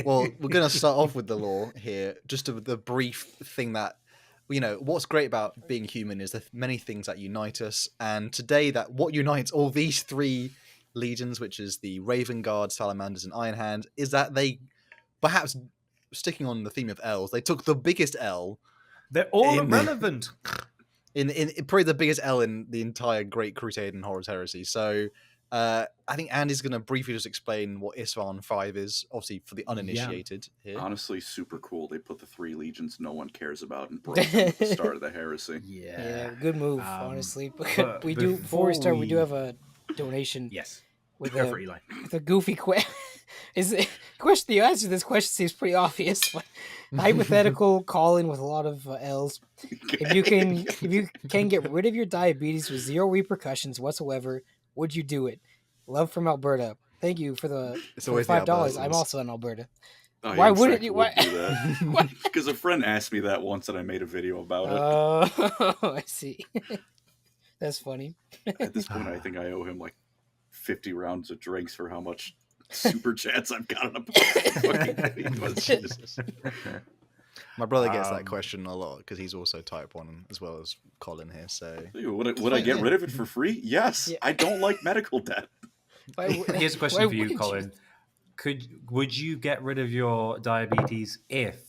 Well, we're going to start off with the lore here. Just the brief thing that, what's great about being human is the many things that unite us. And today, that what unites all these 3 legions, which is the Raven Guard, Salamanders, and Iron Hand, is that they, perhaps sticking on the theme of L's, they took the biggest L. They're all irrelevant. In probably the biggest L in the entire Great Crusade and Horus Heresy. So I think Andy's going to briefly just explain what Isstvan 5 is, obviously for the uninitiated here. Honestly, super cool. They put the 3 legions no one cares about and brought them at the start of the heresy. Yeah, good move, honestly. but we do, before we start, we do have a donation. Yes. With Go for it, Eli. With a goofy question. The answer to this question seems pretty obvious, but hypothetical call-in with a lot of L's. If you can get rid of your diabetes with 0 repercussions whatsoever, would you do it? Love from Alberta. Thank you for the $5. I'm also in Alberta. Why wouldn't you? Why? Because a friend asked me that once, and I made a video about it. Oh, I see. That's funny. At this point, I think I owe him like 50 rounds of drinks for how much super chats I've got on a Jesus. My brother gets that question a lot because he's also type 1 as well as Colin here. So would I get rid of it for free? Yes. Yeah. I don't like medical debt. Here's a question for you, Colin. Would you get rid of your diabetes if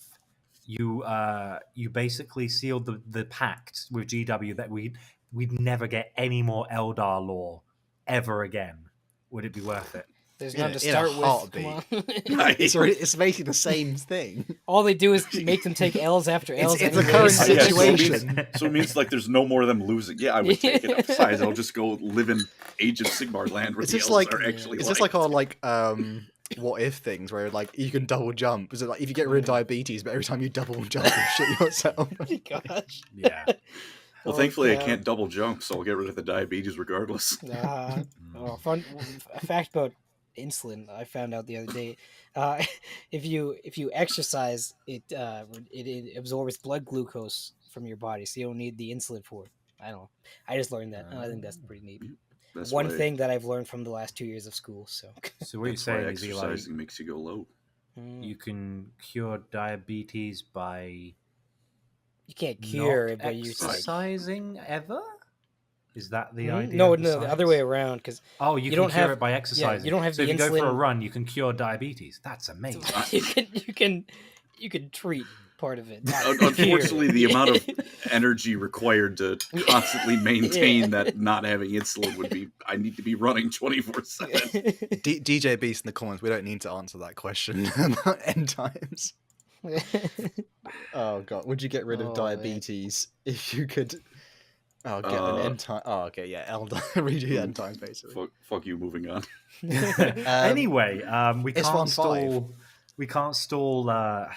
you basically sealed the pact with GW that we'd never get any more Eldar lore ever again? Would it be worth it? There's none to start with. It's basically the same thing. All they do is make them take L's after L's. It's the current situation. So it means like there's no more of them losing. Yeah, I would take it. Besides, I'll just go live in Age of Sigmar land where the L's are actually. It's just like our what if things where like you can double jump. Is it like if you get rid of diabetes, but every time you double jump, you shit yourself? Oh my gosh. Yeah. Well, thankfully I can't double jump, so I'll get rid of the diabetes regardless. Fun fact about insulin I found out the other day. If you exercise, it absorbs blood glucose from your body, so you don't need the insulin for it. I don't know. I just learned that, and I think that's pretty neat. That's one thing that I've learned from the last 2 years of school. So what you're saying is, exercising makes you go low. You can cure diabetes by. You can't cure it, but you exercising ever. Is that the idea? No, the other way around. Because you don't cure it by exercising. Yeah, you don't have so the if insulin. you go for a run, you can cure diabetes. That's amazing. you can treat part of it. Unfortunately, the amount of energy required to constantly maintain that not having insulin would be. I need to be running 24/7. DJ Beast in the comments. We don't need to answer that question about end times. Oh god, would you get rid of diabetes if you could? Oh, get an end time. Oh, okay, yeah, Eldar redo end times basically. Fuck you. Moving on. Anyway, we can't stall. We can't stall the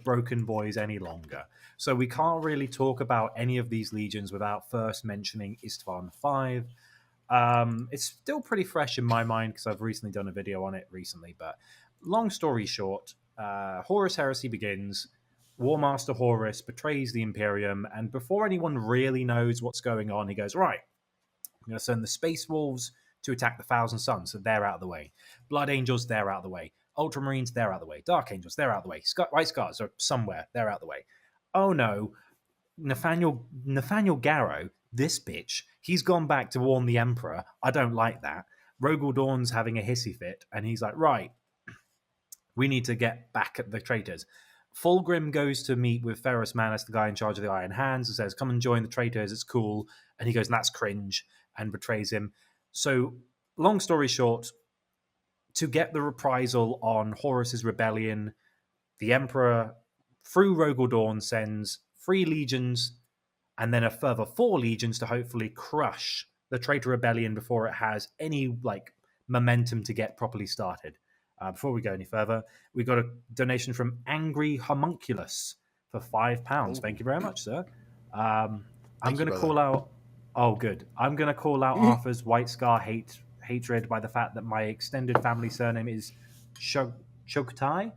broken boys any longer. So we can't really talk about any of these legions without first mentioning Isstvan 5. It's still pretty fresh in my mind because I've recently done a video on it recently. But long story short, Horus Heresy begins. War Master Horus betrays the Imperium, and before anyone really knows what's going on, he goes, right, I'm going to send the Space Wolves to attack the Thousand Suns, so they're out of the way. Blood Angels, they're out of the way. Ultramarines, they're out of the way. Dark Angels, they're out of the way. White Scars are somewhere, they're out of the way. Oh no, Nathaniel Garrow, this bitch, he's gone back to warn the Emperor. I don't like that. Rogel Dawn's having a hissy fit, and he's like, right, we need to get back at the traitors. Fulgrim goes to meet with Ferrus Manus, the guy in charge of the Iron Hands, and says, come and join the traitors, it's cool. And he goes, that's cringe, and betrays him. So, long story short, to get the reprisal on Horus's rebellion, the Emperor, through Rogel Dawn, sends 3 legions and then a further 4 legions to hopefully crush the traitor rebellion before it has any momentum to get properly started. Before we go any further, we got a donation from Angry Homunculus for £5. Thank you very much, sir. I'm Thank you, going to brother. call out. Oh, good. I'm going to call out Arthur's White Scar hatred by the fact that my extended family surname is Chugtai,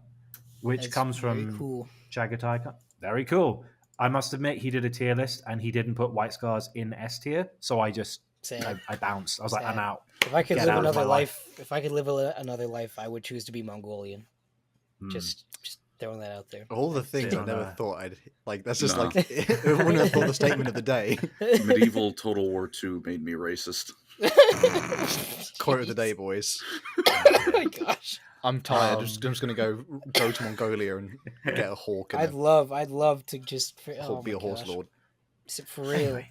which That's comes very from cool. Chagatai. Very cool. I must admit, he did a tier list and he didn't put White Scars in S tier, so I just Sad. I bounced. I was like, Sad. I'm out. If I could Get live out of another my life. if I could live another life, I would choose to be Mongolian. Just throwing that out there. All the things I Yeah. never thought I'd like. That's just No. like everyone have thought the statement of the day. Medieval Total War II made me racist. Quote of the day, boys. Oh my gosh. I'm tired. I'm just gonna go to Mongolia and get a hawk and I'd love to just be a horse lord. For real.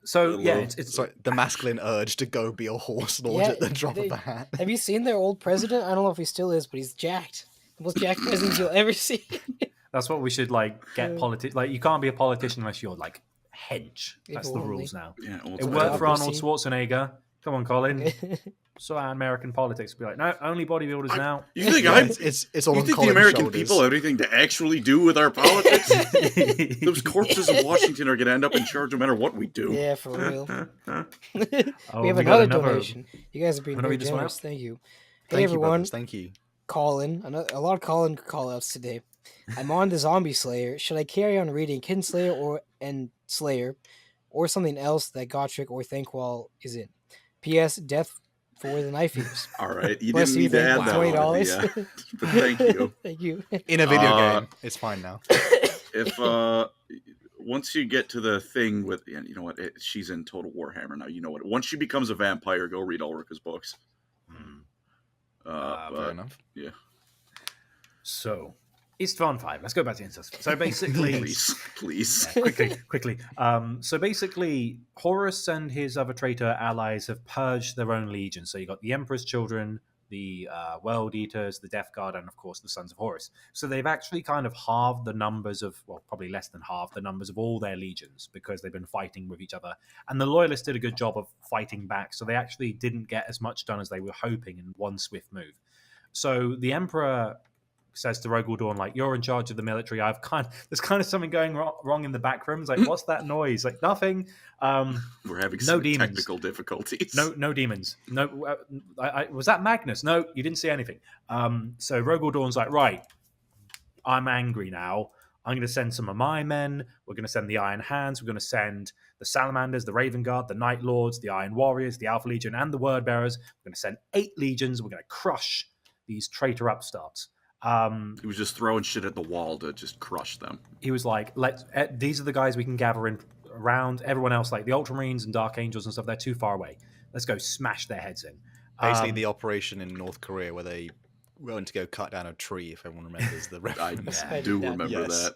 So yeah, it's Sorry, the masculine urge to go be a horse lord Yeah, at the drop of a hat. Have you seen their old president? I don't know if he still is, but he's jacked. The most jacked president you'll ever see. that's what we should like get Like you can't be a politician unless you're like hench. That's If the only. rules now. Yeah, It worked for Arnold Democracy. Schwarzenegger. Come on, Colin. So American politics be like, no, only bodybuilders now. You think It's all You on think the Colin's American shoulders. people have anything to actually do with our politics? Those corpses of Washington are going to end up in charge no matter what we do. Yeah, for real. Oh, We have we got another donation. You guys are being Wanna very read this one generous. out? Thank you. Thank Hey you, everyone, brothers. Thank you. Colin. A lot of Colin call outs today. I'm on the Zombie Slayer. Should I carry on reading Kinslayer and Slayer, or something else that Gotrek or Thankwall is in? P.S. Death for the Knife Eaters. All right, you Bless didn't need to thank add you, that one. $20. Yeah. But thank you. Thank you. In a video Uh, game, it's fine now. If once you get to the thing with, and you know what, she's in Total Warhammer now. You know what? Once she becomes a vampire, go read Ulrica's books. Fair enough. Yeah. So, Istvan 5. Let's go back to Incest. So basically, Please. yeah, quickly. So basically, Horus and his other traitor allies have purged their own legion. So you got the Emperor's Children, the World Eaters, the Death Guard, and of course the Sons of Horus. So they've actually kind of halved the numbers of, well, probably less than half the numbers of all their legions because they've been fighting with each other. And the Loyalists did a good job of fighting back. So they actually didn't get as much done as they were hoping in one swift move. So the Emperor says to Rogel Dawn, like, you're in charge of the military. There's kind of something going wrong in the back rooms. Like, what's that noise? Like, nothing. We're having some technical difficulties. No demons. No, was that Magnus? No, you didn't see anything. So Rogel Dawn's like, right, I'm angry now. I'm going to send some of my men. We're going to send the Iron Hands. We're going to send the Salamanders, the Raven Guard, the Night Lords, the Iron Warriors, the Alpha Legion, and the Word Bearers. We're going to send 8 legions. We're going to crush these traitor upstarts. He was just throwing shit at the wall to just crush them. He was like, these are the guys we can gather in around. Everyone else, like the Ultramarines and Dark Angels and stuff, they're too far away. Let's go smash their heads in. Basically, the operation in North Korea where they went to go cut down a tree, if everyone remembers the reference. I do remember Yes.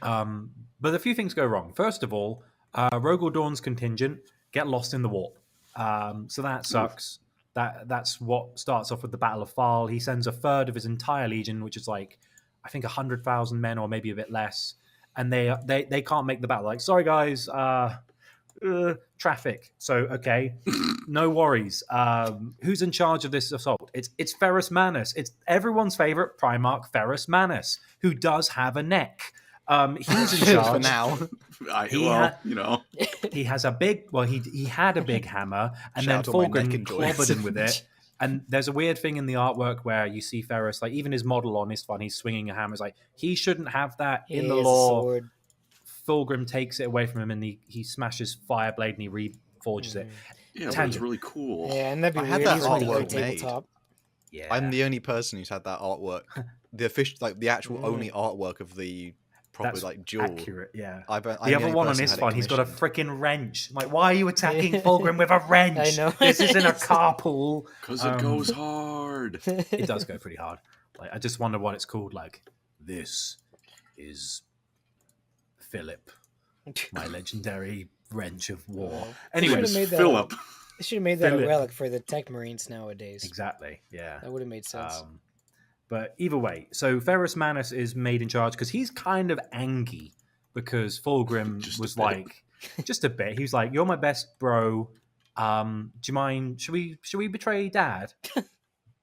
that. But a few things go wrong. First of all, Rogel Dawn's contingent get lost in the warp. So that sucks. That's what starts off with the Battle of Thal. He sends a third of his entire legion, which is like, I think 100,000 men or maybe a bit less. And they can't make the battle. Like, sorry guys, traffic. So, okay, no worries. Who's in charge of this assault? It's Ferrus Manus. It's everyone's favorite Primarch Ferrus Manus, who does have a neck. He's in charge For now. He has a big. Well, he had a big hammer, and Shout then out to my neck Fulgrim enjoyers. clobbered him with it. And there's a weird thing in the artwork where you see Ferrus, like even his model on this one, he's swinging a hammer. It's like he shouldn't have that in the lore. Fulgrim takes it away from him, and he smashes Fireblade and he reforges it. Yeah, that was really cool. Yeah, and that'd be I had weird. that He's really artwork good made. tabletop. Yeah, I'm the only person who's had that artwork. The official, like the actual only artwork of the proper That's like duel. accurate. Yeah. I'm The only other one on person this who had it one, he's got a commissioned. freaking wrench. I'm like, why are you attacking Fulgrim with a wrench? I know. This isn't a carpool. Because it goes hard. It does go pretty hard. Like, I just wonder what it's called. Like, this is Philip, my legendary wrench of war. Anyway, Should've made that- Philip. They should have made that a Philip. relic for the Tech Marines nowadays. exactly. Yeah. That would have made sense. But either way, so Ferrus Manus is made in charge because he's kind of angry because Fulgrim Just a was bit. like, just a bit. He was like, "You're my best bro. Do you mind? Should we betray Dad?"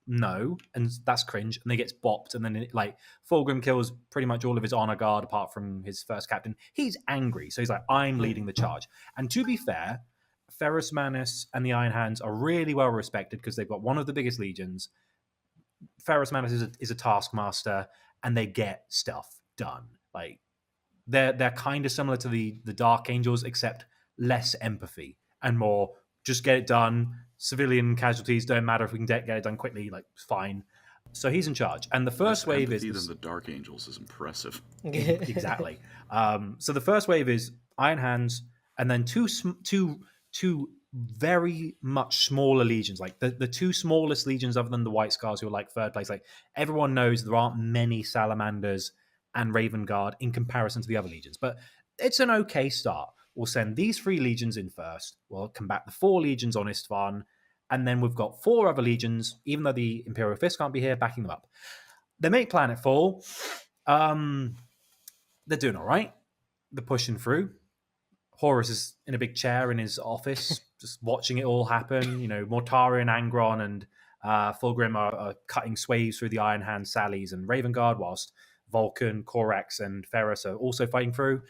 no, and that's cringe, and they gets bopped, and then like Fulgrim kills pretty much all of his honor guard apart from his first captain. He's angry, so he's like, I'm leading the charge. And to be fair, Ferrus Manus and the Iron Hands are really well respected because they've got one of the biggest legions. Ferrus Manus is a taskmaster, and they get stuff done. Like they're kind of similar to the Dark Angels, except less empathy and more just get it done. Civilian casualties don't matter if we can get it done quickly. Like fine. So he's in charge, and the first wave is the Dark Angels is impressive. Exactly. So the first wave is Iron Hands, and then two very much smaller legions, like the two smallest legions other than the White Scars, who are like third place. Like everyone knows there aren't many Salamanders and Raven Guard in comparison to the other legions, but it's an okay start. We'll send these 3 legions in first. We'll combat the 4 legions on Istvan, and then we've got 4 other legions, even though the Imperial Fist can't be here, backing them up. They make planetfall. They're doing all right. They're pushing through. Horus is in a big chair in his office, just watching it all happen. You know, Mortarion, Angron, and Fulgrim are cutting sways through the Iron Hand sallies and Raven Guard, whilst Vulcan, Corax, and Ferrus are also fighting through.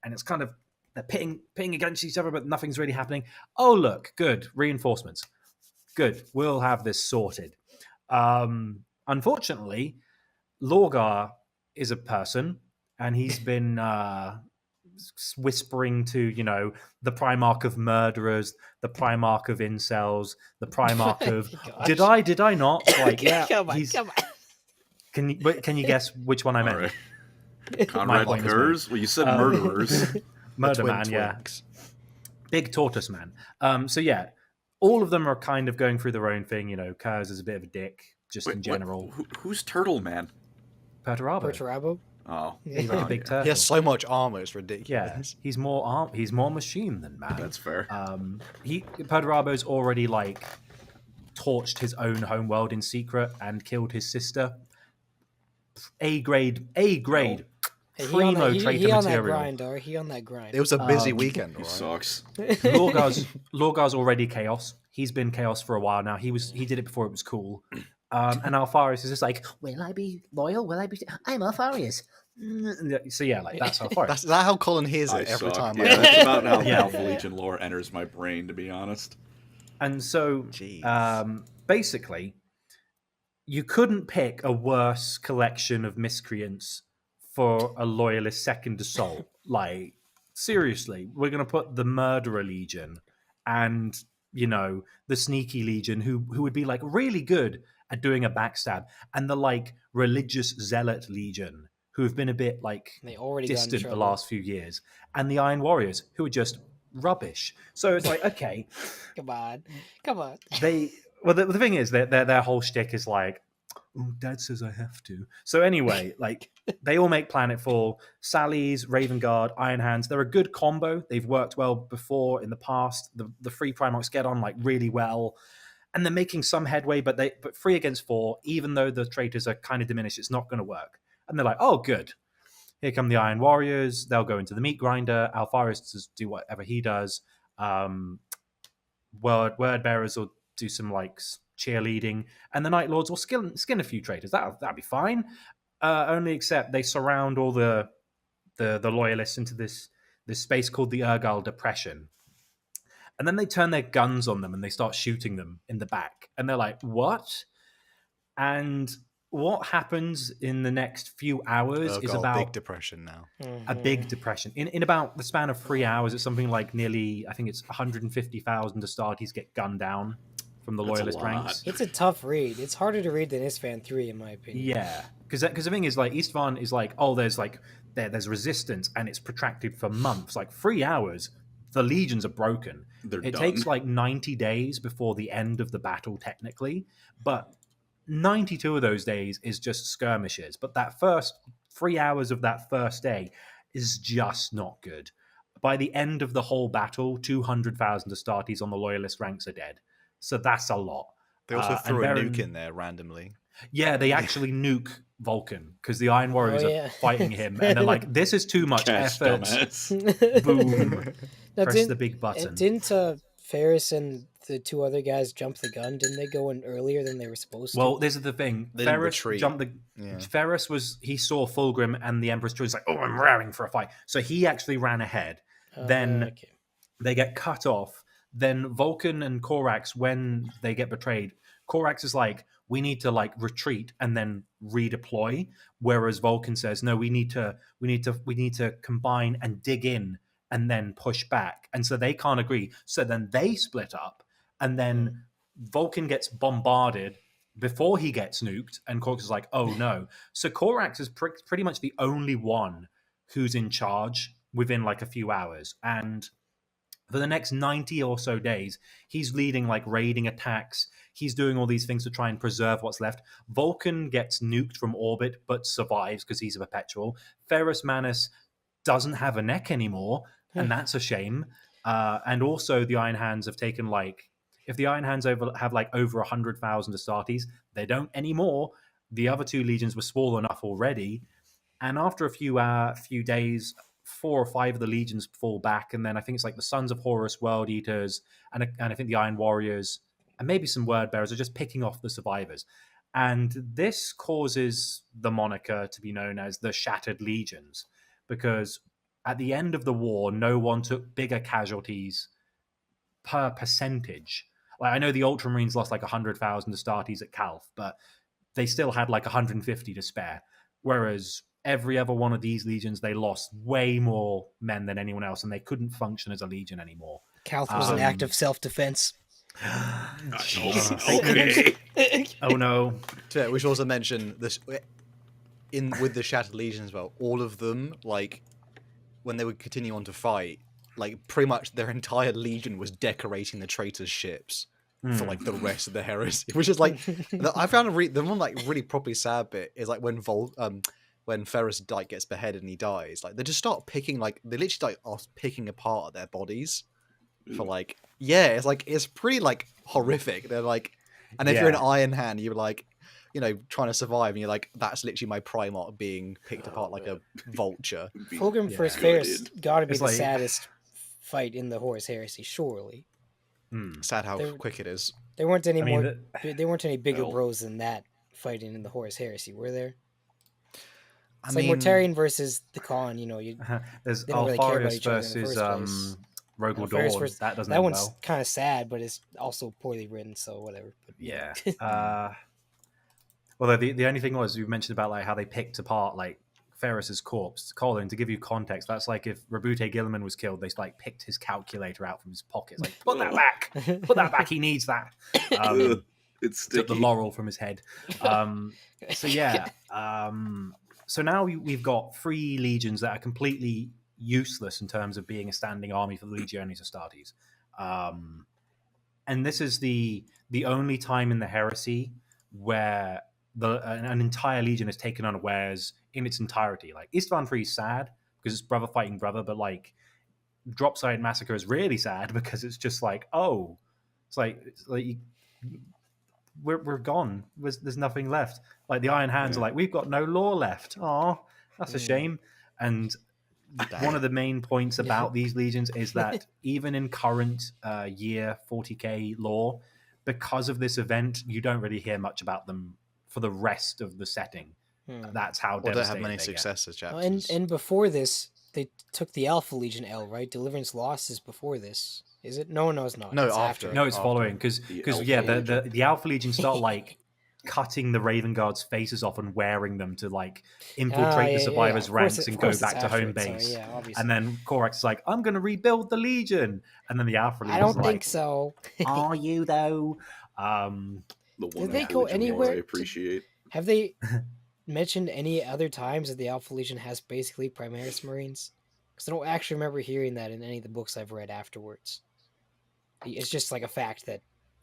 And it's kind of, they're pitting against each other, but nothing's really happening. Oh, look, good. Reinforcements. Good. We'll have this sorted. Unfortunately, Lorgar is a person, and he's been whispering to, you know, the Primarch of murderers, the Primarch of incels, the Primarch of did I not? Like, yeah, come on. Can you guess which one I meant? Right. Conrad Murders? Well, you said murderers. Murder Man, yeah. Big tortoise man. So yeah, all of them are kind of going through their own thing. You know, Kurz is a bit of a dick, just in general. Who's Turtle Man? Perturabo. Oh, He's like a big turtle. He has so much armor, it's ridiculous. Yeah, he's more machine than man. That's fair. Perturabo's already like torched his own homeworld in secret and killed his sister. A grade. Primo traitor he on that material. grind, or he on that grind. It was a busy weekend, He right? sucks. Lorgar's already chaos. He's been chaos for a while now. He did it before it was cool. And Alpharius is just like, will I be loyal? Will I be? I'm Alpharius. So yeah, like that's Alpharius. That's how Colin hears it every time. Yeah, that's about how Alpha Legion lore enters my brain, to be honest. And so, basically, you couldn't pick a worse collection of miscreants for a loyalist second assault. Like, seriously, we're going to put the Murderer Legion and, you know, the Sneaky Legion, who would be, like, really good at doing a backstab, and the, like, Religious Zealot Legion, who have been a bit, like, distant the last few years, and the Iron Warriors, who are just rubbish. So it's like, okay. Come on. The thing is, their whole shtick is like, oh, Dad says I have to. So anyway, like, they all make planetfall. Sally's, Raven Guard, Iron Hands. They're a good combo. They've worked well before in the past. The 3 Primarchs get on, like, really well. And they're making some headway, but 3 against 4, even though the traitors are kind of diminished, it's not going to work. And they're like, oh, good. Here come the Iron Warriors. They'll go into the meat grinder. Alpharius will do whatever he does. Word Bearers will do some, like, cheerleading, and the Night Lords will skin a few traitors. That'll be fine. Only except they surround all the loyalists into this space called the Urgal Depression, and then they turn their guns on them and they start shooting them in the back. And they're like, "What?" And what happens in the next few hours is about big depression now. A big depression. In about the span of 3 hours, it's something like nearly, I think it's 150,000 Astartes get gunned down from the loyalist ranks. It's a tough read. It's harder to read than Istvan 3, in my opinion. Yeah, because the thing is, like, Istvan is like, oh, there's resistance, and it's protracted for months. Like 3 hours, the legions are broken. It takes like 90 days before the end of the battle, technically, but 92 of those days is just skirmishes. But that first 3 hours of that first day is just not good. By the end of the whole battle, 200,000 Astartes on the loyalist ranks are dead. So that's a lot. They also threw a nuke in there randomly. Yeah, they actually nuke Vulcan because the Iron Warriors are fighting him, and they're like, "This is too much effort." Boom! Press the big button. Didn't Ferrus and the two other guys jumped the gun? Didn't they go in earlier than they were supposed to? Well, this is the thing. They didn't Ferrus retreat. jumped the. Yeah. Ferrus he saw Fulgrim and the Emperor's Choice. Like, oh, I'm raring for a fight. So he actually ran ahead. Then okay. they get cut off. Then Vulcan and Corax, when they get betrayed, Corax is like, we need to like retreat and then redeploy. Whereas Vulcan says, no, we need to combine and dig in and then push back. And so they can't agree. So then they split up, and then Vulcan gets bombarded before he gets nuked, and Corax is like, oh no. So Corax is pretty much the only one who's in charge within like a few hours. And for the next 90 or so days, he's leading like raiding attacks. He's doing all these things to try and preserve what's left. Vulcan gets nuked from orbit, but survives because he's a perpetual. Ferrus Manus doesn't have a neck anymore, and that's a shame. And also the Iron Hands have taken like, if the Iron Hands have like over 100,000 Astartes, they don't anymore. The other two legions were small enough already. And after a few days, 4 or 5 of the legions fall back, and then I think it's like the Sons of Horus, World Eaters, and I think the Iron Warriors, and maybe some Word Bearers are just picking off the survivors. And this causes the moniker to be known as the Shattered Legions, because at the end of the war, no one took bigger casualties per percentage. Like, I know the Ultramarines lost like 100,000 Astartes at Calth, but they still had like 150 to spare. Whereas every other one of these legions, they lost way more men than anyone else, and they couldn't function as a legion anymore. Calth was an act of self-defense. Okay. Oh no. Yeah, we should also mention this with the Shattered Legion as well. All of them, like, when they would continue on to fight, like, pretty much their entire legion was decorating the traitors' ships for like the rest of the heresy, which is like, I found the one like really properly sad bit is like when Ferrus like gets beheaded and he dies, like they just start picking, like they literally like are picking apart their bodies for like, yeah, it's pretty like horrific. They're like, and if you're an Iron Hand, you're like, you know, trying to survive, and you're like, that's literally my Primarch being picked apart like a vulture. Fulgrim vs. Ferrus gotta be the saddest fight in the Horus Heresy, surely. Sad how quick it is. There weren't any there weren't any bigger bros than that fighting in the Horus Heresy, were there? It's like Mortarion versus the Khan, you know. There's they don't really care about Alpharius each other in the versus first place. Rogel Ferrus Dawn. versus- That doesn't that end one's well. kind of sad, but it's also poorly written, so whatever. But, Yeah. Although the only thing was, you mentioned about like how they picked apart like Ferrus's corpse. Colin, to give you context, that's like if Rabute Gilliman was killed, they like picked his calculator out from his pocket. Like, put that back. Put that back. He needs that. It's Took sticky. the laurel from his head. So yeah. So now we've got 3 legions that are completely useless in terms of being a standing army for the Legiones Astartes. And this is the only time in the heresy where an entire legion is taken unawares in its entirety. Like, Istvan 3 is sad because it's brother fighting brother, but like Dropside Massacre is really sad because it's just like, oh, it's like we're gone. There's nothing left. Like the Iron Hands are like, we've got no lore left. Oh, that's a shame. And one of the main points about these legions is that even in current year 40k lore, because of this event, you don't really hear much about them for the rest of the setting. That's how Well, devastating they have many they successors, get. chapters. and before this, they took the Alpha Legion L, right? Deliverance Lost is before this. Is it? No, it's not. No, It's after. No, it's After. following because the Alpha Legion start like cutting the Raven Guard's faces off and wearing them to like infiltrate the survivors' ranks and go back to home base. And then Corax is like, I'm going to rebuild the Legion. And then the Alpha Legion I don't like, think so. Are you though? The one Did they go Legion anywhere? I appreciate. Have they mentioned any other times that the Alpha Legion has basically Primaris Marines? Because I don't actually remember hearing that in any of the books I've read afterwards. It's just like a fact that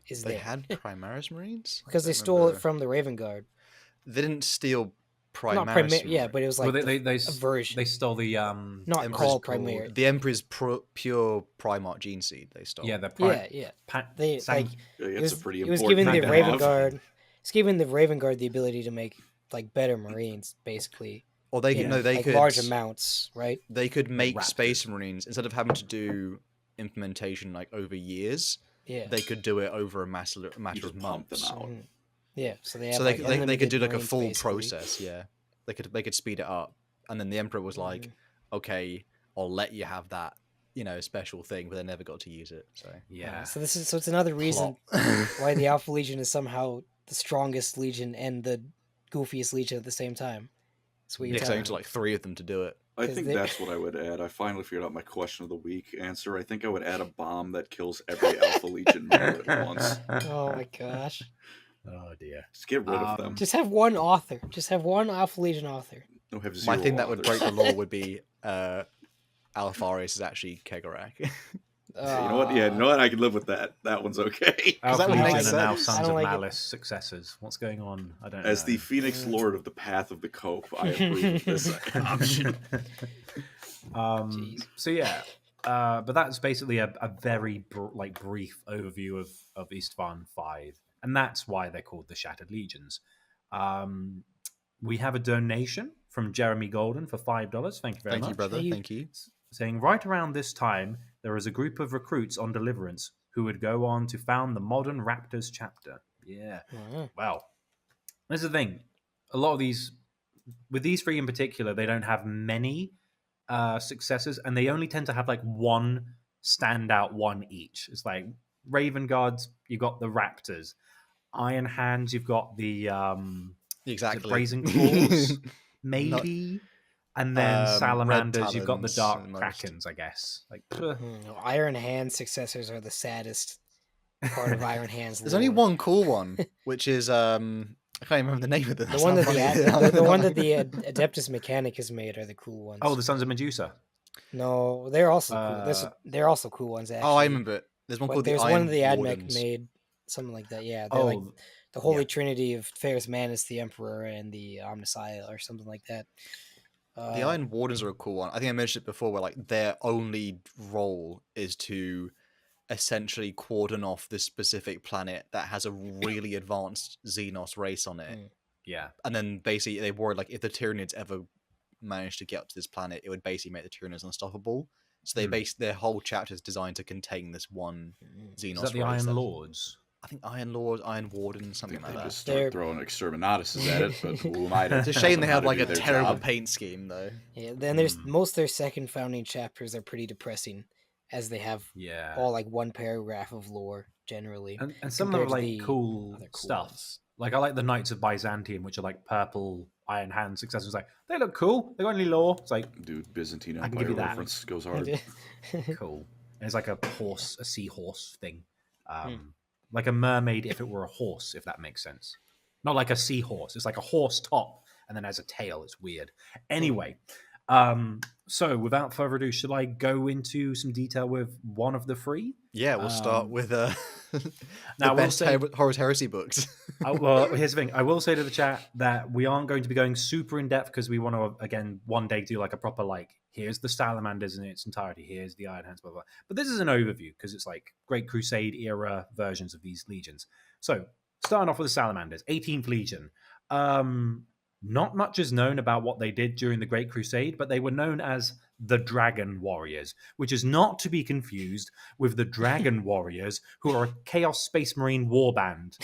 is They there. had Primaris Marines? Because they stole it from the Raven Guard. They didn't steal Not Primaris. Primar- yeah, but it was like Well, a version. they stole the Not called Primary. The Emperor's pure Primarch gene seed they stole. yeah the Yeah. They like It's a pretty it was important giving the thing to Raven have. Guard. It's giving the Raven Guard the ability to make like better Marines, basically. Or they could, no, they like could large amounts, right? They could make Raptors. Space Marines instead of having to do implementation like over years. Yeah. they could do it over a matter You of just pump them months. out. Yeah, so they have So like they could unlimited do like a points, full basically. process. Yeah, they could speed it up, and then the Emperor was like, "Okay, I'll let you have that, special thing," but they never got to use it. So Yeah. So it's another reason why the Alpha Legion is somehow the strongest legion and the goofiest legion at the same time. That's what you're because I telling need to me. like 3 of them to do it. I 'Cause think they- that's what I would add. I finally figured out my question of the week answer. I think I would add a bomb that kills every Alpha Legion member at once. Oh my gosh! Oh dear. Just get rid of them. Just have one author. Just have one Alpha Legion author. No, have My zero thing that would authors. break the law would be Alpharis is actually Kegarak. You know what? Yeah, you know what? I can live with that. That one's okay. that would Alpha make Legion are now sense. Sons I of don't like it. Malice successors. What's going on? I don't know. As the Phoenix Lord of the Path of the Cope, I approve of this option. So yeah, but that's basically a very brief overview of Istvan 5, and that's why they're called the Shattered Legions. We have a donation from Jeremy Golden for $5. Thank you very much. Thank you, brother. Thank you. Saying right around this time, there was a group of recruits on Deliverance who would go on to found the Modern Raptors chapter. Yeah. Well, this is the thing. A lot of these, with these 3 in particular, they don't have many successors, and they only tend to have like one standout one each. It's like Raven Guards, you've got the Raptors. Iron Hands, you've got the Exactly. Brazen Claws, maybe. And then Red Salamanders, you've got the Talons Dark the most. Krakens, I guess. Like, Iron Hand successors are the saddest part of Iron Hand's There's lore. only one cool one, which is I can't remember the name of it. The one that the Adeptus Mechanic has made are the cool ones. oh, the Sons of Medusa. No, they're also cool. They're also cool ones. Actually. Oh, I remember it. There's one called There's the one Iron that the AdMech Wardens. made, something like that. Yeah, they're like Oh, the Holy Trinity of Ferrus Manus, the Emperor, and the Omnissiah, or something like that. The Iron Wardens are a cool one. I think I mentioned it before, where like their only role is to essentially cordon off this specific planet that has a really advanced Xenos race on it. yeah. And then basically they worried like if the Tyranids ever managed to get up to this planet, it would basically make the Tyranids unstoppable. So they base their whole chapter is designed to contain this one Xenos Is that the race. Iron that- Lords? I think Iron Lord, Iron Warden, something They like that. just start throwing exterminatuses at it, but who am I to It's a tell shame them they how have to like do a their terrible job? paint scheme though. Yeah, then there's most of their second founding chapters are pretty depressing, as they have Yeah. all like one paragraph of lore generally. And some of them are compared to like the cool other stuff. ones. Like I like the Knights of Byzantium, which are like purple Iron Hand successors. Like they look cool. They got any lore? It's like Dude, Byzantine I can Empire give you that. reference goes hard. cool. And it's like a seahorse thing. Like a mermaid if it were a horse, if that makes sense. Not like a seahorse. It's like a horse top and then has a tail. It's weird. Anyway, so without further ado, should I go into some detail with one of the 3? Yeah, we'll start with the now, best we'll say- Horus Heresy books. Well, here's the thing. I will say to the chat that we aren't going to be going super in depth because we want to, again, one day do like a proper, like, here's the Salamanders in its entirety, here's the Iron Hands, blah, blah. But this is an overview because it's like Great Crusade era versions of these legions. So, starting off with the Salamanders, 18th Legion. Not much is known about what they did during the Great Crusade, but they were known as the Dragon Warriors, which is not to be confused with the Dragon Warriors, who are a Chaos Space Marine warband.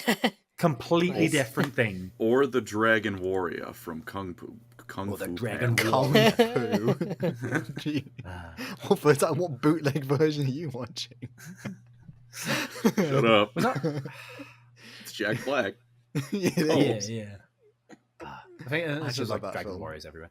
Completely Nice. different thing. Or the Dragon Warrior from Kung Fu the Panda. Dragon Kung Warrior. Fu. Gee. What bootleg version are you watching? Shut up. Was that? It's Jack Black. It Yeah, is. yeah. I think it's actually just love like that Dragon film. Warriors everywhere.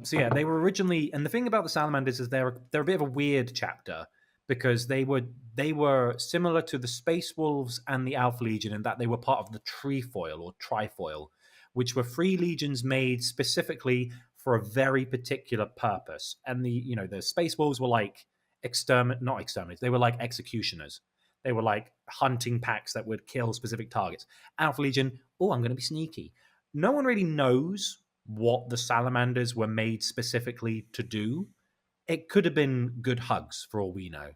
So yeah, they were originally, and the thing about the Salamanders is they're a bit of a weird chapter because they were similar to the Space Wolves and the Alpha Legion in that they were part of the Trefoil or Trifoil, which were 3 legions made specifically for a very particular purpose. And the Space Wolves were like not exterminators, they were like executioners. They were like hunting packs that would kill specific targets. Alpha Legion, oh, I'm going to be sneaky. No one really knows what the Salamanders were made specifically to do. It could have been good hugs for all we know.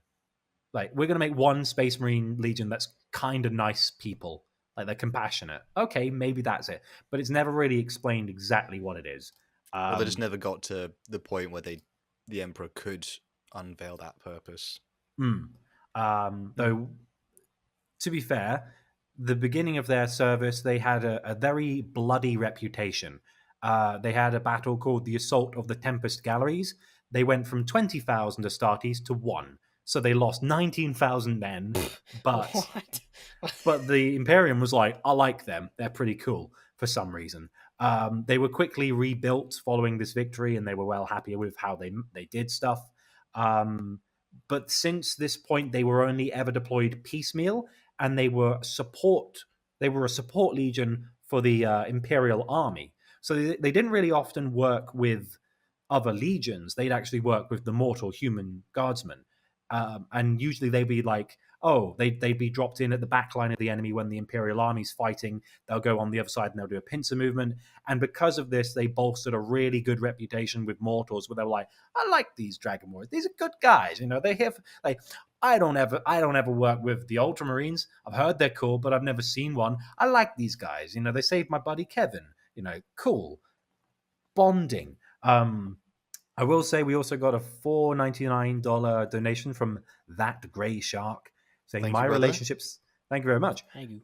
Like, we're going to make one Space Marine Legion that's kind of nice people. Like, they're compassionate. Okay, maybe that's it. But it's never really explained exactly what it is. Well, they just never got to the point where the Emperor could unveil that purpose. Though to be fair, the beginning of their service, they had a very bloody reputation. They had a battle called the Assault of the Tempest Galleries. They went from 20,000 Astartes to 1. So they lost 19,000 men, but but the Imperium was like, I like them. They're pretty cool for some reason. They were quickly rebuilt following this victory, and they were well happier with how they did stuff. But since this point, they were only ever deployed piecemeal, and they were a support legion for the Imperial army. So they didn't really often work with other legions. They'd actually work with the mortal human guardsmen. And usually they'd be like, they'd be dropped in at the back line of the enemy when the Imperial army's fighting. They'll go on the other side and they'll do a pincer movement. And because of this, they bolstered a really good reputation with mortals, where they were like, I like these Dragon Warriors. These are good guys. They have like, I don't ever work with the Ultramarines. I've heard they're cool, but I've never seen one. I like these guys. They saved my buddy Kevin. Cool. Bonding. I will say we also got a $4.99 donation from That Grey Shark, saying Thank my you, brother. relationships. Thank you very much. Thank you.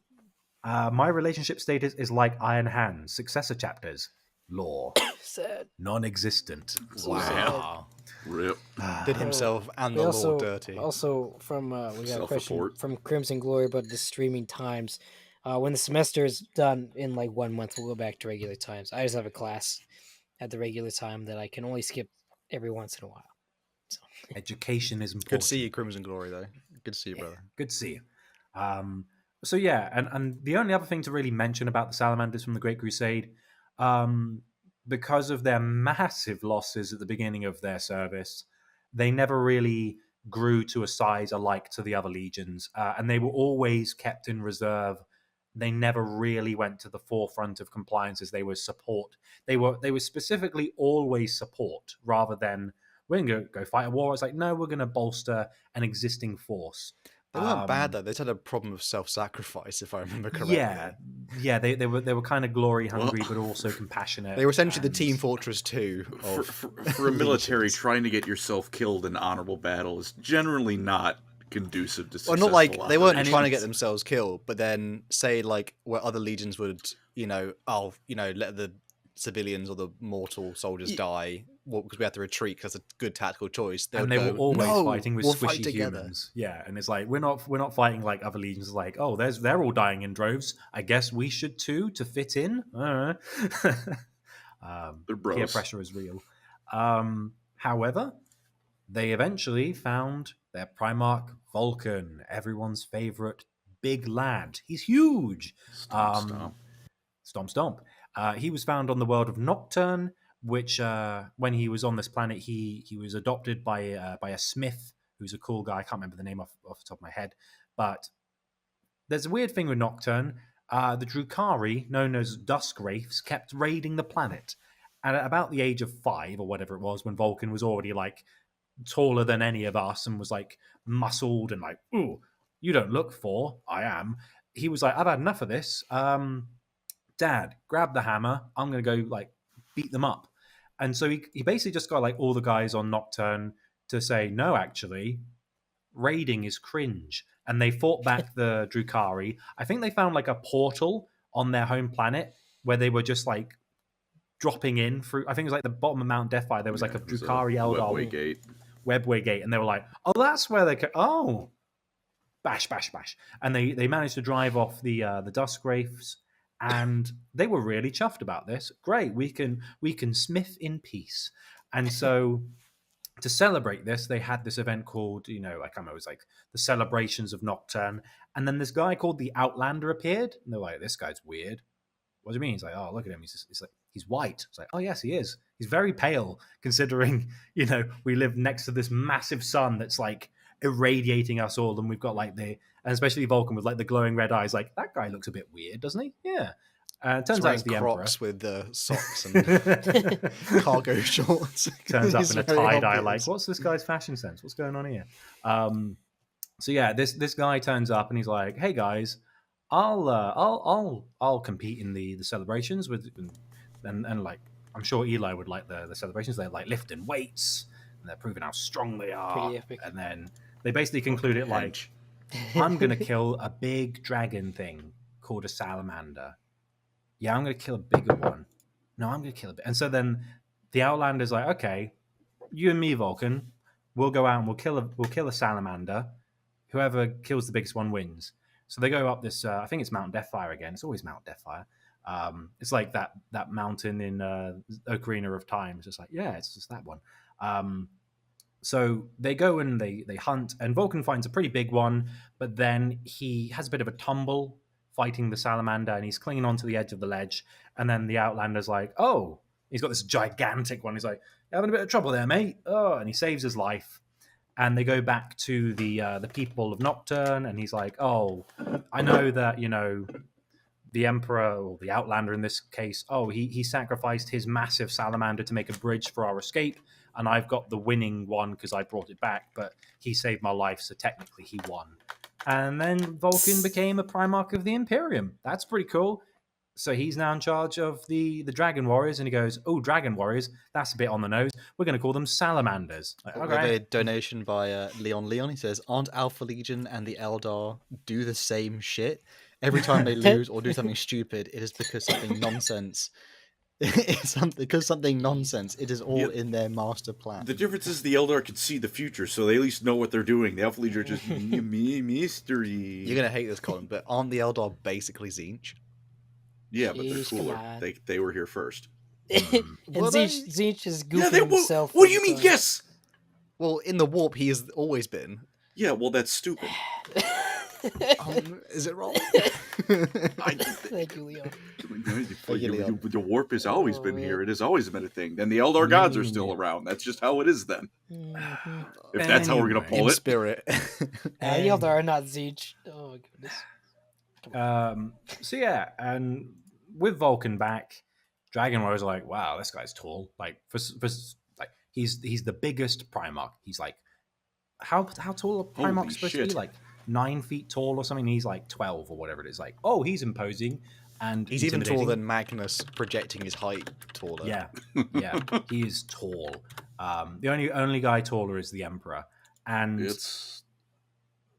My relationship status is like Iron Hands. Successor chapters, lore, Sad. non-existent. Wow. Rip. Did himself and We the also, Lord dirty. also from we got a question Self-report. from Crimson Glory about the streaming times. When the semester is done in like 1 month, we'll go back to regular times. I just have a class at the regular time that I can only skip every once in a while. So Education is important. Good to see you, Crimson Glory, though. Good to see you, brother. Good to see you. So yeah, and the only other thing to really mention about the Salamanders from the Great Crusade, because of their massive losses at the beginning of their service, they never really grew to a size alike to the other legions, and they were always kept in reserve. They never really went to the forefront of compliance, as they were support. They were specifically always support, rather than we're going to go fight a war. It's like, no, we're going to bolster an existing force. They weren't bad, though. They just had a problem of self-sacrifice, if I remember correctly. Yeah. They were kind of glory hungry, but also compassionate. They were essentially the Team Fortress 2 of For a military, trying to get yourself killed in honorable battle is generally not conducive to Well, successful not like they weren't operations. trying to get themselves killed, but then say like where other legions would, let the civilians or the mortal soldiers die because we have to retreat because it's a good tactical choice. And they were always fighting with we'll squishy fight together. humans. Yeah, and it's like we're not fighting like other legions. It's like, they're all dying in droves. I guess we should too to fit in. They're bros. Peer pressure is real. However, they eventually found their Primarch Vulcan, everyone's favorite big lad. He's huge. Stomp. Stomp. He was found on the world of Nocturne, which when he was on this planet, he was adopted by a smith who's a cool guy. I can't remember the name off the top of my head, but there's a weird thing with Nocturne. The Drukhari, known as Dusk Wraiths, kept raiding the planet. And at about the age of 5 or whatever it was, when Vulcan was already like taller than any of us and was like muscled and like, ooh, you don't look 4, I am. He was like, I've had enough of this. Dad, grab the hammer. I'm going to go like beat them up. And so he basically just got like all the guys on Nocturne to say, no, actually, raiding is cringe. And they fought back the Drukhari. I think they found like a portal on their home planet where they were just like dropping in through. I think it was like the bottom of Mount Deathfire. There was like a Drukhari Eldar webway gate. And they were like, oh, that's where they could. Oh, bash. And they managed to drive off the Dusk Wraiths. And they were really chuffed about this. Great, we can smith in peace. And so to celebrate this, they had this event called, I can't remember, it was like the Celebrations of Nocturne. And then this guy called the Outlander appeared. And they're like, this guy's weird. What do you mean? He's like, oh, look at him. He's like, he's white. It's like, oh, yes, he is. He's very pale, considering, we live next to this massive sun that's like irradiating us all. And we've got like and especially Vulcan with like the glowing red eyes. Like, that guy looks a bit weird, doesn't he? Yeah. Turns out it's the Crocs Emperor. with the socks and cargo shorts. Turns up It's in a very tie-dye, obvious. like, what's this guy's fashion sense? What's going on here? So yeah, this guy turns up and he's like, hey guys, I'll compete in the celebrations with, and like, I'm sure Eli would like the celebrations. They're like lifting weights and they're proving how strong they are. Pretty epic. And then they basically conclude it like, I'm going to kill a big dragon thing called a salamander. Yeah, I'm going to kill a bigger one. No, I'm going to kill a bit. And so then the Outlander's like, okay, you and me, Vulcan, we'll go out and we'll kill a salamander. Whoever kills the biggest one wins. So they go up this. I think it's Mount Deathfire again. It's always Mount Deathfire. It's like that mountain in Ocarina of Time. It's just like, yeah, it's just that one. So they go and they hunt, and Vulcan finds a pretty big one, but then he has a bit of a tumble fighting the salamander, and he's clinging onto the edge of the ledge. And then the Outlander's like, oh, he's got this gigantic one. He's like, having a bit of trouble there, mate. Oh, and he saves his life. And they go back to the people of Nocturne, and he's like, oh, I know that, the Emperor, or the Outlander in this case, he sacrificed his massive salamander to make a bridge for our escape, and I've got the winning one because I brought it back, but he saved my life, so technically he won. And then Vulcan became a Primarch of the Imperium. That's pretty cool. So he's now in charge of the Dragon Warriors, and he goes, oh, Dragon Warriors, that's a bit on the nose. We're going to call them Salamanders. Like, We have a donation by Leon. He says, aren't Alpha Legion and the Eldar do the same shit? Every time they lose or do something stupid, it is because something nonsense. Because something nonsense. It is all in their master plan. The difference is the Eldar can see the future, so they at least know what they're doing. The Alpha Legion are just mystery. You're going to hate this, Colin, but aren't the Eldar basically Tzeentch? Yeah, but they're cooler. They were here first. And Tzeentch is goofing himself. What do you mean, yes? Well, in the warp, he has always been. Yeah, well, that's stupid. Is it wrong? Thank you, Leo. The warp has always been here. It has always been a thing. Then the Eldar gods are still around. That's just how it is then. If that's how we're going to pull in it. Spirit. The Eldar are not Tzeentch. Oh, my goodness. So yeah, and with Vulcan back, Dragon Warriors are like, wow, this guy's tall. Like for like he's the biggest Primarch. He's like, how tall are Primarchs supposed to be? Like 9 feet tall or something. He's like 12 or whatever it is. Like, oh, he's imposing, and he's even taller than Magnus, projecting his height taller. Yeah, he is tall. The only guy taller is the Emperor, and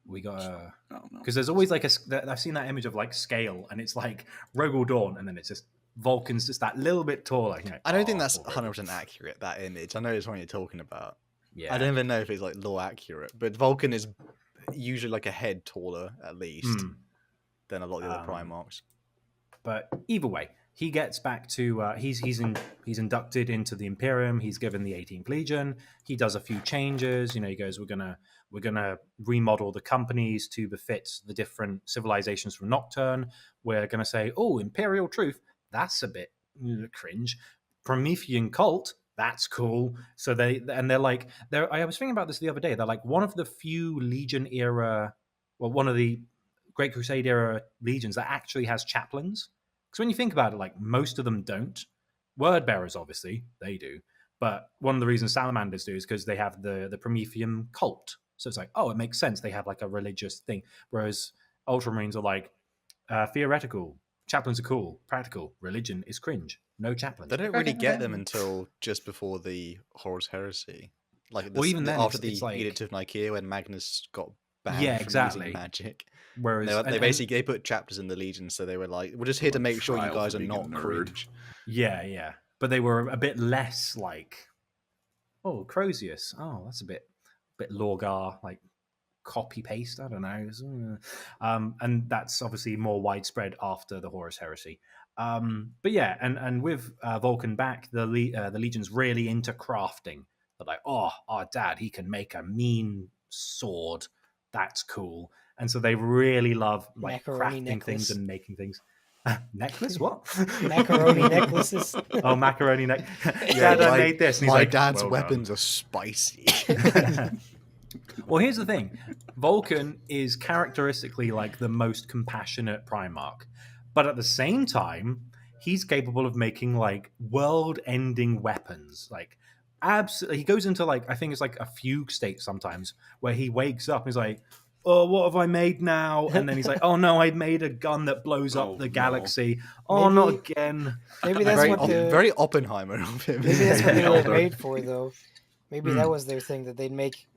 we got because there's always like I've seen that image of like scale, and it's like Rogel Dawn, and then it's just Vulcan's just that little bit taller. I don't think that's 100% accurate, that image. I know it's what you're talking about. Yeah, I don't even know if it's like lore accurate, but Vulcan is usually like a head taller at least than a lot of the other Primarchs. But either way, he gets back to he's inducted into the Imperium. He's given the 18th Legion. He does a few changes. He goes, we're gonna remodel the companies to befit the different civilizations from Nocturne. We're gonna say, oh, Imperial Truth, that's a bit cringe. Promethean Cult, that's cool. So they're like, I was thinking about this the other day. They're like one of the few Legion era, well, one of the Great Crusade era legions that actually has chaplains. Because when you think about it, like most of them don't. Word bearers, obviously, they do. But one of the reasons Salamanders do is because they have the Promethean cult. So it's like, oh, it makes sense. They have like a religious thing. Whereas Ultramarines are like theoretical. Chaplains are cool. Practical. Religion is cringe. No chaplains. They don't really get them until just before the Horus Heresy. Like, well, even then, after it's the like, Edict of Nikaea, when Magnus got banned from using magic. Whereas they put chapters in the Legion, so they were like, we're just here to make sure you guys are not cringe. Yeah. But they were a bit less like, oh, Crozius. Oh, that's a bit Lorgar, like copy paste. I don't know. And that's obviously more widespread after the Horus Heresy. But yeah, and with Vulcan back, the Legion's really into crafting. They're like, oh, our dad, he can make a mean sword. That's cool. And so they really love like macaroni crafting necklace. things and making things. Necklace? What? Macaroni necklaces. Oh, macaroni neck. Yeah, Dad, I made this. And he's my like, dad's well weapons are spicy. Well, here's the thing. Vulcan is characteristically like the most compassionate Primarch. But at the same time, he's capable of making like world-ending weapons. Like, absolutely. He goes into like, I think it's like a fugue state sometimes where he wakes up and he's like, oh, what have I made now? And then he's like, oh no, I made a gun that blows up the galaxy. Oh, Maybe- not again. Maybe that's very Oppenheimer of him. Maybe that's what they were made for, though. Maybe that was their thing, that they'd make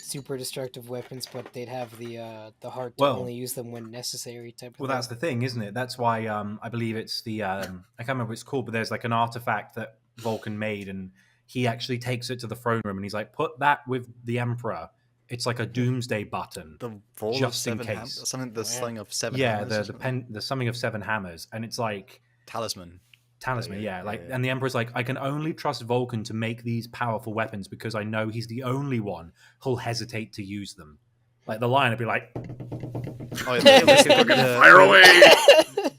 super destructive weapons, but they'd have the heart to Well- only use them when necessary. Type of Well, thing. that's the thing, isn't it? That's why I believe it's the I can't remember what it's called, but there's like an artifact that Vulcan made, and he actually takes it to the throne room, and he's like, "Put that with the Emperor. It's like a doomsday button." The Fall of Just in Seven case. Hammers, something the Sling of Seven Yeah, Hammers. or the something? the summing of 7 hammers, and it's like Talisman. talisman. Yeah, Yeah, like, yeah. and the Emperor's like, "I can only trust Vulcan to make these powerful weapons because I know he's the only one who'll hesitate to use them." Like the Lion would be like, Oh, yeah, Fire away!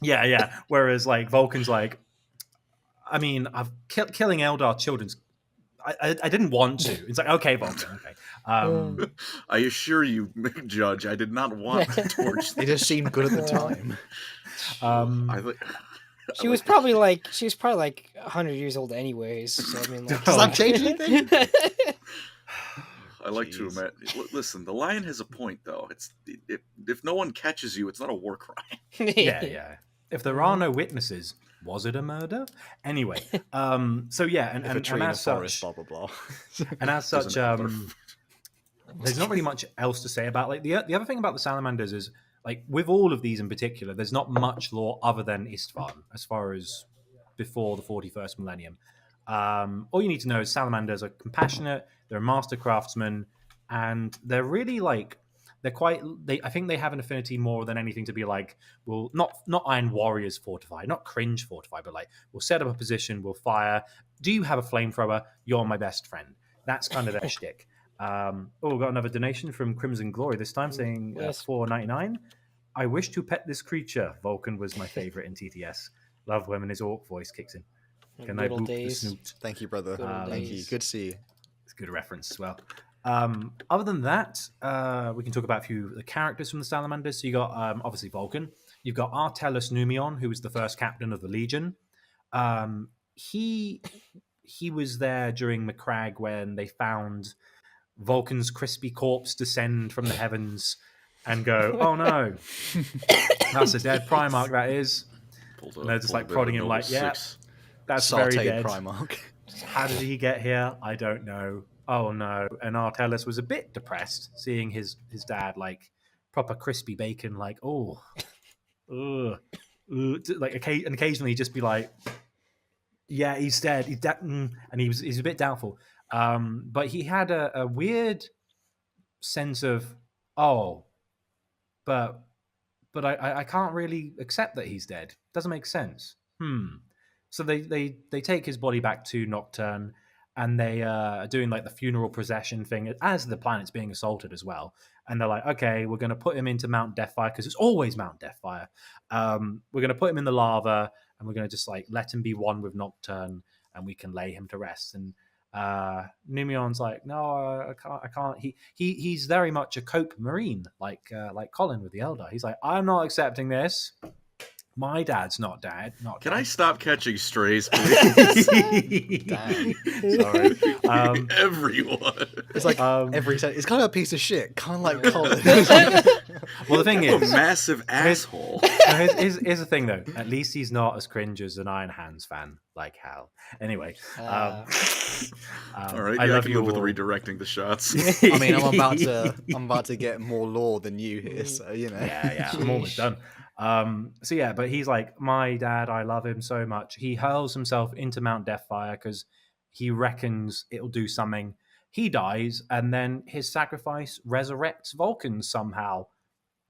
yeah. Whereas like Vulcan's like, I mean, I've killing Eldar children's. I didn't want to. It's like, okay, Vulcan, okay. I assure you, Judge, I did not want the torch. It just seemed good at the time. I thi- She was probably like 100 years old anyways. So I mean, like, Does that change anything? I like to Jeez. imagine. Listen, the Lion has a point, though. It's if no one catches you, it's not a war crime. yeah. If there are no witnesses, was it a murder? Anyway, so yeah, If a and tree in a as forest, such, blah blah blah. and as such, Doesn't there's not really much else to say about like the other thing about the Salamanders is like with all of these in particular, there's not much lore other than Istvan as far as before the 41st millennium. All you need to know is Salamanders are compassionate, they're master craftsmen, and they're really like I think they have an affinity more than anything to be like, well, not Iron Warriors fortify, not cringe fortify, but like we'll set up a position, we'll fire. Do you have a flamethrower? You're my best friend. That's kind of their shtick. We got another donation from Crimson Glory this time saying Yes. $4.99. I wish to pet this creature. Vulcan was my favorite in TTS. Love when his orc voice kicks in. Can I Good old boop the days. snoot? Thank you, brother. Good old Thank you. days. Good to see you. It's a good reference as well. Other than that, we can talk about a few of the characters from the Salamanders. So you got obviously Vulcan. You've got Artellus Numion, who was the first captain of the Legion. He was there during Macragge when they found Vulcan's crispy corpse descend from the heavens and go, "Oh no, that's a dead Primarch. That is." And they're just like prodding him, like, "Yeah, that's very Sauteed dead." Primarch. How did he get here? I don't know. Oh no. And Artellus was a bit depressed seeing his dad like proper crispy bacon, like, oh, ugh, like and occasionally he'd just be like, yeah, he's dead. He's dead. And he's a bit doubtful. But he had a weird sense of, oh, but I can't really accept that he's dead. Doesn't make sense. So they take his body back to Nocturne, and they are doing like the funeral procession thing as the planet's being assaulted as well. And they're like, okay, we're going to put him into Mount Deathfire because it's always Mount Deathfire. We're going to put him in the lava, and we're going to just like let him be one with Nocturne, and we can lay him to rest. And Numion's like, no, I can't. He's very much a cope marine, like Colin with the Eldar. He's like, I'm not accepting this. My dad's not dead. Can I stop catching strays, please? Damn. Sorry. Everyone. It's like every set. It's kind of a piece of shit, kind of like Colin. Well, the thing A is, massive asshole. here's the thing though. At least he's not as cringe as an Iron Hands fan, like Hal. Anyway, All right, I yeah, I love can you live with all. redirecting the shots. I mean, I'm about to get more lore than you here, so you know. Yeah, I'm almost done. So yeah, but he's like, my dad, I love him so much. He hurls himself into Mount Deathfire because he reckons it'll do something. He dies, and then his sacrifice resurrects Vulcan somehow.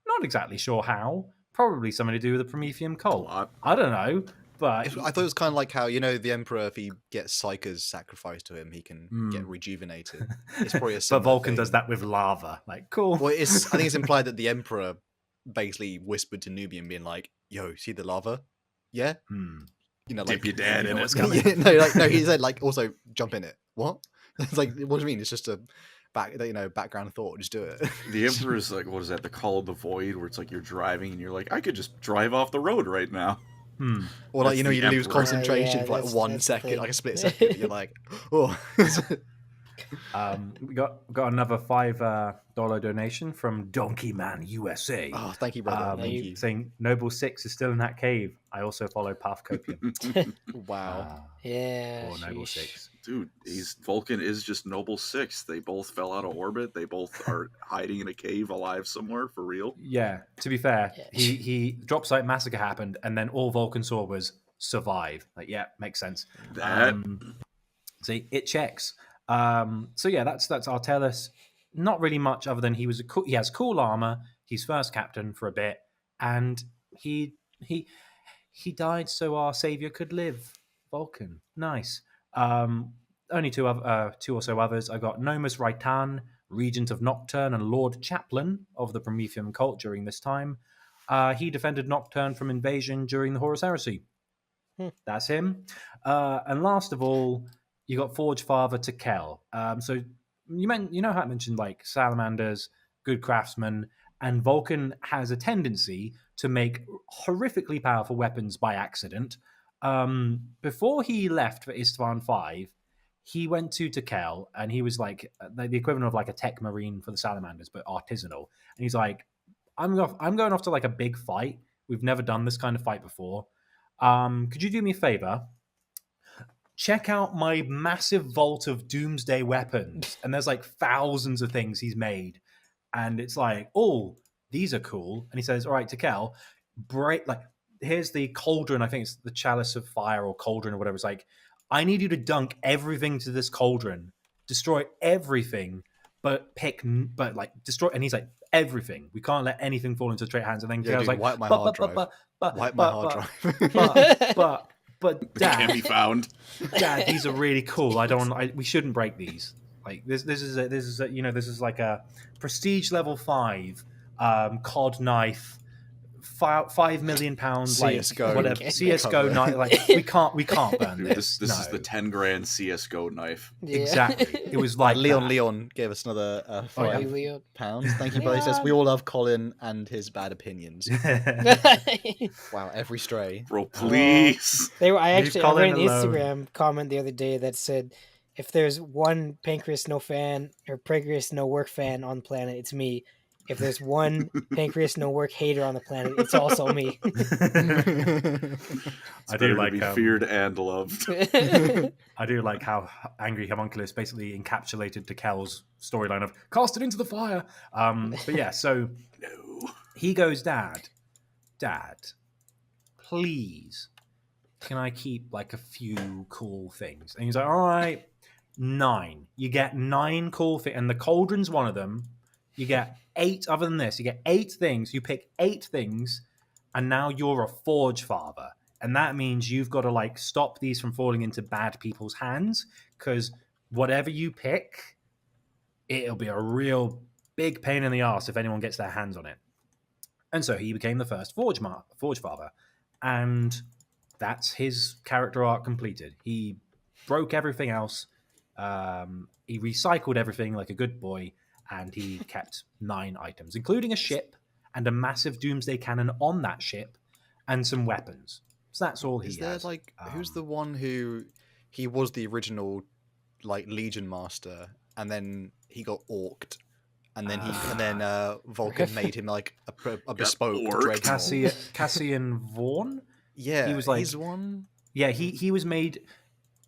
Not exactly sure how. Probably something to do with the Promethean cult. I don't know, but I thought it was kind of like how, you know, the Emperor, if he gets Psyker's sacrificed to him, he can get rejuvenated. It's probably a but similar Vulcan thing. does that with lava. Like, cool. Well, I think it's implied that the Emperor basically whispered to Nubian, being like, "Yo, see the lava? Yeah, you know, like Dip your dad in what's it. coming. no, he said like also jump in it. What? It's like, what do you mean? It's just a background thought. Just do it. The Emperor's like, what is that? The Call of the Void, where it's like you're driving and you're like, I could just drive off the road right now. Or like, you know, That's you the lose Emperor. concentration Yeah, for like that's 1 the second, thing. like a split second. You're like, oh. We got another five donation from Donkey Man USA. Oh, thank you, brother. Thank you. Saying Noble 6 is still in that cave. I also follow Path Copium. Wow. Yeah. Poor Noble sheesh. 6. Dude, Vulcan is just Noble 6. They both fell out of orbit. They both are hiding in a cave alive somewhere, for real. Yeah, to be fair, Yeah. he drop site massacre happened, and then all Vulcan saw was survive. Like, yeah, makes sense. That See, it checks. So yeah, that's Artellus. Not really much other than he has cool armor. He's first captain for a bit, and he died so our savior could live. Vulcan, nice. Only two or so others. I got Nomus Raitan, Regent of Nocturne and Lord Chaplain of the Promethean cult during this time. He defended Nocturne from invasion during the Horus Heresy. That's him. And last of all, you got Forge Father Tekel. So you know how I mentioned like Salamanders, good craftsmen, and Vulcan has a tendency to make horrifically powerful weapons by accident. Before he left for Istvan 5, he went to Tekel, and he was like the equivalent of like a tech marine for the Salamanders, but artisanal. And he's like, I'm going off to like a big fight. We've never done this kind of fight before. Could you do me a favor? Check out my massive vault of doomsday weapons. And there's like thousands of things he's made. And it's like, oh, these are cool. And he says, all right, Tekel, here's the cauldron. I think it's the chalice of fire or cauldron or whatever. It's like, I need you to dunk everything to this cauldron, destroy everything, but destroy. And he's like, everything. We can't let anything fall into straight hands. And then Tekel's like, wipe my hard drive. Wipe my hard drive. But Dad, can be found. Dad, these are really cool. We shouldn't break these. Like this is like a prestige level 5 COD knife, £5 million CS:GO. like whatever CS:GO knife. Like we can't burn Dude, this. this is the 10 grand CS:GO knife. Yeah. Exactly. It was like Leon gave us another £5. Thank you, brother. He says we all love Colin and his bad opinions. Wow, every stray. Bro, please. I read Colin an alone. Instagram comment the other day that said, if there's one Pancreas no fan or Pancreas no work fan on the planet, it's me. If there's one Pancreas no work hater on the planet, it's also me. I do like to be feared and loved. I do like how Angry Homunculus basically encapsulated Tekel's storyline of cast it into the fire. But yeah, so he goes, Dad, please, can I keep like a few cool things? And he's like, all right, 9. You get 9 cool things, and the cauldron's one of them. You get 8. Other than this, you get 8 things. You pick 8 things, and now you're a Forge Father. And that means you've got to like stop these from falling into bad people's hands, because whatever you pick, it'll be a real big pain in the ass if anyone gets their hands on it. And so he became the first Forge Father. And that's his character arc completed. He broke everything else. He recycled everything like a good boy. And he kept 9 items, including a ship and a massive doomsday cannon on that ship and some weapons. So that's all he has. Is there like who's the one who he was the original like Legion Master, and then he got orked, and then Vulcan made him like a bespoke dreadnought. Cassian Vaughn. Yeah, he was like he's one. Yeah, he was made.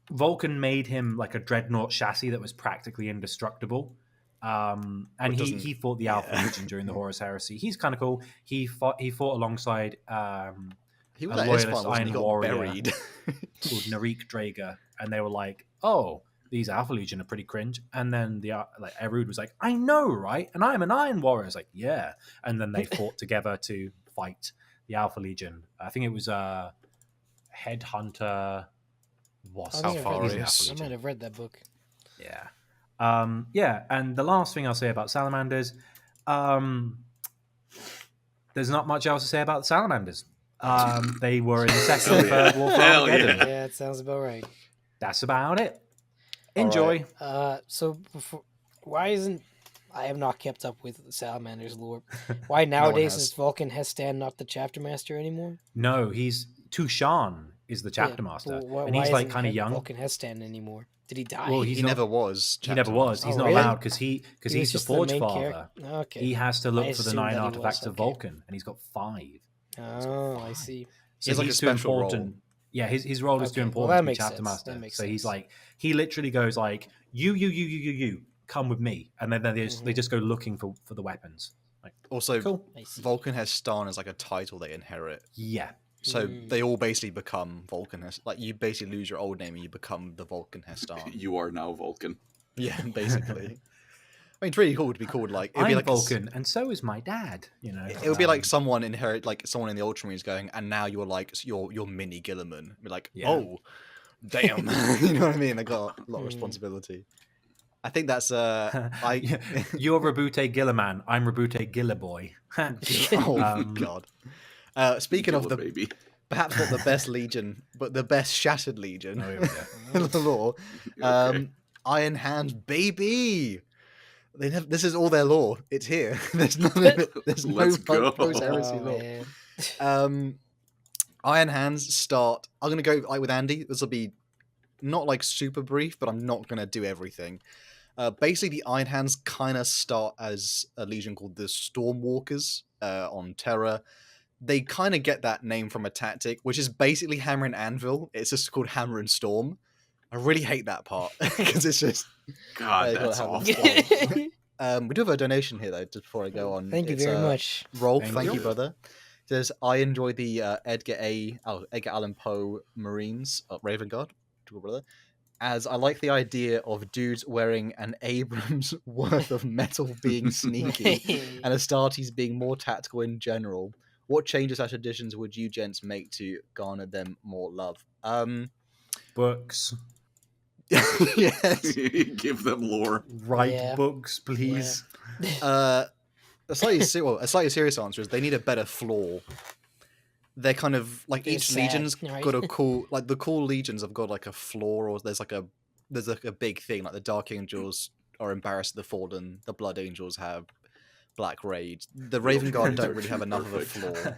Vulcan made him like a dreadnought chassis that was practically indestructible. And he fought the Alpha Legion during the Horus Heresy. He's kind of cool. He fought alongside he was a at loyalist Ispan, Iron he got warrior buried. called Narik Drager, and they were like, "Oh, these Alpha Legion are pretty cringe." And then Erud was like, "I know, right? And I'm an Iron Warrior." I was like, "Yeah." And then they fought together to fight the Alpha Legion. I think it was Headhunter. I might have read that book. Yeah. And the last thing I'll say about Salamanders, there's not much else to say about the Salamanders. They were in the second and third war for Armageddon. Yeah, it sounds about right. That's about it. Enjoy. Right. So why isn't I have not kept up with Salamanders lore? Why nowadays is Vulcan Hestan not the chapter master anymore? No, he's Tushan is the chapter master, Why and he's like isn't kind of young. Vulcan Hestan anymore? Did he die? Well, He never was. He never was. He's Oh, not really? allowed because He he's was the just the Forge main Father. Okay. He has to look for the assumed 9 that he artifacts was, of okay. Vulcan, and he's got 5. Oh, I see. So He's like a too special role. important. Yeah, his role is too Okay, well, important that to be makes chapter sense. master. That makes So he's sense. like, he literally goes like, you, come with me, and then they just go looking for the weapons. Like, Also, cool. I see. Vulcan Hestan is like a title they inherit. Yeah. So they all basically become Vulcan Hestan. Like, you basically lose your old name and you become the Vulcan Hestan. You are now Vulcan. Yeah, basically. I mean, it's really cool to be called like. It'd I'm be like Vulcan, and so is my dad. You know, It would be like someone someone in the Ultramarines going, and now you're like you're mini Gilliman. Be like, Yeah. oh, damn, you know what I mean? They got a lot of responsibility. I think that's You're Rabute Gilliman. I'm Rabute Gillaboy. Oh God. Speaking of the baby. perhaps not the best legion, but the best shattered legion Oh, here we go. in the lore, Okay. Iron Hand, baby. This is all their lore. It's here. There's none of it. There's no Let's go. post heresy Oh, lore. man. Iron Hands start. I'm gonna go like with Andy. This will be not like super brief, but I'm not gonna do everything. Basically, the Iron Hands kind of start as a legion called the Stormwalkers on Terra. They kind of get that name from a tactic, which is basically Hammer and Anvil. It's just called Hammer and Storm. I really hate that part because it's just God, you gotta that's have awful. we do have a donation here though, just before I go on. Thank you It's, very much. Rolf, Thank thank you. you, brother. It says, I enjoy the Edgar Allan Poe Marines, Raven Guard, to brother, as I like the idea of dudes wearing an Abrams worth of metal being sneaky and Astartes being more tactical in general. What changes or additions would you gents make to garner them more love? Books. Yes. Give them lore. Write Yeah. books, please. A slightly serious answer is they need a better floor. They're kind of like They're each sad, legion's right? got a cool, like the cool legions have got like a floor, or there's like a big thing, like the Dark Angels are embarrassed of the Fallen, the Blood Angels have Black Raid, the Raven Guard don't really have enough of a floor.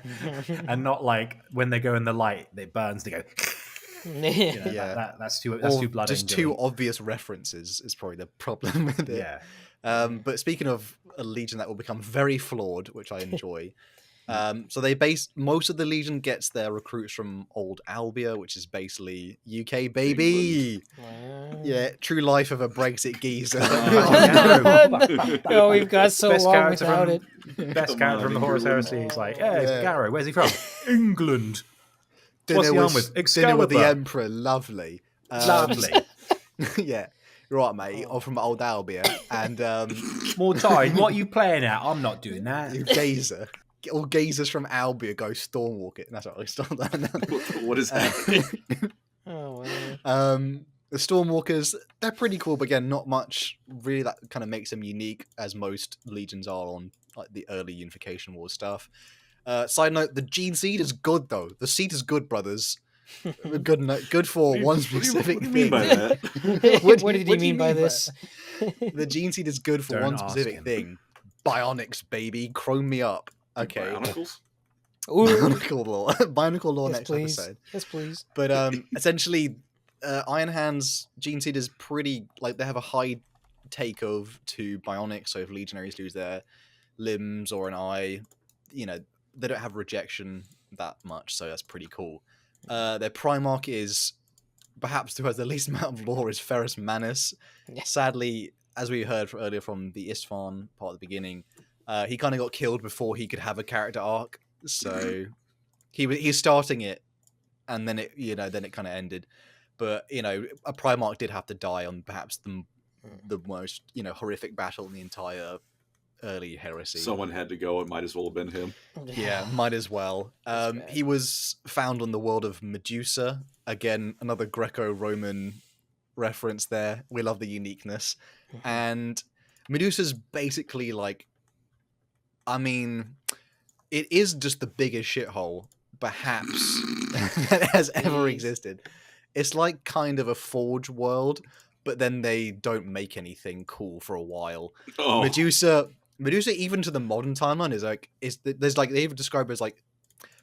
And not like when they go in the light, it burns. They go. You know, Yeah. that's too Or blood. just too obvious references is probably the problem with it. Yeah. But speaking of a legion that will become very flawed, which I enjoy. So they base most of the legion gets their recruits from Old Albia, which is basically UK baby. Wow. Yeah, true life of a Brexit geezer. Oh, we've got so Best long character without it. Best Come character on, from the Horus England. Heresy. He's like, Yeah. Garrow. Where's he from? England. Dinner What's he on with- with? Dinner with the Excalibur. Emperor, lovely. Lovely. Yeah, you're right, mate. I'm from Old Albia, and More time. What are you playing at? I'm not doing that. you gazer. All gazers from Albia go stormwalk it. That's what I start that. What is happening? Oh, wow. The Stormwalkers, they're pretty cool, but again, not much really that kind of makes them unique, as most legions are on like the early Unification War stuff. Side note: the Gene Seed is good, though. The seed is good, brothers. Good for one specific What do you thing. mean by that? What did he mean by this? The Gene Seed is good for Don't one ask specific him. thing. Bionics, baby, chrome me up. Okay, Bionicles? Ooh, Bionicle lore. Bionicle lore yes, next please. episode. Yes, please. But essentially, Iron Hand's Gene Seed is pretty like they have a high take of to bionics. So if legionaries lose their limbs or an eye, you know they don't have rejection that much. So that's pretty cool. Their Primarch is perhaps who has the least amount of lore is Ferrus Manus. Yeah. Sadly, as we heard earlier from the Isfahan part at the beginning, he kind of got killed before he could have a character arc. So he's starting it, and then it kind of ended. But a Primarch did have to die on perhaps the most horrific battle in the entire early heresy. Someone had to go. It might as well have been him. Yeah, might as well. He was found on the world of Medusa. Again, another Greco-Roman reference there. We love the uniqueness. And Medusa's basically like, I mean, it is just the biggest shithole, perhaps, that has ever existed. It's like kind of a Forge world, but then they don't make anything cool for a while. Oh, Medusa, even to the modern timeline, there's like they even describe it as like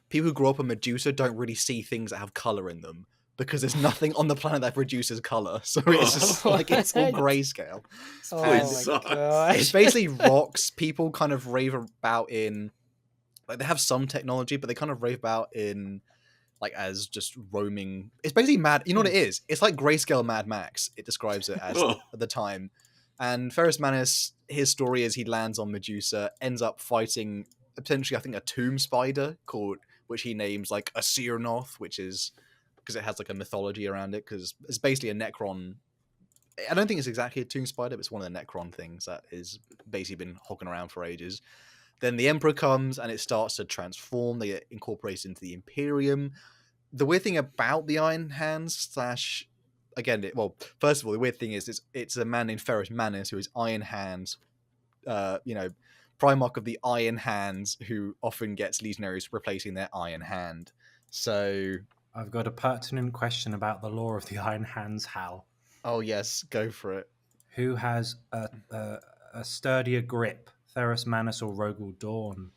people who grow up on Medusa don't really see things that have color in them because there's nothing on the planet that produces color. So it's just like it's all grayscale. Oh And my gosh. it's basically rocks. People kind of rave about in like they have some technology, but they kind of rave about in like as just roaming. It's basically mad. You know what it is? It's like grayscale Mad Max. It describes it as at the time. And Ferrus Manus, his story is he lands on Medusa, ends up fighting potentially I think a tomb spider called which he names like a Seernoth, which is because it has like a mythology around it because it's basically a Necron. I don't think it's exactly a tomb spider, but it's one of the Necron things that is basically been hogging around for ages. Then the Emperor comes and it starts to transform. They get incorporated into the Imperium. The weird thing about the Iron Hands / again, first of all, the weird thing is it's a man named Ferrus Manus who is Iron Hands, Primarch of the Iron Hands, who often gets legionaries replacing their Iron Hand. So I've got a pertinent question about the lore of the Iron Hands, Hal. Oh yes, go for it. Who has a sturdier grip, Ferrus Manus or Rogel Dawn?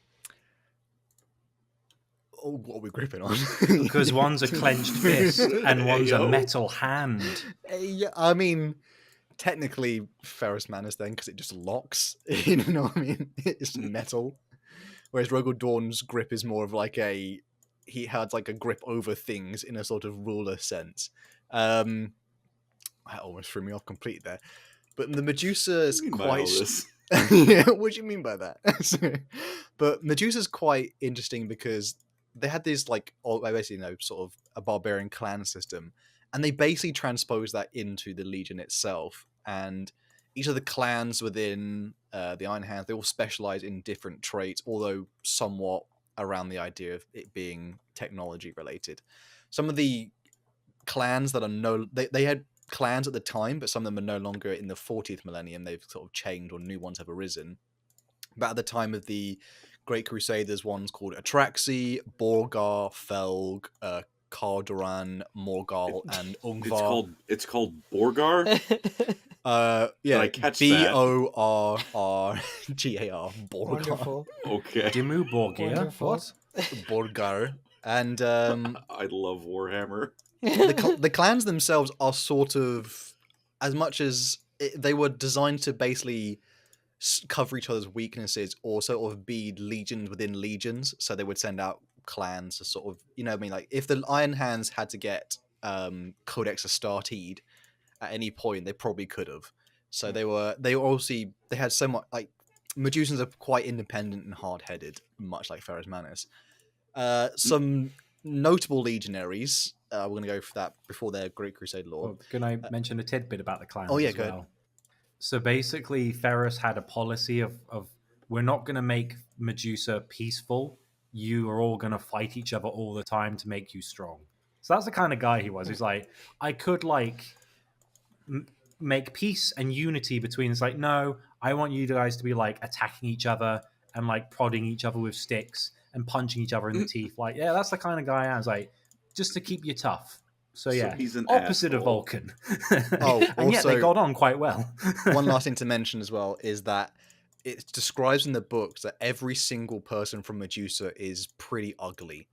Oh, what are we gripping on? Because one's a clenched fist and one's a metal hand. Yeah, I mean, technically Ferrus Manus then, because it just locks. You know what I mean? It's metal. Whereas Rogel Dawn's grip is more of like he had like a grip over things in a sort of ruler sense. That almost threw me off completely there. But the Medusa is quite. Yeah, what do you mean by that? But Medusa's quite interesting because they had this basically sort of a barbarian clan system, and they basically transposed that into the Legion itself. And each of the clans within the Iron Hands, they all specialize in different traits, although somewhat around the idea of it being technology related. Some of the clans that are they had clans at the time, but some of them are no longer in the 40th millennium. They've sort of changed, or new ones have arisen. But at the time of the Great Crusade, there's ones called Atraxi, Borgar, Felg, Cardoran, Morgal, and Ungvar. It's called Borgar. Yeah, Borrgar. Borgar. Wonderful. Okay. Dimmu Borgir. Wonderful. What? Borgar. And I love Warhammer. the clans themselves are sort of, as much as they were designed to basically cover each other's weaknesses, or sort of be legions within legions. So they would send out clans to sort of, you know what I mean? Like if the Iron Hands had to get Codex Astartes at any point, they probably could have. So they had so much, like, Medusans are quite independent and hard-headed, much like Ferrus Manus. Some notable legionaries, we're going to go for that before their Great Crusade lore. Oh, can I mention a tidbit about the clans? Oh yeah, as go well? ahead. So basically, Ferrus had a policy of we're not going to make Medusa peaceful. You are all going to fight each other all the time to make you strong. So that's the kind of guy he was. He's like, I could make peace and unity between. It's like, no, I want you guys to be like attacking each other and like prodding each other with sticks and punching each other in the teeth. Like, yeah, that's the kind of guy I am. It's like, just to keep you tough. So yeah, he's an opposite of asshole. Vulcan. Oh, and yet they also- got on quite well. One last thing to mention as well is that it describes in the books that every single person from Medusa is pretty ugly.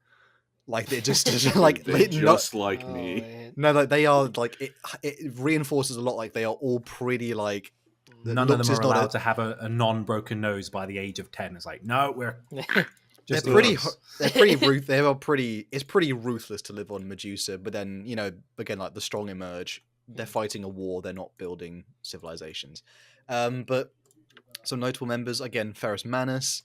Like they're just like They're just Oh, like me. man. no, like they are like it reinforces a lot. Like they are all pretty like None of looks them is are not allowed to have a non-broken nose by the age of 10. It's like, no, we're just they're pretty. looks. They're pretty ruth. They are pretty. It's pretty ruthless to live on Medusa. But then again, like the strong emerge. They're fighting a war. They're not building civilizations. But some notable members again: Ferrus Manus.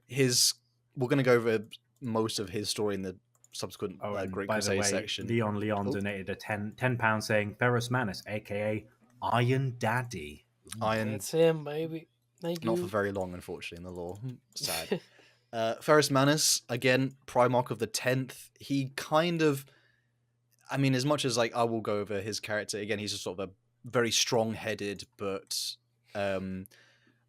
We're going to go over most of his story in the subsequent And Great by the Crusade way, section. Leon Oh. donated a £10 saying Ferrus Manus, aka Iron Daddy. Iron, That's him, baby. Thank you. not for very long, unfortunately, in the lore. Sad. Ferrus Manus, again, Primarch of the 10th. He kind of, I mean, as much as like I will go over his character again, he's just sort of a very strong-headed, but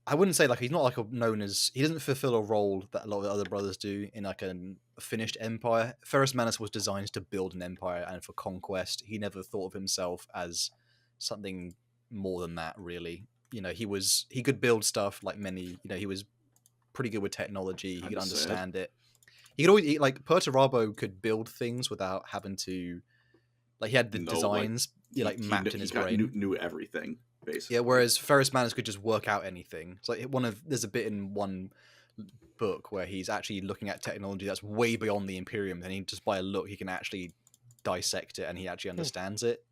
I wouldn't say like he's not like he doesn't fulfill a role that a lot of the other brothers do in like a finished empire. Ferrus Manus was designed to build an empire and for conquest. He never thought of himself as something more than that, really. He could build stuff like many. He was pretty good with technology. He could understand it. He could always like Perturabo could build things without having to, like he had the designs mapped in his brain. Knew everything basically. Yeah, whereas Ferrus Manus could just work out anything. It's like there's a bit in one book where he's actually looking at technology that's way beyond the Imperium, and he just by a look he can actually dissect it and he actually understands it.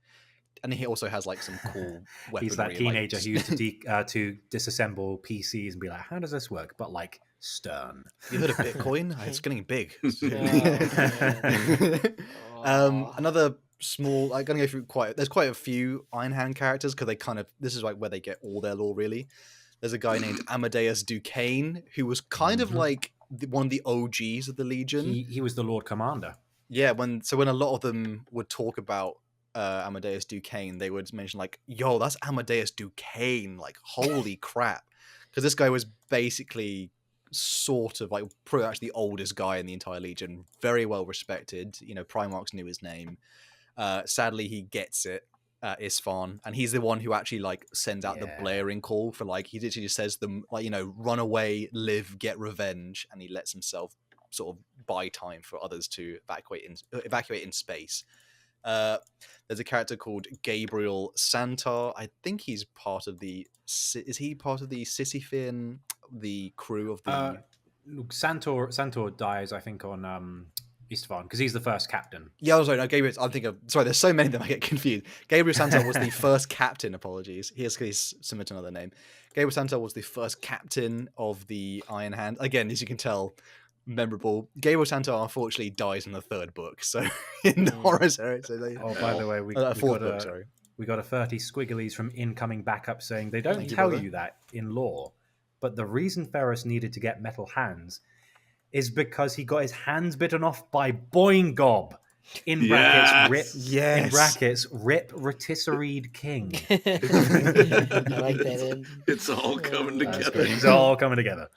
And he also has like some cool weaponry. He's that teenager who used to disassemble PCs and be like, "How does this work?" But like stern. You heard of Bitcoin? It's getting big. Another small. I'm gonna go through there's quite a few Iron Hand characters because this is like where they get all their lore really. There's a guy named Amadeus Duquesne who was kind of like one of the OGs of the Legion. He was the Lord Commander. Yeah, when a lot of them would talk about Amadeus Duquesne, they would mention like, "Yo, that's Amadeus Duquesne!" Like, holy crap! Because this guy was basically sort of like pretty much the oldest guy in the entire Legion, very well respected. You know, Primarchs knew his name. Sadly, he gets it. Isfahan, and he's the one who actually like sends out the blaring call for like he literally just says them like, you know, run away, live, get revenge, and he lets himself sort of buy time for others to evacuate in space. There's a character called Gabriel Santar. I think he's part of the Sisyphean, the crew of the Santor dies, I think, on Isfahan because he's the first captain. Yeah, I was sorry. No, Gabriel. I'm thinking of. Sorry, there's so many of them I get confused. Gabriel Santar was the first captain. Apologies. He's similar to another name. Gabriel Santar was the first captain of the Iron Hand. Again, as you can tell, memorable. Gabriel Santar unfortunately dies in the third book. So in the Horus era. So by the way, we got a 30 squigglies from incoming backup saying they don't tell you that in lore, but the reason Ferrus needed to get metal hands is because he got his hands bitten off by Boingob. In brackets, rip Rotisserie King. I like that. It's all coming together. It's all coming together.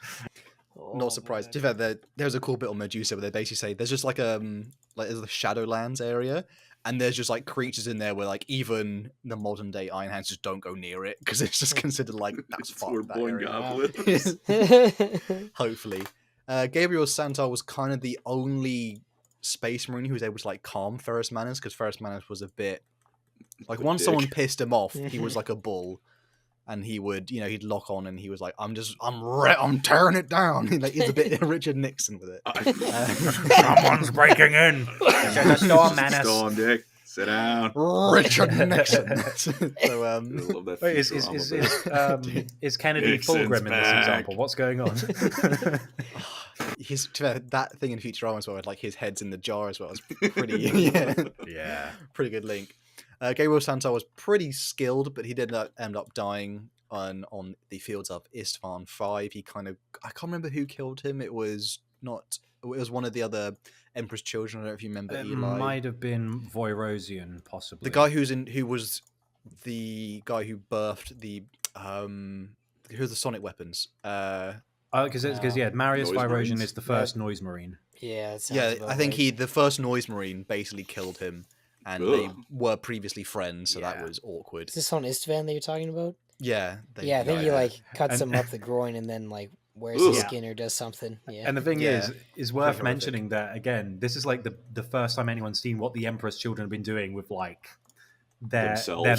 Not surprised. To be fair, there's a cool bit on Medusa where they basically say there's just like there's the Shadowlands area, and there's just like creatures in there where like even the modern day Iron Hands just don't go near it because it's just considered like that's fucked. That area. Hopefully. Gabriel Santar was kind of the only Space Marine who was able to like calm Ferrus Manus because Ferrus Manus was a bit like once someone pissed him off, he was like a bull, and he would he'd lock on and he was like I'm tearing it down. He's a bit Richard Nixon with it. Someone's breaking in. There's a storm, Manus. Storm, Dick. Sit down. Richard Nixon. So I love that. Wait, is Kennedy Fulgrim in this example? What's going on? That thing in Futurama as well, with like his head's in the jar as well. It's pretty, pretty good link. Gabriel Santar was pretty skilled, but he did end up dying on the fields of Isfahan 5. I can't remember who killed him. It was one of the other Emperor's children. I don't know if you remember. It Eli. might have been Voirosian, possibly. The guy who was the guy who birthed the who are the sonic weapons. Because Marius Voirosian is the first Noise Marine. Yeah, I think the first Noise Marine basically killed him, and they were previously friends, so that was awkward. Is this on Istvan that you're talking about? Yeah. I think he like cuts him up the groin and then like wears his skin or does something. Yeah. And the thing is worth mentioning that again, this is like the first time anyone's seen what the Emperor's children have been doing with like their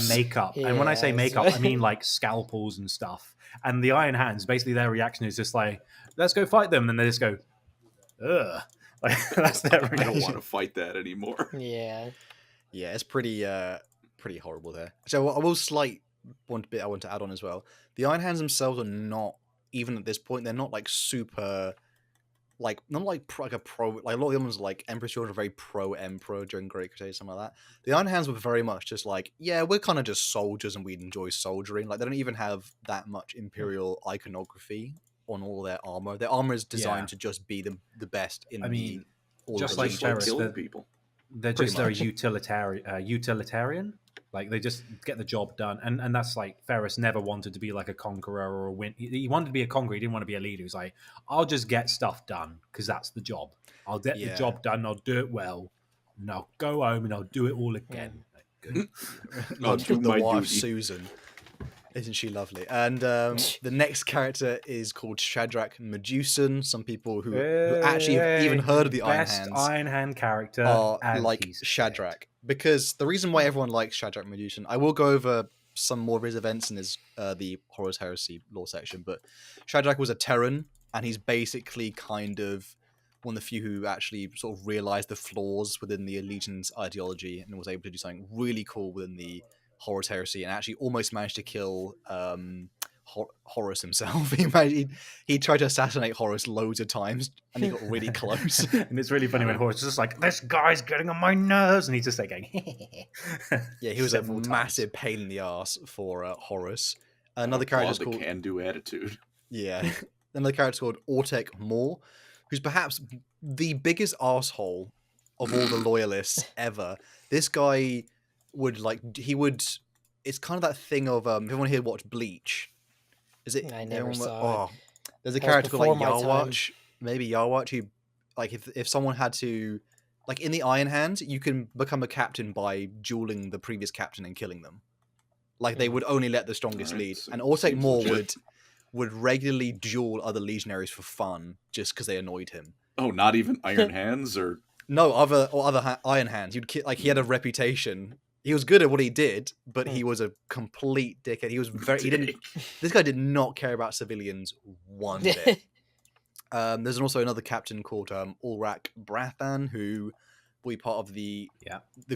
makeup. And when I say makeup, I mean like scalpels and stuff. And the Iron Hands, basically their reaction is just like, let's go fight them. And they just go, ugh. Like, that's their reaction. I don't want to fight that anymore. Yeah. Yeah, it's pretty horrible there. So I will one bit I want to add on as well. The Iron Hands themselves are not, even at this point, they're not like super, like, not like a pro, like a lot of the ones like Emperor's Children are very pro-Emperor during Great Crusade, something like that. The Iron Hands were very much just like, yeah, we're kind of just soldiers and we enjoy soldiering. Like, they don't even have that much Imperial iconography on all their armor. Their armor is designed to just be the best in all just of like Ferrus, people. They're just very utilitarian. Like they just get the job done, and that's like Ferrus never wanted to be like a conqueror or a win. He wanted to be a conqueror. He didn't want to be a leader. He's like, I'll just get stuff done because that's the job. I'll get the job done. I'll do it well, and I'll go home and I'll do it all again. Like, I'll do the wife Susan. Isn't she lovely? And the next character is called Shadrach Medusan. Some people who actually have even heard of the Iron Best Hands Iron Hand character are and like he's Shadrach. Because the reason why everyone likes Shadrach Medusan, I will go over some more of his events in his the Horus Heresy lore section, but Shadrach was a Terran, and he's basically kind of one of the few who actually sort of realized the flaws within the Legion's ideology and was able to do something really cool within the Horus Heresy, and actually almost managed to kill Horus himself. He tried to assassinate Horus loads of times, and he got really close. and it's really funny when Horus is just like, this guy's getting on my nerves, and he's just like going, yeah, he was a several times. massive pain in the ass for Horus. Another character called can-do attitude. Yeah, another character called Ortek Moore, who's perhaps the biggest asshole of all the loyalists ever. This guy would it's kind of that thing of everyone here watched Bleach. Is it? I never saw it. There's a That was character called like before my time. Yarwatch, maybe Yarwatch, who like if someone had to like in the Iron Hands, you can become a captain by dueling the previous captain and killing them. Like they would only let the strongest lead, and Ortek Moore would regularly duel other legionaries for fun just because they annoyed him. Oh, not even Iron Hands or No, other Iron Hands. He had a reputation. He was good at what he did, but he was a complete dickhead. He was this guy did not care about civilians one bit. There's also another captain called Ulrach Brathan, who will be part of the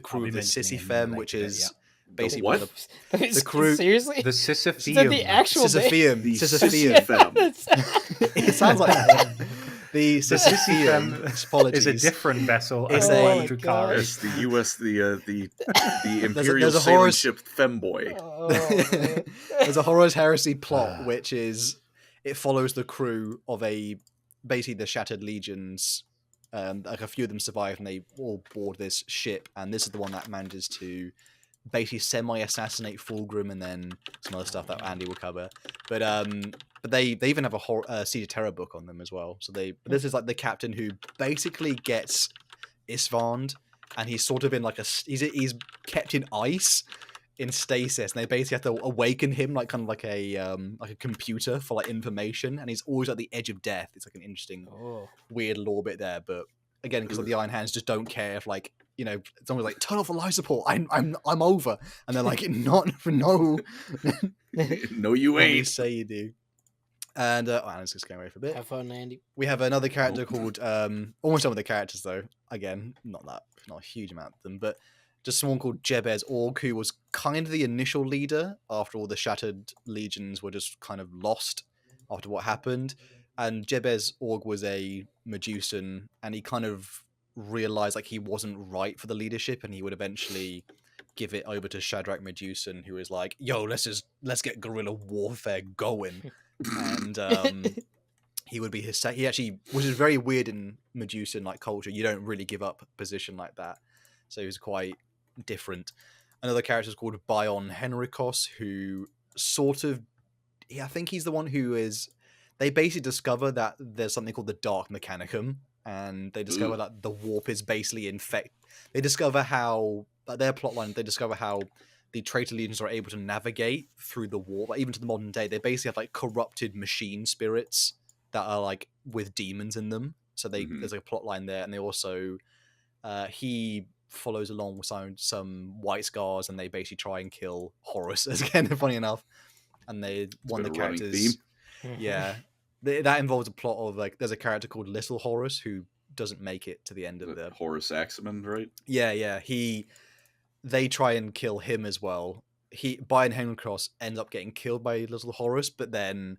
crew of the Sisyphem, which is basically what? The crew. Seriously? The Is that Sisypheum. the actual name? Sisypheum. It sounds like the Sisypheum. Apologies. is a different vessel. It's unlike a- Drukhari. It's the U.S. the Imperial there's a sailing Horus- ship Femboy. Oh, man. There's a Horus Heresy plot, which is it follows the crew of basically the Shattered Legions. Like a few of them survive, and they all board this ship, and this is the one that manages to basically semi-assassinate Fulgrim, and then some other stuff that Andy will cover. But they even have a Siege of Terror book on them as well. So this is like the captain who basically gets Isvand, and he's sort of in like he's kept in ice in stasis, and they basically have to awaken him like kind of like a computer for like information, and he's always at the edge of death. It's like an interesting weird lore bit there, but again, because the Iron Hands just don't care if like someone's like turn off the life support, I'm over, and they're like no No, you what do ain't. you say you do. And Anna's just going away for a bit. Have fun, Andy. We have another character called almost some of the characters though. Again, not a huge amount of them, but just someone called Jebez Org, who was kind of the initial leader after all the Shattered Legions were just kind of lost after what happened. And Jebez Org was a Medusan, and he kind of realized like he wasn't right for the leadership, and he would eventually give it over to Shadrach Medusan, who was like, "Yo, let's get guerrilla warfare going." And he would be he actually, which is very weird in Medusan like culture, you don't really give up a position like that, so he was quite different. Another character is called Bion Henrikos, who sort of I think he's the one who is they basically discover that there's something called the Dark Mechanicum, and they discover that the warp is basically they discover how their plotline, they discover how the traitor legions are able to navigate through the warp, like, even to the modern day. They basically have like corrupted machine spirits that are like with demons in them. So there's a plot line there, and they also he follows along with some White Scars, and they basically try and kill Horus. Again, funny enough, and one of the characters, that involves a plot of like there's a character called Little Horus who doesn't make it to the end of the Horus Axeman, right? Yeah. They try and kill him as well. Bion Henrikos ends up getting killed by Little Horus, but then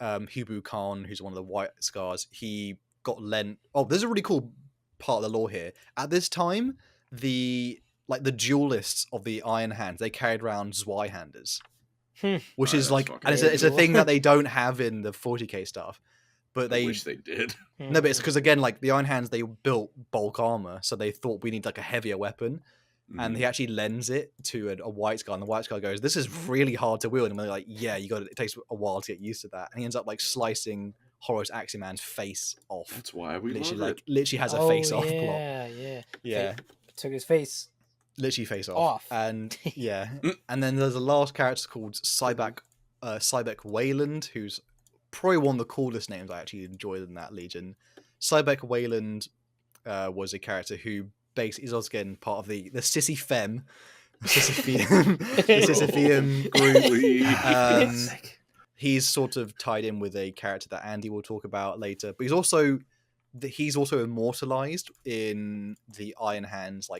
Hubu Khan, who's one of the White Scars, he got lent. Oh, there's a really cool part of the lore here. At this time, the duelists of the Iron Hands, they carried around Zweihanders, which is like, and it's a thing that they don't have in the 40k stuff. But I wish they did. No, but it's because again, like the Iron Hands, they built bulk armor, so they thought we need like a heavier weapon. And he actually lends it to a White Scar, and the White Scar goes, "This is really hard to wield." And they're like, "Yeah, it takes a while to get used to that." And he ends up like slicing Horus Aximan's face off. That's why we literally has a face off plot. Yeah. Took his face literally face off. And and then there's a last character called Cybak Cybec Wayland, who's probably one of the coolest names I actually enjoyed in that Legion. Cybec Wayland was a character who basically is also again part of the Sissy Femme, the Sisyphean group. He's sort of tied in with a character that Andy will talk about later, but he's also immortalized in the Iron Hands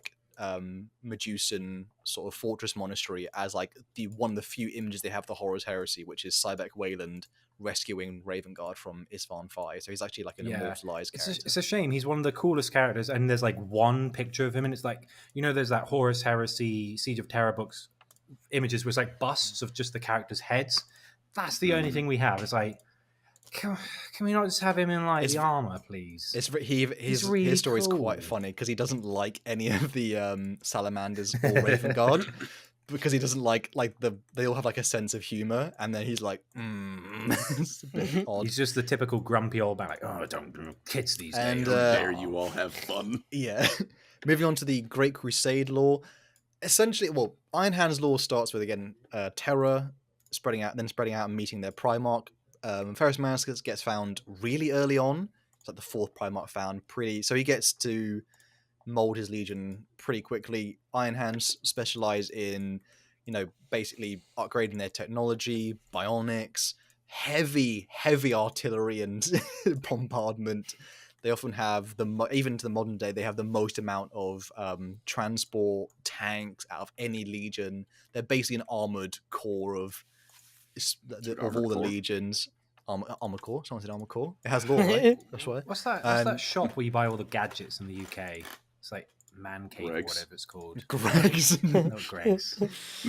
Medusan sort of fortress monastery as like one of the few images they have of the Horus heresy, which is Cybec Wayland rescuing Ravengard from Isfahan 5. So he's actually like an immortalized character. It's a shame. He's one of the coolest characters, and there's like one picture of him, and it's like, there's that Horus heresy Siege of Terror books images where it's like busts of just the characters' heads. That's the only thing we have. It's like, can we not just have him in like the armor, please? His story is quite funny because he doesn't like any of the Salamanders or Ravengard because he doesn't like they all have like a sense of humor, and then he's like, it's a bit odd. He's just the typical grumpy old man, like, oh, don't kids these days. And dare you all have fun? Yeah. Moving on to the Great Crusade lore. Essentially, Iron Hands lore starts with again Terror spreading out and meeting their Primarch. Ferrus Manuscus gets found really early on. It's like the 4th Primarch found so he gets to mold his legion pretty quickly. Iron Hands specialize in, basically upgrading their technology, bionics, heavy artillery and bombardment. They often have even to the modern day, they have the most amount of transport tanks out of any legion. They're basically an armored core of all the legions. Armored core. Someone said armored core. It has lore, right? That's why. What's that shop where you buy all the gadgets in the UK? It's like Man Cave or Greg's. whatever it's called. Greg's. Not Greg's.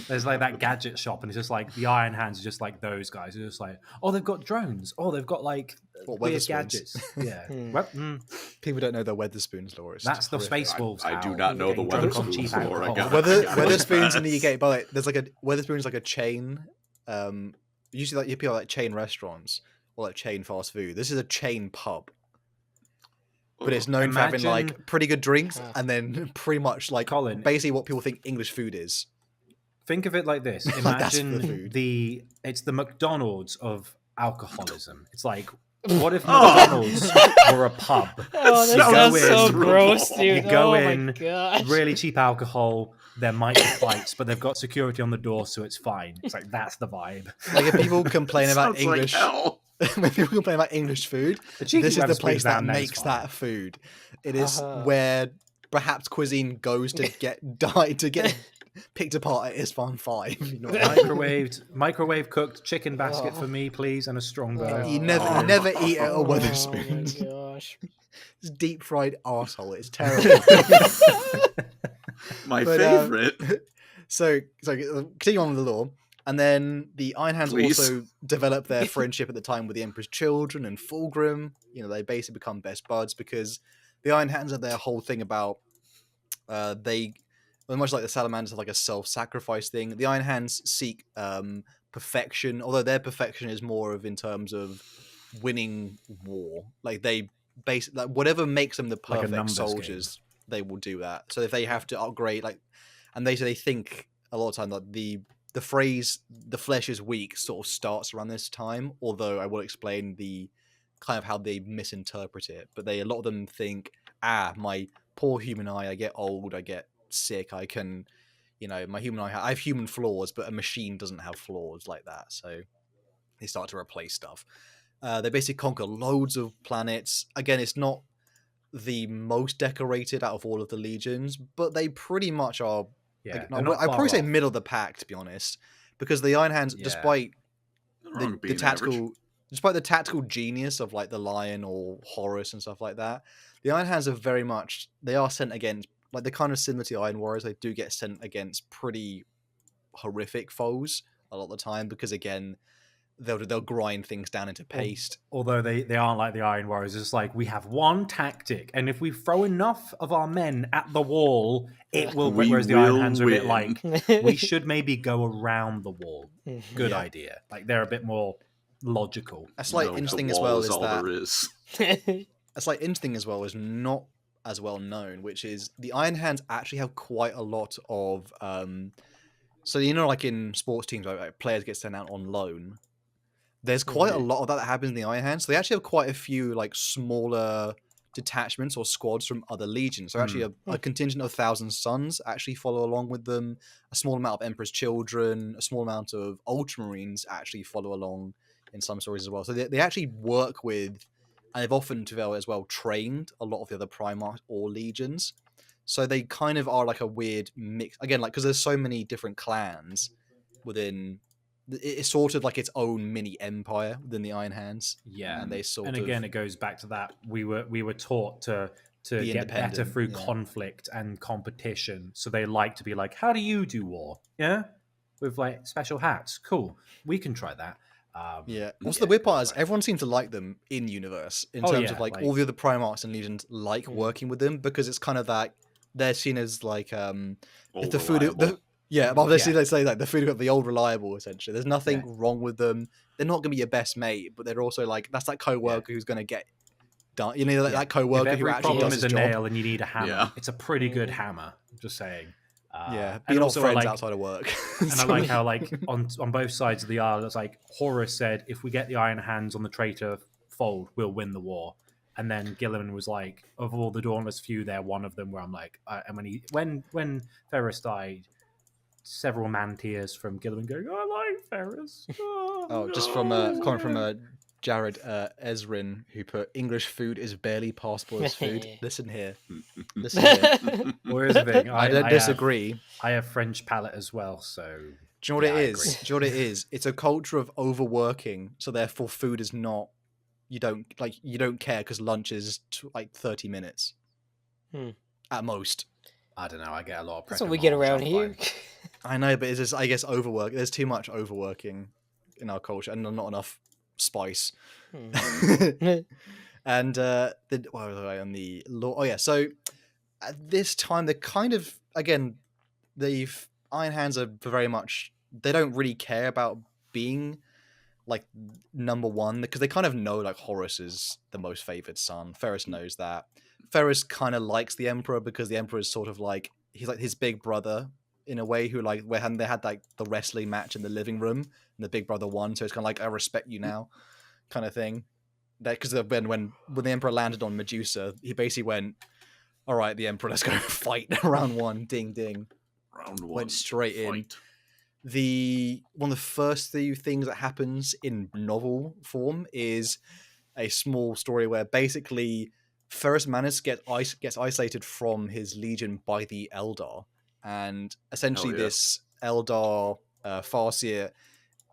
There's like that gadget shop, and it's just like the Iron Hands are just like those guys. They're just like, oh, they've got drones. Oh, they've got like weird gadgets. Yeah. People don't know the Weatherspoons lore. That's the Space Wolves. I do not know the Weatherspoons lore. Weatherspoons in the UK, but there's like Weatherspoons like a chain. Usually like you people like chain restaurants or like chain fast food. This is a chain pub, but it's known for having like pretty good drinks and then pretty much like basically what people think English food is. Think of it like this: imagine it's the McDonald's of alcoholism. It's like, what if McDonald's were a pub? Oh, that sounds so gross, dude. You go in, really cheap alcohol. There might be fights, but they've got security on the door, so it's fine. It's like, that's the vibe. Like if people complain about English, when people complain about English food, this is the place that makes that food. It is where perhaps cuisine goes to get picked apart at Isfahan 5. Microwave cooked chicken basket for me, please, and a strong burger. You never eat at a Weatherspoons. Oh my gosh. It's deep fried arsehole. It's terrible. My favorite. So continue on with the lore. And then the Iron Hands also develop their friendship at the time with the Emperor's Children and Fulgrim. They basically become best buds because the Iron Hands have their whole thing about much like the Salamanders have like a self-sacrifice thing. The Iron Hands seek perfection, although their perfection is more of in terms of winning war. Like they basically whatever makes them the perfect soldiers, they will do that. So if they have to upgrade, and they think a lot of time that the phrase "the flesh is weak" sort of starts around this time. Although I will explain the kind of how they misinterpret it. But a lot of them think, my poor human eye, I get old, I get sick, I can, my human eye, I have human flaws, but a machine doesn't have flaws like that. So they start to replace stuff. They basically conquer loads of planets. Again, it's not the most decorated out of all of the legions, but they pretty much are. Yeah, I'd probably say middle of the pack, to be honest, because the Iron Hands, despite the tactical genius of like the Lion or Horus and stuff like that, the Iron Hands are sent against, like they're kind of similar to the Iron Warriors. They do get sent against pretty horrific foes a lot of the time because again, they'll grind things down into paste. Although they aren't like the Iron Warriors. It's like we have one tactic, and if we throw enough of our men at the wall, it will. Whereas the Iron Hands are a bit like, we should maybe go around the wall. Good idea. Like they're a bit more logical. A slight interesting as well is that a slight interesting as well is not as well known, which is the Iron Hands actually have quite a lot of. So like in sports teams, like players get sent out on loan. there's quite a lot of that happens in the Iron Hands. So they actually have quite a few like smaller detachments or squads from other legions. So actually a contingent of 1,000 Sons actually follow along with them. A small amount of Emperor's Children, a small amount of Ultramarines actually follow along in some stories as well. So they actually work with, and they've often as well trained a lot of the other Primarchs or legions. So they kind of are like a weird mix again, like because there's so many different clans within. It's sort of like its own mini empire within the Iron Hands. Yeah, and they sort and of again, it goes back to that we were taught to get better independent, through conflict and competition. So they like to be like, how do you do war? Yeah, with like special hats. Cool, we can try that. Also, the weird part is everyone seems to like them in universe in terms of like all the other Primarchs and legions like working with them because it's kind of that they're seen as like if the food. Obviously they say like the food of the old reliable. Essentially, there's nothing wrong with them. They're not going to be your best mate, but they're also like that's that co-worker who's going to get done. You know, that co-worker who actually does his job. If every problem is a nail and you need a hammer, it's a pretty good hammer. I'm just saying. Being all friends outside of work. And I like how like on both sides of the aisle, it's like Horus said, if we get the Iron Hands on the traitor fold, we'll win the war. And then Gilliman was like, of all the Dauntless few, they're one of them. Where I'm like, and when Ferrus died. Several man tears from Gilliman going, I like Ferrus. Just from coming from Jared Ezrin, who put English food is barely passable as food. Listen here. Listen here. Well, here's the thing. I don't disagree. I have French palate as well, so... Do you know what it is? Do you know what it is? It's a culture of overworking, so therefore food is not... You don't care because lunch is like 30 minutes. At most. I don't know, I get a lot of That's what we get around here. I know, but it's just, I guess, overwork. There's too much overworking in our culture and not enough spice. And where was I on the law? Oh yeah, so at this time, they're kind of, again, the Iron Hands are very much, they don't really care about being like number one because they kind of know like Horus is the most favored son. Ferrus knows that. Ferrus kind of likes the Emperor because the Emperor is sort of like, he's like his big brother in a way who like, when they had like the wrestling match in the living room and the big brother won. So it's kind of like, I respect you now kind of thing. That because when the Emperor landed on Medusa, he basically went, all right, the Emperor, let's go fight. Round one, ding, ding. Round one. Went straight fight. in. One of the first few things that happens in novel form is a small story where basically Ferrus Manus gets isolated from his legion by the Eldar, and essentially this Eldar Farseer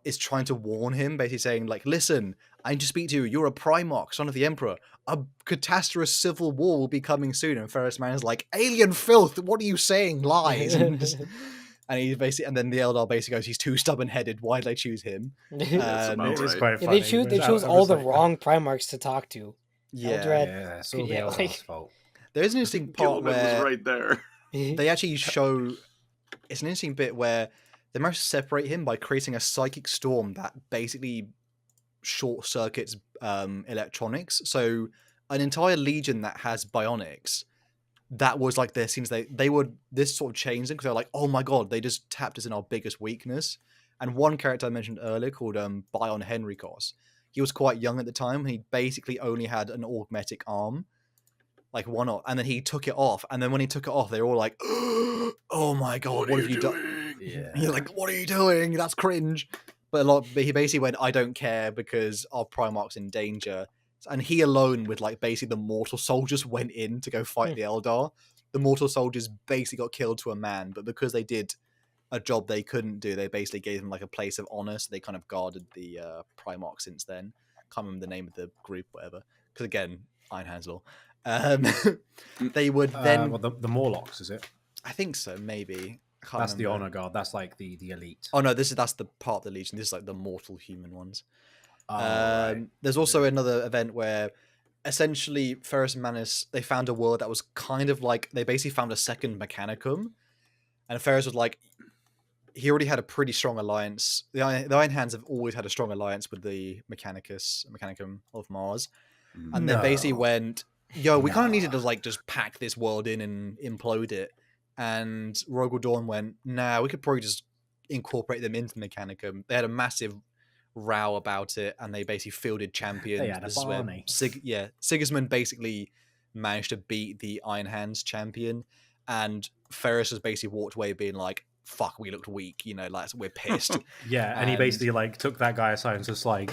is trying to warn him, basically saying like, listen, I need to speak to you. You're a Primarch, son of the Emperor. A catastrophic civil war will be coming soon. And Ferrus Manus is like, alien filth, what are you saying? Lies. And he basically, and then the Eldar basically goes, he's too stubborn-headed. Why did they choose him? It was quite funny. They chose all the wrong Primarchs to talk to. Yeah, it's all the Eldar's fault. There is an interesting part where was right there. They actually show. It's an interesting bit where they manage to separate him by creating a psychic storm that basically short circuits electronics. So an entire legion that has bionics. That was like their scenes. They would this sort of changed them because they're like, oh my god, they just tapped us in our biggest weakness. And one character I mentioned earlier called Bion Henricos. He was quite young at the time. He basically only had an augmetic arm, like one off, and then he took it off. And then when he took it off, they were all like, "Oh my god, what have you done?" Yeah, you're like, "What are you doing? That's cringe." But he basically went, "I don't care because our Primarch's in danger." And he alone, with like basically the mortal soldiers, went in to go fight the Eldar. The mortal soldiers basically got killed to a man, but because they did a job they couldn't do, they basically gave them like a place of honor, so they kind of guarded the Primarch since then. Can't remember the name of the group, whatever, because again, Iron Hands law. They would then the Morlocks, is it? I think so, maybe. That's the honor guard. That's like the elite. Oh no, that's the part of the Legion. This is like the mortal human ones. Right. There's also another event where essentially Ferrus Manus, they found a world that was kind of like, they basically found a second Mechanicum, and Ferrus was like, he already had a pretty strong alliance. The Iron Hands have always had a strong alliance with the Mechanicum of Mars. And they basically went, yo, we kind of needed to like just pack this world in and implode it. And Rogal Dawn went, nah, we could probably just incorporate them into Mechanicum. They had a massive row about it, and they basically fielded champions. They had a This is where Barney. Sigismund basically managed to beat the Iron Hands champion, and Ferrus has basically walked away being like, fuck, we looked weak, like we're pissed. Yeah, and he basically like took that guy aside and just like,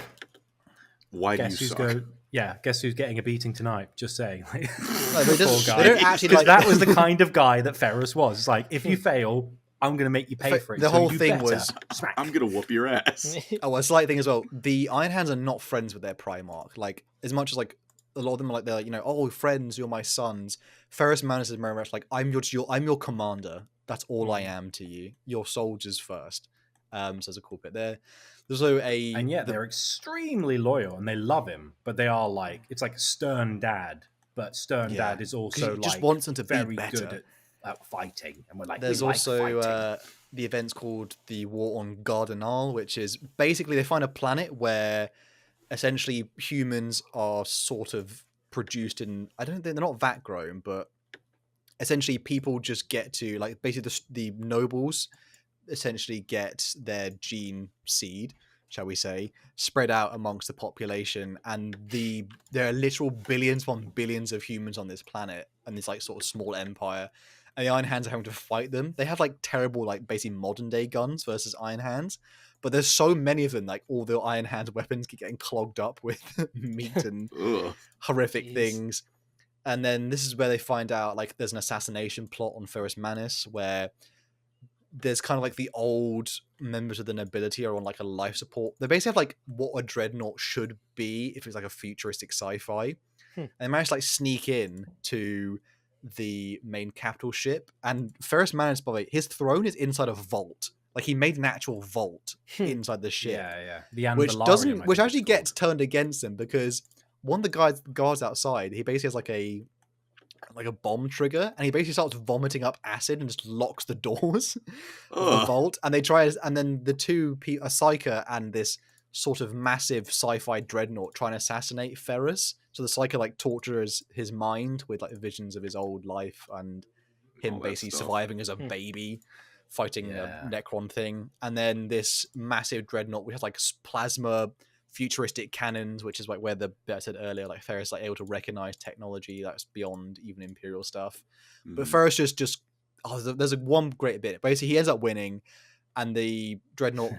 Why do you guess who's suck? guess who's getting a beating tonight? Just saying. Like, No, they poor guy. don't actually Because like that was the kind of guy that Ferrus was. It's like, if you fail, I'm going to make you pay for it. The so whole you thing better was, smack. I'm gonna whoop your ass. Oh, a slight thing as well. The Iron Hands are not friends with their Primarch. Like, as much as like a lot of them are like, they're like, oh, friends, you're my sons. Ferrus Manus is very much like, I'm your commander. That's all I am to you. Your soldiers first. So there's a cool bit there. There's also they're extremely loyal and they love him, but they are like, it's like stern dad, but stern dad is also he just like wants them to be very better. good at fighting, and we're like, There's we like also fighting. the event's called the War on Gardenal, which is basically they find a planet where essentially humans are sort of produced in, I don't think they're not vat grown, but essentially people just get to like basically the nobles essentially get their gene seed, shall we say, spread out amongst the population, and there are literal billions upon billions of humans on this planet, and this like sort of small empire. And the Iron Hands are having to fight them. They have like terrible, like basically modern day guns versus Iron Hands, but there's so many of them. Like all the Iron Hands weapons keep getting clogged up with meat and horrific things. And then this is where they find out like there's an assassination plot on Ferrus Manus where there's kind of like the old members of the nobility are on like a life support. They basically have like what a dreadnought should be if it's like a futuristic sci-fi. And they managed to like sneak in to the main capital ship, and Ferrus Manus, by the way, his throne is inside a vault. Like he made an actual vault inside the ship. The which Anvalarium, doesn't, I which think actually it's gets turned against him because one of the guards outside, he basically has like a bomb trigger, and he basically starts vomiting up acid and just locks the doors of the vault. And they try, and then the two, a Psyker and this sort of massive sci-fi dreadnought, try and assassinate Ferrus. So the Psyker like tortures his mind with like visions of his old life and him basically surviving as a baby, fighting a Necron thing. And then this massive dreadnought, which has like plasma futuristic cannons, which is like where I said earlier, like Ferrus like able to recognize technology that's beyond even Imperial stuff. But Ferrus just there's one great bit. Basically, he ends up winning, and the dreadnought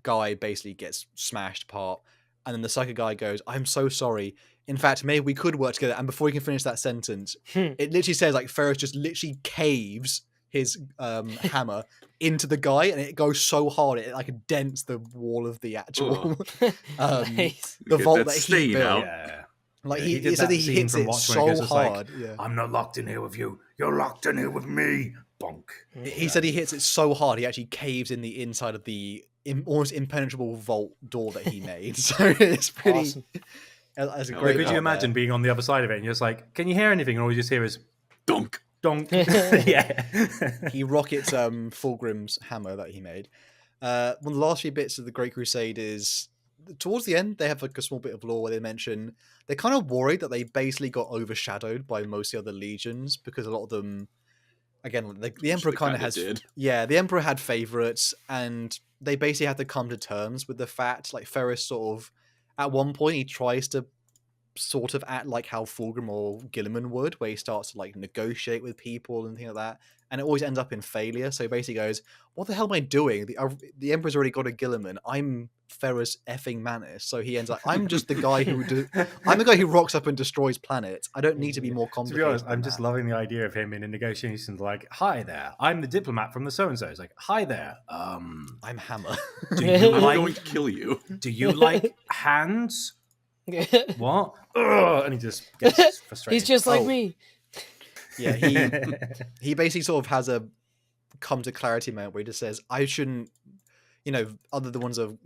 guy basically gets smashed apart. And then the Psyker guy goes, "I'm so sorry. In fact, maybe we could work together." And before he can finish that sentence, it literally says like Ferrus just literally caves his hammer into the guy, and it goes so hard it like dents the wall of the actual the vault that he built. Like he said he hits it so hard. I'm not locked in here with you. You're locked in here with me. Bonk. He said he hits it so hard he actually caves in the inside of the almost impenetrable vault door that he made. So it's pretty awesome. That's a great. Could you imagine being on the other side of it and you're just like, can you hear anything? And all you just hear is dunk. Donk. He rockets Fulgrim's hammer that he made. One of the last few bits of the Great Crusade is towards the end. They have like a small bit of lore where they mention they're kind of worried that they basically got overshadowed by most of the other legions because a lot of them, again, the Emperor kind of has the Emperor had favorites, and they basically had to come to terms with the fact like Ferrus sort of at one point he tries to sort of act like how Fulgrim or Guilliman would, where he starts to like negotiate with people and things like that, and it always ends up in failure. So he basically goes, what the hell am I doing? The Emperor's already got a Guilliman. I'm Ferrus effing Manus. So he ends up, I'm just the guy I'm the guy who rocks up and destroys planets. I don't need to be more complicated. To be honest, I'm just loving the idea of him in a negotiation like, hi there, I'm the diplomat from the so-and-so. It's like, hi there, I'm Hammer. Do you I'm going to kill you. Do you like hands? What? Ugh, and he just gets frustrated. He's just like me. Yeah, he basically sort of has a come to clarity moment where he just says, I shouldn't, other the ones of,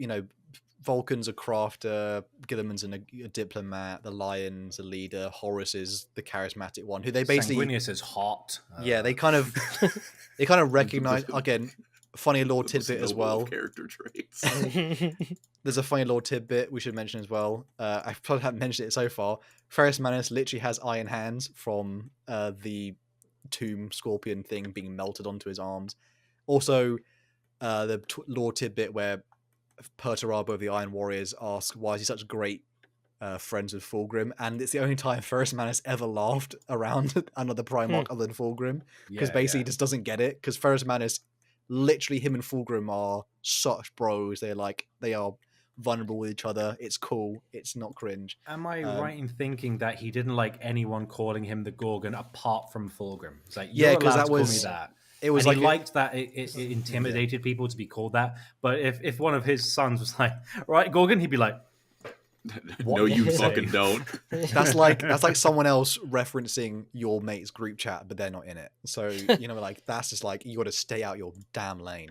Vulcan's a crafter, Guilliman's a diplomat, the Lion's a leader, Horus is the charismatic one, who they basically... Sanguinius is hot. Yeah, they kind of recognize, again, funny lore tidbit as well. Character traits. There's a funny lore tidbit we should mention as well. I probably haven't mentioned it so far. Ferrus Manus literally has iron hands from the tomb scorpion thing being melted onto his arms. Also, the lore tidbit where Perturabo of the Iron Warriors asks why is he such great friends with Fulgrim, and it's the only time First Man has ever laughed around another Primarch other than Fulgrim, because basically he just doesn't get it, because First Man is literally, him and Fulgrim are such bros. They are vulnerable with each other. It's cool. It's not cringe. Am I right in thinking that he didn't like anyone calling him the Gorgon apart from Fulgrim? It's like, Yeah, you're 'cause allowed that to call was- me that. It was and like he liked that it intimidated people to be called that. But if one of his sons was like, right, Gorgon, he'd be like, No, you did fucking say? don't. that's like someone else referencing your mate's group chat, but they're not in it. So like that's just like, you got to stay out your damn lane.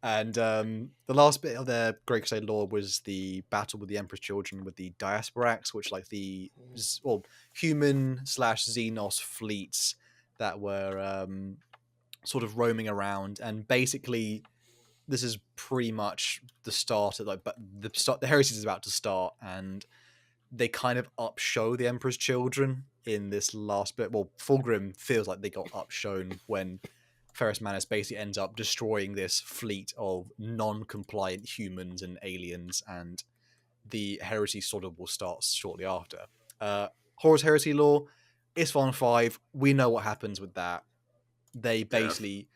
And the last bit of the Great Crusade lore was the battle with the Emperor's Children with the Diasporax, which like the human / Xenos fleets that were sort of roaming around, and basically this is pretty much the start of the heresy is about to start, and they kind of upshow the Emperor's Children in this last bit. Well, Fulgrim feels like they got upshown when Ferrus Manus basically ends up destroying this fleet of non-compliant humans and aliens, and the heresy sort of will start shortly after. Horus Heresy lore, Isfahan 5, we know what happens with that. They basically,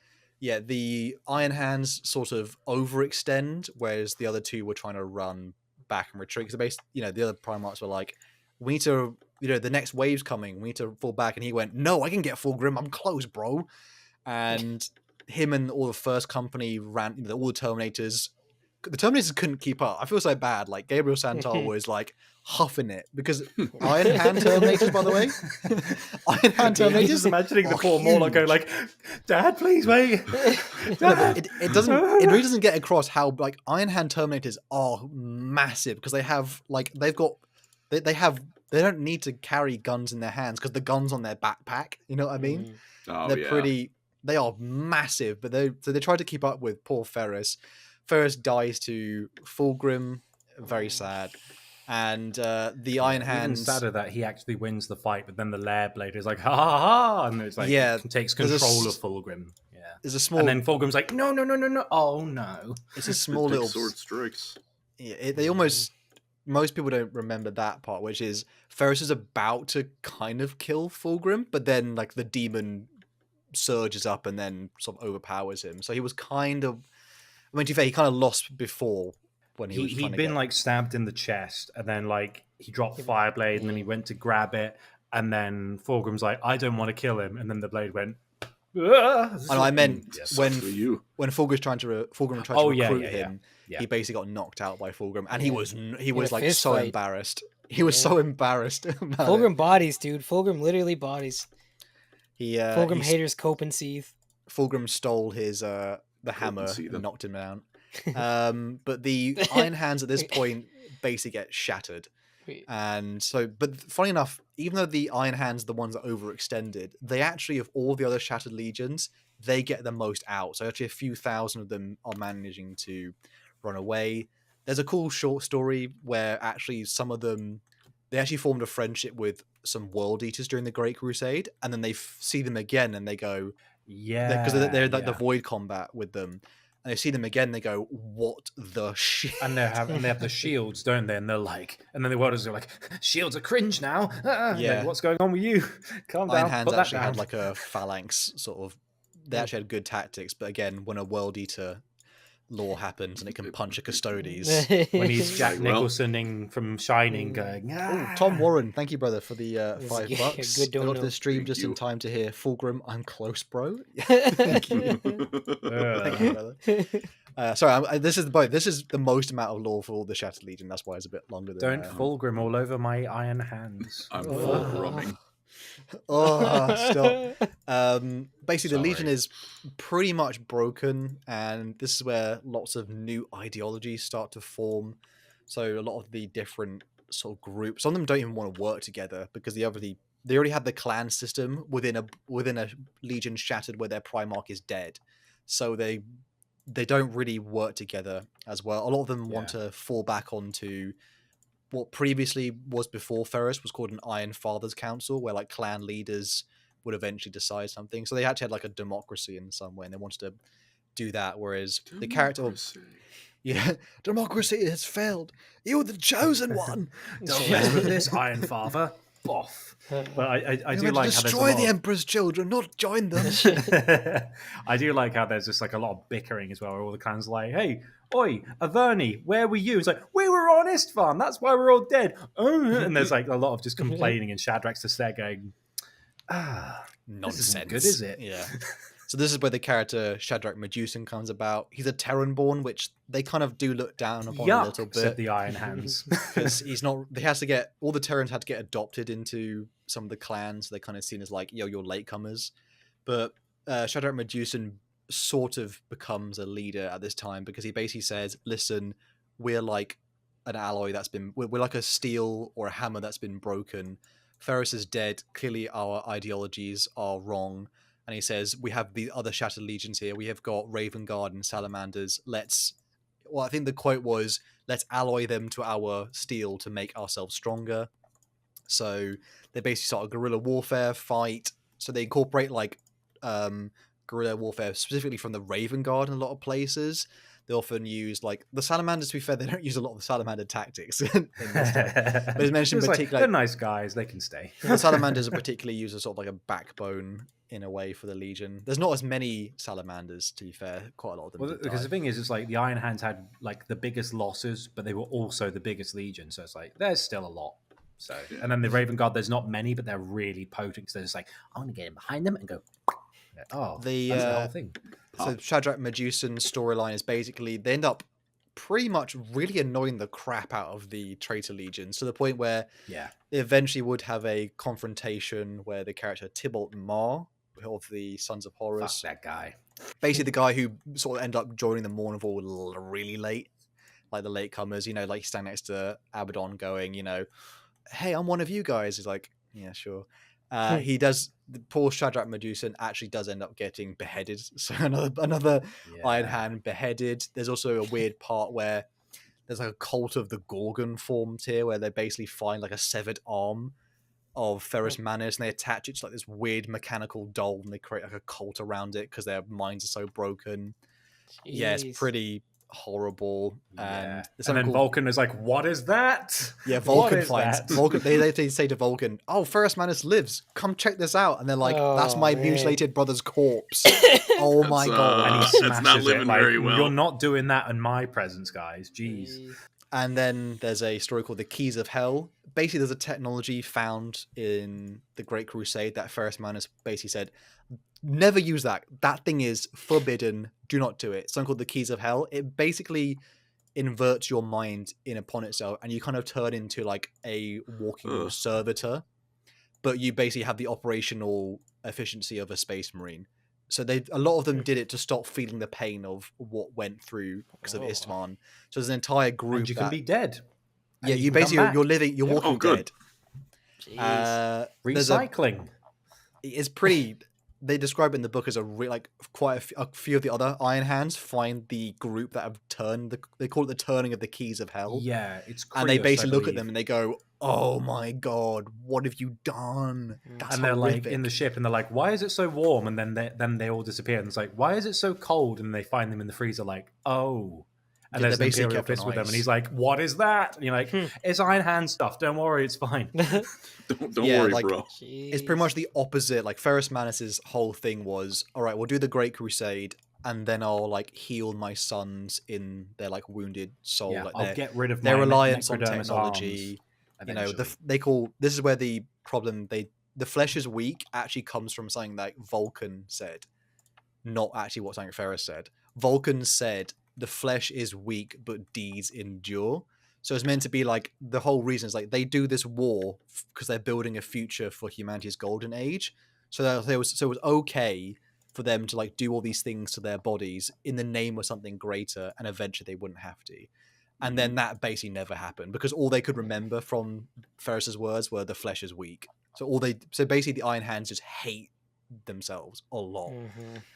the Iron Hands sort of overextend, whereas the other two were trying to run back and retreat. Because the other Primarchs were like, we need to, the next wave's coming, we need to fall back. And he went, no, I can get Fulgrim, I'm close, bro. And him and all the first company ran, all the Terminators. The Terminators couldn't keep up. I feel so bad. Like, Gabriel Santal was like huffing it because Iron Hand Terminators, by the way. Iron Hand I'm Terminators. just imagining the poor Morlock going like, Dad, please wait. It doesn't. It really doesn't get across how like Iron Hand Terminators are massive, because they have like they don't need to carry guns in their hands because the guns on their backpack. You know what I mean? Oh, They are massive, but they try to keep up with poor Ferrus. Ferrus dies to Fulgrim, very sad. And the Iron Hands. Even sadder that he actually wins the fight, but then the Lair Blade is like, ha ha ha, and it's like, takes control of Fulgrim. Yeah, there's a small. And then Fulgrim's like, no, oh no. It's a small little sword strikes. Yeah, they almost. Most people don't remember that part, which is Ferrus is about to kind of kill Fulgrim, but then like the demon surges up and then sort of overpowers him. So he was kind of. I mean, to be fair, he kind of lost before when he'd been like stabbed in the chest, and then like he dropped Fireblade, and then he went to grab it, and then Fulgrim's like, I don't want to kill him, and then the blade went. And I meant when Fulgrim tried to recruit him, he basically got knocked out by Fulgrim, and he was like so embarrassed. He was so embarrassed. Fulgrim bodies, dude. Fulgrim literally bodies. Fulgrim haters cope and seethe. Fulgrim stole his the hammer and knocked him down. But the Iron Hands at this point basically get shattered. And so, but funny enough, even though the Iron Hands are the ones that overextended, they actually, of all the other Shattered Legions, they get the most out. So actually a few thousand of them are managing to run away. There's a cool short story where actually some of them, they actually formed a friendship with some World Eaters during the Great Crusade, and then they see them again and they go, because they're like the void combat with them. And they see them again, they go, what the shit? And they have the shields, don't they? And they're like, and then the Worlders are like, shields are cringe now. Like, what's going on with you? Calm down. Iron Hands actually had like a phalanx sort of. They actually had good tactics, but again, when a World Eater lore happens and it can punch a Custodes. When he's Jack Nicholsoning from Shining going, Tom Warren, thank you, brother, for the $5. Good I got to the stream just in time to hear Fulgrim, I'm close, bro. Thank you. Thank you, brother. Sorry, this is the most amount of lore for all the Shattered Legion. That's why it's a bit longer than. Don't Fulgrim all over my Iron Hands. I'm Fulgrimming. Stop. Basically, the Legion is pretty much broken, and this is where lots of new ideologies start to form. So a lot of the different sort of groups, some of them don't even want to work together because they already had the clan system within a Legion shattered where their Primarch is dead. So they don't really work together as well. A lot of them want to fall back onto what previously was before Ferrus was called an Iron Fathers Council, where like clan leaders would eventually decide something. So they actually had like a democracy in some way, and they wanted to do that. Whereas the character, Yeah, democracy has failed. You're the chosen one. Don't mess with this, Iron Father. Boff. But I do You're like meant to how there's a destroy lot the of... Emperor's children, not join them. I do like how there's just like a lot of bickering as well, where all the clans are like, hey, oi, Averni, where were you? It's like, we were on Istvan, that's why we're all dead. And there's like a lot of just complaining, and Shadrach's just there going, Nonsense. This isn't good, is it? Yeah. So this is where the character Shadrach Medusan comes about. He's a Terran-born, which they kind of do look down upon a little bit. Said the Iron Hands. Because he's not. They has to get all the Terrans had to get adopted into some of the clans. So they're kind of seen as like, yo, you're latecomers. But Shadrach Medusan sort of becomes a leader at this time because he basically says, "Listen, we're like an alloy that's been. We're like a steel or a hammer that's been broken. Ferrus is dead. Clearly, our ideologies are wrong." And he says, we have the other Shattered Legions here. We have got Raven Guard and Salamanders. I think the quote was, let's alloy them to our steel to make ourselves stronger. So they basically start a guerrilla warfare fight. So they incorporate like guerrilla warfare specifically from the Raven Guard in a lot of places. They often use like the Salamanders. To be fair, they don't use a lot of the Salamander tactics in this time. But as mentioned, particularly they're nice guys. They can stay. The Salamanders are particularly used as sort of like a backbone in a way for the Legion. There's not as many Salamanders, to be fair. Quite a lot of them. Well, because the thing is, it's like the Iron Hands had like the biggest losses, but they were also the biggest Legion. So it's like there's still a lot. So and then the Raven Guard, there's not many, but they're really potent. So they're just like, I'm gonna get in behind them and go. Oh, that's the whole thing. So Shadrach Medusan's storyline is basically they end up pretty much really annoying the crap out of the traitor legions to the point where they eventually would have a confrontation where the character Tybalt Mar of the Sons of Horus, that guy, basically the guy who sort of ended up joining the Mournival really late, like the latecomers, you know, like standing next to Abaddon going, you know, hey, I'm one of you guys. He's like, yeah, sure. He does. The poor Shadrach Medusan actually does end up getting beheaded. So another Iron Hand beheaded. There's also a weird part where there's like a cult of the Gorgon formed here, where they basically find like a severed arm of Ferrus Manus and they attach it to like this weird mechanical doll and they create like a cult around it because their minds are so broken. Jeez. Yeah, it's pretty horrible. And then Vulcan is like, what is that? Yeah, Vulcan finds Vulcan. They say to Vulcan, oh, Ferrus Manus lives, come check this out. And they're like, that's my mutilated brother's corpse. Oh my god. And he smashes not living it, like, very well. You're not doing that in my presence, guys. Jeez. And then there's a story called the Keys of Hell. Basically, there's a technology found in the Great Crusade that Ferrus Manus basically said, never use that. That thing is forbidden. Do not do it. Something called the Keys of Hell. It basically inverts your mind in upon itself, and you kind of turn into like a walking servitor, but you basically have the operational efficiency of a space marine. So a lot of them did it to stop feeling the pain of what went through because of Istvan. So there's an entire group. And you can be dead. Yeah, you basically you're walking dead. Recycling. It's pretty. They describe it in the book as quite a few of the other Iron Hands find the group that have turned. They call it the turning of the Keys of Hell. Yeah, it's Krios, and they basically look at them and they go, "Oh my god, what have you done?" That's and they're horrific. like in the ship and they're like, "Why is it so warm?" And then they all disappear and it's like, "Why is it so cold?" And they find them in the freezer, like, "Oh." And there's an Imperial fist with them, and he's like, "What is that?" And you're like, "It's Iron Hand stuff. Don't worry, it's fine." don't worry, bro. It's pretty much the opposite. Like Ferrus Manus's whole thing was, "All right, we'll do the Great Crusade, and then I'll like heal my sons in their like wounded soul. Yeah, like, I'll get rid of their my reliance on necrodermis technology." arms, you know, they call this is where the problem the flesh is weak actually comes from something that Vulcan said, not actually what something Ferrus said. Vulcan said, the flesh is weak, but deeds endure. So it's meant to be like the whole reason is like they do this war because they're building a future for humanity's golden age. So it was okay for them to like do all these things to their bodies in the name of something greater, and eventually they wouldn't have to. And then that basically never happened because all they could remember from Ferrus's words were the flesh is weak. So basically the Iron Hands just hate themselves a lot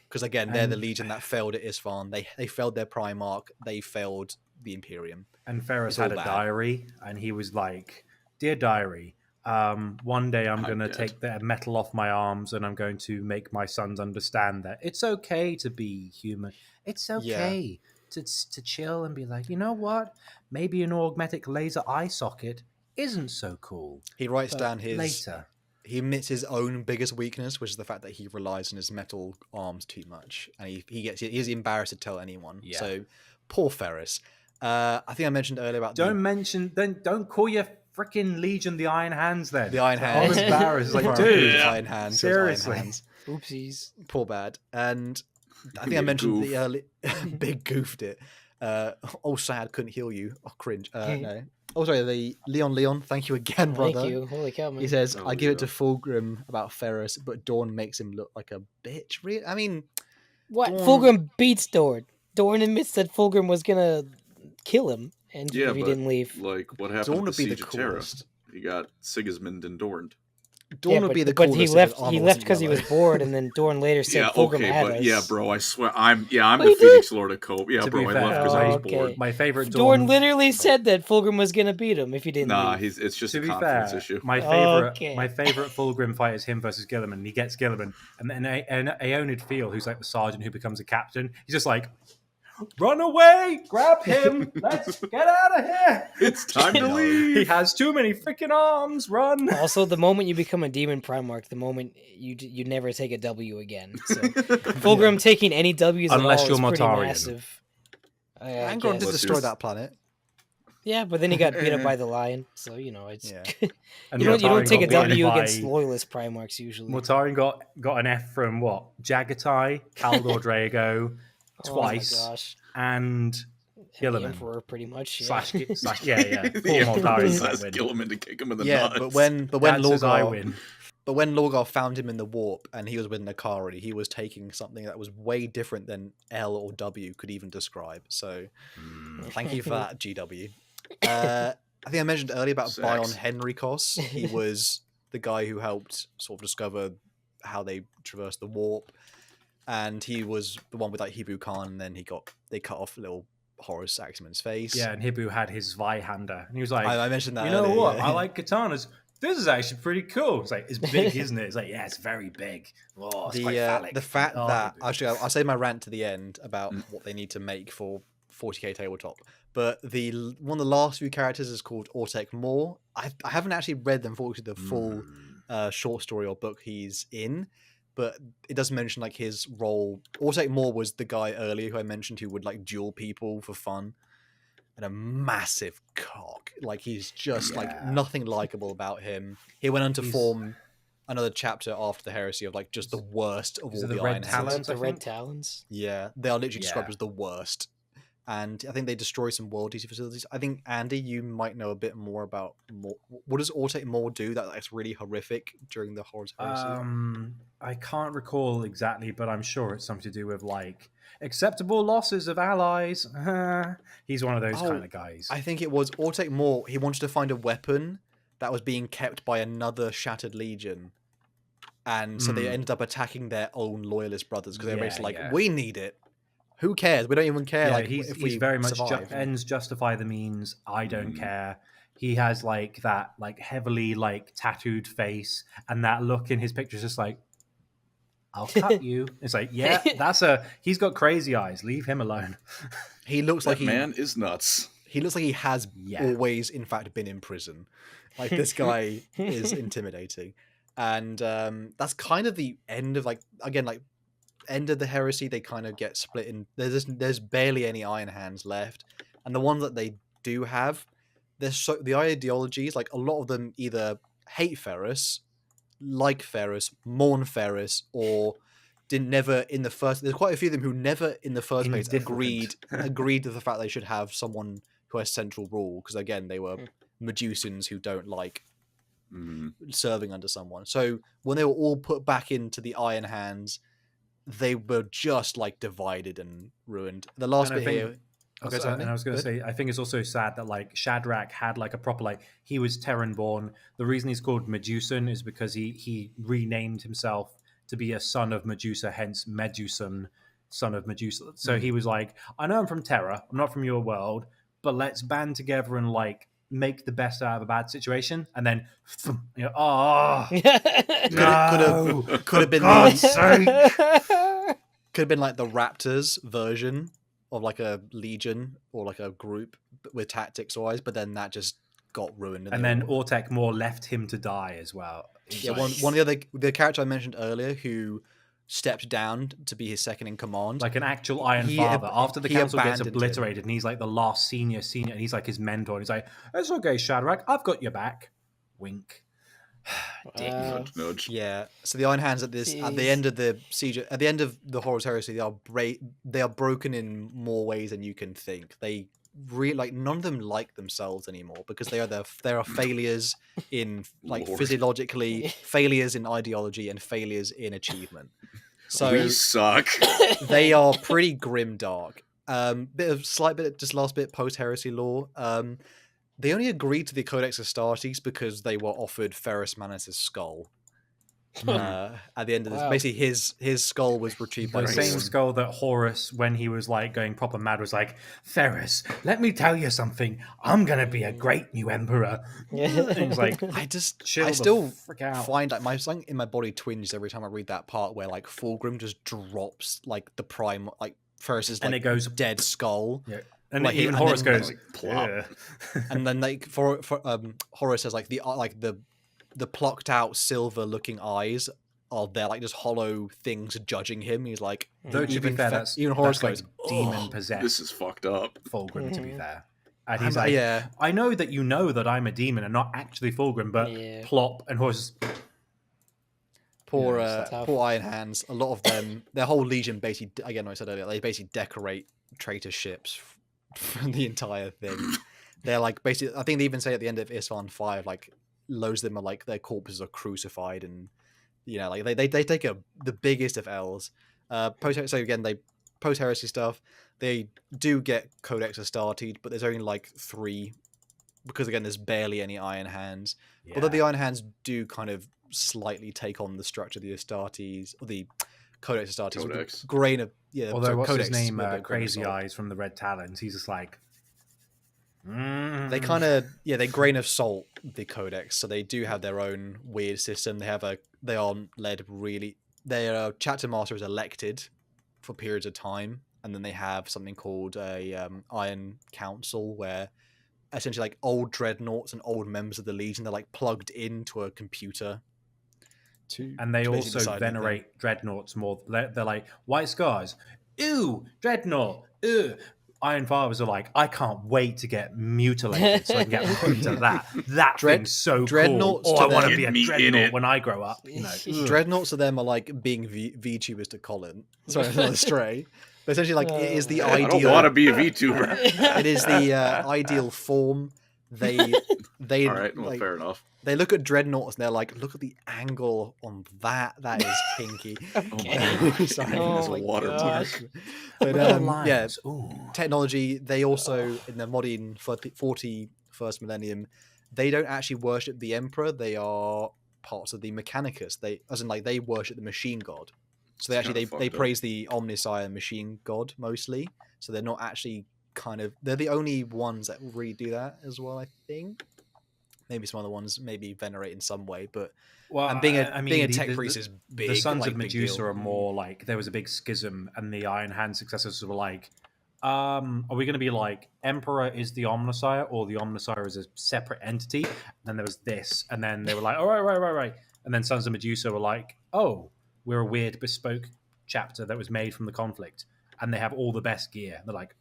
because again they're the legion that failed at Istvan. They failed their Primarch, they failed the Imperium, and Ferrus had a diary and he was like, "Dear diary, one day I'm going to take the metal off my arms and I'm going to make my sons understand that it's okay to be human, it's okay to chill and be like, you know what? Maybe an augmetic laser eye socket isn't so cool. He writes But down his later. He admits his own biggest weakness, which is the fact that he relies on his metal arms too much, and he's embarrassed to tell anyone. Yeah. So poor Ferris. I think I mentioned earlier about Don't call your freaking Legion the Iron Hands then. the Iron Hands. I'm embarrassed. Like, Primarch dude, Iron Hands. seriously. Iron Hands. Oopsies. Poor bad. And I think I mentioned the early big goofed it. Oh, sad, couldn't heal you. Oh, cringe. No. Oh, sorry, the Leon. Thank you again, brother. Thank you. Holy cow, man. He says, I give it to Fulgrim about Ferris, but Dawn makes him look like a bitch. Really? I mean... What? Dawn... Fulgrim beats Dorn. Dorn admits that Fulgrim was gonna kill him, and Yeah, if he but, didn't leave. Like, what happened Dawn to would be the Siege of Terra? coolest. He got Sigismund and Dorn. Dawn would be the but coolest. he left. He left because he was bored, and then Dorn later said Yeah, Fulgrim okay, had but us. yeah, bro, I swear, I'm the Oh, he Phoenix Lord of Cope. Yeah, To bro, be I fair, left because I was okay. bored. My favorite Dorn literally said that Fulgrim was gonna beat him if he didn't Nah, leave. it's just To a be confidence fair, issue. my favorite Fulgrim fight is him versus Gilliman. He gets Gilliman, and then Aeonid Feel, who's like the sergeant who becomes a captain, he's just like, run away, grab him, let's get out of here. It's time to leave. He has too many freaking arms. Run. Also, the moment you become a demon Primarch, the moment you never take a W again. So Fulgrim taking any Ws Unless at all you're is pretty Mortarion. massive. I Angron guess. did Let's destroy just- that planet. Yeah, but then he got beat up by the lion, so you know it's. Yeah. And you don't take a Mortarion got W beaten against by- loyalist Primarchs usually. Mortarion got an F from what? Jagatai, Kaldor Drago, twice, Oh my gosh. and The Gilliman. Emperor, pretty much. Yeah. Slash, yeah. The Full Mortarion Emperor win. Gilliman to kick him in the Yeah, nuts. but when Dad says I Lorgar win. found him in the warp and he was with Nakari, he was taking something that was way different than L or W could even describe. So thank you for that, GW. I think I mentioned earlier about Sex. Bion Henrikos. He was the guy who helped sort of discover how they traversed the warp, and he was the one with like Hibu Khan. And then they cut off little Horus Axeman's face. Yeah, and Hibu had his Zweihander, and he was like, I mentioned that. you know earlier, what? yeah. I like katanas. This is actually pretty cool. It's like, it's big, isn't it? It's like, yeah, it's very big. Oh, it's quite phallic. The fact Oh, that dude. actually I'll say my rant to the end about what they need to make for 40k tabletop. But one of the last few characters is called Ortek Moore. I haven't actually read, unfortunately, the full short story or book he's in, but it does mention like his role. Ortek Moore was the guy earlier who I mentioned who would like duel people for fun, and a massive cock. Like he's just like nothing likable about him. He went on to form another chapter after the heresy of like just the worst of all the Iron Hands. The Red Talons. Yeah, they are literally described as the worst. And I think they destroy some World DC facilities. I think, Andy, you might know a bit more about what does Ortek Moore do that's really horrific during the Horus Heresy? I can't recall exactly, but I'm sure it's something to do with like acceptable losses of allies. He's one of those kind of guys. I think it was Ortek Moore. He wanted to find a weapon that was being kept by another Shattered Legion. And so they ended up attacking their own loyalist brothers because they're basically like, we need it. Who cares? We don't even care. Yeah, like he's we very much survive. ends justify the means. I don't care. He has like that like heavily like tattooed face, and that look in his picture is just like, I'll cut you. It's like, yeah, he's got crazy eyes. Leave him alone. He looks That like man is nuts. He looks like he has always, in fact, been in prison. Like this guy is intimidating, and that's kind of the end of end of the heresy. They kind of get split in. There's barely any Iron Hands left, and the ones that they do have, the ideologies, like a lot of them either hate Ferris, like Ferris, mourn Ferris, or there's quite a few of them who never in the first place agreed to the fact they should have someone who has central rule, because again they were Medusans who don't like serving under someone. So when they were all put back into the Iron Hands, they were just like divided and ruined. The last bit here. Also, and I was going to say, I think it's also sad that like Shadrach had like a proper he was Terran born. The reason he's called Medusan is because he renamed himself to be a son of Medusa, hence Medusan, son of Medusa. So he was like, I know I'm from Terra, I'm not from your world, but let's band together and like make the best out of a bad situation. And then, could have been could have been like the Raptors version of like a legion or like a group with tactics wise, but then that just got ruined. And then Ortek Moore left him to die as well. Yeah, one of the character I mentioned earlier who stepped down to be his second in command, like an actual Iron Father. After the council gets obliterated, and he's like the last senior, and he's like his mentor. And he's like, "It's okay, Shadrach, I've got your back." Wink. Nudge, nudge. Yeah. So the Iron Hands at the end of the siege, at the end of the Horus Heresy, they are broken in more ways than you can think. They really none of them like themselves anymore because they are failures in physiologically, failures in ideology, and failures in achievement. So we suck. They are pretty grim dark. Last bit post heresy lore. They only agreed to the Codex Astartes because they were offered Ferrus Manus' skull. At the end of this, basically his skull was retrieved by the same skull that Horus, when he was like going proper mad, was like, "Ferrus, let me tell you something. I'm gonna be a great new emperor." And he's like, I still find like something in my body twinges every time I read that part where like Fulgrim just drops like the prime Ferrus's and it goes dead skull. Yeah. And like, even Horus goes, plop. And then like for Horus says like the plucked out silver looking eyes are there like just hollow things judging him. He's like, though to be fair, that's even Horus goes goes, demon possessed. This is fucked up. Fulgrim, to be fair. And he's like, I know that you know that I'm a demon and not actually Fulgrim, but plop, and Horus. Poor Iron Hands. A lot of them, their whole legion basically, again, I said earlier, they basically decorate traitor ships for the entire thing. They're like basically, I think they even say at the end of Isfahan 5, like loads of them are like their corpses are crucified, and like they take the biggest of L's. So again, they post heresy stuff. They do get Codex Astartes, but there's only like 3 because again, there's barely any Iron Hands. Yeah. Although the Iron Hands do kind of slightly take on the structure of the Astartes or the Codex Astartes. Codex. Grain of Although what's Codex, his name? Crazy Eyes from the Red Talons. He's just like. They kind of they grain of salt the Codex, so they do have their own weird system. They are led really. Their chapter master is elected for periods of time, and then they have something called a Iron Council, where essentially like old dreadnoughts and old members of the Legion, they're like plugged into a computer. And they also venerate dreadnoughts more. They're like, white scars, ew, dreadnought, ew. Iron Fathers are like, I can't wait to get mutilated so I can get put into that. That thing's so cool. Oh, I want to be a dreadnought when I grow up. Dreadnoughts to them are like being VTubers to Colin. Sorry, I'm not astray. But essentially, like, it is the ideal. I don't want to be a VTuber. It is the ideal form. They all right, well, fair enough. They look at dreadnoughts and they're like, look at the angle on that. That is kinky. Sorry, that's a watermark. But technology. They also in the modern 41st millennium, they don't actually worship the Emperor. They are parts of the Mechanicus. They worship the machine god. So they praise the Omnissiah machine god mostly. So they're not actually they're the only ones that really do that as well, I think. Maybe some other ones maybe venerate in some way, but being a tech priest is big. The Sons of Medusa are more like, there was a big schism, and the Iron Hand successors were like, are we going to be like Emperor is the Omnissiah, or the Omnissiah is a separate entity? And then there was this, and then they were like, all right. And then Sons of Medusa were like, oh, we're a weird bespoke chapter that was made from the conflict, and they have all the best gear. They're like,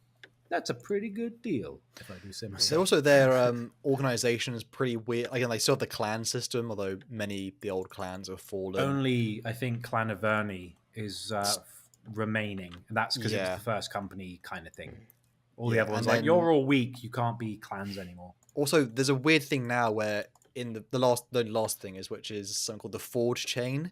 that's a pretty good deal, if I do say myself. So also their organization is pretty weird. Again, they still have the clan system, although the old clans have fallen. Only, I think, Clan Averni is remaining, and that's because it's the first company kind of thing. All the other ones, like, you're all weak, you can't be clans anymore. Also, there's a weird thing now where in the last thing which is something called the Forge Chain,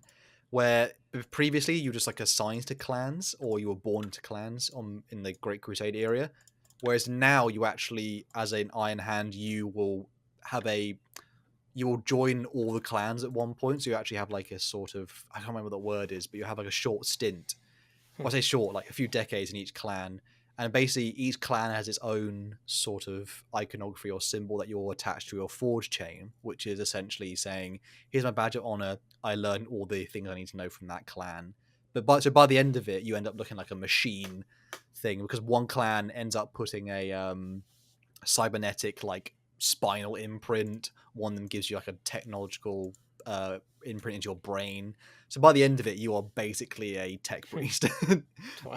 where previously you were just like assigned to clans, or you were born to clans in the Great Crusade area, whereas now you actually, as an Iron Hand, you will join all the clans at one point. So you actually have like a sort of, I can't remember what the word is, but you have like a short stint. Well, I say short, like a few decades in each clan. And basically each clan has its own sort of iconography or symbol that you're attached to your Forge Chain, which is essentially saying, here's my badge of honor. I learned all the things I need to know from that clan. But by the end of it, you end up looking like a machine thing because one clan ends up putting a cybernetic like spinal imprint. One of them gives you like a technological imprint into your brain. So by the end of it, you are basically a tech priest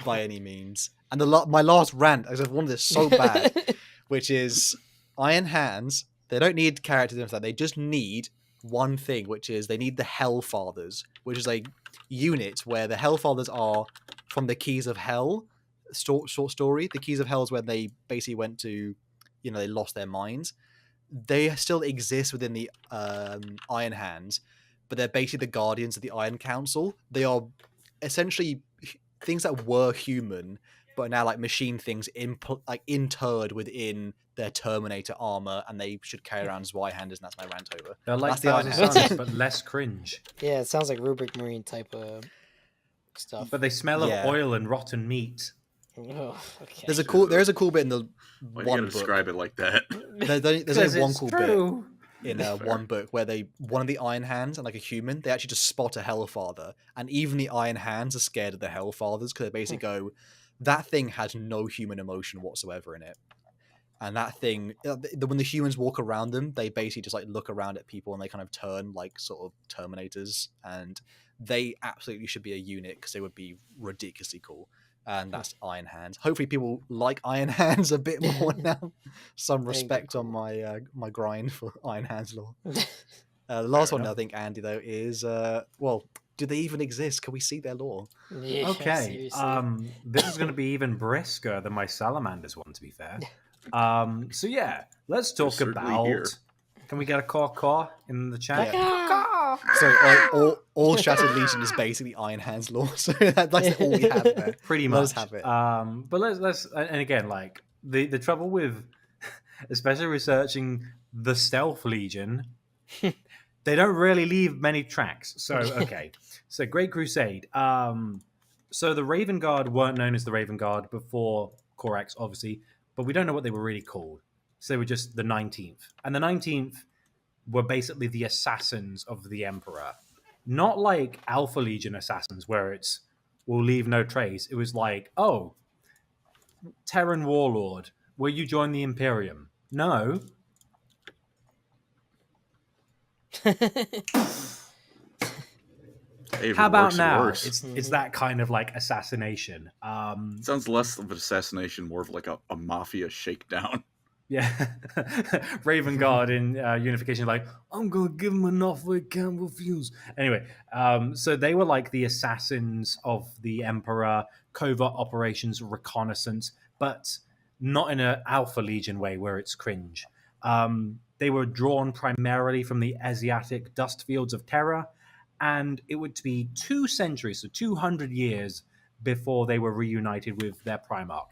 by any means. And my last rant, I wanted this so bad, which is Iron Hands. They don't need characters and stuff. They just need one thing, which is they need the Hellfathers, which is a unit where the Hellfathers are from the Keys of Hell short story. The Keys of Hell is where they basically went to, they lost their minds. They still exist within the Iron Hands, but they're basically the guardians of the Iron Council. They are essentially things that were human, but are now like machine things interred within their Terminator armor, and they should carry around as Y-handers, and that's my rant over. They're like That's the Iron Thousand Hands. Suns, but less cringe. Yeah, it sounds like Rubric Marine type of stuff. But they smell of oil and rotten meat. Oh, okay. There is a cool bit in the Why you one gotta book. describe it like that? There's only one cool true. bit in one book where one of the Iron Hands and like a human, they actually just spot a Hellfather, and even the Iron Hands are scared of the Hellfathers because they basically go, that thing has no human emotion whatsoever in it. And that thing, when the humans walk around them, they basically just like look around at people and they kind of turn like sort of Terminators, and they absolutely should be a unit because they would be ridiculously cool. And that's Iron Hands. Hopefully people like Iron Hands a bit more now. Some respect on my my grind for Iron Hands lore. The last one I think, Andy, though, is do they even exist? Can we see their lore? Yeah, Okay. seriously. This is going to be even brisker than my Salamanders one, to be fair. So yeah, let's talk certainly about. here. Can we get a caw in the chat? So all Shattered Legion is basically Iron Hands lore. So that's all we have there. Pretty Let much. us have it. But let's and again, like the trouble with, especially researching the Stealth Legion, they don't really leave many tracks. So okay, so Great Crusade. So the Raven Guard weren't known as the Raven Guard before Corax, obviously, but we don't know what they were really called. So they were just the 19th, and the 19th were basically the assassins of the Emperor. Not like Alpha Legion assassins, where it's will leave no trace. It was like, oh, Terran Warlord, will you join the Imperium? No. Hey, if How it about works, it now? works. It's that kind of like assassination. Sounds less of an assassination, more of like a mafia shakedown. Yeah, Raven Guard in Unification, like, I'm gonna give them enough they can't refuse. Anyway, so they were like the assassins of the Emperor, covert operations, reconnaissance, but not in an Alpha Legion way where it's cringe. They were drawn primarily from the Asiatic dust fields of terror, and it would be 2 centuries, so 200 years before they were reunited with their Primarch.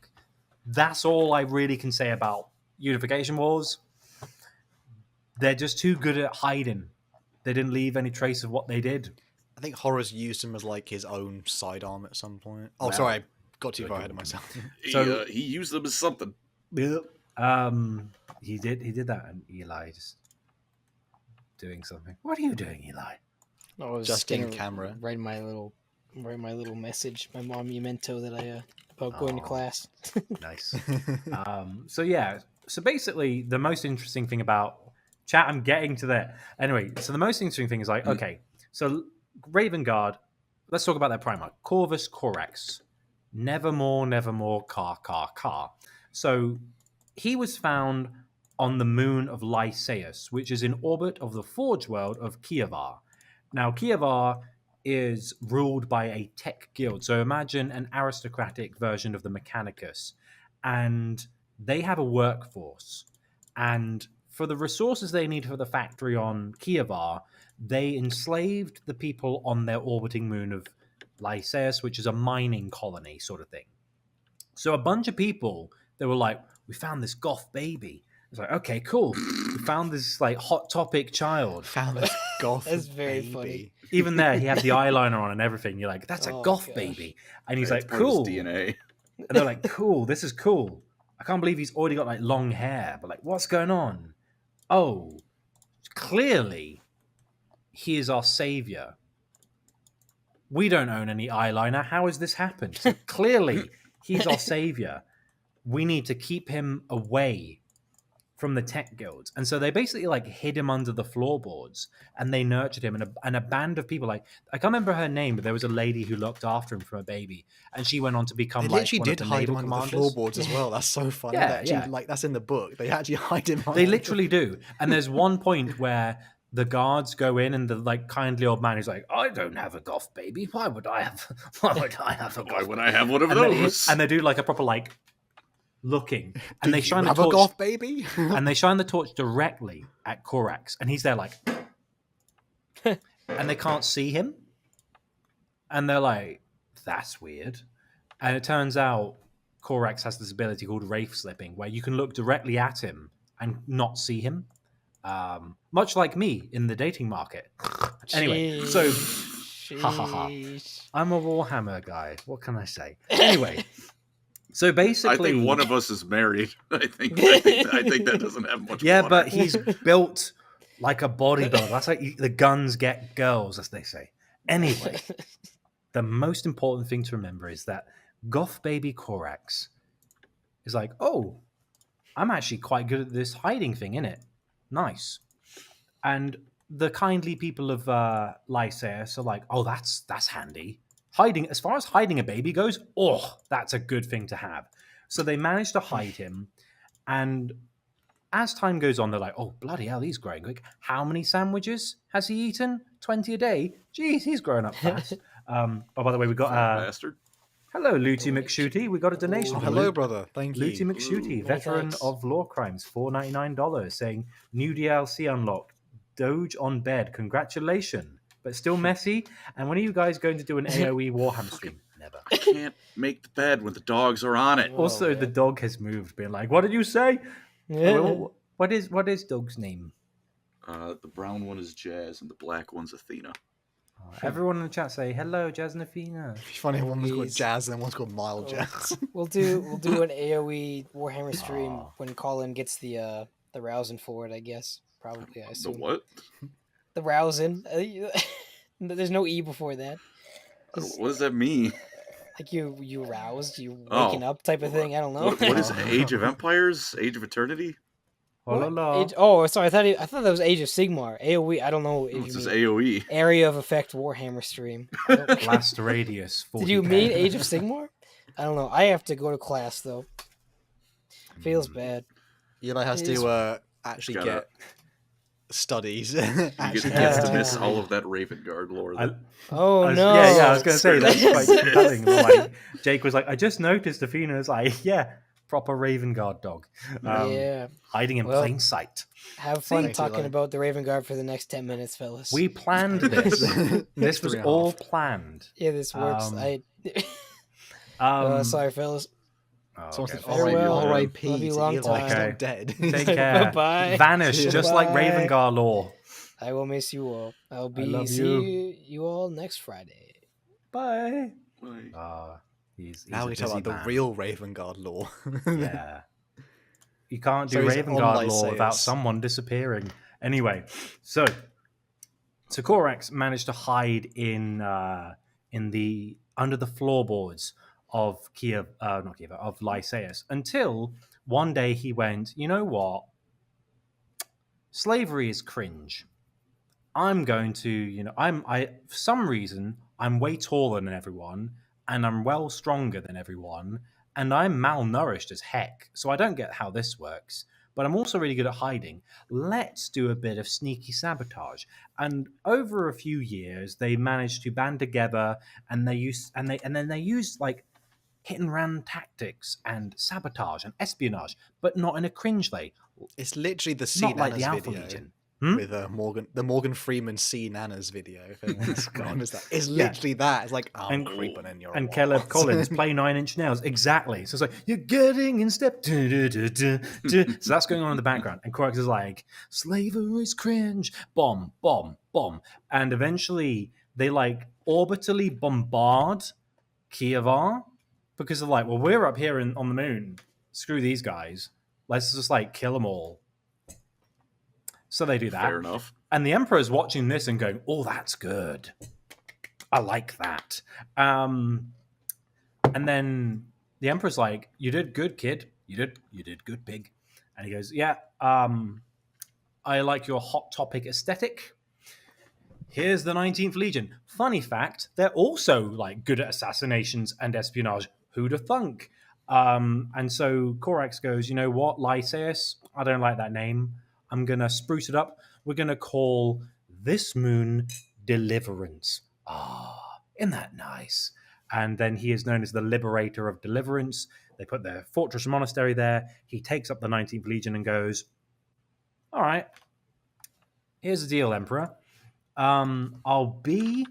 That's all I really can say about Unification Wars. They're just too good at hiding. They didn't leave any trace of what they did. I think Horus used him as like his own sidearm at some point. Oh, Wow. sorry, I got too far ahead of myself. He used them as something. He did that, and Eli just doing something. What are you doing, Eli? I was Just gonna in camera. Write my little message. My mom memento that I about going to class. Nice. So basically, the most interesting thing about chat, I'm getting to that. Anyway, so the most interesting thing is like, okay, so Raven Guard, let's talk about their Primarch. Corvus Corax. Nevermore, car. So he was found on the moon of Lycaeus, which is in orbit of the Forge world of Kievar. Now, Kievar is ruled by a tech guild. So imagine an aristocratic version of the Mechanicus. And they have a workforce. And for the resources they need for the factory on Kievar, they enslaved the people on their orbiting moon of Lycaeus, which is a mining colony sort of thing. So a bunch of people, they were like, we found this goth baby. It's like, okay, cool. We found this like hot topic child. Found this goth That's very baby. funny. Even there, he had the eyeliner on and everything. You're like, that's a Oh, goth gosh. baby. And he's It's like, part of his cool. DNA. And they're like, cool, this is cool. I can't believe he's already got like long hair. But like, what's going on? Oh, clearly he is our savior. we don't own any eyeliner. How has this happened? So clearly, he's our savior. We need to keep him away from the tech guilds. And so they basically like hid him under the floorboards and they nurtured him. And a band of people, like, I can't remember her name, but there was a lady who looked after him from a baby. And she went on to become They like literally one did of the hide naval him under the commanders. floorboards as well. That's so funny. Yeah, They actually, yeah. like, that's in the book. They actually hide him. They literally do. And there's one point where the guards go in and the like kindly old man is like, I don't have a goth baby. Why would I have a Why goth would I have one of and those? and they do like a proper like looking. And they shine the have a torch. goth baby. And they shine the torch directly at Korax. And he's there like and they can't see him. And they're like, that's weird. And it turns out Korax has this ability called Wraith Slipping, where you can look directly at him and not see him. Much like me in the dating market. Anyway, so ha ha ha. I'm a Warhammer guy. What can I say? Anyway, so basically, I think one of us is married. I think that doesn't have much. Yeah, water. but he's built like a bodybuilder. That's like the guns get girls, as they say. Anyway, the most important thing to remember is that Goth Baby Korax is like, oh, I'm actually quite good at this hiding thing, innit? Nice. And the kindly people of Lysaeus are like, oh, that's handy. Hiding, as far as hiding a baby goes, oh, that's a good thing to have. So they managed to hide him. And as time goes on, they're like, oh, bloody hell, he's growing quick. How many sandwiches has he eaten? 20 a day? Jeez, he's growing up fast. Oh, by the way, we got... bastard. Hello, Looty McShooty. We got a donation. Oh, from hello, brother. Thank you. Looty McShooty, veteran of LoreCrimes, $4.99, saying, new DLC unlocked, Doge on bed. Congratulations. But still messy. And when are you guys going to do an AoE Warhammer stream? Never. I can't make the bed when the dogs are on it. Also, the dog has moved, being like, what did you say? What is dog's name? The brown one is Jazz and the black one's Athena. Everyone in the chat say, hello, Jazz and Athena. It's funny, one's called Jazz and one's called Mild Jazz. We'll do an AoE Warhammer stream when Colin gets the rousing for it, I guess. Probably, I assume. The what? The rousing. There's no E before that. What does that mean? Like you roused, you waking up type of thing. I don't know. What is Age of Empires? Age of Eternity? Sorry. I thought that was Age of Sigmar. AoE. I don't know. If This you is mean AoE. Area of Effect Warhammer stream. Blast radius. 40 Did you mean Age of Sigmar? I don't know. I have to go to class though. Feels bad. Eli has to actually get studies. He gets to miss all of that Ravengard lore. No. Yeah, I was going to say, that's quite compelling. Like, Jake was like, I just noticed Athena's like, yeah, proper Ravengard dog. Hiding in plain sight. Have fun talking about the Raven Guard for the next 10 minutes, fellas. We planned this. This was all planned. Yeah, this works. Sorry, fellas. Farewell. R.I.P. Love you long time. Okay. Dead. Take care. Bye. Vanish, just like Ravengard lore. I will miss you all. I'll be you all next Friday. Bye. He's now we talk about the real Ravengard lore. Yeah. You can't do Ravengard lore without someone disappearing. Anyway, so Korax managed to hide in the under the floorboards of of Lysaeus until one day he went, you know what? Slavery is cringe. I'm going to, for some reason, I'm way taller than everyone, and I'm well stronger than everyone, and I'm malnourished as heck, so I don't get how this works. But I'm also really good at hiding. Let's do a bit of sneaky sabotage. And over a few years, they managed to band together, and they used like hit and run tactics and sabotage and espionage, but not in a cringe way. It's literally the not like the Nanas Alpha video Legion. with the Morgan Freeman C Nanas video. It's literally that. It's like I'm creeping in your and walls. Caleb Collins play 9 Inch Nails exactly. So it's like you're getting in step. So that's going on in the background, and Korax is like, slavery is cringe. Bomb, bomb, bomb, and eventually they like orbitally bombard Kievar because they're like, well, we're up here on the moon. Screw these guys. Let's just like kill them all. So they do that. Fair enough. And the Emperor's watching this and going, oh, that's good. I like that. And then the Emperor's like, "You did good, kid. You did good, pig." And he goes, "Yeah, I like your hot topic aesthetic. Here's the 19th Legion. Funny fact, they're also like good at assassinations and espionage. Who'd have thunk?" And so Corax goes, "You know what, Lysaeus? I don't like that name. I'm gonna spruce it up. We're gonna call this moon Deliverance. Ah, isn't that nice?" And then he is known as the Liberator of Deliverance. They put their fortress monastery there. He takes up the 19th Legion and goes, "All right, here's the deal, Emperor. I'll be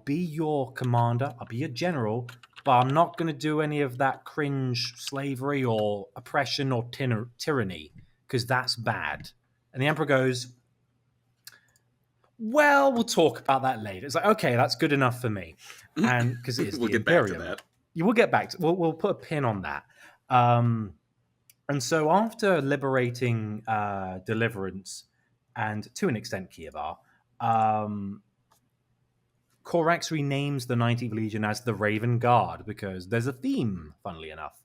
your commander. I'll be your general, but I'm not going to do any of that cringe slavery or oppression or tyranny, because that's bad." And the Emperor goes, "Well, we'll talk about that later." It's like, okay, that's good enough for me, and because it is We'll the get back to Imperium. that. You will get back to. We'll put a pin on that. And so after liberating Deliverance and to an extent Kievar, Corax renames the 19th Legion as the Raven Guard because there's a theme, funnily enough.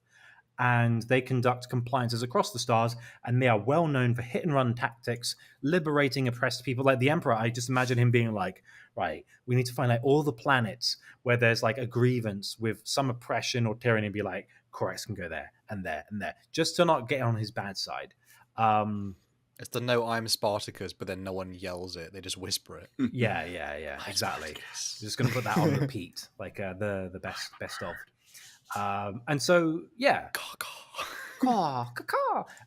And they conduct compliances across the stars, and they are well known for hit and run tactics, liberating oppressed people. Like the Emperor, I just imagine him being like, "Right, we need to find like all the planets where there's like a grievance with some oppression or tyranny," and be like, "Corax can go there and there and there," just to not get on his bad side. It's the "No, I'm Spartacus," but then no one yells it; they just whisper it. Yeah, exactly. Just gonna put that on repeat, like the best of. And so, yeah.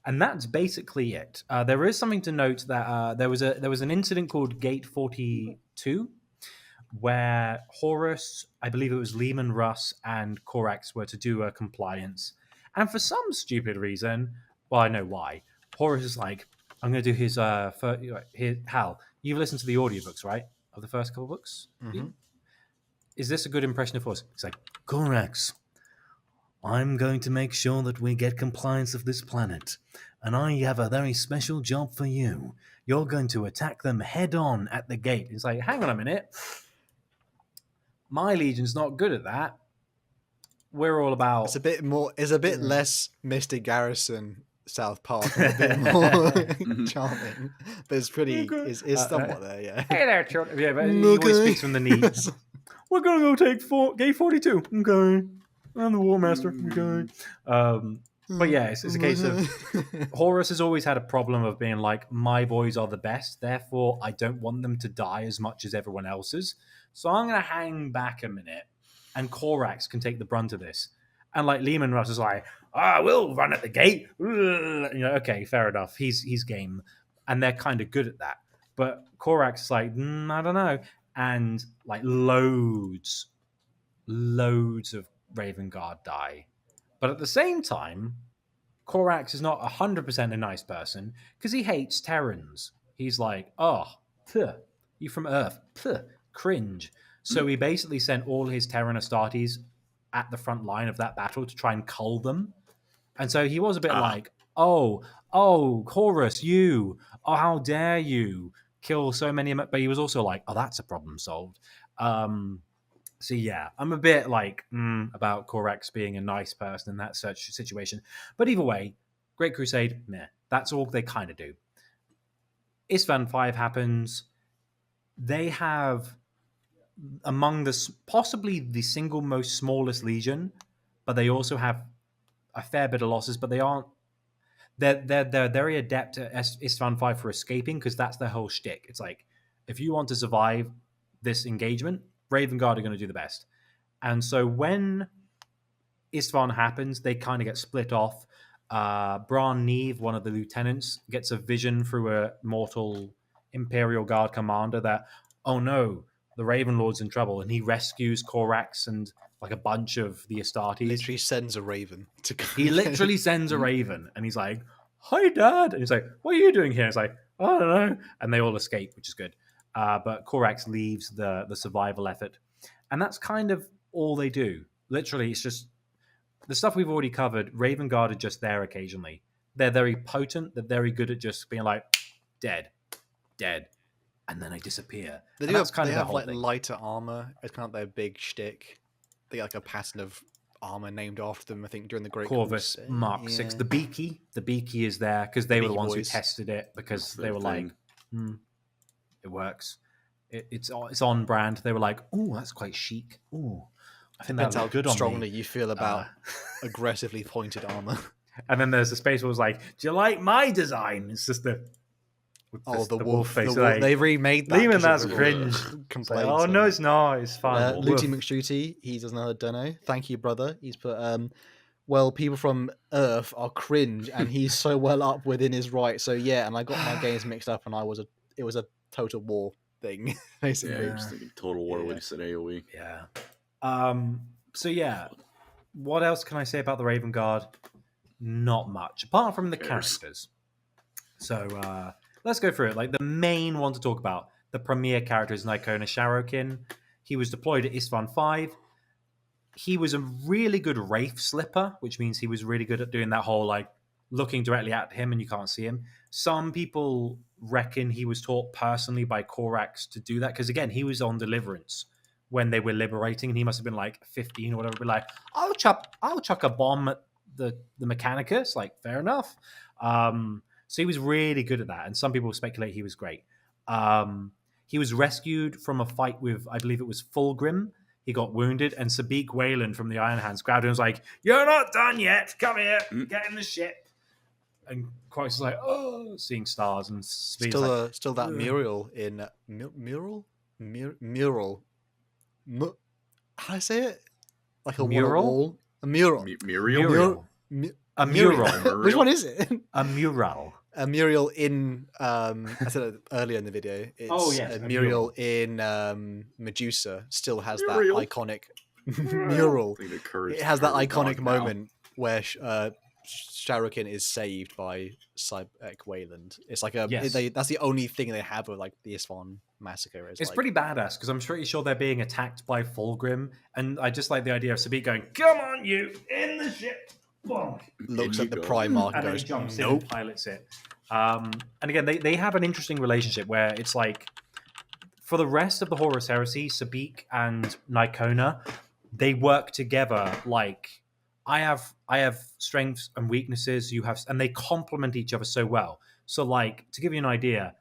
And that's basically it. There is something to note that there was an incident called Gate 42, where Horus, I believe it was Lehman Russ, and Corax were to do a compliance. And for some stupid reason, well, I know why, Horus is like, "I'm going to do his... Hal, you've listened to the audiobooks, right? Of the first couple books? Mm-hmm. Is this a good impression of Horus?" He's like, "Corax, I'm going to make sure that we get compliance of this planet, and I have a very special job for you. You're going to attack them head on at the gate." It's like, hang on a minute. My legion's not good at that. We're all about... It's a bit more. It's a bit less Mr. Garrison South Park, and a bit more charming, but it's pretty. It's somewhat there, yeah. Hey there, children. Yeah, but he always speaks from the knees. "We're gonna go take Gate 42. Okay. I'm the War Master. Okay." But yeah, it's a case of Horus has always had a problem of being like, "My boys are the best, therefore I don't want them to die as much as everyone else's. So I'm going to hang back a minute, and Corax can take the brunt of this." And like Lehman Russ is like, "We'll run at the gate." Okay, fair enough. He's game, and they're kind of good at that. But Corax is like, I don't know, and like loads of Raven Guard die. But at the same time, Corax is not 100% a nice person because he hates Terrans. He's like, "Oh, you from Earth, cringe." So he basically sent all his Terran Astartes at the front line of that battle to try and cull them. And so he was a bit like, oh, Horus, you, oh, how dare you kill so many. But he was also like, "Oh, that's a problem solved." So yeah, I'm a bit like about Corax being a nice person in that such situation. But either way, Great Crusade, meh. That's all they kind of do. Isstvan 5 happens. They have among possibly the single most smallest legion, but they also have a fair bit of losses. But they aren't. They're very adept at Isstvan 5 for escaping because that's their whole shtick. It's like, if you want to survive this engagement, Raven Guard are going to do the best. And so when Isstvan happens, they kind of get split off. Bran Neve, one of the lieutenants, gets a vision through a mortal Imperial Guard commander that, oh no, the Raven Lord's in trouble, and he rescues Corax and like a bunch of the Astartes. Literally sends a raven to go. He literally sends a raven, and he's like, "Hi, Dad," and he's like, "What are you doing here?" It's like, "I don't know," and they all escape, which is good. But Corax leaves the survival effort, and that's kind of all they do. Literally, it's just the stuff we've already covered. Raven Guard are just there occasionally. They're very potent. They're very good at just being like, dead, and then they disappear. They And do that's have, kind they of their have whole like thing. lighter armor. It's kind of their big shtick. They get like a pattern of armor named after them. I think during the Great Corvus Crusade. Mark 6. The Beaky is there because they were the Beaky ones who boys. tested it because That's they their were thing. like, it works. It's on brand. They were like, oh, that's quite chic. Oh, I think Depends that how look good on strongly me. you feel about aggressively pointed armor. And then there's the space where it was like, do you like my design? It's just the Wolf face. The like, wolf. They remade that. Leaving 'cause that's of cringe. everyone's It's complaints like, oh on no, it. it's not. It's fine. Looty McShooty, he does another dono. Thank you, brother. He's put, well, people from Earth are cringe, and he's so well up within his right. So yeah, and I got my games mixed up, and it was a Total War thing, basically. Yeah, I was thinking Total War when Yeah. you said AoE. Yeah. So yeah, what else can I say about the Raven Guard? Not much, apart from the characters. So let's go through it. Like the main one to talk about, the premier character is Nikaea Sharokin. He was deployed at Isstvan 5. He was a really good Wraith Slipper, which means he was really good at doing that whole like looking directly at him and you can't see him. Some people reckon he was taught personally by Korax to do that because again, he was on Deliverance when they were liberating, and he must have been like 15 or whatever. Be like, I'll chuck a bomb at the Mechanicus. Like, fair enough. So he was really good at that, and some people speculate he was great. He was rescued from a fight with, I believe it was Fulgrim. He got wounded, and Sabik Wayland from the Iron Hands grabbed him and was like, "You're not done yet. Come here, get in the ship." And Christ is like, "Oh, seeing stars." And Sabik's like, Still that mural in mural. How do I say it? Like a Mural? wall. A mural. Muriel? A mural. Which one is it? A mural. A mural in I said it earlier in the video. It's yes, a a mural in Medusa still has Muriel? that iconic mural. I think the courage It has that turtle iconic dog now. moment where Sharokin is saved by Cyberk Wayland. It's like Yes. that's the only thing they have with like the Isstvan massacre. It's like, pretty badass because I'm pretty sure they're being attacked by Fulgrim, and I just like the idea of Sabik going, "Come on, you in the ship!" Boom. looks In at the you go. Primarch And and then he goes, jumps in "Nope." and pilots it. And again, they have an interesting relationship where it's like, for the rest of the Horus Heresy, Sabik and Nikaea, they work together. Like, I have strengths and weaknesses. You have, and they complement each other so well. So, like, to give you an idea,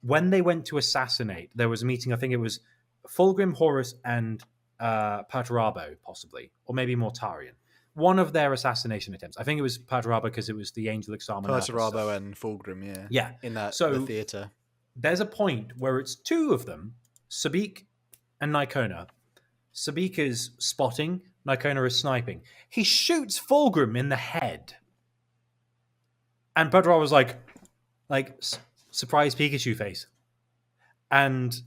when they went to assassinate, there was a meeting. I think it was Fulgrim, Horus, and Perturabo, possibly, or maybe Mortarion. One of their assassination attempts. I think it was Perturabo because it was the Angel Exarminata stuff. Perturabo and Fulgrim, yeah. Yeah. In that So- the theatre. There's a point where it's two of them, Sabik and Nikaea. Sabik is spotting, Nikaea is sniping. He shoots Fulgrim in the head. And Perturabo was like surprise Pikachu face. And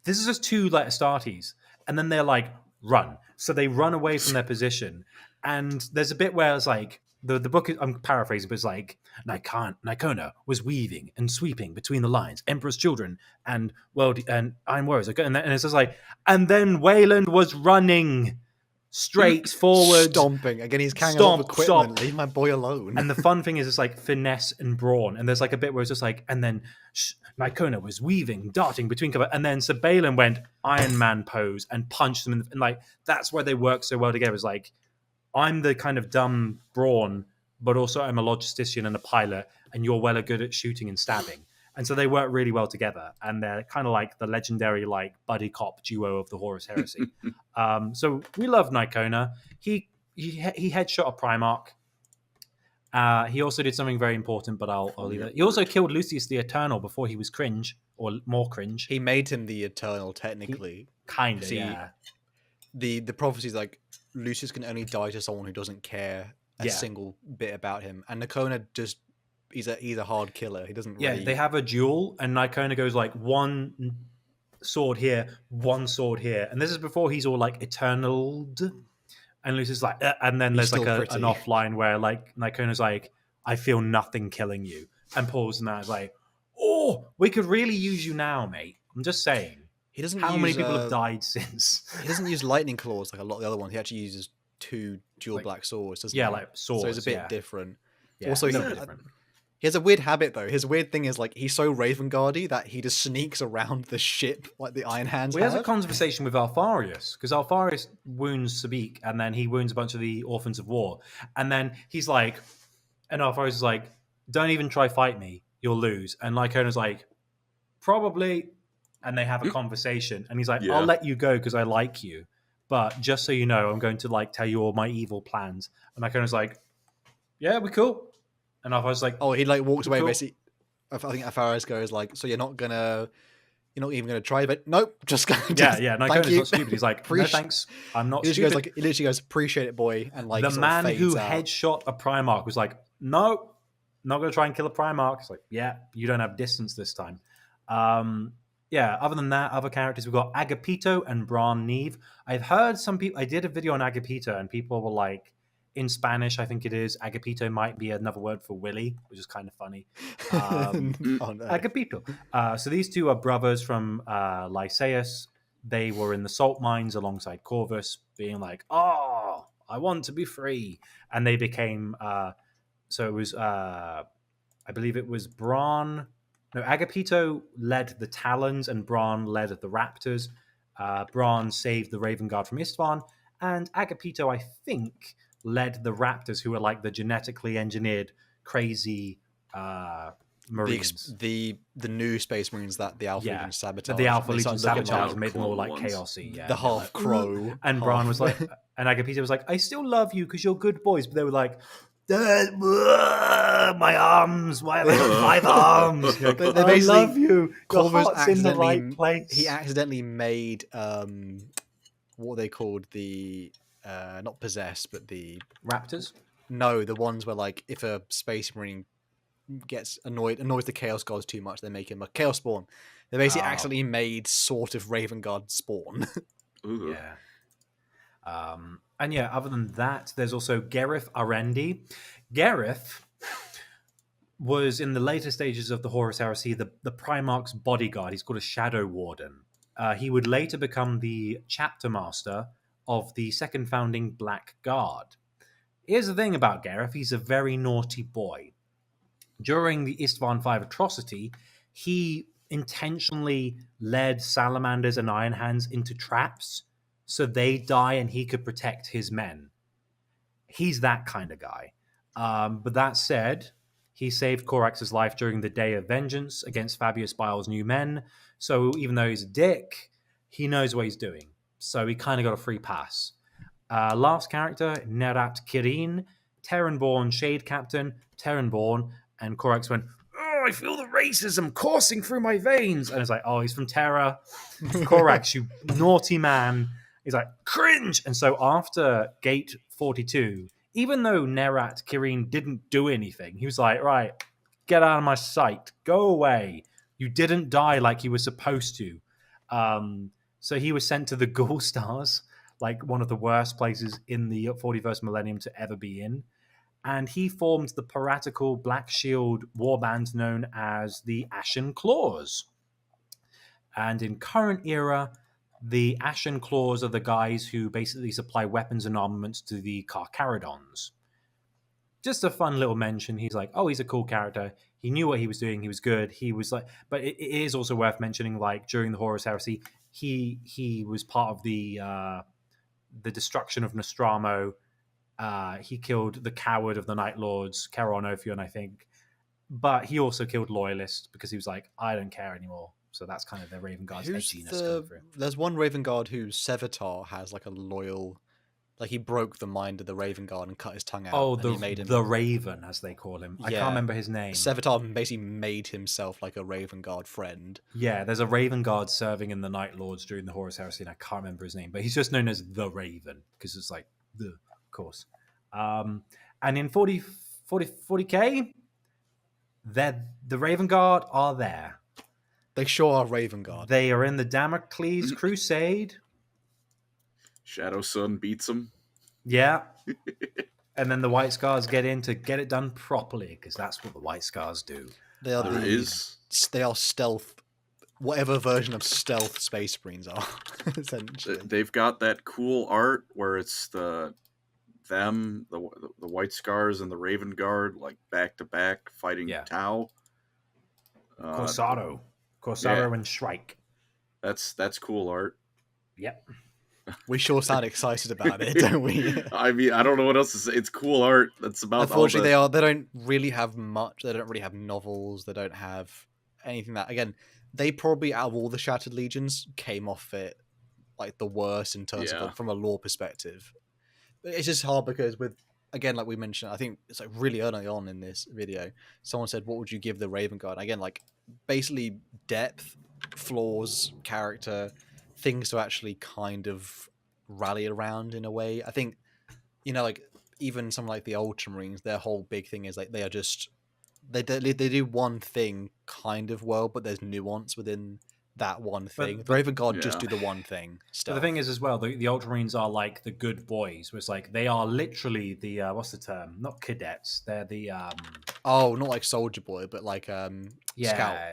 this is just two like Astartes. And then they're like, run. So they run away from their position. And there's a bit where it's like, the book, I'm paraphrasing, but it's like, Nikaea was weaving and sweeping between the lines, Emperor's children and Iron Warriors. And it's just like, and then Wayland was running straight forward. Stomping. Again, he's carrying a lot of Stomp, equipment. stomp. Leave my boy alone. And the fun thing is, it's like finesse and brawn. And there's like a bit where it's just like, and then Nikaea was weaving, darting between cover. And then Sabalen went Iron Man pose and punched them. And like, that's where they work so well together. It's like, I'm the kind of dumb brawn, but also I'm a logistician and a pilot, and you're well good at shooting and stabbing. And so they work really well together. And they're kind of like the legendary like buddy cop duo of the Horus Heresy. So we love Nikaea. He headshot a Primarch. He also did something very important, but I'll leave it. He also killed Lucius the Eternal before he was cringe, or more cringe. He made him the Eternal, technically. Kind of, See, yeah. The prophecy's like, Lucius can only die to someone who doesn't care a Yeah. single bit about him. And Nikaea just, he's a hard killer. He doesn't Yeah, really... they have a duel, and Nikaea goes like one sword here, one sword here. And this is before he's all like eternaled. And Lucius is like, and then there's He's like still an pretty. offline where like Nikaea's like, I feel nothing killing you. And Paul's and that is like, oh, we could really use you now, mate. I'm just saying. He doesn't How use, many people have died since? He doesn't use lightning claws like a lot of the other ones. He actually uses two dual Like- black swords, doesn't Yeah, he? like swords. So it's a bit yeah. different. Yeah, Also, it's a he bit different. He has a weird habit though. His weird thing is like he's so Raven Guardy that he just sneaks around the ship like the Iron Hands. We have a conversation with Alfarius because Alfarius wounds Sabik and then he wounds a bunch of the Orphans of War, and then he's like, and Alfarius is like, "Don't even try fight me, you'll lose." And Lycona's like, "Probably," and they have a conversation, and he's like, "I'll let you go because I like you, but just so you know, I'm going to like tell you all my evil plans." And Lycona's like, "Yeah, we're cool." And I was like, "Oh, he like walks away." Cool. Basically, I think Alfarius goes like, "So you're not even gonna try?" But nope, just go. Yeah. Lycona's not stupid. He's like, "No, thanks, I'm not stupid." He literally goes, "Appreciate it, boy." And like the man who out. headshot a Primarch was like, "No, not gonna try and kill a Primarch." It's like, "Yeah, you don't have distance this time." Other than that, other characters, we've got Agapito and Bran Neve. I've heard some people, I did a video on Agapito and people were like, in Spanish, I think it is, Agapito might be another word for Willy, which is kind of funny. Oh, no. Agapito. So these two are brothers from Lycaeus. They were in the salt mines alongside Corvus, being like, "Oh, I want to be free." And they became, so it was, I believe it was Bran. No, Agapito led the Talons and Bran led the Raptors. Bran saved the Raven Guard from Istvan, and Agapito, I think, led the Raptors, who were like the genetically engineered, crazy Marines. The new Space Marines that the Alpha Legion sabotaged. The Alpha Legion sabotaged and made them all like chaosy. Yeah, the half crow. And Bran was like, and Agapito was like, "I still love you because you're good boys," but they were like, "My arms, why have I got 5 arms?" Like, "I love you. Your heart's in the right place." He accidentally made what they called the not possessed, but the Raptors. No, the ones where like if a Space Marine gets annoys the Chaos Gods too much, they make him a Chaos Spawn. They basically accidentally made sort of Raven Guard spawn. Yeah. And yeah, other than that, there's also Gareth Arendi. Gareth was in the later stages of the Horus Heresy, the Primarch's bodyguard. He's called a Shadow Warden. He would later become the chapter master of the second founding Black Guard. Here's the thing about Gareth, he's a very naughty boy. During the Istvan V atrocity, he intentionally led Salamanders and Iron Hands into traps so they die and he could protect his men. He's that kind of guy. But that said, he saved Corax's life during the Day of Vengeance against Fabius Bile's new men. So even though he's a dick, he knows what he's doing. So he kind of got a free pass. Last character, Nerat Kirin, Terranborn Shade Captain, Terranborn, and Corax went, "Oh, I feel the racism coursing through my veins." And it's like, "Oh, he's from Terra." Corax, you naughty man. He's like, "Cringe." And so after Gate 42, even though Nerat Kirin didn't do anything, he was like, "Right, get out of my sight. Go away. You didn't die like you were supposed to." So he was sent to the Ghoul Stars, like one of the worst places in the 41st millennium to ever be in. And he formed the piratical Black Shield warband known as the Ashen Claws. And in current era, the Ashen Claws are the guys who basically supply weapons and armaments to the Carcharodons. Just a fun little mention. He's like, oh, he's a cool character. He knew what he was doing. He was good. He was like, but it is also worth mentioning, like during the Horus Heresy, he was part of the destruction of Nostramo. He killed the coward of the Night Lords, Caron Ophion, I think. But he also killed Loyalists because he was like, I don't care anymore. So that's kind of the Raven Guard's edginess coming through. There's one Raven Guard who Sevatar has like a loyal, like he broke the mind of the Raven Guard and cut his tongue out. Oh, he made him the Raven, as they call him. I can't remember his name. Sevatar basically made himself like a Raven Guard friend. Yeah, there's a Raven Guard serving in the Night Lords during the Horus Heresy, and I can't remember his name, but he's just known as the Raven because it's like the, of course. And in 40K, the Raven Guard are there. They sure are Raven Guard. They are in the Damocles Crusade. Shadow Sun beats them. Yeah. And then the White Scars get in to get it done properly, because that's what the White Scars do. They are stealth, whatever version of stealth Space Marines are, essentially. They've got that cool art where it's the them, the White Scars and the Raven Guard, like back to back fighting Tau. Corsaro and Shrike. That's cool art. Yep. We sure sound excited about it, don't we? I mean, I don't know what else to say. It's cool art. That's about. Unfortunately, they don't really have much. They don't really have novels. They don't have anything that. Again, they probably out of all the Shattered Legions came off it like the worst in terms of from a lore perspective. But it's just hard because with again, like we mentioned, I think it's like really early on in this video. Someone said, "What would you give the Raven Guard?" Again, like basically depth, flaws, character, things to actually kind of rally around in a way. I think, like even something like the Ultramarines, their whole big thing is like they are just they do one thing kind of well, but there's nuance within that one thing. The Raven Guard just do the one thing. But the thing is as well, the Ultramarines are like the good boys. Where it's like they are literally the what's the term? Not cadets. They're the not like soldier boy, but like scout.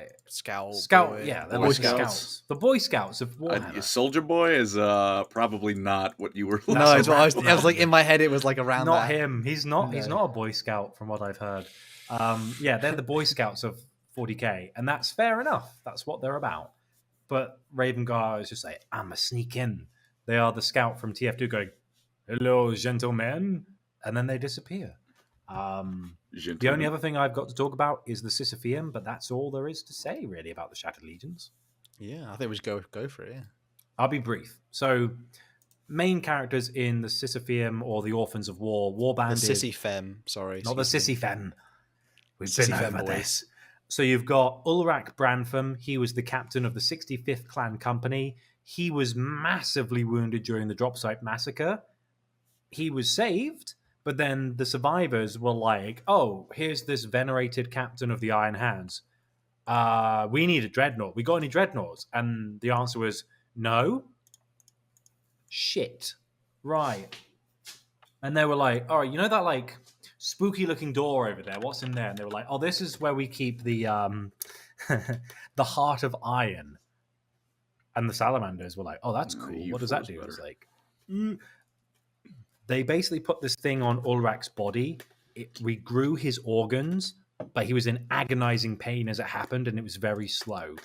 Boy. Yeah, they're like scouts. The Boy Scouts of Warhammer. Soldier Boy is probably not what you were. No, it's what I was like in my head. It was like around. Not him. He's not. No. He's not a Boy Scout, from what I've heard. They're the Boy Scouts of 40k, and that's fair enough. That's what they're about. But Raven Guard is just like, I'm a sneak in. They are the scout from TF2 going, hello, gentlemen, and then they disappear. The only other thing I've got to talk about is the Sisypheum, but that's all there is to say, really, about the Shattered Legions. Yeah, I think we should go for it, yeah. I'll be brief. So, main characters in the Sisypheum or the Orphans of War, Warbanded... The Sisyphem, sorry. Not the Sisyphem. We've been over this. So you've got Ulrach Brantham. He was the captain of the 65th Clan Company. He was massively wounded during the Dropsite Massacre. He was saved, but then the survivors were like, oh, here's this venerated captain of the Iron Hands. We need a dreadnought. We got any dreadnoughts? And the answer was, no. Shit. Right. And they were like, all right, you know that like spooky looking door over there, what's in there? And they were like, oh, this is where we keep the the Heart of Iron. And the Salamanders were like, oh, that's cool. What does that do? It's like they basically put this thing on Ulrach's body. It regrew his organs, but he was in agonizing pain as it happened, and it was very slow.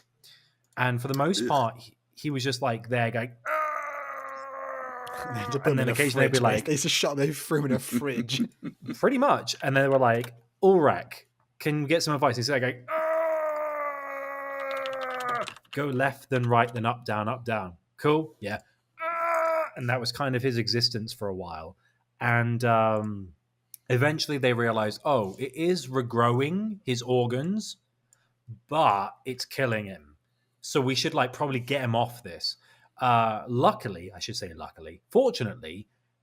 And for the most part, he was just like there going, and then occasionally they'd be like, they threw him in a fridge. Pretty much. And they were like, Ulrach, can you get some advice? He's like, go left, then right, then up, down, up, down. Cool. Yeah. And that was kind of his existence for a while. And eventually they realized, oh, it is regrowing his organs, but it's killing him. So we should like probably get him off this. Fortunately,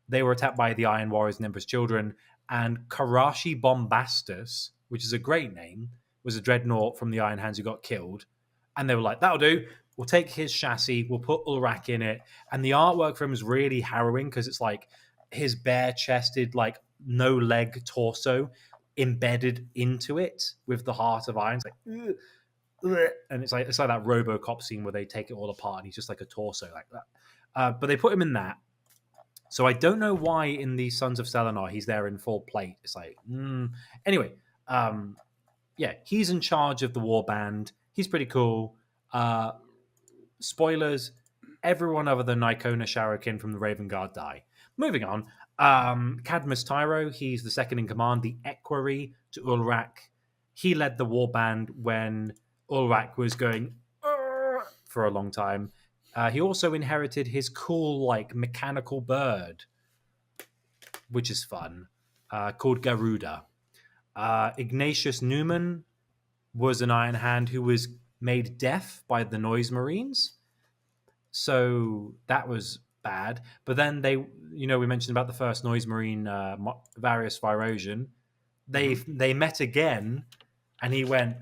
they were attacked by the Iron Warriors and Emperor's Children, and Karashi Bombastus, which is a great name, was a dreadnought from the Iron Hands who got killed. And they were like, that'll do. We'll take his chassis, we'll put Ulrach in it. And the artwork for him is really harrowing because it's like his bare-chested, like no-leg torso embedded into it with the Heart of Iron. It's like, ugh. And it's like that RoboCop scene where they take it all apart and he's just like a torso like that. But they put him in that. So I don't know why in the Sons of Selenar he's there in full plate. It's like, Anyway, he's in charge of the war band. He's pretty cool. Spoilers, everyone other than Icona Sharokin from the Raven Guard die. Moving on. Cadmus Tyro, he's the second in command, the equerry to Ulrach. He led the war band when Ulrach was going for a long time. He also inherited his cool, like, mechanical bird, which is fun, called Garuda. Ignatius Newman was an Iron Hand who was made deaf by the Noise Marines. So that was bad. But then we mentioned about the first Noise Marine, Varius Virosian. They met again, and he went...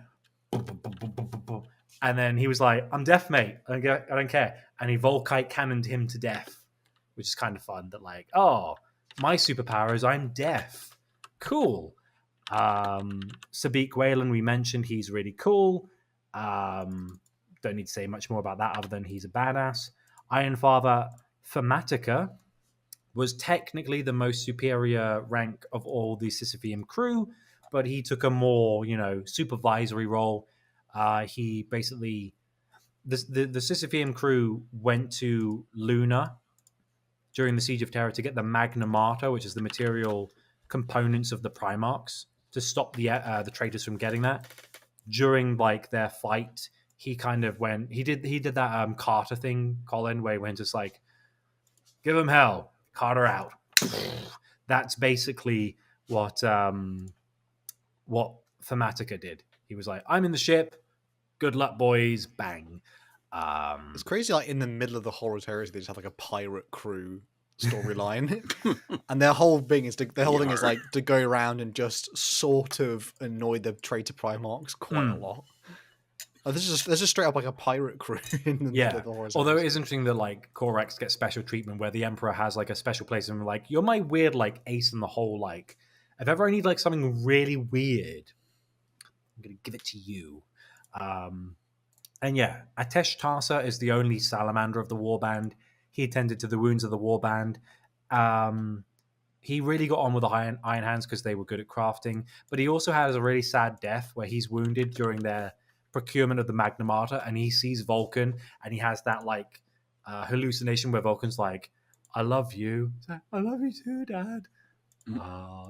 And then he was like, I'm deaf, mate. I don't care. And he Volkite cannoned him to death, which is kind of fun. That like, oh, my superpower is I'm deaf. Cool. Sabik Whalen, we mentioned, he's really cool. Don't need to say much more about that other than he's a badass. Iron Father Thematica, was technically the most superior rank of all the Sisyphean crew, but he took a more, supervisory role. He basically, the Sisyphean crew went to Luna during the Siege of Terror to get the Magna Mater, which is the material components of the Primarchs, to stop the traitors from getting that. During like their fight, he kind of went. He did that Carter thing, Colin, where he went just like, give him hell, Carter out. That's basically what Thematica did. He was like, I'm in the ship. Good luck, boys. Bang. It's crazy. Like in the middle of the Horus Heresy, they just have like a pirate crew storyline, and their whole thing is like to go around and just sort of annoy the traitor Primarchs quite a lot. There's just straight up like a pirate crew in the middle of the Horus. Although it is interesting that like Corax gets special treatment, where the Emperor has like a special place, and like, you're my weird like ace in the hole. Like, if ever I need like something really weird, I'm gonna give it to you. And yeah, Atesh Tarsa is the only salamander of the warband. He attended to the wounds of the warband. He really got on with the Iron Hands because they were good at crafting. But he also has a really sad death where he's wounded during their procurement of the Magna Mater, and he sees Vulcan, and he has that like hallucination where Vulcan's like, I love you. He's like, I love you too, Dad.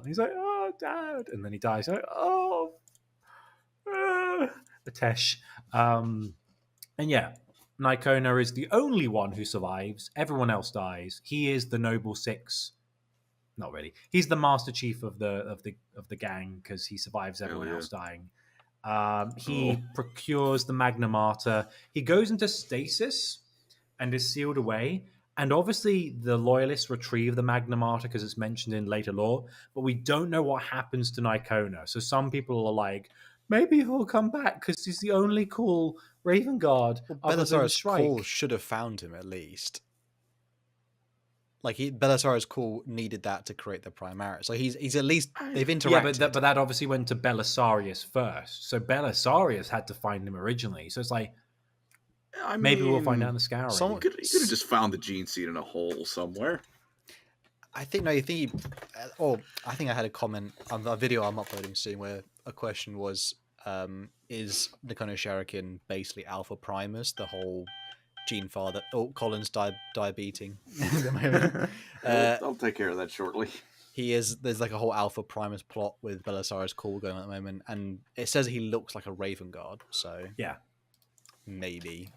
He's like, oh, Dad. And then he dies. He's like, oh, Atesh. And yeah, Nikaea is the only one who survives. Everyone else dies. He is the Noble Six. Not really. He's the Master Chief of the gang because he survives everyone else dying. He procures the Magna Mater. He goes into stasis and is sealed away. And obviously, the Loyalists retrieve the Magna Mater because it's mentioned in later lore. But we don't know what happens to Nikaea. So some people are like, maybe he'll come back because he's the only cool Raven Guard. Belisarius Call should have found him at least. Like Belisarius Call needed that to create the Primaris. So he's at least they've interacted. Yeah, but that obviously went to Belisarius first. So Belisarius had to find him originally. So it's like, maybe we'll find out in the Scouring. Someone could have just found the gene seed in a hole somewhere. I think I think I had a comment on a video I'm uploading soon where a question was, is Nikaea Shuriken basically Alpha Primus, the whole gene father? Oh, Colin's diabeting at the moment. I'll take care of that shortly. There's like a whole Alpha Primus plot with Belisarius Call going on at the moment, and it says he looks like a Raven Guard, so yeah, maybe.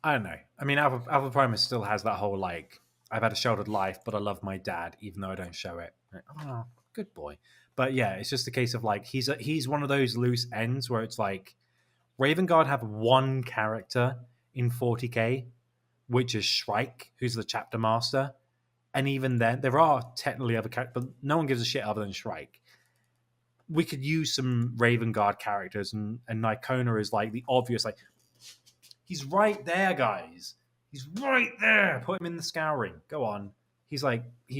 I don't know. I mean, Alpha Primus still has that whole like, I've had a sheltered life, but I love my dad, even though I don't show it. Oh, good boy. But yeah, it's just a case of like, he's one of those loose ends where it's like, Raven Guard have one character in 40k, which is Shrike, who's the chapter master. And even then, there are technically other characters, but no one gives a shit other than Shrike. We could use some Raven Guard characters, and Nikaea is like the obvious, like, he's right there, guys. He's right there. Put him in the Scouring. Go on. He's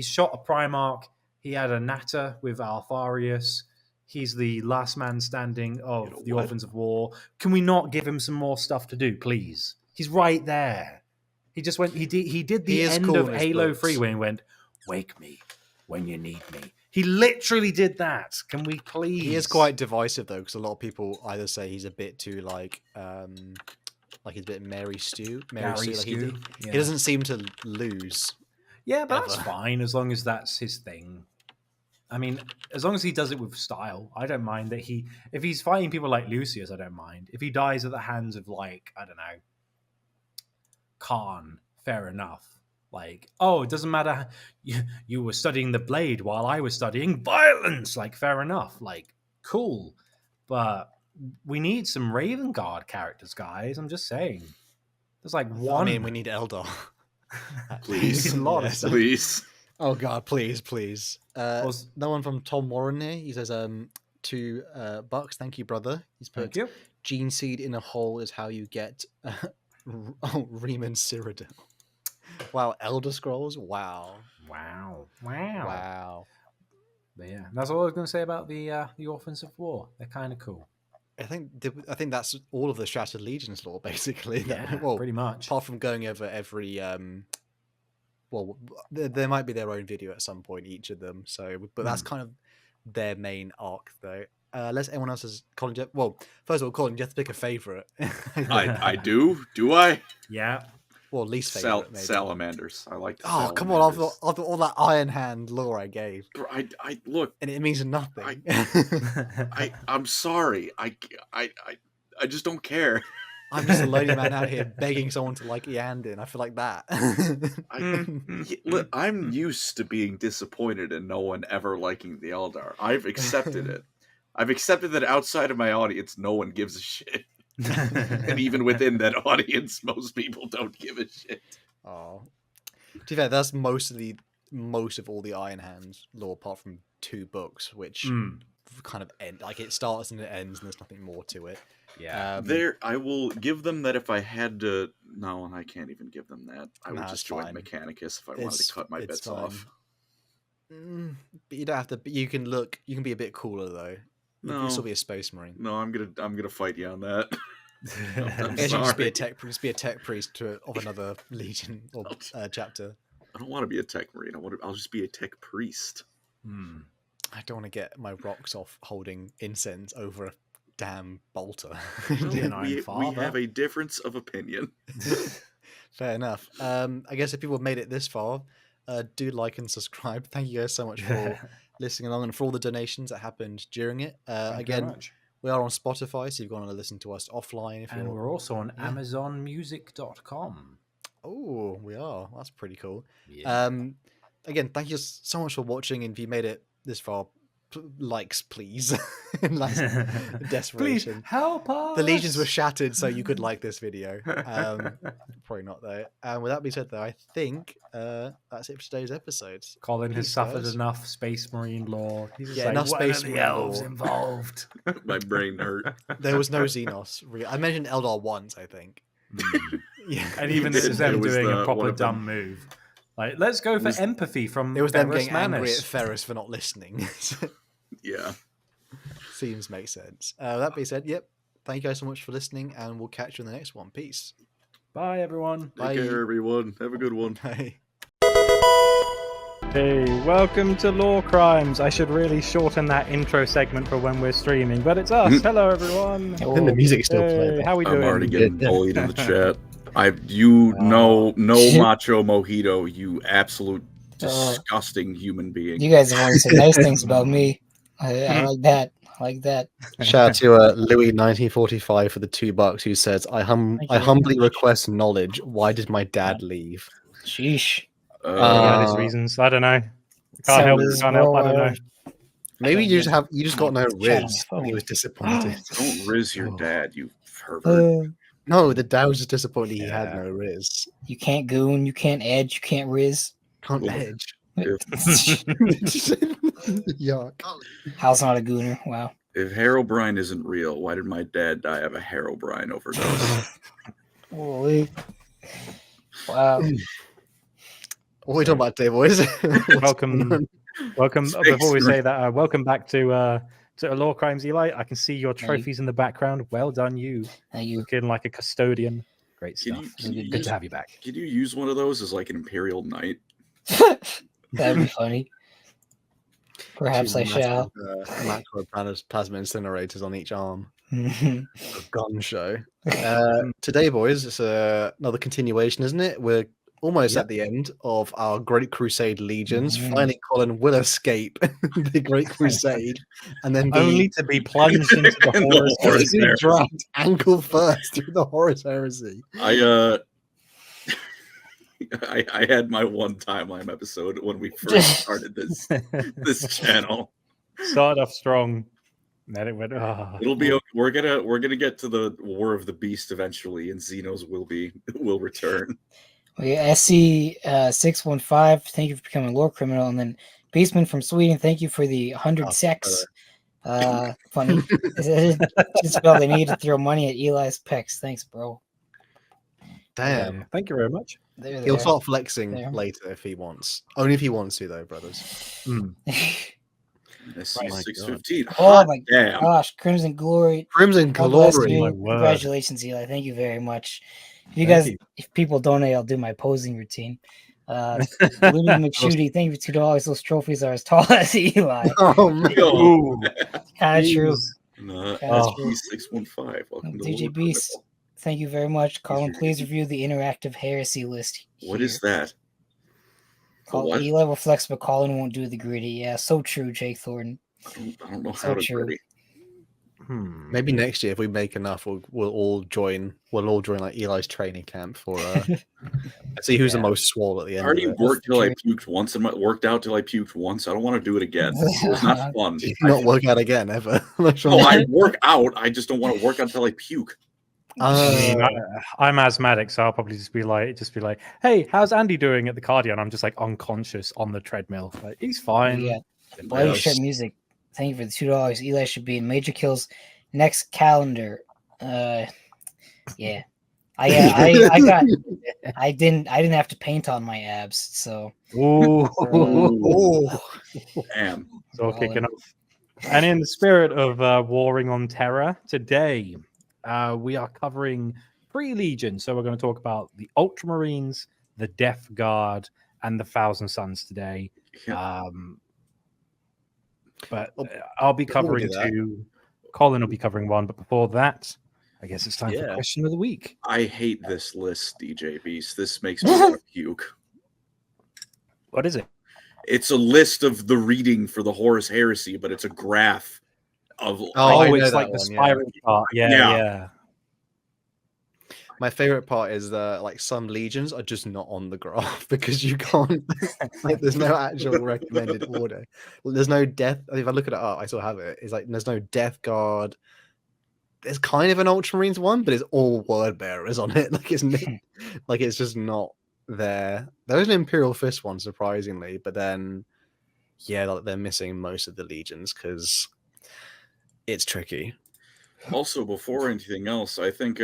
shot a Primarch. He had a natter with Alfarius. He's the last man standing of the Orphans of War. Can we not give him some more stuff to do, please? He's right there. He just went. He did the end of Halo 3 when he went, "Wake me when you need me." He literally did that. Can we please? He is quite divisive though, because a lot of people either say he's a bit too like he's a bit Mary Stew. He doesn't seem to lose. Yeah, but that's fine as long as that's his thing. I mean, as long as he does it with style, I don't mind that if he's fighting people like Lucius, I don't mind. If he dies at the hands of like, I don't know, Khan, fair enough. Like, oh, it doesn't matter. You were studying the blade while I was studying violence. Like, fair enough. Like, cool. But we need some Raven Guard characters, guys. I'm just saying. There's like one. I mean, we need Eldar. Please. Please. Oh God, please. No one from Tom Warren here. He says, $2. Thank you, brother. He's put gene seed in a hole is how you get Riemann Cyrodiil. Wow, Elder Scrolls. Wow. But yeah, that's all I was going to say about the Orphans of War. They're kind of cool. I think that's all of the Shattered Legions lore, basically. Yeah, pretty much. Apart from going over every well, there might be their own video at some point, each of them. So, but that's kind of their main arc, though. Unless anyone else has Colin. Well, first of all, Colin, you have to pick a favorite. I do. Do I? Yeah. Well, least favorite. Maybe. Salamanders. I like. Oh, come on! After all that Iron Hand lore I gave, I look, and it means nothing. I'm sorry. I just don't care. I'm just a lonely man out here begging someone to like Eandin. I feel like that. Look, I'm used to being disappointed and no one ever liking the Eldar. I've accepted it. I've accepted that outside of my audience, no one gives a shit. And even within that audience, most people don't give a shit. Oh, to be fair, that's most of all the Iron Hands lore, apart from 2 books, which kind of end. Like it starts and it ends, and there's nothing more to it. Yeah, I will give them that if I had to. No, I can't even give them that. I would just join Mechanicus if I wanted to cut my bits off. But you don't have to. You can look. You can be a bit cooler though. You can still be a Space Marine. No, I'm gonna fight you on that. I guess you just be a tech priest of another legion or chapter. I don't want to be a tech marine. I'll just be a tech priest. I don't want to get my rocks off holding incense over a damn bolter. We have a difference of opinion. Fair enough. I guess if people have made it this far, do like and subscribe. Thank you guys so much for listening along and for all the donations that happened during it. Again, we are on Spotify, so you've gone to listen to us offline. And we're also on AmazonMusic.com. Oh, we are. That's pretty cool. Yeah. Again, thank you so much for watching. And if you made it this far, likes, please. Desperation. Please help us. The legions were shattered, so you could like this video. Probably not, though. And with that being said, though, I think that's it for today's episode. Colin has suffered enough Space Marine lore. He's just enough Space Marine elves lore involved. My brain hurt. There was no Xenos. I mentioned Eldar once, I think. Yeah, and even this is them doing a proper dumb move. Like, let's go for empathy from. It was them getting Manus. angry at Ferris for not listening. Yeah. Seems make sense. That being said, yep. Thank you guys so much for listening, and we'll catch you in the next one. Peace. Bye, everyone. Bye. Take care, everyone. Have a good one. Bye. Hey, welcome to LoreCrimes. I should really shorten that intro segment for when we're streaming, but it's us. Hello, everyone. I think the music's still playing. How we doing? I'm already getting bullied in the chat. No macho mojito, you absolute disgusting human being. You guys have always said nice things about me. I like that. I like that. Shout out to Louis 1945 for the $2 who says, I humbly request knowledge. Why did my dad leave? Sheesh. There's reasons. I don't know. Can't help. I don't know. Maybe you just got no Riz. And he was disappointed. Don't Riz your dad, you pervert. No, the dad was just disappointed he had no Riz. You can't goon, you can't edge, you can't Riz. Can't edge. Yuck. Hal's not a gooner. Wow. If Herobrine isn't real, why did my dad die of a Herobrine overdose? Holy. Wow. What are we talking about today, boys? Welcome. Before we say that, welcome back to LoreCrimes, Eli. I can see your trophies in the background. Well done, you. Thank you. Looking like a custodian. Great stuff. Good to have you back. Can you use one of those as like an Imperial Knight? That'd be funny. Perhaps I shall. Macro plasma incinerators on each arm. Gun show. Today, boys, it's another continuation, isn't it? We're almost at the end of our Great Crusade legions. Finally, Colin will escape the Great Crusade, and then only to be plunged into the Horus heresy, dragged ankle first through the Horus heresy. I had my one timeline episode when we first started this channel. Started off strong. Then it went. Oh. It'll be okay. We're gonna get to the War of the Beast eventually, and Xenos will return. SC 615, thank you for becoming a lore criminal, and then Beastman from Sweden, thank you for the 100 sex. Funny. Just felt they needed to throw money at Eli's pecs. Thanks, bro. Damn. Thank you very much. He'll start flexing later if he wants. Only if he wants to, though, brothers. SC 615. Oh my gosh, Crimson Glory. Crimson Glory. Congratulations, Eli. Thank you very much. If you guys, if people donate, I'll do my posing routine. Looney McShooty, thank you for $2. Those trophies are as tall as Eli. Oh man. Ooh, Kind of true. SB615. Welcome to DJ Lord Beast, Critical. thank you very much. Colin, please review the interactive heresy list. What is that? What? Eli will flex, but Colin won't do the gritty. Yeah, so true, Jake Thornton. I don't know So how to true. gritty. Maybe next year, if we make enough, we'll all join. We'll all join like Eli's training camp for. See who's the most swole at the I end. already of it. worked till I puked once, and worked out till I puked once. I don't want to do it again. It was not fun. You not work out again ever. No, I work out. I just don't want to work out until I puke. I'm asthmatic, so I'll probably just be like, "Hey, how's Andy doing at the cardio?" And I'm just like unconscious on the treadmill. Like, he's fine. Yeah. Bloody Shirt Music, thank you for the $2. Eli should be in Major Kills next calendar. Yeah. I didn't have to paint on my abs, so. Ooh. Damn. It's all kicking off. And in the spirit of warring on terror, today we are covering 3 legions. So we're going to talk about the Ultramarines, the Death Guard, and the Thousand Sons today. But I'll be covering 2. Colin will be covering 1. But before that, I guess it's time for question of the week. I hate this list, DJ Beast. This makes me want to puke. What is it? It's a list of the reading for the Horus Heresy, but it's a graph of. It's like the spiral chart. Yeah. My favorite part is like some legions are just not on the graph because you can't. Like, there's no actual recommended order. There's no death. If I look at it up, I still have it. It's like there's no Death Guard. There's kind of an Ultramarines one, but it's all word bearers on it. Like it's just not there. There is an Imperial Fist one, surprisingly, but then they're missing most of the legions because it's tricky. Also, before anything else, I think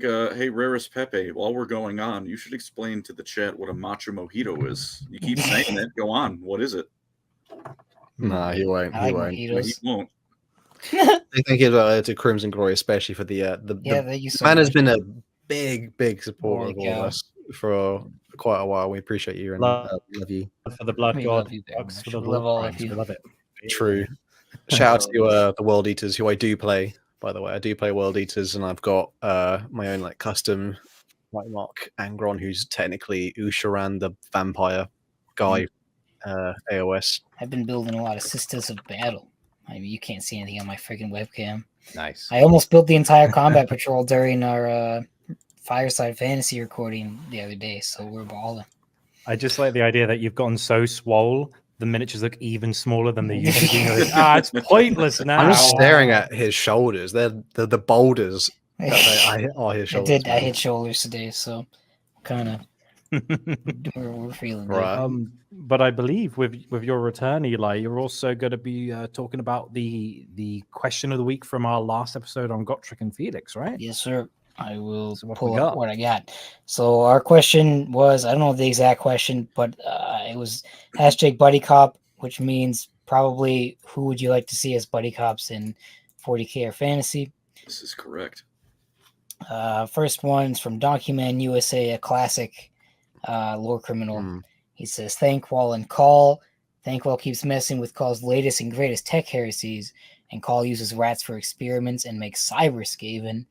hey, Rarest Pepe, while we're going on, you should explain to the chat what a Macho Mojito is. You keep saying it. Go on. What is it? Nah, he won't. He won't. He won't. I think to Crimson Glory, especially for the man has been a big supporter of all of us for quite a while. We appreciate you and love you for the Blood God. For the LoreCrimes. We love it. True. Shout out to the World Eaters, who I do play. By the way, I do play World Eaters, and I've got my own like custom White Mark Angron, who's technically Usharan, the vampire guy, AOS. I've been building a lot of Sisters of Battle. I mean, you can't see anything on my freaking webcam. Nice. I almost built the entire combat patrol during our Fireside Fantasy recording the other day, so we're balling. I just like the idea that you've gotten so swole, the miniatures look even smaller than they used to be. It's pointless now. I'm just staring at his shoulders. They're the boulders that are his shoulders. I hit shoulders today, so kind of we're feeling right. But I believe with your return, Eli, you're also going to be talking about the question of the week from our last episode on Gotrek and Felix, right? Yes, sir. I will pull up what I got. So our question was, I don't know the exact question, but it was #Buddy Cop, which means probably who would you like to see as buddy cops in 40K or fantasy? This is correct. First one's from Document USA, a classic lore criminal. He says, Thankwall and Call. Thankwall keeps messing with Call's latest and greatest tech heresies, and Call uses rats for experiments and makes Cyber Skaven,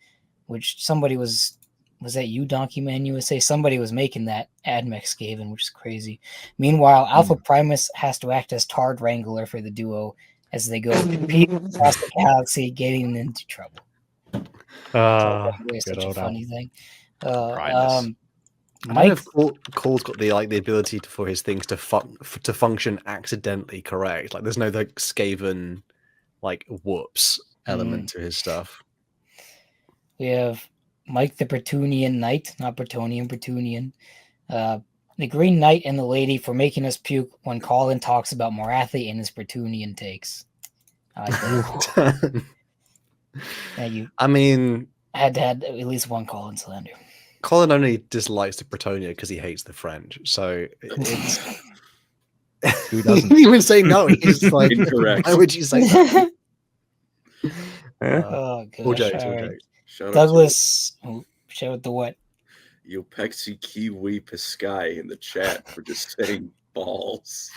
which somebody was that you, Document USA? Somebody was making that Admech Skaven, which is crazy. Meanwhile, Alpha Primus has to act as Tard Wrangler for the duo as they go compete across the galaxy, getting into trouble. Such a funny thing. Mike, Cole's got the ability for his things to function accidentally correct. Like there's no like Skaven whoops element to his stuff. We have Mike the Bretonian Knight, not Bretonian, Bretonian. The Green Knight and the Lady for making us puke when Colin talks about Morathi and his Bretonian takes. Thank you. I mean, I had to have at least one Colin slander. Colin only dislikes the Bretonia because he hates the French. So it's who doesn't? He didn't even say no. He's like, incorrect. Why would you say that? Oh, gosh. All jokes. Douglas, shout out to what? Yopexi Kiwi Piskai in the chat for just saying balls.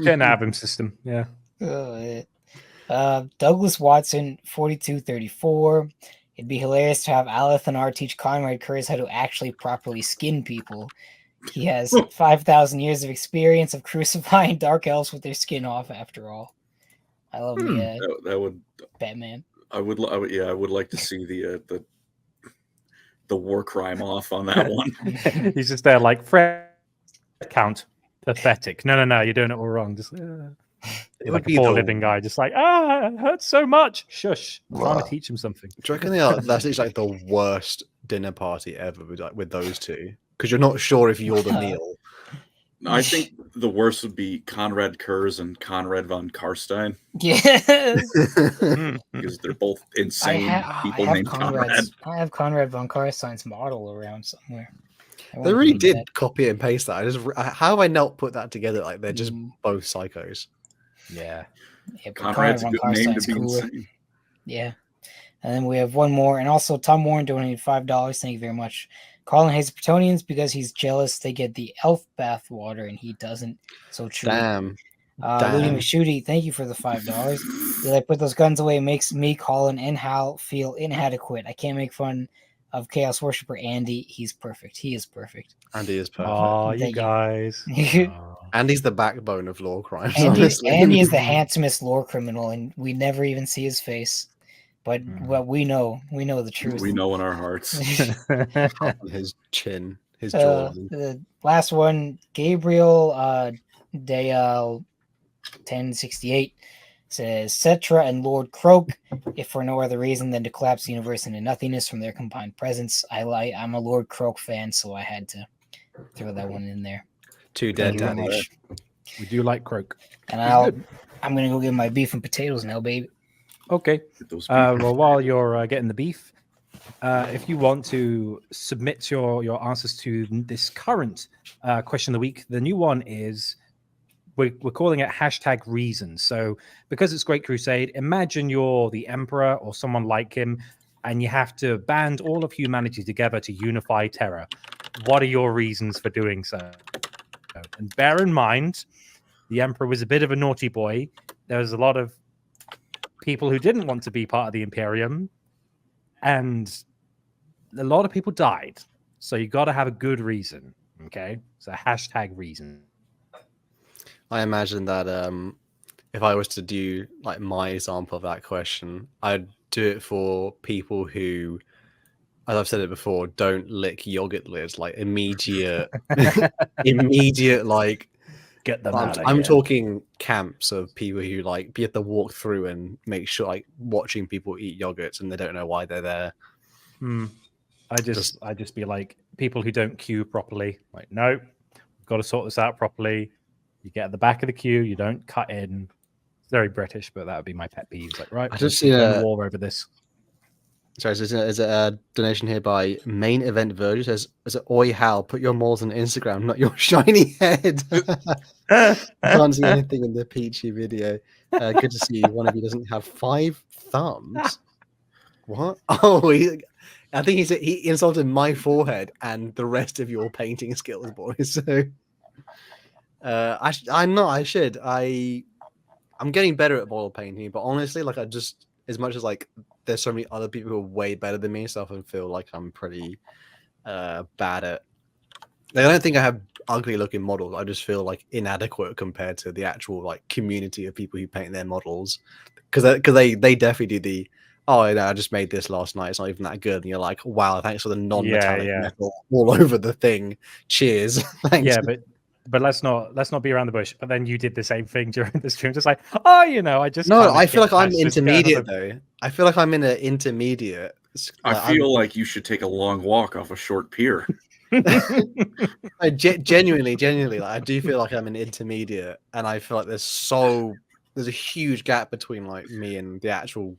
Getting out of him system. Yeah. Douglas Watson, 4234. It'd be hilarious to have Alathanar teach Conrad Curse how to actually properly skin people. He has 5,000 years of experience of crucifying dark elves with their skin off. After all, I love That would Batman. I would like to see the war crime off on that one. He's just there like Fred count pathetic. No, you're doing it all wrong. Just like a poor living guy, just like it hurts so much. Shush, I'm trying to teach him something. Do you reckon that's like the worst dinner party ever with those two? Because you're not sure if you're the meal. I think the worst would be Conrad Kurz and Conrad von Karstein. Yes. Because they're both insane people named Conrad. I have Conrad von Karstein's model around somewhere. They really did copy and paste that. How have I not put that together? Like they're just both psychos. Yeah. Conrad's a good name to be insane. Yeah. And then we have one more, and also Tom Warren donated $5. Thank you very much. Colin hates the Bretonians because he's jealous they get the elf bath water and he doesn't. So true. Damn. Louis McShooty, thank you for the $5. Did I put those guns away? It makes me, Colin, and Hal feel inadequate. I can't make fun of Chaos Worshipper Andy. He's perfect. He is perfect. Andy is perfect. Oh, you guys. Andy's the backbone of Lore-Crimes. Andy is the handsomest lore criminal, and we never even see his face. But what we know the truth. We know in our hearts. His chin, his jaw. The last one, Gabriel Dale 1068 says Cetra and Lord Croak, if for no other reason than to collapse the universe into nothingness from their combined presence. I'm a Lord Croak fan, so I had to throw that one in there. Two dead damage. We do like Croak. And I'm gonna go get my beef and potatoes now, baby. Okay. Well, while you're getting the beef, if you want to submit your answers to this current question of the week, the new one is we're calling it hashtag reasons. So because it's Great Crusade, imagine you're the Emperor or someone like him, and you have to band all of humanity together to unify terror. What are your reasons for doing so? And bear in mind, the Emperor was a bit of a naughty boy. There was a lot of people who didn't want to be part of the Imperium, and a lot of people died. So you got to have a good reason. Okay, so hashtag reason. I imagine that if I was to do like my example of that question, I'd do it for people who, as I've said it before, don't lick yogurt lids. Like immediate like. Get them I'm talking camps of people who like you have to walk through and make sure like watching people eat yogurts and they don't know why they're there. I just be like people who don't queue properly. Like, no, we've got to sort this out properly. You get at the back of the queue, you don't cut in. It's very British, but that would be my pet peeve. Like, right, I just see a war over this. Sorry, is it a donation here by Main Event Virgin? Says, "Oi Hal, put your moles on Instagram, not your shiny head." Can't see anything in the Peachy video. Good to see you. One of you doesn't have 5 thumbs. What? Oh, I think he insulted my forehead and the rest of your painting skills, boys. So, I should. I'm getting better at bottle painting, but honestly, like as much as like there's so many other people who are way better than me, so I often feel like I'm pretty bad at. Like, I don't think I have ugly looking models. I just feel like inadequate compared to the actual like community of people who paint their models, because they definitely do the I just made this last night. It's not even that good, and you're like, wow, thanks for the non-metallic metal all over the thing. Cheers. Thanks. Yeah, but let's not be around the bush. But then you did the same thing during the stream, just like, I feel like I'm intermediate though. I feel like I'm in an intermediate. I feel like you should take a long walk off a short pier. Genuinely, like, I do feel like I'm an intermediate, and I feel like there's a huge gap between like me and the actual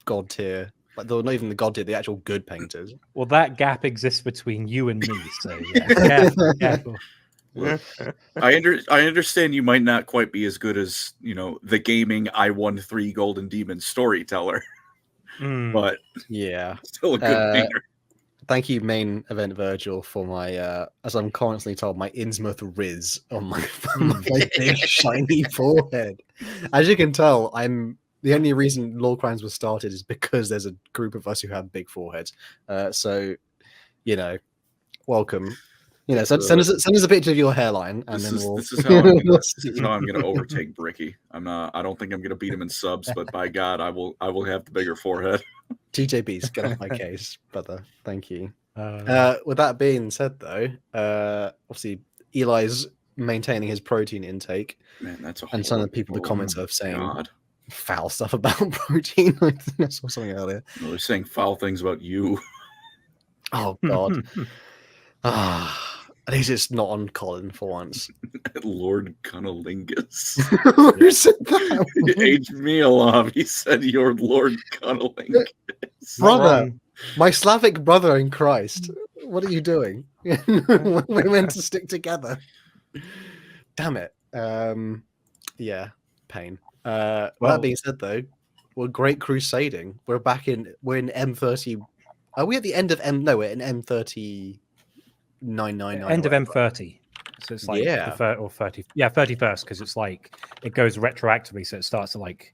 god tier. Like, not even the god tier, the actual good painters. Well, that gap exists between you and me. So yeah, careful. Look, I understand you might not quite be as good as the gaming I won 3 golden demons storyteller, but yeah, still a good painter. thank you, main event Virgil, for my as I'm constantly told, my Innsmouth Riz on my big shiny forehead. As you can tell, the only reason LoreCrimes was started is because there's a group of us who have big foreheads. So, welcome. Send us a picture of your hairline, and this is how I'm gonna overtake Bricky. I don't think I'm gonna beat him in subs, but by God, I will have the bigger forehead. TJB's get off my case, brother. Thank you. With that being said, though, obviously Eli's maintaining his protein intake. Man, that's and some of the people in the comments are saying God. foul stuff about protein. I saw something earlier. No, they're saying foul things about you. Oh God. At least it's not on Colin for once. Lord Cunnilingus. Who said that? Aged me alive. He said you're Lord Cunnilingus. Brother, my Slavic brother in Christ. What are you doing? We're meant to stick together. Damn it. Yeah, pain. That being said, though, we're Great Crusading. We're in M30. Are we at the end of M? No, we're in M30. 999 End of M30, so it's like or 30, 31st, because it's like it goes retroactively, so it starts at like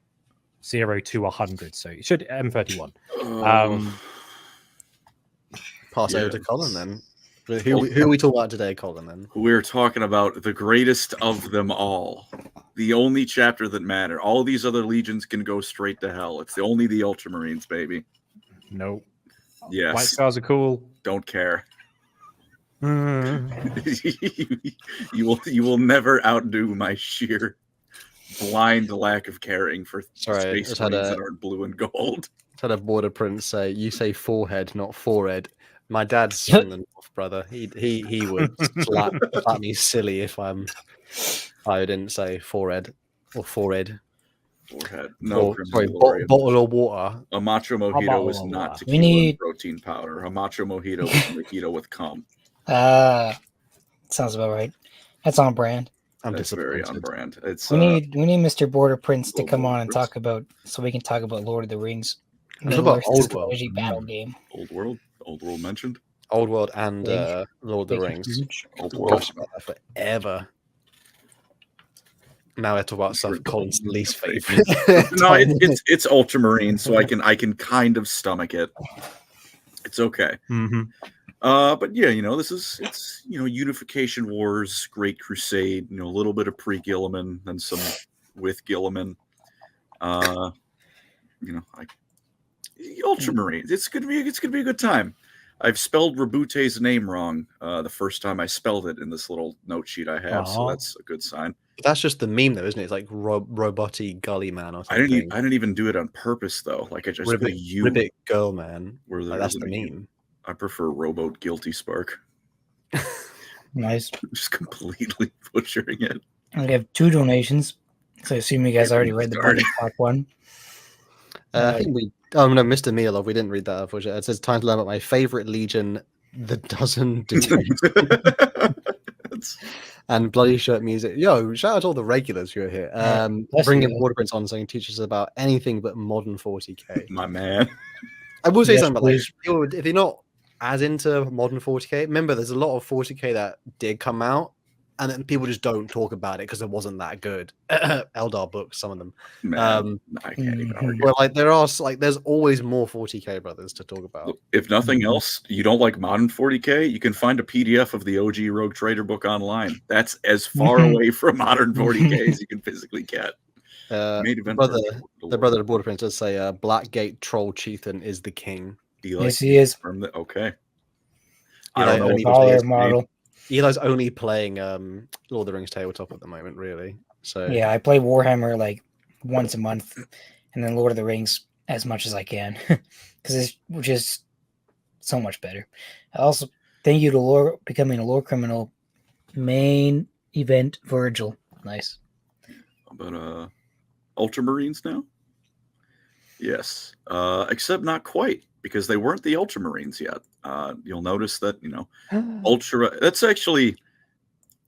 0 to 100. So it should M31. Pass over to Colin then. Who are we talking about today, Colin? Then we're talking about the greatest of them all, the only chapter that matter. All these other legions can go straight to hell. It's only the Ultramarines, baby. Nope. Yes. White Scars are cool. Don't care. You will never outdo my sheer blind lack of caring for space marines that aren't blue and gold. Had a border prince say, "You say forehead, not forehead." My dad's from the north, brother. He would slap me silly if I didn't say forehead or forehead. Forehead. No, bottle of water. A macho mojito is not tequila and protein powder. A macho mojito is a mojito with cum. Sounds about right. That's on brand. That's very on brand. It's we need Mr. Border Prince to come on and talk about, so we can talk about Lord of the Rings. What about Old World? Battle game. Old World mentioned. Old World and Lord of the Rings. Old World forever. Now I talk about stuff Colin's least favorite. No, it's Ultramarine, so I can kind of stomach it. It's okay. Mm-hmm. But yeah, it's Unification Wars, Great Crusade, a little bit of pre-Gilliman, then some with Gilliman. Ultramarines. It's gonna be a good time. I've spelled Rabute's name wrong the first time I spelled it in this little note sheet I have, so that's a good sign. That's just the meme, though, isn't it? It's like Roboty Gully Man or something. I didn't even do it on purpose, though. Like I just put a U. Ribbit Girl Man. That's the meme. I prefer Rowboat Guilty Spark. Nice. Just completely butchering it. We have 2 donations, so I assume you guys already read the budget talk one. I think we. Oh no, Mr. Mealov, we didn't read that. Unfortunately, it says time to learn about my favorite legion, the Dozen Dudes. And Bloody Shirt Music. Yo, shout out to all the regulars who are here. Bringing Border Prince on, saying teach us about anything but modern 40k. My man. I will say something about like, if you're not as into modern 40k, remember there's a lot of 40k that did come out, and then people just don't talk about it because it wasn't that good. Eldar books, some of them. Man, I can't even argue. But like there's always more 40k brothers to talk about. If nothing else, you don't like modern 40k, you can find a PDF of the OG Rogue Trader book online. That's as far away from modern 40k as you can physically get. The brother of Border Prince does say Blackgate Troll Chieftain is the king. Yes, he is. Okay. I don't know. Model. Eli's only playing Lord of the Rings tabletop at the moment, really. So yeah, I play Warhammer like once a month, and then Lord of the Rings as much as I can, because it's just so much better. I also thank you to becoming a lore criminal main event Virgil. Nice. But Ultramarines now? Yes. Except not quite, because they weren't the Ultramarines yet. You'll notice that, that's actually,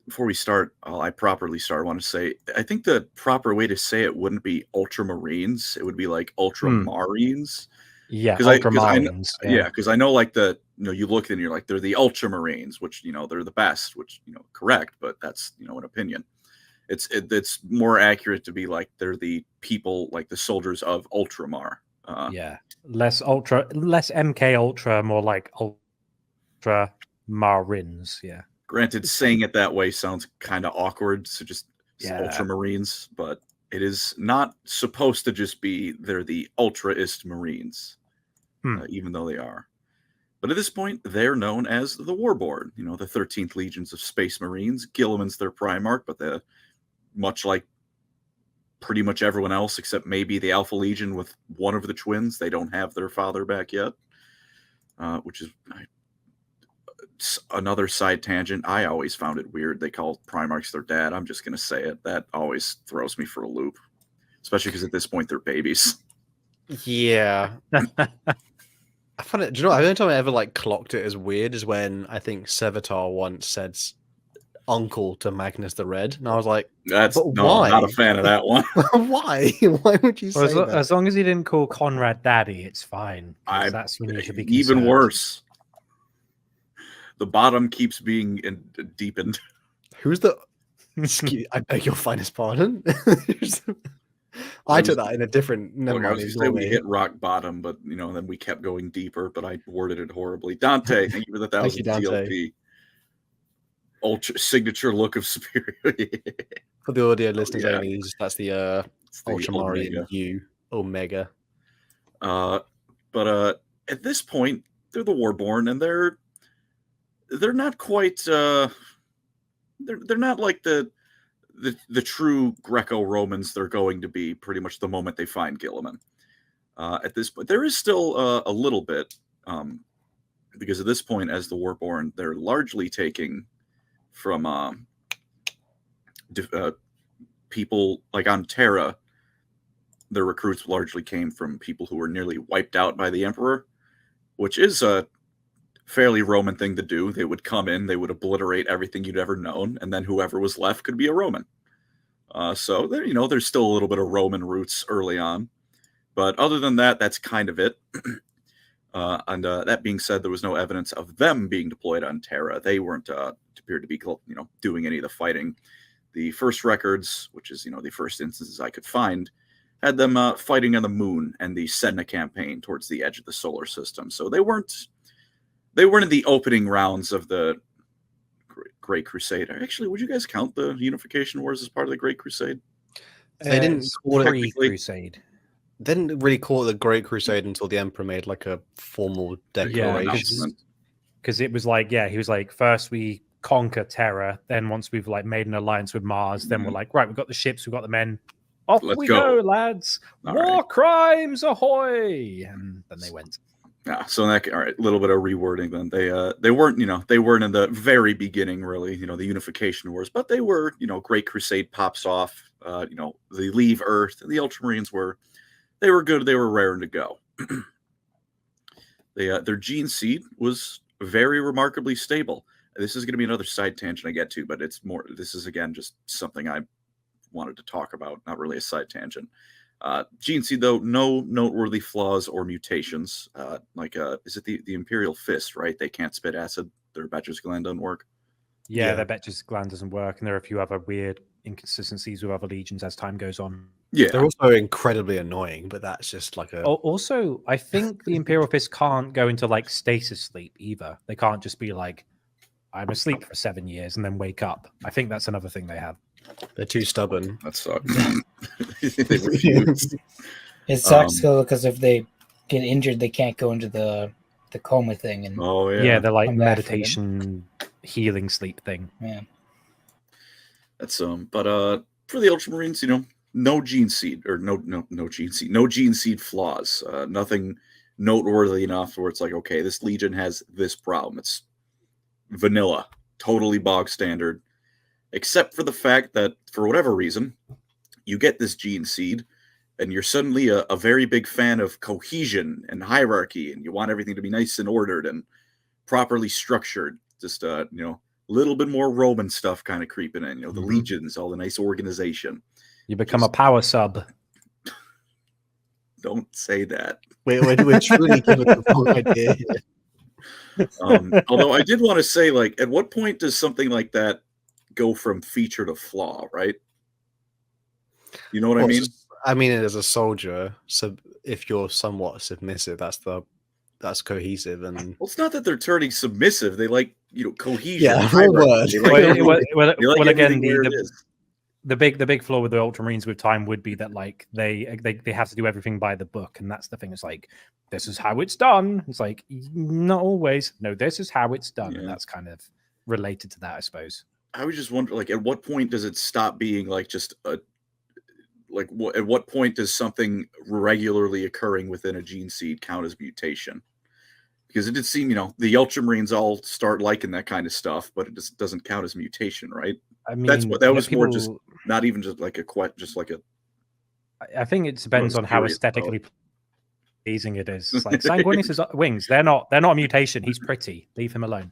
before we start, I properly start, I want to say, I think the proper way to say it wouldn't be Ultramarines. It would be like Ultramarines. Yeah, Ultramarines. Because I know like the you look and you're like, they're the Ultramarines, which, they're the best, which, correct, but that's, an opinion. It's more accurate to be like, they're the people, like the soldiers of Ultramar. Less MK Ultra, more like Ultramarines. Yeah. Granted, saying it that way sounds kind of awkward, so just Ultramarines, but it is not supposed to just be they're the Ultraist Marines, even though they are. But at this point, they're known as the Warborn, the 13th Legions of Space Marines. Guilliman's their Primarch, but they're much like pretty much everyone else, except maybe the Alpha Legion with one of the twins. They don't have their father back yet, which is another side tangent. I always found it weird they call Primarchs their dad. I'm just going to say it. That always throws me for a loop, especially because at this point they're babies. Yeah. I find it. Do you know? The only time I ever clocked it as weird is when I think Sevatar once said "uncle" to Magnus the Red, and I was like, "That's why? I'm not a fan of that one. Why? Why would you say that? As long as he didn't call Conrad Daddy, it's fine. That's when you should be concerned. Even worse. The bottom keeps being deepened. Who's the? I beg your finest pardon. I took that in a different. Never mind. We hit rock bottom, but then we kept going deeper. But I worded it horribly. Dante, thank you for the 1,000 GLP. Ultra signature look of superiority. For the audio listeners only, that's the Ultramarine Omega. But at this point, they're the Warborn, and they're not quite. They're not like the true Greco-Romans they're going to be pretty much the moment they find Guilliman. At this point, there is still a little bit, because at this point, as the Warborn, they're largely taking from people like on Terra. Their recruits largely came from people who were nearly wiped out by the Emperor, which is a fairly Roman thing to do. They would come in, they would obliterate everything you'd ever known, and then whoever was left could be a Roman. So there, there's still a little bit of Roman roots early on, but other than that, that's kind of it. And that being said, there was no evidence of them being deployed on Terra. They weren't appeared to be, doing any of the fighting. The first records, which is the first instances I could find, had them fighting on the moon and the Sedna campaign towards the edge of the solar system. So they weren't in the opening rounds of the Great Crusade. Actually, would you guys count the Unification Wars as part of the Great Crusade? They didn't call it Crusade. They didn't really call it the Great Crusade until the Emperor made a formal declaration. Because it was he was like, first we conquer Terra, then once we've made an alliance with Mars, then we're like, right, we've got the ships, we've got the men. Off we go, lads! LoreCrimes ahoy! And then they went. Yeah, so all right, a little bit of rewording. Then they weren't in the very beginning, really. The Unification Wars, but they were. Great Crusade pops off. They leave Earth, and the Ultramarines were good. They were raring to go. Their gene seed was very remarkably stable. This is going to be another side tangent I get to, but it's more. This is again just something I wanted to talk about, not really a side tangent. Gene seed, though, no noteworthy flaws or mutations. Is it the Imperial Fist, right? They can't spit acid. Their Betcher's gland doesn't work. Yeah, their Betcher's gland doesn't work, and there are a few other weird inconsistencies with other legions as time goes on. Yeah, they're also incredibly annoying, but that's just Also, I think the Imperial Fist can't go into stasis sleep either. They can't just be like, I'm asleep for 7 years and then wake up. I think that's another thing they have. They're too stubborn. That sucks. It sucks because if they get injured, they can't go into the coma thing. And they're meditation, healing sleep thing. Yeah. That's but for the Ultramarines, no gene seed or no gene seed, no gene seed flaws. Nothing noteworthy enough where it's like, okay, this legion has this problem. It's vanilla, totally bog standard. Except for the fact that, for whatever reason, you get this gene seed, and you're suddenly a very big fan of cohesion and hierarchy, and you want everything to be nice and ordered and properly structured. Just little bit more Roman stuff kind of creeping in. The legions, all the nice organization. You become a power sub. Don't say that. We're truly giving the wrong idea here. Although I did want to say, like, at what point does something like that go from feature to flaw, right? You know what I mean? I mean, as a soldier, so if you're somewhat submissive, that's cohesive, and Well, it's not that they're turning submissive. They like, cohesion. Yeah, real word. They like well, everything again, where it is. the big flaw with the Ultramarines with time would be that like they have to do everything by the book, and that's the thing. It's like, this is how it's done. It's like, not always. No, this is how it's done, and that's kind of related to that, I suppose. I was just wondering, like, at what point does it stop being like just a at what point does something regularly occurring within a gene seed count as mutation? Because it did seem, the Ultramarines all start liking that kind of stuff, but it just doesn't count as mutation, right? I mean, that was more just not even just like just like a. I think it depends on how aesthetically pleasing it is. It's like Sanguinius' wings. They're not a mutation. He's pretty. Leave him alone.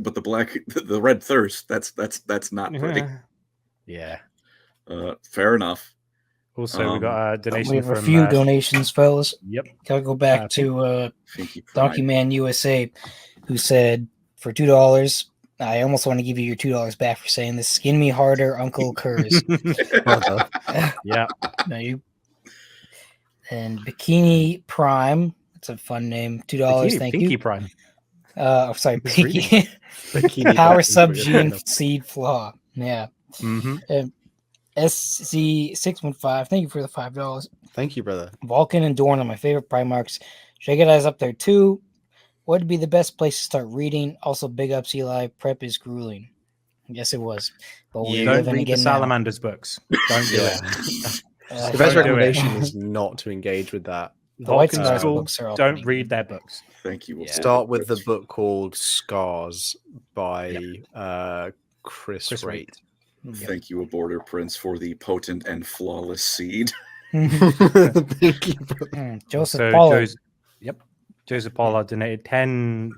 But the red thirst, that's not pretty. Yeah. Fair enough. Also, we got a donation. We have from a few donations, fellas. Yep. Gotta go back to Donkey Man USA, who said for $2. I almost want to give you your $2 back for saying this. Skin me harder, Uncle Curse. Yeah. No, you. And Bikini Prime. That's a fun name. $2. Thank Pinky you. Prime. Sorry, Pinky. Power Sub Gene Seed Flaw. Yeah. Mm-hmm. SC615. Thank you for the $5. Thank you, brother. Vulcan and Dorn are my favorite Primarchs. Should I get eyes up there too? What would be the best place to start reading? Also, big ups, Eli. Prep is grueling. Yes, it was. But we're Don't living read again the now. Salamanders books. Don't do it. The best recommendation is not to engage with that. The White Stars books are all Don't read their books. Thank you. Start with the book called Scars by Chris Raitt. Thank you, Aborder Prince, for the potent and flawless seed. Thank you. Joseph Pollard. Joseph Pollard donated 10.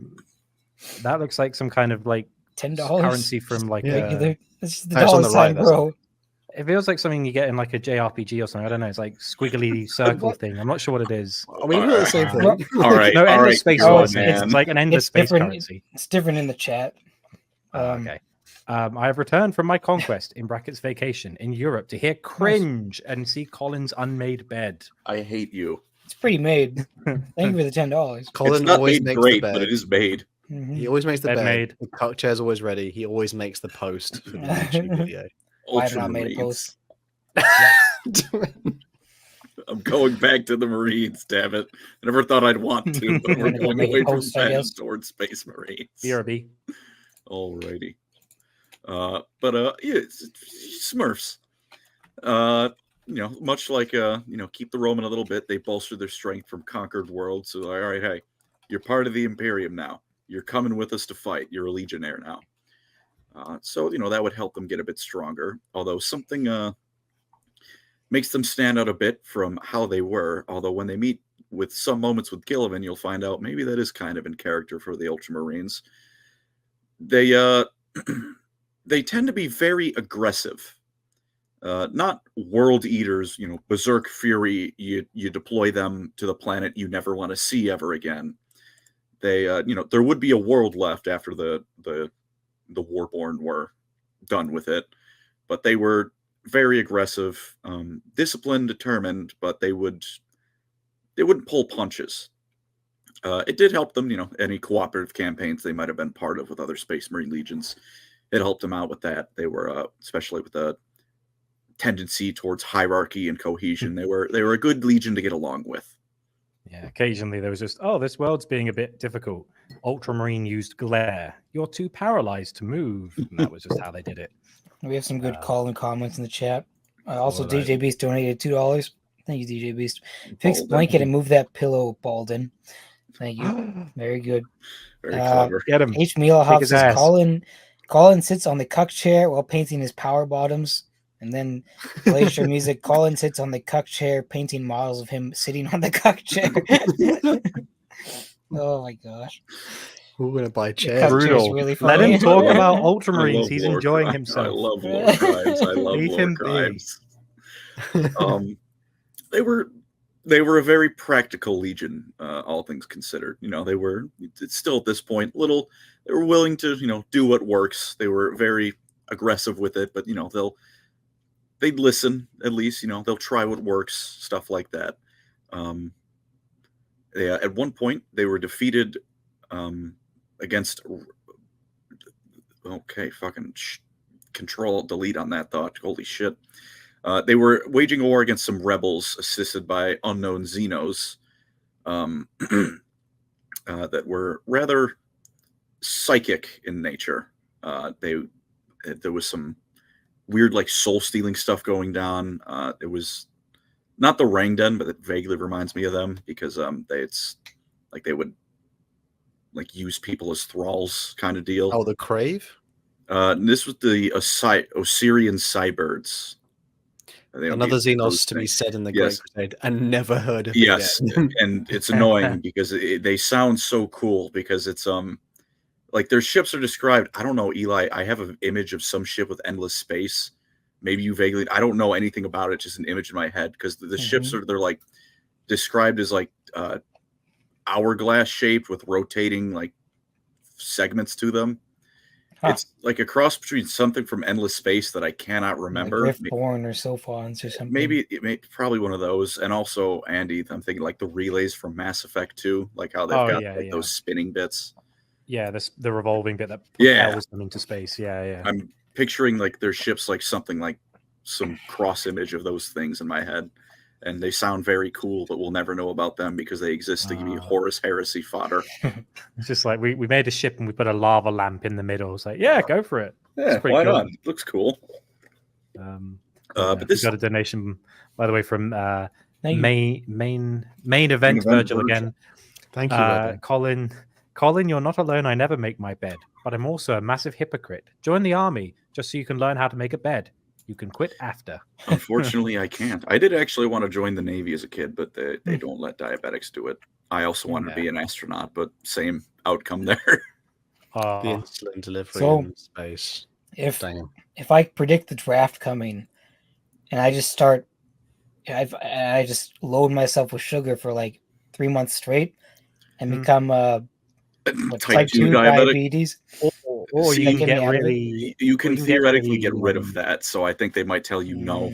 That looks like some kind of like $10 currency from like this is the dollar sign, bro. It feels like something you get in like a JRPG or something. I don't know. It's like squiggly circle thing. I'm not sure what it is. Are we doing the same thing? All right. No, endless space was. Man. It's like an endless space currency. It's different in the chat. Okay. I have returned from my conquest in brackets vacation in Europe to hear cringe and see Colin's unmade bed. I hate you. It's pretty made. Thank you for the $10. Colin it's not always made makes great, the bed. but it is made. Mm-hmm. He always makes the Bed bed. made. The cock chair's always ready. He always makes the post for the YouTube video. I have not made a post. I'm going back to the Marines, damn it. I never thought I'd want to, but we're going away from that towards Space Marines. BRB. Alrighty. Smurfs. Much like keep the Roman a little bit, they bolster their strength from conquered worlds. So all right, hey, you're part of the Imperium now. You're coming with us to fight. You're a legionnaire now. So that would help them get a bit stronger. Although something makes them stand out a bit from how they were. Although when they meet with some moments with Gilliman, you'll find out maybe that is kind of in character for the Ultramarines. They tend to be very aggressive. Not world eaters, berserk fury. You deploy them to the planet you never want to see ever again. They, there would be a world left after the Warborn were done with it, but they were very aggressive, disciplined, determined, but they wouldn't pull punches. It did help them, any cooperative campaigns they might have been part of with other Space Marine legions. It helped them out with that. They were, especially with the tendency towards hierarchy and cohesion, they were a good legion to get along with. Yeah, occasionally there was just, this world's being a bit difficult. Ultramarine used glare. You're too paralyzed to move. And that was just how they did it. We have some good call and comments in the chat. Also, DJ Beast donated $2. Thank you, DJ Beast. Fix blanket and move that pillow, Balden. Thank you. Very good. Very clever. Get him. H. Mielhoff says Colin sits on the cuck chair while painting his power bottoms. And then Glacier Music, Colin sits on the cuck chair painting models of him sitting on the cuck chair. Oh my gosh. We're going to buy chairs. Brutal. Really Let him talk about Ultramarines. He's enjoying himself. I love LoreCrimes. I love LoreCrimes. They were they were a very practical legion, all things considered. They were still at this point they were willing to do what works. They were very aggressive with it, but they'd listen at least. They'll try what works, stuff like that. At one point they were defeated against. Okay, fucking control delete on that thought. Holy shit. They were waging a war against some rebels assisted by unknown Xenos that were rather psychic in nature. There was some weird soul-stealing stuff going on. It was not the Rangden, but it vaguely reminds me of them because they would use people as thralls kind of deal. Oh, the Crave? This was the Osirian Cybirds. Another Xenos to be said in the Great Crusade, and never heard of it. Yes, and it's annoying because they sound so cool because it's their ships are described. I don't know, Eli. I have an image of some ship with endless space. Maybe you vaguely. I don't know anything about it. Just an image in my head because the ships they're described as hourglass shaped with rotating segments to them. Huh. It's like a cross between something from Endless Space that I cannot remember. Riftborn or Sophons or something. Maybe probably one of those. And also, Andy, I'm thinking the relays from Mass Effect 2, how they've got those spinning bits. Yeah, the revolving bit that propels them into space. Yeah. I'm picturing their ships something some cross image of those things in my head. And they sound very cool, but we'll never know about them because they exist to give me Horus heresy fodder. It's just we made a ship and we put a lava lamp in the middle. It's go for it. Yeah, why not? It looks cool. But this got a donation, by the way, from main event Virgil again. Thank you, Colin, you're not alone. I never make my bed, but I'm also a massive hypocrite. Join the army just so you can learn how to make a bed. You can quit after. Unfortunately, I can't. I did actually want to join the Navy as a kid, but they don't let diabetics do it. I also wanted to be an astronaut, but same outcome there. The insulin delivery in space. If I predict the draft coming, and I just start, I just load myself with sugar for 3 months straight, and become type 2 diabetes. Or you can get you can theoretically get rid of that. So I think they might tell you no.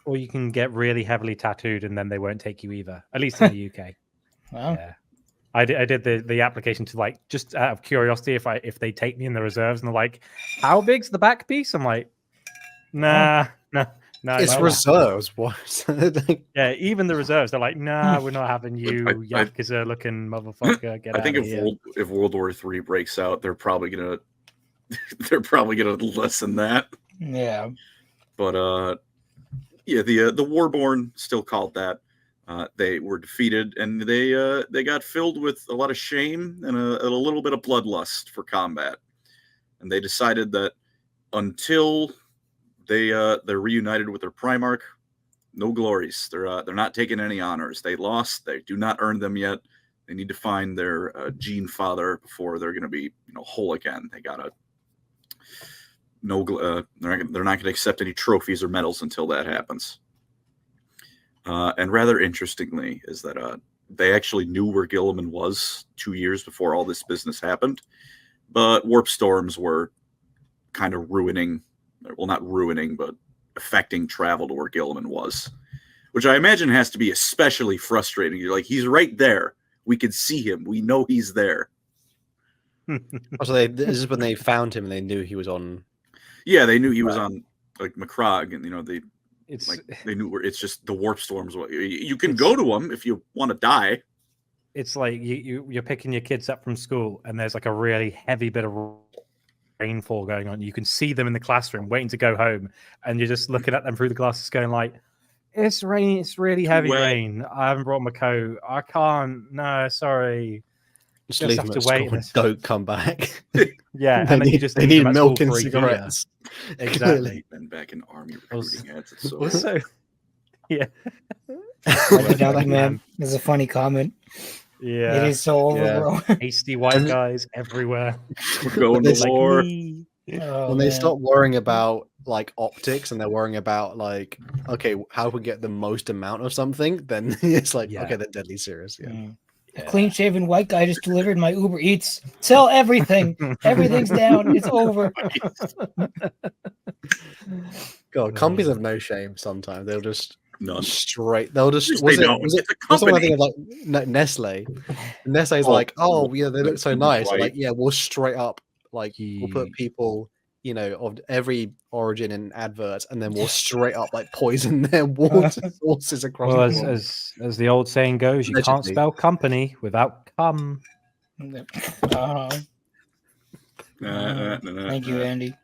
Or you can get really heavily tattooed and then they won't take you either. At least in the UK. Wow. Yeah. I did the application to just out of curiosity if they take me in the reserves and they're like, how big's the back piece? I'm like, nah. It's reserves. What? Yeah, even the reserves, they're like, nah, we're not having you, Yakuza looking motherfucker. Get I think if World War III breaks out, they're probably gonna lessen that. Yeah. But the Warborn, still called that. They were defeated, and they got filled with a lot of shame and a little bit of bloodlust for combat, and they decided that until they're reunited with their Primarch, no glories. They're not taking any honors. They lost. They do not earn them yet. They need to find their gene father before they're going to be whole again. They gotta they're not going to accept any trophies or medals until that happens. And rather interestingly is that they actually knew where Guilliman was 2 years before all this business happened, but warp storms were kind of not ruining, but affecting travel to where Guilliman was, which I imagine has to be especially frustrating. You're he's right there. We can see him. We know he's there. So this is when they found him and they knew he was on. Yeah, they knew he was on Macragge, and they knew where. It's just the warp storms. You can go to him if you want to die. It's like you're picking your kids up from school, and there's a really heavy bit of rainfall going on. You can see them in the classroom waiting to go home, and you're just looking at them through the glasses going it's raining, it's really heavy rain. I haven't brought my coat. I can't. No, sorry. Just leave them at school and don't come back. Yeah, and then you just need milk and cigarettes. Exactly. Been back in army recruiting ads. Yeah. Man, there's a funny comment. Yeah, it is so overgrown. Hasty white guys everywhere. We're going to war. When they stop worrying about like optics and they're worrying about like, okay, how we get the most amount of something, then it's like, okay, they're deadly serious. Yeah. A clean-shaven white guy just delivered my Uber Eats. Sell everything. Everything's down. It's over. God, companies have no shame. Sometimes they'll just None. straight. They'll just. Yes, Was they it? don't. Was it? It's a What's the one company. thing of like Nestle? Nestle's Oh, like, oh yeah, they look so nice. right. Like, yeah, we'll straight up like we'll put people, you know, of every origin in adverts, and then we'll straight up like poison their water sources across Well, the world. as the old saying goes, you can't Allegedly. spell company without cum. Thank you, Andy.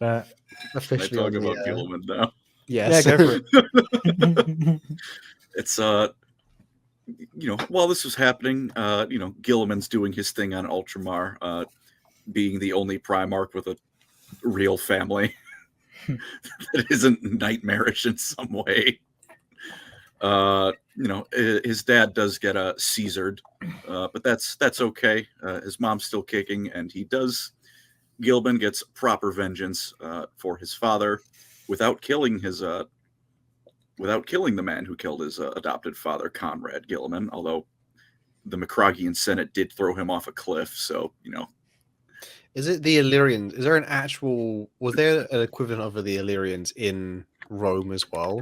I Officially talk on the, about Gilliman now. Yes. Yeah, go for it. It's you know, while this was happening, you know, Gilliman's doing his thing on Ultramar, being the only Primarch with a real family that isn't nightmarish in some way. You know, his dad does get Caesared, but that's okay. His mom's still kicking, and Gilliman gets proper vengeance for his father without killing the man who killed his adopted father, Conrad Gilliman, although the Macrogian Senate did throw him off a cliff, so, you know. Is it the Illyrians? Is there an actual? Was there an equivalent of the Illyrians in Rome as well?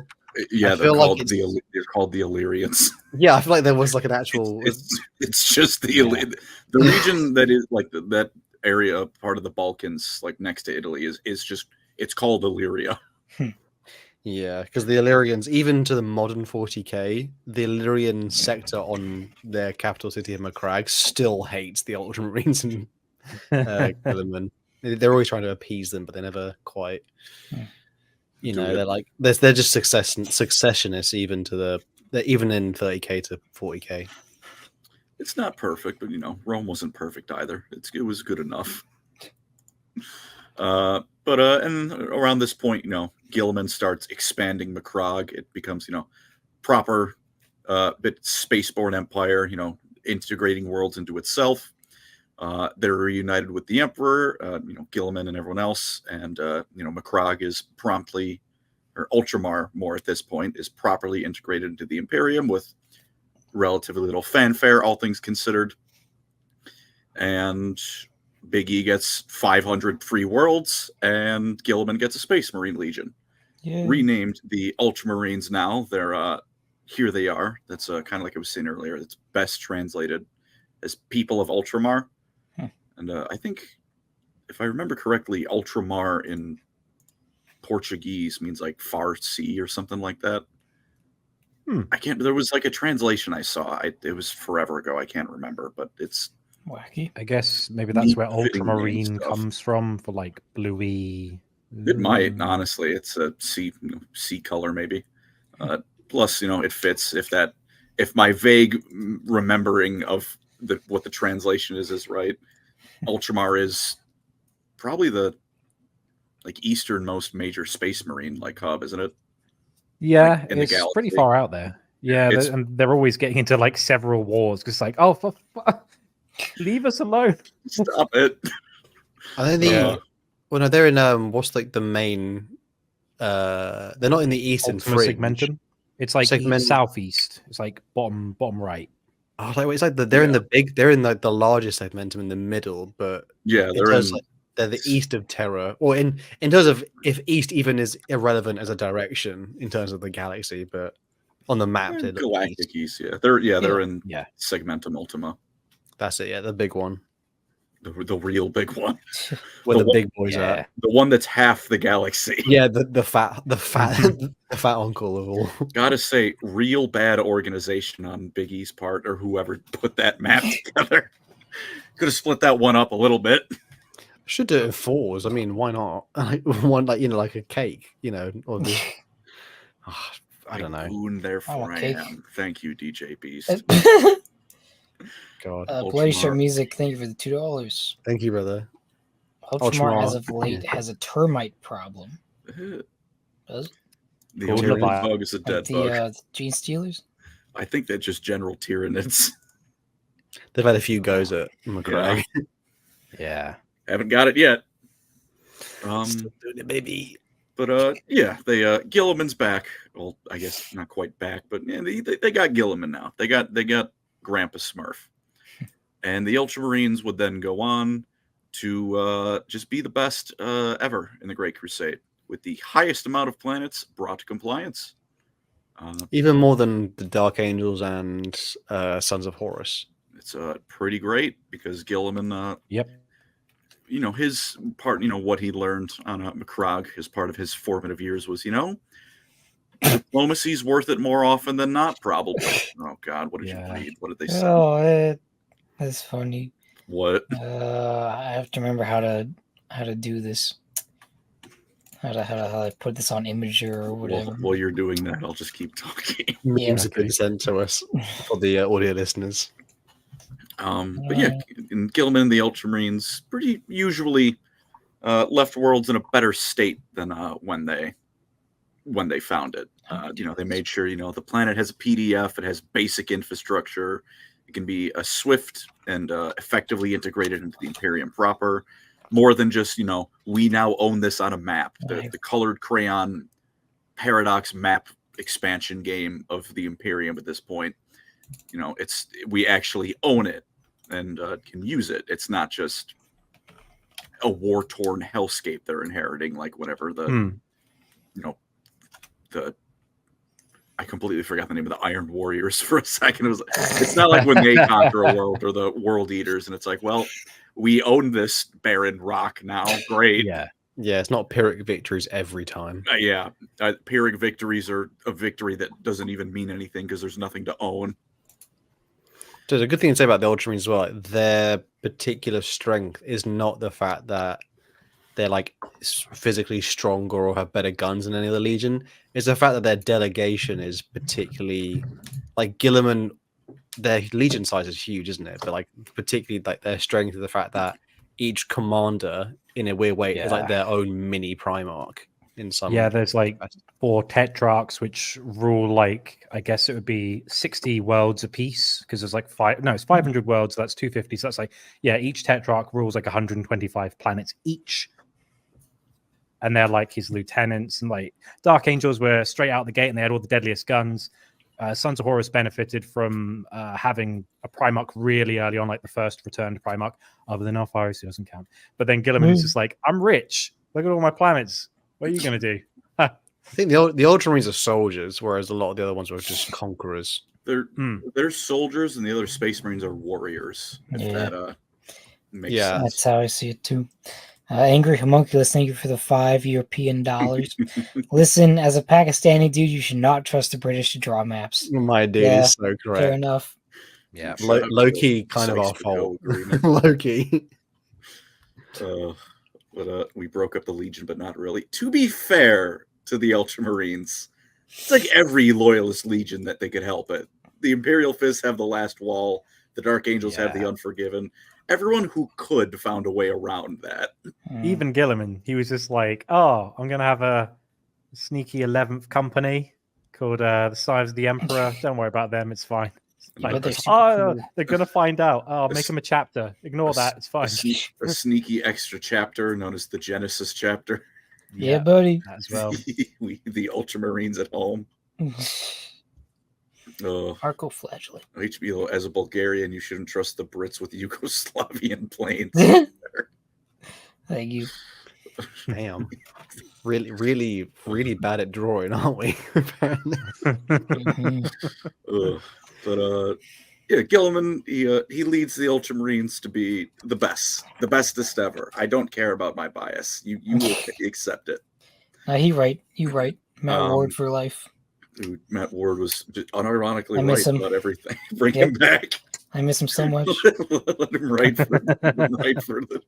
Yeah, I they're feel like called, it's- they're called the Illyrians. Yeah, I feel like there was like an actual. It's just the region that is like that area, part of the Balkans, like next to Italy, is just, it's called Illyria. Yeah, because the Illyrians, even to the modern 40k, the Illyrian sector on their capital city of Macragge still hates the Ultramarines and Gilliman. They're always trying to appease them, but they never quite. You know, they're like they're just successionists, even in 30k to 40k. It's not perfect, but you know, Rome wasn't perfect either. It was good enough. And around this point, you know, Gilliman starts expanding Macragge. It becomes, you know, proper bit spaceborne empire, you know, integrating worlds into itself. They're reunited with the Emperor, you know, Gilliman and everyone else, and you know, Macragge is promptly, or Ultramar more at this point, is properly integrated into the Imperium with relatively little fanfare, all things considered. And Big E gets 500 free worlds, and Gilliman gets a Space Marine Legion. Yeah. Renamed the Ultramarines now. They're here they are. That's kind of like I was saying earlier. It's best translated as People of Ultramar. And I think, if I remember correctly, Ultramar in Portuguese means like far sea or something like that. I can't. There was like a translation I saw. It was forever ago. I can't remember, but it's wacky. I guess maybe that's where fitting name Ultramarine stuff. comes from, for like bluey. It might, honestly. It's a sea color, maybe. Plus, you know, it fits if my vague remembering of what the translation is right. Ultramar is probably the like easternmost major space marine like hub, isn't it? Yeah, in the it's pretty galaxy. far out there. Yeah, It's- and they're always getting into like several wars because like, oh, leave us alone. Stop it. Are they the? Well, no, they're in what's like the main? They're not in the eastern Ultima fringe. Segmentum. It's like southeast. It's like bottom right. Oh, like it's like they're in the big. They're in the largest segmentum in the middle, but Yeah, they're terms, in. like, they're the east of Terra, or in terms of if east even is irrelevant as a direction in terms of the galaxy, but on the map they look Galactic east. East, yeah. They're in Yeah. Segmentum Ultima. That's it, yeah, the big one. The real big one. Where the one- big boys are. The one that's half the galaxy. Yeah, the fat the fat uncle of all. Gotta say, real bad organization on Big E's part, or whoever put that map together. Could have split that one up a little bit. Should do it in fours. I mean, why not? Like, one like like a cake, or the. I don't know. Boon, therefore I cake. am. Thank you, DJ Beast. God. Bloody Shirt Music, thank you for the $2. Thank you, brother. Ultramar, as of late, has a termite problem. Does The Cool. only Like bug is a dead bug. the Gene Stealers? I think they're just general Tyranids. They've had a few goes at Macragge. Yeah. Haven't got it yet. Still doing it, baby. But yeah, they Gilliman's back. Well, I guess not quite back, but yeah, they got Gilliman now. They got Grandpa Smurf, and the Ultramarines would then go on to just be the best ever in the Great Crusade, with the highest amount of planets brought to compliance. Even more than the Dark Angels and Sons of Horus. It's pretty great because Gilliman. Yep. You know, his part, you know, what he learned on Macragge as part of his formative years was, you know, diplomacy's worth it more often than not, probably. Oh, God, what did you read? What did they say? Oh, that's funny. What? I have to remember how to do this. How to put this on Imager or whatever. Well, while you're doing that, I'll just keep talking. Memes have been sent to us for the audio listeners. But yeah, in Gilliman and the Ultramarines pretty usually left worlds in a better state than when they found it. You know, they made sure, you know, the planet has a PDF, it has basic infrastructure, it can be a swift and effectively integrated into the Imperium proper, more than just, you know, we now own this on a map. The colored crayon paradox map expansion game of the Imperium at this point. You know, we actually own it and can use it. It's not just a war-torn hellscape they're inheriting, like whenever you know, I completely forgot the name of the Iron Warriors for a second. It's not like when they conquer a world or the World Eaters, and it's like, well, we own this barren rock now. Great. Yeah, it's not Pyrrhic victories every time. Pyrrhic victories are a victory that doesn't even mean anything because there's nothing to own. There's a good thing to say about the Ultramarines as well. Their particular strength is not the fact that they're like physically stronger or have better guns than any other legion. It's the fact that their delegation is particularly like Gilliman. Their legion size is huge, isn't it? But like particularly like their strength is the fact that each commander, in a weird way, is like their own mini Primarch. In some there's like 4 tetrarchs which rule like, I guess it would be 60 worlds apiece, because there's like it's 500 worlds, so that's 250. So that's like, each tetrarch rules like 125 planets each. And they're like his lieutenants, and like Dark Angels were straight out the gate and they had all the deadliest guns. Sons of Horus benefited from having a Primarch really early on, like the first returned Primarch, other than Alpharis, who doesn't count. But then Gilliman is just like, I'm rich. Look at all my planets. What are you going to do? I think the Ultramarines are soldiers, whereas a lot of the other ones were just conquerors. They're soldiers, and the other Space Marines are warriors. If that makes sense. That's how I see it too. Angry Homunculus, thank you for the 5 European dollars. Listen, as a Pakistani dude, you should not trust the British to draw maps. My dude is so correct. Fair enough. Yeah, low key, kind of our fault. Low key. But we broke up the Legion, but not really. To be fair to the Ultramarines, it's like every loyalist Legion that they could help it. The Imperial Fists have the Last Wall. The Dark Angels have the Unforgiven. Everyone who could found a way around that. Even Gilliman, he was just like, I'm going to have a sneaky 11th company called the Sires of the Emperor. Don't worry about them. It's fine. Like, they're going to find out. I'll make them a chapter. Ignore that. It's fine. A sneaky extra chapter known as the Genesis chapter. Yeah, buddy. As well. The Ultramarines at home. Arco-flagellate. HBO, as a Bulgarian, you shouldn't trust the Brits with Yugoslavian planes. Thank you. Damn. Really bad at drawing, aren't we? But Gilliman, he leads the Ultramarines to be the bestest ever. I don't care about my bias. You will accept it. You right. Matt Ward for life. Dude, Matt Ward was unironically right about everything. Bring him back. I miss him so much. Let him write for the.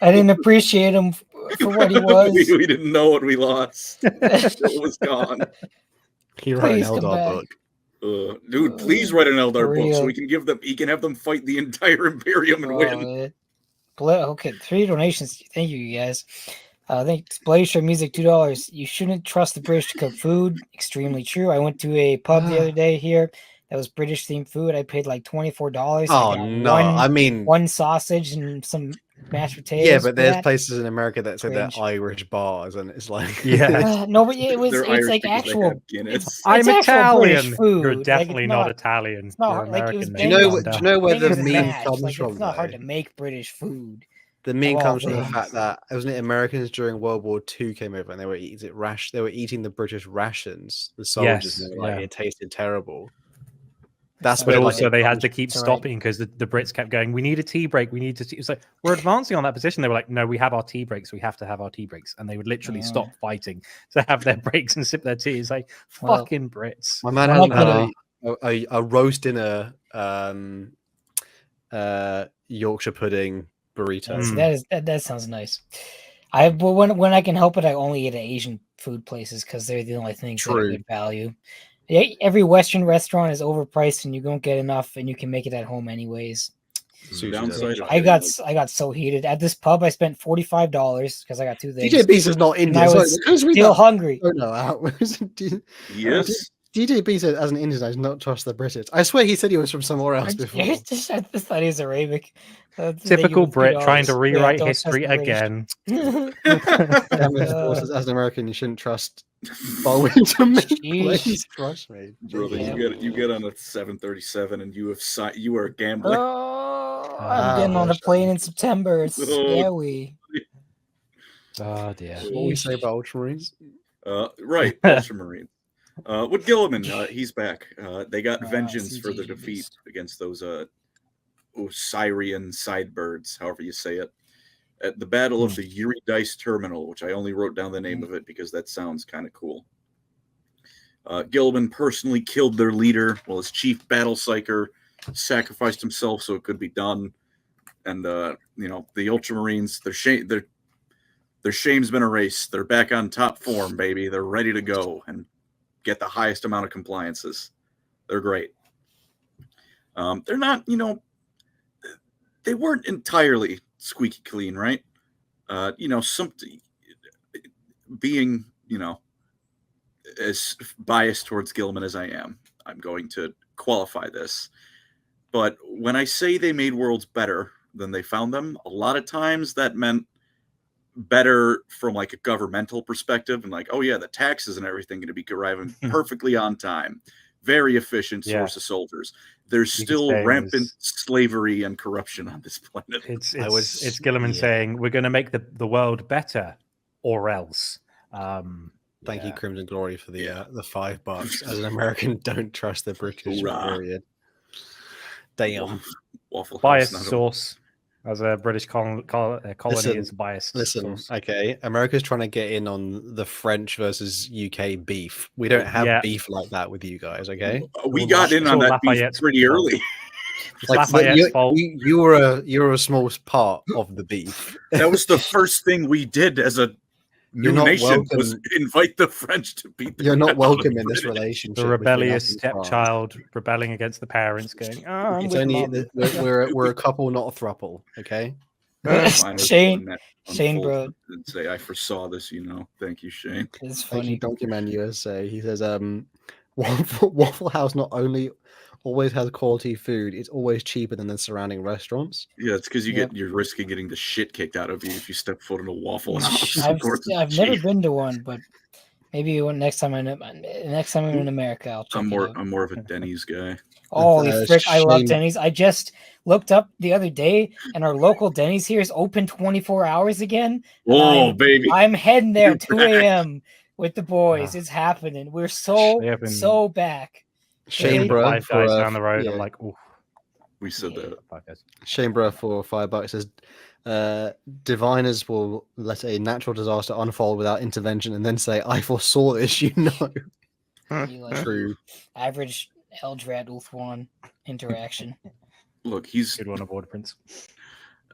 I didn't appreciate him for what he was. we didn't know what we lost. It was gone. He wrote an Eldar book. Dude, please write an Eldar book so we can give them. He can have them fight the entire Imperium and win. Okay, 3 donations. Thank you guys. Thanks. Bloody Show Music, $2. You shouldn't trust the British to cook food. Extremely true. I went to a pub the other day here that was British themed food. I paid like $24. Oh no! I mean, one sausage and some mashed potatoes. Yeah, but there's that. places in America that say they're Cringe. Irish bars, and it's like, No, but it was. They're It's Irish like because they actual. have Guinness. I'm It's actual British Italian. food. You're Like, definitely it's not Italian. It's not You're hard. Like it was. American. do you mate. know? Calm Do you know where bangers the and meme mash. comes Like, from? it's not hard though? to make British food. The meme Of all comes from the things. fact that wasn't it Americans during World War II came over and they were eating the British rations, the soldiers, Yes, and they were like yeah. it tasted terrible. That's But where also like, they it had comes- to keep It's all right. stopping because the Brits kept going, we need a tea break, we need to it's like, we're advancing on that position. They were like, no, we have our tea breaks, we have to have our tea breaks. And they would literally stop fighting to have their breaks and sip their tea. It's like, Well, fucking Brits. My man Well, had like a roast dinner Yorkshire pudding burrito. So that sounds nice. But when I can help it, I only eat at Asian food places because they're the only things that are True. good value. Yeah, every Western restaurant is overpriced, and you don't get enough, and you can make it at home anyways. Sushi Downside does. of I getting, got I got so heated at this pub. I spent $45 because I got two things. DJ Beast is not and Indian. I Sorry, was can I just read still that hungry. photo out? yes. DJ Beast said, as an Indian, I do not trust the British. I swear he said he was from somewhere else before. I just thought he was Arabic. Typical Brit trying to $3. rewrite don't trust history the British. again. Cameron forces, as an American, you shouldn't trust Bowen to make Jeez. plays. Trust me. Brother, Yeah. you get on a 737 and you are a gambler. Oh, I'm getting on a plane in September. It's scary. Oh dear. What we say about Ultramarines? Right, Ultramarine. With Gilliman, he's back. They got vengeance for the CGs. defeat against those Osirian sidebirds, however you say it, at the Battle of the Yuri Dice Terminal, which I only wrote down the name of it because that sounds kind of cool. Gilliman personally killed their leader while his chief battle psyker sacrificed himself so it could be done. And the Ultramarines, their shame's been erased. They're back on top form, baby. They're ready to go and get the highest amount of compliances. They're great. They're not, they weren't entirely squeaky clean, right? Being, as biased towards Gilliman as I am, I'm going to qualify this. But when I say they made worlds better than they found them, a lot of times that meant better from like a governmental perspective and like, oh yeah, the taxes and everything going to be arriving perfectly on time. Very efficient source of soldiers. There's still rampant slavery and corruption on this planet. It's Gilliman saying we're going to make the world better, or else. Thank you, Crimson Glory, for the $5. As an American, don't trust the British. Period. Damn. Waffle biased source. As a British colony is biased. Listen, source. okay. America's trying to get in on the French versus UK beef. We don't have beef like that with you guys, okay? We got in on that beef pretty early. Like you were a small part of the beef. That was the first thing we did as a new nation was invite the French to beat the You're not welcome in this relationship. The rebellious stepchild rebelling against the parents, going, "Oh, it's only we're a couple, not a throuple." Okay. Shane, bro. And say I foresaw this, Thank you, Shane. It's funny. Thank you, Donkey Man USA. He says, Waffle House not only always has quality food, it's always cheaper than the surrounding restaurants. Yeah, it's because you're risking getting the shit kicked out of you if you step foot in a Waffle House. I've never been to one, but maybe next time I'm in America, I'll check I'm it out. more of a Denny's guy. Holy frick, I love Denny's. I just looked up the other day, and our local Denny's here is open 24 hours again. Oh, baby. I'm heading there 2 a.m. with the boys. It's happening. We're so back. Shane Bro, 5 guys down the road. I'm like, oh, we said that. Shane Bro for $5 says, diviners will let a natural disaster unfold without intervention and then say, I foresaw this, True. Average Eldrad Ulthuan interaction. Look, he's good one aboard, Prince.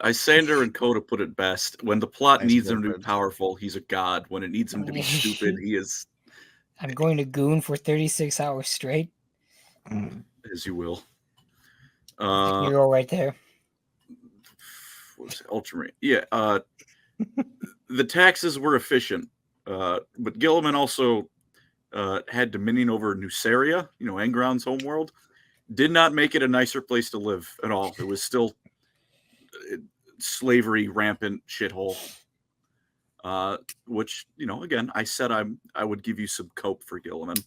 Isander and Coda put it best. When the plot needs him to be powerful, he's a god. When it needs him to be stupid, he is. I'm going to goon for 36 hours straight. As you will. Hero right there. What was it? Ultramarine. Yeah. The taxes were efficient, but Gilliman also had dominion over Nuceria, Enground's homeworld. Did not make it a nicer place to live at all. It was still slavery rampant shithole. Which, again, I said I would give you some cope for Guilliman.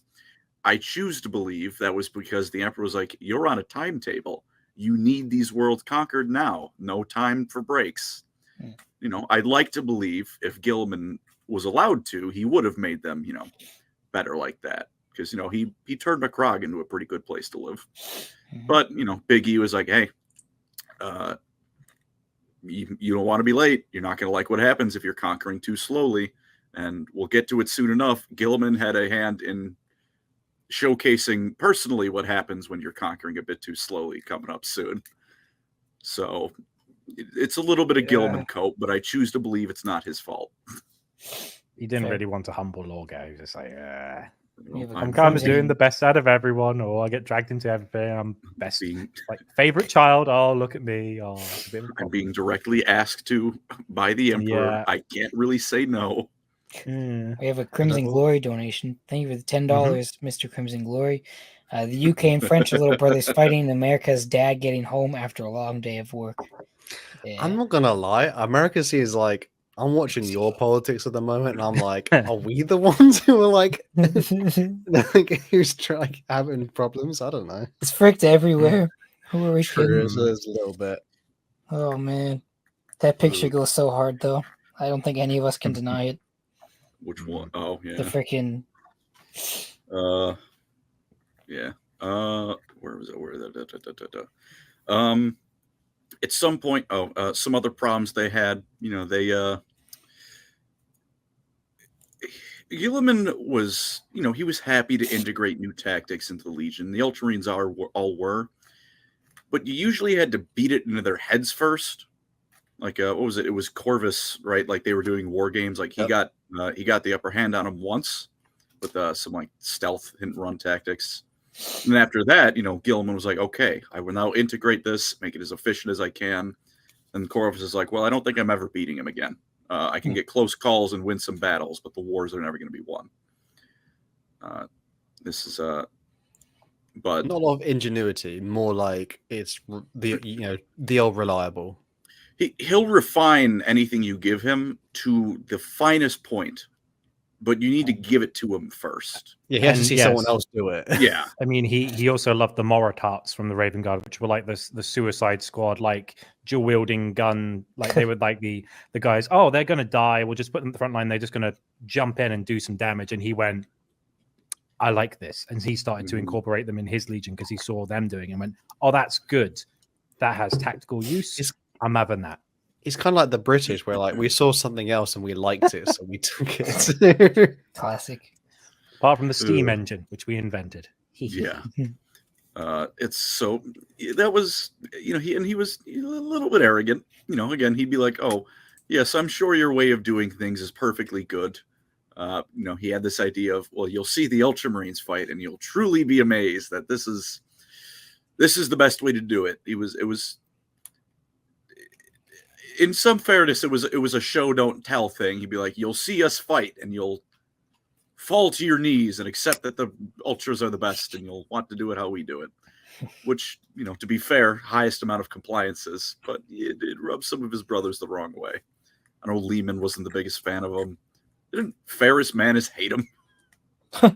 I choose to believe that was because the Emperor was like, you're on a timetable. You need these worlds conquered now. No time for breaks. I'd like to believe if Guilliman was allowed to, he would have made them, better like that. Because, he turned McCrog into a pretty good place to live. But, Big E was like, hey, you don't want to be late. You're not going to like what happens if you're conquering too slowly. And we'll get to it soon enough. Guilliman had a hand in showcasing personally what happens when you're conquering a bit too slowly coming up soon. So it's a little bit of Guilliman cope, but I choose to believe it's not his fault. He didn't really want to humble Lorga. He was just like, I'm kind crimson- of doing the best out of everyone, or I get dragged into everything. I'm best, like favorite child. Oh, look at me. Oh, it's a bit of a I'm problem. being directly asked to by the Emperor. Yeah. I can't really say no. We have a Crimson Glory donation. Thank you for the $10, Mr. Crimson Glory. The UK and French are little brothers fighting. America's dad getting home after a long day of work. Yeah. I'm not gonna lie. America sees like I'm watching your politics at the moment, and I'm like, are we the ones who are like who's like having problems? I don't know. It's fricked everywhere. Who are we True, kidding? so there's a little bit. Oh man, that picture goes so hard though. I don't think any of us can deny it. Which one? Oh, yeah. The freaking. Yeah. Where was it? At some point, some other problems they had. Guilliman was, he was happy to integrate new tactics into the Legion. The Ultramarines all were, but you usually had to beat it into their heads first. Like, what was it? It was Corvus, right? Like they were doing war games. Like he got the upper hand on him once with some like stealth hit and run tactics. And then after that, Guilliman was like, okay, I will now integrate this, make it as efficient as I can. And Corvus is like, well, I don't think I'm ever beating him again. I can get close calls and win some battles, but the wars are never going to be won. This is but Not a lot of ingenuity, more like it's the old reliable. He'll refine anything you give him to the finest point, but you need to give it to him first. Yeah, he has to see someone else do it. Yeah. I mean, he also loved the Moritats from the Raven Guard, which were like the Suicide Squad, like dual wielding gun. Like they would like the guys. Oh, they're gonna die. We'll just put them in the front line. They're just gonna jump in and do some damage. And he went, I like this, and he started to incorporate them in his Legion because he saw them doing it and went, oh, that's good. That has tactical use. I'm having that. It's kind of like the British, where like we saw something else and we liked it, so we took it. Classic. Apart from the steam engine, which we invented. Yeah. It's so that was he was a little bit arrogant. Again, he'd be like, oh yes, I'm sure your way of doing things is perfectly good. He had this idea of, well, you'll see the Ultramarines fight and you'll truly be amazed that this is the best way to do it. It was in some fairness, it was a show don't tell thing. He'd be like, you'll see us fight and you'll fall to your knees and accept that the Ultras are the best and you'll want to do it how we do it. Which, to be fair, highest amount of compliances, but it rubbed some of his brothers the wrong way. I know Lehman wasn't the biggest fan of him. Didn't Ferrus Manus hate him? No,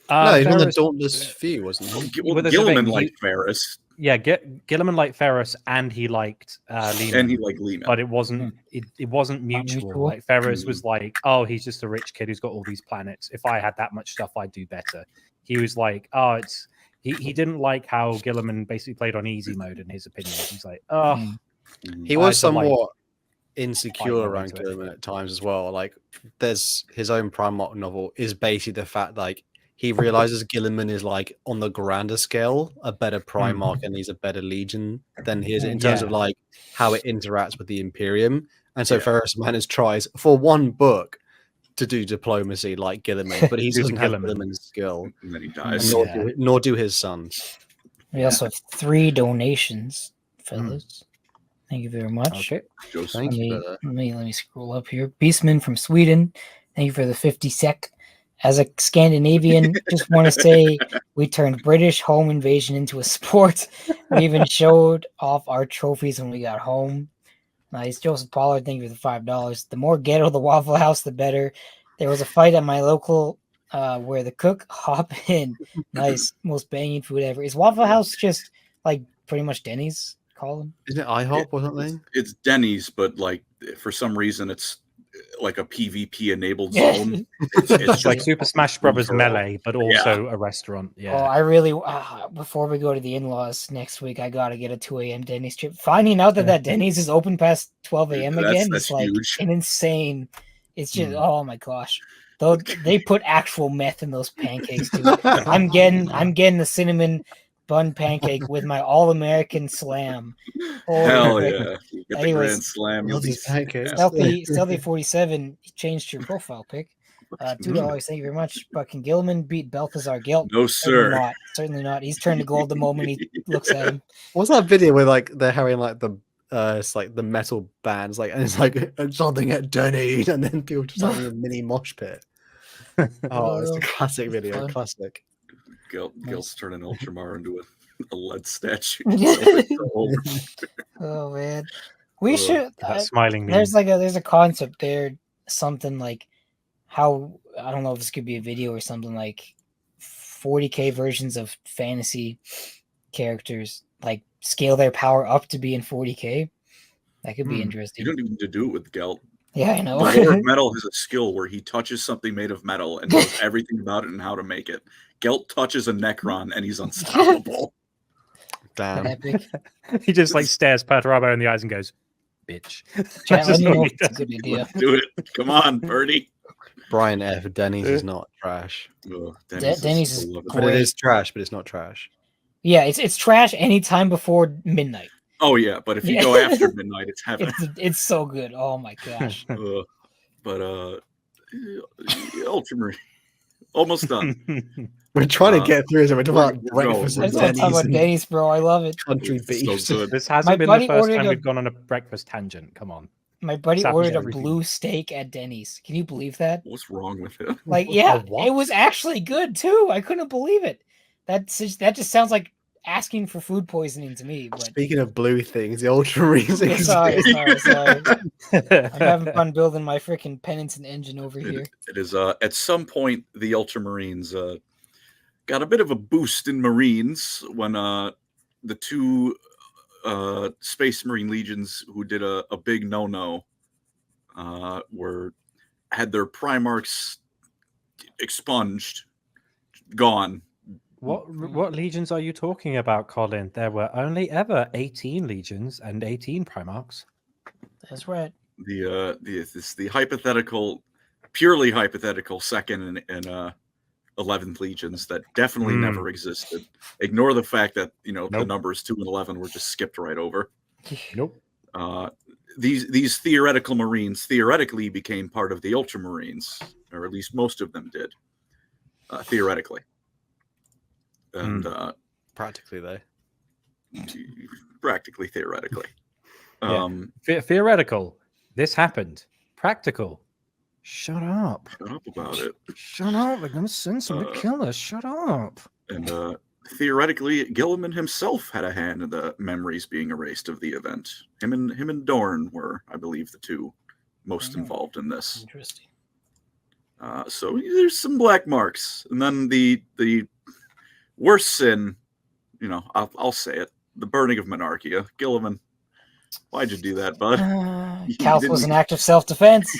he's on the Dauntless Few, wasn't he? Well, Guilliman liked Ferrus. Yeah, Guilliman liked Ferrus, and he liked Lehman. And he liked Lehman. But it wasn't mutual. Like Ferrus was like, oh, he's just a rich kid who's got all these planets. If I had that much stuff, I'd do better. He was like, oh, he didn't like how Guilliman basically played on easy mode in his opinion. He's like, oh. He was somewhat insecure around Guilliman at times as well. Like, there's his own Primarch novel is basically the fact like he realizes Guilliman is like on the grander scale a better Primarch and he's a better Legion than he is in terms of like how it interacts with the Imperium. And so Ferrus Manus tries for one book to do diplomacy like Guilliman, but he doesn't have Guilliman's skill. And then he dies. Nor do his sons. We also have 3 donations, fellas. Thank you very much. Okay. Thank you. Let me scroll up here. Beastman from Sweden. Thank you for the 50 sec. As a Scandinavian, just want to say we turned British home invasion into a sport. We even showed off our trophies when we got home. Nice. Joseph Pollard, thank you for the $5. The more ghetto the Waffle House, the better. There was a fight at my local where the cook hop in. Nice. Most banging food ever. Is Waffle House just like pretty much Denny's? Call them? Isn't it IHOP or something? It's Denny's, but like for some reason it's like a PvP enabled zone. It's like Super Smash Brothers Melee, but also a restaurant. Oh, Yeah. I really before we go to the in-laws next week, I gotta get a 2 a.m. Denny's trip. Finding out that Denny's is open past 12 a.m. again is like huge. an insane. It's just oh my gosh. Though they put actual meth in those pancakes too. I'm getting the cinnamon bun pancake with my all-American slam. Hell yeah! You get the Anyways, Grand Slam. You'll be pancakes. Stealthy 47 changed your profile pic. $2. Thank you very much. But can Gilliman beat Balthazar Gelt? No, sir. Certainly not. He's turned to gold the moment he looks at him. What's that video where like they're having like the it's like the metal bands like and it's like something at Denny's and then people just having a mini mosh pit. Oh, it's a classic video. Fun. Classic. Gil's turning Ultramar into a lead statue. Oh man, we should. That smiling meme. There's a concept there. Something like how I don't know if this could be a video or something like 40k versions of fantasy characters like scale their power up to be in 40k. That could be interesting. You don't even need to do it with Gelt. Yeah, I know. The Lord of Metal has a skill where he touches something made of metal and knows everything about it and how to make it. Gelt touches a Necron and he's unstoppable. Damn. Epic. He just like stares Patrabo in the eyes and goes, "Bitch." Chat, let me know what if he it's a does. good idea. Do it. Come on, Birdie. Brian F. Denny's is not trash. Oh, Denny's is beloved. But it is trash, but it's not trash. Yeah, it's trash anytime before midnight. Oh yeah, but if you go after midnight, it's heaven. It's so good. Oh my gosh. But Ultramarine, almost done. We're trying to get through it. We're talking about breakfast I and just want to talk Denny's about and Denny's, bro. I love it. country So beef. good. This My hasn't been buddy the first ordered time a- we've gone on a breakfast tangent. Come on. My buddy Sappers ordered a everything. blue steak at Denny's. Can you believe that? What's wrong with it? Like, yeah, it was actually good too. I couldn't believe it. That just sounds like asking for food poisoning to me. But Speaking of blue things, the Ultramarines. sorry. I'm having fun building my freaking penance and engine over here. It is at some point the Ultramarines got a bit of a boost in Marines when the two Space Marine legions who did a big no-no had their Primarchs expunged, gone. What legions are you talking about, Colin? There were only ever 18 legions and 18 Primarchs. That's right. The hypothetical, purely hypothetical second and 11th legions that definitely never existed. Ignore the fact that the numbers 2 and 11 were just skipped right over. Nope. These theoretical Marines theoretically became part of the Ultramarines, or at least most of them did, theoretically. And practically, though. Practically, theoretically. Theoretical. This happened. Practical. Shut up. Shut up about it. Shut up. They're going to send someone to kill us. Shut up. And theoretically, Gilliman himself had a hand in the memories being erased of the event. Him and Dorn were, I believe, the two most involved in this. Interesting. So there's some black marks. And then the worst sin, I'll say it, the burning of Monarchia. Gilliman, why'd you do that, bud? Calth was an act of self-defense.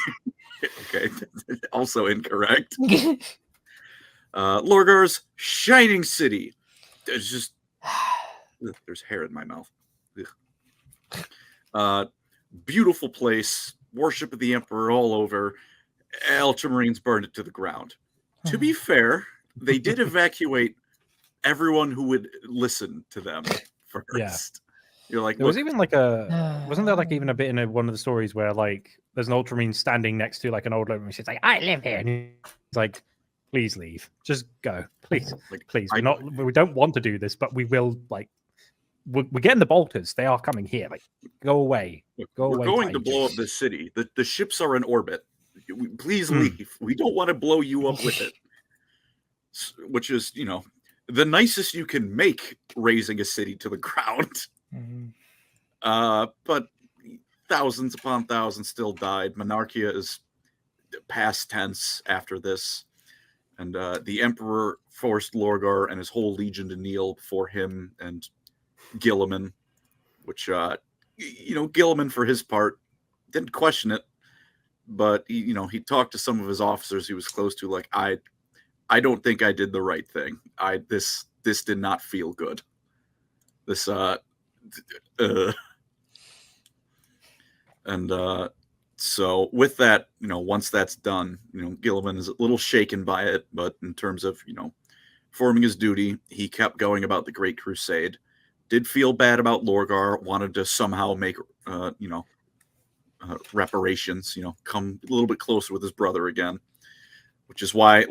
Okay, also incorrect. Lorgar's Shining City. There's hair in my mouth. Beautiful place. Worship of the Emperor all over. Ultramarines burned it to the ground. To be fair, they did evacuate everyone who would listen to them first. Yeah. You're like, there was even like wasn't there like even a bit in one of the stories where like there's an Ultramarine standing next to like an old Ultramarine. She's like, I live here. And he's like, please leave. Just go. Please. Please. We don't want to do this, but we will we're getting the bolters. They are coming here. Like, go away. Go away. We're going to blow up the city. The ships are in orbit. Please leave. We don't want to blow you up with it. Which is, the nicest you can make razing a city to the ground. But thousands upon thousands still died. Monarchia is past tense after this. And the Emperor forced Lorgar and his whole legion to kneel before him and Guilliman, which, Guilliman, for his part, didn't question it. But, he talked to some of his officers he was close to, like, I don't think I did the right thing. This did not feel good. This, And so with that, once that's done, Guilliman is a little shaken by it, but in terms of, performing his duty, he kept going about the Great Crusade. Did feel bad about Lorgar, wanted to somehow make, reparations, come a little bit closer with his brother again, which is why,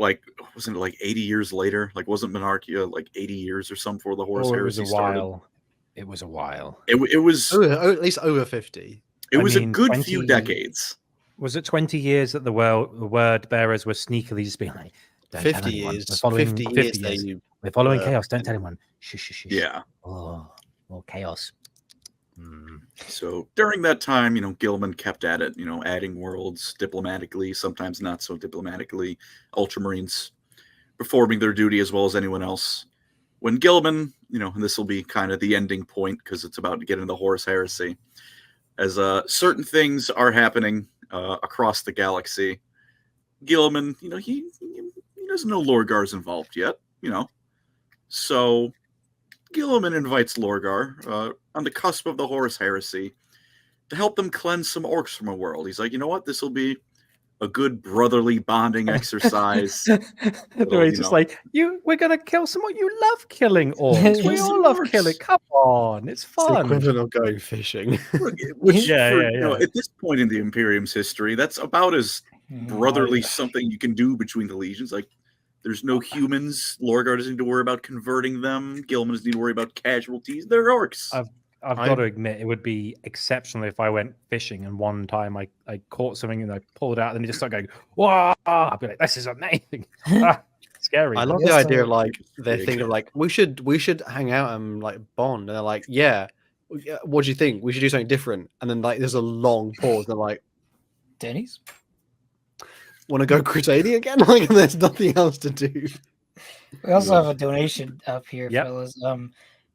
wasn't it 80 years later? Wasn't Monarchia 80 years or something before the Horus Heresy started? It was a while. It was at least over 50. It was a good few decades. Was it 20 years that the word bearers were sneakily just being like, don't 50 tell anyone. years. We're following 50 50 years. years. We're following chaos. Don't tell anyone. Shh, shh, shh. Yeah. Oh, more chaos. So during that time, Guilliman kept at it, adding worlds diplomatically, sometimes not so diplomatically. Ultramarines performing their duty as well as anyone else. When Guilliman, and this will be kind of the ending point because it's about to get into the Horus Heresy, as certain things are happening across the galaxy. Guilliman, he doesn't know Lorgar's involved yet, So Guilliman invites Lorgar on the cusp of the Horus Heresy to help them cleanse some orcs from a world. He's like, you know what? This will be a good brotherly bonding exercise. He's just like, we're going to kill someone. You love killing orcs. We all love killing. Come on. It's fun. It's the equivalent of going fishing. Which, at this point in the Imperium's history, that's about as brotherly something you can do between the legions. There's no humans. Lorgar doesn't need to worry about converting them. Guilliman doesn't need to worry about casualties. They're orcs. I've got to admit, it would be exceptional if I went fishing and one time I caught something and I pulled it out and it just started going, wow! I'd be like, this is amazing. Scary. I love the idea of they think of we should hang out and bond, and they're like, yeah, what do you think? We should do something different. And then there's a long pause. And they're like, Denny's? Want to go crusading again? There's nothing else to do. We also have a donation up here, fellas.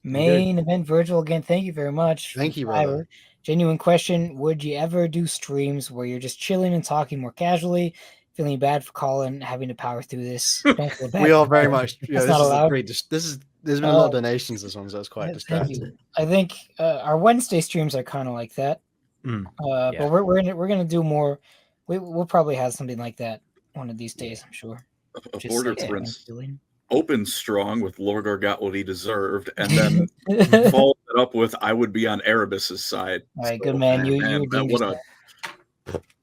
Main event Virgil, again, thank you very much. Thank you, brother. Genuine question: would you ever do streams where you're just chilling and talking more casually? Feeling bad for Colin having to power through this. Don't feel bad. We are very much. That's not allowed. There's been a lot of donations this one, so it's quite distracting. I think our Wednesday streams are kind of like that. But we're gonna do more. We'll probably have something like that one of these days, I'm sure. A border prince opened strong with Lorgar got what he deserved, and then followed it up with I would be on Erebus's side. All right, good man.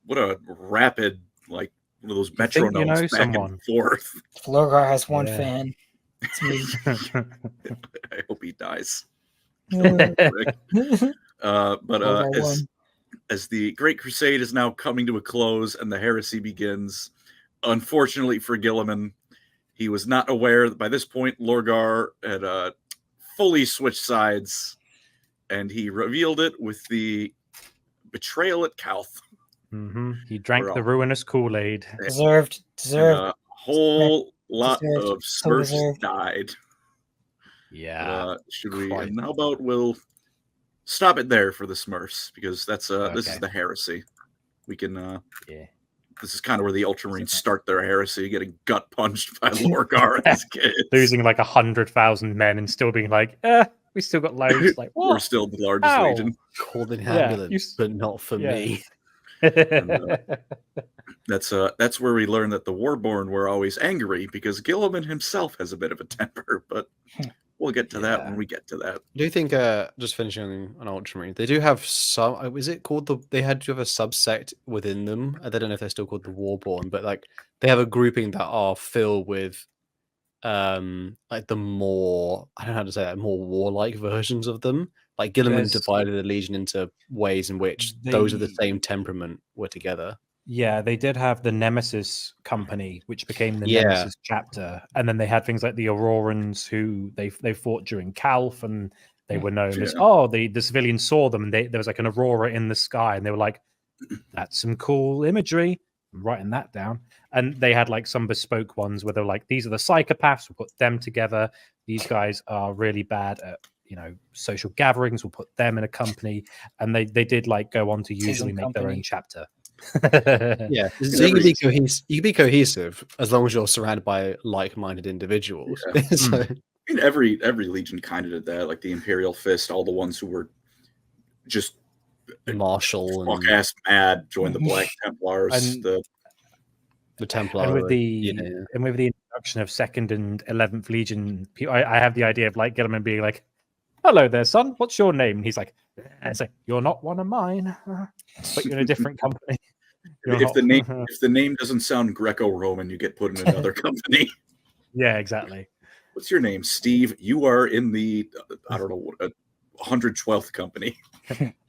What a rapid, one of those metronomes back and forth. Lorgar has one fan. It's me. I hope he dies. As the Great Crusade is now coming to a close and the heresy begins, unfortunately for Guilliman, he was not aware that by this point Lorgar had fully switched sides, and he revealed it with the betrayal at Calth. He drank the ruinous Kool-Aid. Deserved. A whole lot of Smurfs died. Yeah. Should we? And how about we'll stop it there for the Smurfs, because that's this is the heresy. We can this is kind of where the Ultramarines start their heresy, getting gut punched by Lorgar and his kids. Losing 100,000 men and still being like, we still got loads. We're still the largest legion. Called in ambulance, but not for me. And, that's where we learn that the Warborn were always angry, because Guilliman himself has a bit of a temper, but we'll get to that when we get to that. I do think, just finishing on Ultramarine, they do have some, is it called they had to have a subsect within them. I don't know if they're still called the Warborn, but they have a grouping that are filled with the more, I don't know how to say that, more warlike versions of them. Guilliman divided the Legion into ways in which those of the same temperament were together. Yeah, they did have the Nemesis Company, which became the Nemesis chapter, and then they had things like the Aurorans, who they fought during Calth, and They were known as Yeah. the civilians saw them and there was like an aurora in the sky and they were like, that's some cool imagery. I'm writing that down. And they had like some bespoke ones where they're like, these are the psychopaths, we'll put them together. These guys are really bad at social gatherings, we'll put them in a company. And they did like go on to usually make their own chapter. Yeah, so you can be cohesive as long as you're surrounded by like-minded individuals. Yeah. So, I mean, every legion kind of did that. Like the Imperial Fist, all the ones who were just Marshall and fuck-ass mad joined the Black Templars. And- the Templar. And with the introduction of 2nd and 11th Legion, I have the idea of like Gilliman being like, "Hello there, son. What's your name?" And he's like, "It's like you're not one of mine, but you're in a different company." If the name doesn't sound Greco-Roman, you get put in another company. Yeah, exactly. What's your name, Steve? You are in the 112th company.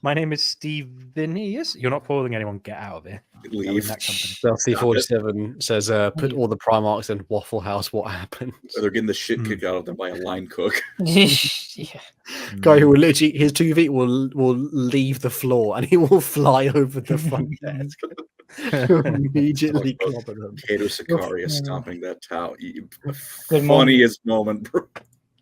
My name is Stevenius. You're not following anyone. Get out of here. Leave. That company. Stealthy 47 says, "Put all the Primarchs in Waffle House. What happens?" So they're getting the shit kicked out of them by a line cook. Yeah. Guy who will literally his 2 feet will leave the floor and he will fly over the front desk. Immediately clobber them. Cato Sicaria stomping that towel. Good Funniest moment, bro.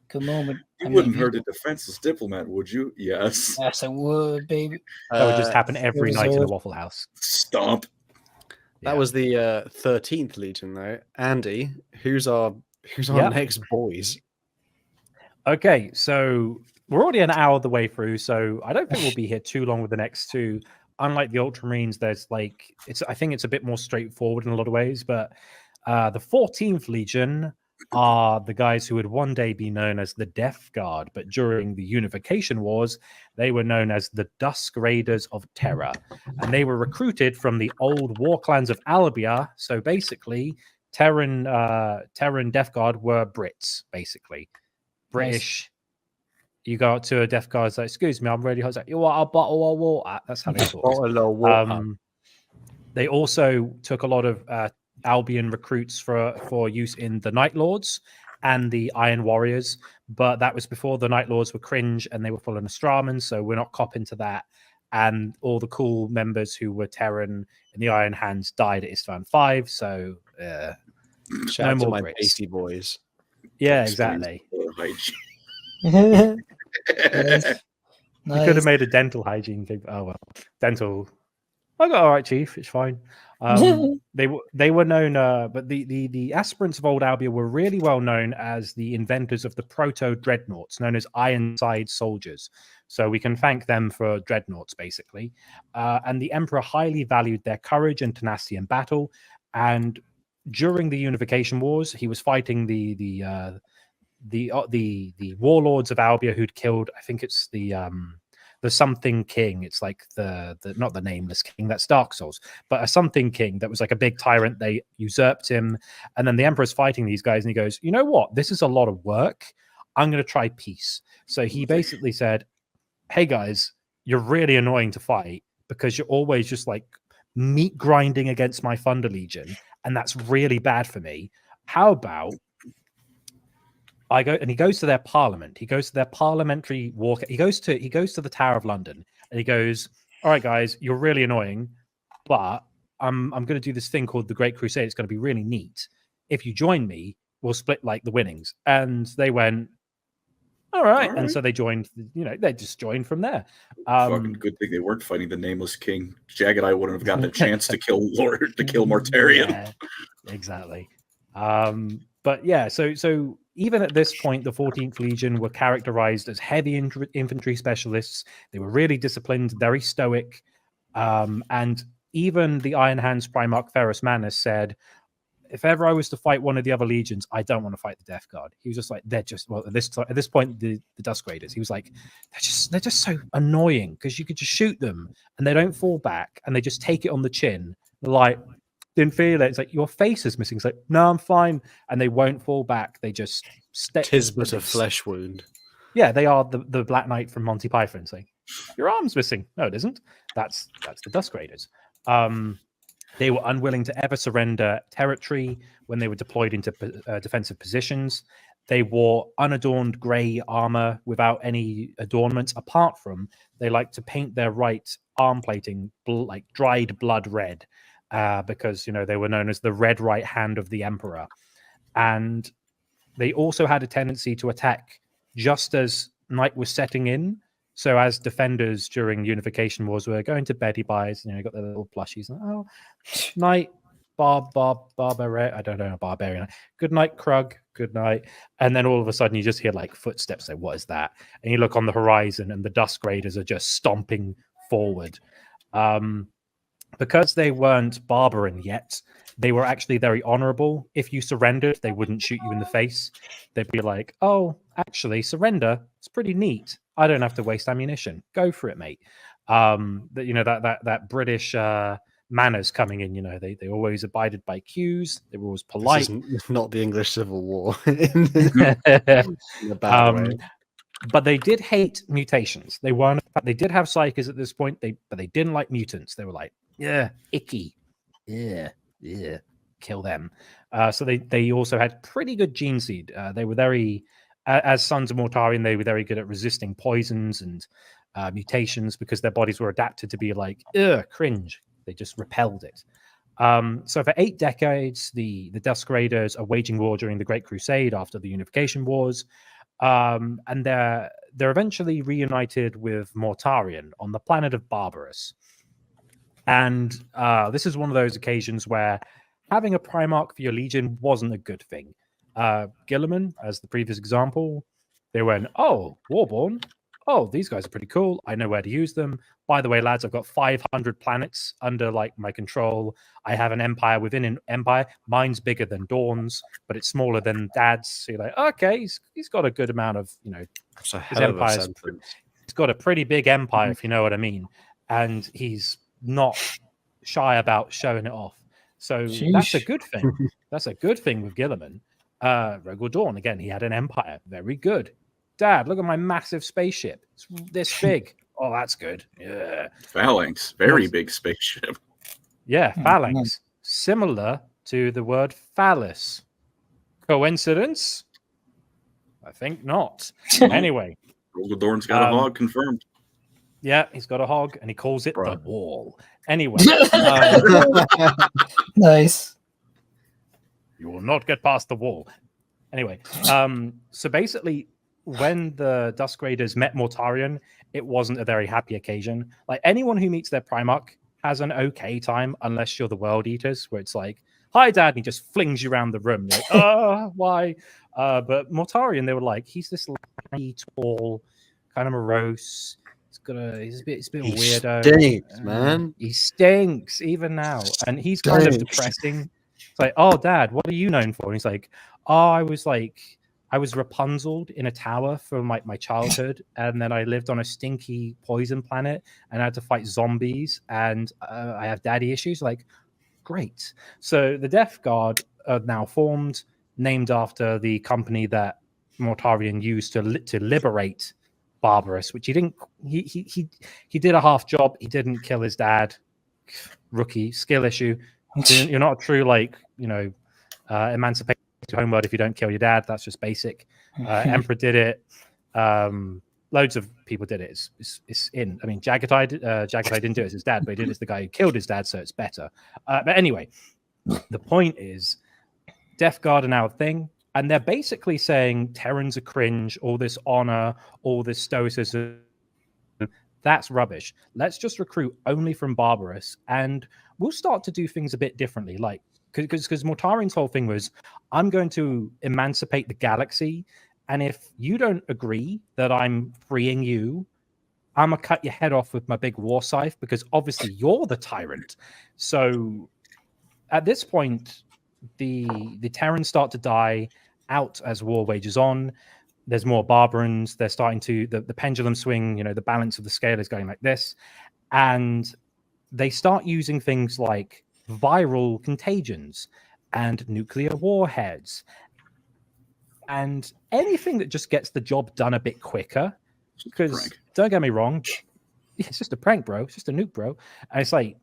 Good moment. You wouldn't hurt a defenseless diplomat, would you? Yes. Yes, I would, baby. That would just happen every night in the reserve. Waffle House. Stomp. That was the 13th Legion, though. Andy, who's our Yep. next boys? Okay, so we're already an hour of the way through, so I don't think we'll be here too long with the next two. Unlike the Ultramarines, there's like I think it's a bit more straightforward in a lot of ways, but the 14th Legion are the guys who would one day be known as the Death Guard, but during the Unification Wars, they were known as the Dusk Raiders of Terror, and they were recruited from the old war clans of Albia. So basically, Terran Death Guard were Brits, basically. British. You go out to a Death Guard, it's like, excuse me, I'm really hot. It's like, you want a bottle of water? That's how they talk. Bottle of water. They also took a lot of Albion recruits for use in the Night Lords and the Iron Warriors, but that was before the Night Lords were cringe and they were full of Nostramans, so we're not copping to that. And all the cool members who were Terran in the Iron Hands died at Isstvan 5, so Shout no out to more my Brits. pasty boys. Yeah, exactly. Nice. You could have made a dental hygiene thing. Oh well, dental. I got all right, Chief. It's fine. They were known, but the aspirants of Old Albia were really well known as the inventors of the proto dreadnoughts, known as Ironside soldiers. So we can thank them for dreadnoughts, basically. And the Emperor highly valued their courage and tenacity in battle. And during the Unification Wars, he was fighting the warlords of Albia who'd killed, I think it's the something king. It's like the not the nameless king, that's Dark Souls, but a something king that was like a big tyrant. They usurped him, and then the Emperor's fighting these guys, and he goes, you know what? This is a lot of work. I'm going to try peace. So he basically said, hey guys, you're really annoying to fight because you're always just like meat grinding against my Thunder Legion, and that's really bad for me. How about I go, and he goes to their parliament. He goes to their parliamentary walk. He goes to the Tower of London, and he goes, all right, guys, you're really annoying, but I'm going to do this thing called the Great Crusade. It's going to be really neat. If you join me, we'll split like the winnings. And they went, all right. And so they joined, they just joined from there. Fucking good thing they weren't fighting the nameless king. Jag and I wouldn't have gotten a chance to kill Mortarion. Yeah, exactly. But yeah, so even at this point, the 14th Legion were characterized as heavy infantry specialists. They were really disciplined, very stoic. And even the Iron Hands Primarch Ferrus Manus said, if ever I was to fight one of the other legions, I don't want to fight the Death Guard. He was just like, at this point, the Dusk Raiders, he was like, they're just so annoying because you could just shoot them and they don't fall back and they just take it on the chin. They're like, didn't feel it. It's like, your face is missing. It's like, no, I'm fine. And they won't fall back. They just Tis but a flesh wound. Yeah, they are the Black Knight from Monty Python saying, your arm's missing. No, it isn't. That's the Dusk Raiders. They were unwilling to ever surrender territory when they were deployed into defensive positions. They wore unadorned grey armor without any adornments, apart from they like to paint their right arm plating like dried blood red, because they were known as the red right hand of the emperor. And they also had a tendency to attack just as night was setting in. So as defenders during Unification Wars were going to bed, buys, got their little plushies. Oh, night, barbarian. I don't know, barbarian. Good night, Krug. Good night. And then all of a sudden you just hear like footsteps. Like, what is that? And you look on the horizon and the Dusk Raiders are just stomping forward. Because they weren't Barbaran yet, they were actually very honorable. If you surrendered, they wouldn't shoot you in the face. They'd be like, oh, actually, surrender. It's pretty neat. I don't have to waste ammunition. Go for it, mate. That British manners coming in, they always abided by cues. They were always polite. This is not the English Civil War in a bad way. But they did hate mutations. They did have psykers at this point, but they didn't like mutants. They were like, yeah, icky. Yeah, kill them. So they also had pretty good gene seed. They were very, as sons of Mortarion, they were very good at resisting poisons and mutations because their bodies were adapted to be like, cringe. They just repelled it. So for 8 decades, the Dusk Raiders are waging war during the Great Crusade after the Unification Wars. And they're eventually reunited with Mortarion on the planet of Barbarus. And this is one of those occasions where having a Primarch for your Legion wasn't a good thing. Guilliman, as the previous example, they went, oh, Warborn, oh, these guys are pretty cool. I know where to use them. By the way, lads, I've got 500 planets under my control. I have an empire within an empire. Mine's bigger than Dawn's, but it's smaller than Dad's. So you're like, okay, he's got a good amount of, That's a his hell of a empire's sentence. he's got a pretty big empire, if you know what I mean. And he's not shy about showing it off. So that's a good thing. That's a good thing with Guilliman. Rogel Dawn, again, he had an empire. Very good. Dad, look at my massive spaceship. It's this big. Oh, that's good. Yeah. Phalanx, very big spaceship. Yeah, phalanx. Similar to the word phallus. Coincidence? I think not. Anyway. Rogel Dawn's got a hog confirmed. Yeah, he's got a hog, and he calls it the wall. Anyway. Nice. You will not get past the wall. Anyway, so basically, when the Dusk Raiders met Mortarion, it wasn't a very happy occasion. Like, anyone who meets their Primarch has an okay time, unless you're the World Eaters, where it's like, hi, Dad, and he just flings you around the room. You're like, why? But Mortarion, they were like, he's this lanky, tall, kind of morose. He's a bit weirdo. He stinks, man. He stinks, even now. And he's kind of depressing. It's like, oh, Dad, what are you known for? And he's like, oh, I was Rapunzeled in a tower for my childhood, and then I lived on a stinky poison planet, and I had to fight zombies, and I have daddy issues. Like, great. So the Death Guard are now formed, named after the company that Mortarion used to liberate Barbarus, which he didn't. He did a half job. He didn't kill his dad. Rookie skill issue. You're not a true emancipation homeworld if you don't kill your dad. That's just basic. Emperor did it. Loads of people did it. It's in. I mean, Jagatai didn't do it as his dad, but he did it as the guy who killed his dad, so it's better. But anyway, the point is, Death Guard are now a thing, and they're basically saying Terrans are cringe, all this honor, all this stoicism. That's rubbish. Let's just recruit only from Barbarus, and we'll start to do things a bit differently. Like, because Mortarion's whole thing was, I'm going to emancipate the galaxy, and if you don't agree that I'm freeing you, I'm going to cut your head off with my big war scythe, because obviously you're the tyrant. So at this point, the Terrans start to die out as war wages on. There's more Barbarans. They're starting to, the pendulum swing, the balance of the scale is going like this. And they start using things like viral contagions and nuclear warheads and anything that just gets the job done a bit quicker. Because don't get me wrong, it's just a prank, bro. It's just a nuke, bro. And it's like,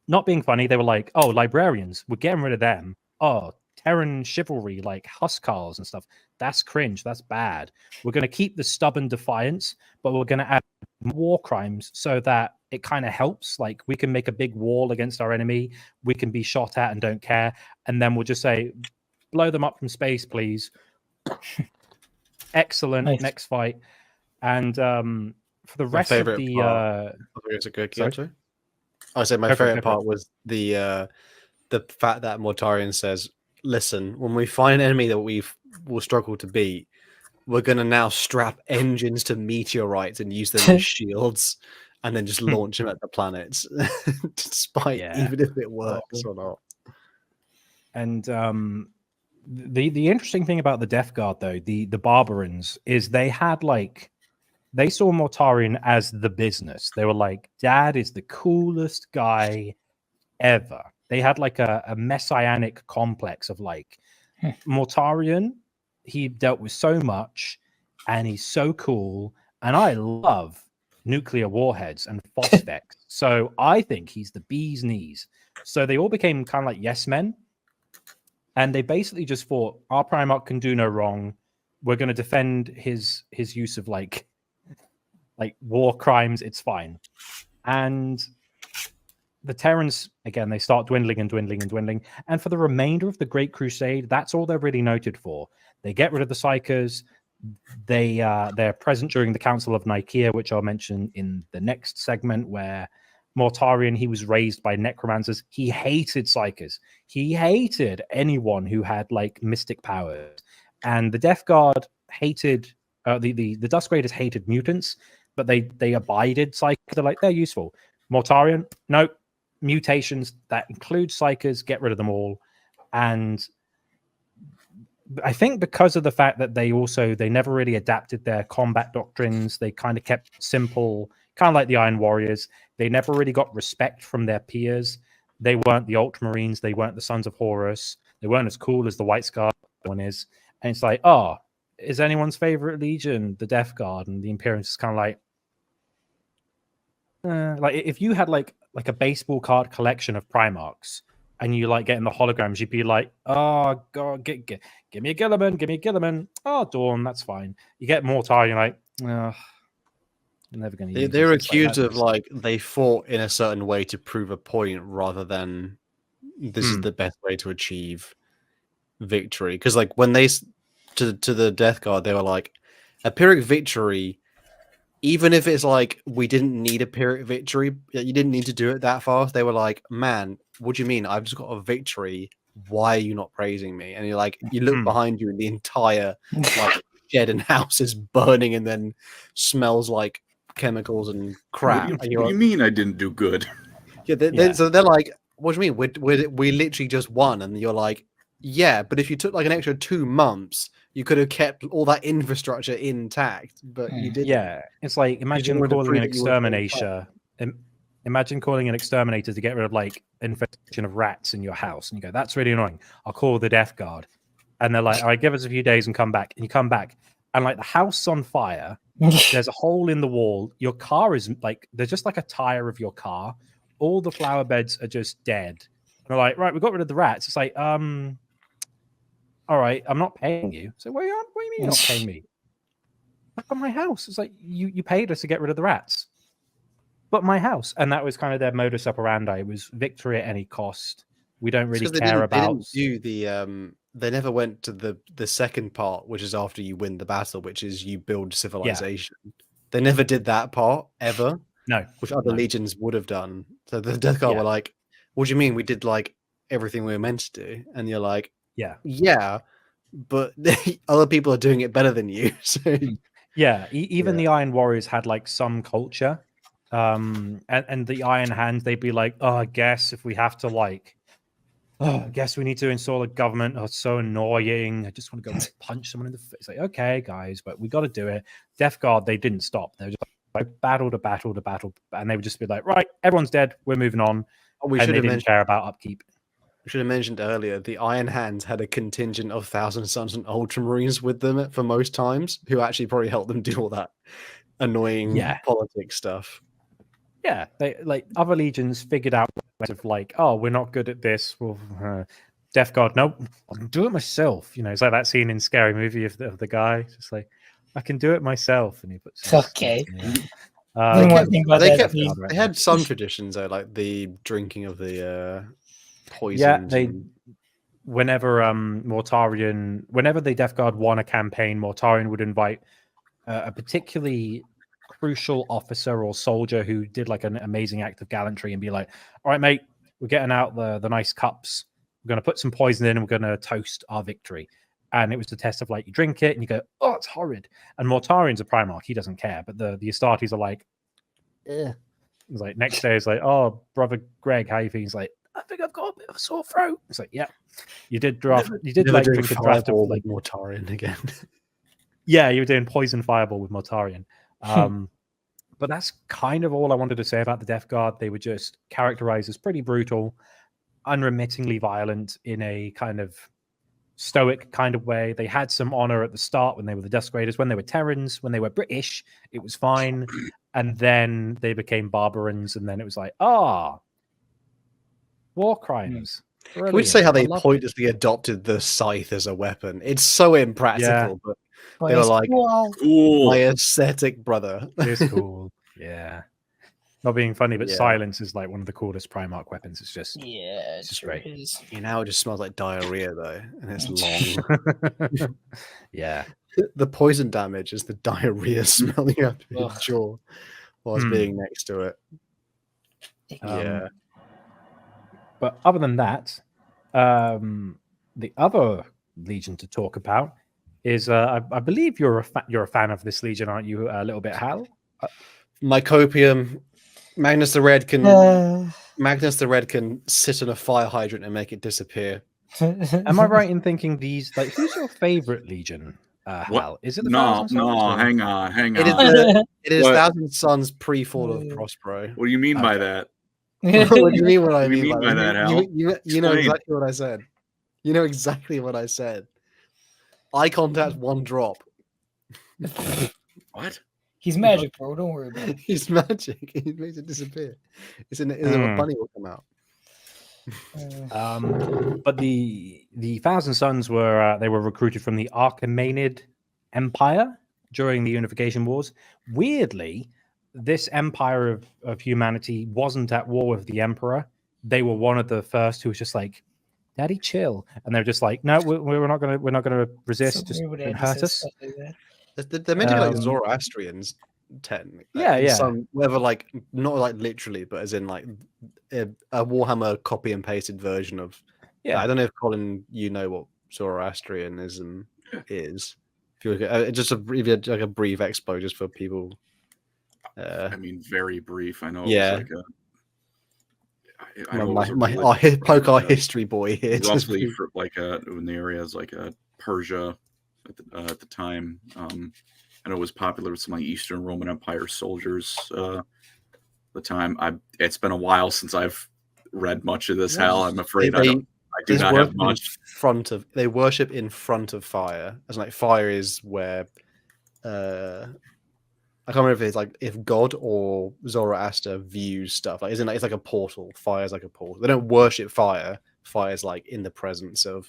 not being funny, they were like, oh, librarians, we're getting rid of them. Oh, Terran chivalry, like Huskars and stuff. That's cringe. That's bad. We're going to keep the stubborn defiance, but we're going to add war crimes so that it kind of helps. Like, we can make a big wall against our enemy. We can be shot at and don't care. And then we'll just say, blow them up from space, please. Excellent. Nice. Next fight. And for the rest of the... it's a good sorry? answer. I said my favorite part was the fact that Mortarion says, listen, when we find an enemy that we will struggle to beat, we're going to now strap engines to meteorites and use them as shields and then just launch them at the planets, despite even if it works or not. And the interesting thing about the Death Guard, though, the Barbarans, is they had like, they saw Mortarion as the business. They were like, Dad is the coolest guy ever. They had like a messianic complex of like, Mortarion, he dealt with so much and he's so cool. And I love nuclear warheads and phosphex. So I think he's the bee's knees. So they all became kind of like yes men. And they basically just thought, our Primarch can do no wrong. We're going to defend his use of like war crimes. It's fine. And the Terrans, again, they start dwindling and dwindling and dwindling. And for the remainder of the Great Crusade, that's all they're really noted for. They get rid of the Psychers. They're present during the Council of Nikaea, which I'll mention in the next segment, where Mortarion, he was raised by necromancers. He hated Psychers. He hated anyone who had like mystic powers. And the Death Guard hated, the Dusk Raiders hated mutants, but they abided Psychers. They're like, they're useful. Mortarion, nope. Mutations that include Psychers, get rid of them all. And I think because of the fact that they never really adapted their combat doctrines, they kind of kept simple, kind of like the Iron Warriors. They never really got respect from their peers. They weren't the Ultramarines. They weren't the Sons of Horus. They weren't as cool as the White Scar one is. And it's like, oh, is anyone's favorite legion the Death Guard? And the Imperials is kind of like if you had like a baseball card collection of Primarchs and you like getting the holograms, you'd be like, oh god, give me a Gilliman, oh Dawn, that's fine. You get Mortar, you're like, oh, I'm never going to use they're this. accused of like they fought in a certain way to prove a point rather than this is the best way to achieve victory. Because like when they to the Death Guard, they were like, a Pyrrhic victory, even if it's like we didn't need a Pyrrhic victory, you didn't need to do it that fast. They were like, man, what do you mean? I've just got a victory. Why are you not praising me? And you're like, you look behind you and the entire like shed and house is burning and then smells like chemicals and crap. What do you mean I didn't do good? Yeah, so they're like, what do you mean? We literally just won. And you're like, yeah, but if you took like an extra 2 months, you could have kept all that infrastructure intact, but you didn't. Yeah, it's like imagine calling an exterminator. Imagine calling an exterminator to get rid of like infestation of rats in your house, and you go, "That's really annoying." I'll call the Death Guard, and they're like, "All right, give us a few days and come back." And you come back, and like the house on fire. There's a hole in the wall. Your car is like there's just like a tire of your car. All the flower beds are just dead. And they're like, "Right, we got rid of the rats." It's like, all right, I'm not paying you. So what do you mean you're not paying me? Back on my house. It's like you paid us to get rid of the rats. But my house. And that was kind of their modus operandi. It was victory at any cost. We don't really care about. They didn't do they never went to the second part, which is after you win the battle, which is you build civilization. Yeah. They never did that part ever. No. Which other legions would have done. So the Death Guard were like, what do you mean we did like everything we were meant to do? And you're like, yeah, but other people are doing it better than you. So even the Iron Warriors had like some culture, and the Iron Hands, they'd be like, oh, I guess if we have to like, I guess we need to install a government. Oh, it's so annoying. I just want to go punch someone in the face. Like, okay, guys, but we got to do it. Death Guard, they didn't stop. They were just like battle to battle to battle, and they would just be like, right, everyone's dead. We're moving on. Oh, and they didn't care about upkeep. We should have mentioned earlier, the Iron Hands had a contingent of Thousand Sons and Ultramarines with them for most times, who actually probably helped them do all that annoying politics stuff. Yeah, they like other legions figured out ways of like, oh, we're not good at this. Well, Death Guard, nope, I can do it myself. You know, it's like that scene in Scary Movie of the guy, just like, I can do it myself, and he puts. Okay. They, One kept, thing about they, that kept, scene. they had some traditions though, like the drinking of the poisons. Yeah, they. and- Whenever whenever the Death Guard won a campaign, Mortarion would invite a particularly crucial officer or soldier who did like an amazing act of gallantry and be like, all right, mate, we're getting out the nice cups. We're going to put some poison in and we're going to toast our victory. And it was the test of like, you drink it and you go, oh, it's horrid. And Mortarion's a Primarch. He doesn't care. But the Astartes are like, ugh. It's like next day, it's like, oh, brother Greg, how you feeling? He's like, I think I've got a bit of a sore throat. It's like, yeah, you did draft. You did like drink a draft of like Mortarion again. Yeah, you were doing poison fireball with Mortarion. But that's kind of all I wanted to say about the Death Guard. They were just characterized as pretty brutal, unremittingly violent in a kind of stoic kind of way. They had some honor at the start when they were the Dusk Raiders. When they were Terrans, when they were British, it was fine. And then they became Barbarans, and then it was like, war crimes. Can we say how they I love pointlessly adopted the scythe as a weapon? It's so impractical, but they were like, Cool. my aesthetic brother. It's cool. Yeah. Not being funny, but Yeah. silence is like one of the coolest Primarch weapons. It's just Yeah, it's just great. You know, it just smells like diarrhea though, and it's long. Yeah. The poison damage is the diarrhea smell you have to Ugh. endure whilst being next to it. Yeah. But other than that, the other legion to talk about is I believe you're a fan of this legion, aren't you? A little bit, Hal. Mycopium. Magnus the Red can sit on a fire hydrant and make it disappear. Am I right in thinking these? Like, who's your favorite legion? Hal, is it the Thousand Sons? Hang on. It is What? Thousand Sons pre-fall of Prospero. What do you mean by that? What do you mean? What I What do you mean mean by that, Hal? You know Explain. exactly what I said. You know exactly what I said. Eye contact, one drop. What? He's magic, bro. Don't worry about it. He's magic. He makes it disappear. It's a bunny will come out. But the Thousand Sons were they were recruited from the Achaemenid Empire during the Unification Wars. Weirdly, this empire of humanity wasn't at war with the Emperor. They were one of the first who was just like, "Daddy, chill," and they're just like, "No, we're not gonna resist. Just don't hurt us." They're meant to be like Zoroastrians, technically. Yeah, in yeah. Some whether like not like literally, but as in like a Warhammer copy and pasted version of. Yeah. I don't know if Colin, you know what Zoroastrianism is. If you look at just a brief expo just for people. I mean, very brief. I know. Yeah. It was like I know it was a Poke our history boy here. roughly for like in the areas like Persia at the time. I know it was popular with some like Eastern Roman Empire soldiers at the time. It's been a while since I've read much of this. Hell, I'm afraid I do not have much. They worship in front of fire, as like fire is where I can't remember if it's like if God or Zoroaster views stuff. Like, isn't it's like a portal? Fire is like a portal. They don't worship fire. Fire is like in the presence of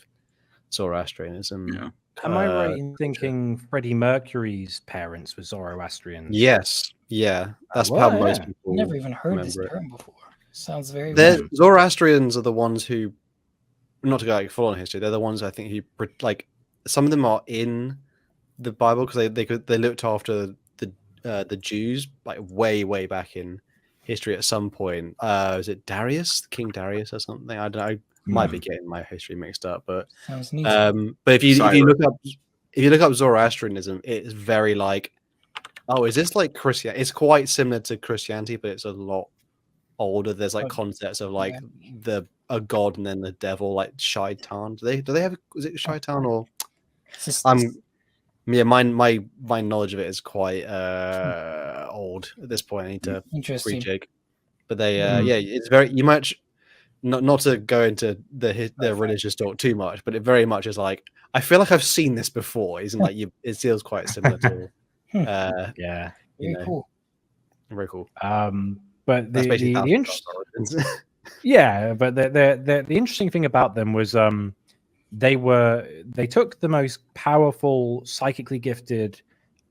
Zoroastrianism. Yeah. Am I right in thinking Freddie Mercury's parents were Zoroastrians? Yes. Yeah. That's how most people Never even heard this remember it. term before. Sounds very. Zoroastrians are the ones who, not to go like full on history, they're the ones I think who like some of them are in the Bible because they looked after the Jews like way back in history at some point. Was it Darius, King Darius or something? I don't know. I might be getting my history mixed up, but Sounds neat. but if you look up Zoroastrianism, it's very like, oh, is this like Christianity? It's quite similar to Christianity, but it's a lot older. There's like concepts of like a god and then the devil, like Shaitan. Do they have? Is it Shaitan or? My knowledge of it is quite old at this point. I need to retake. But they it's very you might not to go into the religious talk too much, but it very much is like I feel like I've seen this before. Isn't like it feels quite similar to yeah, very cool. Very cool. But That's basically the Origins. yeah, but the interesting thing about them was they took the most powerful psychically gifted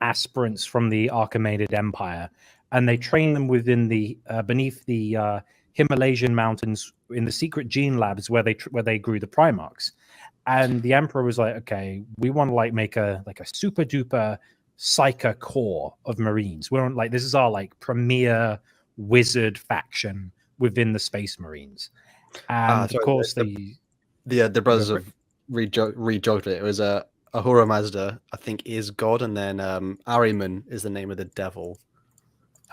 aspirants from the Archimedes Empire, and they trained them within the beneath the Himalayan mountains in the secret gene labs where they grew the Primarchs. And the Emperor was like, okay, we want to like make a super duper psyker core of Marines. We want like this is our like premier wizard faction within the Space Marines. And of course the brothers have rejogged it. It was Ahura Mazda, I think, is God, and then Ahriman is the name of the devil,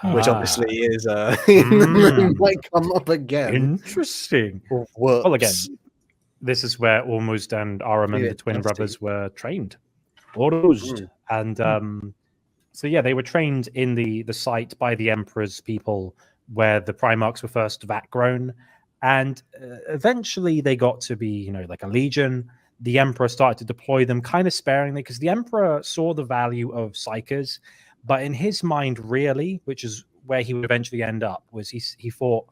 which obviously is might come up again. Interesting. Well, again, this is where Ormuzd and Ahriman, the twin brothers, were trained. Ormuzd. And so yeah, they were trained in the site by the Emperor's people where the Primarchs were first vat grown, and eventually they got to be like a legion. The Emperor started to deploy them kind of sparingly because the Emperor saw the value of psychers, but in his mind, really, which is where he would eventually end up, was he thought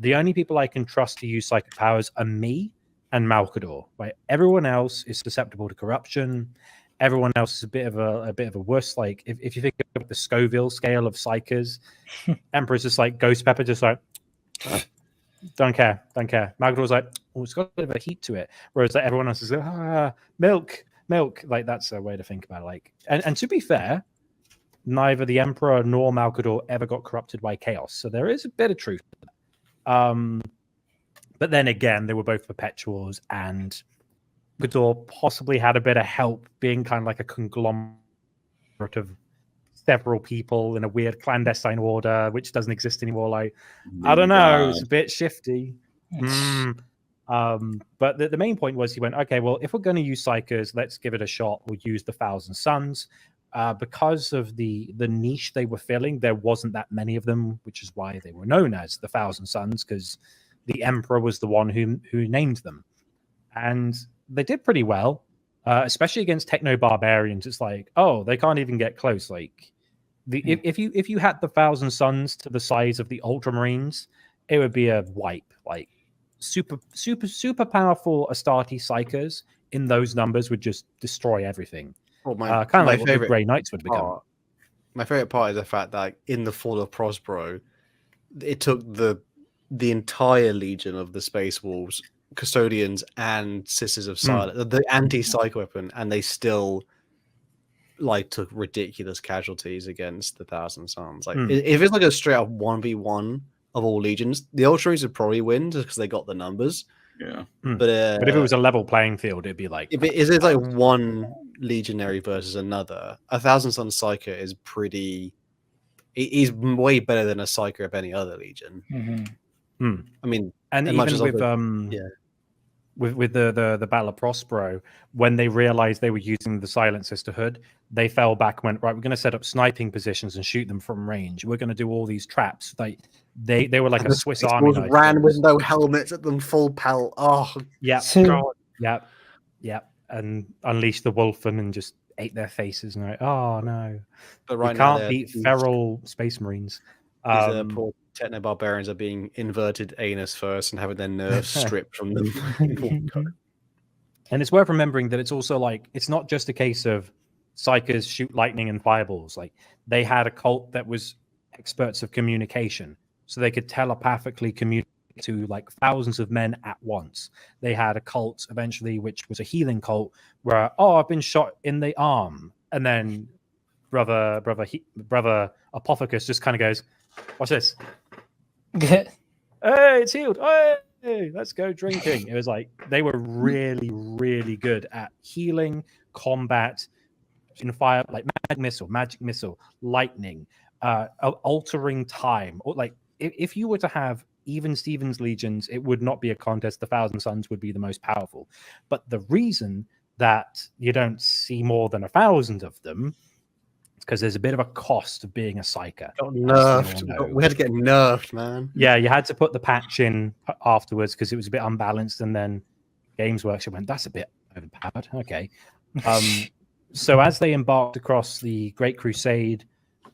the only people I can trust to use psychic powers are me and Malkador. Right, everyone else is susceptible to corruption. Everyone else is a bit of a wuss. Like if you think of the Scoville scale of psychers, Emperor's just like Ghost Pepper, just like don't care. Malkador's like, oh, it's got a bit of a heat to it. Whereas like everyone else is like, milk. Like that's a way to think about it. Like, and to be fair, neither the Emperor nor Malkador ever got corrupted by chaos. So there is a bit of truth to that. But then again, they were both perpetuals, and Malkador possibly had a bit of help being kind of like a conglomerate of several people in a weird clandestine order, which doesn't exist anymore. Like, I don't know, it's a bit shifty. But the main point was he went, okay, well, if we're going to use psychers, let's give it a shot. We'll use the Thousand Suns. Because of the niche they were filling, there wasn't that many of them, which is why they were known as the Thousand Suns, because the Emperor was the one who named them. And they did pretty well, especially against techno-barbarians. It's like, oh, they can't even get close. Like, if you had the Thousand Suns to the size of the Ultramarines, it would be a wipe. Like, super powerful Astartes psychers in those numbers would just destroy everything. Well, kind of like what the Grey Knights would become. My favorite part is the fact that in the fall of Prospero, it took the entire legion of the Space Wolves, Custodians, and Sisters of Silence, the anti-psych weapon, and they still like took ridiculous casualties against the Thousand Suns. Like if it's like a straight up 1v1 of all legions, the Ultramarines would probably win just because they got the numbers. Yeah. But if it was a level playing field, it'd be like if it's like one legionary versus another, a Thousand Suns Psyker is pretty. He's way better than a Psyker of any other legion. I mean, and even with the Battle of Prospero, when they realized they were using the Silent Sisterhood, they fell back and went, right, we're going to set up sniping positions and shoot them from range. We're going to do all these traps. They were like a Swiss army knife. Ran with no helmets at them, full pelt. Oh, yeah, yeah, and unleashed the Wolfen and just ate their faces. And like, oh no, but right you now can't beat feral Space Marines. These poor techno-barbarians are being inverted anus first and having their nerves stripped from them. And it's worth remembering that it's also like, it's not just a case of psychers shoot lightning and fireballs. Like, they had a cult that was experts of communication, so they could telepathically communicate to like thousands of men at once. They had a cult eventually, which was a healing cult, where, oh, I've been shot in the arm, and then brother Apophicus just kind of goes, watch this. Hey, it's healed. Hey, let's go drinking. It was like they were really, really good at healing, combat, in fire, like magic missile, lightning, altering time. Or like if you were to have even Stevens legions, it would not be a contest. The Thousand Suns would be the most powerful. But the reason that you don't see more than 1,000 of them, because there's a bit of a cost of being a psyker. Got nerfed. We had to get nerfed, man. Yeah, you had to put the patch in afterwards because it was a bit unbalanced, and then Games Workshop went, that's a bit overpowered. Okay. So as they embarked across the Great Crusade,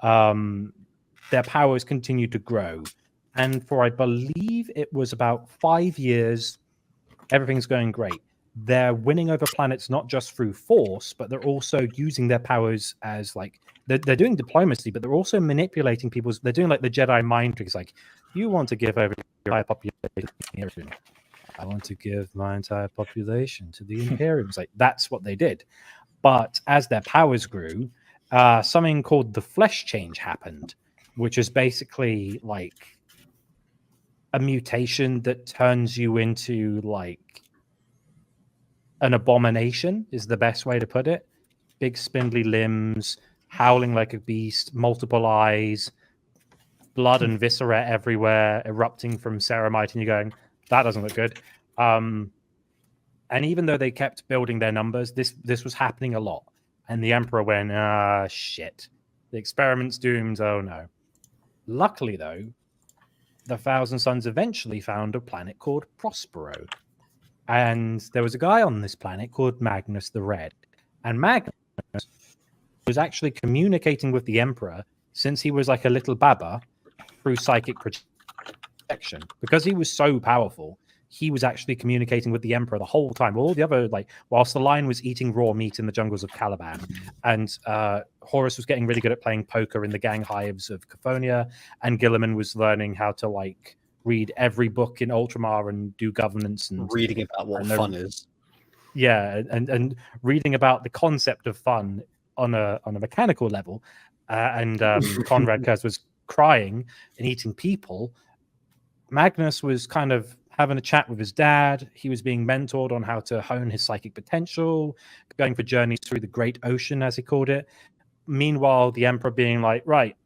their powers continued to grow. And for, I believe it was about 5 years, everything's going great. They're winning over planets not just through force, but they're also using their powers as like they're doing diplomacy, but they're also manipulating people's. They're doing like the Jedi mind tricks, like you want to give over your entire population. I want to give my entire population to the Imperials. Like that's what they did. But as their powers grew, something called the flesh change happened, which is basically like a mutation that turns you into like an abomination is the best way to put it. Big spindly limbs, howling like a beast, multiple eyes, blood and viscera everywhere, erupting from ceramite, and you're going, that doesn't look good. And even though they kept building their numbers, this was happening a lot. And the Emperor went, shit. The experiment's doomed, oh no. Luckily, though, the Thousand Sons eventually found a planet called Prospero. And there was a guy on this planet called Magnus the Red. And Magnus was actually communicating with the Emperor since he was like a little baba through psychic projection. Because he was so powerful, he was actually communicating with the Emperor the whole time. All the other, like, whilst the Lion was eating raw meat in the jungles of Caliban, and Horus was getting really good at playing poker in the gang hives of Cophonia, and Guilliman was learning how to, like, read every book in Ultramar and do governance and reading about what fun is. Yeah, and reading about the concept of fun on a mechanical level. And Conrad Kurz was crying and eating people. Magnus was kind of having a chat with his dad. He was being mentored on how to hone his psychic potential, going for journeys through the Great Ocean, as he called it. Meanwhile, the Emperor being like, right,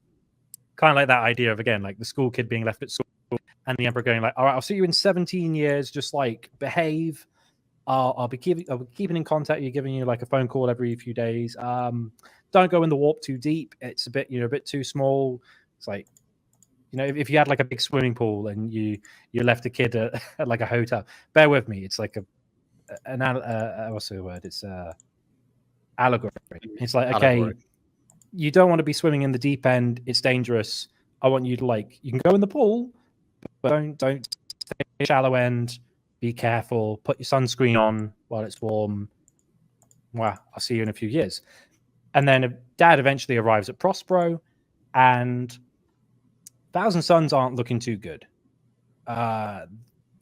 kind of like that idea of, again, like the school kid being left at school, and the Emperor going like, all right, I'll see you in 17 years, just like behave. I'll be keeping in contact. You're giving you like a phone call every few days. Don't go in the warp too deep. It's a bit too small. It's like, if you had like a big swimming pool and you left a kid at like a hotel, bear with me. It's like what's the word? It's allegory. It's like, okay, allegory. You don't want to be swimming in the deep end. It's dangerous. I want you to you can go in the pool, but don't stay in the shallow end. Be careful. Put your sunscreen on while it's warm. Well, I'll see you in a few years. And then Dad eventually arrives at Prospero, and Thousand Sons aren't looking too good. The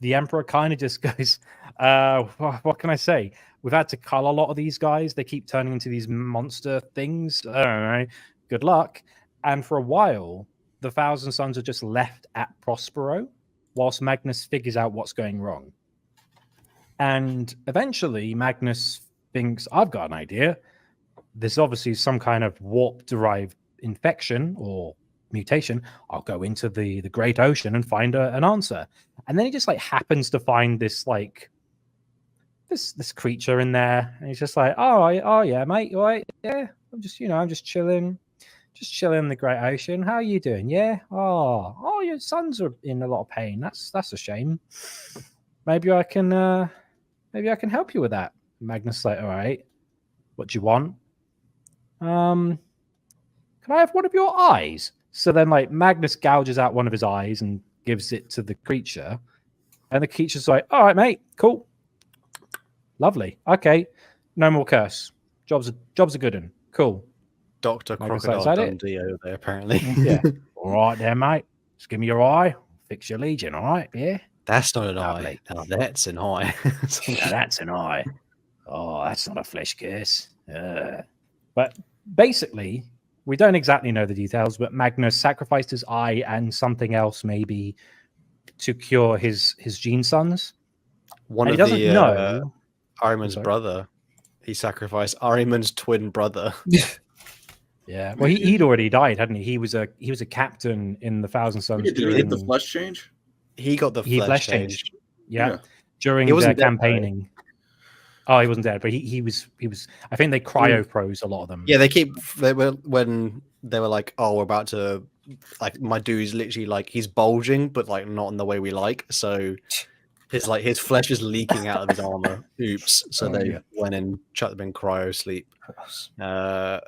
Emperor kind of just goes, what can I say? We've had to cull a lot of these guys. They keep turning into these monster things. I don't know. Good luck. And for a while, the Thousand Sons are just left at Prospero whilst Magnus figures out what's going wrong. And eventually, Magnus thinks, I've got an idea. There's obviously some kind of warp-derived infection or mutation. I'll go into the Great Ocean and find an answer. And then he just happens to find this this creature in there, and he's just like, oh yeah, mate, you all right? Yeah, I'm just chilling in the Great Ocean. How are you doing? Yeah. Oh, your sons are in a lot of pain. That's a shame. Maybe I can help you with that. Magnus like, all right. What do you want? Can I have one of your eyes? So then, Magnus gouges out one of his eyes and gives it to the creature, and the creature's like, all right, mate, cool, lovely, okay, no more curse. Job's a good one. Cool. Dr. Crocodile Dundee over there, apparently. Yeah. All right there, mate. Just give me your eye. Fix your legion, all right? Yeah. That's not an Lovely. eye. Oh, that's an eye. That's an eye. Oh, that's not a flesh curse. But basically, we don't exactly know the details, but Magnus sacrificed his eye and something else maybe to cure his gene sons. He doesn't know Ahriman's brother. He sacrificed Ahriman's twin brother. Yeah, well, he'd already died, hadn't he? He was a captain in the Thousand Sons. Did he get the flesh change? He got the flesh change. Yeah, during their campaigning. Dead, right? Oh, he wasn't dead, but he was. I think they cryo-froze a lot of them. Yeah, when they were like, oh, we're about to, my dude's literally he's bulging, but not in the way we like. So His flesh is leaking out of his armor. Oops. So they went and chucked him in cryo sleep.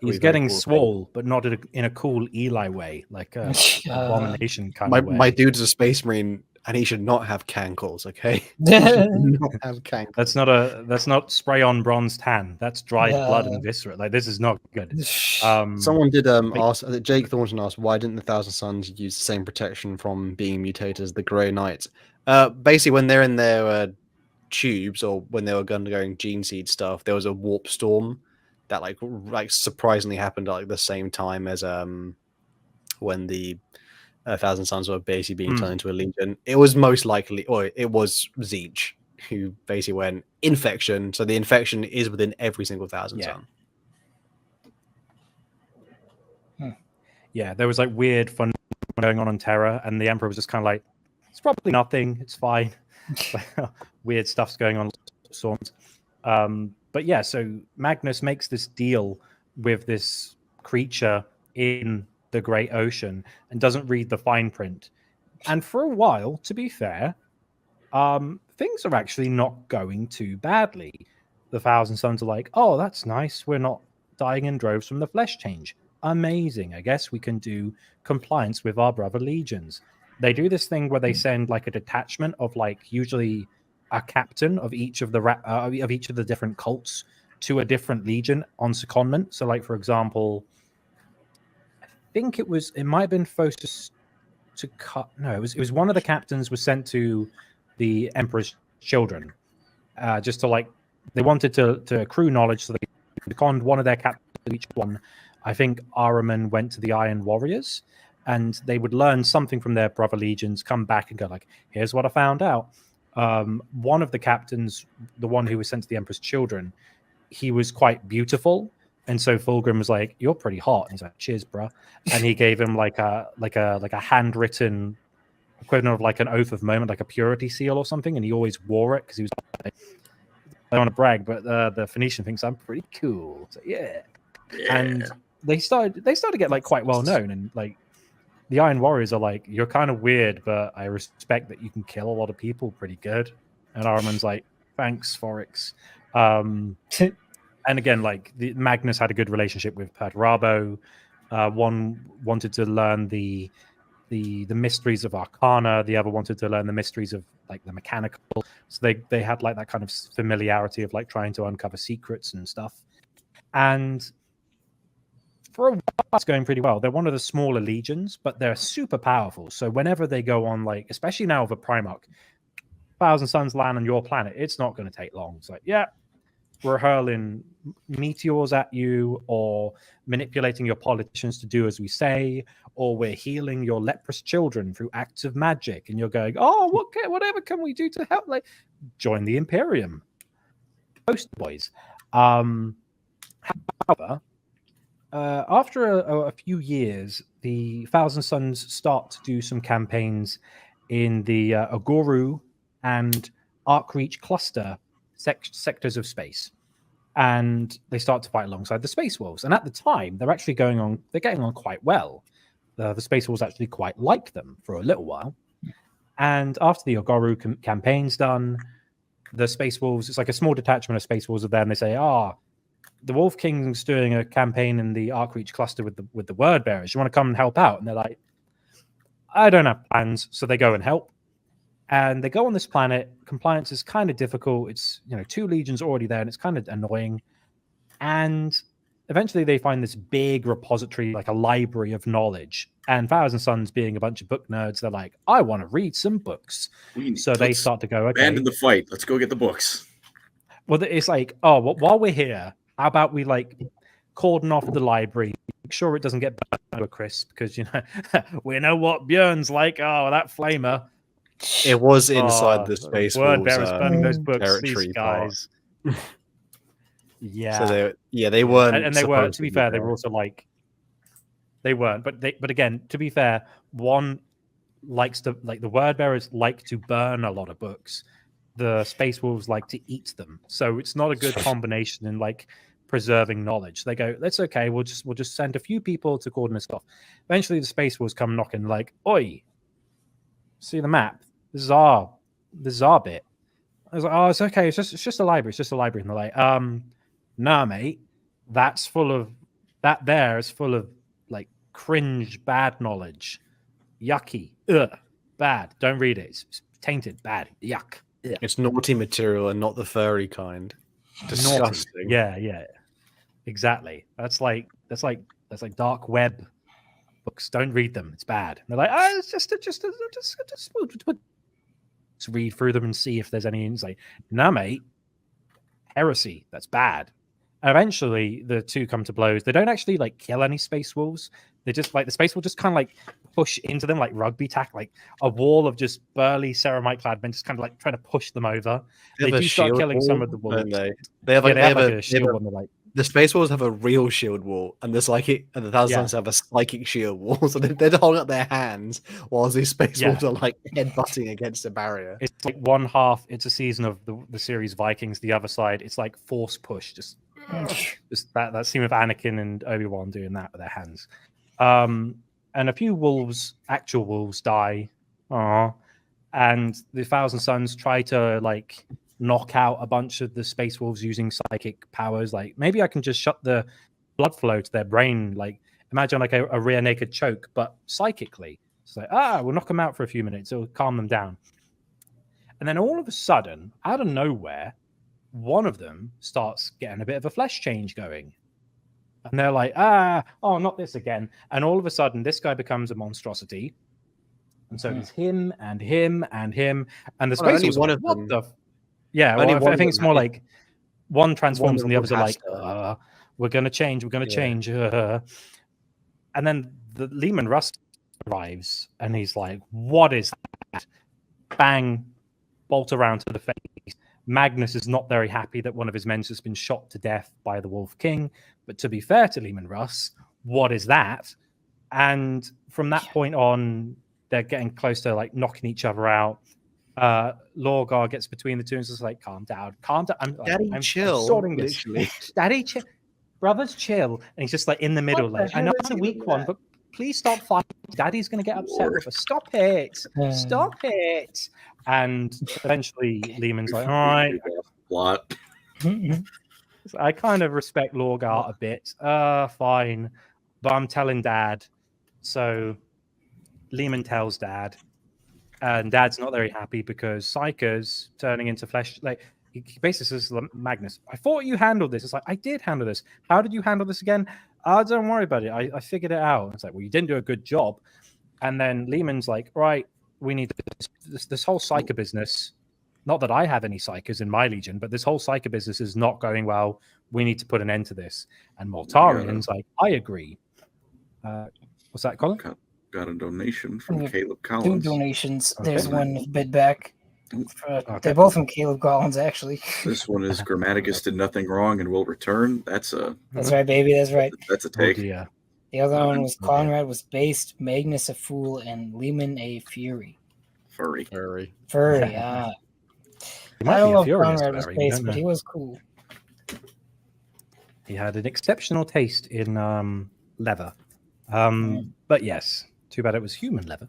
He's getting swole, but not in a cool Eli way, like a abomination kind of way. My dude's a space marine, and he should not have cankles. Okay, not have cankles. That's not spray on bronze tan. That's dried blood and viscera. Like, this is not good. Someone did ask. Jake Thornton asked, why didn't the Thousand Sons use the same protection from being mutated as the Grey Knights? Basically, when they're in their tubes, or when they were undergoing gene seed stuff, there was a warp storm that like surprisingly happened at like the same time as when the Thousand Sons were basically being turned into a legion. It was most likely, or it was Zeech who basically went infection. So the infection is within every single Thousand Son. Yeah, there was like weird fun going on Terra, and the Emperor was just kind of like, it's probably nothing, it's fine. Weird stuff's going on. But yeah, so Magnus makes this deal with this creature in the Great Ocean and doesn't read the fine print. And for a while, to be fair, things are actually not going too badly. The Thousand Sons are like, oh, that's nice. We're not dying in droves from the flesh change. Amazing. I guess we can do compliance with our brother legions. They do this thing where they send like a detachment of like usually a captain of each of the different cults to a different legion on secondment. So, like, for example, I think it might have been Photos to cut. No, it was one of the captains was sent to the Emperor's children, just to like they wanted to accrue knowledge. So they conned one of their captains each one. I think Ahriman went to the Iron Warriors, and they would learn something from their brother legions, come back and go like, here's what I found out. One of the captains, the one who was sent to the Emperor's children, he was quite beautiful, and so Fulgrim was like, "You're pretty hot." And he's like, "Cheers, bruh." And he gave him like a handwritten equivalent of like an oath of moment, like a purity seal or something, and he always wore it because he was. I don't want to brag, but the Phoenician thinks I'm pretty cool. So yeah. And they started to get like quite well known, and like the Iron Warriors are like, you're kind of weird, but I respect that you can kill a lot of people pretty good. And Ahriman's like, thanks, Foryx. And again, like Magnus had a good relationship with Perturabo. One wanted to learn the mysteries of Arcana. The other wanted to learn the mysteries of like the mechanical. So they had like that kind of familiarity of like trying to uncover secrets and stuff. And for a while, it's going pretty well. They're one of the smaller legions, but they're super powerful. So whenever they go on, like, especially now with a Primarch, Thousand Sons land on your planet, it's not going to take long. It's like, yeah, we're hurling meteors at you, or manipulating your politicians to do as we say, or we're healing your leprous children through acts of magic. And you're going, oh, whatever can we do to help? Like, join the Imperium. Post boys. However, after a few years, the Thousand Sons start to do some campaigns in the Agoru and Arcreach cluster sectors of space, and they start to fight alongside the Space Wolves. And at the time, they're getting on quite well. The Space Wolves actually quite like them for a little while. And after the Agoru campaign's done, the Space Wolves, it's like a small detachment of Space Wolves are there, and they say, the Wolf King's doing a campaign in the Arcreach cluster with the Word Bearers. You want to come and help out? And they're like, I don't have plans. So they go and help. And they go on this planet. Compliance is kind of difficult. It's, 2 legions already there, and it's kind of annoying. And eventually they find this big repository, like a library of knowledge. And Thousand Sons, being a bunch of book nerds, they're like, I want to read some books. So they start to go, okay, abandon the fight. Let's go get the books. Well, it's like, while we're here, how about we like cordon off the library, make sure it doesn't get burned to a crisp, because we know what Björn's like. Oh, that flamer. It was inside the Space Word Wolves Bearers burning those books. territory These guys. Yeah. So they weren't. And they were. To be fair, they were also like. They weren't, but again, to be fair, one likes to like the Word Bearers like to burn a lot of books. The Space Wolves like to eat them, so it's not a good combination in like preserving knowledge. They go, that's okay. We'll just send a few people to cordon this off. Eventually, the Space Wolves come knocking, like, "Oi, see the map? This is our bit. I was like, oh, it's okay. It's just a library. It's just a library. And they're like, nah, mate, that's full of like cringe, bad knowledge, yucky, bad. Don't read it. It's tainted, bad, yuck. Ugh. It's naughty material and not the furry kind. Disgusting. Naughty. Yeah, exactly. That's like dark web books. Don't read them. It's bad. And they're like, it's just read through them and see if there's any insight. Nah, mate, heresy. That's bad. Eventually, the two come to blows. They don't actually like kill any space wolves. They just like the space wolves just kind of like push into them like rugby tack, like a wall of just burly ceramite clad men, just kind of like trying to push them over. They do start killing some of the wolves. They have a shield one. Like the space wolves have a real shield wall, and the Thousands have a psychic shield wall. So they're holding up their hands while these space wolves are like headbutting against a barrier. It's like one half. It's a season of the series Vikings. The other side, it's like force push. Just that scene of Anakin and Obi-Wan doing that with their hands. And a few actual wolves die. And the Thousand Sons try to like knock out a bunch of the space wolves using psychic powers. Like maybe I can just shut the blood flow to their brain. Like imagine like a rear naked choke, but psychically. It's like, we'll knock them out for a few minutes. It'll calm them down. And then all of a sudden, out of nowhere, one of them starts getting a bit of a flesh change going. And they're like, not this again. And all of a sudden, this guy becomes a monstrosity. And so it's him and him and him. And the space was one like, of what them. the... Yeah, well, I think it's more like one transforms and the others are like, we're going to change, we're going to change. And then the Leman Russ arrives and he's like, what is that? Bang, bolt around to the face. Magnus is not very happy that one of his men has been shot to death by the Wolf King. But to be fair to Leman Russ, what is that? And from that point on, they're getting close to like knocking each other out. Lorgar gets between the two and is just like, calm down. I'm chill. I'm sorting this. Daddy, chill. Brothers, chill. And he's just like in the middle. Like, I know it's a weak one, but please stop fighting. Daddy's going to get upset with us. Stop it. Stop it. And eventually Lehman's like, all right. Plot. I kind of respect Lorgar a bit. Fine. But I'm telling Dad. So Lehman tells Dad. And Dad's not very happy because Psyker's turning into flesh. Like he basically says, Magnus, I thought you handled this. It's like, I did handle this. How did you handle this again? Don't worry about it. I figured it out. It's like, well, you didn't do a good job. And then Lehman's like, right, we need this whole Psyker business. Not that I have any Psykers in my legion, but this whole Psyker business is not going well. We need to put an end to this. And Mortarian's like, I agree. What's that, Colin? Got a donation from Caleb Collins. 2 donations. Okay. There's one bid back. They're both from Caleb Collins, actually. This one is Grammaticus did nothing wrong and will return. That's right, baby. That's right. That's a take. The other one was Conrad was based, Magnus a fool, and Lehman a fury. Furry. I He might don't be know a if furious Conrad was furry, based, don't but know. he was cool. He had an exceptional taste in leather. But yes, too bad it was human leather.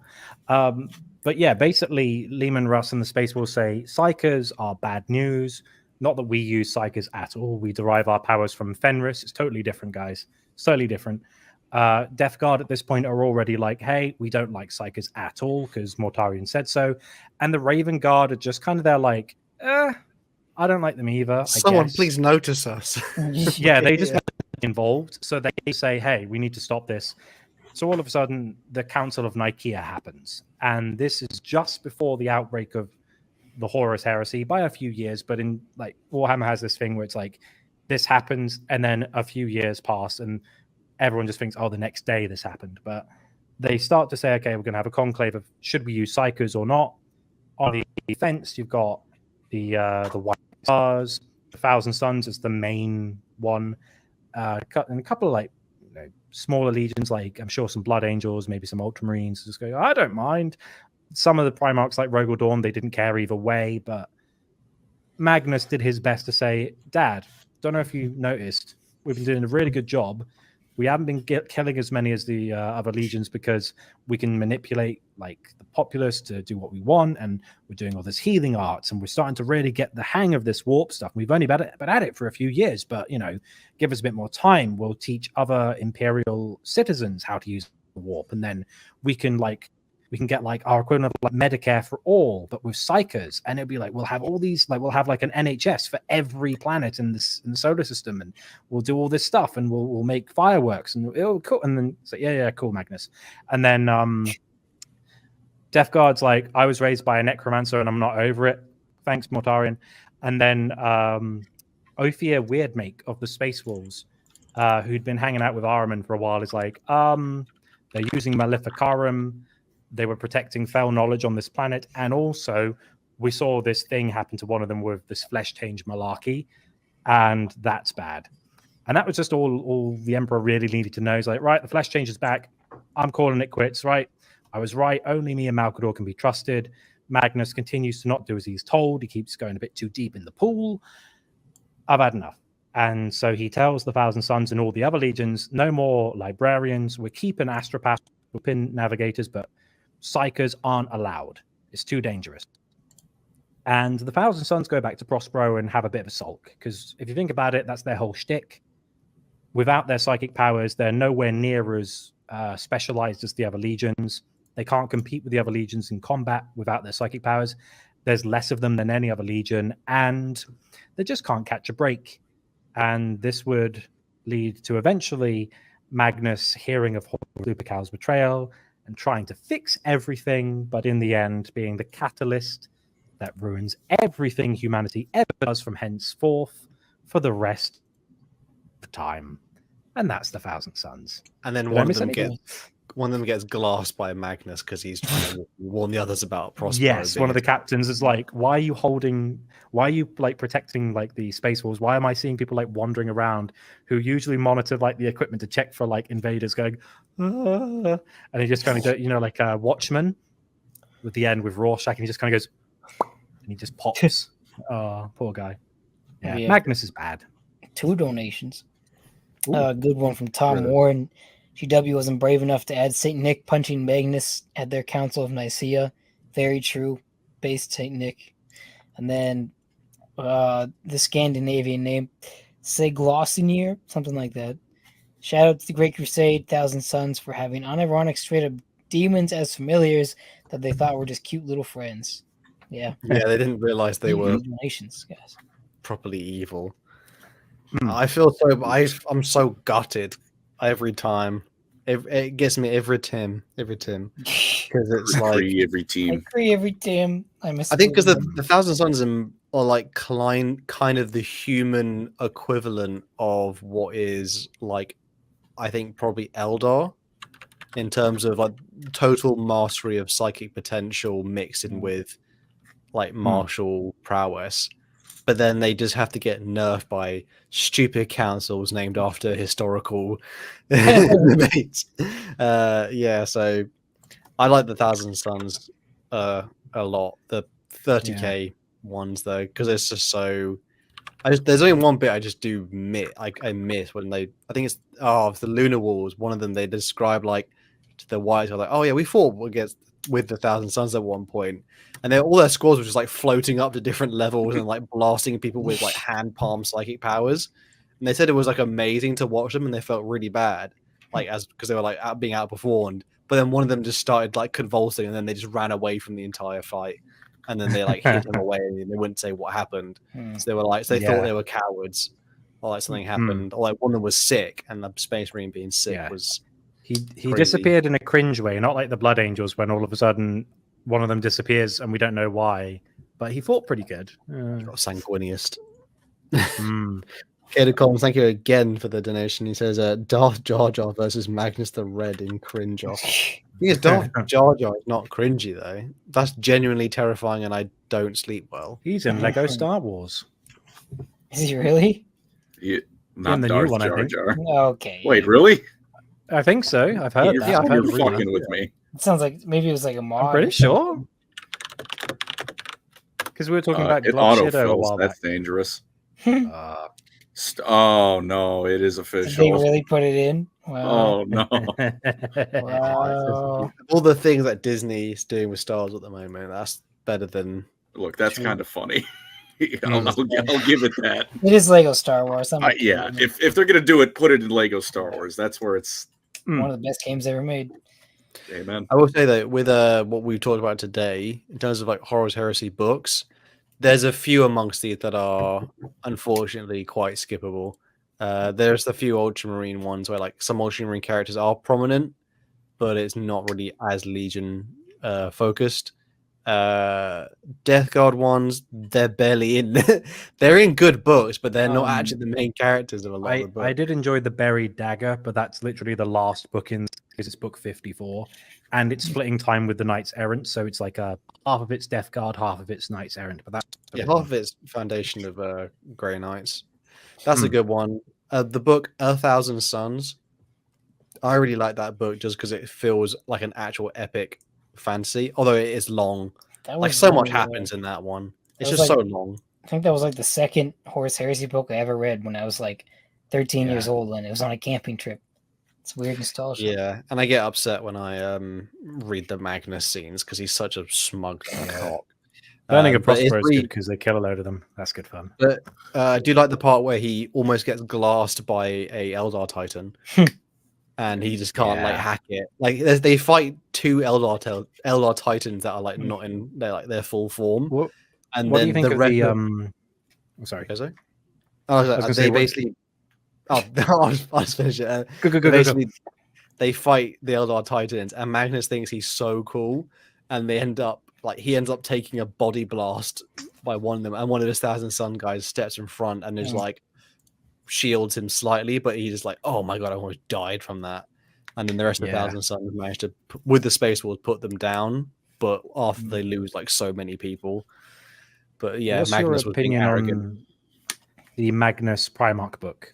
But yeah, basically, Leman Russ and the Space will say Psykers are bad news. Not that we use Psykers at all. We derive our powers from Fenris. It's totally different, guys. It's totally different. Death Guard at this point are already like, hey, we don't like Psykers at all because Mortarion said so. And the Raven Guard are just kind of there like, I don't like them either. Someone please notice us. Yeah, they just want to be involved. So they say, hey, we need to stop this. So all of a sudden, the Council of Nikaea happens. And this is just before the outbreak of the Horus heresy by a few years. But in like Warhammer has this thing where it's like this happens and then a few years pass and everyone just thinks, oh, the next day this happened. But they start to say, okay, we're going to have a conclave of should we use Psykers or not. On the defense, you've got the White Stars, the Thousand Sons is the main one, and a couple of like smaller legions, like I'm sure some Blood Angels, maybe some Ultramarines just go, I don't mind. Some of the Primarchs like Rogel Dawn, they didn't care either way, but Magnus did his best to say, Dad, don't know if you noticed, we've been doing a really good job. we haven't been killing as many as the other legions because we can manipulate like the populace to do what we want, and we're doing all this healing arts, and we're starting to really get the hang of this warp stuff. We've only been at it for a few years, but give us a bit more time. We'll teach other Imperial citizens how to use the warp, and then we can get like our equivalent of like Medicare for all, but with psychers, and it'll be like we'll have all these, like we'll have like an NHS for every planet in the solar system, and we'll do all this stuff, and we'll make fireworks, and it'll cool. And then it's like, yeah, cool, Magnus. And then Death Guard's like, I was raised by a necromancer, and I'm not over it. Thanks, Mortarian. And then Ophir Weirdmake of the Space Wolves, who'd been hanging out with Ahriman for a while, is like, they're using Maleficarum. They were protecting fell knowledge on this planet, and also we saw this thing happen to one of them with this flesh change malarkey, and that's bad. And that was just all the Emperor really needed to know. He's like, right, the flesh change is back. I'm calling it quits, right? I was right. Only me and Malcador can be trusted. Magnus continues to not do as he's told. He keeps going a bit too deep in the pool. I've had enough. And so he tells the Thousand Sons and all the other legions, no more librarians. We're keeping astropaths, we're pin navigators, but psychers aren't allowed. It's too dangerous. And the Thousand Sons go back to Prospero and have a bit of a sulk, because if you think about it, that's their whole shtick. Without their psychic powers, they're nowhere near as specialized as the other legions. They can't compete with the other legions in combat without their psychic powers. There's less of them than any other legion, and they just can't catch a break. And this would lead to eventually Magnus hearing of Lupercal's betrayal and trying to fix everything, but in the end being the catalyst that ruins everything humanity ever does from henceforth for the rest of time. And that's the Thousand Sons. And then one of them gets glassed by Magnus because he's trying to warn the others about Prospero. Yes, one of the captains is like, why are you like protecting like the space walls? Why am I seeing people like wandering around who usually monitor like the equipment to check for like invaders going, and he just kind of like a watchman with the end with Rorschach, and he just kind of goes, and he just pops. Oh, poor guy. Yeah, Magnus is bad. 2 donations. Good one from Tom Warren. GW wasn't brave enough to add St. Nick punching Magnus at their Council of Nicaea. Very true. Based St. Nick. And then the Scandinavian name, Seglosinir, something like that. Shout out to the Great Crusade, Thousand Sons, for having unironic straight-up demons as familiars that they thought were just cute little friends. Yeah. Yeah, they didn't realize they were donations, guys. Properly evil. I feel I'm so gutted every time. It gets me every time, because it's I like agree every team. I think because the Thousand Sons are like kind of the human equivalent of what is like, I think probably Eldar, in terms of like total mastery of psychic potential mixed in with like martial prowess. But then they just have to get nerfed by stupid councils named after historical debates. So I like the Thousand Sons a lot. The 30k ones though, because it's just so. There's only one bit I just do I miss when I think it's the Lunar Wars. One of them they describe like to the Whites are like, oh yeah, we fought with the Thousand Sons at one point. And all their scores were just like floating up to different levels and like blasting people with like hand palm psychic powers. And they said it was like amazing to watch them, and they felt really bad, like because they were like being outperformed. But then one of them just started like convulsing, and then they just ran away from the entire fight. And then they like hit him away, and they wouldn't say what happened. So they were like, they thought they were cowards, or like something happened, or like one of them was sick, and the Space Marine being sick was. He disappeared in a cringe way, not like the Blood Angels when all of a sudden one of them disappears and we don't know why. But he fought pretty good. Sanguiniest. Kader Collins, thank you again for the donation. He says Darth Jar Jar versus Magnus the Red in cringe off. Because Darth Jar Jar is not cringy though. That's genuinely terrifying, and I don't sleep well. He's in Lego Star Wars. Is he really? Not in the Darth new one, Jar I think. Jar. Okay. Wait, really? I think so. I've heard that. You're I've heard fucking with me. It sounds like maybe it was like a mod. I'm pretty sure. Because we were talking about it Glock Shadow a while autofills. That's back. dangerous. Oh no, it is Did official. they really put it in? Oh no! Wow. All the things that Disney is doing with Star Wars at the moment, that's better than. Look, that's True. kind of funny. I'll give it that. It is Lego Star Wars. I'm okay Yeah, with it. if they're gonna do it, put it in Lego Star Wars. That's where it's. One of the best games ever made. Amen. I will say that with what we've talked about today, in terms of like Horus Heresy books, there's a few amongst these that are unfortunately quite skippable. There's a few Ultramarine ones where like some Ultramarine characters are prominent, but it's not really as Legion focused. Death Guard ones, they're barely in. They're in good books, but they're not actually the main characters of a lot of the books. I did enjoy the Buried Dagger, but that's literally the last book in because it's book 54, and it's splitting time with the Knights Errant, so it's like half of it's Death Guard, half of it's Knights Errant. But that's half of it's Foundation of Grey Knights. That's a good one. The book A Thousand Suns, I really like that book just because it feels like an actual epic fantasy, although it is long. Like so much happens in that one. It's just so long. I think that was like the second Horus Heresy book I ever read when I was like 13 years old, and it was on a camping trip. It's weird nostalgia. Yeah, and I get upset when I read the Magnus scenes because he's such a smug cock. Burning a Prospero is good because they kill a load of them. That's good fun. But I do like the part where he almost gets glassed by a Eldar Titan. And he just can't like hack it. Like they fight two Eldar Titans that are like not in their full form. What And do then you think the of rest the of... I'm sorry. They basically. Oh, I'll just finish it. Go. Basically, they fight the Eldar Titans, and Magnus thinks he's so cool, and he ends up taking a body blast by one of them, and one of his Thousand Sun guys steps in front and is like shields him slightly, but he's just like, oh my god, I almost died from that. And then the rest of the Thousand Suns managed to, with the Space Wars, put them down, but after they lose like so many people. But yeah, what's Magnus your was being opinion arrogant. on the Magnus Primarch book?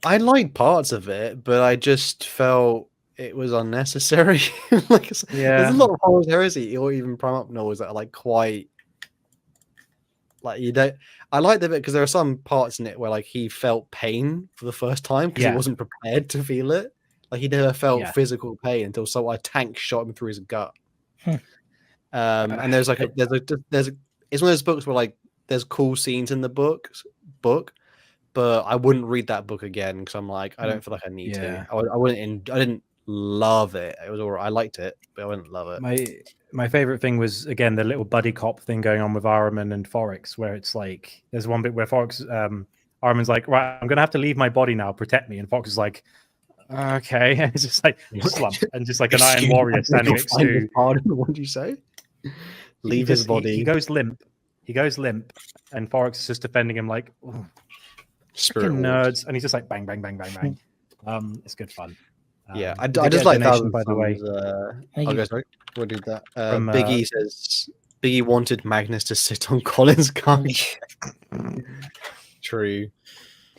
I liked parts of it, but I just felt it was unnecessary. There's a lot of Horus Heresy or even Primarch novels that are like quite like you don't. I liked the bit because there are some parts in it where like he felt pain for the first time because he wasn't prepared to feel it. Like he never felt physical pain until a tank shot him through his gut. And there's like it's one of those books where like there's cool scenes in the book, but I wouldn't read that book again because I'm like I don't feel like I need to. I didn't love it. It was alright. I liked it, but I wouldn't love it. My favorite thing was again the little buddy cop thing going on with Ahriman and Forex, where it's like there's one bit where Forex Ahriman's like, right, I'm gonna have to leave my body now, protect me, and Fox is like, okay, and it's just like slump and just like an Iron Warrior standing next to. What did you say? Leave his body. He goes limp. And Forex is just defending him like, Spirit nerds, and he's just like bang, bang, bang, bang, bang. It's good fun. I just like Thousand by the way. Sorry. We'll do that. Biggie says Biggie wanted Magnus to sit on Colin's couch. True.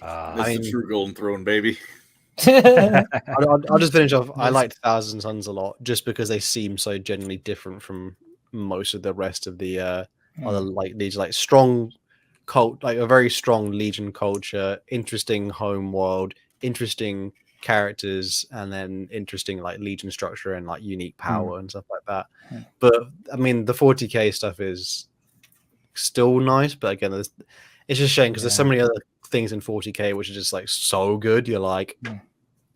That's the true Golden Throne, baby. I'll just finish off. I liked Thousand Suns a lot just because they seem so genuinely different from most of the rest of the other like these like strong cult, like a very strong Legion culture, interesting home world, interesting characters, and then interesting like Legion structure and like unique power and stuff like that. But I mean, the 40k stuff is still nice, but again, it's just a shame because there's so many other things in 40k which are just like so good. You're like,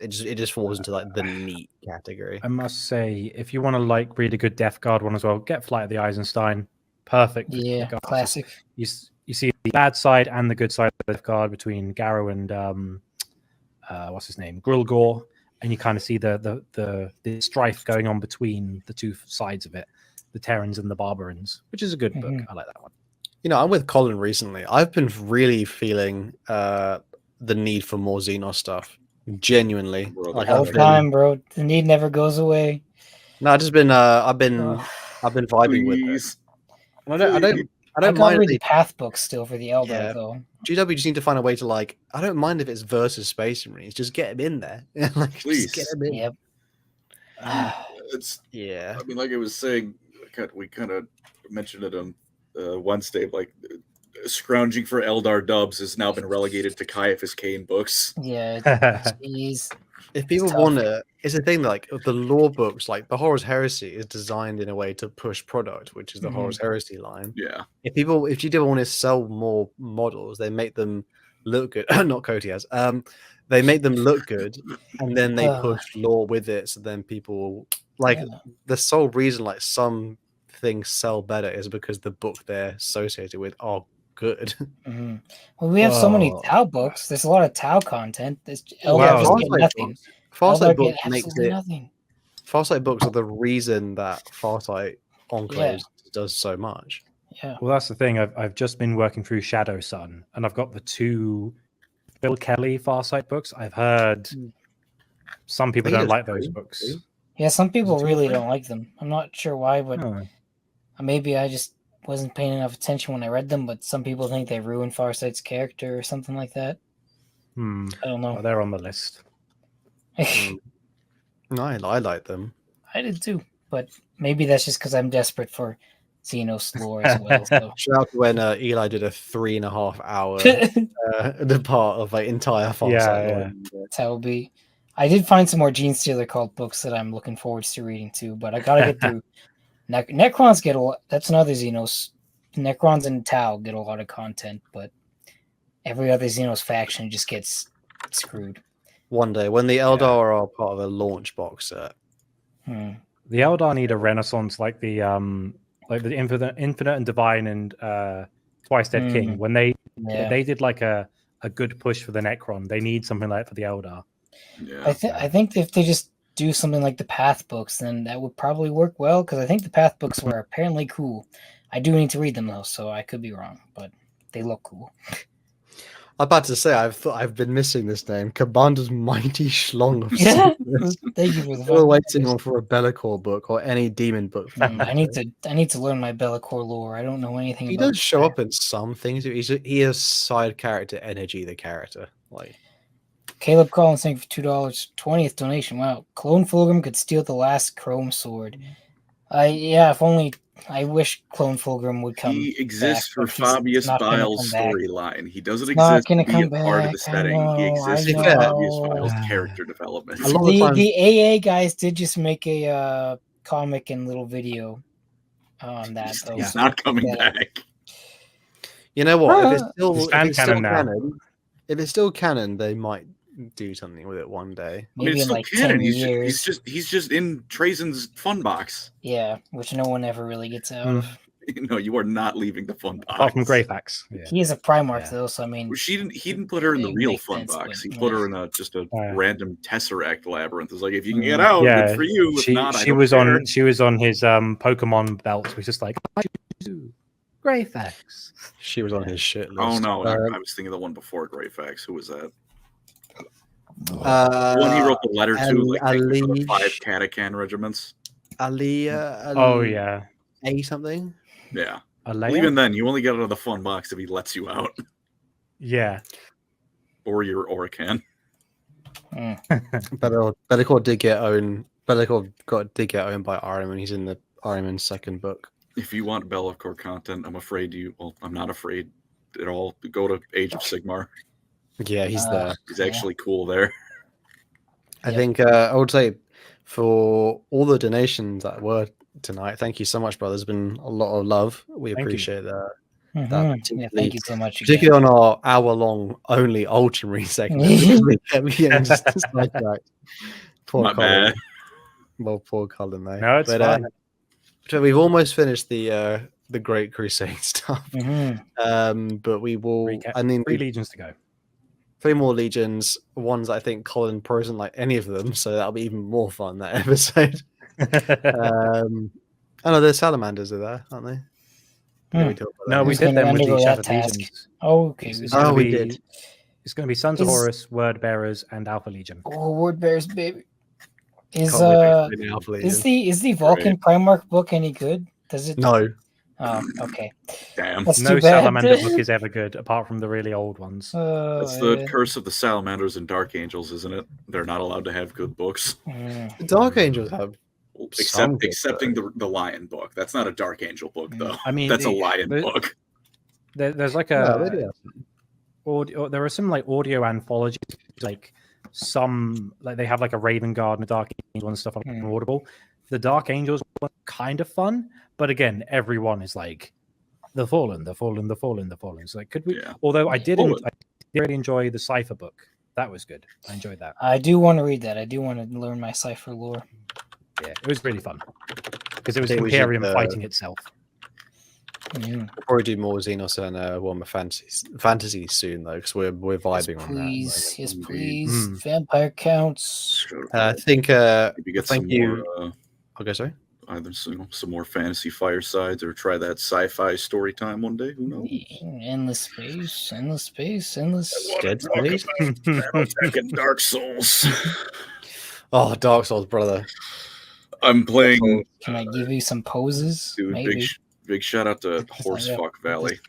it just falls into like the neat category. I must say, if you want to like read a good Death Guard one as well, get Flight of the Eisenstein. Perfect. Yeah, classic. You see the bad side and the good side of Death Guard between Garrow and what's his name, Grilgor, and you kind of see the strife going on between the two sides of it, the Terrans and the Barbarans, which is a good book. I like that one. You know, I'm with Colin recently. I've been really feeling the need for more Xenos stuff. Genuinely, like all the time, bro. The need never goes away. No, I've just been I've been vibing with it. I don't mind read the Path books still for the Eldar though. GW just need to find a way to like. I don't mind if it's versus Space Marines. Just get him in there. Like, please just get him in. Yep. It's yeah. I mean, like I was saying, we kind of mentioned it on Wednesday. Like, scrounging for Eldar dubs has now been relegated to Caiaphas Cain books. Yeah, jeez. If people tough. want to, it's a thing like the lore books, like the Horus Heresy is designed in a way to push product, which is the Horus Heresy line. Yeah. If you do want to sell more models, they make them look good. Not Cotias. They make them look good, and then they push lore with it. So then people like the sole reason like some things sell better is because the book they're associated with are good. Well, we have so many Tau books. There's a lot of Tau content. There's Wow. Eldar get nothing. Farsight Eldar books get makes absolutely it. nothing. Farsight books are the reason that Farsight Enclaves does so much. Yeah. Well, that's the thing. I've just been working through Shadow Sun, and I've got the 2 Phil Kelly Farsight books. I've heard some people don't like those books. Yeah, some people really don't like them. I'm not sure why, but maybe I just wasn't paying enough attention when I read them. But some people think they ruined Farsight's character or something like that. I don't know. Well, they're on the list. No, I like them. I did too, but maybe that's just because I'm desperate for Xenos lore as well. So. Shout out to when Eli did a 3.5 hour the part of like entire Farsight. That will be. I did find some more Gene Stealer cult books that I'm looking forward to reading too, but I gotta get through. Necrons get a lot. That's another Xenos. Necrons and Tau get a lot of content, but every other Xenos faction just gets screwed. One day, when the Eldar are part of a launch box set. The Eldar need a renaissance like the Infinite and Divine and Twice Dead King. When they did like a good push for the Necron, they need something like that for the Eldar. Yeah. I think if they just do something like the Path books, then that would probably work well, because I think the Path books were apparently cool. I do need to read them though, so I could be wrong, but they look cool. I'm about to say I've been missing this name, Commander's Mighty Schlong of Thank you for the. We're waiting for a Be'lakor book or any demon book. I need to learn my Be'lakor lore. I don't know anything. He about does show up in some things. He is side character energy. The character like. Caleb Collins saying for $2, 20th donation. Wow, Clone Fulgrim could steal the last Chrome Sword. If only. I wish Clone Fulgrim would come. He exists back, for Fabius Bile's storyline. He doesn't exist to be a part of the setting. He exists for Fabius Bile's character development. The AA guys did just make a comic and little video on that. He's not coming back. You know what? If it's still canon, they might do something with it one day. I mean, it's still canon. He's just in Trazen's fun box. Yeah, which no one ever really gets out of. No, you are not leaving the fun box. Apart from Greyfax. Yeah. He is a Primarch though, so I mean, he didn't put her in the real fun box. He put her in a random Tesseract labyrinth. It's like, if you can get out, good for you. If not, she was on his Pokemon belt. It was just like Greyfax. She was on his shit list. Oh no, I was thinking the one before Greyfax. Who was that? One he wrote the letter to, like the 5 Catacan regiments. Aliyah. Oh yeah. A something. Yeah. Well, even then, you only get out of the fun box if he lets you out. Yeah. Or your Oracan. Be'lakor did get owned. Be'lakor did get owned by Ahriman. He's in the Ahriman second book. If you want Be'lakor content, I'm afraid I'm not afraid at all. Go to Age of Sigmar. Yeah, he's there. He's actually cool there. I think I would say for all the donations that were tonight, thank you so much, brother. There's been a lot of love. We appreciate that. Thank you so much. Particularly on our hour-long only Ultramarine segment. we getting just sidetracked. Poor Colin. Well, poor Colin, though. No, it's fine. So we've almost finished the Great Crusade stuff. But we will. Recap. I mean, 3 legions to go. 3 more legions, ones I think Colin Pro isn't like any of them, so that'll be even more fun that episode. I know the Salamanders are there, aren't they? No, we did them with the Shattered Legions. Oh, okay. We did. It's going to be Sons of Horus, Word Bearers, and Alpha Legion. Oh, Word Bearers, baby. Is the Vulcan Primarch book any good? Does it? No. Oh, okay. Damn. That's no too bad. Salamander book is ever good, apart from the really old ones. That's the curse of the Salamanders and Dark Angels, isn't it? They're not allowed to have good books. The Dark Angels have excepting the Lion book. That's not a Dark Angel book, though. I mean, that's a Lion book. there's like there are some like audio anthologies, like some like they have like a Raven Guard and a Dark Angel and stuff on Audible. The Dark Angels were kind of fun, but again, everyone is like the Fallen, the Fallen, the Fallen, the Fallen. So like, could we? Yeah. Although I did really enjoy the Cipher book. That was good. I enjoyed that. I do want to read that. I do want to learn my Cipher lore. Yeah, it was really fun because it was Imperium fighting itself. Yeah. We'll probably do more Xenos and Warhammer Fantasy soon, though, because we're vibing on that. Yes, please. Vampire counts. I think. Maybe get thank some you. more. Okay, sorry. Either some more fantasy firesides, or try that sci-fi story time one day. Who knows? Endless space. Dead Space. Second Dark Souls. Oh, Dark Souls, brother. I'm playing. Can I give you some poses? Dude, Maybe. big shout out to Horsefuck Valley.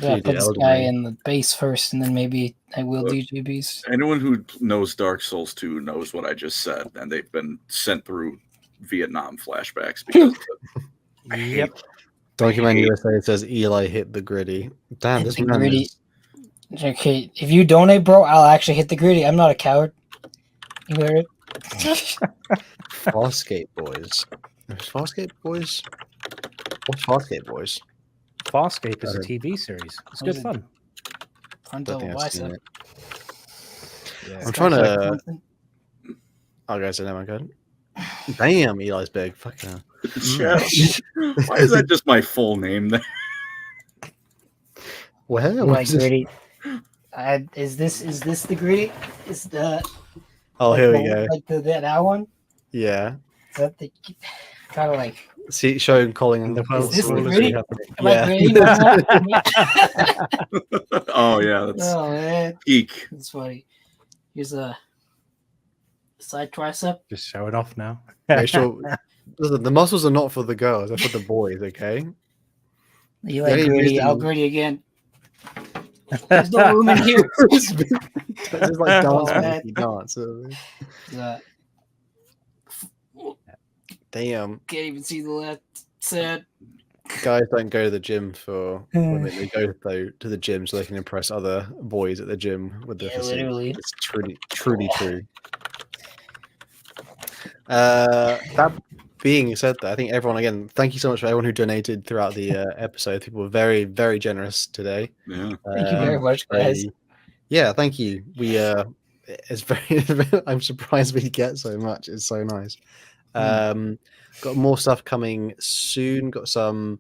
Put this guy in the base first, and then maybe I will do GBs. Anyone who knows Dark Souls 2 knows what I just said, and they've been sent through Vietnam flashbacks because of it. Yep. Donkey Man USA says Eli hit the gritty. Damn, this man gritty. is... Okay, if you donate, bro, I'll actually hit the gritty. I'm not a coward. You heard it? Farscape Boys. Farscape Boys? What's Farscape Boys? Farscape is a TV series. It's good fun. Fun double bicep. Yeah. I'm trying to... Oh, guys, I know my god. Damn, Eli's big. Fuck yeah. Why is that just my full name there? Well, Like gritty. Is this the gritty? Is the... Oh, here we go. Like that one? Yeah. Is that the... Kind of like... See, showing calling in the Is this the gritty? Oh, yeah. That's Oh, man. geek. That's funny. Here's a side tricep. Just showing off now. Make sure... Listen, the muscles are not for the girls, they're for the boys, okay? You like gritty, I'll gritty again. There's no room in here. This is like dance. Damn. Can't even see the left side. Guys don't go to the gym for women. They go to the gym so they can impress other boys at the gym with their physique. Literally. It's truly true. That being said, I think everyone, again, thank you so much for everyone who donated throughout the episode. People were very, very generous today. Yeah. Thank you very much, guys. Yeah, thank you. We it's very. I'm surprised we get so much. It's so nice. Got more stuff coming soon. Got some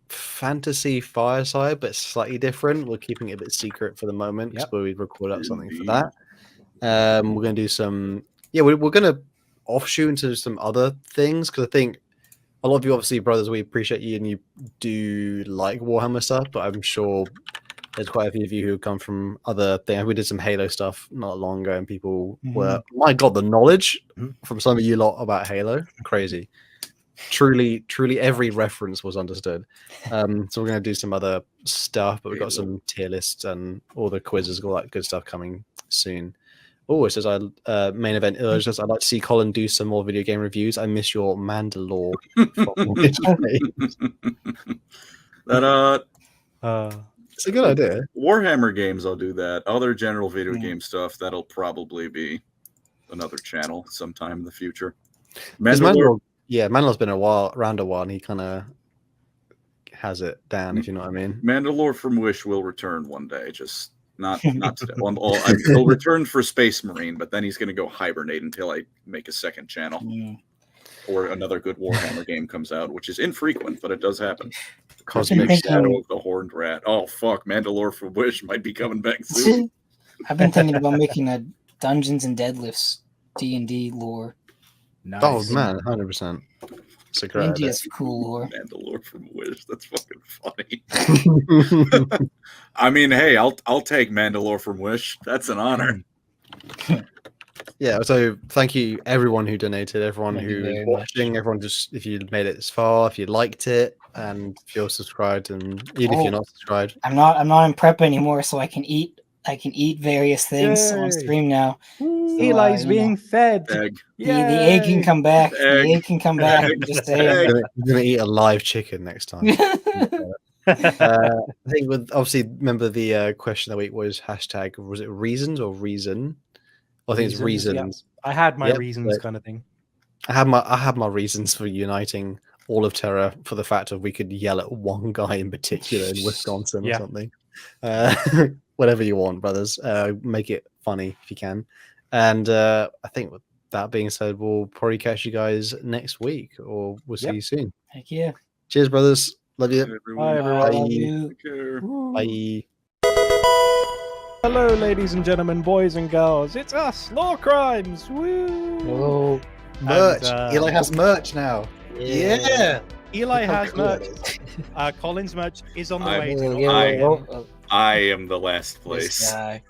fantasy fireside, but slightly different. We're keeping it a bit secret for the moment because we record up something for that. We're gonna do some. Yeah, we're gonna offshoot into some other things because I think a lot of you, obviously, brothers, we appreciate you and you do like Warhammer stuff, but I'm sure there's quite a few of you who come from other things. We did some Halo stuff not long ago, and people were, my God, the knowledge from some of you lot about Halo, crazy. Truly, every reference was understood. So we're going to do some other stuff, but we've got some tier lists and all the quizzes, all that good stuff coming soon. Oh, it says main event urges. I'd like to see Colin do some more video game reviews. I miss your Mandalore. It's a good idea. Warhammer games, I'll do that. Other general video game stuff, that'll probably be another channel sometime in the future. Mandalore's been around a while, and he kind of has it down, if you know what I mean. Mandalore from Wish will return one day, just not today. He'll return for Space Marine, but then he's going to go hibernate until I make a second channel. Or another good Warhammer game comes out, which is infrequent, but it does happen. Cosmic Shadow of the Horned Rat. Oh, fuck. Mandalore from Wish might be coming back soon. I've been thinking about making a Dungeons and Deadlifts D&D lore. Nice. Oh, man, 100%. It's a great idea. D&D cool lore. Mandalore from Wish. That's fucking funny. I mean, hey, I'll take Mandalore from Wish. That's an honor. Yeah, so thank you everyone who donated, everyone who's watching, everyone just if you made it this far, if you liked it, and if you're subscribed, and even if you're not subscribed. I'm not in prep anymore, so I can eat various things on stream now. Eli's you being know, fed. Egg. the egg can come back. The Egg. egg can come back. I'm just saying. You're gonna eat a live chicken next time. I think with obviously remember the question of the week was hashtag was it reasons or reason? I think it's reasons. Yeah. I had my Yep, reasons, so- kind of thing. I had my reasons for uniting all of Terra for the fact that we could yell at one guy in particular in Wisconsin or Yeah. something. Whatever you want, brothers. Make it funny if you can. And I think with that being said, we'll probably catch you guys next week, or we'll see you soon. Heck yeah. Cheers, brothers. Love you. Bye, everyone. Love Bye. you. Take care. Bye. Hello, ladies and gentlemen, boys and girls. It's us, LoreCrimes. Woo! Hello. Merch. And, Eli has merch now. Yeah. Eli Look how has cool merch. that is. Colin's merch is on the I'm- way. Yeah, Do yeah, not I- worry. I am the last This place. guy.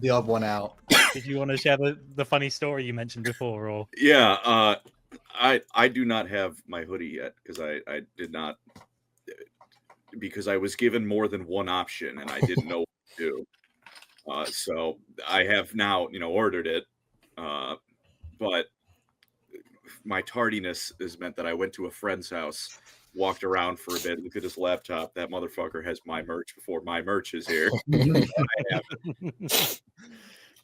The odd one out. Did you want to share the funny story you mentioned before, or Yeah, I do not have my hoodie yet because I did not, because I was given more than one option and I didn't know what to do. So I have now, ordered it, but my tardiness has meant that I went to a friend's house, walked around for a bit, looked at his laptop. That motherfucker has my merch before my merch is here.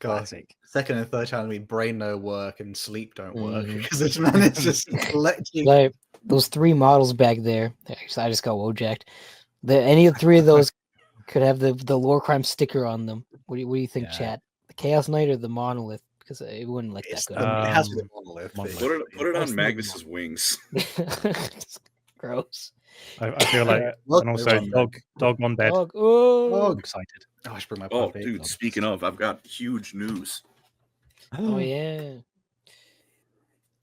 classic? Second and third channel, brain no work and sleep don't work Mhm. because this man is just collecting. Like those 3 models back there. Actually, I just got wojjacked. Any of 3 of those could have the LoreCrime sticker on them. What do you think, Yeah. chat? The Chaos Knight or the Monolith? Because it wouldn't look that It's good. it has to be monolith. Monolith. Put it That's on not Magnus's wings. Gross. I feel like, Welcome and also everyone. dog on bed. Dog. Oh, I'm excited. Oh, I should bring my Oh, puppy. dude, speaking of, I've got huge news. oh yeah.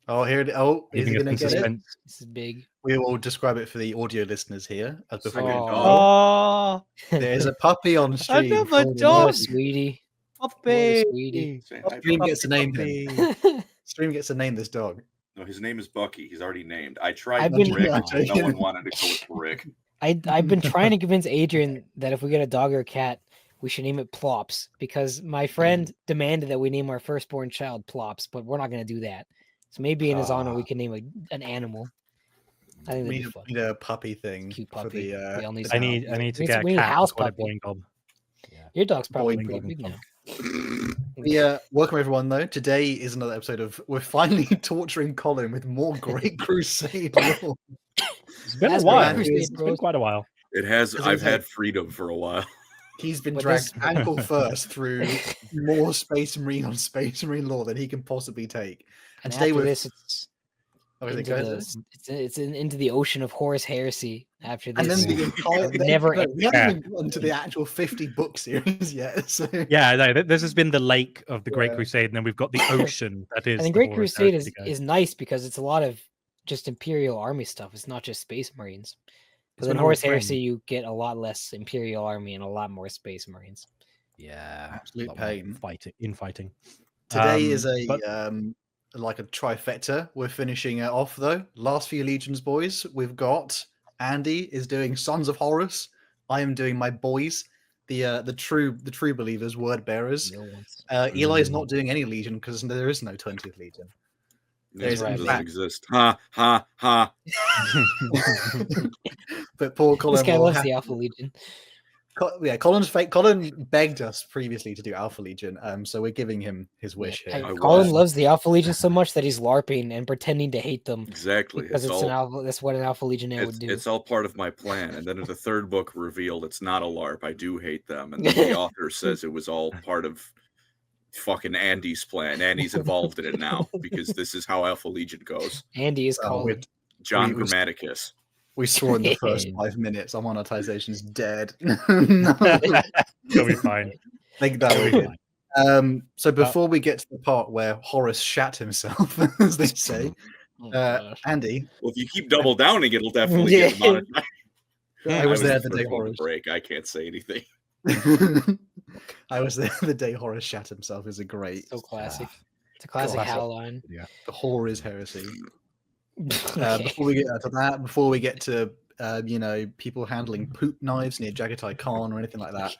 Oh, here it is. Leaving He us gonna in get it? suspense. This is big. We will describe it for the audio listeners here. As before, Second Oh. dog. Oh, there is a puppy on stream. Another called dog. Oh, Mouse. sweetie. puppy. sweetie. Say hi, Stream puppy. gets to name him. Puppy. Stream gets to name this dog. No, his name is Bucky. He's already named. I tried I've with been- Rick, I'm but no joking. one wanted to go with Rick. I've been trying to convince Adrian that if we get a dog or a cat, we should name it Plops because my friend demanded that we name our firstborn child Plops, but we're not going to do that. So maybe in his honor, we can name an animal. I think We that'd be fun. need a puppy thing Cute for puppy. the. We all need the I some- need to We get need a a cat. house and call it puppy. Boing Bob. Your dog's probably Boing pretty boing big now. Welcome everyone though. Today is another episode of we're finally torturing Colin with more Great Crusade lore. It's been a That's while. Great It's Crusade, been quite a while. It has. 'Cause I've he's like- had freedom for a while. He's been But dragged this- ankle first through more Space Marine on Space Marine lore than he can possibly take. And today after we're- this, it's Okay, into go ahead. into the ocean of Horus heresy. After And this, then the entire Never no, we haven't Yeah. even gotten to the actual 50 book series yet. So Yeah, no, this has been the lake of the Great Yeah. Crusade, and then we've got the ocean that is. and the the Great Horus Crusade Heresy, guys. is nice because it's a lot of just Imperial army stuff. It's not just Space Marines. Because It's in when I Horus was playing- Heresy, you get a lot less Imperial army and a lot more Space Marines. Yeah, Absolute a lot more pain. Infighting. today is a but- like a trifecta. We're finishing it off though. Last few legions, boys. We've got Andy is doing Sons of Horus. I am doing my boys, the true believers, word bearers. Real ones. Eli is not doing any legion because there is no 20th legion. This right, doesn't back. exist. Ha ha ha. But Paul Colin, This guy will loves have- the Alpha Legion. Colin's fake. Colin begged us previously to do Alpha Legion, so we're giving him his wish Hey, here. I Colin was. loves the Alpha Legion so much that he's LARPing and pretending to hate them Exactly. because It's it's an all. alpha. That's what an Alpha Legionnaire would do. It's all part of my plan. And then in the third book revealed it's not a LARP. I do hate them. And then the author says it was all part of fucking Andy's plan. Andy's involved in it now because this is how Alpha Legion goes. Andy is Oh, Colin. John We- Grammaticus. We saw in the first 5 minutes, our monetization's dead. No, You'll be fine. think that You'll we be did. fine. So before we get to the part where Horus shat himself, as they say, Oh, gosh. Andy, Well, if you keep double downing, it'll definitely get Yeah. monetized. I was there the the day first one to Horus. break. I can't say anything. I was there the day Horus shat himself. Is a great So classic. It's a classic Classic. Hal line. the horror is heresy. Okay. Before we get to that, before we get to people handling poop knives near Jagatai Khan or anything like that,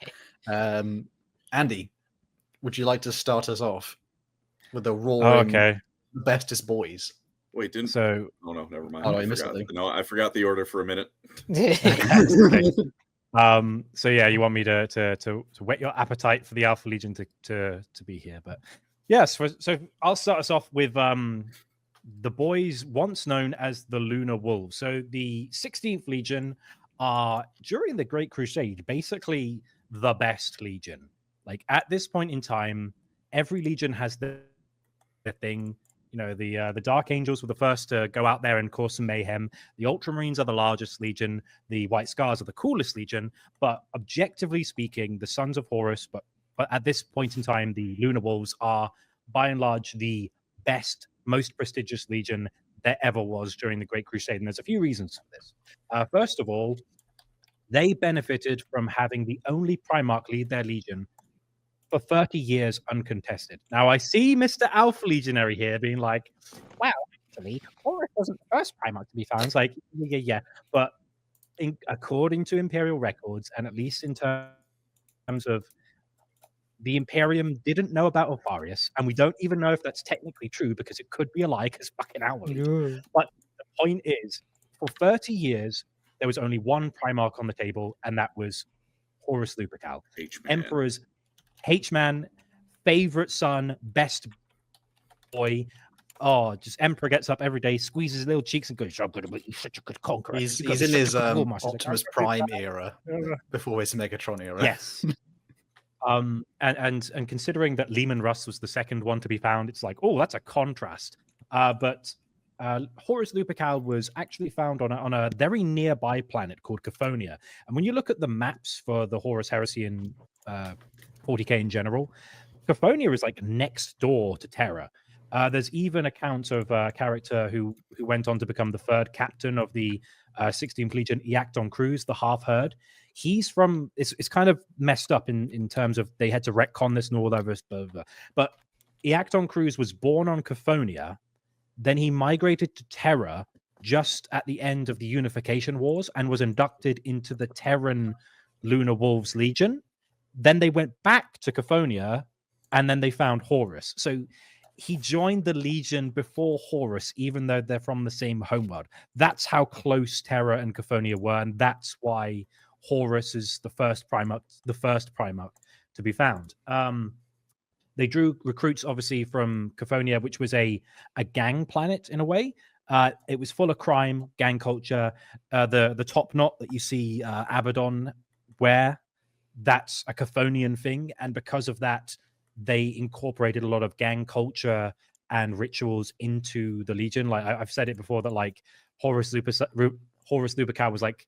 Okay. Andy, would you like to start us off? with the roaring, okay. bestest boys. Wait, didn't? So Oh no, never mind. Oh, no, I you missed forgot. something. No, I forgot the order for a minute. okay. So yeah, you want me to whet your appetite for the Alpha Legion to be here, but yes. So I'll start us off with the boys once known as the Lunar Wolves. So the 16th Legion are during the Great Crusade basically the best Legion. Like at this point in time, every Legion has their thing. You know, the Dark Angels were the first to go out there and cause some mayhem. The Ultramarines are the largest Legion. The White Scars are the coolest Legion. But objectively speaking, the Sons of Horus, but at this point in time, the Lunar Wolves are by and large the best, most prestigious Legion there ever was during the Great Crusade. And there's a few reasons for this. First of all, they benefited from having the only Primarch lead their Legion for 30 years uncontested. Now, I see Mr. Alpha Legionary here being like, wow, actually, Horus wasn't the first Primarch to be found. It's like, yeah. But according to Imperial records, and at least in terms of the Imperium didn't know about Alfarius, and we don't even know if that's technically true because it could be a lie because fucking Alpha. But the point is, for 30 years, there was only one Primarch on the table, and that was Horus Lupercal. Emperor's H-man, favorite son, best boy. Oh, just Emperor gets up every day, squeezes his little cheeks and goes, "I'm going to make you such a good conqueror." He's in his Optimus Prime era before his Megatron era. Yes. And considering that Lehman Russ was the second one to be found, it's like, oh, that's a contrast. But Horus Lupercal was actually found on a very nearby planet called Cophonia. And when you look at the maps for the Horus Heresy and 40k in general, Cophonia is like next door to Terra. There's even accounts of a character who went on to become the third captain of the 16th Legion, Eacton Cruz, the half-herd. He's from, it's kind of messed up in terms of they had to retcon this and all that, blah, blah. But Eacton Cruz was born on Cophonia, then he migrated to Terra just at the end of the Unification Wars and was inducted into the Terran Lunar Wolves Legion. Then they went back to Cophonia, and then they found Horus. So he joined the Legion before Horus, even though they're from the same homeworld. That's how close Terra and Cophonia were, and that's why Horus is the first Primarch to be found. They drew recruits, obviously, from Cophonia, which was a gang planet in a way. It was full of crime, gang culture. The top knot that you see Abaddon wear, that's a Cophonian thing, and because of that, they incorporated a lot of gang culture and rituals into the Legion. Like I've said it before, that like Horus Lupercal was like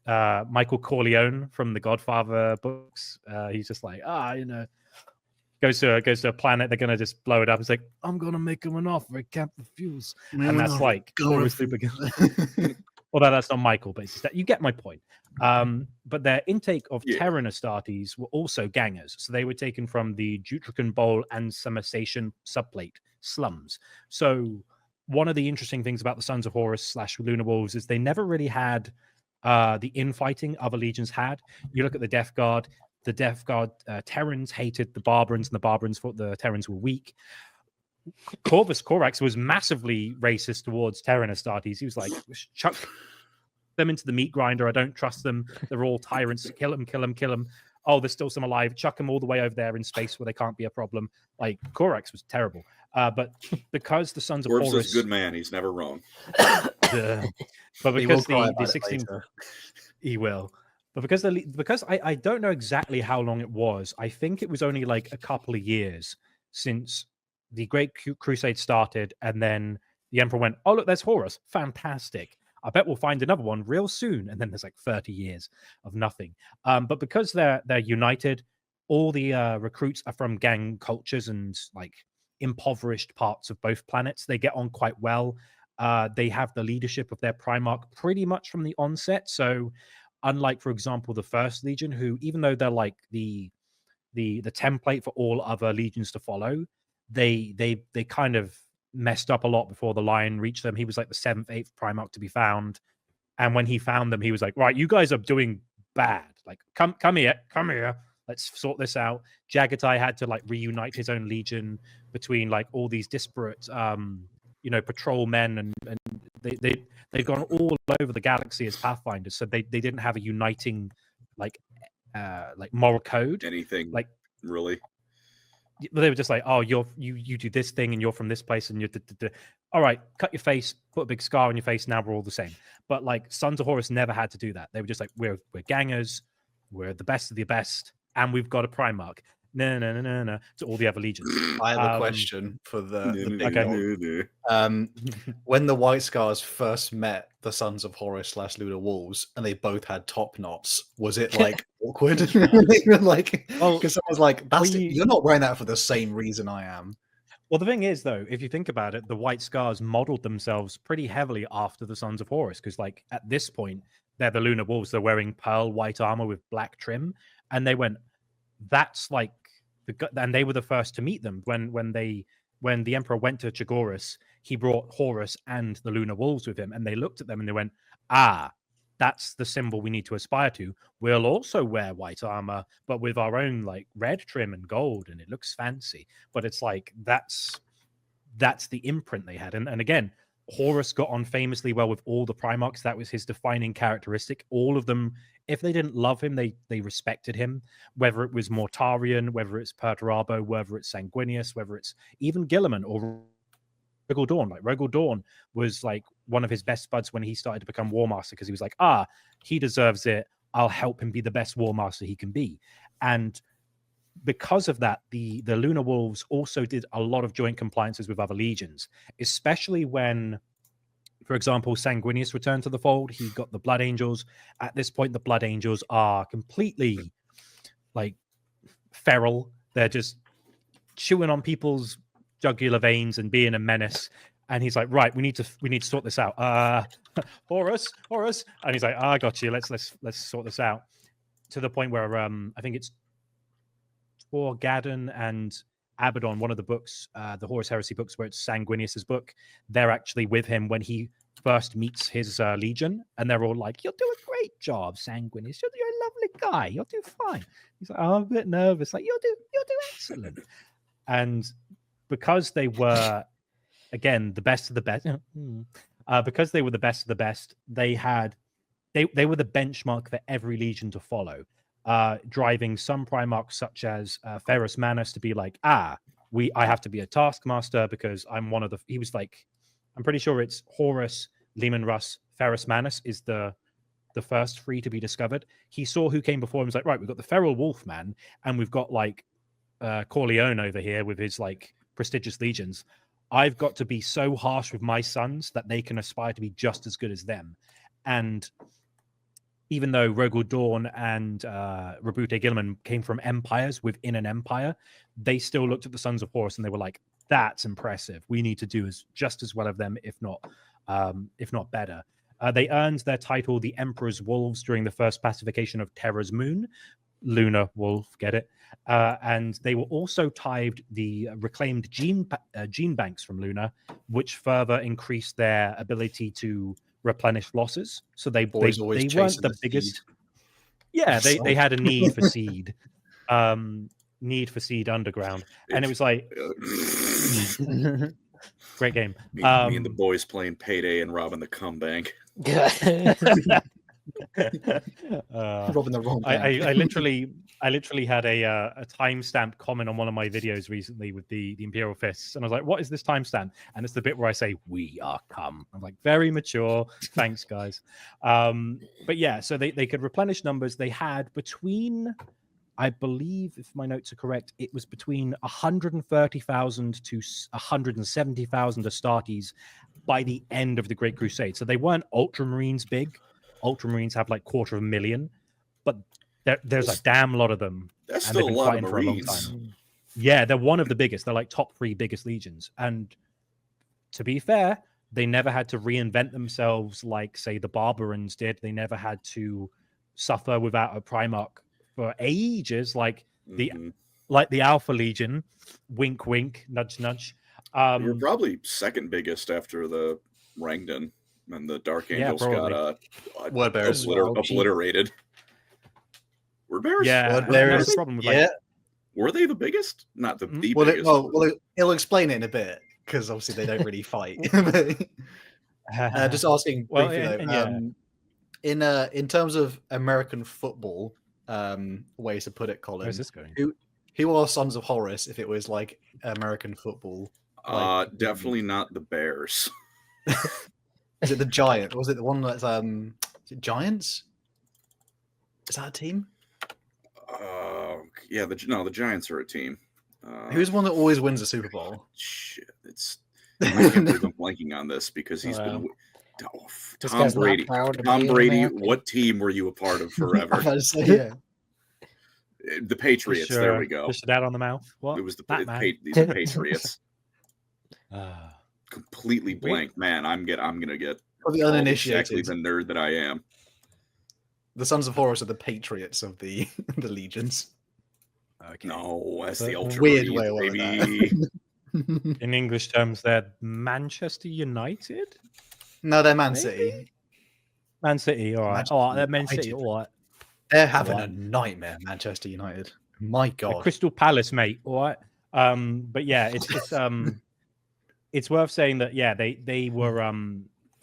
Michael Corleone from the Godfather books. He's just like, goes to a planet, they're gonna just blow it up. It's like, I'm gonna make him an offer at Camp of Fuels, and that's like Horus Lupercal. Although that's not Michael, but it's just that you get my point. But their intake of Terran Astartes were also gangers. So they were taken from the Jutrican Bowl and Samosation subplate slums. So one of the interesting things about the Sons of Horus / Lunar Wolves is they never really had the infighting other legions had. You look at the Death Guard. The Death Guard Terrans hated the Barbarans, and the Barbarans thought the Terrans were weak. Corvus Corax was massively racist towards Terran Astartes. He was like, chuck them into the meat grinder. I don't trust them. They're all tyrants. Kill them. Oh, there's still some alive. Chuck them all the way over there in space where they can't be a problem. Like, Corax was terrible. But because the Sons of Horus... is a good man. He's never wrong. But because the 16th... He will. But because I don't know exactly how long it was. I think it was only like a couple of years since the Great Crusade started, and then the Emperor went, oh, look, there's Horus. Fantastic. I bet we'll find another one real soon. And then there's like 30 years of nothing. But because they're united, all the recruits are from gang cultures and like impoverished parts of both planets. They get on quite well. They have the leadership of their Primarch pretty much from the onset. So unlike, for example, the First Legion, who, even though they're like the template for all other legions to follow, they kind of messed up a lot before the line reached them. He was like the 7th, 8th Primarch to be found. And when he found them, he was like, right, you guys are doing bad. Like, come here. let's sort this out. Jagatai had to like reunite his own legion between like all these disparate patrol men, and they'd gone all over the galaxy as pathfinders, so they didn't have a uniting like moral code, anything like really. They were just like, oh, you do this thing and you're from this place and you're all right, cut your face, put a big scar on your face, now we're all the same. But like Sons of Horus never had to do that. They were just like, we're gangers, we're the best of the best, and we've got a Primarch. No, to all the other legions. I have a question for the big dog. When the White Scars first met the Sons of Horus / Lunar Wolves, and they both had top knots, was it like awkward? Like, because I was like, you're not wearing that for the same reason I am. Well, the thing is, though, if you think about it, the White Scars modeled themselves pretty heavily after the Sons of Horus, because like at this point, they're the Lunar Wolves. They're wearing pearl white armor with black trim, and they went, that's like and they were the first to meet them when the Emperor went to Chagoris. He brought Horus and the Lunar Wolves with him, and they looked at them and they went, that's the symbol we need to aspire to. We'll also wear white armor, but with our own like red trim and gold, and it looks fancy. But it's like that's the imprint they had. And again, Horus got on famously well with all the Primarchs. That was his defining characteristic. All of them, if they didn't love him, they respected him. Whether it was Mortarion, whether it's Perturabo, whether it's Sanguinius, whether it's even Guilliman or Rogel Dawn. Like Rogel Dawn was like one of his best buds when he started to become War Master, because he was like, he deserves it. I'll help him be the best War Master he can be. And because of that, the Lunar Wolves also did a lot of joint compliances with other legions, especially when, for example, Sanguinius returned to the fold. He got the Blood Angels. At this point, the Blood Angels are completely like feral. They're just chewing on people's jugular veins and being a menace. And he's like, right, we need to sort this out. Horus, and he's like, I got you. Let's sort this out. To the point where I think it's Torgadon and Abaddon, one of the books, the Horus Heresy books, where it's Sanguinius's book, they're actually with him when he first meets his legion, and they're all like, "You'll do a great job, Sanguinius. You're a lovely guy. You'll do fine." He's like, "Oh, I'm a bit nervous." Like, "You'll do excellent." And because they were, again, the best of the best, because they were the best of the best, they were the benchmark for every legion to follow. Driving some Primarchs such as Ferrus Manus to be like, I have to be a taskmaster because I'm one of the. He was like, I'm pretty sure it's Horus, Leman Russ, Ferrus Manus is the first three to be discovered. He saw who came before him. Was like, right, we've got the Feral Wolfman, and we've got like Corleone over here with his like prestigious legions. I've got to be so harsh with my sons that they can aspire to be just as good as them. And even though Rogel Dawn and Rabute Guilliman came from empires within an empire, they still looked at the Sons of Horus and they were like, that's impressive. We need to do just as well of them, if not better. They earned their title, the Emperor's Wolves, during the first pacification of Terra's Moon. Lunar Wolf, get it? And they were also tithed the reclaimed gene banks from Luna, which further increased their ability to replenish losses. So they weren't the biggest. Seed. Yeah, they had a need for seed. Need for seed underground. And it was like great game. Me and the boys playing Payday and robbing the cum bank. Robbing the wrong bank. I literally had a timestamp comment on one of my videos recently with the Imperial Fists, and I was like, what is this timestamp? And it's the bit where I say, we are cum. I'm like, very mature. Thanks, guys. But yeah, so they could replenish numbers. They had between, I believe, if my notes are correct, it was between 130,000 to 170,000 Astartes by the end of the Great Crusade. So they weren't Ultramarines big. Ultramarines have like 250,000, but there's a damn lot of them. That's still a lot of Marines. For a long time. Yeah, they're one of the biggest. They're like top 3 biggest legions. And to be fair, they never had to reinvent themselves like, say, the Barbarans did. They never had to suffer without a Primarch for ages, like the Alpha Legion. Wink, wink, nudge, nudge. We're probably second biggest after the Rangdan, and the Dark Angels got obliterated. Were bears? Yeah, Word and that's bears. the problem with Yeah. Were they the biggest? Not the Mhm. biggest. He'll explain it in a bit because obviously they don't really fight. Just asking Well, briefly and though. yeah. In terms of American football, ways to put it, Colin. Where's this going? Who are Sons of Horus if it was like American football? Like, Definitely not the Bears. Is it the Giant? Or was it the one that's is it Giants? Is that a team? Yeah, the Giants are a team. Who's the one that always wins the Super Bowl? Shit, I can't believe I'm blanking on this because he's been. This Tom guy's not Brady. proud to Tom be an Brady. American. What team were you a part of forever? Yeah. The Patriots. There we go. Push that on the mouth. What? It was the Batman. Patriots. Completely blank, man. I'm gonna get For the called uninitiated, exactly the nerd that I am. the Sons of Horus are the Patriots of the the legions. Okay. No, that's the Weird Ultramarines, way of wording baby. In English terms, they're Manchester United. No, they're Man Maybe? City. Man City, all right. Manchester All right, they're Man United. City, all right. They're having Right. a nightmare, Manchester United. My The God. Crystal Palace, mate. All right. But yeah, it's worth saying that they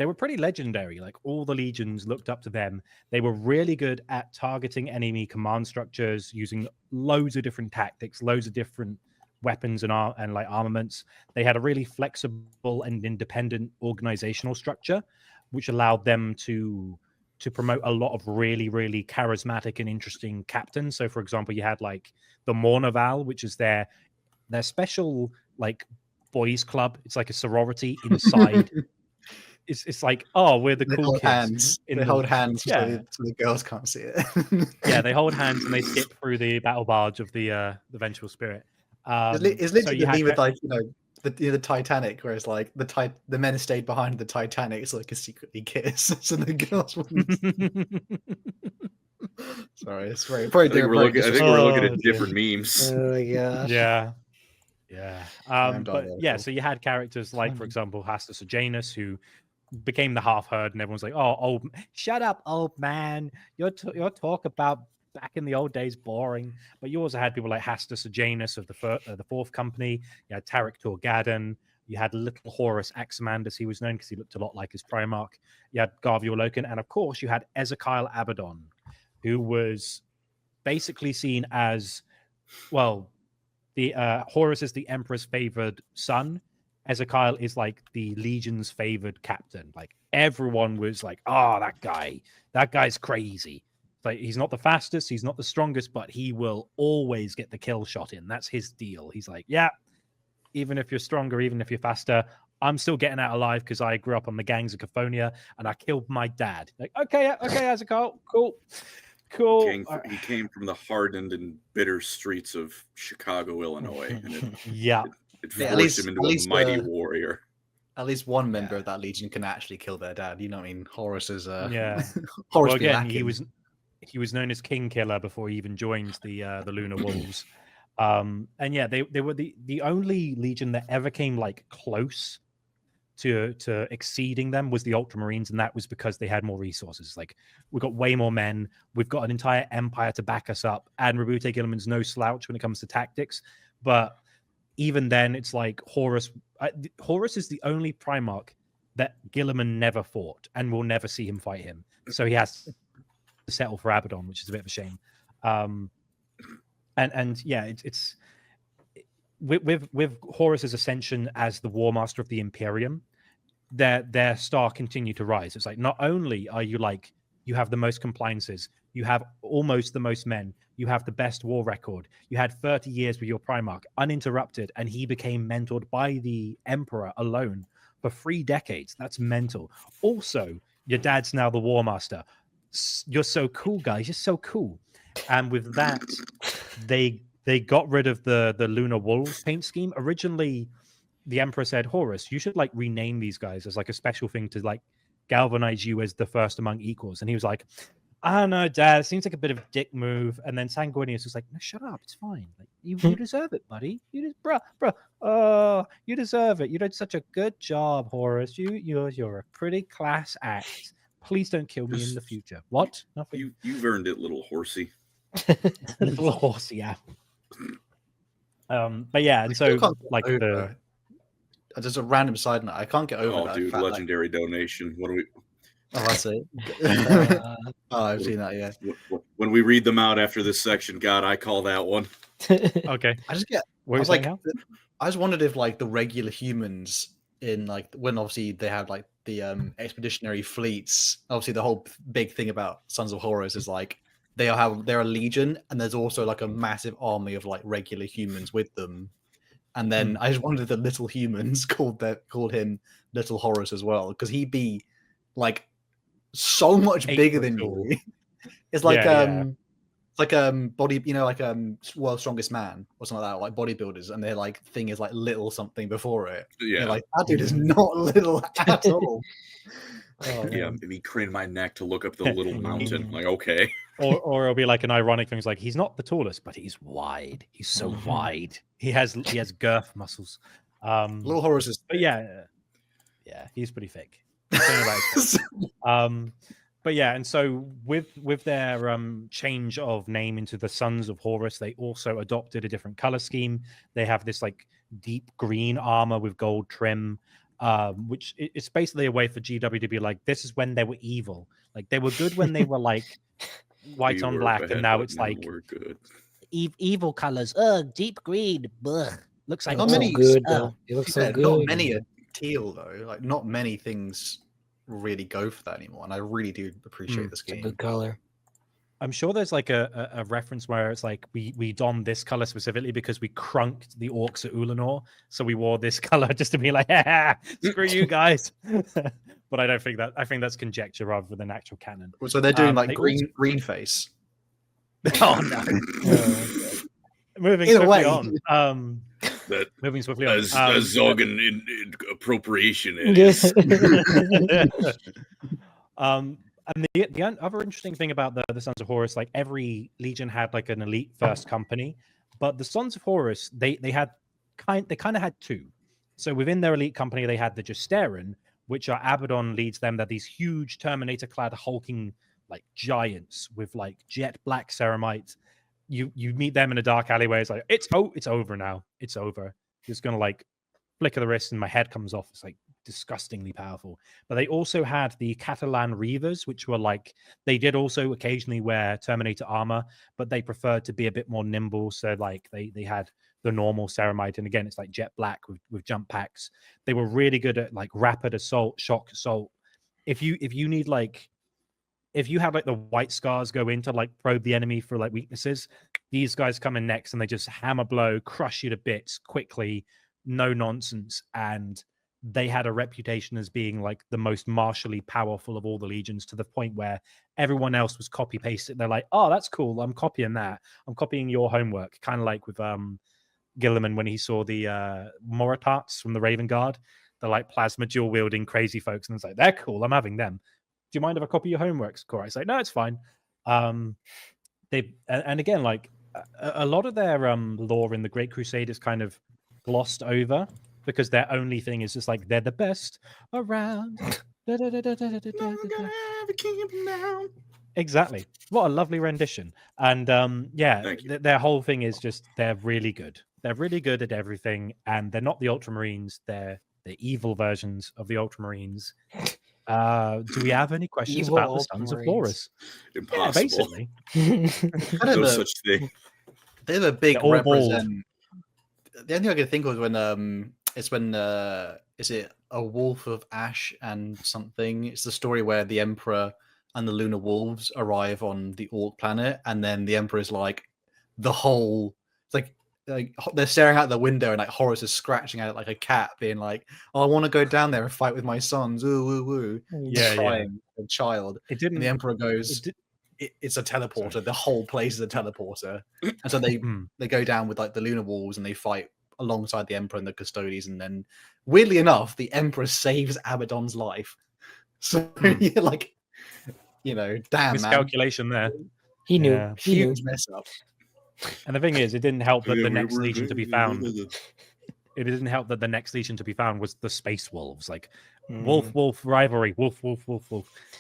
were pretty legendary. Like all the legions looked up to them. They were really good at targeting enemy command structures, using loads of different tactics, loads of different weapons and armaments. They had a really flexible and independent organizational structure, which allowed them to promote a lot of really, really charismatic and interesting captains. So, for example, you had like the Mournival, which is their special like boys club. It's like a sorority inside. It's like, oh, we're the They cool hold kids. hands. They hold hands so the girls can't see it. Yeah, they hold hands and they skip through the battle barge of the vengeful spirit. It's literally the meme with like the Titanic, where it's like the men stayed behind the Titanic so they could secretly kiss, so the girls wouldn't. Sorry, it's very. I think we're looking at different memes. Oh my gosh. Yeah. I'm But yeah, so you had characters like, for Funny. example, Astartes Janus, who became the half herd, and everyone's like, "Oh, shut up, old man! Your talk about back in the old days boring." But you also had people like Astartes Janus of the Fourth Company. You had Tarek Torgadan. You had little Horus Aximandus, he was known because he looked a lot like his Primarch. You had Garviel Loken, and of course, you had Ezekiel Abaddon, who was basically seen as, well, the Horus is the Emperor's favored son. Ezekiel is like the Legion's favored captain. Like everyone was like, "Oh, that guy's crazy." Like he's not the fastest, he's not the strongest, but he will always get the kill shot in. That's his deal. He's like, "Yeah, even if you're stronger, even if you're faster, I'm still getting out alive because I grew up on the gangs of Cophonia and I killed my dad." Like, okay, Ezekiel, cool. He came from the hardened and bitter streets of Chicago, Illinois, and it forced him into a mighty warrior. At least one member of that legion can actually kill their dad. You know what I mean? Horus is yeah. Horus Well, again, lacking. he was known as King Killer before he even joined the Lunar Wolves. And yeah, they were the only legion that ever came like close to exceeding them was the Ultramarines, and that was because they had more resources. Like we've got way more men, we've got an entire empire to back us up, and Rabute Gilliman's no slouch when it comes to tactics. But even then, it's like Horus is the only Primarch that Gilliman never fought, and we'll never see him fight him. So he has to settle for Abaddon, which is a bit of a shame. And yeah, it's with Horus's ascension as the War Master of the Imperium, their star continued to rise. It's like not only are you like you have the most compliances, you have almost the most men, you have the best war record, you had 30 years with your Primarch uninterrupted, and he became mentored by the Emperor alone for 3 decades. That's mental. Also, your dad's now the War Master. You're so cool, guys. You're so cool. And with that, they got rid of the Lunar Wolves paint scheme. Originally, the Emperor said, "Horus, you should like rename these guys as like a special thing to like galvanize you as the first among equals." And he was like, "I don't know, Dad. It seems like a bit of a dick move." And then Sanguinius was like, "No, shut up. It's fine. Like you deserve it, buddy. Bro. You deserve it. You did such a good job, Horus. You're a pretty class act. Please don't kill me in the future." What? Nothing. You've earned it, little horsey. Little horse, yeah. But yeah, and so like just a random side note, I can't get over that. Dude, fact, legendary donation. What do we? Oh, I see. I've seen that. Yeah. When we read them out after this section, God, I call that one. Okay. I just wondered if like the regular humans in like when obviously they have like the expeditionary fleets. Obviously, the whole big thing about Sons of Horus is like they're a legion, and there's also like a massive army of like regular humans with them. And then I just wondered if the little humans called him Little Horus as well, because he'd be like so much bigger than you. It's like it's like body, like World's Strongest Man or something like that, like bodybuilders, and their like thing is like little something before it. Yeah, like that dude is not little at all. Yeah, me crane my neck to look up the little mountain. Like, okay. Or it'll be like an ironic thing. It's like he's not the tallest, but he's wide. He's so wide. He has girth muscles. Little Horus is, but yeah, he's pretty thick. But yeah, and so with their change of name into the Sons of Horus, they also adopted a different color scheme. They have this like deep green armor with gold trim, which it's basically a way for GW to be like, this is when they were evil. Like they were good when they were like white on black, and now it's like we're good. Evil colors. Deep green. Blech. Looks like not many. Good, it looks so good. Not many are teal though. Like not many things really go for that anymore, and I really do appreciate this game. Good color. I'm sure there's like a reference where it's like we donned this color specifically because we crunked the orcs at Ullanor, so we wore this color just to be like, screw you guys. But I think that's conjecture rather than actual canon. So they're doing like green face. Oh no. Moving swiftly on. Moving swiftly on. As Zogan in appropriation is. And the other interesting thing about the Sons of Horus, like every legion had like an elite first company, but the Sons of Horus they kind of had two. So within their elite company, they had the Justeran, which are Abaddon leads them. They're these huge Terminator-clad hulking like giants with like jet black ceramite. You meet them in a dark alleyway. It's like it's over now. It's over. Just gonna like flicker the wrist and my head comes off. It's like disgustingly powerful. But they also had the Catalan Reavers, which were like they did also occasionally wear Terminator armor, but they preferred to be a bit more nimble. So like they had the normal ceramite, and again it's like jet black with jump packs. They were really good at like rapid assault, shock assault. If you need like if you have like the white scars go in to like probe the enemy for like weaknesses, these guys come in next and they just hammer blow, crush you to bits quickly, no nonsense. And they had a reputation as being like the most martially powerful of all the legions, to the point where everyone else was copy pasted. They're like, oh, that's cool. I'm copying that. I'm copying your homework. Kind of like with Gilliman when he saw the Moritats from the Raven Guard. They're like plasma dual wielding crazy folks. And it's like, they're cool. I'm having them. Do you mind if I copy your homeworks? Cora? I say, no, it's fine. And again, like a lot of their lore in the Great Crusade is kind of glossed over because their only thing is just like they're the best around. Exactly. What a lovely rendition. And their whole thing is just they're really good. They're really good at everything, and they're not the Ultramarines. They're the evil versions of the Ultramarines. Do we have any questions Evil about the Sons of Horus? Impossible. Yeah, basically. No such thing. They're the big represent. The only thing I can think of is when is it a Wolf of Ash and something? It's the story where the Emperor and the Lunar Wolves arrive on the Orc planet, and then the Emperor is like the whole. It's like they're staring out the window, and like Horus is scratching at it like a cat, being like, "Oh, I want to go down there and fight with my sons." Ooh, woo, woo. Crying, a child. It didn't. And the Emperor goes, "It's a teleporter. Sorry. The whole place is a teleporter." And so they go down with like the Lunar Wolves, and they fight alongside the Emperor and the Custodes. And then, weirdly enough, the Emperor saves Abaddon's life. So you're like, damn, miscalculation there. He knew. Yeah. Huge mess up. And the thing is, it didn't help that the next legion to be found. It didn't help that the next legion to be found was the Space Wolves. Like wolf rivalry, wolf.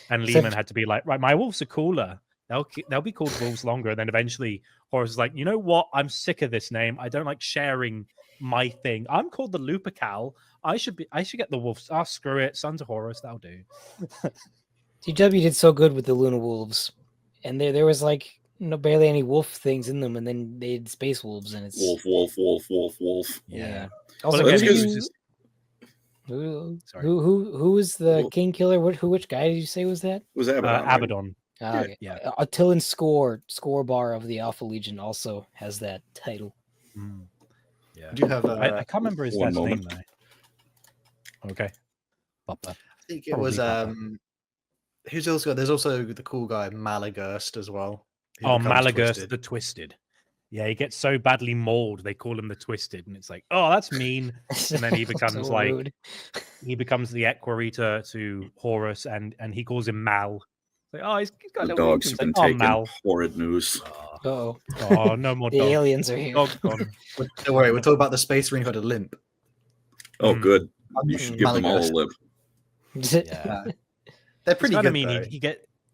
And Lehman had to be like, right, my wolves are cooler. They'll be called wolves longer, and then eventually Horus is like, you know what? I'm sick of this name. I don't like sharing my thing. I'm called the Lupercal. I should get the wolves. Ah, screw it. Sons of Horus, that'll do. DW did so good with the Luna Wolves, and there was like barely any wolf things in them, and then they had space wolves, and it's Wolf. yeah. Also, Also, again, who was the king killer? Which guy did you say was that? It was Abaddon. right? Abaddon. Okay. Yeah. Attilan score bar of the Alpha Legion also has that title. Yeah. Do you have? I can't remember his One dad's name moment. though. Okay. I think it Probably was. Papa. Who's also? There's also the cool guy Malagurst as well. who Oh, becomes Malagurst Twisted. the Twisted. Yeah, he gets so badly mauled, they call him the Twisted, and it's like, oh, that's mean. And then he becomes So like, rude. he becomes the equerry to Horus, and he calls him Mal. It's like, oh, he's got a The little dogs weakness. have been Like, oh, taken. Mal. Horrid news. Oh, Oh, no more the dogs. aliens are here. Dogs gone. Don't worry, we're talking about the Space Marine who had a limp. Oh, Mm. good. You should give them all a Malagurst. lip. Yeah. They're pretty It's good. kind of mean. Though.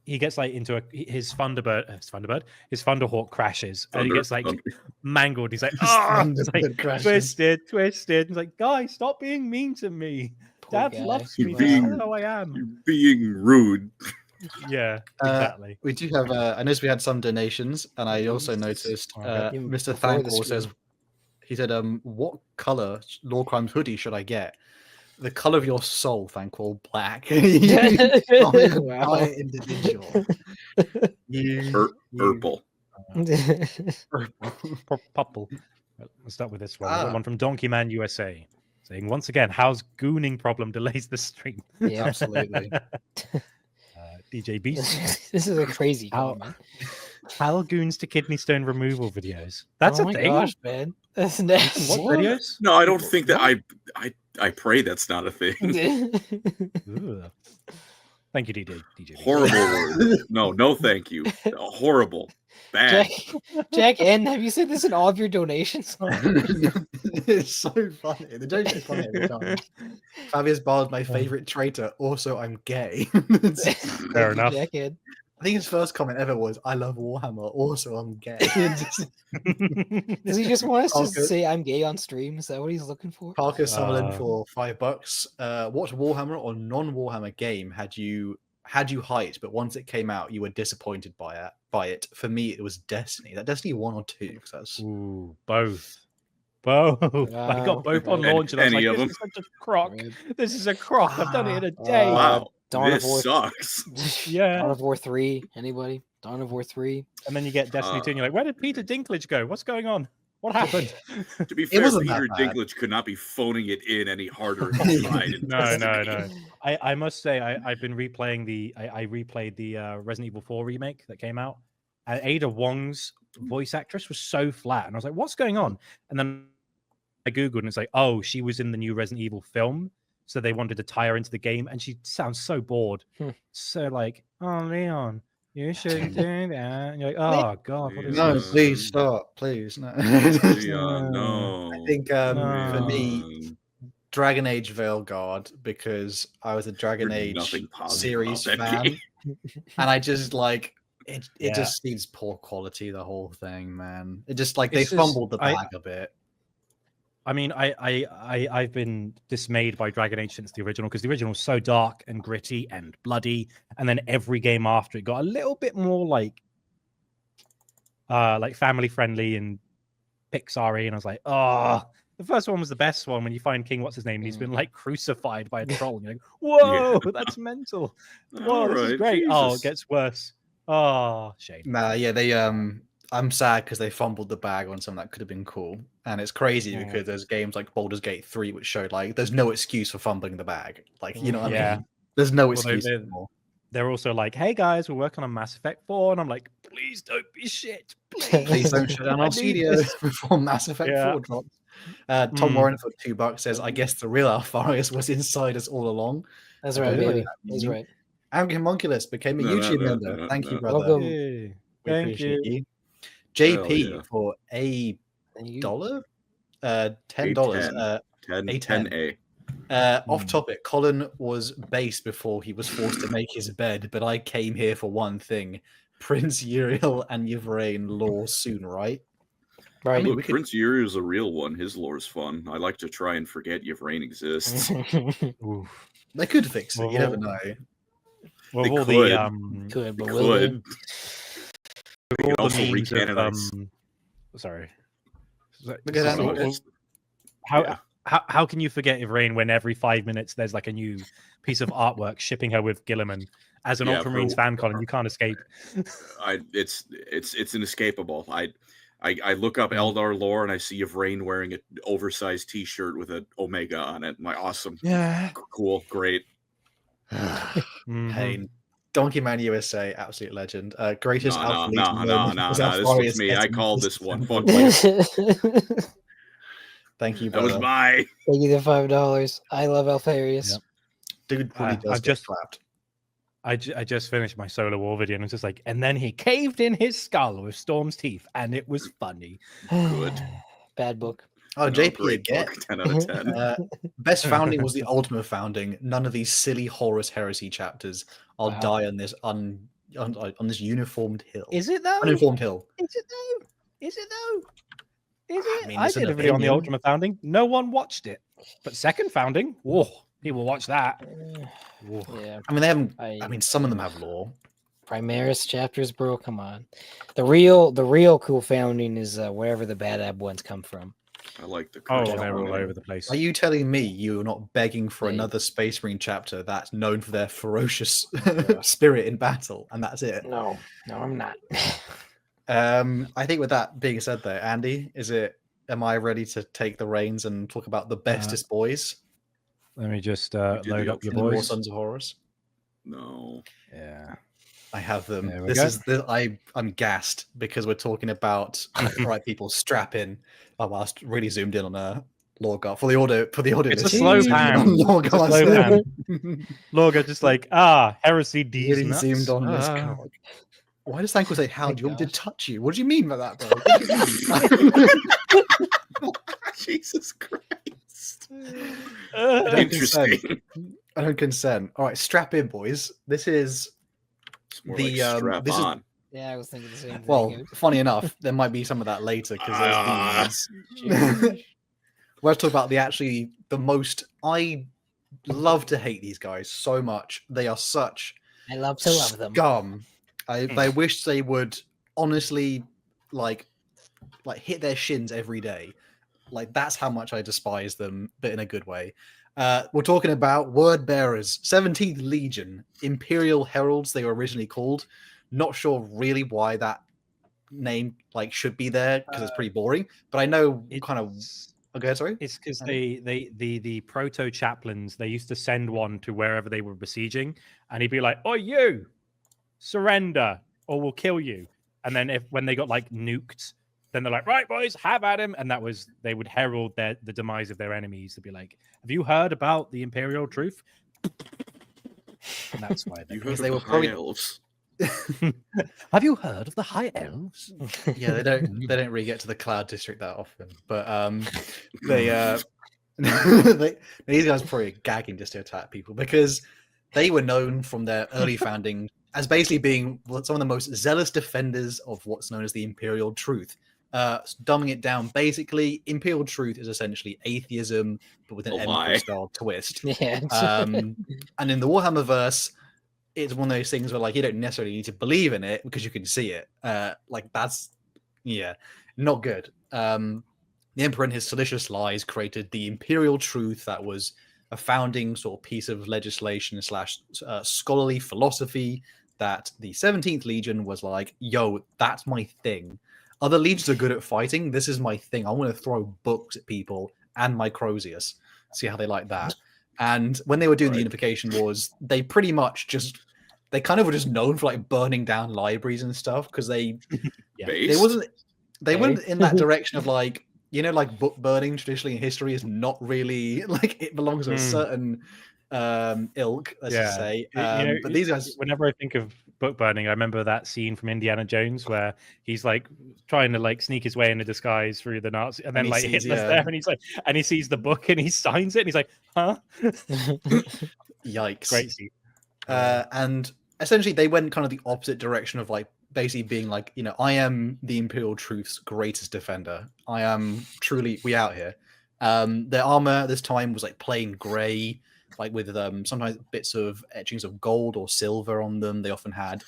He gets like into his Thunderhawk crashes, and he gets like Thunder. mangled. He's like, His oh, it's like, Thunderbird crashes. twisted. He's like, guys, stop being mean to me. Poor Dad guy. loves You're me. being- That's how I am. You're being rude. Yeah, Uh, exactly. We do have. I noticed we had some donations, and I also noticed Okay. Mr. Before the Thankor says, stream. he said, "What color LoreCrimes hoodie should I get?" The color of your soul, Thankor, black. Wow. Individual. Purple. Purple. Let's start with this one. Ah. We've got one from Donkey Man USA saying, once again, how's gooning problem delays the stream? Yeah. Absolutely. DJ Beast. This is a crazy How- comment. How goons to kidney stone removal videos. That's oh a my thing. gosh, man. That's next. What videos? No, I don't think that. I pray that's not a thing. Ugh. Thank you, DJ. Beast. Horrible word. No, thank you. Horrible. Bad. Jack N, have you said this in all of your donations? It's so funny. The joke's so funny every time. Fabius Bard, my favorite traitor. Also, I'm gay. Fair enough. Jack N. I think his first comment ever was, "I love Warhammer. Also, I'm gay." Does he just want us to Okay. say I'm gay on stream? Is that what he's looking for? Parker Summerlin for $5. What Warhammer or non-Warhammer game had you hyped, but once it came out, you were disappointed by it? For me, it was Destiny. That Destiny 1 or 2, because that's Ooh, both. I Wow. got both on Any- launch, and I was any like, of this is such a crock. This is a crock. I've done it in a Uh, day. Wow. Dawn of This War. sucks. Yeah. Dawn of War 3. Anybody? Dawn of War 3. And then you get Destiny 2, and you're like, where did Peter Dinklage go? What's going on? What happened? To be fair, wasn't that Peter bad. Dinklage could not be phoning it in any harder if he tried. in No. Destiny. I must say, I've been replaying I replayed the Resident Evil 4 remake that came out. And Ada Wong's voice actress was so flat. And I was like, what's going on? And then I Googled, and it's like, oh, she was in the new Resident Evil film. So they wanted to tie her into the game. And she sounds so bored. So like, oh, Leon, you shouldn't do that. And you're like, oh, God. What is no. this? Please stop, please. No. Yeah, no. I think for me, Um, Dragon Age Veilguard, because I was a Dragon There's Age nothing positive series about that fan, game. and I just like it. It Yeah. just seems poor quality. The whole thing, man. It just like It's they just- fumbled the bag a bit. I mean, I've been dismayed by Dragon Age since the original, because the original was so dark and gritty and bloody, and then every game after it got a little bit more like family friendly and Pixar-y, and I was like, oh, the first one was the best one when you find King, what's his name, and he's been like crucified by a troll, and you're like, whoa, that's mental. Whoa, this is Alright, great. Oh, it Jesus. gets worse. Oh, shame. Nah, yeah, they I'm sad because they fumbled the bag on something that could have been cool, and it's crazy Yeah. because there's games like Baldur's Gate 3 which showed like there's no excuse for fumbling the bag. Like you know what I Yeah. mean? There's no Well, excuse they- anymore. They're also like, hey guys, we're working on Mass Effect 4, and I'm like, please don't be shit. Please don't shut down I our need studios this. before Mass Effect Yeah. 4 drops. Tom Mm. Warren for $2 says, I guess the real Alpharius was inside us all along. That's I right, don't know baby. what that That's means. right. Angry Homunculus became a No, no, YouTube no, member. no, Thank no. you, brother. Welcome. Hey, We thank appreciate you. you. JP Hell yeah. for $10. $10. 10, A10. 10A. Off topic, Colin was base before he was forced to make his bed, but I came here for one thing. Prince Uriel and Yvraine lore soon, right? Right. mean, Look, we could- Prince Uriel's a real one. His lore's fun. I like to try and forget Yvraine exists. Oof. They could fix it. You never Well, know. Well, They with all could. the Could, but They will they? could. with They all could the also memes of, recanonize. sorry. Look at So- that. How, Yeah. how can you forget Yvraine when every 5 minutes there's like a new piece of artwork shipping her with Gilliman as an Yeah, Ultramarines for- fan, Colin? You can't escape. It's inescapable. I look up Eldar lore and I see Yvraine wearing an oversized T-shirt with an Omega on it. I'm like, awesome, Yeah. cool, great. Mhm. Pain. Donkey Man USA, absolute legend. Greatest alpha lead No, this was me. I called this one. Fuck you. Thank Thank you, That was brother. my. you the $5. I love Alfarius. Yep. Dude really I've does get just- clapped. I just finished my Solar War video and it's just like, and then he caved in his skull with Storm's teeth, and it was funny. Good. Bad book. Oh, No, JP great again. book, 10 out of 10. Best founding was the ultimate founding. None of these silly Horus heresy chapters. I'll Wow. die on this on this uniformed hill. Is it though? Uninformed hill. Is it though? Is it though? Is I it? mean, I it's did an a video on the opinion. Ultimate Founding. No one watched it. But second founding, whoa, people watch that. Whoa. Yeah. I mean, they haven't. I I mean, some of them have lore. Primaris chapters, bro. Come on. The real cool founding is wherever the bad ab ones come from. I like the. Oh, Crystal they're all Founding. over the place. Are you telling me you're not begging for They- another Space Marine chapter that's known for their ferocious spirit in battle, and that's it? No, I'm not. I think with that being said, though, Andy, am I ready to take the reins and talk about the bestest boys Let me just did the load up your in the War boys. Sons of Horus? No. Yeah. I have them. There we go. I'm gassed because we're talking about right people strap in. Oh, I really zoomed in on Lorgar for the audio. It's a listeners, slow zoomed in pan. on It's a Lorgar's slow head. pan. Lorga just like, heresy D's Really nuts. zoomed on this Ah. cock. Why does Thankful say, "How My do you want me to gosh. touch you?" What do you mean by that, bro? Jesus Christ. Interesting. I don't consent. All right, strap in, boys. This is It's more The, like strap this is- on. Yeah, I was thinking the same thing. well, funny enough, there might be some of that later because there's these. Let's talk about the most. I love to hate these guys so much. They are such I love to love them. scum. I wish they would honestly like hit their shins every day. Like that's how much I despise them, but in a good way. We're talking about word bearers, 17th Legion, Imperial Heralds. They were originally called. Not sure really why that name should be there because it's pretty boring. But I know kind of. Okay, sorry. It's because the proto chaplains, they used to send one to wherever they were besieging, and he'd be like, "Oh, you surrender, or we'll kill you." And then when they got nuked, then they're like, "Right, boys, have at him." And they would herald the demise of their enemies to be like, "Have you heard about the Imperial truth?" And that's why You they. heard they of were the probably- High Elves? Have you heard of the High Elves? Yeah, they don't really get to the Cloud District that often, but they these guys are probably gagging just to attack people because they were known from their early founding as basically being some of the most zealous defenders of what's known as the Imperial Truth. Dumbing it down, basically, Imperial Truth is essentially atheism, but with an A lie. Emperor-style twist. Yeah. And in the Warhammer verse, it's one of those things where you don't necessarily need to believe in it because you can see it. That's not good. The Emperor and his seditious lies created the Imperial Truth that was a founding sort of piece of legislation / scholarly philosophy that the 17th Legion was like, yo, that's my thing. Other legions are good at fighting. This is my thing. I want to throw books at people and my Crozius. See how they like that. And when they were doing the Unification Wars, they pretty much they kind of were just known for burning down libraries and stuff because they weren't in that direction of book burning traditionally in history is not really it belongs to a certain ilk, let's just say. But these guys, whenever I think of book burning, I remember that scene from Indiana Jones where he's trying to sneak his way in a disguise through the Nazi, and then he sees, Hitler's there, and he's and he sees the book and he signs it, and he's like, huh? Yikes! Great scene. And essentially, they went kind of the opposite direction of basically being like, I am the Imperial Truth's greatest defender. I am truly, we out here. Their armor this time was like plain grey, like with sometimes bits of etchings of gold or silver on them. They often had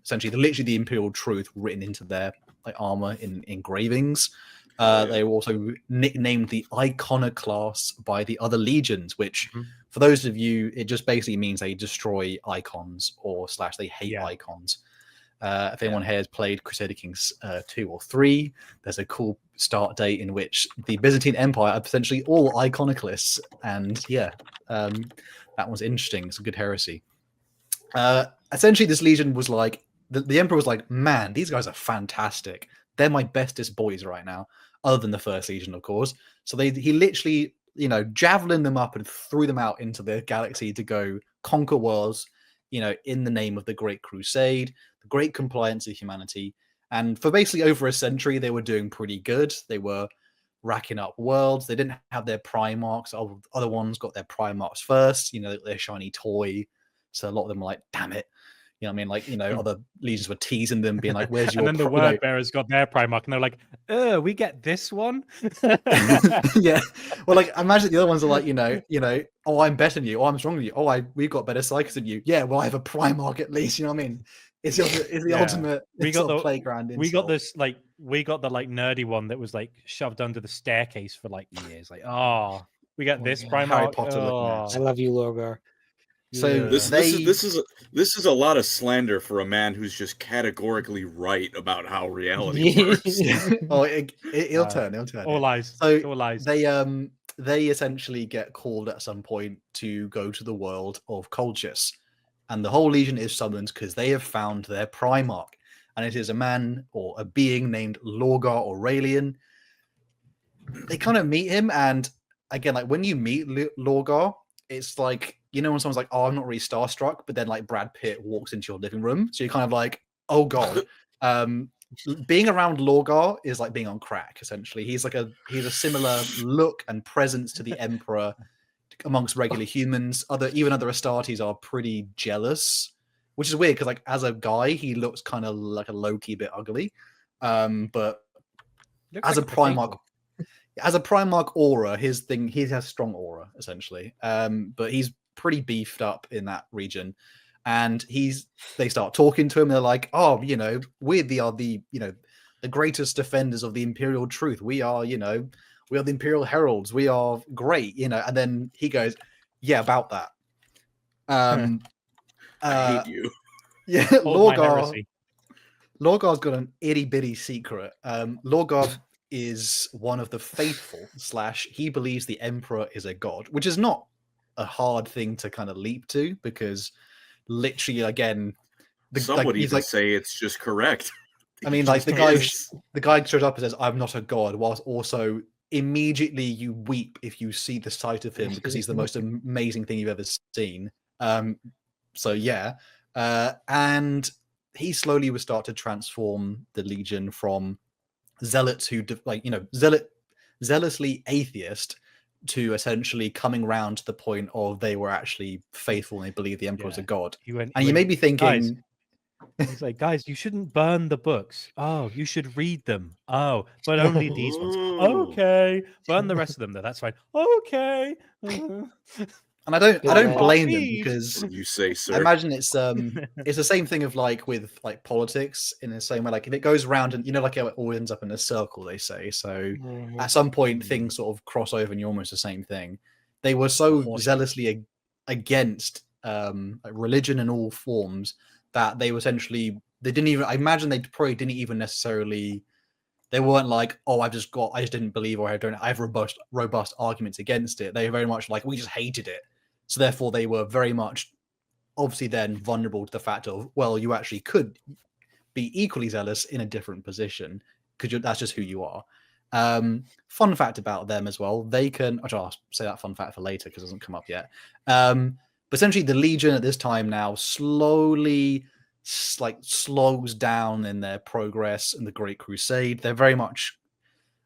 essentially literally the Imperial Truth written into their like armor in engravings. They were also nicknamed the Iconoclasts by the other legions, which for those of you, it just basically means they destroy icons or / they hate icons. If anyone here has played Crusader Kings 2 or 3, there's a cool start date in which the Byzantine Empire are essentially all iconoclasts, and that was interesting. It's a good heresy. Essentially, this legion was like the emperor was like, man, these guys are fantastic. They're my bestest boys right now, other than the First Legion, of course. So he literally, javelined them up and threw them out into the galaxy to go conquer worlds, in the name of the Great Crusade, the great compliance of humanity. And for basically over a century, they were doing pretty good. They were racking up worlds. They didn't have their Primarchs. Other ones got their Primarchs first, their shiny toy. So a lot of them were like, damn it. You know what I mean? Like, other legions were teasing them, being like, where's your... And then the word bearers got their Primarch, and they're like, we get this one? Yeah. Well, like, imagine the other ones are like, oh, I'm better than you. Oh, I'm stronger than you. Oh, we've got better psychics than you. Yeah, well, I have a Primarch at least. You know what I mean? It's the ultimate playground insult. We got this, we got the nerdy one that was like shoved under the staircase for like years. Like, we got this Primarch. Harry Potter looking at. I love you, Lorgar. So this is a lot of slander for a man who's just categorically right about how reality works. Oh, it'll turn. All lies. So all lies. They essentially get called at some point to go to the world of Colchis, and the whole legion is summoned because they have found their Primarch, and it is a man or a being named Lorgar Aurelian. They kind of meet him, and again, like when you meet Lorgar, it's like, when someone's like, oh, I'm not really starstruck, but then like Brad Pitt walks into your living room. So you're kind of like, oh God. Being around Lorgar is like being on crack, essentially. He's a similar look and presence to the Emperor amongst regular humans. Even other Astartes are pretty jealous, which is weird because like as a guy, he looks kind of like a low-key bit ugly. But as a Primarch... As a Primarch aura, he has strong aura, essentially. But he's pretty beefed up in that region. And they start talking to him. They're like, oh, we are the greatest defenders of the Imperial truth. We are the Imperial heralds. We are great, And then he goes, yeah, about that. I hate you. Yeah, Lorgar's got an itty bitty secret. Lorgar is one of the faithful / he believes the Emperor is a god, which is not a hard thing to kind of leap to, because literally, again, some would even say it's just correct. I mean, like the guy shows up and says, I'm not a god, whilst also immediately you weep if you see the sight of him because he's the most amazing thing you've ever seen. So yeah, and he slowly would start to transform the Legion from zealots who zealously atheist to essentially coming round to the point of they were actually faithful and they believe the Emperor was a god. You may be thinking, he's like, guys, you shouldn't burn the books. Oh, you should read them. Oh, but only these ones. Okay, burn the rest of them though. That's fine. Okay. And I don't blame them, because you say, sir. I imagine it's the same thing of like with like politics, in the same way, like if it goes round and like how it all ends up in a circle, they say. So at some point things sort of cross over and you're almost the same thing. They were so zealously against religion in all forms that they were essentially, I imagine they probably didn't even necessarily, they weren't like, oh, I just didn't believe, or I have robust arguments against it. They were very much like, we just hated it. So therefore they were very much obviously then vulnerable to the fact of, well, you actually could be equally zealous in a different position because that's just who you are. Fun fact about them as well, they can, I'll say that fun fact for later because it doesn't come up yet. But essentially the Legion at this time now slowly slows down in their progress in the Great Crusade. They're very much,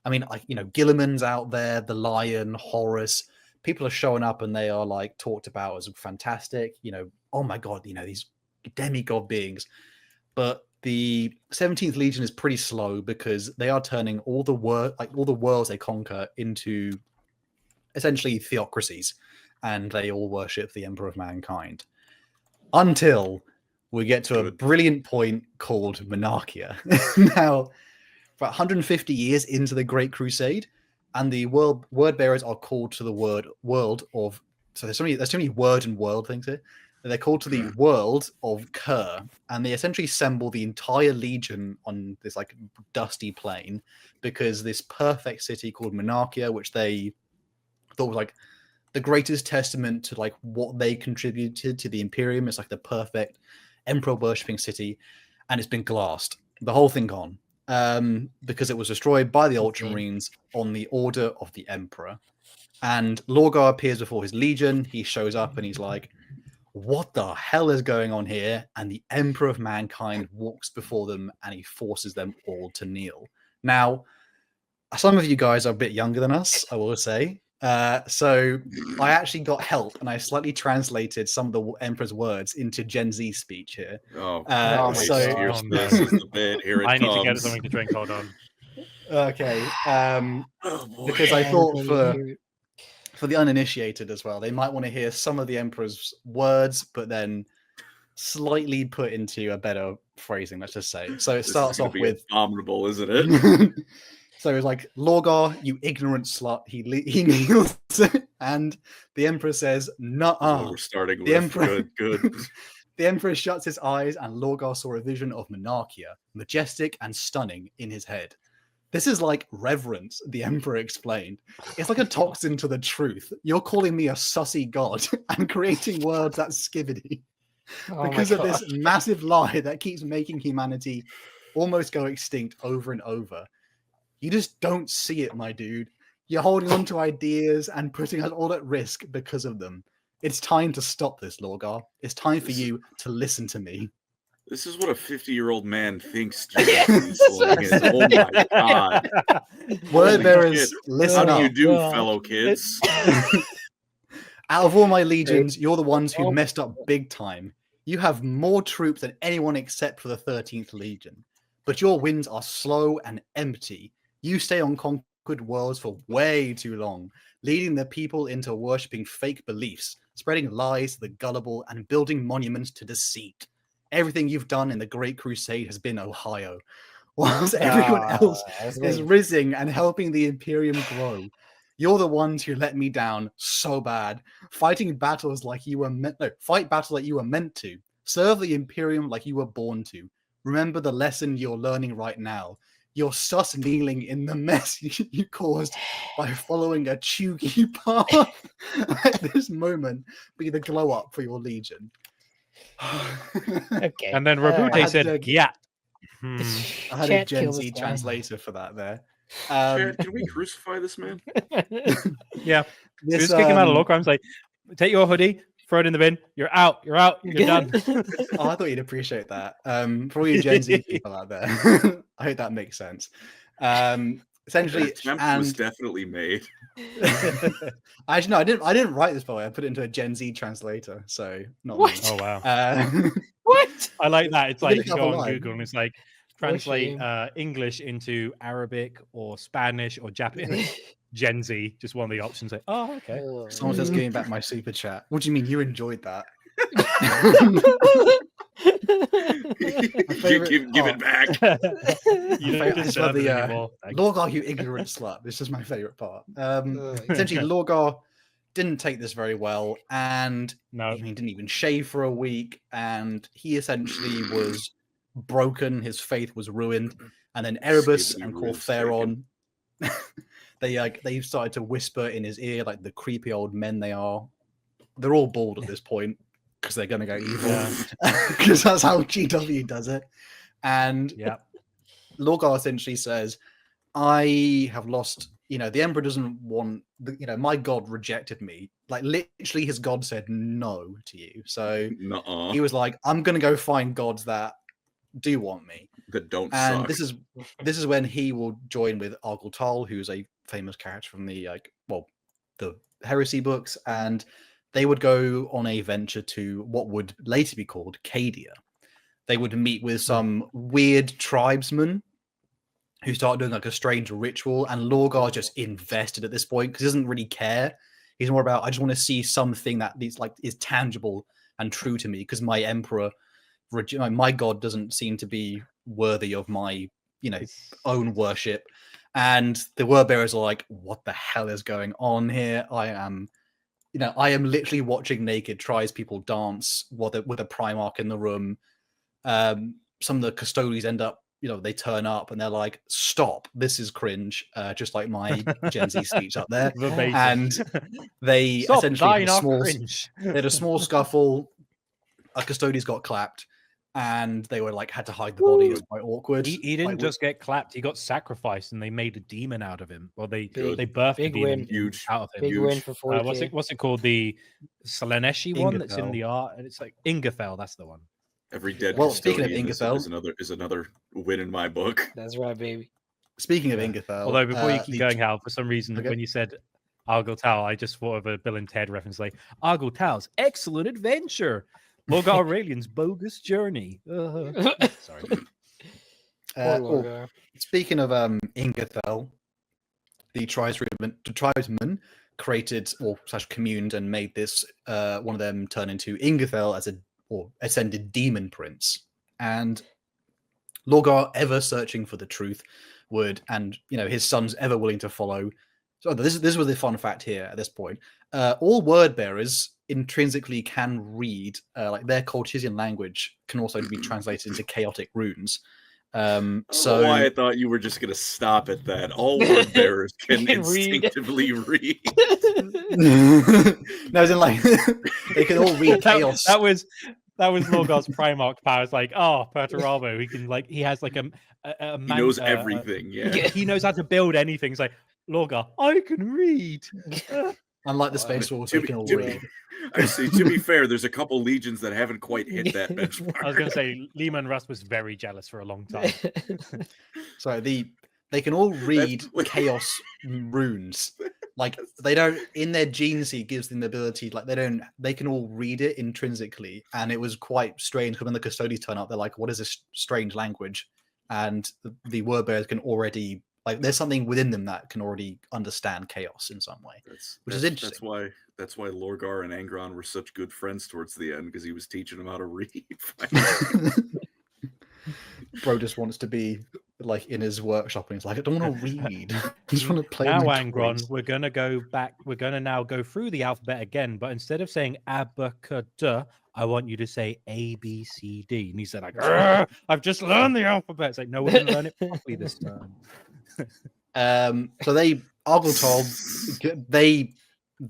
I mean, like, Gilliman's out there, the Lion, Horus, people are showing up and they are like talked about as fantastic, oh my God, these demigod beings. But the 17th Legion is pretty slow because they are turning all the worlds they conquer into essentially theocracies, and they all worship the Emperor of Mankind. Until we get to a brilliant point called Monarchia. Now, about 150 years into the Great Crusade, and the word bearers are called to the world of. So there's so many word and world things here. They're called to the world of Kerr, and they essentially assemble the entire legion on this like dusty plain, because this perfect city called Monarchia, which they thought was like the greatest testament to like what they contributed to the Imperium. It's like the perfect emperor worshipping city, and it's been glassed. The whole thing gone. Because it was destroyed by the Ultramarines on the order of the Emperor. And Lorgar appears before his legion. He shows up and he's like, what the hell is going on here? And the Emperor of Mankind walks before them and he forces them all to kneel. Now, some of you guys are a bit younger than us, I will say. So I actually got help and I slightly translated some of the Emperor's words into Gen Z speech here. This is the bit. Here it I comes. need to get something to drink. Hold on. Okay. Because I thought for the uninitiated as well, they might want to hear some of the Emperor's words, but then slightly put into a better phrasing, let's just say. So it starts off with abominable, isn't it? So it's like, Lorgar, you ignorant slut. He kneels, and the Emperor says, "Nuh-uh." We're starting the with Emperor, good. The Emperor shuts his eyes, and Lorgar saw a vision of Monarchia, majestic and stunning in his head. This is like reverence, the Emperor explained. It's like a toxin to the truth. You're calling me a sussy god and creating words that's skibbity because of this massive lie that keeps making humanity almost go extinct over and over. You just don't see it, my dude. You're holding on to ideas and putting us all at risk because of them. It's time to stop this, Lorgar. It's time for you to listen to me. This is what a 50-year-old man thinks. Oh my god. Word bearers, listen up. How do you do, fellow kids? Out of all my legions, you're the ones who messed up big time. You have more troops than anyone except for the 13th Legion. But your wins are slow and empty. You stay on conquered worlds for way too long, leading the people into worshipping fake beliefs, spreading lies to the gullible, and building monuments to deceit. Everything you've done in the Great Crusade has been Ohio, whilst everyone else is rising and helping the Imperium grow. You're the ones who let me down so bad. Fight battles like you were meant to. Serve the Imperium like you were born to. Remember the lesson you're learning right now. You're sus kneeling in the mess you caused by following a chuggy path. At this moment, be the glow up for your legion. Okay. And then Rabute said, "Yeah." I had a Gen Z translator for that there. Chad, can we crucify this man? Yeah. Just kick him out of LoreCrimes. Like, take your hoodie, throw it in the bin. You're out. You're done. Oh, I thought you'd appreciate that. For all you Gen Z people out there, I hope that makes sense. Essentially, the attempt was definitely made. Actually, no, I didn't write this, by the way. I put it into a Gen Z translator, so not what? Me. Oh wow. What? I like that. It's like you go on line. Google and it's like translate English into Arabic or Spanish or Japanese. Gen Z, just one of the options. Like, oh, okay. Someone says, "Giving back my super chat." What do you mean you enjoyed that? Give it back. You don't deserve it anymore. Lorgar, you ignorant slut. This is my favorite part. Essentially, Lorgar didn't take this very well, and didn't even shave for a week, and he essentially was broken. His faith was ruined, and then Erebus and Cortheron, they started to whisper in his ear like the creepy old men they are. They're all bald at this point because they're going to go evil, because that's how GW does it. And Lorgar essentially says, "I have lost. The Emperor doesn't want. My God rejected me. Like literally, his God said no to you. So he was like, I'm going to go find gods that do want me, that don't and suck." This is when he will join with Argel Tal, who's a famous character from the the Heresy books, and they would go on a venture to what would later be called Cadia. they would meet with some weird tribesmen who start doing like a strange ritual, and Lorgar just invested at this point because he doesn't really care. He's more about, I just want to see something that is tangible and true to me, because my emperor, my god, doesn't seem to be worthy of my own worship. And the word bearers are like, what the hell is going on here? I am literally watching naked tribespeople dance with a Primarch in the room. Some of the custodians end up, they turn up and they're like, stop, this is cringe, just like my Gen Z speech up there. And they essentially had a small scuffle. A custodians got clapped, and they were had to hide the body. It was quite awkward. He didn't just get clapped; he got sacrificed, and they made a demon out of him. Well, they birthed a demon out of him. Big win for 4K. What's it called? The Slaneshi one that's in the art, and it's like Ingethel. That's the one. Every dead. Well, speaking of Ingethel, is another win in my book. That's right, baby. Speaking of Ingethel, although before you keep going, Hal, for some reason when you said Argyll Tal, I just thought of a Bill and Ted reference, like Argyll Tal's excellent adventure, Lorgar Aurelian's bogus journey. Sorry. Speaking of Ingethel, the tribesmen created or communed and made this one of them turn into Ingethel as or ascended demon prince. And Lorgar, ever searching for the truth, and his sons ever willing to follow. So this was the fun fact here at this point. All word bearers intrinsically can read, their Colchizian language can also be translated into chaotic runes. So I thought you were just gonna stop at that. All word bearers can instinctively read. No, as in they can all read chaos. That was Lorgar's Primarch power. It's like, Perturabo, he has like a he knows everything. He knows how to build anything. It's like, Lorgar, I can read. Unlike the Space Wolves, they can all read. I see. To be fair, there's a couple legions that haven't quite hit that benchmark. I was going to say, Leman Russ was very jealous for a long time. So they can all read chaos runes. They don't, in their gene seed gives them the ability, they can all read it intrinsically. And it was quite strange because when the custodians turn up, they're like, what is this strange language? And the word bearers can already, there's something within them that can already understand chaos in some way, which is interesting. That's why Lorgar and Angron were such good friends towards the end, because he was teaching them how to read. Bro just wants to be in his workshop, and he's like, I don't want to read. I just want to play. Now, Angron, we're gonna go back. We're gonna now go through the alphabet again, but instead of saying abacada, I want you to say A, B, C, D. And he said, I've just learned the alphabet. It's like, no, we're gonna learn it properly this time. So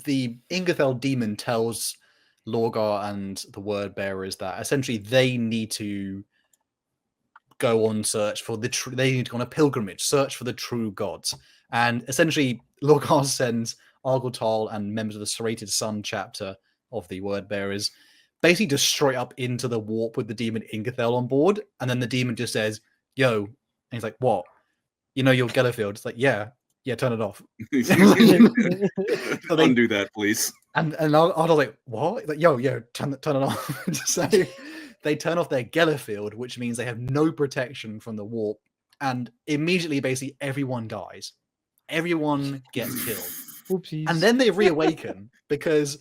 the Ingethel demon tells Lorgar and the word bearers that essentially they need to go on search for they need to go on a pilgrimage, search for the true gods. And essentially Lorgar sends Argyll Tal and members of the Serrated Sun chapter of the word bearers basically just straight up into the warp with the demon Ingethel on board. And then the demon just says, yo, and he's like, what? Your Gellerfield. It's like, yeah, turn it off. So undo that, please. And I was like, what? Like, yo, turn it off. So they turn off their Gellerfield, which means they have no protection from the warp. And immediately, basically, everyone dies. Everyone gets killed. Oopsies. And then they reawaken because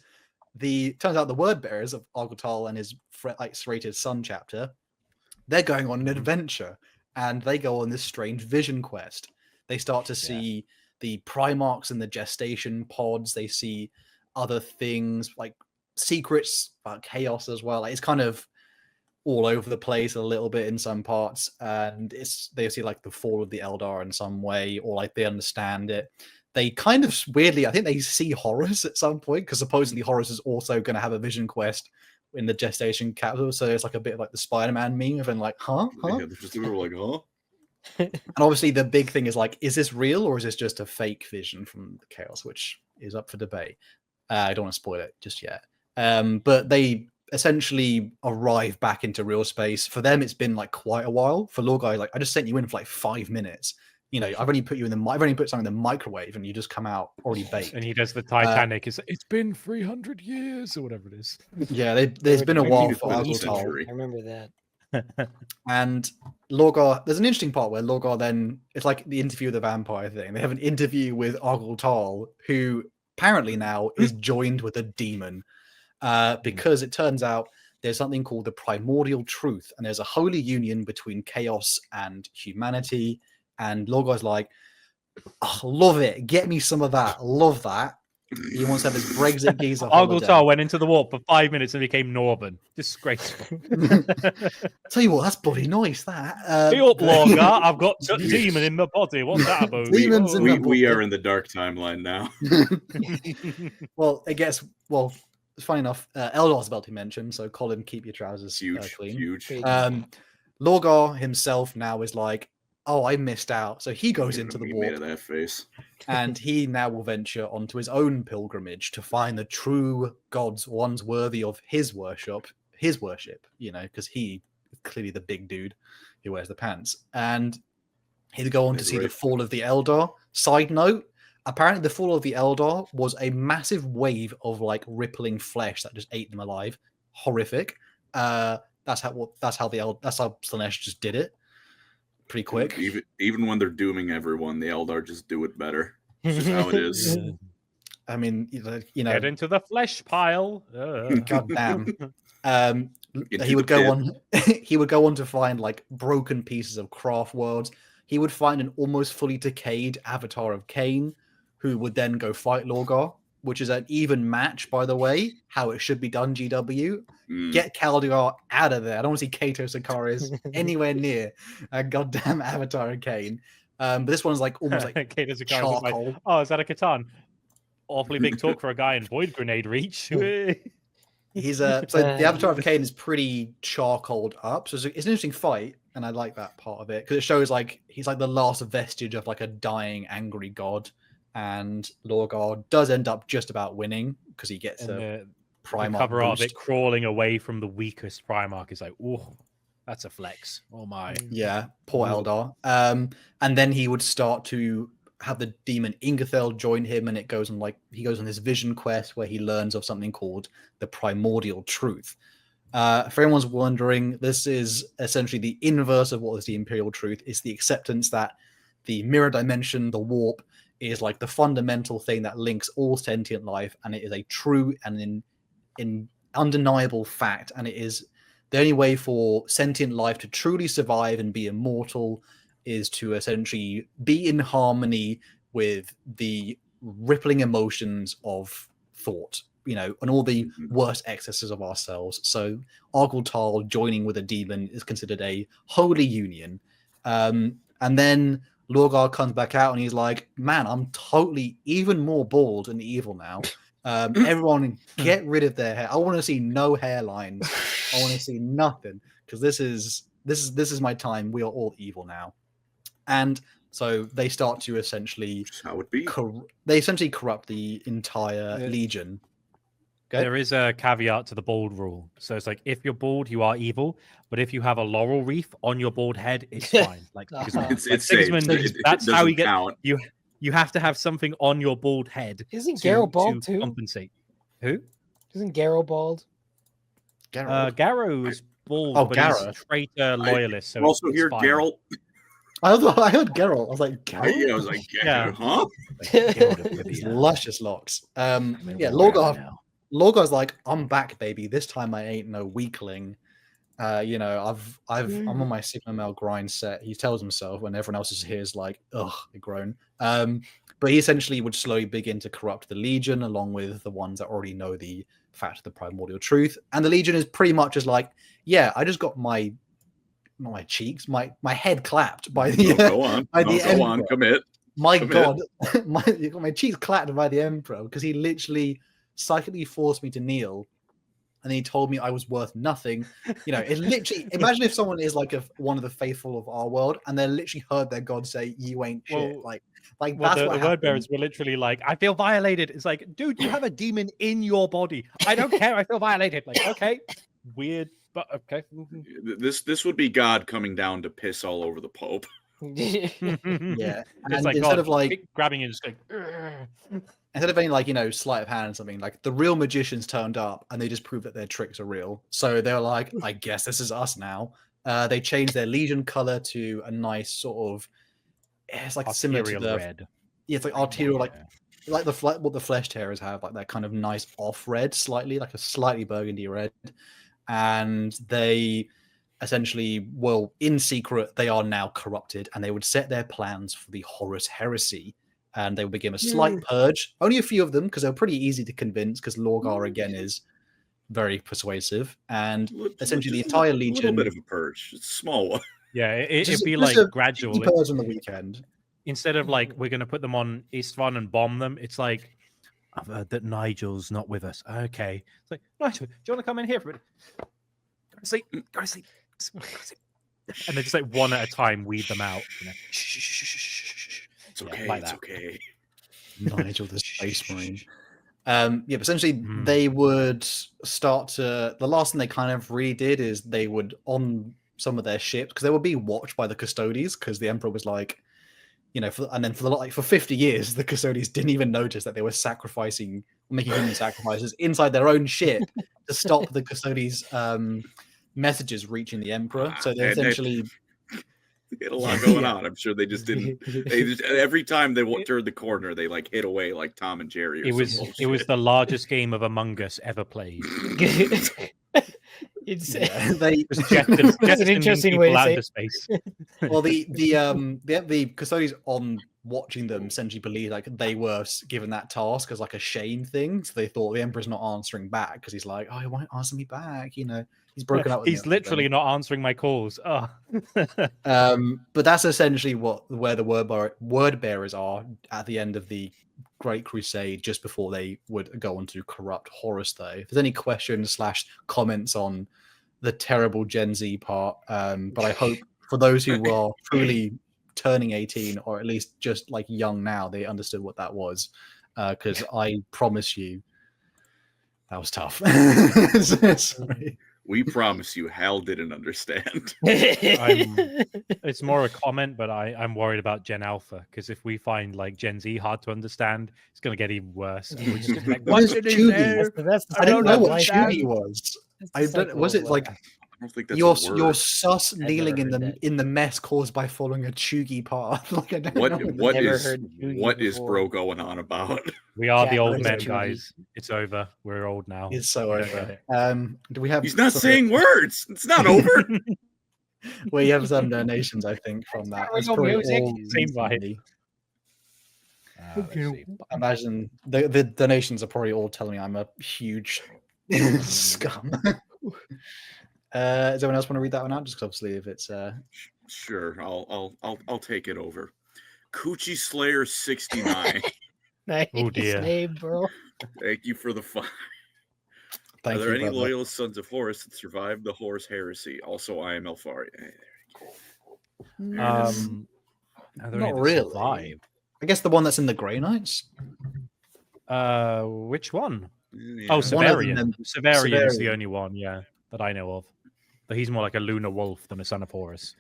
turns out the word bearers of Argyll Tal and his Serrated Sun chapter, they're going on an adventure. And they go on this strange vision quest. They start to see the Primarchs and the gestation pods. They see other things like secrets about chaos as well. It's kind of all over the place a little bit in some parts. And they see the fall of the Eldar in some way, or they understand it. They kind of weirdly, I think they see Horus at some point, because supposedly Horus is also going to have a vision quest in the gestation capital, so it's a bit of the Spider-Man meme of huh? Yeah, they're just huh? And obviously the big thing is is this real or is this just a fake vision from the chaos, which is up for debate. I don't want to spoil it just yet. But they essentially arrive back into real space. For them, it's been quite a while. For Lorgar, I just sent you in for 5 minutes. I've only put I've only put something in the microwave, and you just come out already baked. And he does the Titanic. It's been 300 years or whatever it is. Yeah, there's been a while for Argyll Tal. I remember that. And Lorgar, there's an interesting part where Lorgar then, it's like the interview with the vampire thing. They have an interview with Oggle Tal, who apparently now is joined with a demon, because it turns out there's something called the primordial truth, and there's a holy union between chaos and humanity. And Lorgar's like, oh, love it, get me some of that, love that. He wants to have his Brexit geezer holiday. Argyltar went into the warp for 5 minutes and became Northern. Disgraceful. Tell you what, that's bloody nice, that. Be up, Lorgar. I've got a demon in my body. What's that about? Demons in we are in the dark timeline now. Well, it gets, well, it's funny enough, Eldar's about to be mentioned, so Colin, keep your trousers clean. Huge. Lorgar himself now is like, oh, I missed out. So he goes into the Made warp. of that face. And he now will venture onto his own pilgrimage to find the true gods, ones worthy of his worship, because he is clearly the big dude who wears the pants. And he'd go on to see the fall of the Eldar. Side note, apparently the fall of the Eldar was a massive wave of like rippling flesh that just ate them alive. Horrific. That's how Slaanesh just did it. Pretty quick. Even when they're dooming everyone, the Eldar just do it better. It's just how it is. I mean, Get into the flesh pile. God damn. He would go on. He would go on to find like broken pieces of craft worlds. He would find an almost fully decayed avatar of Cain, who would then go fight Lorgar, which is an even match, by the way. How it should be done, GW. Get Kaldigar out of there. I don't want to see Kato Sakaris anywhere near a goddamn avatar of Cain. But this one's like almost like Kato Sakaris charcoal. like, oh, is that a Catan? Awfully big talk for a guy in Void Grenade reach. He's so the avatar of Cain is pretty charcoaled up. So it's an interesting fight, and I like that part of it because it shows like he's like the last vestige of like a dying, angry god. And Lorgar does end up just about winning because he gets a Primarch cover art of boost. it crawling away from the weakest Primarch is like, oh, that's a flex. Oh my. Yeah, poor Eldar. And then he would start to have the demon Ingathel join him, and it goes on he goes on this vision quest where he learns of something called the primordial truth. If anyone's wondering, this is essentially the inverse of what is the Imperial truth. It's the acceptance that the mirror dimension, the warp, is like the fundamental thing that links all sentient life, and it is a true and in undeniable fact, and it is the only way for sentient life to truly survive and be immortal is to essentially be in harmony with the rippling emotions of thought, and all the worst excesses of ourselves. So Oggle Tal joining with a demon is considered a holy union. And then Lorgar comes back out and he's like, man, I'm totally even more bald and evil now. Everyone get rid of their hair. I want to see no hairlines. I want to see nothing because this is my time. We are all evil now. And so they start to essentially how it be. They essentially corrupt the entire legion. Okay? There is a caveat to the bald rule. So it's like if you're bald, you are evil. But if you have a laurel wreath on your bald head, it's fine. Like it's Sigismund, that's it how you get count. You have to have something on your bald head. Isn't Garrow bald too? Compensate. Who? Isn't Garrow bald? Garrow is bald, but Garrow. he's a traitor loyalist. So also it's hear fine. Geralt. I heard Geralt. I was like, Geralt? Yeah, I was like, Yeah. huh? His luscious locks. Lorgar's like, I'm back, baby. This time I ain't no weakling. I'm on my Sigma Male grind set. He tells himself when everyone else is here is like, ugh, they groan. But he essentially would slowly begin to corrupt the Legion along with the ones that already know the fact of the primordial truth. And the Legion is pretty much just like, yeah, I just got my head clapped by the Go on. by the Go on, Emperor. commit. My Commit. God, my cheeks clapped by the Emperor because he literally psychically forced me to kneel, and he told me I was worth nothing. It literally. Imagine if someone is like one of the faithful of our world, and they literally heard their God say, "You ain't shit." That's what the happened. word bearers were literally like, "I feel violated." It's like, dude, you have a demon in your body. I don't care. I feel violated. Like, okay, weird, but okay. This would be God coming down to piss all over the Pope. Yeah, It's and like instead God of like grabbing it, just like, instead of any sleight of hand or something, like the real magicians turned up and they just proved that their tricks are real. So they were like, I guess this is us now. They changed their Legion color to a nice sort of. It's like similar to the red. Yeah, it's like arterial, like what the flesh tearers have, like that kind of nice off red, slightly like a slightly burgundy red, and they essentially, well, in secret, they are now corrupted, and they would set their plans for the Horus heresy, and they would begin a slight purge. Only a few of them, because they're pretty easy to convince, because Lorgar again is very persuasive, and essentially the entire Legion. A little bit of a purge, it's a small one. Yeah, it'd be like gradual. Purge on the weekend. Instead of like we're going to put them on Istvan and bomb them, it's like I've heard that Nigel's not with us. Okay, it's like Nigel, do you want to come in here for a minute? Go to sleep. Go to sleep. And then just like one at a time weed them out. You know? It's okay. Like it's that. Okay. Nigel the Space Marine. But essentially they would start to. The last thing they kind of really did is they would on some of their ships because they would be watched by the Custodies because the Emperor was like. For 50 years, the Custodies didn't even notice that they were making human sacrifices inside their own ship to stop the Custodies' messages reaching the Emperor. So they essentially they had a lot going on. I'm sure they just didn't. Every time they turned the corner, they like hit away like Tom and Jerry. It was the largest game of Among Us ever played. It's an interesting way to say it. Well, the Custodians on watching them essentially believed like they were given that task as like a shame thing. So they thought the Emperor's not answering back because he's like, oh, he won't answer me back. You know, he's broken up. He's literally not answering my calls. Oh. But that's essentially where the word bearers are at the end of the Great Crusade, just before they would go on to corrupt Horus. Though, if there's any questions / comments on the terrible Gen Z part, but I hope for those who are truly turning 18 or at least just like young now, they understood what that was. Because I promise you, that was tough. Sorry. We promise you, Hal didn't understand. It's more a comment, but I'm worried about Gen Alpha because if we find like Gen Z hard to understand, it's going to get even worse. And we're just gonna be like, what is Chugi? I don't know what Chugi was. Was it like? I don't think that's you're sus kneeling in the mess caused by following a Chugi path. Like, I don't know. What is bro going on about? We are the old men, guys. It's over. We're old now. It's so over. Do we have? He's not saying words. It's not over. We have some donations, I think, from that. It's same vibe. Imagine the donations are probably all telling me I'm a huge scum. Does anyone else want to read that one out? Just because obviously, if it's sure, I'll take it over. Coochie Slayer 69. Nice name, bro. Thank you for the fun. Are there any loyal sons of Horus that survived the Horus heresy? Also, I am Elfari. Not really. Survived? I guess the one that's in the Grey Knights. Which one? Yeah. Oh, Severian. Severian is the only one, yeah, that I know of. But he's more like a lunar wolf than a son of Horus.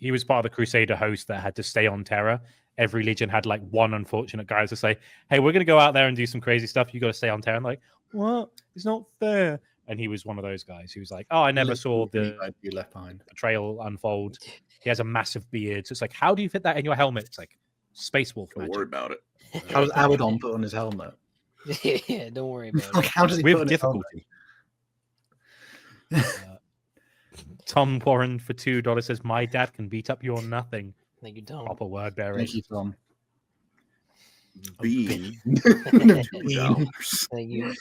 He was part of the Crusader host that had to stay on Terra. Every legion had like one unfortunate guy to say, "Hey, we're going to go out there and do some crazy stuff. You got to stay on Terra." And like, what? It's not fair. And he was one of those guys who was like, "Oh, I never saw the left behind betrayal unfold." He has a massive beard, so it's like, how do you fit that in your helmet? It's like Space Wolf magic. Don't worry about it. How does Abaddon put on his helmet? Yeah, don't worry about Like, it. how does he With put on difficulty. His helmet? Tom Warren for $2 says, "My dad can beat up your nothing." No, you don't. Proper word bearing. Thank you, Tom. Bean. Thank you.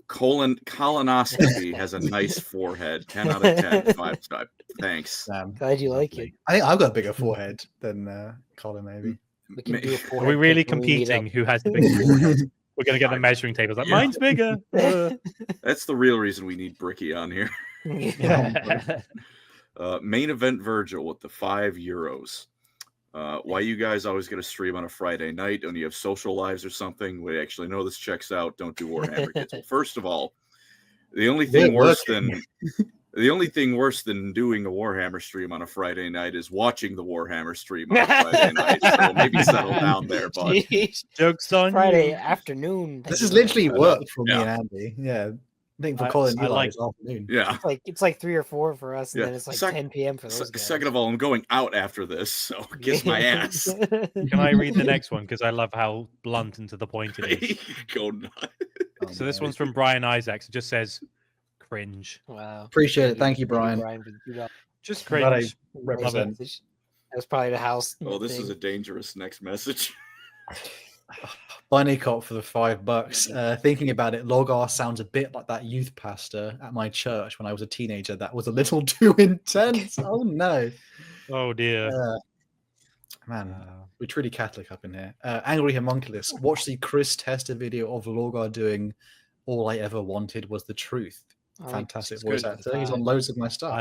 Colonoscopy has a nice forehead. 10 out of 10. 5 star. Thanks. Glad you like it. I think I've got a bigger forehead than Colin, maybe. We can do a Are forehead we really pic when we meet competing? up. Who has the bigger forehead? We're going to get the measuring tables. Like, mine's bigger. That's the real reason we need Bricky on here. Main event Virgil with the €5. Why you guys always get a stream on a Friday night? Don't you have social lives or something? We actually know this checks out. Don't do Warhammer kids. Well, first of all, the only thing worse than doing a Warhammer stream on a Friday night is watching the Warhammer stream on a Friday night. So maybe settle down there, bud. Jeez. Joke's on Friday you. afternoon. This is literally work for me and Andy. Yeah. I think for Colin, I you like- like afternoon. Yeah. It's like 3 or 4 for us, and Yeah. then it's like Sec- 10 p.m. for those guys. Second of all, I'm going out after this, so kiss my ass. Can I read the next one? Because I love how blunt and to the point it is. Go nuts. So this one's from Brian Isaacs. It just says, cringe. Wow. Appreciate it. Thank you, Brian. for the $2. Just Glad I cringe. represent. That's probably the house. Oh, this is thing. a dangerous next message. Bunny cop for the $5. Thinking about it, Logar sounds a bit like that youth pastor at my church when I was a teenager. That was a little too intense. Oh no. Oh dear. Man, we're truly Catholic up in here. Angry Homunculus, watch the Chris Tester video of Logar doing All I Ever Wanted Was the Truth. Fantastic it's voice good. actor. He's on loads of my stuff.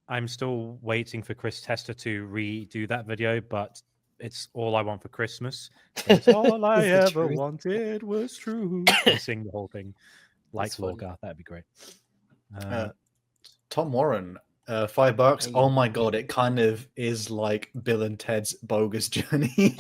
I'm still waiting for Chris Tester to redo that video, but it's all I want for Christmas. It's all I It's the ever truth. wanted was true. I sing the whole thing like That's funny. Lorgar. That'd be great. Tom Warren, $5. Oh my god, it kind of is like Bill and Ted's bogus journey.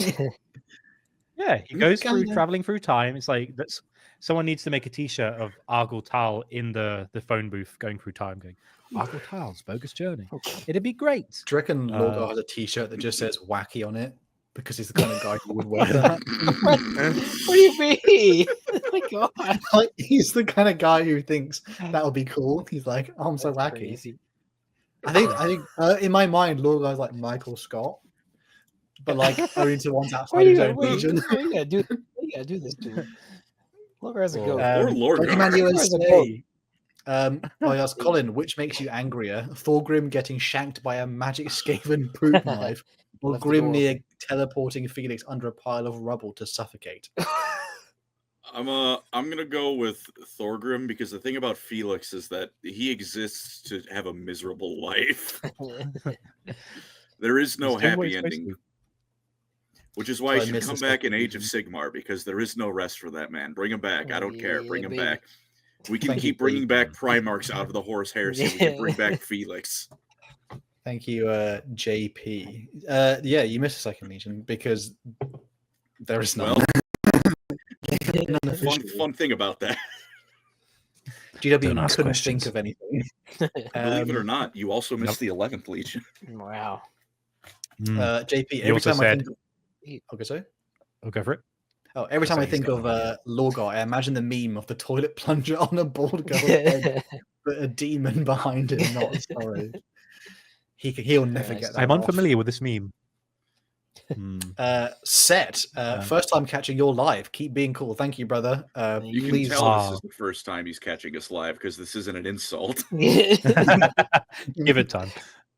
Yeah, he goes through Kinda. traveling through time. It's like that's someone needs to make a T-shirt of Argyle Tal in the phone booth going through time, going Argyle Tal's bogus journey. It'd be great. Do you reckon Logar has a t-shirt that just says wacky on it? Because he's the kind of guy who would wear that. What do you mean? Oh my god. Like, he's the kind of guy who thinks that would be cool. He's like, oh, I'm so That's wacky. crazy. I think in my mind, Logar's like Michael Scott, but like only to ones outside his own region. What do you gotta do? What do you gotta do this to? Look, as a Or goat. Lorgar. Pokemon Where's the USA. I asked Colin, which makes you angrier? Thorgrim getting shanked by a magic Skaven poop knife, or Left the door Grimnir teleporting Felix under a pile of rubble to suffocate? I'm gonna go with Thorgrim because the thing about Felix is that he exists to have a miserable life. There is no He's doing what happy he's supposed ending. to. Which is why So I he should miss come this back in second Age of Sigmar because there is no rest for that man. Bring him back. I don't care. Bring Yeah, him baby. back. We can Thank you, keep bringing baby. back Primarchs out of the Horus Heresy. We can bring back Felix. Thank you, JP. Yeah, you missed a second Legion because there is none. Well, None officially. fun thing about that. GW Don't ask couldn't questions. think of anything. Believe it or not, you also missed the 11th Legion. Wow. JP, He every also time I said- think. Okay, sorry. I'll go for it. Oh, every time I Sorry, he's think got of one, Lorgar, I imagine the meme of the toilet plunger on a bald girl's head, but a demon behind him. Not sorry. He'll never nice. get that. I'm off. unfamiliar with this meme. Set. First time catching your live. Keep being cool. Thank you, brother. You can Please. tell this is the first time he's catching us live because this isn't an insult. Give it time.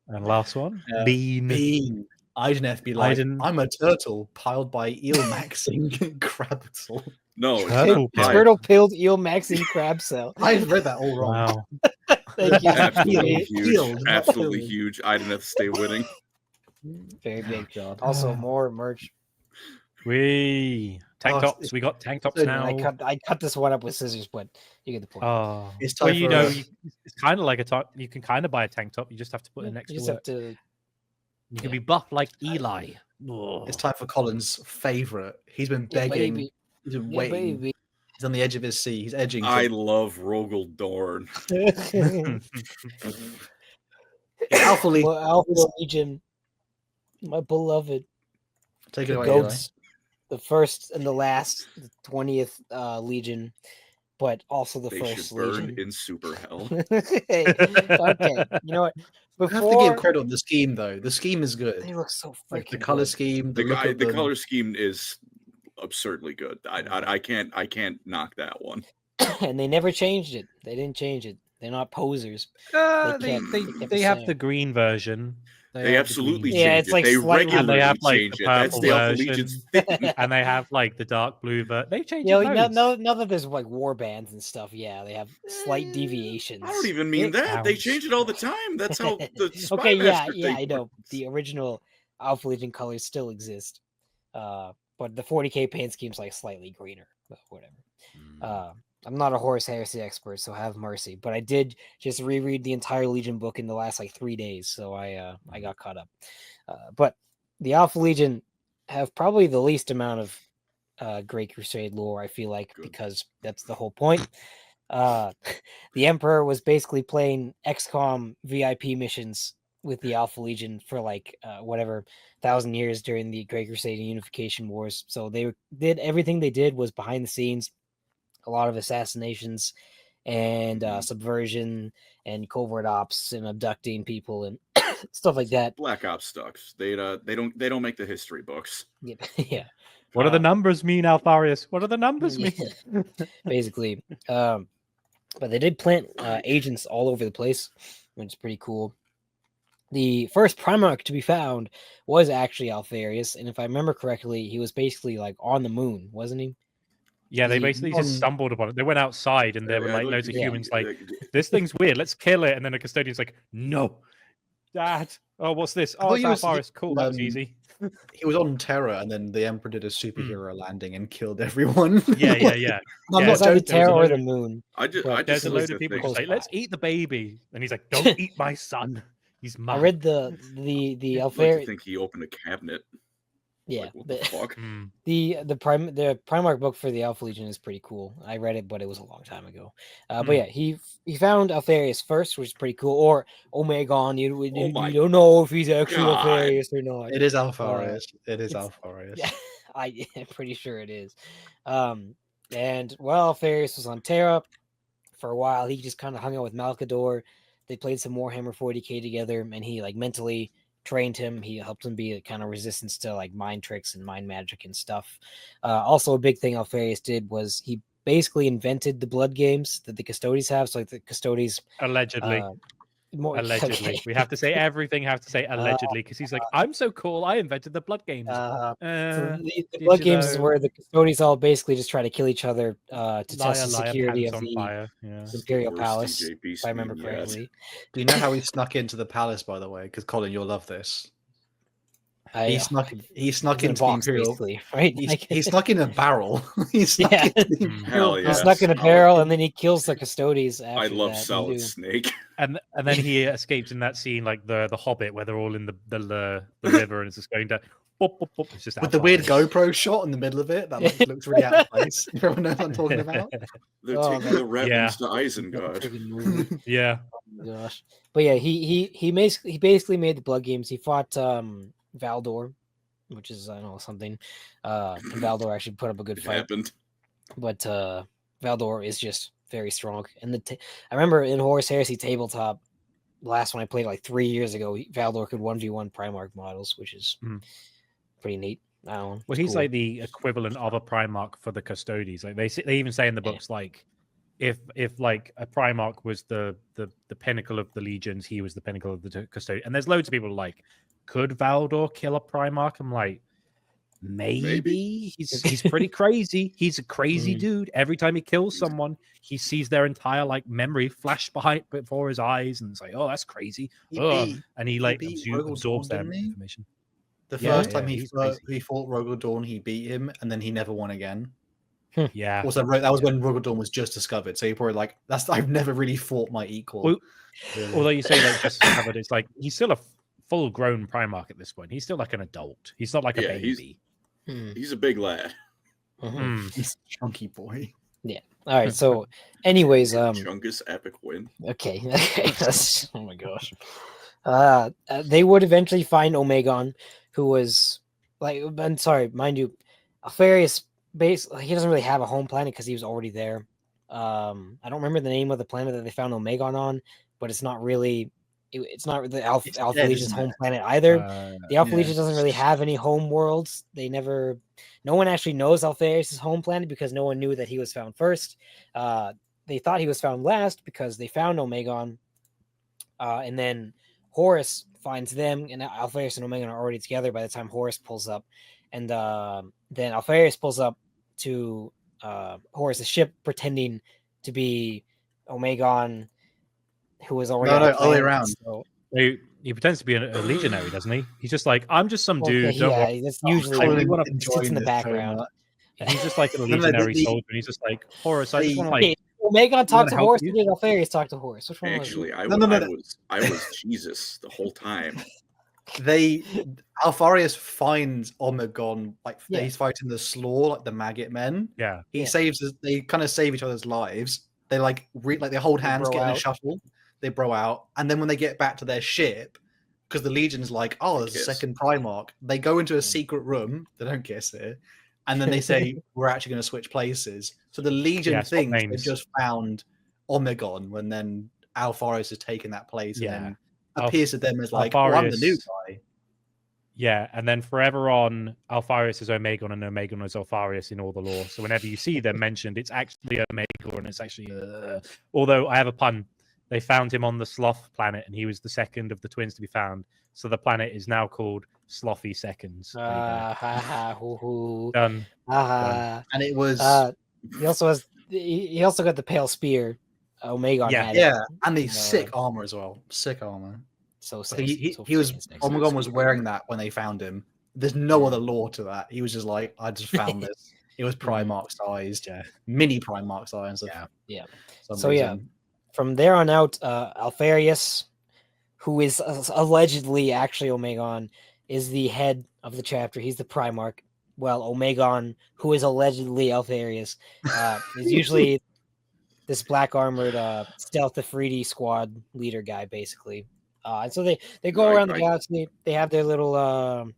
And last one, Bean. Bean. Ideneth be like, Iden- I'm a turtle piled by eel maxing Crabsel. No, it's Turtle not pill. pie. Turtle pilled eel maxing crab cell. I've read that all wrong. Wow. Thank you. Absolutely huge. Healed, not Absolutely filled. huge. Ideneth stay winning. Very big. God. Also, more merch. Tank Oh, tops. We got tank tops good. now. I cut this one up with scissors, but you get the point. Oh, It's well, time you for, know, it's kind of like a top. You can kind of buy a tank top. You just have to put it next you to just it. have to. You can be buff like Eli. It's time for Colin's favorite. He's been Yeah, begging. baby. He's been Yeah, waiting. baby. He's on the edge of his seat. He's edging. I to love Rogel Dorn. Alpha League. Well, Alpha Legion, my beloved. Take it The away. Eli. goats, the first and the last, the 20th Legion, but also the They first should burn Legion. in super hell. Okay, you know what? I have to Before give credit on the scheme, though. The scheme is good. they look so Like the freaking color good. scheme, the, The, look guy, of the them. color scheme is absurdly good. I can't knock that one. And they never changed it. They didn't change it. They're not posers. They, They kept- they, they kept they the have same. the green version. They have the absolutely green Yeah, change it's it. like They slightly- regularly And they have, like, change the it. That's purple the Alpha version. Legion's thing. and they have like the dark blue, but they've changed Yeah, it like, loads. now that there's like war bands and stuff, yeah, they have slight deviations. I don't even mean It that. They counts. change it all the time. That's how the Spy Okay, yeah, Master yeah, thing I know. works. The original Alpha Legion colors still exist, but the 40k paint scheme's like slightly greener, but whatever. I'm not a Horus Heresy expert, so have mercy. But I did just reread the entire Legion book in the last like 3 days, so I got caught up. But the Alpha Legion have probably the least amount of Great Crusade lore, I feel like, Good. because that's the whole point. the Emperor was basically playing XCOM VIP missions with the Alpha Legion for like whatever 1,000 years during the Great Crusade and Unification Wars. So did everything they did was behind the scenes, a lot of assassinations and subversion and covert ops and abducting people and stuff like that. Black Ops stocks. They don't make the history books. Yeah. What do the numbers mean, Alfarius? What do the numbers mean? Basically. But they did plant agents all over the place, which is pretty cool. The first Primarch to be found was actually Alfarius, and if I remember correctly, he was basically like on the moon, wasn't he? Yeah, they basically just stumbled upon it. They went outside, and there were like loads of humans like, this thing's weird, let's kill it. And then the custodian's like, no, Dad. Oh, what's this? Oh, it's Alfarius. Cool, that was easy. He was on Terra, and then the Emperor did a superhero landing and killed everyone. Yeah. I'm not the Terra or the moon. There's a load of people who say, let's eat the baby. And he's like, don't eat my son. He's mine. I read the Alfarius. I think he opened a cabinet. Yeah, like, what the fuck? The Primarch book for the Alpha Legion is pretty cool. I read it, but it was a long time ago. But yeah, he found Alfarius first, which is pretty cool. Or Omegon, you don't know if he's actually Alfarius or not. It is Alfarius. It is Alfarius. Yeah, I'm pretty sure it is. And while Alfarius was on Terra for a while, he just kind of hung out with Malcador. They played some Warhammer 40k together, and he like mentally trained him. He helped him be kind of resistance to like mind tricks and mind magic and stuff. Also, a big thing Alfarius did was he basically invented the blood games that the Custodes have. So like the Custodes allegedly. Allegedly. We have to say everything. Have to say allegedly because he's like, I'm so cool. I invented the blood games. So the blood games is where the Custodes all basically just try to kill each other to test the security of the Imperial Palace. If I remember correctly. Do you know how he snuck into the palace? By the way, because Colin, you'll love this. He snuck into the Imperial, right? He snuck in a barrel. He snuck in a barrel, and then he kills the Custodes. I love Solid Snake. And then he escapes in that scene, like the Hobbit, where they're all in the river, and it's just going to. It's just with the weird GoPro shot in the middle of it, that looks really out of place. Everyone knows what I'm talking about. They're taking the Ravens to Isengard. Yeah. Oh, gosh. But yeah, he basically made the blood games. He fought Valdor, which is I don't know something. And Valdor actually put up a good fight. Happened. But Valdor is just very strong. And I remember in Horus Heresy Tabletop, the last one I played like 3 years ago, Valdor could 1v1 Primarch models, which is pretty neat. I don't know. Well, he's cool. Like the equivalent of a Primarch for the Custodes. Like they even say in the books, like if like a Primarch was the pinnacle of the legions, he was the pinnacle of the Custodes. And there's loads of people like, could Valdor kill a Primarch? I'm like, maybe. He's pretty crazy. He's a crazy dude. Every time he kills someone, he sees their entire like memory flash before his eyes, and it's like, oh, that's crazy. And he like absorbs their information. The first time he fought Rogal Dawn, he beat him, and then he never won again. Yeah. Also, that was when Rogal Dawn was just discovered, so he probably like I've never really fought my equal. Well, although you say like just discovered, it's like he's still a full-grown Primarch at this point. He's still like an adult. He's not like a baby. He's a big lad. He's a chunky boy. Yeah. All right. So, anyways, Chungus epic win. Okay. Oh my gosh. They would eventually find Omegon, who was like, I'm sorry, mind you, Alfarius he doesn't really have a home planet because he was already there. I don't remember the name of the planet that they found Omegon on, but it's not really. It's not the Alpha Legion's home planet either. The Alpha Legion doesn't really have any home worlds. No one actually knows Alfarius' home planet because no one knew that he was found first. They thought he was found last because they found Omegon. And then Horus finds them, and Alfarius and Omegon are already together by the time Horus pulls up. And then Alfarius pulls up to Horus' ship pretending to be Omegon, who was already all the way around. So. He pretends to be a legionary, doesn't he? He's just like, I'm just some dude. Yeah, that's usually sits in the background. He's just like a legionary soldier. And he's just like, Horus, I just want to like. Omegon talked to Horus, or did Alfarius talk to Horus? Which one Actually, was I was Jesus the whole time. Alfarius finds Omegon, he's fighting the Slaw, like the maggot men. Yeah. They kind of save each other's lives. They like they hold hands, bro get in a out. shuttle, they bro out, and then when they get back to their ship, because the Legion's like, oh, there's a Kiss. second Primarch, they go into a secret room. They don't kiss it, and then they say, we're actually going to switch places. So the Legion Yeah, swap thinks they've names. just found Omegon, when then Alpharius has taken that place, Yeah. and then appears to them as like, oh, I'm the new guy. Yeah, and then forever on, Alpharius is Omegon and Omegon is Alpharius in all the lore. So whenever you see them mentioned, it's actually Omegon and it's actually... Although, I have a pun. They found him on the Sloth planet and he was the second of the twins to be found. So the planet is now called Slothy Seconds. There you go. Ha ha hoo hoo. Done. And it was... he also has... He also got the Pale Spear. Omegon had it. Yeah, and the sick armor as well. Sick armor. So So sick. he was Omegon was wearing that when they found him. There's no other lore to that. He was just like, I just found this. It was Primarch sized, mini Primarch sized. Yeah. some So reason. from there on out, Alpharius, who is allegedly actually Omegon, is the head of the chapter. He's the Primarch. Well, Omegon, who is allegedly Alpharius, is usually this black armored stealth Afridi squad leader guy, basically. And so they go around the galaxy. They have their little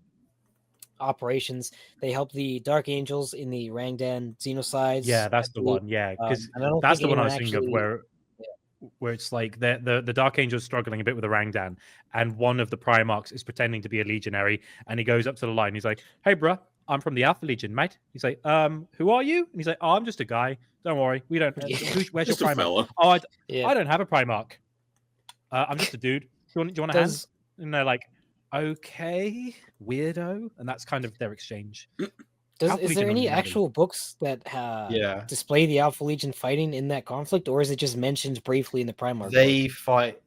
operations. They help the Dark Angels in the Rangdan Xenocides. Yeah, that's the one. Yeah, because that's the one I was thinking of where it's like the Dark Angel's struggling a bit with the Rangdan, and one of the Primarchs is pretending to be a legionary, and he goes up to the line. He's like, "Hey, bruh, I'm from the Alpha Legion, mate." He's like, "Who are you?" And he's like, "Oh, I'm just a guy. Don't worry, we don't. Where's your Primarch?" "Oh, I don't have a Primarch. I'm just a dude. Do you want a hand?" And they're like, "Okay, weirdo." And that's kind of their exchange. Is there any actual books that display the Alpha Legion fighting in that conflict, or is it just mentioned briefly in the Primarch? They fight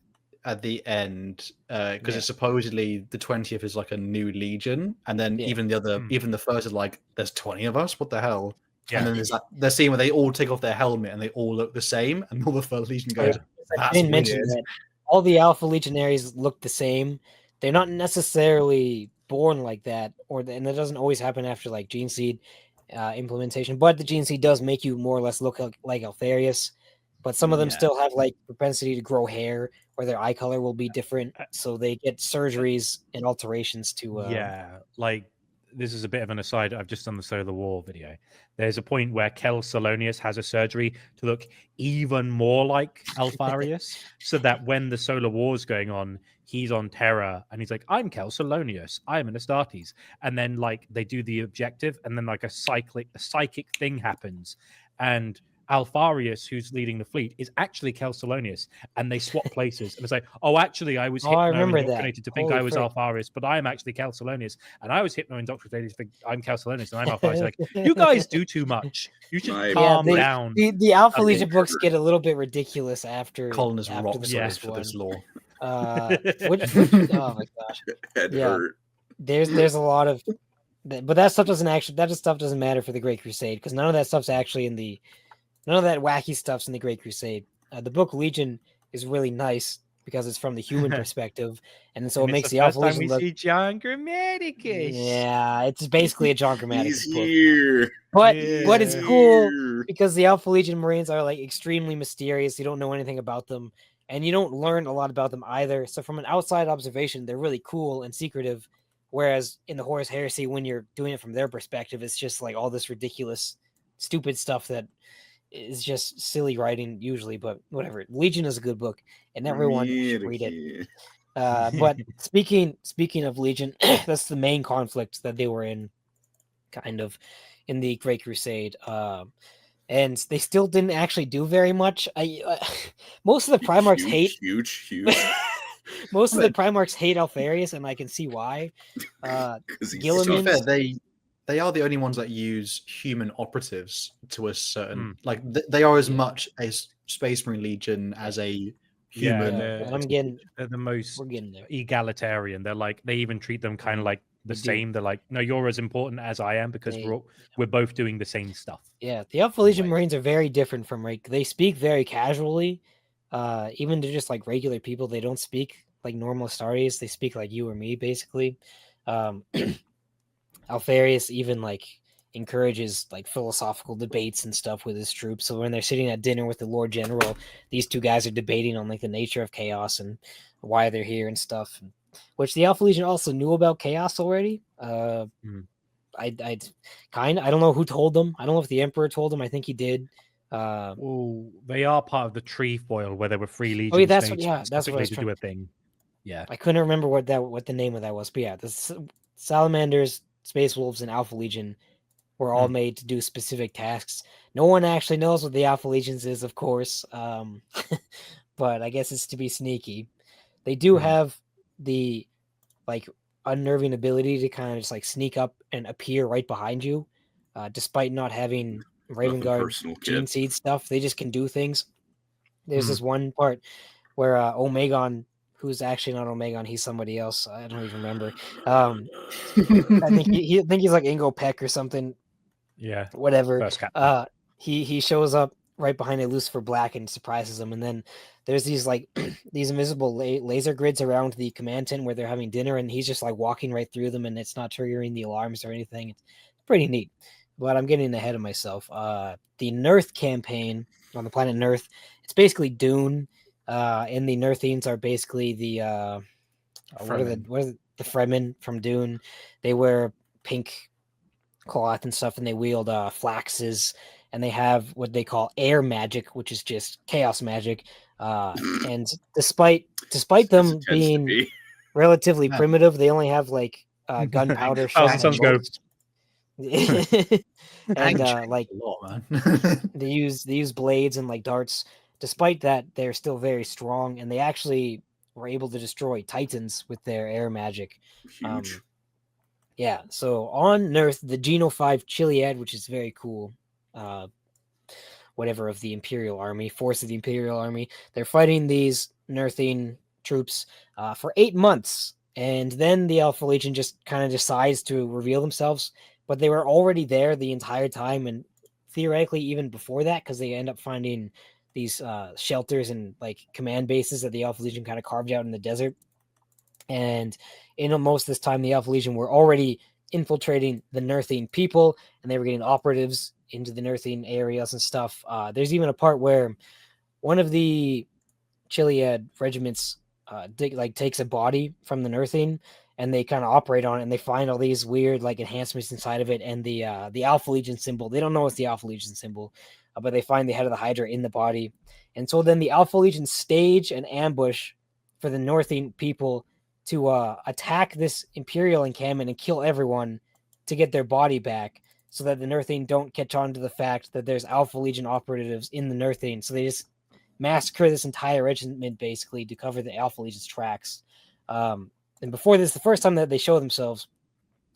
at the end because it's supposedly the 20th is like a new Legion, and then even the first is like, there's 20 of us. What the hell? And then there's that scene where they all take off their helmet and they all look the same, and all the First Legion goes, I didn't mention that all the Alpha Legionaries look the same. They're not necessarily born like that, and that doesn't always happen after like Gene Seed implementation. But the Gene Seed does make you more or less look like Alpharius. But some of them still have like propensity to grow hair, or their eye color will be different, so they get surgeries and alterations to. Like this is a bit of an aside. I've just done the Solar War video. There's a point where Kel Salonius has a surgery to look even more like Alpharius, so that when the Solar War is going on, he's on Terra and he's like, "I'm Kel Salonius. I'm an Astartes." And then like they do the objective, and then like a psychic thing happens, and Alpharius, who's leading the fleet, is actually Kel Salonius, and they swap places. And it's like, "Oh, actually, I was hypno-indoctrinated to think I was Alpharius, but I am actually Kel Salonius, and I was hypno-indoctrinated to think I'm Kel Salonius, and I'm Alpharius." Like, you guys do too much. You should calm down. The Alpha Legion books get a little bit ridiculous after. Colin is rock the solid for this lore. Oh my gosh! Hurt. There's a lot of, but that stuff doesn't matter for the Great Crusade, because none of that stuff's actually in the. None of that wacky stuff's in the Great Crusade. The book Legion is really nice because it's from the human perspective, and so it makes the Alpha Legion look. See John Grammaticus. Yeah, it's basically a John Grammaticus He's book. here. But it's cool because the Alpha Legion Marines are like extremely mysterious. You don't know anything about them, and you don't learn a lot about them either. So from an outside observation, they're really cool and secretive. Whereas in the Horus Heresy, when you're doing it from their perspective, it's just like all this ridiculous, stupid stuff that is just silly writing usually, but whatever. Legion is a good book, and everyone should read it. But speaking of Legion, that's the main conflict that they were in, kind of, in the Great Crusade. And they still didn't actually do very much. Most of the Primarchs hate. Huge. Most of the Primarchs hate Alpharius, and I can see why. Gilliman, they are the only ones that use human operatives to a certain like they are as much a Space Marine Legion as a human. They're the most egalitarian. They're like they even treat them kind of like the same. They're like, "No, you're as important as I am because we're both doing the same stuff." Yeah, the Alpha Legion Marines are very different from they speak very casually. Even to just like regular people, they don't speak like normal Astartes. They speak like you or me, basically. Alpharius even like encourages like philosophical debates and stuff with his troops. So when they're sitting at dinner with the Lord General, these two guys are debating on like the nature of chaos and why they're here and stuff, which the Alpha Legion also knew about chaos already. I don't know who told them. I don't know if the Emperor told them. I think he did. Well, they are part of the trefoil where there were 3 legions. Oh, yeah, that's made that's what I was specifically to do a thing. Yeah, I couldn't remember what the name of that was, but yeah, the Salamanders, Space Wolves, and Alpha Legion were all made to do specific tasks. No one actually knows what the Alpha Legions is, of course, but I guess it's to be sneaky. They do have the like unnerving ability to kind of just like sneak up and appear right behind you, despite not having Raven Guard gene seed stuff. They just can do things. There's this one part where Omegon, who's actually not Omegon, he's somebody else. I don't even remember. I think he's like Ingo Peck or something. Yeah, whatever. He shows up right behind a Lucifer Black and surprises him, and then there's these like these invisible laser grids around the command tent where they're having dinner, and he's just like walking right through them, and it's not triggering the alarms or anything. It's pretty neat. But I'm getting ahead of myself. The Nurth campaign on the planet Nurth, it's basically Dune. And the Nurthines are basically the what are the Fremen from Dune. They wear pink cloth and stuff, and they wield flaxes, and they have what they call air magic, which is just chaos magic. And despite them being relatively primitive, they only have like gunpowder shots. And like a lot, man. they use blades and like darts. Despite that, they're still very strong, and they actually were able to destroy Titans with their air magic. Huge. Yeah, so on Nurth, the Geno 5 Chiliad, which is very cool, whatever of the Imperial Army, force of the Imperial Army, they're fighting these Nurthine troops for 8 months, and then the Alpha Legion just kind of decides to reveal themselves, but they were already there the entire time, and theoretically even before that, because they end up finding these shelters and like command bases that the Alpha Legion kind of carved out in the desert. And in most of this time, the Alpha Legion were already infiltrating the Nurthine people, and they were getting operatives into the Nurthine areas and stuff. There's even a part where one of the Chiliad regiments takes a body from the Nurthine, and they kind of operate on it, and they find all these weird like enhancements inside of it, and the Alpha Legion symbol. They don't know it's the Alpha Legion symbol, but they find the head of the Hydra in the body. And so then the Alpha Legion stage an ambush for the Nurthine people to attack this Imperial encampment and kill everyone to get their body back, so that the Nurthine don't catch on to the fact that there's Alpha Legion operatives in the Nurthine. So they just massacre this entire regiment basically to cover the Alpha Legion's tracks. And before this, the first time that they show themselves,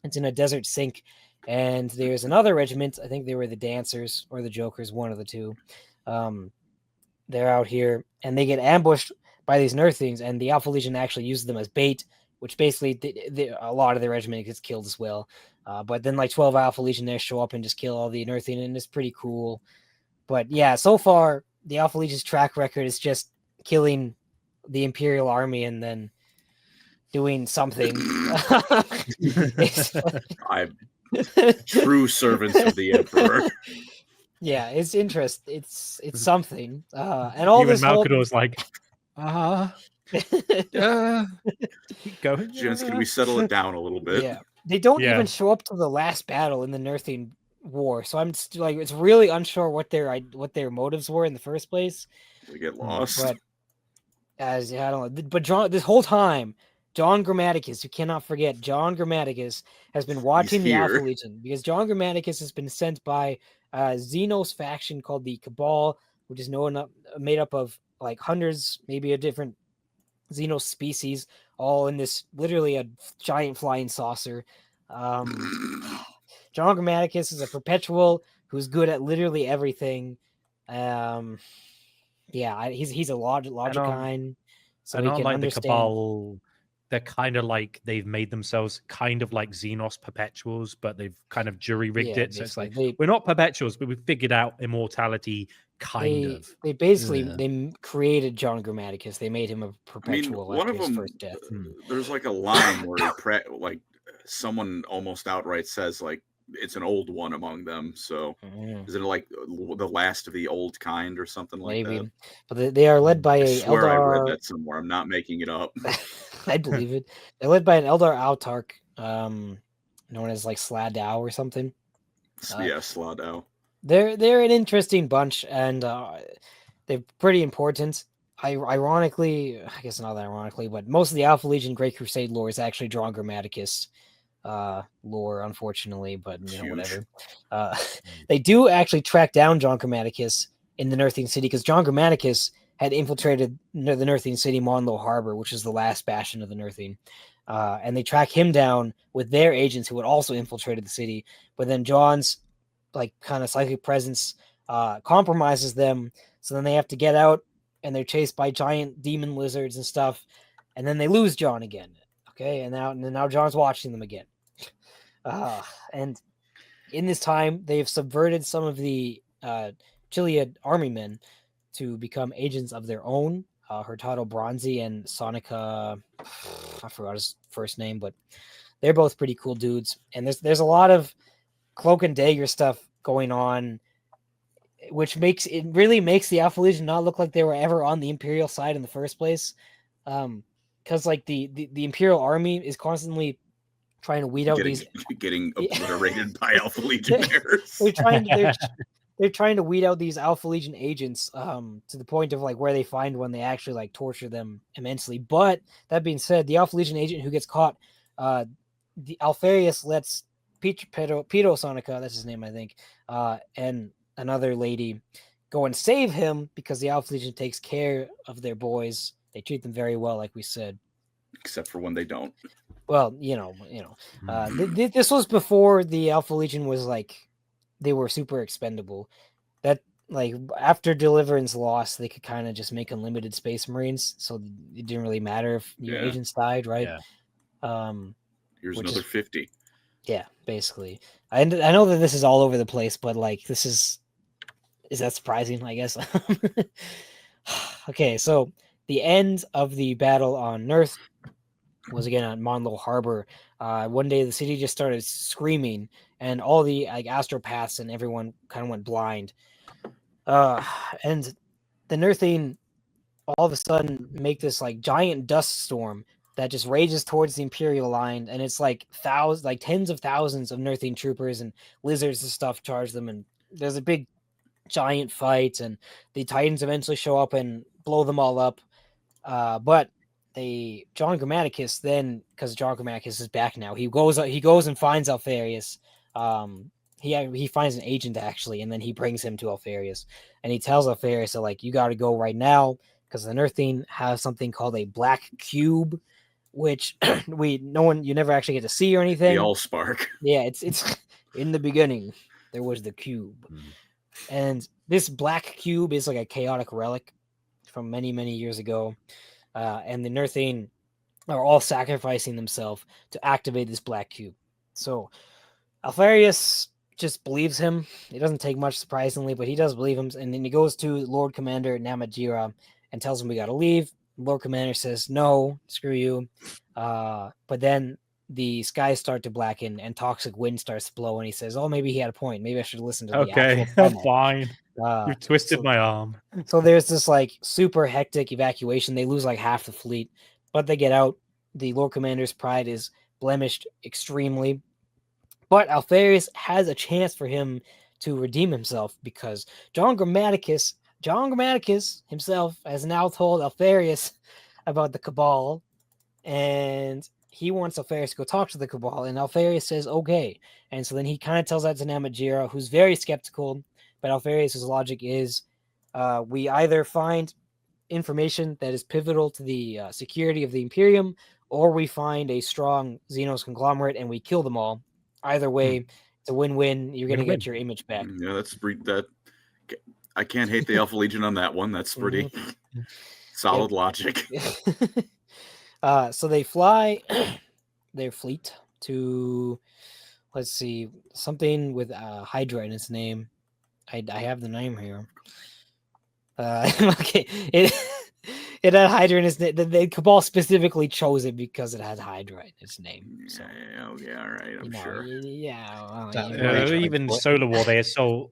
it's in a desert sink, and there's another regiment. I think they were the Dancers or the Jokers, one of the two. They're out here, and they get ambushed by these Nurthings, and the Alpha Legion actually uses them as bait, which basically a lot of the regiment gets killed as well. But then like 12 Alpha Legionnaires show up and just kill all the Nurthing, and it's pretty cool. But yeah, so far, the Alpha Legion's track record is just killing the Imperial Army and then doing something. I'm true servants of the Emperor. Yeah, it's interesting. It's something. And all even this Malcador's like, keep going. Gents, can we settle it down a little bit? Yeah, they don't even show up to the last battle in the Nurthing War, so I'm just, like, it's really unsure what their motives were in the first place. They get lost. But I don't know. But this whole time, John Grammaticus, you cannot forget, John Grammaticus has been watching the Alpha Legion, because John Grammaticus has been sent by Xenos faction called the Cabal, which is made up of like hundreds, maybe a different Xenos species, all in this literally a giant flying saucer. John Grammaticus is a perpetual who's good at literally everything. Yeah, he's a Logicine, so he can understand. The Cabal, they're kind of like, they've made themselves kind of like Xenos perpetuals, but they've kind of jury-rigged it. So it's like, we're not perpetuals, but we've figured out immortality, They created John Grammaticus. They made him a perpetual. One of them, first death. There's like a line where someone almost outright says, like, it's an old one among them. So Mm, is it like the last of the old kind or something like maybe, that? but they are led by I a swear I read Eldar. that somewhere. I'm not making it up. I believe it. They're led by an Eldar Autarch, known as like Sladow or something. Yeah, Sladow. They're an interesting bunch, and they're pretty important. Ironically, I guess not ironically, but most of the Alpha Legion Great Crusade lore is actually Drawn Grammaticus lore, unfortunately, but Huge. whatever. They do actually track down John Grammaticus in the Nerthine City, because John Grammaticus had infiltrated the Nerthine City, Monlo Harbor, which is the last bastion of the Nerthine. And they track him down with their agents who had also infiltrated the city. But then John's like kind of psychic presence compromises them. So then they have to get out, and they're chased by giant demon lizards and stuff. And then they lose John again. Okay. And now John's watching them again. And in this time, they've subverted some of the Chiliad army men to become agents of their own. Hurtado Bronzy and Sonica, I forgot his first name, but they're both pretty cool dudes. And there's a lot of cloak and dagger stuff going on, which really makes the Alpha Legion not look like they were ever on the Imperial side in the first place. Because like the Imperial army is constantly trying to weed out getting obliterated by Alpha Legionnaires. They're trying to weed out these Alpha Legion agents to the point of like where they find one, they actually like torture them immensely. But that being said, the Alpha Legion agent who gets caught, the Alfarius lets Pito Sonica, that's his name, I think, and another lady go and save him, because the Alpha Legion takes care of their boys. They treat them very well, like we said. Except for when they don't. Well, this was before the Alpha Legion was like, they were super expendable. That like after Deliverance lost, they could kind of just make unlimited Space Marines, so it didn't really matter if your agents died, right? Yeah. Here's another 50. Yeah, basically. I know that this is all over the place, but like is that surprising? I guess. Okay, so the end of the battle on Nerth was again at Monlo Harbor. One day the city just started screaming, and all the like astropaths and everyone kind of went blind. And the Nerthine all of a sudden make this like giant dust storm that just rages towards the Imperial line, and it's like tens of thousands of Nerthine troopers and lizards and stuff charge them, and there's a big giant fight, and the Titans eventually show up and blow them all up. But John Grammaticus then, because John Grammaticus is back now, he goes and finds Alfarius. He finds an agent actually, and then he brings him to Alfarius, and he tells Alfarius that like, you got to go right now, because the Nerthine have something called a black cube, which you never actually get to see or anything. The Allspark. Yeah, it's in the beginning there was the cube, and this black cube is like a chaotic relic from many years ago, and the Nerthine are all sacrificing themselves to activate this black cube. So Alfarius just believes him. It doesn't take much, surprisingly, but he does believe him, and then he goes to Lord Commander Namatjira and tells him we got to leave. Lord Commander says, no, screw you. But then the skies start to blacken and toxic wind starts to blow, and he says, oh, maybe he had a point. Maybe I should listen to the actual I'm fine. You twisted my arm. So there's this like super hectic evacuation. They lose like half the fleet, but they get out. The Lord Commander's pride is blemished extremely. But Alfarius has a chance for him to redeem himself, because John Grammaticus himself has now told Alfarius about the Cabal, and he wants Alfarius to go talk to the Cabal, and Alfarius says, okay. And so then he kind of tells that to Namatjira, who's very skeptical, but Alfarius' logic is, we either find information that is pivotal to the security of the Imperium, or we find a strong Xenos conglomerate and we kill them all. Either way, it's a win-win. You're going to get your image back. Yeah, that. I can't hate the Alpha Legion on that one. That's pretty solid logic. So they fly their fleet to, let's see, something with Hydra in its name. I have the name here. Okay, it had Hydra in its name. The Cabal specifically chose it because it had Hydra in its name. So, Yeah, okay, all right, I'm sure. Yeah. That you very know, true. Even Solar War, they assault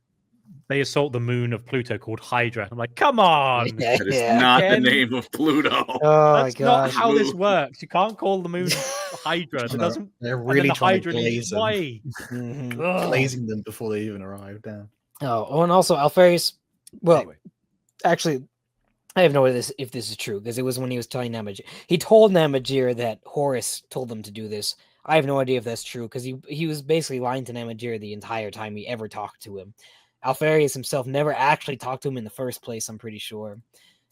the moon of Pluto called Hydra. I'm like, come on. yeah, That is yeah. not Again? the name of Pluto. Oh my That's not gosh. how this Moon. works. You can't call the moon Hydra. That No, doesn't. they're And then really the trying Hydra to needs glaze them. why? Mhm. Glazing them before they even arrive down. Oh, and also Alpharius. Well, Anyway. actually, I have no idea if this is true because it was when he was telling Namajir. He told Namajir that Horus told them to do this. I have no idea if that's true because he was basically lying to Namajir the entire time he ever talked to him. Alpharius himself never actually talked to him in the first place, I'm pretty sure.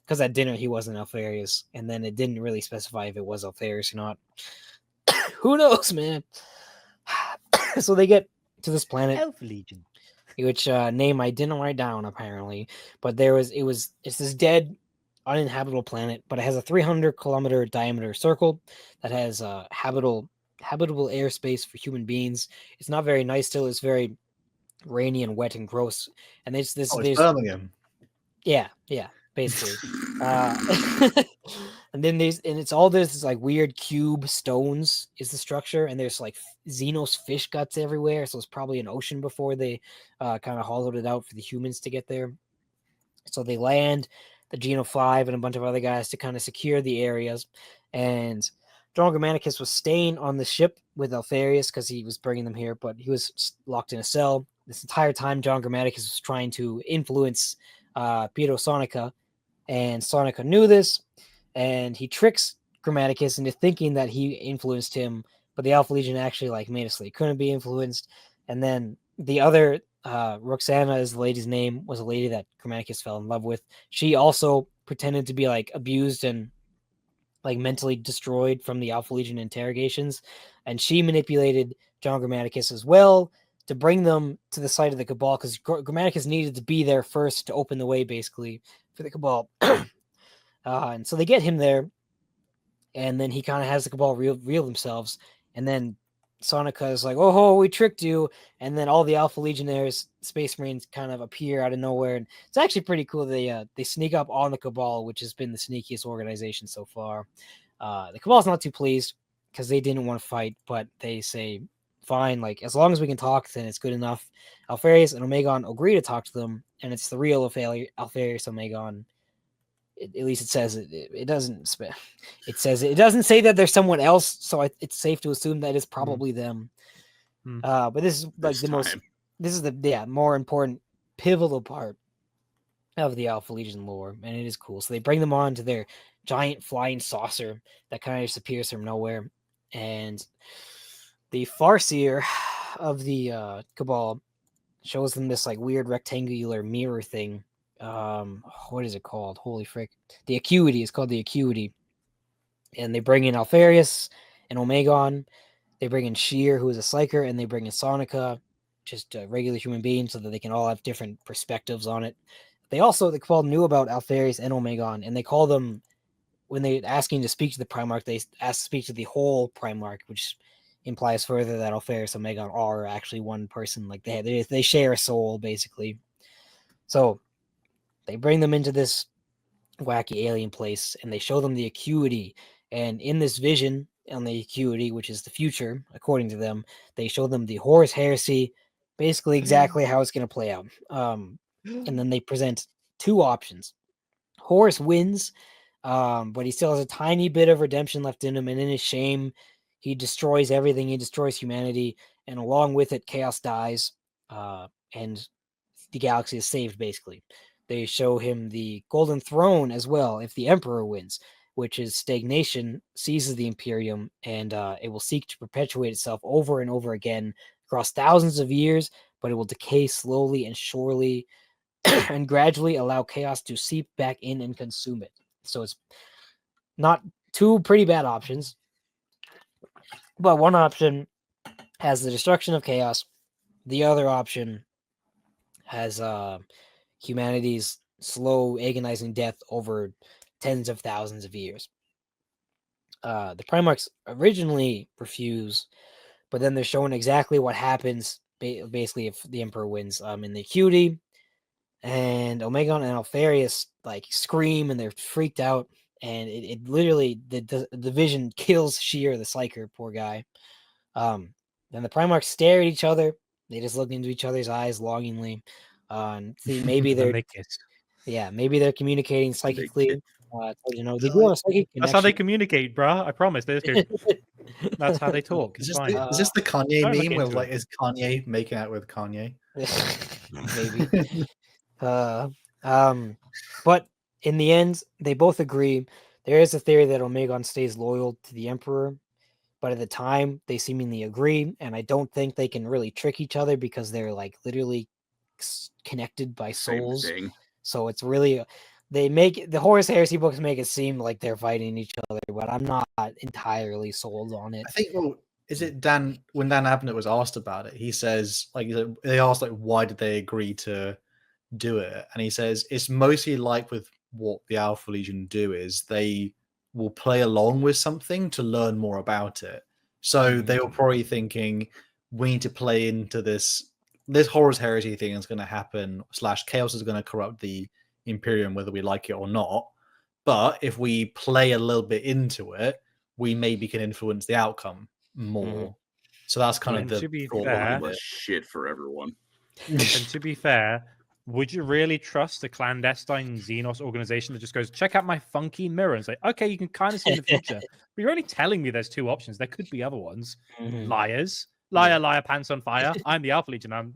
Because at dinner he wasn't Alpharius, and then it didn't really specify if it was Alpharius or not. Who knows, man? So they get to this planet, Elf Legion. which name I didn't write down apparently, but it's this dead, uninhabitable planet, but it has a 300-kilometer diameter circle that has habitable airspace for human beings. It's not very nice still. It's very rainy and wet and gross. And there's Birmingham. yeah, basically. And then it's all this like weird cube stones is the structure, and there's like Xenos fish guts everywhere. So it's probably an ocean before they kind of hollowed it out for the humans to get there. So they land the Geno 5 and a bunch of other guys to kind of secure the areas. And John Germanicus was staying on the ship with Alpharius because he was bringing them here, but he was locked in a cell. This entire time, John Germanicus was trying to influence Pietro Sonica, and Sonica knew this, and he tricks Germanicus into thinking that he influenced him, but the Alpha Legion actually like made it so he couldn't be influenced. And then the other Roxana is the lady's name, was a lady that Germanicus fell in love with. She also pretended to be like abused and like mentally destroyed from the Alpha Legion interrogations, and she manipulated John Germanicus as well to bring them to the site of the Cabal, because Germanicus needed to be there first to open the way basically for the Cabal. And so they get him there, and then he kind of has the Cabal reveal themselves, and then Sonica is like, "Oh, we tricked you," and then all the Alpha Legionnaires, Space Marines, kind of appear out of nowhere, and it's actually pretty cool. They sneak up on the Cabal, which has been the sneakiest organization so far. The Cabal's not too pleased because they didn't want to fight, but they say, "Fine, like as long as we can talk, then it's good enough." Alpharius and Omegon agree to talk to them, and it's the real Alpharius Omegon. At least it says it doesn't. It says it doesn't say that there's someone else, so it's safe to assume that it's probably them. But this is like this is the more important pivotal part of the Alpha Legion lore, and it is cool. So they bring them on to their giant flying saucer that kind of just appears from nowhere, and the Farseer of the Cabal shows them this like weird rectangular mirror thing. What is it called? Holy frick. The Acuity is called the Acuity. And they bring in Alpharius and Omegon. They bring in Sheer, who is a psyker, and they bring in Sonica, just a regular human being, so that they can all have different perspectives on it. The Cabal knew about Alpharius and Omegon, and they call them, when they asking to speak to the Primarch, they ask to speak to the whole Primarch, which implies further that Alpharius and Omegon are actually one person. Like they share a soul, basically. So they bring them into this wacky alien place, and they show them the Acuity. And in this vision on the Acuity, which is the future, according to them, they show them the Horus heresy, basically exactly how it's going to play out. And then they present two options. Horus wins, but he still has a tiny bit of redemption left in him, and in his shame, he destroys everything. He destroys humanity, and along with it, chaos dies, and the galaxy is saved, basically. They show him the Golden Throne as well if the Emperor wins, which is stagnation seizes the Imperium, and it will seek to perpetuate itself over and over again across thousands of years, but it will decay slowly and surely and gradually allow chaos to seep back in and consume it. So it's not two pretty bad options, but one option has the destruction of chaos. The other option has humanity's slow, agonizing death over tens of thousands of years. The Primarchs originally refuse, but then they're showing exactly what happens basically if the Emperor wins in the Acuity. And Omegon and Alpharius like scream and they're freaked out. and it literally the vision kills Sheer the Psyker, poor guy. Then the Primarchs stare at each other. They just look into each other's eyes longingly. And see, maybe And they're they kiss. maybe they're communicating psychically. You know, they do have a psychic connection. That's how they communicate, bruh. I promise. They just go, that's how they talk. Is It's this, fine. is this the Kanye Don't look meme where into like it. is Kanye making out with Kanye? Maybe. But in the end, they both agree. There is a theory that Omegon stays loyal to the Emperor, but at the time they seemingly agree, and I don't think they can really trick each other because they're like literally connected by Same souls. thing. So it's really they make the Horus Heresy books make it seem like they're fighting each other, but I'm not entirely sold on it. I think. Well, is it Dan? When Dan Abnett was asked about it, he says like they asked like why did they agree to do it, and he says it's mostly like with what the Alpha Legion do is they will play along with something to learn more about it. So they were probably thinking we need to play into this Horus Heresy thing is going to happen / chaos is going to corrupt the Imperium whether we like it or not. But if we play a little bit into it, we maybe can influence the outcome more. So that's kind of the to be thought fair, behind Much it. shit for everyone. And to be fair, would you really trust a clandestine Xenos organization that just goes, check out my funky mirror and say, okay, you can kind of see in the future, but you're only telling me there's 2 options. There could be other ones. Liars. Liar, pants on fire. I'm the Alpha Legion.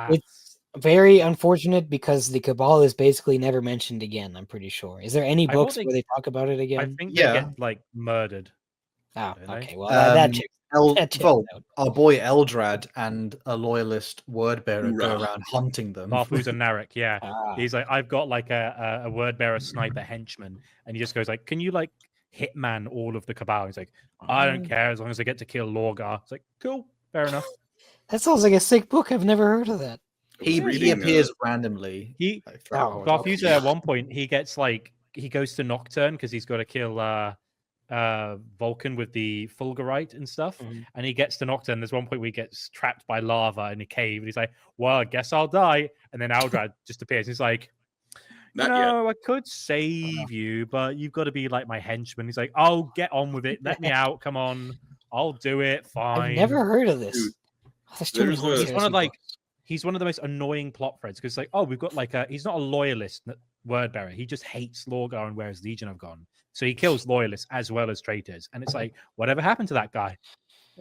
It's very unfortunate because the Cabal is basically never mentioned again, I'm pretty sure. Is there any I books thought where they talk about it I again? think they get like murdered. Oh, don't they? okay. Well, that checks. That checks Well, out. our boy Eldrad and a loyalist word bearer go Hoorah. around hunting them. Marfuz and Narek, yeah. Ah. He's like, I've got like a word bearer sniper henchman, and he just goes like, can you like hitman all of the Cabal? He's like, I don't care as long as I get to kill Lorgar. It's like, cool, fair enough. That sounds like a sick book. I've never heard of that. He appears randomly. He like, throughout Marfuz at one point he gets like he goes to Nocturne because he's got to kill Vulcan with the Fulgurite and stuff, and he gets to Nocturne. There's one point where he gets trapped by lava in a cave, and he's like, "Well, I guess I'll die." And then Aldrad just appears. He's like, Not "No, I could save you, but you've got to be like my henchman." He's like, "Oh, get on with it. Let me out. Come on, I'll do it. Fine." I've never heard of this. Dude, Oh, there's too many there's He's one Heresy of like books. he's one of the most annoying plot threads because like, oh, we've got like he's not a loyalist word bearer. He just hates Lorgar and where his Legion have gone. So he kills loyalists as well as traitors. And it's like, whatever happened to that guy?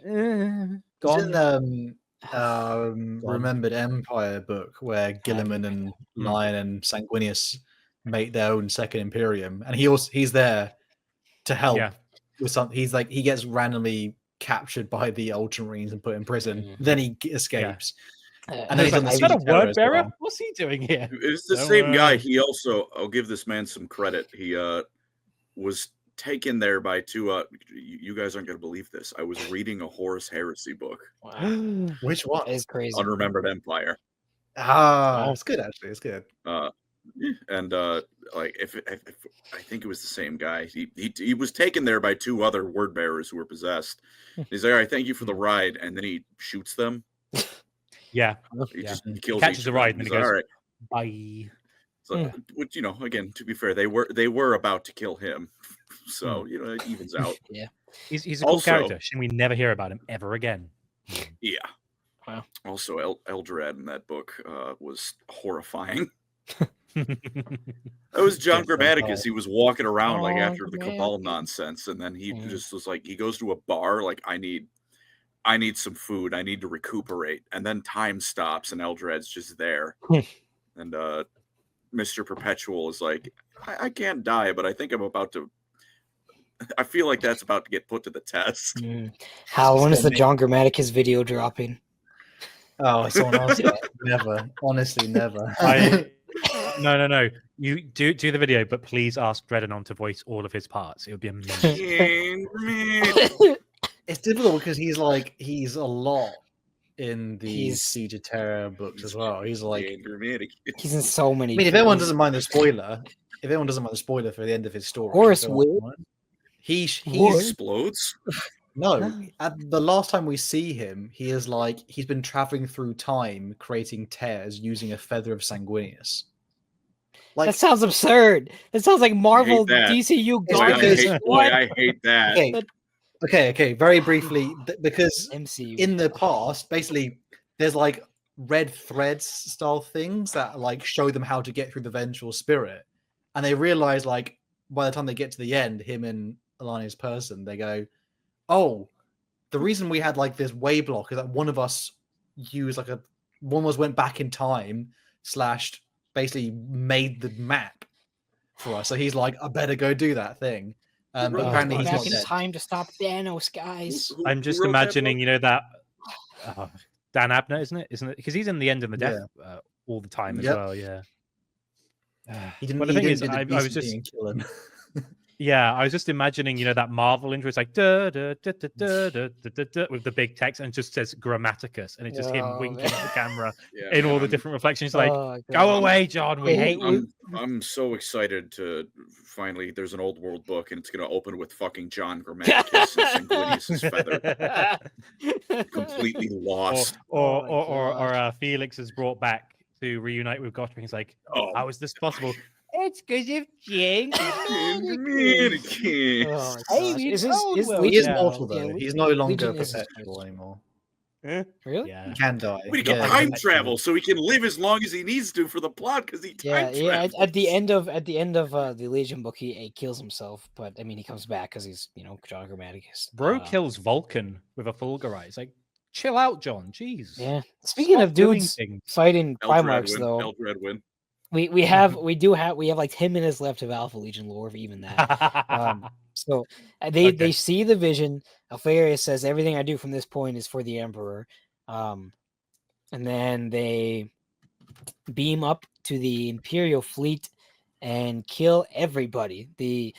Gone. Gone. Remembered Empire book where Gilliman and Lion and Sanguinius make their own second Imperium, and he's there to help with something. He's like he gets randomly captured by the Ultramarines and put in prison. Then he escapes. And then he's like, is that a word bearer? What's he doing here? It's the same guy. He also, I'll give this man some credit. He was taken there by 2. You guys aren't going to believe this. I was reading a Horus Heresy book. Wow. Which one? That is crazy. Unremembered Empire. It's good actually. It's good. And like if I think it was the same guy. He was taken there by 2 other word bearers who were possessed. He's like, all right, thank you for the ride, and then he shoots them. Yeah, he just kills. He catches the ride, and then he goes, all right. Bye. So, which again, to be fair, they were about to kill him, so it evens out. Yeah, he's a cool character, and we never hear about him ever again. Yeah. Wow. Also, Eldrad in that book was horrifying. That was John Grammaticus. He was walking around like after the Cabal nonsense, and then he just was like, he goes to a bar like, I need some food. I need to recuperate, and then time stops, and Eldrad's just there, and Mr. Perpetual is like, I can't die, but I think I'm about to. I feel like that's about to get put to the test. Hal, when is the John Grammaticus video dropping? Oh, someone else. Never. Honestly, never. No. You do the video, but please ask Dredanon to voice all of his parts. It would be amazing. It's difficult because he's a lot in the Siege of Terror books as well. He's like he's in so many. I mean, if anyone doesn't mind the spoiler, for the end of his story, Horus will. He explodes. No, at the last time we see him, he's been traveling through time, creating tears using a feather of Sanguinius. Like, that sounds absurd. That sounds like Marvel that. DCU It's garbage. because- What? I hate that. okay. Very briefly, because MCU. in the past, basically, there's like red threads style things that like show them how to get through the vengeful spirit, and they realize like by the time they get to the end, him and Alani's person, they go, "Oh, the reason we had like this way block is that one of us used like one of us went back in time / basically made the map for us." So he's like, "I better go do that thing." But apparently he's back not in dead. time to stop Thanos, guys. I'm just imagining, you know, that Dan Abner, isn't it? Because he's in the end of the death all the time as well. Yeah. He didn't. But the He thing didn't is, do the I was decent just thing and kill him. yeah, I was just imagining, you know, that Marvel intro. It's like da, da, da, da, da, da, da, da, with the big text, and it just says Grammaticus, and it's just him winking at the camera in all the different reflections. Like, go away, John. We hate you. I'm so excited to finally. There's an old world book, and it's going to open with fucking John Grammaticus and Sanguinius's feather. Completely lost. Or Felix is brought back to reunite with Gotrek. He's like, how is this possible? It's because of Jane. He is mortal though. He's no longer perpetual anymore. Really? Yeah. He can die. We got time travel, so he can live as long as he needs to for the plot because he time travels. At the end of the Legion book, he kills himself, but I mean he comes back because he's John Grammaticus. Bro kills Vulcan with a Fulgurite. Like, chill out, John. Jeez. Yeah. Speaking of dudes fighting Primarchs, though, Eldred win. we have like 10 minutes left of Alpha Legion lore, even that. So they see the vision. Alfarius says everything I do from this point is for the Emperor, and then they beam up to the Imperial fleet and kill everybody. The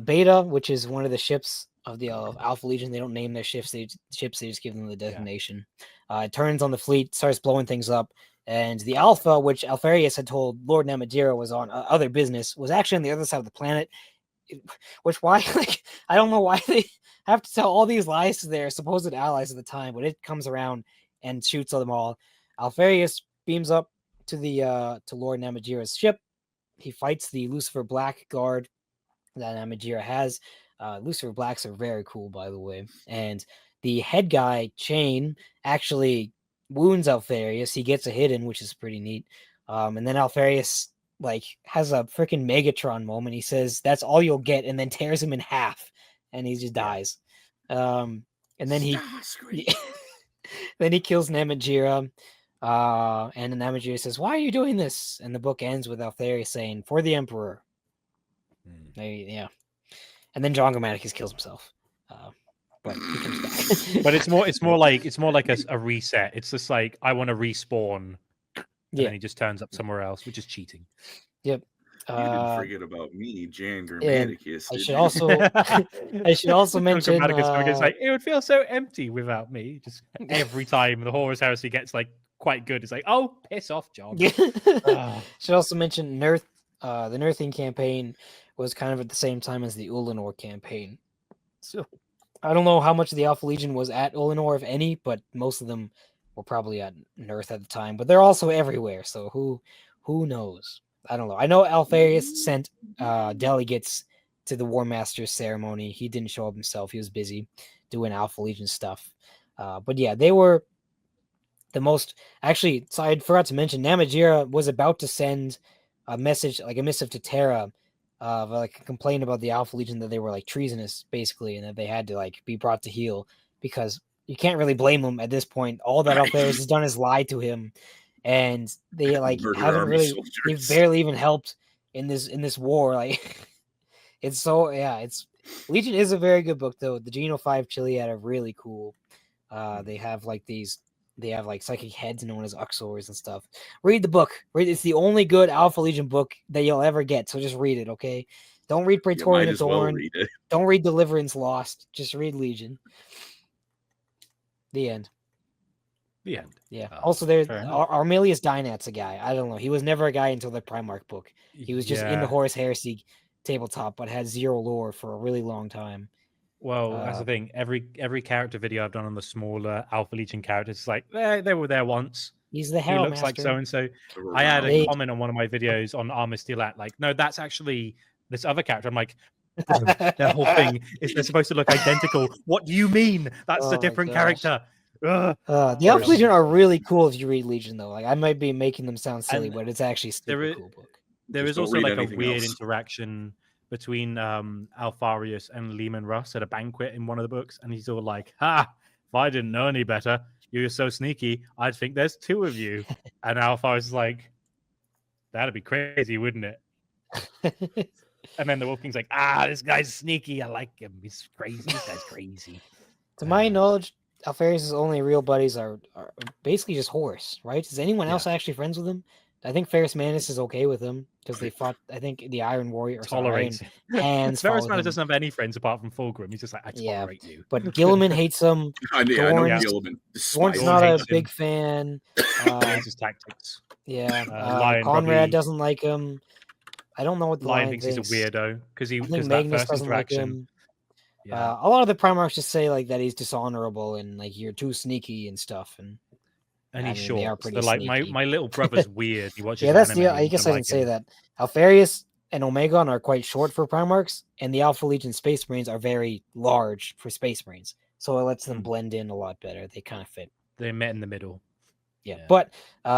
Beta, which is one of the ships of the Alpha Legion, they don't name their ships. They just give them the designation. It turns on the fleet, starts blowing things up. And the Alpha, which Alfarius had told Lord Namadira was on other business, was actually on the other side of the planet. I don't know why they have to tell all these lies to their supposed allies at the time, but it comes around and shoots them all. Alfarius beams up to to Lord Namadira's ship. He fights the Lucifer Black guard that Namadira has. Lucifer Blacks are very cool, by the way. And the head guy, Chain, actually wounds Alfarius. He gets a hit in, which is pretty neat. And then Alfarius has a freaking Megatron moment. He says, "That's all you'll get," and then tears him in half, and he just dies. And then then he kills Namadira. And then Namadira says, "Why are you doing this?" And the book ends with Alfarius saying, "For the Emperor." Yeah. And then John Grammaticus kills himself. But he comes back. But it's more like a reset. It's just like, I want to respawn. And then he just turns up somewhere else, which is cheating. Yep. You didn't forget about me, Jan Grammaticus. I should also mention Grammaticus like, it would feel so empty without me. Just every time the Horus Heresy gets quite good, it's like, oh, piss off, John. Should also mention the Nerthing campaign was kind of at the same time as the Ullanor campaign. So I don't know how much of the Alpha Legion was at Ullanor, if any, but most of them were probably at Nerth at the time. But they're also everywhere, so who knows? I don't know. I know Alfarius sent delegates to the War Master's ceremony. He didn't show up himself. He was busy doing Alpha Legion stuff. But yeah, they were the most... Actually, so I forgot to mention, Namadira was about to send a message, like a missive to Terra, a complaint about the Alpha Legion, that they were treasonous, basically, and that they had to be brought to heel, because you can't really blame them at this point. All that Alfarius has done is lie to him, and they haven't really, they've barely even helped in this war. It's so, yeah, it's Legion is a very good book though. The Geno 5 Chiliad are really cool. They have psychic heads known as Uxors and stuff. Read the book. It's the only good Alpha Legion book that you'll ever get. So just read it, okay? Don't read Praetorian Adorn. Don't read Deliverance Lost. Just read Legion. The end. The end. Yeah. Also, there's Armilius Dynat's a guy. I don't know. He was never a guy until the Primarch book. He was just in the Horus Heresy tabletop, but had zero lore for a really long time. Well, that's the thing. Every character video I've done on the smaller Alpha Legion characters is like, they were there once. He's the he Hell looks like Master. so and so. We're I had a They- comment on one of my videos on Armor Steelat, like, no, that's actually this other character. I'm like, their whole thing is they're supposed to look identical. What do you mean? That's Oh a my different gosh. character. Ugh. The Alpha Legion are really cool if you read Legion, though. Like I might be making them sound silly, And but it's actually a there super is- cool book. There Just is don't also read like a anything weird else. interaction between Alfarius and Lehman Russ at a banquet in one of the books, and he's all like, "Ha! If I didn't know any better, you're so sneaky. I'd think there's two of you." And Alfarius is like, "That'd be crazy, wouldn't it?" And then the Wolf King's like, this guy's sneaky. I like him. He's crazy. This guy's crazy. To my knowledge, Alfarius' only real buddies are basically just Horus, right? Is anyone else actually friends with him? I think Ferrus Manus is okay with him because they fought, I think, the Iron Warrior or Tolerates Iron him. Hands. Ferrus followed Manus him. doesn't have any friends apart from Fulgrim. He's just like, I Yeah, tolerate you. But Gilliman hates him. I know Dorn's- Gilliman. Dorn's Despises not him. a hates him. big fan. Hates his tactics. Yeah, Lion Conrad probably- doesn't like him. I don't know what the Lion Lion thinks he's a weirdo because I think that Magnus first doesn't like interaction. him. Yeah. A lot of the Primarchs just say like that he's dishonorable and like you're too sneaky and stuff. And And I he's mean, they are short. pretty So, like sneaky. my little brother's weird. He watches. yeah, that's anime the. and I guess I like can say him. that Alfarius and Omegon are quite short for Primarchs, and the Alpha Legion Space Marines are very large for Space Marines. So it lets them blend in a lot better. They kind of fit. They met in the middle. Yeah, Yeah. but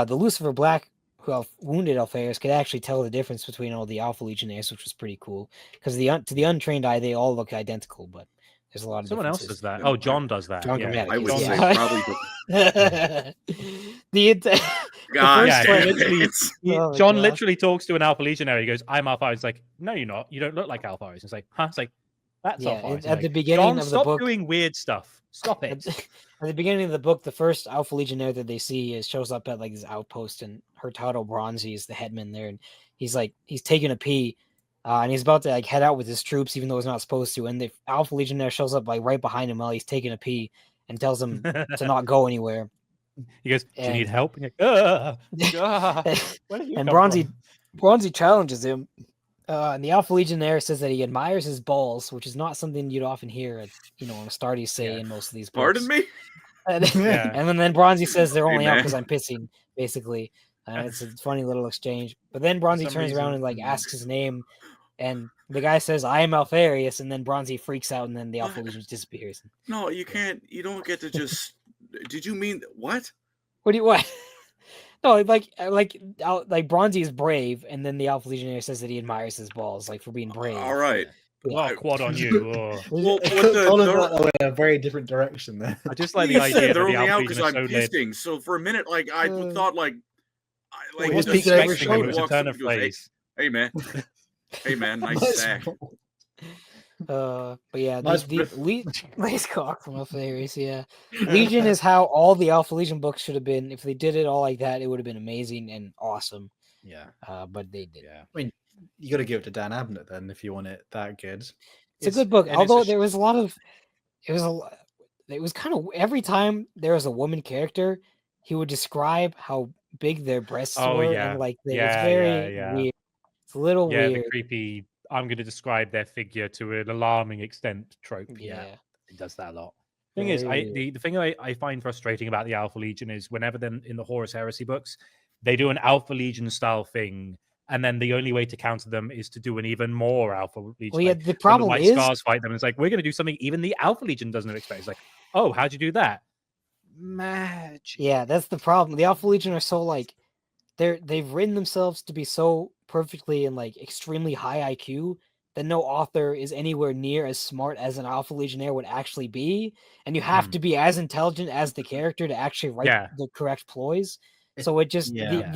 the Lucifer Black, who wounded Alfarius, could actually tell the difference between all the Alpha Legionnaires, which was pretty cool. Because to the untrained eye, they all look identical, but there's a lot of Someone else differences. does that. Oh, John does that. John yeah. Grammaticus, I would John say does- probably God, yeah, damn he literally, it. Oh my John gosh. literally talks to an Alpha Legionary. He goes, "I'm Alpha." He's like, "No, you're not. You don't look like Alpha." It's like, "Huh?" It's like, "That's Yeah, Alpha." at the beginning John, of the stop book- doing weird stuff. Stop At it. the beginning of the book, the first Alpha Legionnaire that they see shows up at like this outpost, and Hurtado Bronzy is the headman there, and he's taking a pee, and he's about to like head out with his troops, even though he's not supposed to. And the Alpha Legionnaire shows up like right behind him while he's taking a pee, and tells him to not go anywhere. He goes, "Do you need And- help?" And you're like, where did you And come Bronzy from?" Bronzy challenges him. And the Alpha Legionnaire says that he admires his balls, which is not something you'd often hear, on Astartes say in most of these books. Pardon me? And, Yeah. and then Bronzy says they're Hey, only out man. because I'm pissing, basically. It's a funny little exchange. But then Bronzy some turns around reason- and like asks his name, and the guy says, "I am Alfarius," and then Bronzy freaks out, and then the Alpha What? Legion disappears. No, you can't. You don't get to just. Did you mean what? What do you what? No, like Bronzy is brave, and then the Alpha Legionnaire says that he admires his balls, like for being brave. All right. Well, quad on you. Oh. Well, Colin went in a very different direction there. I just like the You idea said that they're the only Alpha out Legion because are I'm so led. pissing. So for a minute, like I thought, like He He was was peeking over his expecting him. It was a shoulder. turn of Goes, hey, phrase. hey man, hey man, nice Nice sack. ball. But yeah, Nice the riff. Nice cock from Alfarius, yeah. Legion is how all the Alpha Legion books should have been. If they did it all like that, it would have been amazing and awesome. Yeah. But they did. Yeah. You got to give it to Dan Abnett then if you want it that good. It's a good book, and it's although a there was a lot of it was kind of every time there was a woman character, he would describe how big their breasts Oh, were, yeah. and like it's Yeah, very yeah. weird. It's a little Yeah, weird. the creepy. I'm going to describe their figure to an alarming extent trope. Yeah. It does that a lot. Thing is, Very the thing I find frustrating about the Alpha Legion is whenever then in the Horus Heresy books, they do an Alpha Legion style thing, and then the only way to counter them is to do an even more Alpha Legion. Well, yeah, like, the when problem White is Scars fight them. It's like we're going to do something even the Alpha Legion doesn't expect. It's like, oh, how'd you do that? Magic. Yeah, that's the problem. The Alpha Legion are so like they've written themselves to be so perfectly and like extremely high IQ that no author is anywhere near as smart as an Alpha Legionnaire would actually be, and you have to be as intelligent as the character to actually write Yeah. the correct ploys. So it just Yeah.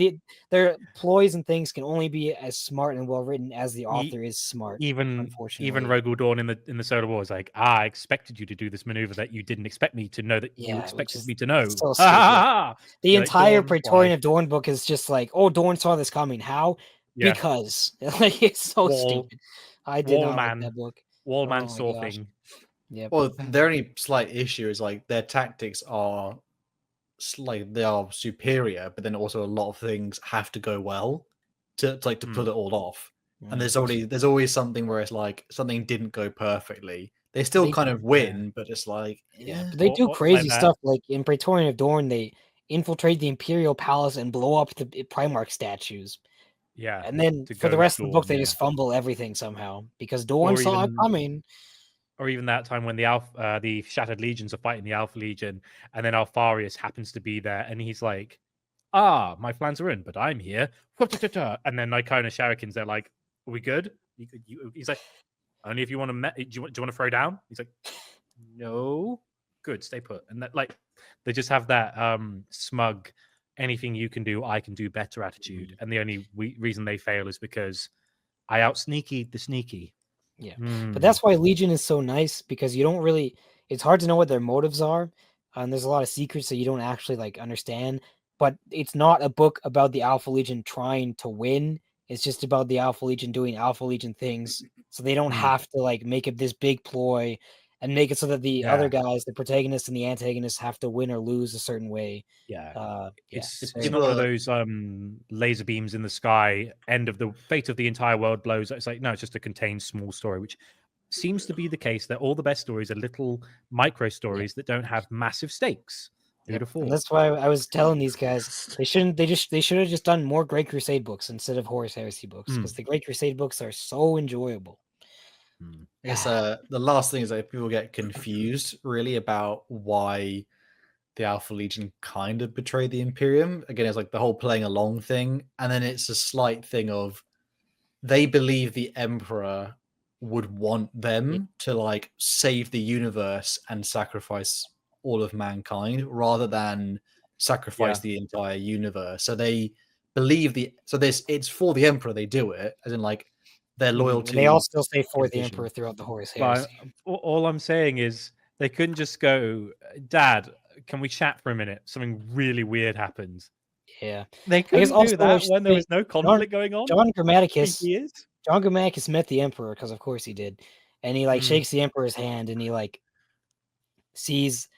their ploys and things can only be as smart and well written as the author is smart. Even Unfortunately. Rogel Dawn in the Solar War is like, I expected you to do this maneuver that you didn't expect me to know that Yeah, you which expected is me to know. so Ha, stupid. ha, ha. The You're like, entire Dawn, Praetorian why? of Dorn book is just like, oh, Dorn saw this coming. How? Yeah. Because like it's so Wall- stupid. I did not like Wallman. that book. Wallman Oh saw my gosh. thing. Yeah. Well, their only slight issue is like their tactics are like they are superior, but then also a lot of things have to go well to pull it all off. And there's always something where it's like something didn't go perfectly. They still They- kind of win, but it's like Yeah, but they do What- crazy like that. stuff. Like in Praetorian of Dorn, they infiltrate the Imperial Palace and blow up the Primarch statues. Yeah. And then to for the go rest of the book, they Dawn, just fumble everything somehow because Dawn Or saw it even- coming. Or even that time when the Shattered Legions are fighting the Alpha Legion, and then Alfarius happens to be there, and he's like, my plans are in, but I'm here. And then Nikaea and Shurikens, they're like, are we good? He's like, only if you want to, do you want to throw down? He's like, no. Good, stay put. And that, like, they just have that smug, anything you can do, I can do better attitude. And the only reason they fail is because I out-sneaky the sneaky. Yeah, but that's why Legion is so nice, because you don't really, it's hard to know what their motives are, and there's a lot of secrets that you don't actually like understand. But it's not a book about the Alpha Legion trying to win. It's just about the Alpha Legion doing Alpha Legion things, so they don't have to like make it this big ploy and make it so that the other guys, the protagonists and the antagonists, have to win or lose a certain way. It's not one of those laser beams in the sky, end of the fate of the entire world blows. It's like, no, it's just a contained small story, which seems to be the case, that all the best stories are little micro stories that don't have massive stakes. Beautiful. And that's why I was telling these guys they should have just done more Great Crusade books instead of Horus Heresy books, because the Great Crusade books are so enjoyable. I guess the last thing is that people get confused really about why the Alpha Legion kind of betrayed the Imperium. Again, it's like the whole playing along thing, and then it's a slight thing of they believe the Emperor would want them to like save the universe and sacrifice all of mankind rather than sacrifice the entire universe. So they believe it's for the Emperor they do it, as in like their loyalty. They all still stay for the Emperor throughout the Horus Heresy. All I'm saying is they couldn't just go, Dad, can we chat for a minute? Something really weird happened. Yeah. They couldn't do that when there was no conflict going on. John Grammaticus met the Emperor, because of course he did. And he like shakes the Emperor's hand, and he like sees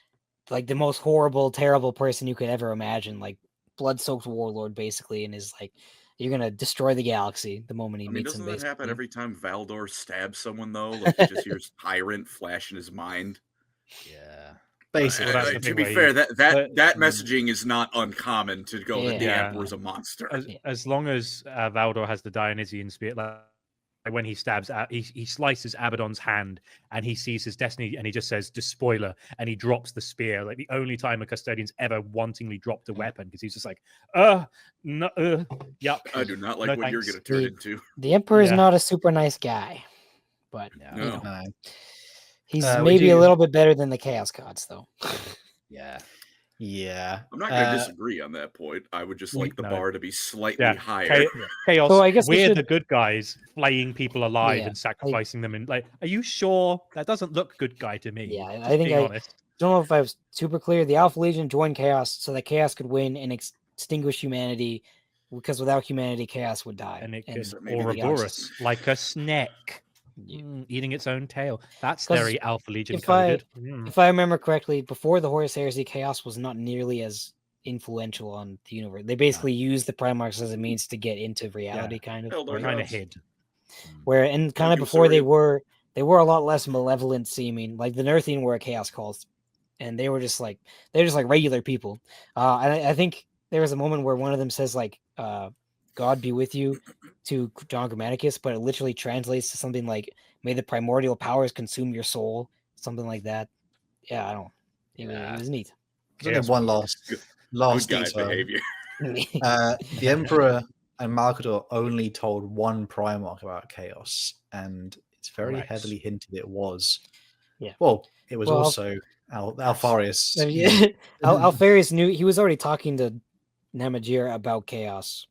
like the most horrible, terrible person you could ever imagine, like blood-soaked warlord basically, and is like, you're gonna destroy the galaxy the moment he meets him. Doesn't that happen every time Valdor stabs someone though? Like he just hears Tyrant flash in his mind. Yeah. Basically, to be fair, that messaging is not uncommon to go that the Emperor's a monster. As long as Valdor has the Dionysian spirit, like when he stabs, he slices Abaddon's hand, and he sees his destiny, and he just says "despoiler," and he drops the spear. Like the only time a custodian's ever wantingly dropped a weapon, because he's just like, no, yup. I do not like what you're going to turn into. The Emperor is not a super nice guy, but he's maybe a little bit better than the Chaos Gods, though. Yeah. I'm not going to disagree on that point. I would just like the bar to be slightly higher. Chaos. So I guess we're the good guys, flaying people alive and sacrificing them. And like, are you sure? That doesn't look good guy to me. Yeah, I think honest. Don't know if I was super clear. The Alpha Legion joined Chaos so that Chaos could win and extinguish humanity, because without humanity, Chaos would die. And it could Ouroboros, like a snake. Eating its own tail. That's very Alpha Legion coded. If I remember correctly, before the Horus Heresy, Chaos was not nearly as influential on the universe. They basically used the Primarchs as a means to get into reality, kind of. Kind of hid. Before they were a lot less malevolent seeming. Like the Nerthian were a Chaos cult, and they're just like regular people. And I think there was a moment where one of them says like, God be with you to John Grammaticus, but it literally translates to something like, may the primordial powers consume your soul, something like that. Yeah, I don't know. It was neat. One last detail. Behavior. The Emperor and Malcador only told one Primarch about Chaos, and it's very heavily hinted it was. Yeah. Well, it was also Alfarius. Alfarius knew, he was already talking to Namajir about Chaos.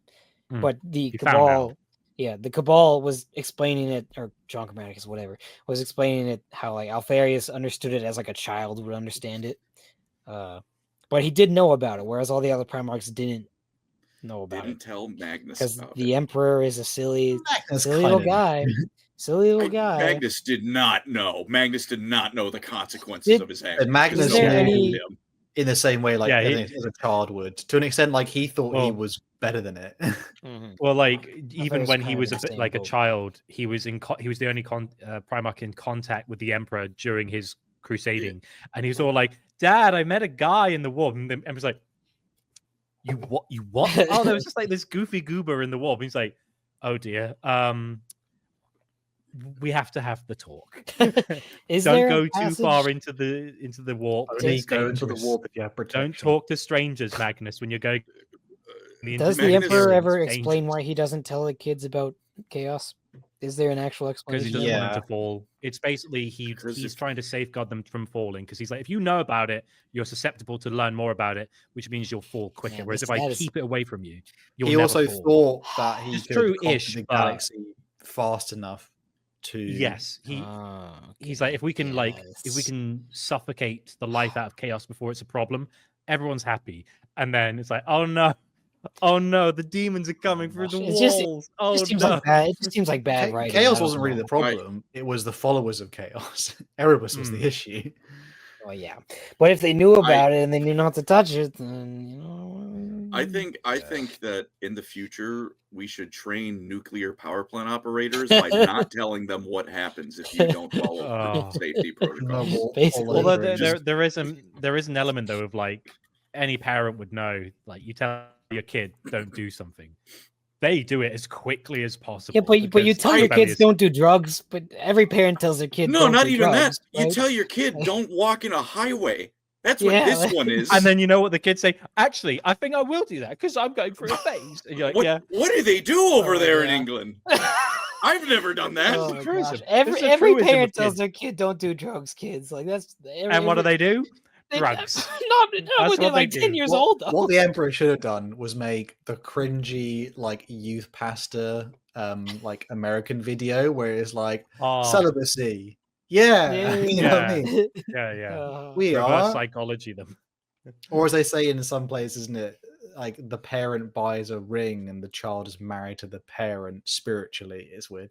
But the Cabal, the Cabal was explaining it, or John Grammaticus, whatever, was explaining it how like Alfarius understood it as like a child would understand it. But he did know about it, whereas all the other Primarchs didn't know about it. Didn't tell Magnus because about the it. Emperor is a silly little guy. Silly little guy. Magnus did not know. Magnus did not know the consequences of his actions. Magnus knew in the same way, like as a child would, to an extent, like he thought he was better than it. Well, like even when he was a child, he was the only Primarch in contact with the Emperor during his crusading, and he was all like, "Dad, I met a guy in the war," and the Emperor's like, You what? You what? Oh, there was just like this goofy goober in the warp. He's like, oh dear. We have to have the talk. Don't go too far into the warp. Only It's go into the dangerous. warp if you have protection. Don't talk to strangers, Magnus, when you're going. Does the Magnus Emperor is ever dangerous. explain why he doesn't tell the kids about chaos? Is there an actual Because he explanation? doesn't want them to fall. It's basically Because he's if- trying to safeguard them from falling. Because he's like, if you know about it, you're susceptible to learn more about it, which means you'll fall quicker. Yeah, Whereas this- if I that is- keep it away from you, you'll He never also fall. thought that he It's could true-ish, conquer the but- galaxy fast enough to. Yes, he's like, if we can if we can suffocate the life out of chaos before it's a problem, everyone's happy. And then it's like, oh no, the demons are coming through the It's just- walls. It Oh just seems no. like bad. It just seems like bad writing. I Chaos don't wasn't really know. the problem. It was the followers of Chaos. Erebus was the issue. Oh yeah, but if they knew about it and they knew not to touch it, then you know. I think that in the future we should train nuclear power plant operators by not telling them what happens if you don't follow Oh. safety protocols. Basically. Although Just- there is an element though of like any parent would know, like you tell your kid don't do something, they do it as quickly as possible. Yeah, but you because tell your rebellious- kids don't do drugs, but every parent tells their kid No, don't not do even drugs, that. You right? tell your kid don't walk in a highway. That's what Yeah, this like- one is. And then you know what the kids say? Actually, I think I will do that because I'm going through a phase. And you're like, what, yeah. what do they do over Oh, there in yeah. England? I've never done that. Oh It's a my truism. gosh. Every It's a every truism parent of tells kids. their kid don't do drugs, kids. Like that's And what do they do? they- Drugs. not That's when what they're they like do. 10 years old though. What the Emperor should have done was make the cringy like youth pastor like American video where it's like Oh, celibacy. Yeah, you know what I Yeah. mean? yeah. We Reverse are, psychology them. or as they say in some places, isn't it? Like the parent buys a ring and the child is married to the parent spiritually. It's weird,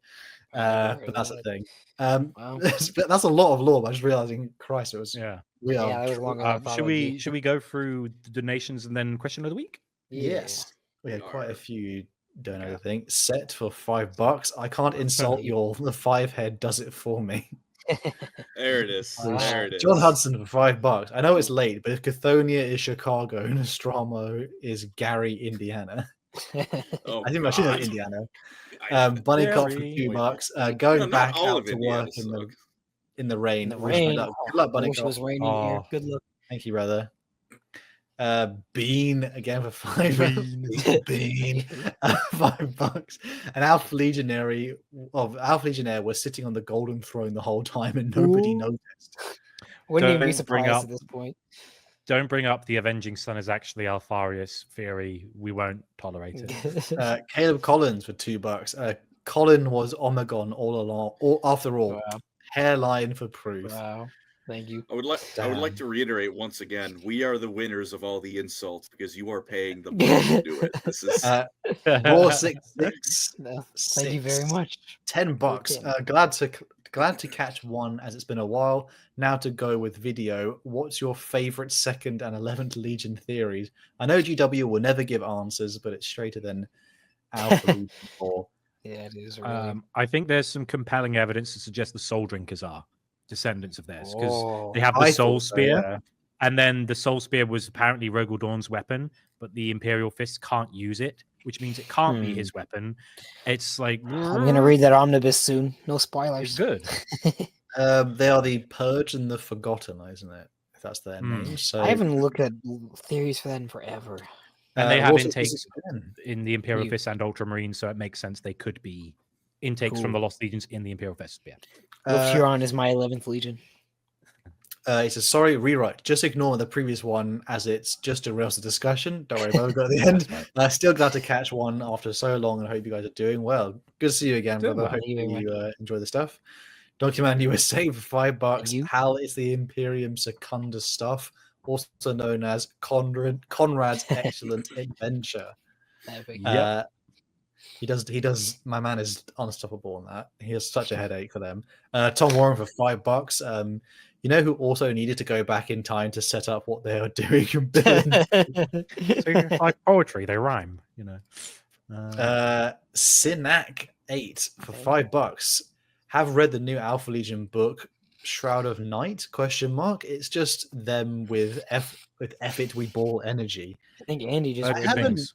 but that's the thing. Wow. But that's a lot of law. But I'm just realizing, Christ, it was Yeah. we are. Yeah, that was longer than I thought Should it would be. we go through the donations and then question of the week? Yes, we had quite a Arr. few donor thing set for $5. I can't insult your the 5 head does it for me. There it is. There it is. John Hudson for $5. I know it's late, but if Cathonia is Chicago and Nostromo is Gary, Indiana, Oh, I think I should know God. Indiana. I- Bunny Yeah, Cop for we- $2. Going No, not back all out of to Indiana work sucks. in the rain. The Wish me rain. luck. Good luck, I Bunny wish it Cop. was raining here. Oh. Good luck. Thank you, brother. Bean again for Bean. $5. An Alpha Legionary of Alpha Legionnaire was sitting on the golden throne the whole time and nobody Ooh. noticed. Wouldn't even be Don't bring surprised up- at this point. Don't bring up the avenging son is actually Alfarius theory. We won't tolerate it. Caleb Collins for $2. Colin was Omegon all along. After all, Wow. hairline for proof. Wow. Thank you. I would like to reiterate once again, we are the winners of all the insults because you are paying the money to do it. This is Raw 6 No, thank you very much. $10. Okay. Glad to catch one as it's been a while. Now to go with video. What's your favorite 2nd and 11th Legion theories? I know GW will never give answers, but it's straighter than Alpha Legion 4. Yeah, it is really. I think there's some compelling evidence to suggest the Soul Drinkers are descendants of theirs because Oh. they have the I Soul thought so, Spear, yeah. and then the Soul Spear was apparently Rogel Dawn's weapon, but the Imperial Fist can't use it, which means it can't be his weapon. It's like I'm gonna read that omnibus soon. No It's spoilers. good. They are the Purge and the Forgotten, isn't it? If that's their name. So I haven't looked at theories for that in forever. And they have what's it- intakes what's it been? in the Imperial You- Fist and Ultramarines, so it makes sense they could be intakes from Cool. the Lost Legions in the Imperial Fist. Yeah. Wolf Huron is my 11th Legion. It says, sorry, rewrite. Just ignore the previous one as it's just derails the discussion. Don't worry about it. Go at the end. Still glad to catch one after so long and hope you guys are doing well. Good to see you again, Doing brother. well. Hope Thank you very you enjoy the stuff. Document USA for $5. you. Hal is the Imperium Secundus stuff, also known as Conrad's Excellent Adventure. Epic. He does. My man is unstoppable on that. He has such a headache for them. Tom Warren for $5. You know who also needed to go back in time to set up what they are doing in Billings? So it's like poetry, they rhyme, you know. Sinak 8 for $5. Have read the new Alpha Legion book. Shroud of Night? ? It's just them with F it we ball energy. I think Andy just I read haven't- things.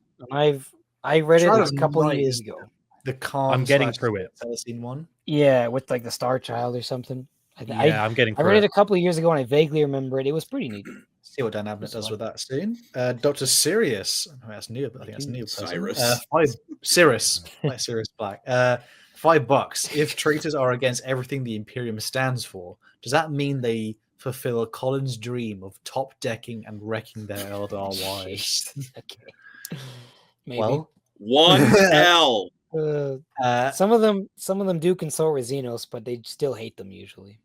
I read Shroud it of a couple of Night years is ago. The calm. I'm getting through it. Celestine one. Yeah, with like the Star Child or something. Yeah, I'm getting I through read it it. a couple of years ago and I vaguely remember it. It was pretty neat. See what Dynamic does with that soon. Dr. Sirius. Oh, that's new. I think that's new. Cyrus. Cirrus. Like Sirius Black. $5. If traitors are against everything the Imperium stands for, does that mean they fulfill Colin's dream of top decking and wrecking their Eldar wives? Okay. Maybe. Well, 1L. Some of them do consort with Xenos, but they still hate them usually.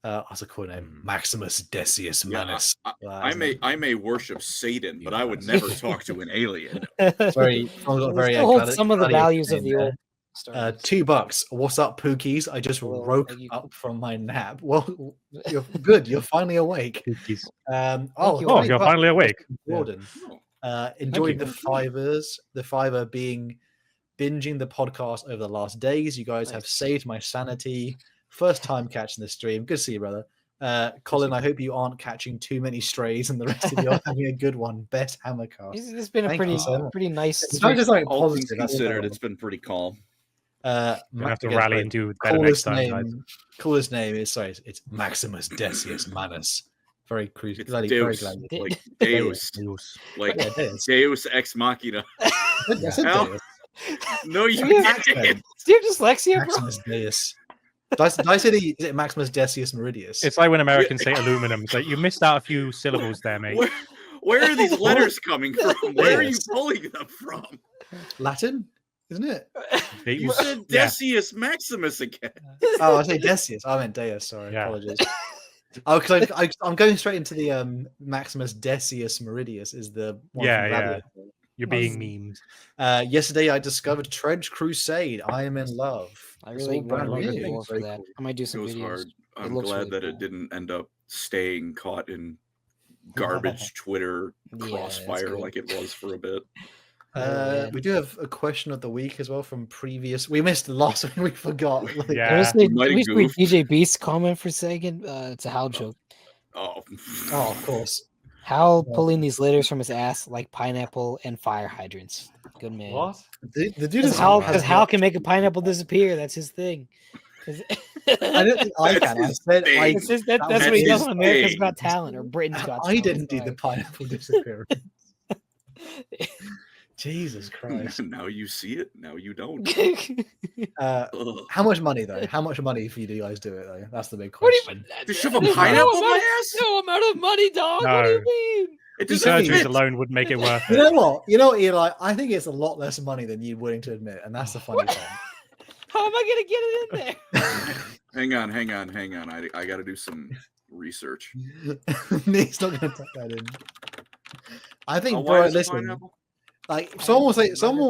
That's a cool name. Maximus Decius Yeah, Manus. I may worship Satan, but I would never talk to an alien. Very, They hold some of the values of the old. $2. What's up, Pookies? I just woke up from my nap. Well, you're good. You're finally awake. Pookies. $20 you're finally awake. Jordan. Enjoyed the fivers. The fiver being binging the podcast over the last days. You guys have saved my sanity. First time catching the stream. Good to see you, brother. Colin, I hope you aren't catching too many strays and the rest of you are having a good one. Best hammercast. It's been a pretty nice. It's not just like All things positive. that's considered, fine. it's been pretty calm. Gonna have to rally and do better next time, guys. Coolest name is it's Maximus Decius Manus. Very crucial. It's Very Deus, glad. like Deus, like Deus Ex Machina. Hell, no, you didn't. Do you have dyslexia, bro? Maximus Deus. Did I say is it Maximus Decius Meridius? It's like when Americans say aluminum. It's like you missed out a few syllables there, mate. Where are these letters coming from? Where are you pulling them from? Latin, isn't it? You said Decius Maximus again. Oh, I say Decius. I meant Deus. Sorry, apologies. Oh, because I'm going straight into the Maximus Decius Meridius is the one from Gladiator. You're being memed. Yesterday I discovered Trench Crusade. I am in love. I really want to read more for that. I might do some videos. Hard. I'm glad that it didn't end up staying caught in garbage Twitter crossfire like it was for a bit. We do have a question of the week as well from previous. We missed the last week. We forgot. Can we read DJ Beast's comment for a second? It's a Hal joke. Oh, of course. Hal pulling these litters from his ass like pineapple and fire hydrants. Good man. What? The dude is because Hal can make a pineapple disappear. That's his thing. I don't think I can. I said that's what he does on America's Got Talent or Britain's Got Talent. I didn't do the pineapple disappearance. Jesus Christ. Now you see it. Now you don't. How much money, though? How much money for you do you guys do it, though? That's the big question. To shove a pineapple in my ass? No amount of money, dog. No. What do you mean? The surgeries alone would make it worth You it. know what, Eli? I think it's a lot less money than you're willing to admit, and that's the funny thing. How am I gonna get it in there? Hang on. I got to do some research. He's not going to tuck that in. I think, why bro, is it listen. pineapple? Like someone will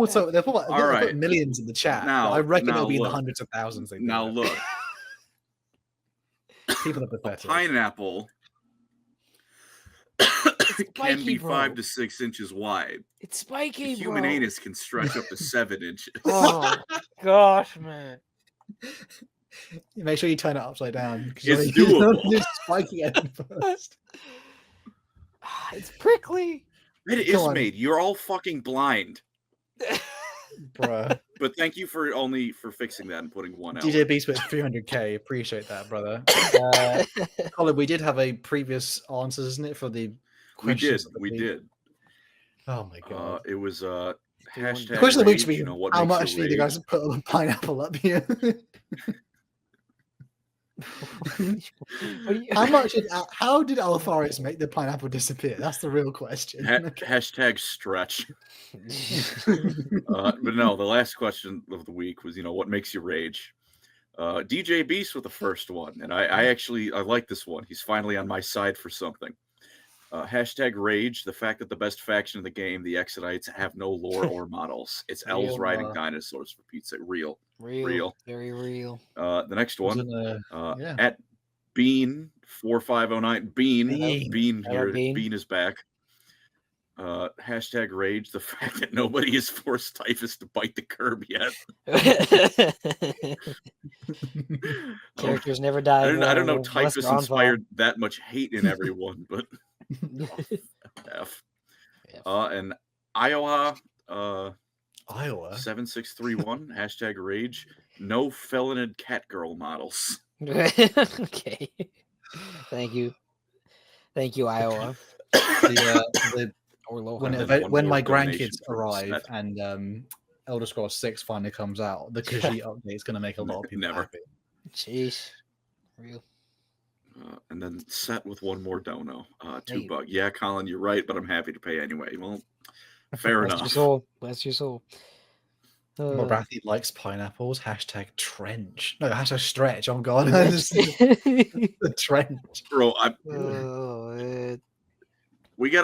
say, they'll put right. millions in the chat. Now- but I reckon now it'll be in the look. hundreds of thousands. They do Now that. look, People are pathetic. pineapple can spiky, be bro. 5 to 6 inches wide. It's spiky, The human bro. anus can stretch up to 7 inches. Oh gosh, man. Make sure you turn it upside down. It's doable. It's spiky end first. It's prickly. It is made. You're all fucking blind. Bruh. But thank you for fixing that and putting one out. DJ Beast with 300k. Appreciate that, brother. Colin, we did have a previous answers, isn't it, for the questions? We did. Oh my god. It was hashtag The question of the week should rage, be what how makes much you do you guys rage? put a pineapple up here? How did Alpharis make the pineapple disappear? That's the real question. Hashtag stretch. But no, the last question of the week was, what makes you rage? DJ Beast with the first one, and I like this one. He's finally on my side for something. Hashtag rage, the fact that the best faction in the game, the Exodites, have no lore or models. It's elves riding dinosaurs, for Pete's sake. Real. Very real. The next one, yeah. at Bean4509, Bean here. Bean. Bean is back. Hashtag rage, the fact that nobody has forced Typhus to bite the curb yet. characters never die. I don't know. unless Typhus they're on inspired that much hate in everyone, but F. Vol. And Iowa, Iowa. 7631 #rage. No feloned catgirl models. Okay. Thank you, Iowa. Or When And then one when more my donation grandkids for the arrive set. and Elder Scrolls 6 finally comes out, the Khajiit update is going to make a lot of people Never. happy. Jeez. Real. And then set with one more dono. Hey. $2. Yeah, Colin, you're right, but I'm happy to pay anyway. Well, fair Bless enough. your soul. Bless your soul. Morathi likes pineapples. #trench. No, #stretch. Oh god, the trench. Bro, Oh, we can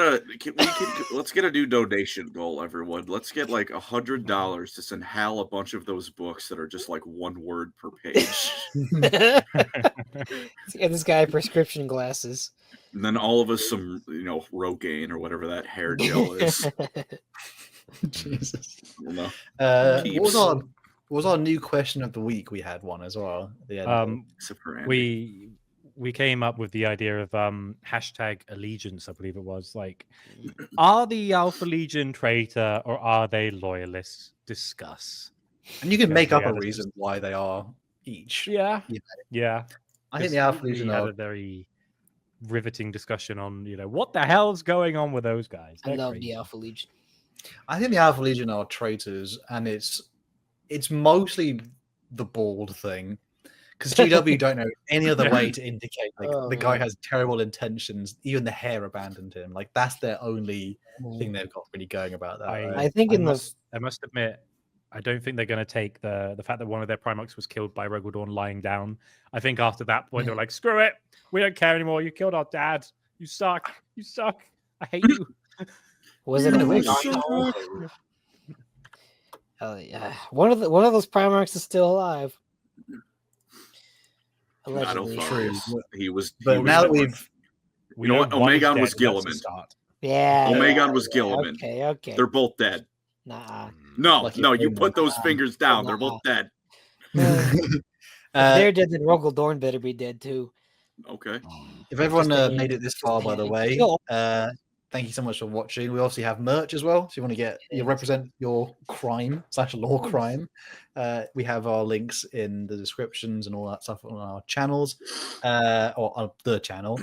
let's get a new donation goal, everyone. Let's get like $100 to send Hal a bunch of those books that are just like one word per page. Let's get this guy prescription glasses. And then all of us some, Rogaine or whatever that hair gel is. Jesus. Well, What was our new question of the week? We had one as well. At the end. except for Andy. We came up with the idea of #allegiance, I believe it was. Like, are the Alpha Legion traitor or are they loyalists? Discuss. And you can make up a Yeah, reason why they are each. Yeah. Yeah. Yeah. I think the Alpha We Legion had are a very riveting discussion on, what the hell's going on with those guys. I They're love crazy. the Alpha Legion. I think the Alpha Legion are traitors, and it's mostly the bald thing. Because GW don't know any other way to indicate the guy has terrible intentions. Even the hair abandoned him. Like that's their only thing they've got really going about that. I think I must admit, I don't think they're going to take the fact that one of their Primarchs was killed by Rogaldorn lying down. I think after that point, they're like, screw it. We don't care anymore. You killed our dad. You suck. You suck. I hate you. Was it a witch? Yeah. One of those Primarchs is still alive. Allegedly. True. He was. But now that we've, you know what? Omegon was Gilliman. Yeah. Omegon was Gilliman. Okay. They're both dead. Nah. No, you put those fingers down. They're both dead. If they're dead, then Rogaldorn better be dead too. Okay. If everyone made it this far, by the way, thank you so much for watching. We obviously have merch as well. So you want to represent your crime /lore crime. We have our links in the descriptions and all that stuff on our channels, or on the channel.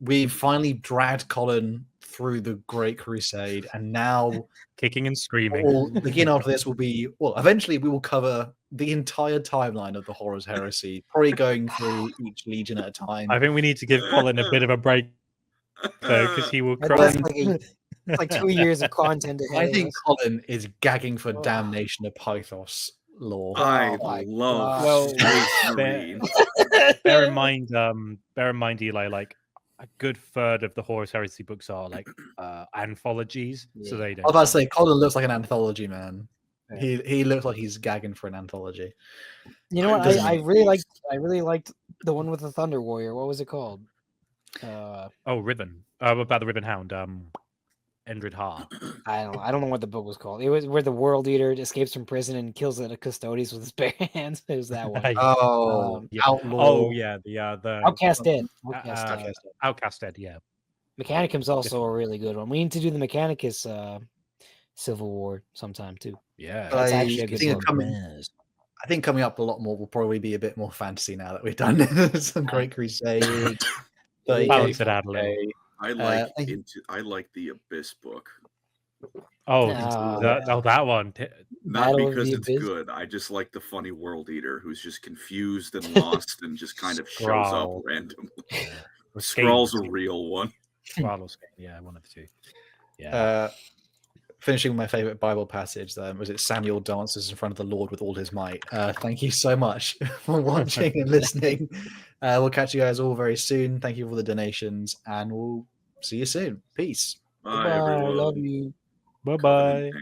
We finally dragged Colin through the Great Crusade, and now kicking and screaming. Begin after this will be eventually we will cover the entire timeline of the Horus Heresy, probably going through each legion at a time. I think we need to give Colin a bit of a break though, because he will cry. It's like 2 years of content ahead. I think Colin is gagging for Damnation of Pythos lore. I love bear in mind, Eli, like a good third of the Horus Heresy books are like anthologies, so they don't. I was about to say, Colin looks like an anthology man. Yeah. He looks like he's gagging for an anthology. You know what? I really liked the one with the Thunder Warrior. What was it called? Ribbon. About the Ribbon Hound. Endred Ha. I don't know what the book was called. It was where the World Eater escapes from prison and kills the custodians with his bare hands. It was that one. Outlaw. The Outcast Dead. Outcast Dead. Yeah. Mechanicum's also a really good one. We need to do the Mechanicus Civil War sometime too. Yeah, that's actually a good one. I think coming up a lot more will probably be a bit more fantasy now that we've done some Great Crusade. Balance it out a little. I like the Abyss book. That one. Not because it's good. I just like the funny World Eater who's just confused and lost and just kind of shows up randomly. Skrull's a real one. Yeah, one of the two. Yeah. Finishing with my favorite Bible passage, was it Samuel dances in front of the Lord with all his might. Thank you so much for watching and listening. We'll catch you guys all very soon. Thank you for the donations, and we'll see you soon. Peace. Bye, everyone. Love you. Bye-bye.